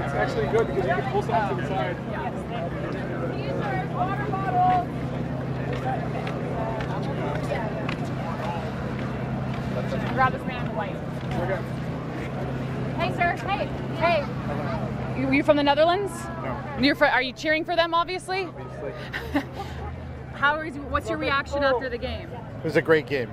It's actually good because you can pull something to the side.
T-shirts, water bottles!
Grab this man in the white.
Okay.
Hey, sir. Hey. You from the Netherlands?
No.
Are you cheering for them, obviously? What's your reaction after the game?
It was a great game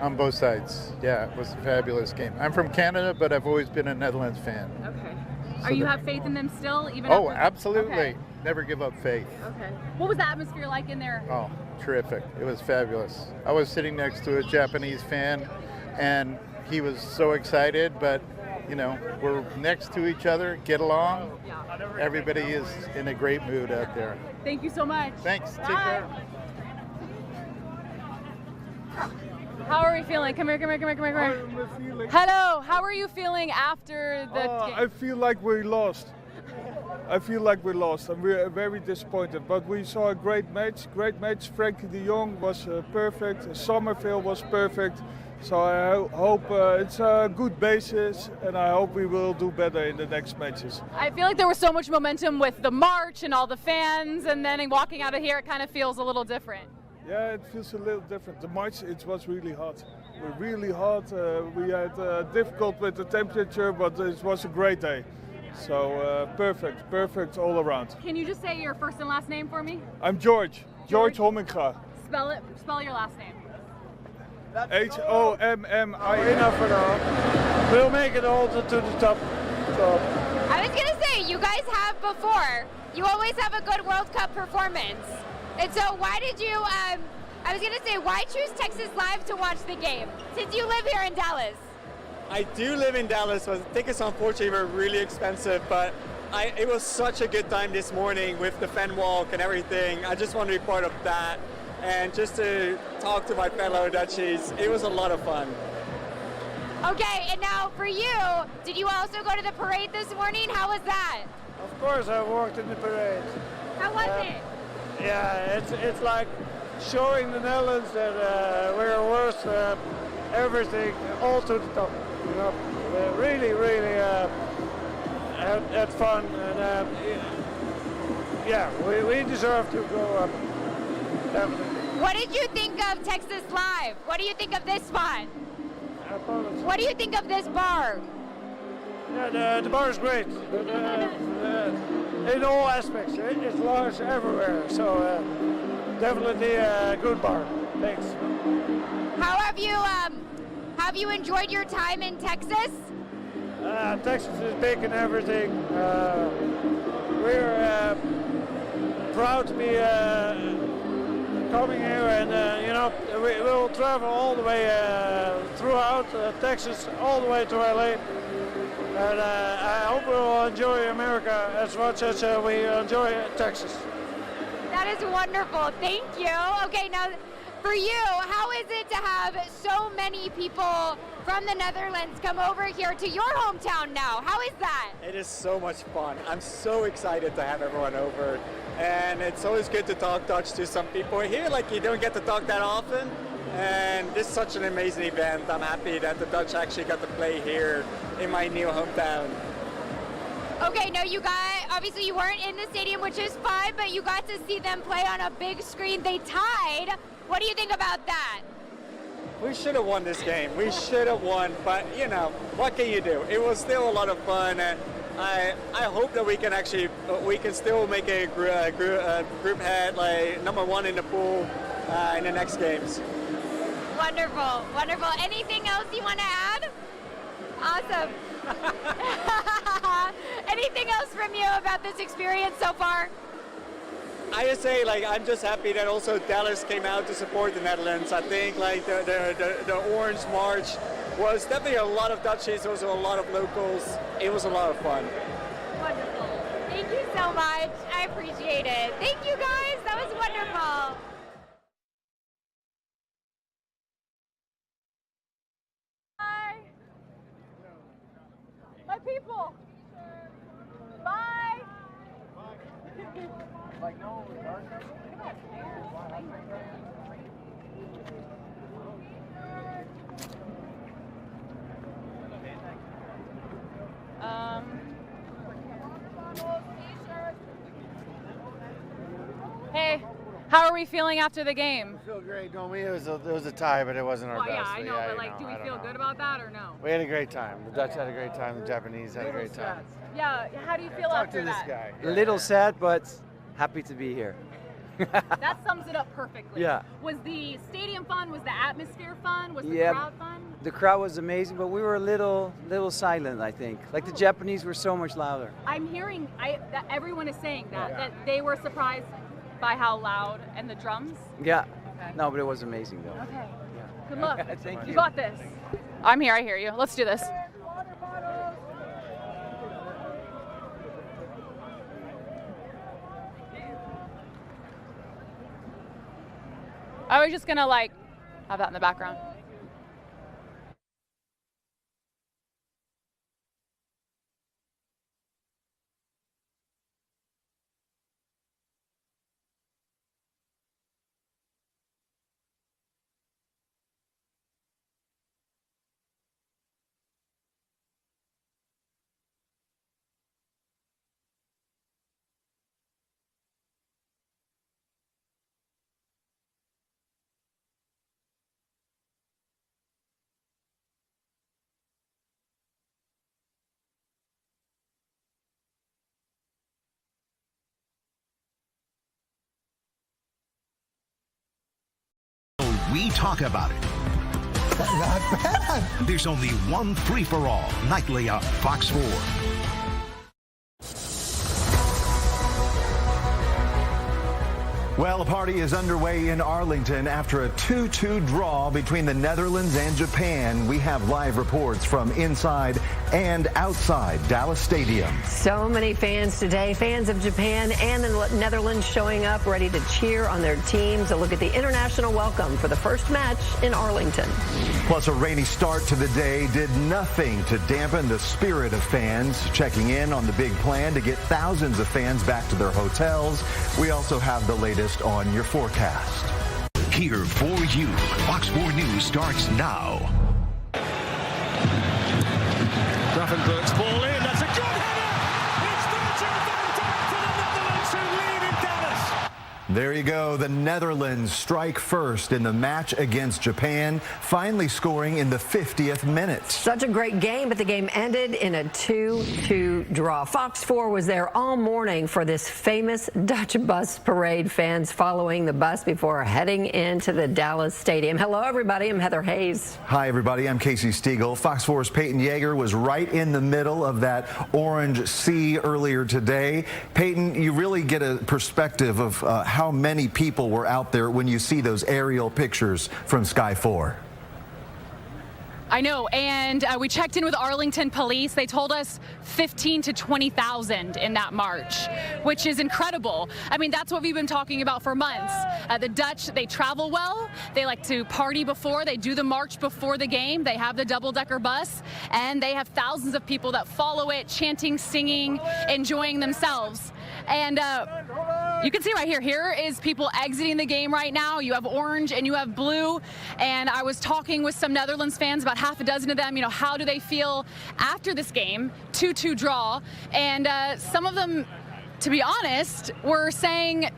on both sides. Yeah, it was a fabulous game. I'm from Canada, but I've always been a Netherlands fan.
Okay.
So
You have faith in them still, even
Oh,
after?
absolutely.
Okay.
Never give up faith.
Okay. What was the atmosphere like in there?
Oh, terrific. It was fabulous. I was sitting next to a Japanese fan, and he was so excited, but you know, we're next to each other, get along. Everybody is in a great mood out there.
Thank you so much.
Thanks.
Bye.
Take care.
How are we feeling? Come here. Hello, how are you feeling after the game?
I feel like we lost. And we're very disappointed. But we saw a great match. Frankie de Jong was perfect. Somerville was perfect. So I hope it's a good basis, and I hope we will do better in the next matches.
I feel like there was so much momentum with the march and all the fans, and then walking out of here, it kind of feels a little different.
Yeah, it feels a little different. The march, it was really hot. We had difficult with the temperature, but it was a great day. So perfect all around.
Can you just say your first and last name for me?
I'm George Homminga.
Spell your last name.
H-O-M-M-I.
Enough for now. We'll make it all to the top.
I was going to say, you guys have before. You always have a good World Cup performance. And so why did you, I was going to say, why choose Texas Live to watch the game, since you live here in Dallas?
I do live in Dallas, but tickets unfortunately were really expensive, but it was such a good time this morning with the fan walk and everything. I just want to be part of that. And just to talk to my fellow Dutchies, it was a lot of fun.
Okay, and now for you, did you also go to the parade this morning? How was that?
Of course, I walked in the parade.
How was it?
Yeah, it's like showing the Netherlands that we're worth everything, all to the top. You know, really had fun, and yeah, we deserve to go up. Definitely.
What did you think of Texas Live? What do you think of this spot? What do you think of this bar?
Yeah, the bar is great. In all aspects, it's large everywhere. So definitely a good bar. Thanks.
How have you enjoyed your time in Texas?
Texas is big and everything. We're proud to be coming here, and you know, we will travel all the way throughout Texas, all the way to LA. And I hope we'll enjoy America as much as we enjoy Texas.
That is wonderful. Thank you. Okay, now for you, how is it to have so many people from the Netherlands come over here to your hometown now? How is that?
It is so much fun. I'm so excited to have everyone over. And it's always good to talk Dutch to some people here. Like, you don't get to talk that often. And this is such an amazing event. I'm happy that the Dutch actually got to play here in my new hometown.
Okay, no, obviously you weren't in the stadium, which is fine, but you got to see them play on a big screen. They tied. What do you think about that?
We should have won this game. We should have won, but you know, what can you do? It was still a lot of fun, and I hope that we can still make a group head, like #1 in the pool in the next games.
Wonderful, wonderful. Anything else you want to add? Awesome. Anything else from you about this experience so far?
I just say, like, I'm just happy that also Dallas came out to support the Netherlands. I think like the Orange March was definitely a lot of Dutchies, also a lot of locals. It was a lot of fun.
Wonderful. Thank you so much. I appreciate it. Thank you guys. That was wonderful.
Bye. My people. Bye.
Like no.
Hey, how are we feeling after the game?
I feel great. No, it was a tie, but it wasn't our
Well,
best.
yeah, I know, but like,
I
do we
don't
feel
know.
good about that or no?
We had a great time. The Dutch had a great time. The Japanese had a great time.
Yeah, how do you feel
Talk
after
to this
that?
guy.
A little sad, but happy to be here.
That sums it up perfectly.
Yeah.
Was the stadium fun? Was the atmosphere fun? Was the
Yeah.
crowd fun?
The crowd was amazing, but we were a little silent, I think. Like the Japanese were so much louder.
I'm hearing that everyone is saying that they were surprised by how loud and the drums?
Yeah.
Okay.
No, but it was amazing though.
Okay. Good luck.
Thank you.
You got this. I'm here. I hear you. Let's do this. I was just gonna like have that in the background.
We talk about it. Not bad. There's only one free-for-all nightly on Fox 4.
Well, a party is underway in Arlington after a 2-2 draw between the Netherlands and Japan. We have live reports from inside and outside Dallas Stadium.
So many fans today, fans of Japan and the Netherlands showing up ready to cheer on their teams. A look at the international welcome for the first match in Arlington.
Plus, a rainy start to the day did nothing to dampen the spirit of fans checking in on the big plan to get thousands of fans back to their hotels. We also have the latest on your forecast.
Here for you. Fox 4 News starts now.
Gravenberg's ball in. That's a good header. It's Virgil van Dijk for the Netherlands who lead in Dallas.
There you go. The Netherlands strike first in the match against Japan, finally scoring in the 50th minute.
Such a great game, but the game ended in a 2-2 draw. Fox 4 was there all morning for this famous Dutch bus parade. Fans following the bus before heading into the Dallas Stadium. Hello, everybody. I'm Heather Hayes.
Hi, everybody. I'm Casey Stiegel. Fox 4's Peyton Yeager was right in the middle of that orange sea earlier today. Peyton, you really get a perspective of how many people were out there when you see those aerial pictures from Sky 4.
I know, and we checked in with Arlington police. They told us 15 to 20,000 in that march, which is incredible. I mean, that's what we've been talking about for months. The Dutch, they travel well. They like to party before. They do the march before the game. They have the double-decker bus, and they have thousands of people that follow it, chanting, singing, enjoying themselves. And you can see right here, here is people exiting the game right now. You have orange and you have blue. And I was talking with some Netherlands fans, about half a dozen of them, you know, how do they feel after this game, 2-2 draw. And some of them, to be honest, were saying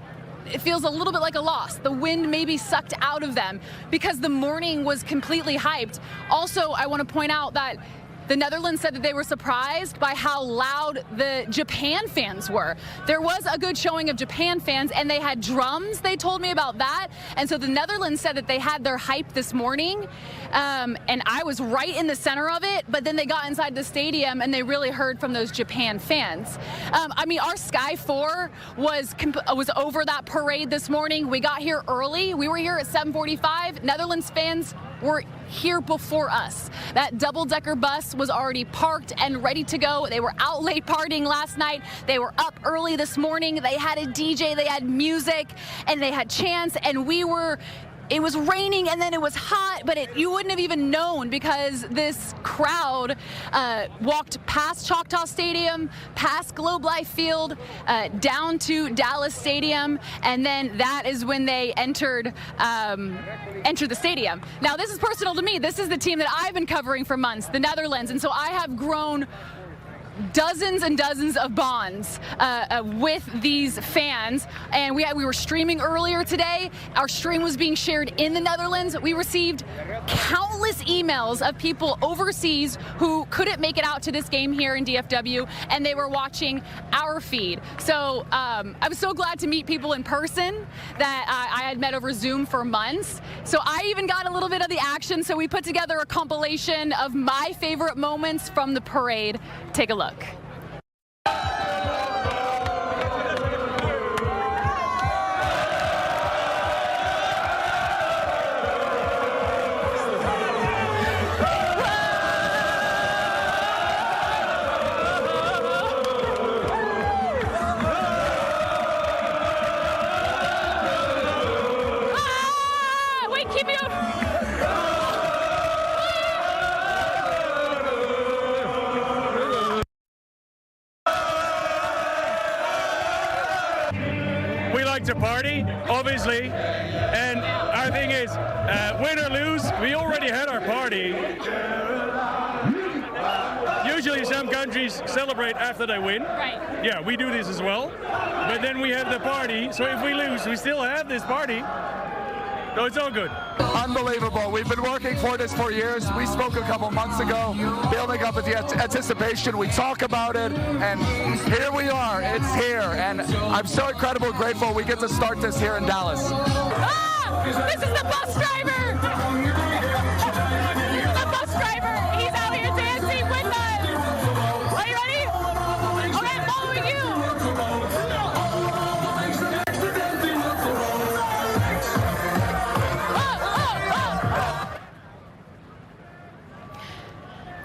it feels a little bit like a loss. The wind maybe sucked out of them because the morning was completely hyped. Also, I want to point out that the Netherlands said that they were surprised by how loud the Japan fans were. There was a good showing of Japan fans, and they had drums. They told me about that. And so the Netherlands said that they had their hype this morning, and I was right in the center of it. But then they got inside the stadium, and they really heard from those Japan fans. I mean, our Sky 4 was over that parade this morning. We got here early. We were here at 7:45. Netherlands fans were here before us. That double-decker bus was already parked and ready to go. They were out late partying last night. They were up early this morning. They had a DJ, they had music, and they had chants, and it was raining and then it was hot, but you wouldn't have even known because this crowd walked past Choctaw Stadium, past Globe Life Field, down to Dallas Stadium, and then that is when they entered the stadium. Now, this is personal to me. This is the team that I've been covering for months, the Netherlands, and so I have grown dozens and dozens of bonds with these fans, and we were streaming earlier today. Our stream was being shared in the Netherlands. We received countless emails of people overseas who couldn't make it out to this game here in DFW, and they were watching our feed. So I was so glad to meet people in person that I had met over Zoom for months. So I even got a little bit of the action, so we put together a compilation of my favorite moments from the parade. Take a look.
it's a party, obviously. And our thing is, win or lose, we already had our party. Usually some countries celebrate after they win.
Right.
Yeah, we do this as well. But then we have the party, so if we lose, we still have this party. So it's all good.
Unbelievable. We've been working for this for years. We spoke a couple months ago, building up the anticipation. We talk about it, and here we are. It's here, and I'm so incredibly grateful we get to start this here in Dallas.
Ah! This is the bus driver! The bus driver! He's out here dancing with us! Are you ready? Okay, following you!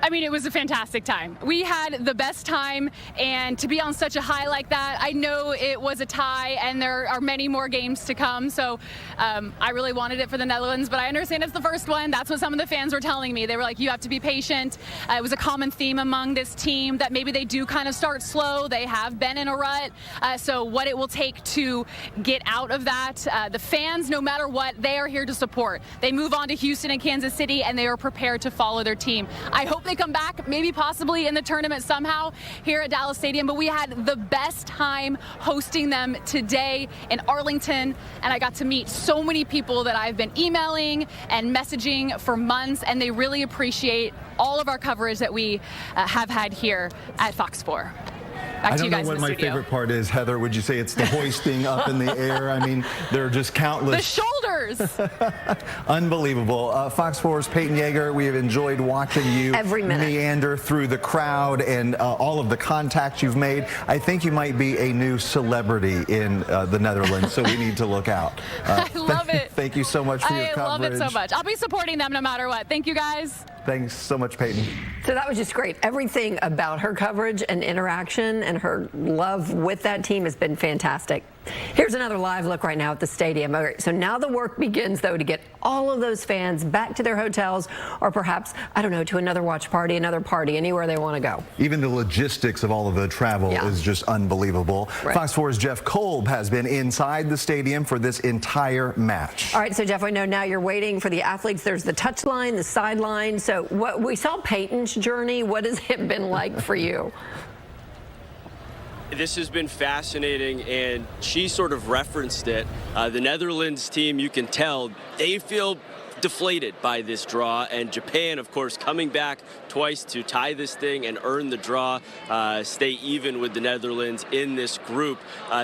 I mean, it was a fantastic time. We had the best time, and to be on such a high like that, I know it was a tie, and there are many more games to come, so I really wanted it for the Netherlands, but I understand it's the first one. That's what some of the fans were telling me. They were like, you have to be patient. It was a common theme among this team that maybe they do kind of start slow. They have been in a rut, so what it will take to get out of that. The fans, no matter what, they are here to support. They move on to Houston and Kansas City, and they are prepared to follow their team. I hope they come back, maybe possibly in the tournament somehow here at Dallas Stadium, but we had the best time hosting them today in Arlington, and I got to meet so many people that I've been emailing and messaging for months, and they really appreciate all of our coverage that we have had here at Fox 4. Back to you guys in the studio.
I don't know what my favorite part is, Heather. Would you say it's the hoisting up in the air? I mean, there are just countless.
The shoulders.
Unbelievable. Fox 4's Peyton Yeager, we have enjoyed watching you
every minute
meander through the crowd and all of the contacts you've made. I think you might be a new celebrity in the Netherlands, so we need to look out.
I love it.
Thank you so much for your coverage.
I love it so much. I'll be supporting them no matter what. Thank you, guys.
Thanks so much, Peyton.
So that was just great. Everything about her coverage and interaction and her love with that team has been fantastic. Here's another live look right now at the stadium. All right, so now the work begins, though, to get all of those fans back to their hotels or perhaps, I don't know, to another watch party, another party, anywhere they want to go.
Even the logistics of all of the travel is just unbelievable.
Right.
Fox 4's Jeff Kolb has been inside the stadium for this entire match.
All right, so Jeff, I know now you're waiting for the athletes. There's the touch line, the sideline. So what we saw Peyton's journey. What has it been like for you?
This has been fascinating, and she sort of referenced it. The Netherlands team, you can tell, they feel deflated by this draw, and Japan, of course, coming back twice to tie this thing and earn the draw, stay even with the Netherlands in this group.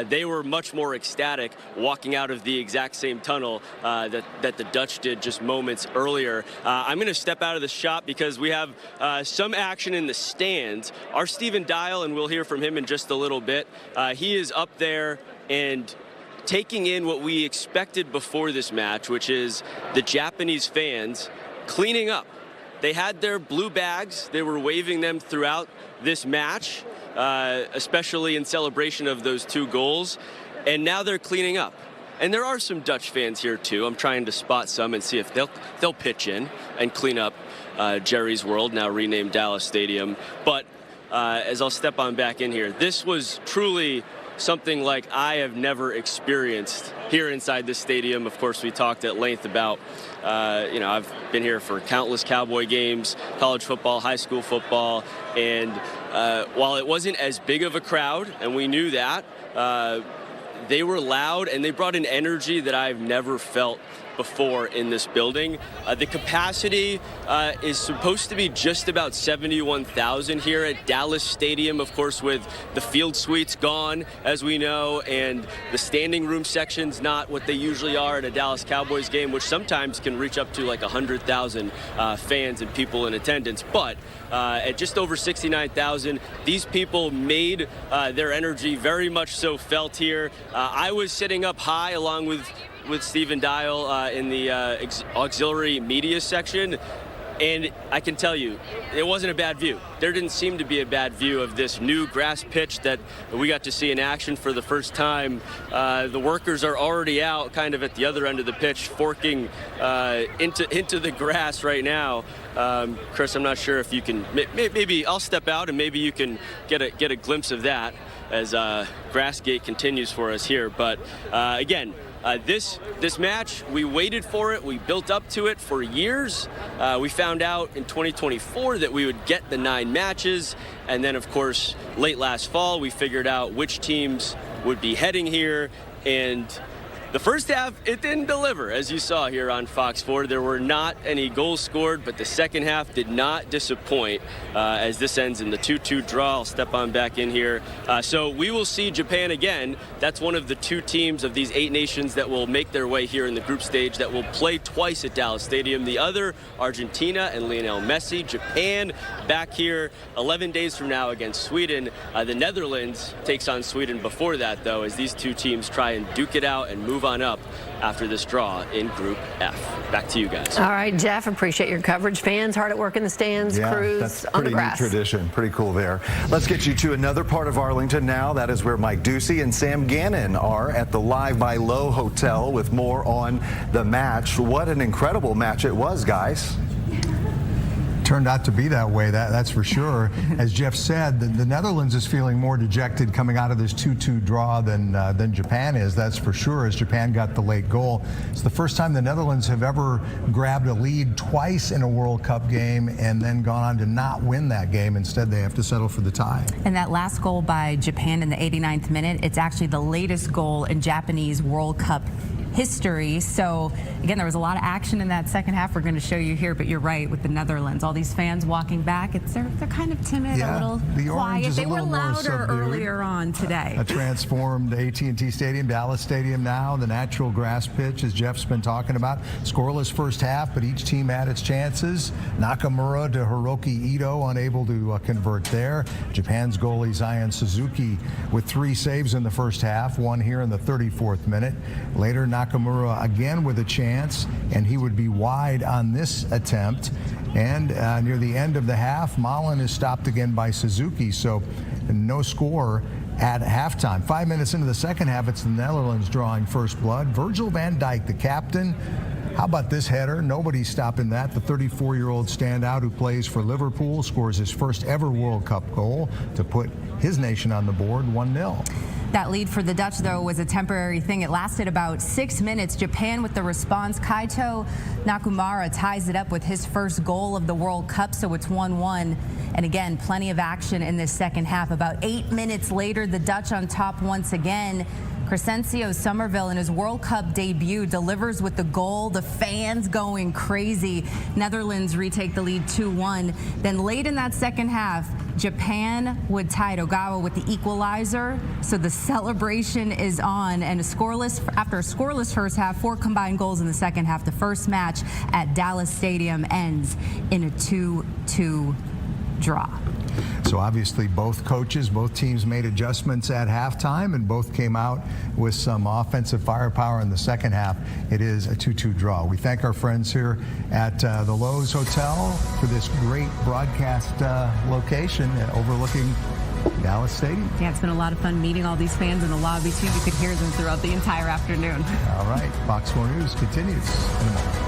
They were much more ecstatic walking out of the exact same tunnel that the Dutch did just moments earlier. I'm going to step out of the shop because we have some action in the stands. Our Stephen Dial, and we'll hear from him in just a little bit, he is up there and taking in what we expected before this match, which is the Japanese fans cleaning up. They had their blue bags. They were waving them throughout this match, especially in celebration of those 2 goals. And now they're cleaning up. And there are some Dutch fans here, too. I'm trying to spot some and see if they'll pitch in and clean up Jerry's World, now renamed Dallas Stadium. But as I'll step on back in here, this was truly something like I have never experienced here inside this stadium. Of course, we talked at length about, I've been here for countless Cowboy games, college football, high school football, and while it wasn't as big of a crowd, and we knew that, they were loud and they brought an energy that I've never felt before in this building. The capacity is supposed to be just about 71,000 here at Dallas Stadium, of course, with the field suites gone, as we know, and the standing room sections not what they usually are at a Dallas Cowboys game, which sometimes can reach up to like 100,000 fans and people in attendance. But at just over 69,000, these people made their energy very much so felt here. I was sitting up high along with Stephen Dial in the auxiliary media section. And I can tell you, it wasn't a bad view. There didn't seem to be a bad view of this new grass pitch that we got to see in action for the first time. The workers are already out kind of at the other end of the pitch, forking into the grass right now. Chris, I'm not sure if you can, maybe I'll step out and maybe you can get a glimpse of that as Grassgate continues for us here. But again, this match, we waited for it. We built up to it for years. We found out in 2024 that we would get the 9 matches. And then, of course, late last fall, we figured out which teams would be heading here. And the first half, it didn't deliver, as you saw here on Fox 4. There were not any goals scored, but the second half did not disappoint as this ends in the 2-2 draw. I'll step on back in here. So we will see Japan again. That's one of the 2 teams of these 8 nations that will make their way here in the group stage that will play twice at Dallas Stadium. The other, Argentina and Lionel Messi. Japan back here 11 days from now against Sweden. The Netherlands takes on Sweden before that, though, as these 2 teams try and duke it out and move on up after this draw in Group F. Back to you guys.
All right, Jeff, appreciate your coverage. Fans hard at work in the stands, crews
that's
on the
pretty
grass.
neat tradition. Pretty cool there. Let's get you to another part of Arlington now. That is where Mike Ducey and Sam Gannon are at the Live by Low Hotel with more on the match. What an incredible match it was, guys.
Turned out to be that way, that's for sure. As Jeff said, the Netherlands is feeling more dejected coming out of this 2-2 draw than Japan is, that's for sure, as Japan got the late goal. It's the first time the Netherlands have ever grabbed a lead twice in a World Cup game and then gone on to not win that game. Instead, they have to settle for the tie.
And that last goal by Japan in the 89th minute, it's actually the latest goal in Japanese World Cup history. So again, there was a lot of action in that second half we're going to show you here, but you're right, with the Netherlands, all these fans walking back, they're kind of timid, a little quiet. They were louder earlier on today.
A transformed AT&T Stadium, Dallas Stadium now, the natural grass pitch, as Jeff's been talking about. Scoreless first half, but each team had its chances. Nakamura to Hiroki Ito, unable to convert there. Japan's goalie Zion Suzuki with 3 saves in the first half, 1 here in the 34th minute. Later, Nakamura again with a chance, and he would be wide on this attempt. And near the end of the half, Malin is stopped again by Suzuki, so no score at halftime. 5 minutes into the second half, it's the Netherlands drawing first blood. Virgil van Dijk, the captain. How about this header? Nobody's stopping that. The 34-year-old standout who plays for Liverpool scores his first ever World Cup goal to put his nation on the board, 1-0.
That lead for the Dutch, though, was a temporary thing. It lasted about 6 minutes. Japan with the response. Kaito Nakamura ties it up with his first goal of the World Cup, so it's 1-1. And again, plenty of action in this second half. About 8 minutes later, the Dutch on top once again. Crescencio Somerville in his World Cup debut delivers with the goal. The fans going crazy. Netherlands retake the lead 2-1. Then late in that second half, Japan would tie Ogawa with the equalizer. So the celebration is on. And after a scoreless first half, 4 combined goals in the second half, the first match at Dallas Stadium ends in a 2-2 draw.
So obviously both coaches, both teams made adjustments at halftime, and both came out with some offensive firepower in the second half. It is a 2-2 draw. We thank our friends here at the Lowe's Hotel for this great broadcast location overlooking Dallas Stadium.
Yeah, it's been a lot of fun meeting all these fans in the lobby, too. You could hear them throughout the entire afternoon.
All right, Fox 4 News continues in a moment.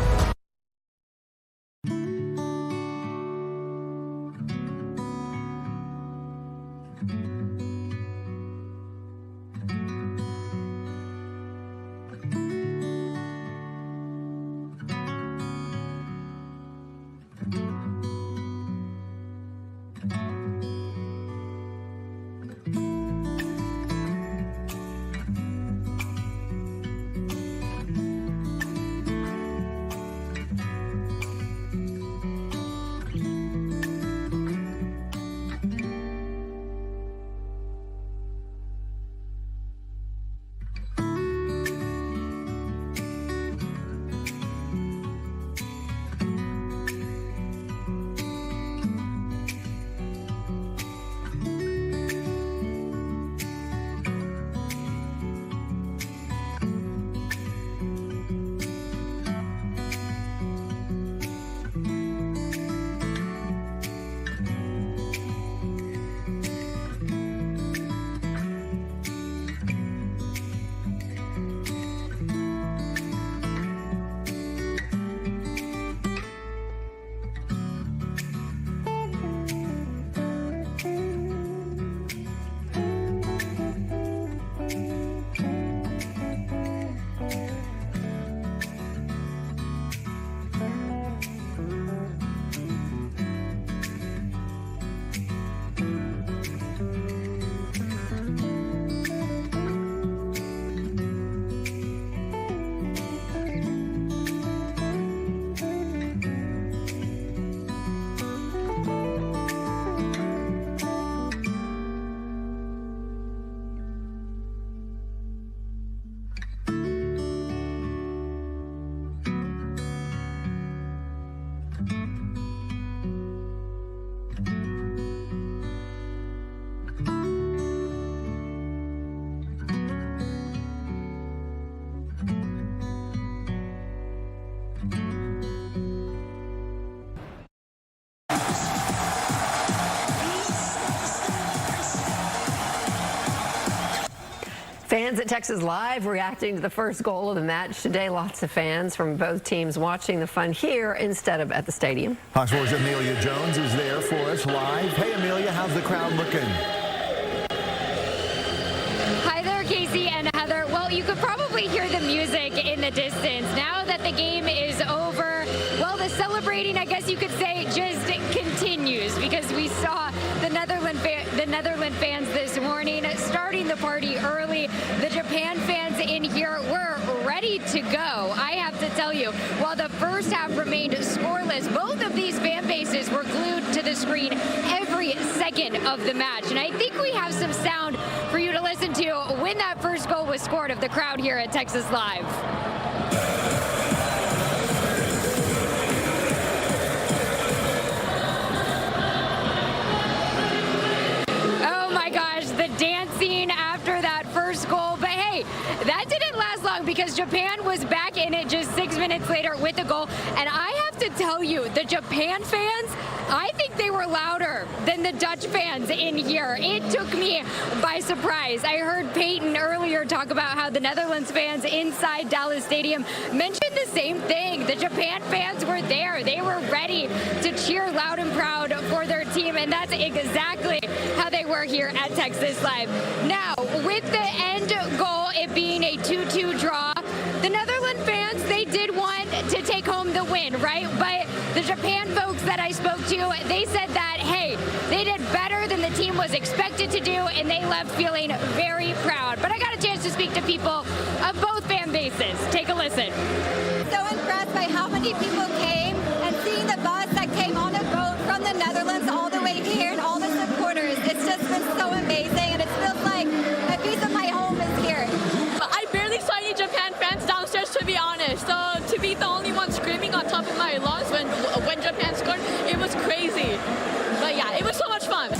Fans at Texas Live reacting to the first goal of the match today. Lots of fans from both teams watching the fun here instead of at the stadium.
Fox 4's Amelia Jones is there for us live. Hey, Amelia, how's the crowd looking?
Hi there, Casey and Heather. Well, you could probably hear the music in the distance. Now that the game is over, well, the celebrating, I guess you could say, just continues because we saw the Netherlands fans this morning starting the party early. The Japan fans in here were ready to go. I have to tell you, while the first half remained scoreless, both of these fan bases were glued to the screen every second of the match. And I think we have some sound for you to listen to when that first goal was scored of the crowd here at Texas Live. Dancing after that first goal, but hey, that didn't last long because Japan was back in it just 6 minutes later with a goal. And I have to tell you, the Japan fans, I think they were louder than the Dutch fans in here. It took me by surprise. I heard Peyton earlier talk about how the Netherlands fans inside Dallas Stadium mentioned the same thing. The Japan fans were there. They were ready to cheer loud and proud for their team, and that's exactly how they were here at Texas Live. Now, with the end goal, it being a 2-2 draw, the Netherlands fans, they did want to take home the win, right? But the Japan folks that I spoke to, they said that, hey, they did better than the team was expected to do, and they left feeling very proud. But I got a chance to speak to people of both fan bases. Take a listen.
So impressed by how many people came and seeing the bus that came on a boat from the Netherlands all the way here and all the supporters. It's just been so amazing, and it feels like a piece of my home is here.
I barely saw any Japan fans downstairs, to be honest. To be the only one screaming on top of my lungs when Japan scored, it was crazy. But yeah, it was so much fun.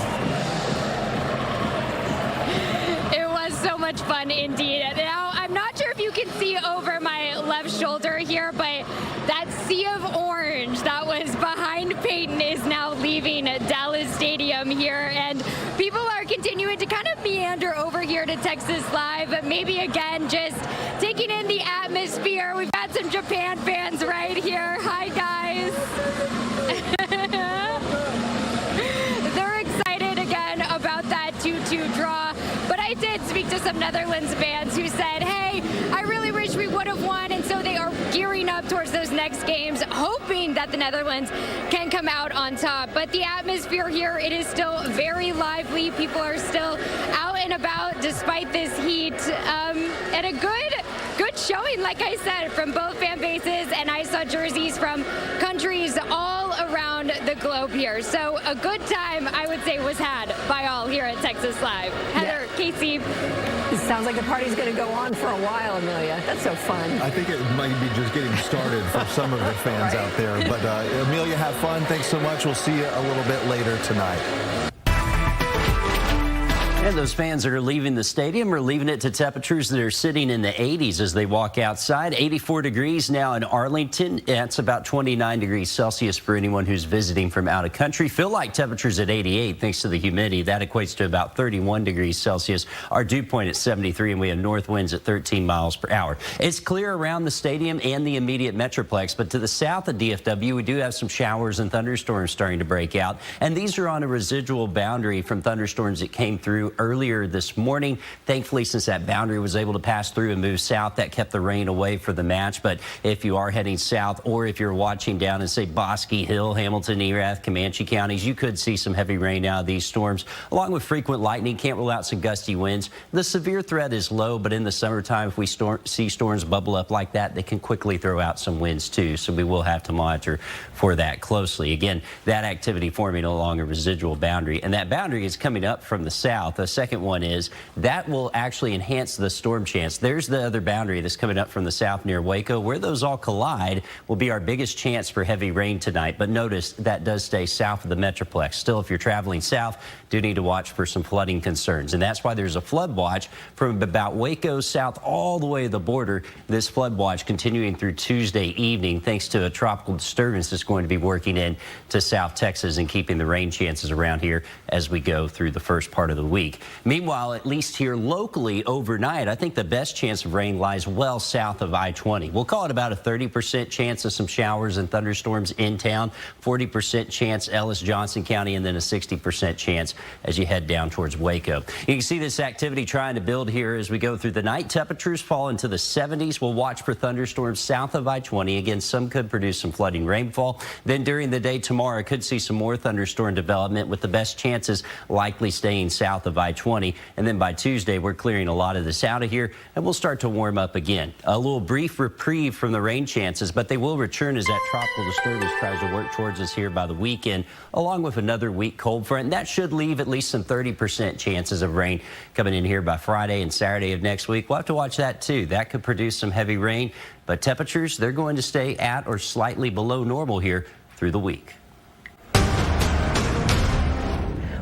It was so much fun indeed. Now, I'm not sure if you can see over my left shoulder here, but that sea of orange that was behind Peyton is now leaving Dallas Stadium here, and people are continuing to kind of meander over here to Texas Live, but maybe again just taking in the atmosphere. We've got some Japan fans right here. Hi, guys. They're excited again about that 2-2 draw, but I did speak to some Netherlands fans who said, hey, I really wish we would have won, and so they are gearing up towards those next games, hoping that the Netherlands can come out on top. But the atmosphere here, it is still very lively. People are still out and about despite this heat, and a good showing, like I said, from both fan bases, and I saw jerseys from countries all around the globe here. So a good time, I would say, was had by all here at Texas Live. Heather, Casey.
It sounds like the party's going to go on for a while, Amelia. That's so fun.
I think it might be just getting started for some of the fans out there. But Amelia, have fun. Thanks so much. We'll see you a little bit later tonight.
And those fans that are leaving the stadium are leaving it to temperatures that are sitting in the 80s as they walk outside. 84 degrees now in Arlington. That's about 29 degrees Celsius for anyone who's visiting from out of country. Feel like temperatures at 88 thanks to the humidity. That equates to about 31 degrees Celsius. Our dew point at 73, and we have north winds at 13 miles per hour. It's clear around the stadium and the immediate metroplex, but to the south of DFW, we do have some showers and thunderstorms starting to break out. And these are on a residual boundary from thunderstorms that came through earlier this morning. Thankfully, since that boundary was able to pass through and move south, that kept the rain away for the match. But if you are heading south, or if you're watching down in, say, Bosque Hill, Hamilton, Erath, Comanche counties, you could see some heavy rain out of these storms, along with frequent lightning. Can't rule out some gusty winds. The severe threat is low, but in the summertime, if we see storms bubble up like that, they can quickly throw out some winds too. So we will have to monitor for that closely. Again, that activity forming along a residual boundary, and that boundary is coming up from the south. The second one is that will actually enhance the storm chance. There's the other boundary that's coming up from the south near Waco. Where those all collide will be our biggest chance for heavy rain tonight. But notice that does stay south of the metroplex. Still, if you're traveling south, do need to watch for some flooding concerns. And that's why there's a flood watch from about Waco south all the way to the border. This flood watch continuing through Tuesday evening, thanks to a tropical disturbance that's going to be working in to South Texas and keeping the rain chances around here as we go through the first part of the week. week. Meanwhile, at least here locally overnight, I think the best chance of rain lies well south of I-20. We'll call it about a 30% chance of some showers and thunderstorms in town, 40% chance Ellis, Johnson County, and then a 60% chance as you head down towards Waco. You can see this activity trying to build here as we go through the night. Temperatures fall into the 70s. We'll watch for thunderstorms south of I-20. Again, some could produce some flooding rainfall. Then during the day tomorrow, could see some more thunderstorm development with the best chances likely staying south of I-20. And then by Tuesday, we're clearing a lot of this out of here and we'll start to warm up again. A little brief reprieve from the rain chances, but they will return as that tropical disturbance tries to work towards us here by the weekend, along with another weak cold front. And that should leave at least some 30% chances of rain coming in here by Friday and Saturday of next week. We'll have to watch that too. That could produce some heavy rain, but temperatures, they're going to stay at or slightly below normal here through the week.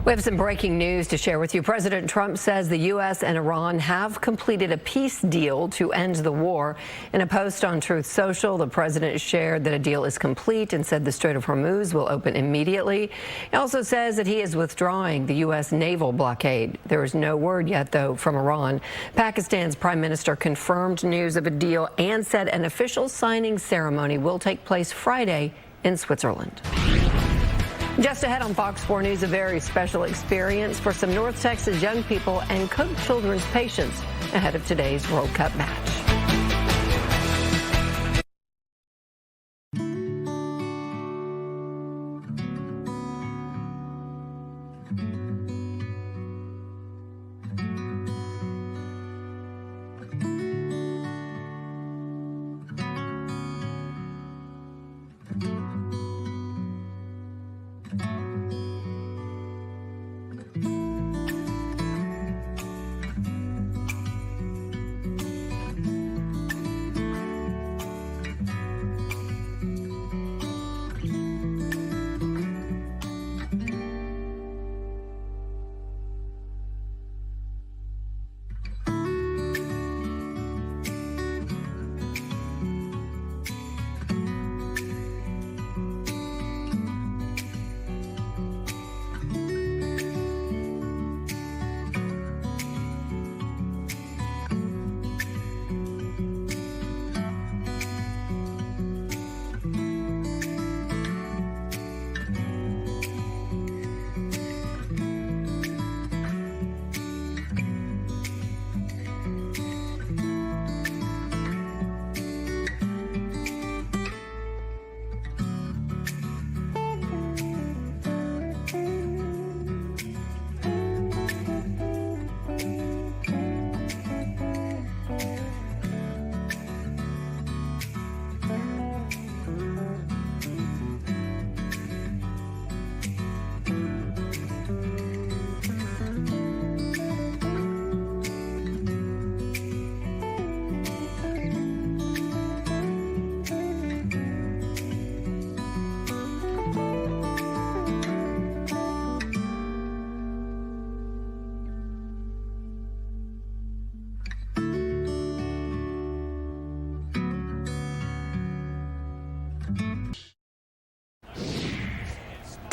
We have some breaking news to share with you. President Trump says the U.S. and Iran have completed a peace deal to end the war. In a post on Truth Social, the president shared that a deal is complete and said the Strait of Hormuz will open immediately. He also says that he is withdrawing the U.S. naval blockade. There is no word yet, though, from Iran. Pakistan's prime minister confirmed news of a deal and said an official signing ceremony will take place Friday in Switzerland. Just ahead on Fox 4 News, a very special experience for some North Texas young people and Cook Children's patients ahead of today's World Cup match.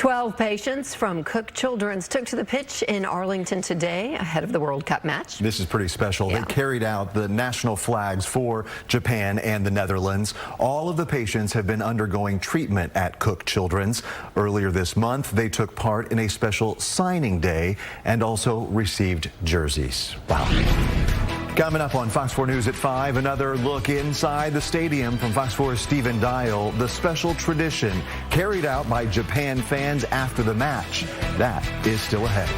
Twelve patients from Cook Children's took to the pitch in Arlington today ahead of the World Cup match.
This is pretty special. Yeah. They carried out the national flags for Japan and the Netherlands. All of the patients have been undergoing treatment at Cook Children's. Earlier this month, they took part in a special signing day and also received jerseys. Wow. Coming up on Fox 4 News at 5, another look inside the stadium from Fox 4's Stephen Dial. The special tradition carried out by Japan fans after the match. That is still ahead.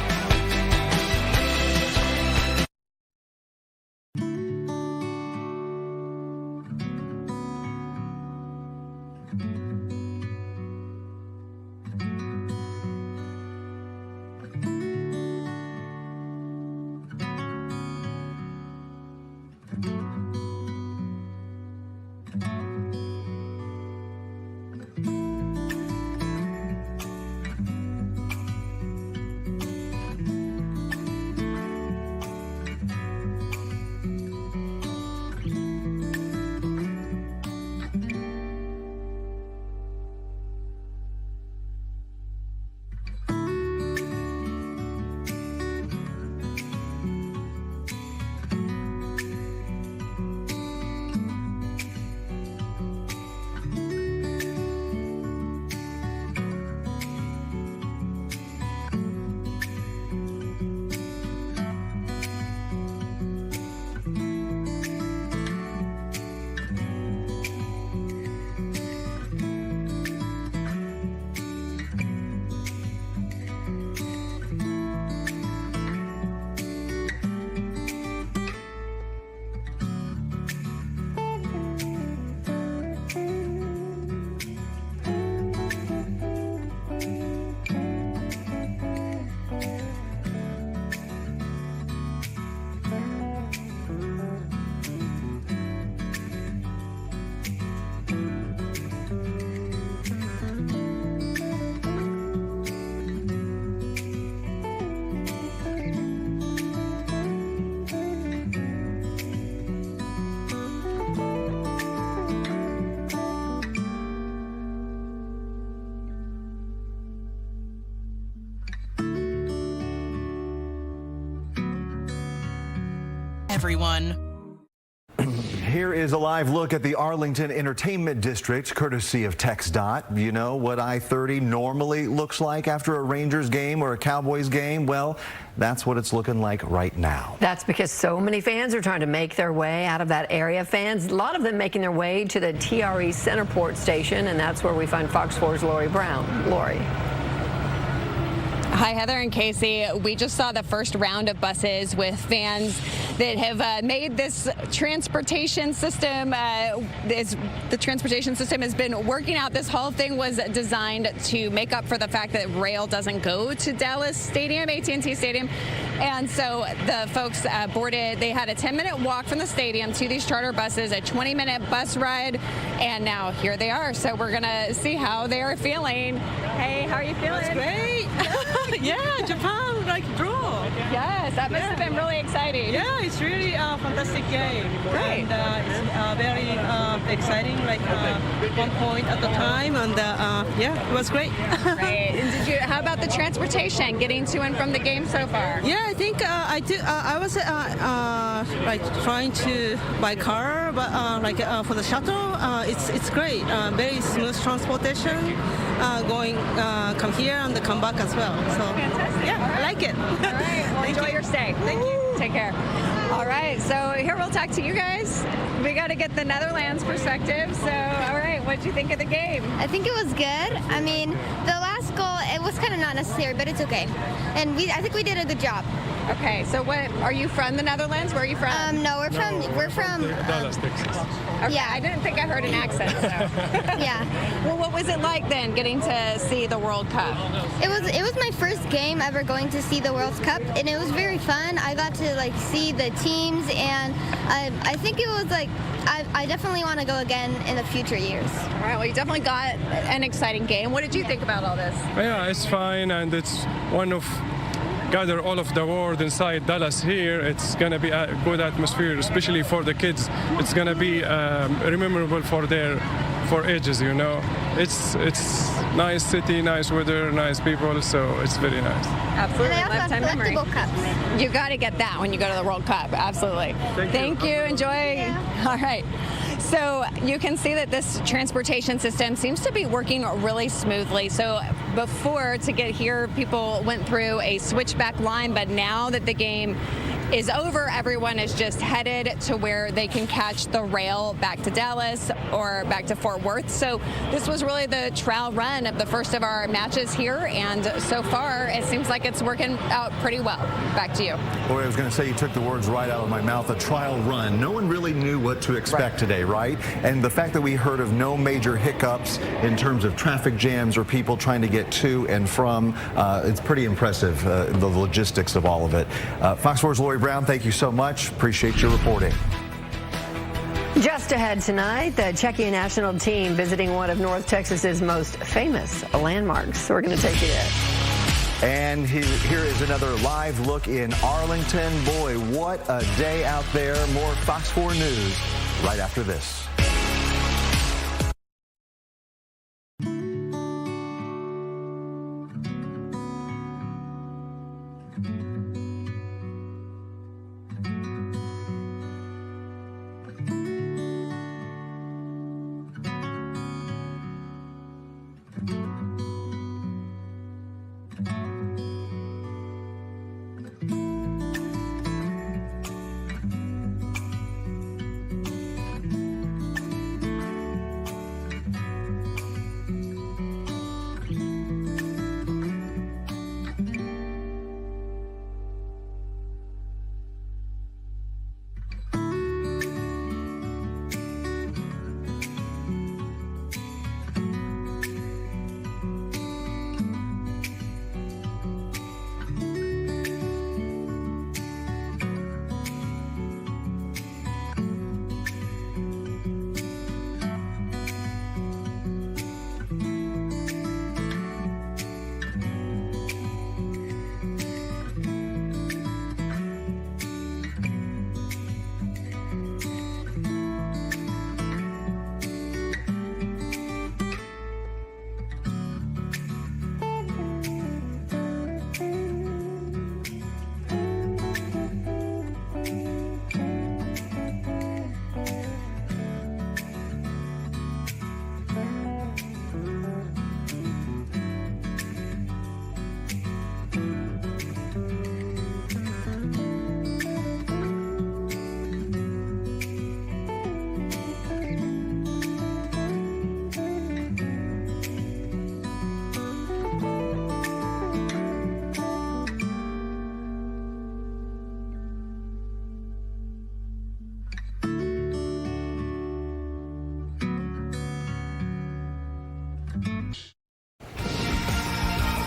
everyone.
Here is a live look at the Arlington Entertainment District, courtesy of TxDOT. You know what I-30 normally looks like after a Rangers game or a Cowboys game? Well, that's what it's looking like right now.
That's because so many fans are trying to make their way out of that area. Fans, a lot of them making their way to the TRE Centerport station, and that's where we find Fox 4's Lori Brown. Lori.
Hi, Heather and Casey. We just saw the first round of buses with fans that have made this transportation system. The transportation system has been working out. This whole thing was designed to make up for the fact that rail doesn't go to Dallas Stadium, AT&T Stadium. And so the folks boarded. They had a 10-minute walk from the stadium to these charter buses, a 20-minute bus ride, and now here they are. So we're going to see how they are feeling. Hey, how are you feeling?
That's great. Yeah, Japan like draw.
Yes, that must have been really exciting.
Yeah, it's really a fantastic game.
Great.
And it's very exciting, like 1 point at the time, and yeah, it was great.
Great. And how about the transportation, getting to and from the game so far?
Yeah, I think I was like trying to buy car, but for the shuttle, it's great. Very smooth transportation. Come here and come back as well. So
fantastic.
Yeah, I like it.
All right. Well, enjoy your stay. Thank you. Take care. All right. So here we'll talk to you guys. We got to get the Netherlands perspective. So, all right. What did you think of the game?
I think it was good. I mean, the last goal, it was kind of not necessary, but it's okay. And I think we did a good job.
Okay. So what, are you from the Netherlands? Where are you from?
No, we're from
Dallas, Texas.
Okay. Yeah. I didn't think I heard an accent. So.
Yeah.
Well, what was it like then getting to see the World Cup?
It was my first game ever going to see the World Cup, and it was very fun. I got to see the teams, and I think it was I definitely want to go again in the future years.
All right. Well, you definitely got an exciting game. What did you think about all this?
Yeah, it's fine, and it's one of gather all of the world inside Dallas here. It's going to be a good atmosphere, especially for the kids. It's going to be memorable for ages, you know. It's nice city, nice weather, nice people, so it's very nice.
Absolutely.
And they also have collectible cups.
You got to get that when you go to the World Cup. Absolutely. Thank you. Enjoy. Yeah. All right. So you can see that this transportation system seems to be working really smoothly. So before, to get here, people went through a switchback line, but now that the game is over, everyone is just headed to where they can catch the rail back to Dallas or back to Fort Worth. So this was really the trial run of the first of our matches here, and so far it seems like it's working out pretty well. Back to you.
Boy, I was going to say, you took the words right out of my mouth, a trial run. No one really knew what to expect today, right? And the fact that we heard of no major hiccups in terms of traffic jams or people trying to get to and from, it's pretty impressive, the logistics of all of it. Fox 4's Lori Brown, thank you so much. Appreciate your reporting.
Just ahead tonight, the Czechia national team visiting one of North Texas's most famous landmarks. We're going to take you there.
And here is another live look in Arlington. Boy, what a day out there. More Fox 4 News right after this.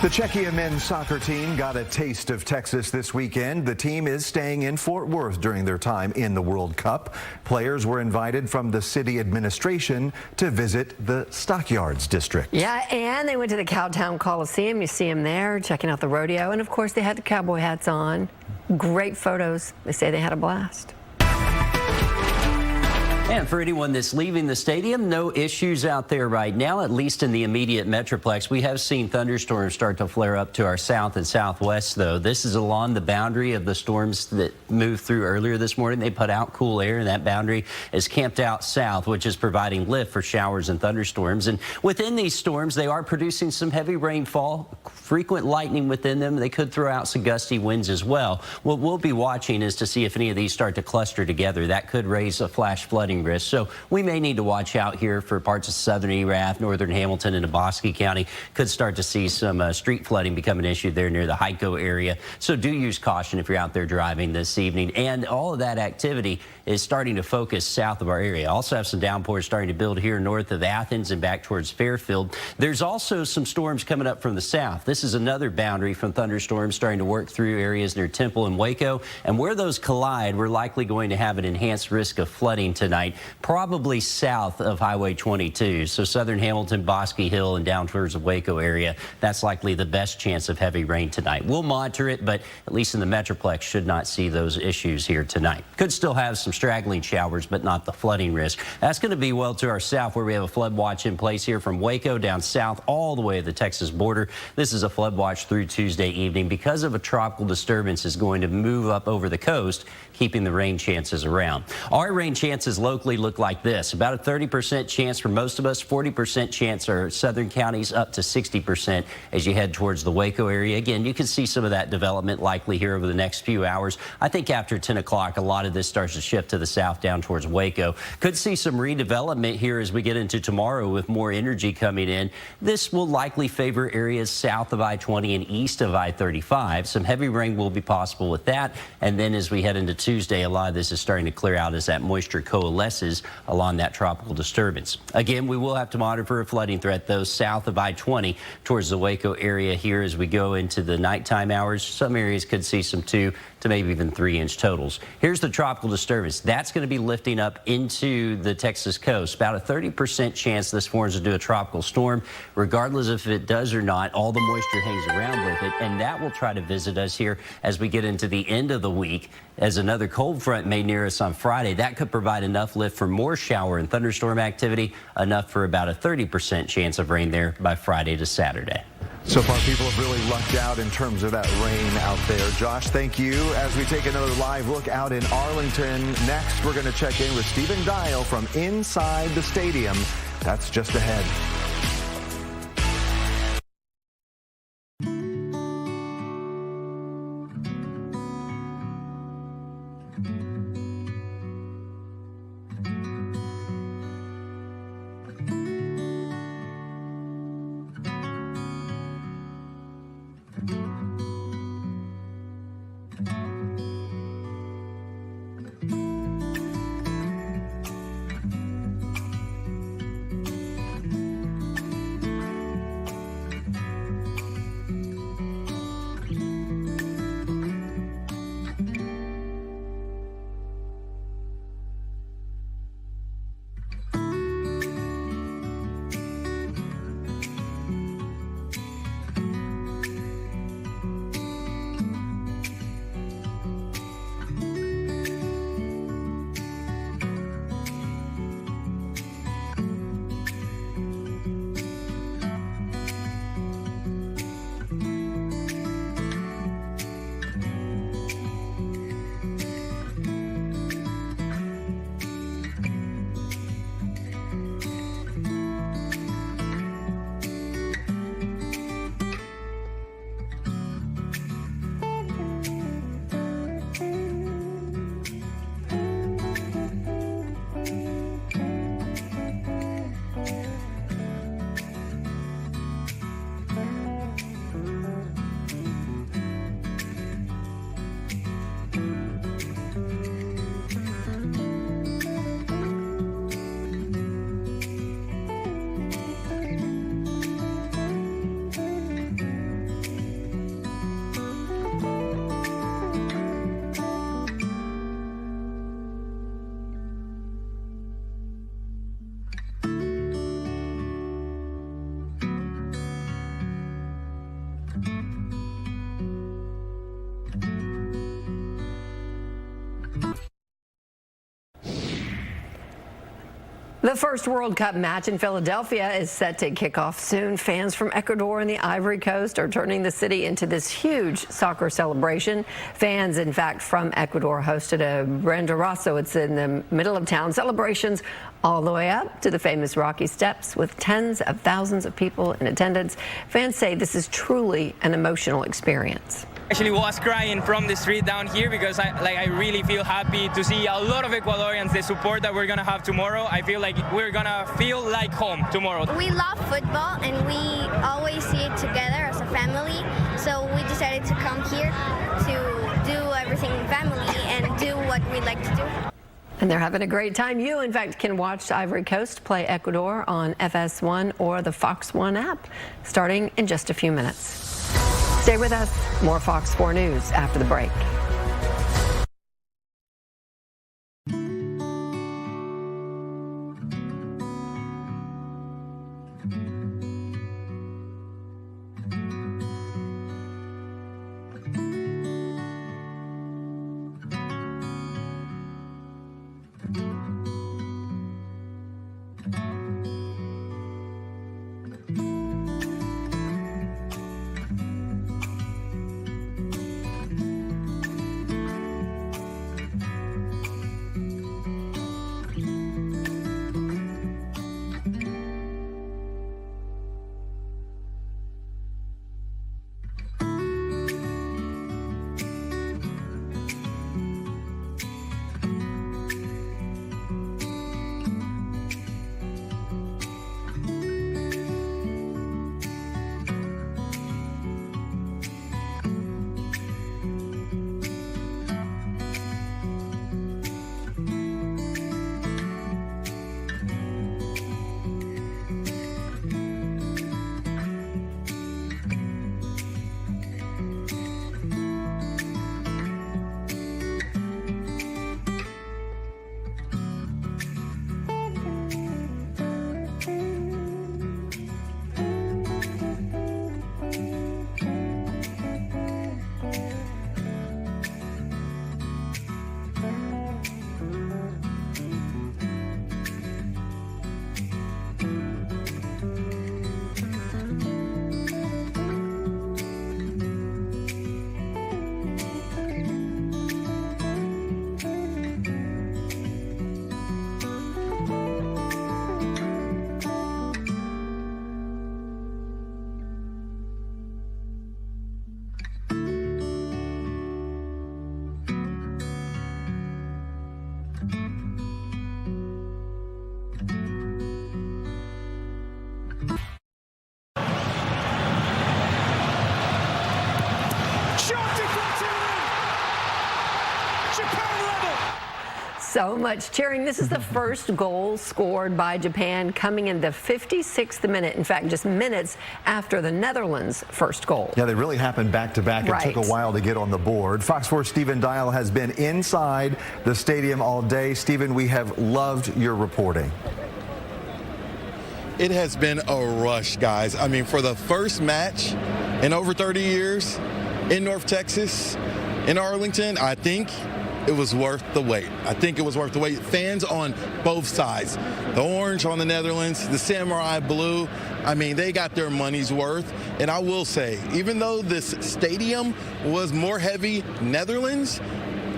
The Czechia men's soccer team got a taste of Texas this weekend. The team is staying in Fort Worth during their time in the World Cup. Players were invited from the city administration to visit the Stockyards district.
Yeah, and they went to the Cowtown Coliseum. You see them there checking out the rodeo. And of course, they had the cowboy hats on. Great photos. They say they had a blast.
And for anyone that's leaving the stadium, no issues out there right now, at least in the immediate metroplex. We have seen thunderstorms start to flare up to our south and southwest, though. This is along the boundary of the storms that moved through earlier this morning. They put out cool air, and that boundary is camped out south, which is providing lift for showers and thunderstorms. And within these storms, they are producing some heavy rainfall, frequent lightning within them. They could throw out some gusty winds as well. What we'll be watching is to see if any of these start to cluster together. That could raise a flash flooding risk. So we may need to watch out here for parts of southern Erath, northern Hamilton, and Bosque County. Could start to see some street flooding become an issue there near the Hyco area. So do use caution if you're out there driving this evening. And all of that activity is starting to focus south of our area. Also have some downpours starting to build here north of Athens and back towards Fairfield. There's also some storms coming up from the south. This is another boundary from thunderstorms starting to work through areas near Temple and Waco. And where those collide, we're likely going to have an enhanced risk of flooding tonight, probably south of Highway 22. So southern Hamilton, Bosque Hill, and down towards the Waco area. That's likely the best chance of heavy rain tonight. We'll monitor it, but at least in the metroplex should not see those issues here tonight. Could still have some straggling showers, but not the flooding risk. That's going to be well to our south, where we have a flood watch in place here from Waco down south all the way to the Texas border. This is a flood watch through Tuesday evening because of a tropical disturbance is going to move up over the coast, keeping the rain chances around. Our rain chances locally look like this. About a 30% chance for most of us, 40% chance are southern counties, up to 60% as you head towards the Waco area. Again, you can see some of that development likely here over the next few hours. I think after 10 o'clock, a lot of this starts to shift to the south down towards Waco. Could see some redevelopment here as we get into tomorrow with more energy coming in. This will likely favor areas south of I-20 and east of I-35. Some heavy rain will be possible with that. And then as we head into Tuesday, a lot of this is starting to clear out as that moisture coalesces along that tropical disturbance. Again, we will have to monitor for a flooding threat, though, south of I-20 towards the Waco area here as we go into the nighttime hours. Some areas could see some 2 to maybe even 3-inch totals. Here's the tropical disturbance. That's going to be lifting up into the Texas coast. About a 30% chance this forms into a tropical storm. Regardless if it does or not, all the moisture hangs around with it, and that will try to visit us here as we get into the end of the week. As another cold front may near us on Friday, that could provide enough lift for more shower and thunderstorm activity, enough for about a 30% chance of rain there by Friday to Saturday.
So far, people have really lucked out in terms of that rain out there. Josh, thank you. As we take another live look out in Arlington, next we're going to check in with Stephen Dial from inside the stadium. That's just ahead.
The first World Cup match in Philadelphia is set to kick off soon. Fans from Ecuador and the Ivory Coast are turning the city into this huge soccer celebration. Fans, in fact, from Ecuador hosted a Banderazo. It's in the middle of town. Celebrations all the way up to the famous Rocky Steps with tens of thousands of people in attendance. Fans say this is truly an emotional experience.
Actually was crying from the street down here because I really feel happy to see a lot of Ecuadorians, the support that we're gonna have tomorrow. I feel like we're gonna feel like home tomorrow.
We love football and we always see it together as a family, so we decided to come here to do everything in family and do what we like to do.
And they're having a great time. You, in fact, can watch Ivory Coast play Ecuador on FS1 or the Fox 1 app starting in just a few minutes. Stay with us. More Fox 4 News after the break. So much cheering. This is the first goal scored by Japan coming in the 56th minute. In fact, just minutes after the Netherlands' first goal.
Yeah, they really happened back to back.
Right.
It took a while to get on the board. Fox 4 Stephen Dial has been inside the stadium all day. Stephen, we have loved your reporting.
It has been a rush, guys. I mean, for the first match in over 30 years in North Texas, in Arlington, I think it was worth the wait. I think it was worth the wait. Fans on both sides, the orange on the Netherlands, the samurai blue, I mean, they got their money's worth. And I will say, even though this stadium was more heavy Netherlands,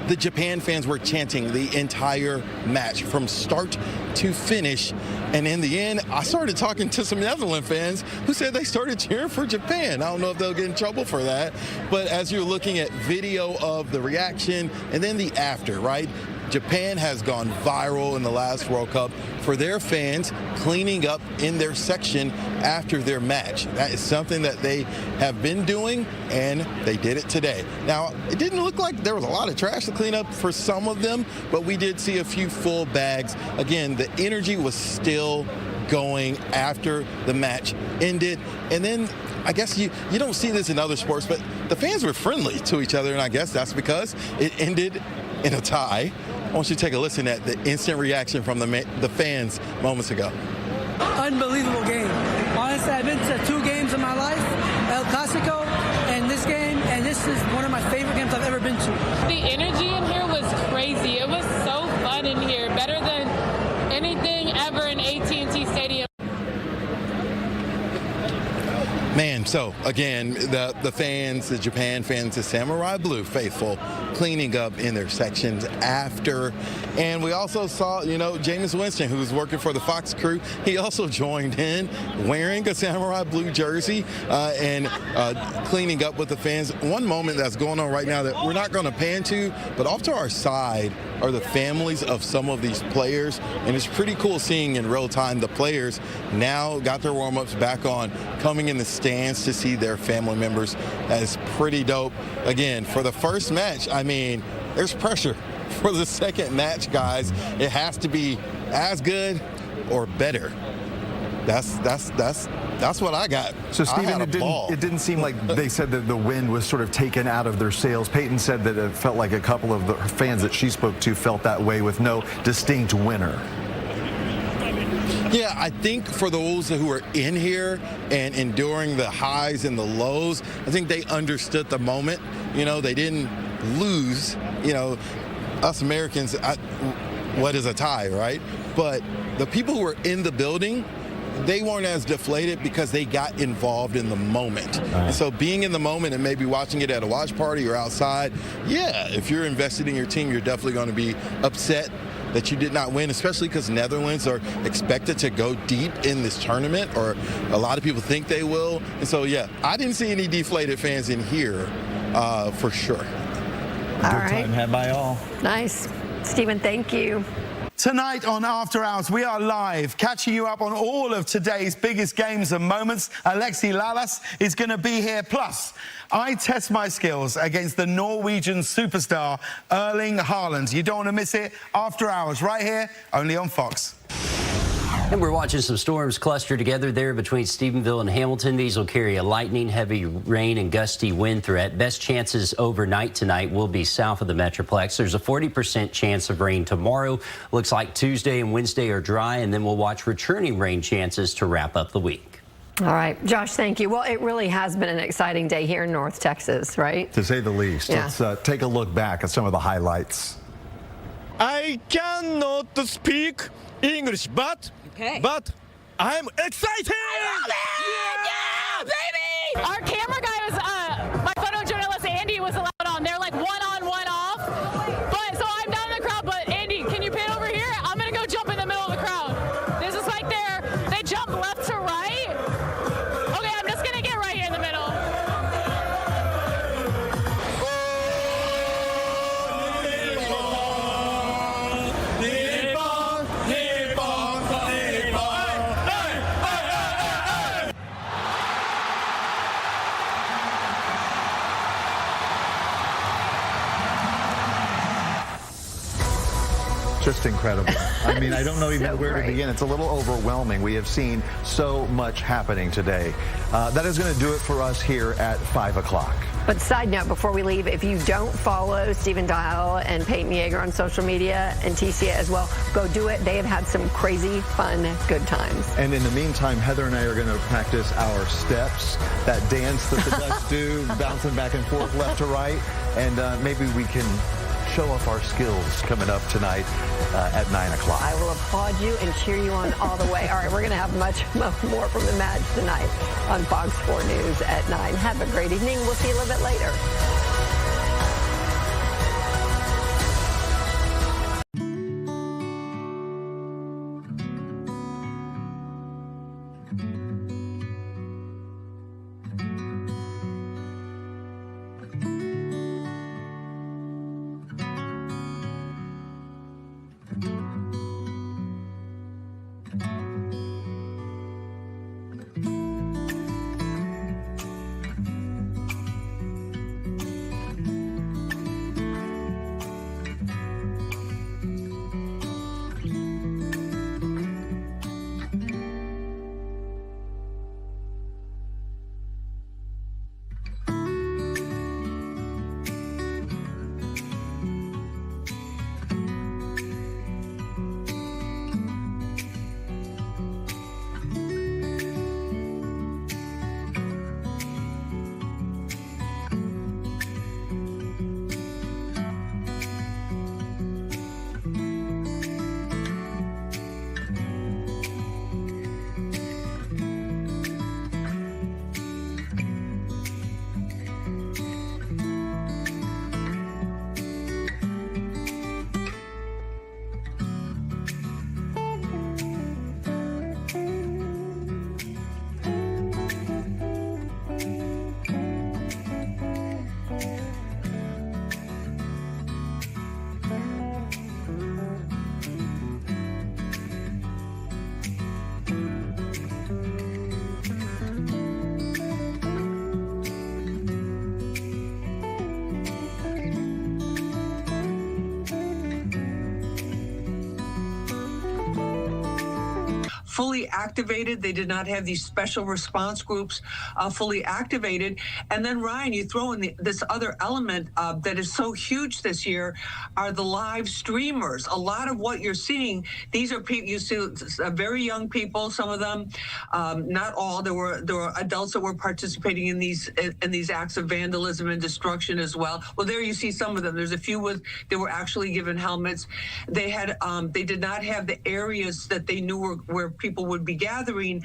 the Japan fans were chanting the entire match from start to finish. And in the end, I started talking to some Netherlands fans who said they started cheering for Japan. I don't know if they'll get in trouble for that. But as you're looking at video of the reaction and then the after, right? Japan has gone viral in the last World Cup for their fans cleaning up in their section after their match. That is something that they have been doing, and they did it today. Now, it didn't look like there was a lot of trash to clean up for some of them, but we did see a few full bags. Again, the energy was still going after the match ended. And then I guess you don't see this in other sports, but the fans were friendly to each other, and I guess that's because it ended in a tie. I want you to take a listen at the instant reaction from the fans moments ago.
Unbelievable game. Honestly, I've been to 2 games in my life, El Clasico and this game, and this is one of my favorite games I've ever been to.
The energy in here was crazy. It was so fun in here, better than anything ever in
So again, the fans, the Japan fans, the Samurai Blue faithful cleaning up in their sections after. And we also saw, Jameis Winston, who's working for the Fox crew, he also joined in wearing a Samurai Blue jersey and cleaning up with the fans. One moment that's going on right now that we're not going to pan to, but off to our side are the families of some of these players, and it's pretty cool seeing in real time the players now got their warm-ups back on, coming in the stands to see their family members. That is pretty dope. Again, for the first match, I mean, there's pressure. For the second match, guys, it has to be as good or better. That's what I got.
So, Stephen,
it
didn't seem like they said that the wind was sort of taken out of their sails. Peyton said that it felt like a couple of the fans that she spoke to felt that way with no distinct winner.
Yeah, I think for those who are in here and enduring the highs and the lows, I think they understood the moment. They didn't lose. Us Americans, what is a tie, right? But the people who were in the building, they weren't as deflated because they got involved in the moment. And so being in the moment and maybe watching it at a watch party or outside, yeah, if you're invested in your team, you're definitely going to be upset that you did not win, especially because Netherlands are expected to go deep in this tournament, or a lot of people think they will. And so, yeah, I didn't see any deflated fans in here for sure.
Good time
had by all.
Nice. Stephen, thank you.
Tonight on After Hours, we are live, catching you up on all of today's biggest games and moments. Alexi Lalas is going to be here. Plus, I test my skills against the Norwegian superstar, Erling Haaland. You don't want to miss it. After Hours, right here, only on Fox.
And we're watching some storms cluster together there between Stephenville and Hamilton. These will carry a lightning, heavy rain, and gusty wind threat. Best chances overnight tonight will be south of the Metroplex. There's a 40% chance of rain tomorrow. Looks like Tuesday and Wednesday are dry, and then we'll watch returning rain chances to wrap up the week.
All right, Josh, thank you. Well, it really has been an exciting day here in North Texas, right?
To say the least.
Yeah.
Let's take a look back at some of the highlights.
I cannot speak English, but I'm excited!
I love it! Yeah, baby! Our camera guy was, my photojournalist Andy was allowed on. They're like one on, one off. But so I'm down in the crowd, but Andy, can you pan over here? I'm gonna go jump in the middle of the crowd. This is like they jump left to right. Okay, I'm just gonna get right here in the middle.
Just incredible. I mean, I don't know even where to begin. It's a little overwhelming. We have seen so much happening today. That is going to do it for us here at 5 o'clock.
But side note, before we leave, if you don't follow Stephen Dial and Peyton Yeager on social media, and TCA as well, go do it. They have had some crazy, fun, good times.
And in the meantime, Heather and I are going to practice our steps, that dance that the Dutch do, bouncing back and forth left to right, and maybe we can show off our skills coming up tonight at 9 o'clock.
I will applaud you and cheer you on all the way. All right, we're going to have much more from the match tonight on Fox 4 News at 9. Have a great evening. We'll see you a little bit later.
fully activated. They did not have these special response groups fully activated. And then, Ryan, you throw in this other element that is so huge this year are the live streamers. A lot of what you're seeing, these are people, you see very young people, some of them, not all. There were adults that were participating in these acts of vandalism and destruction as well. Well, there you see some of them. There's a few they were actually given helmets. They did not have the areas that they knew where people would be gathering.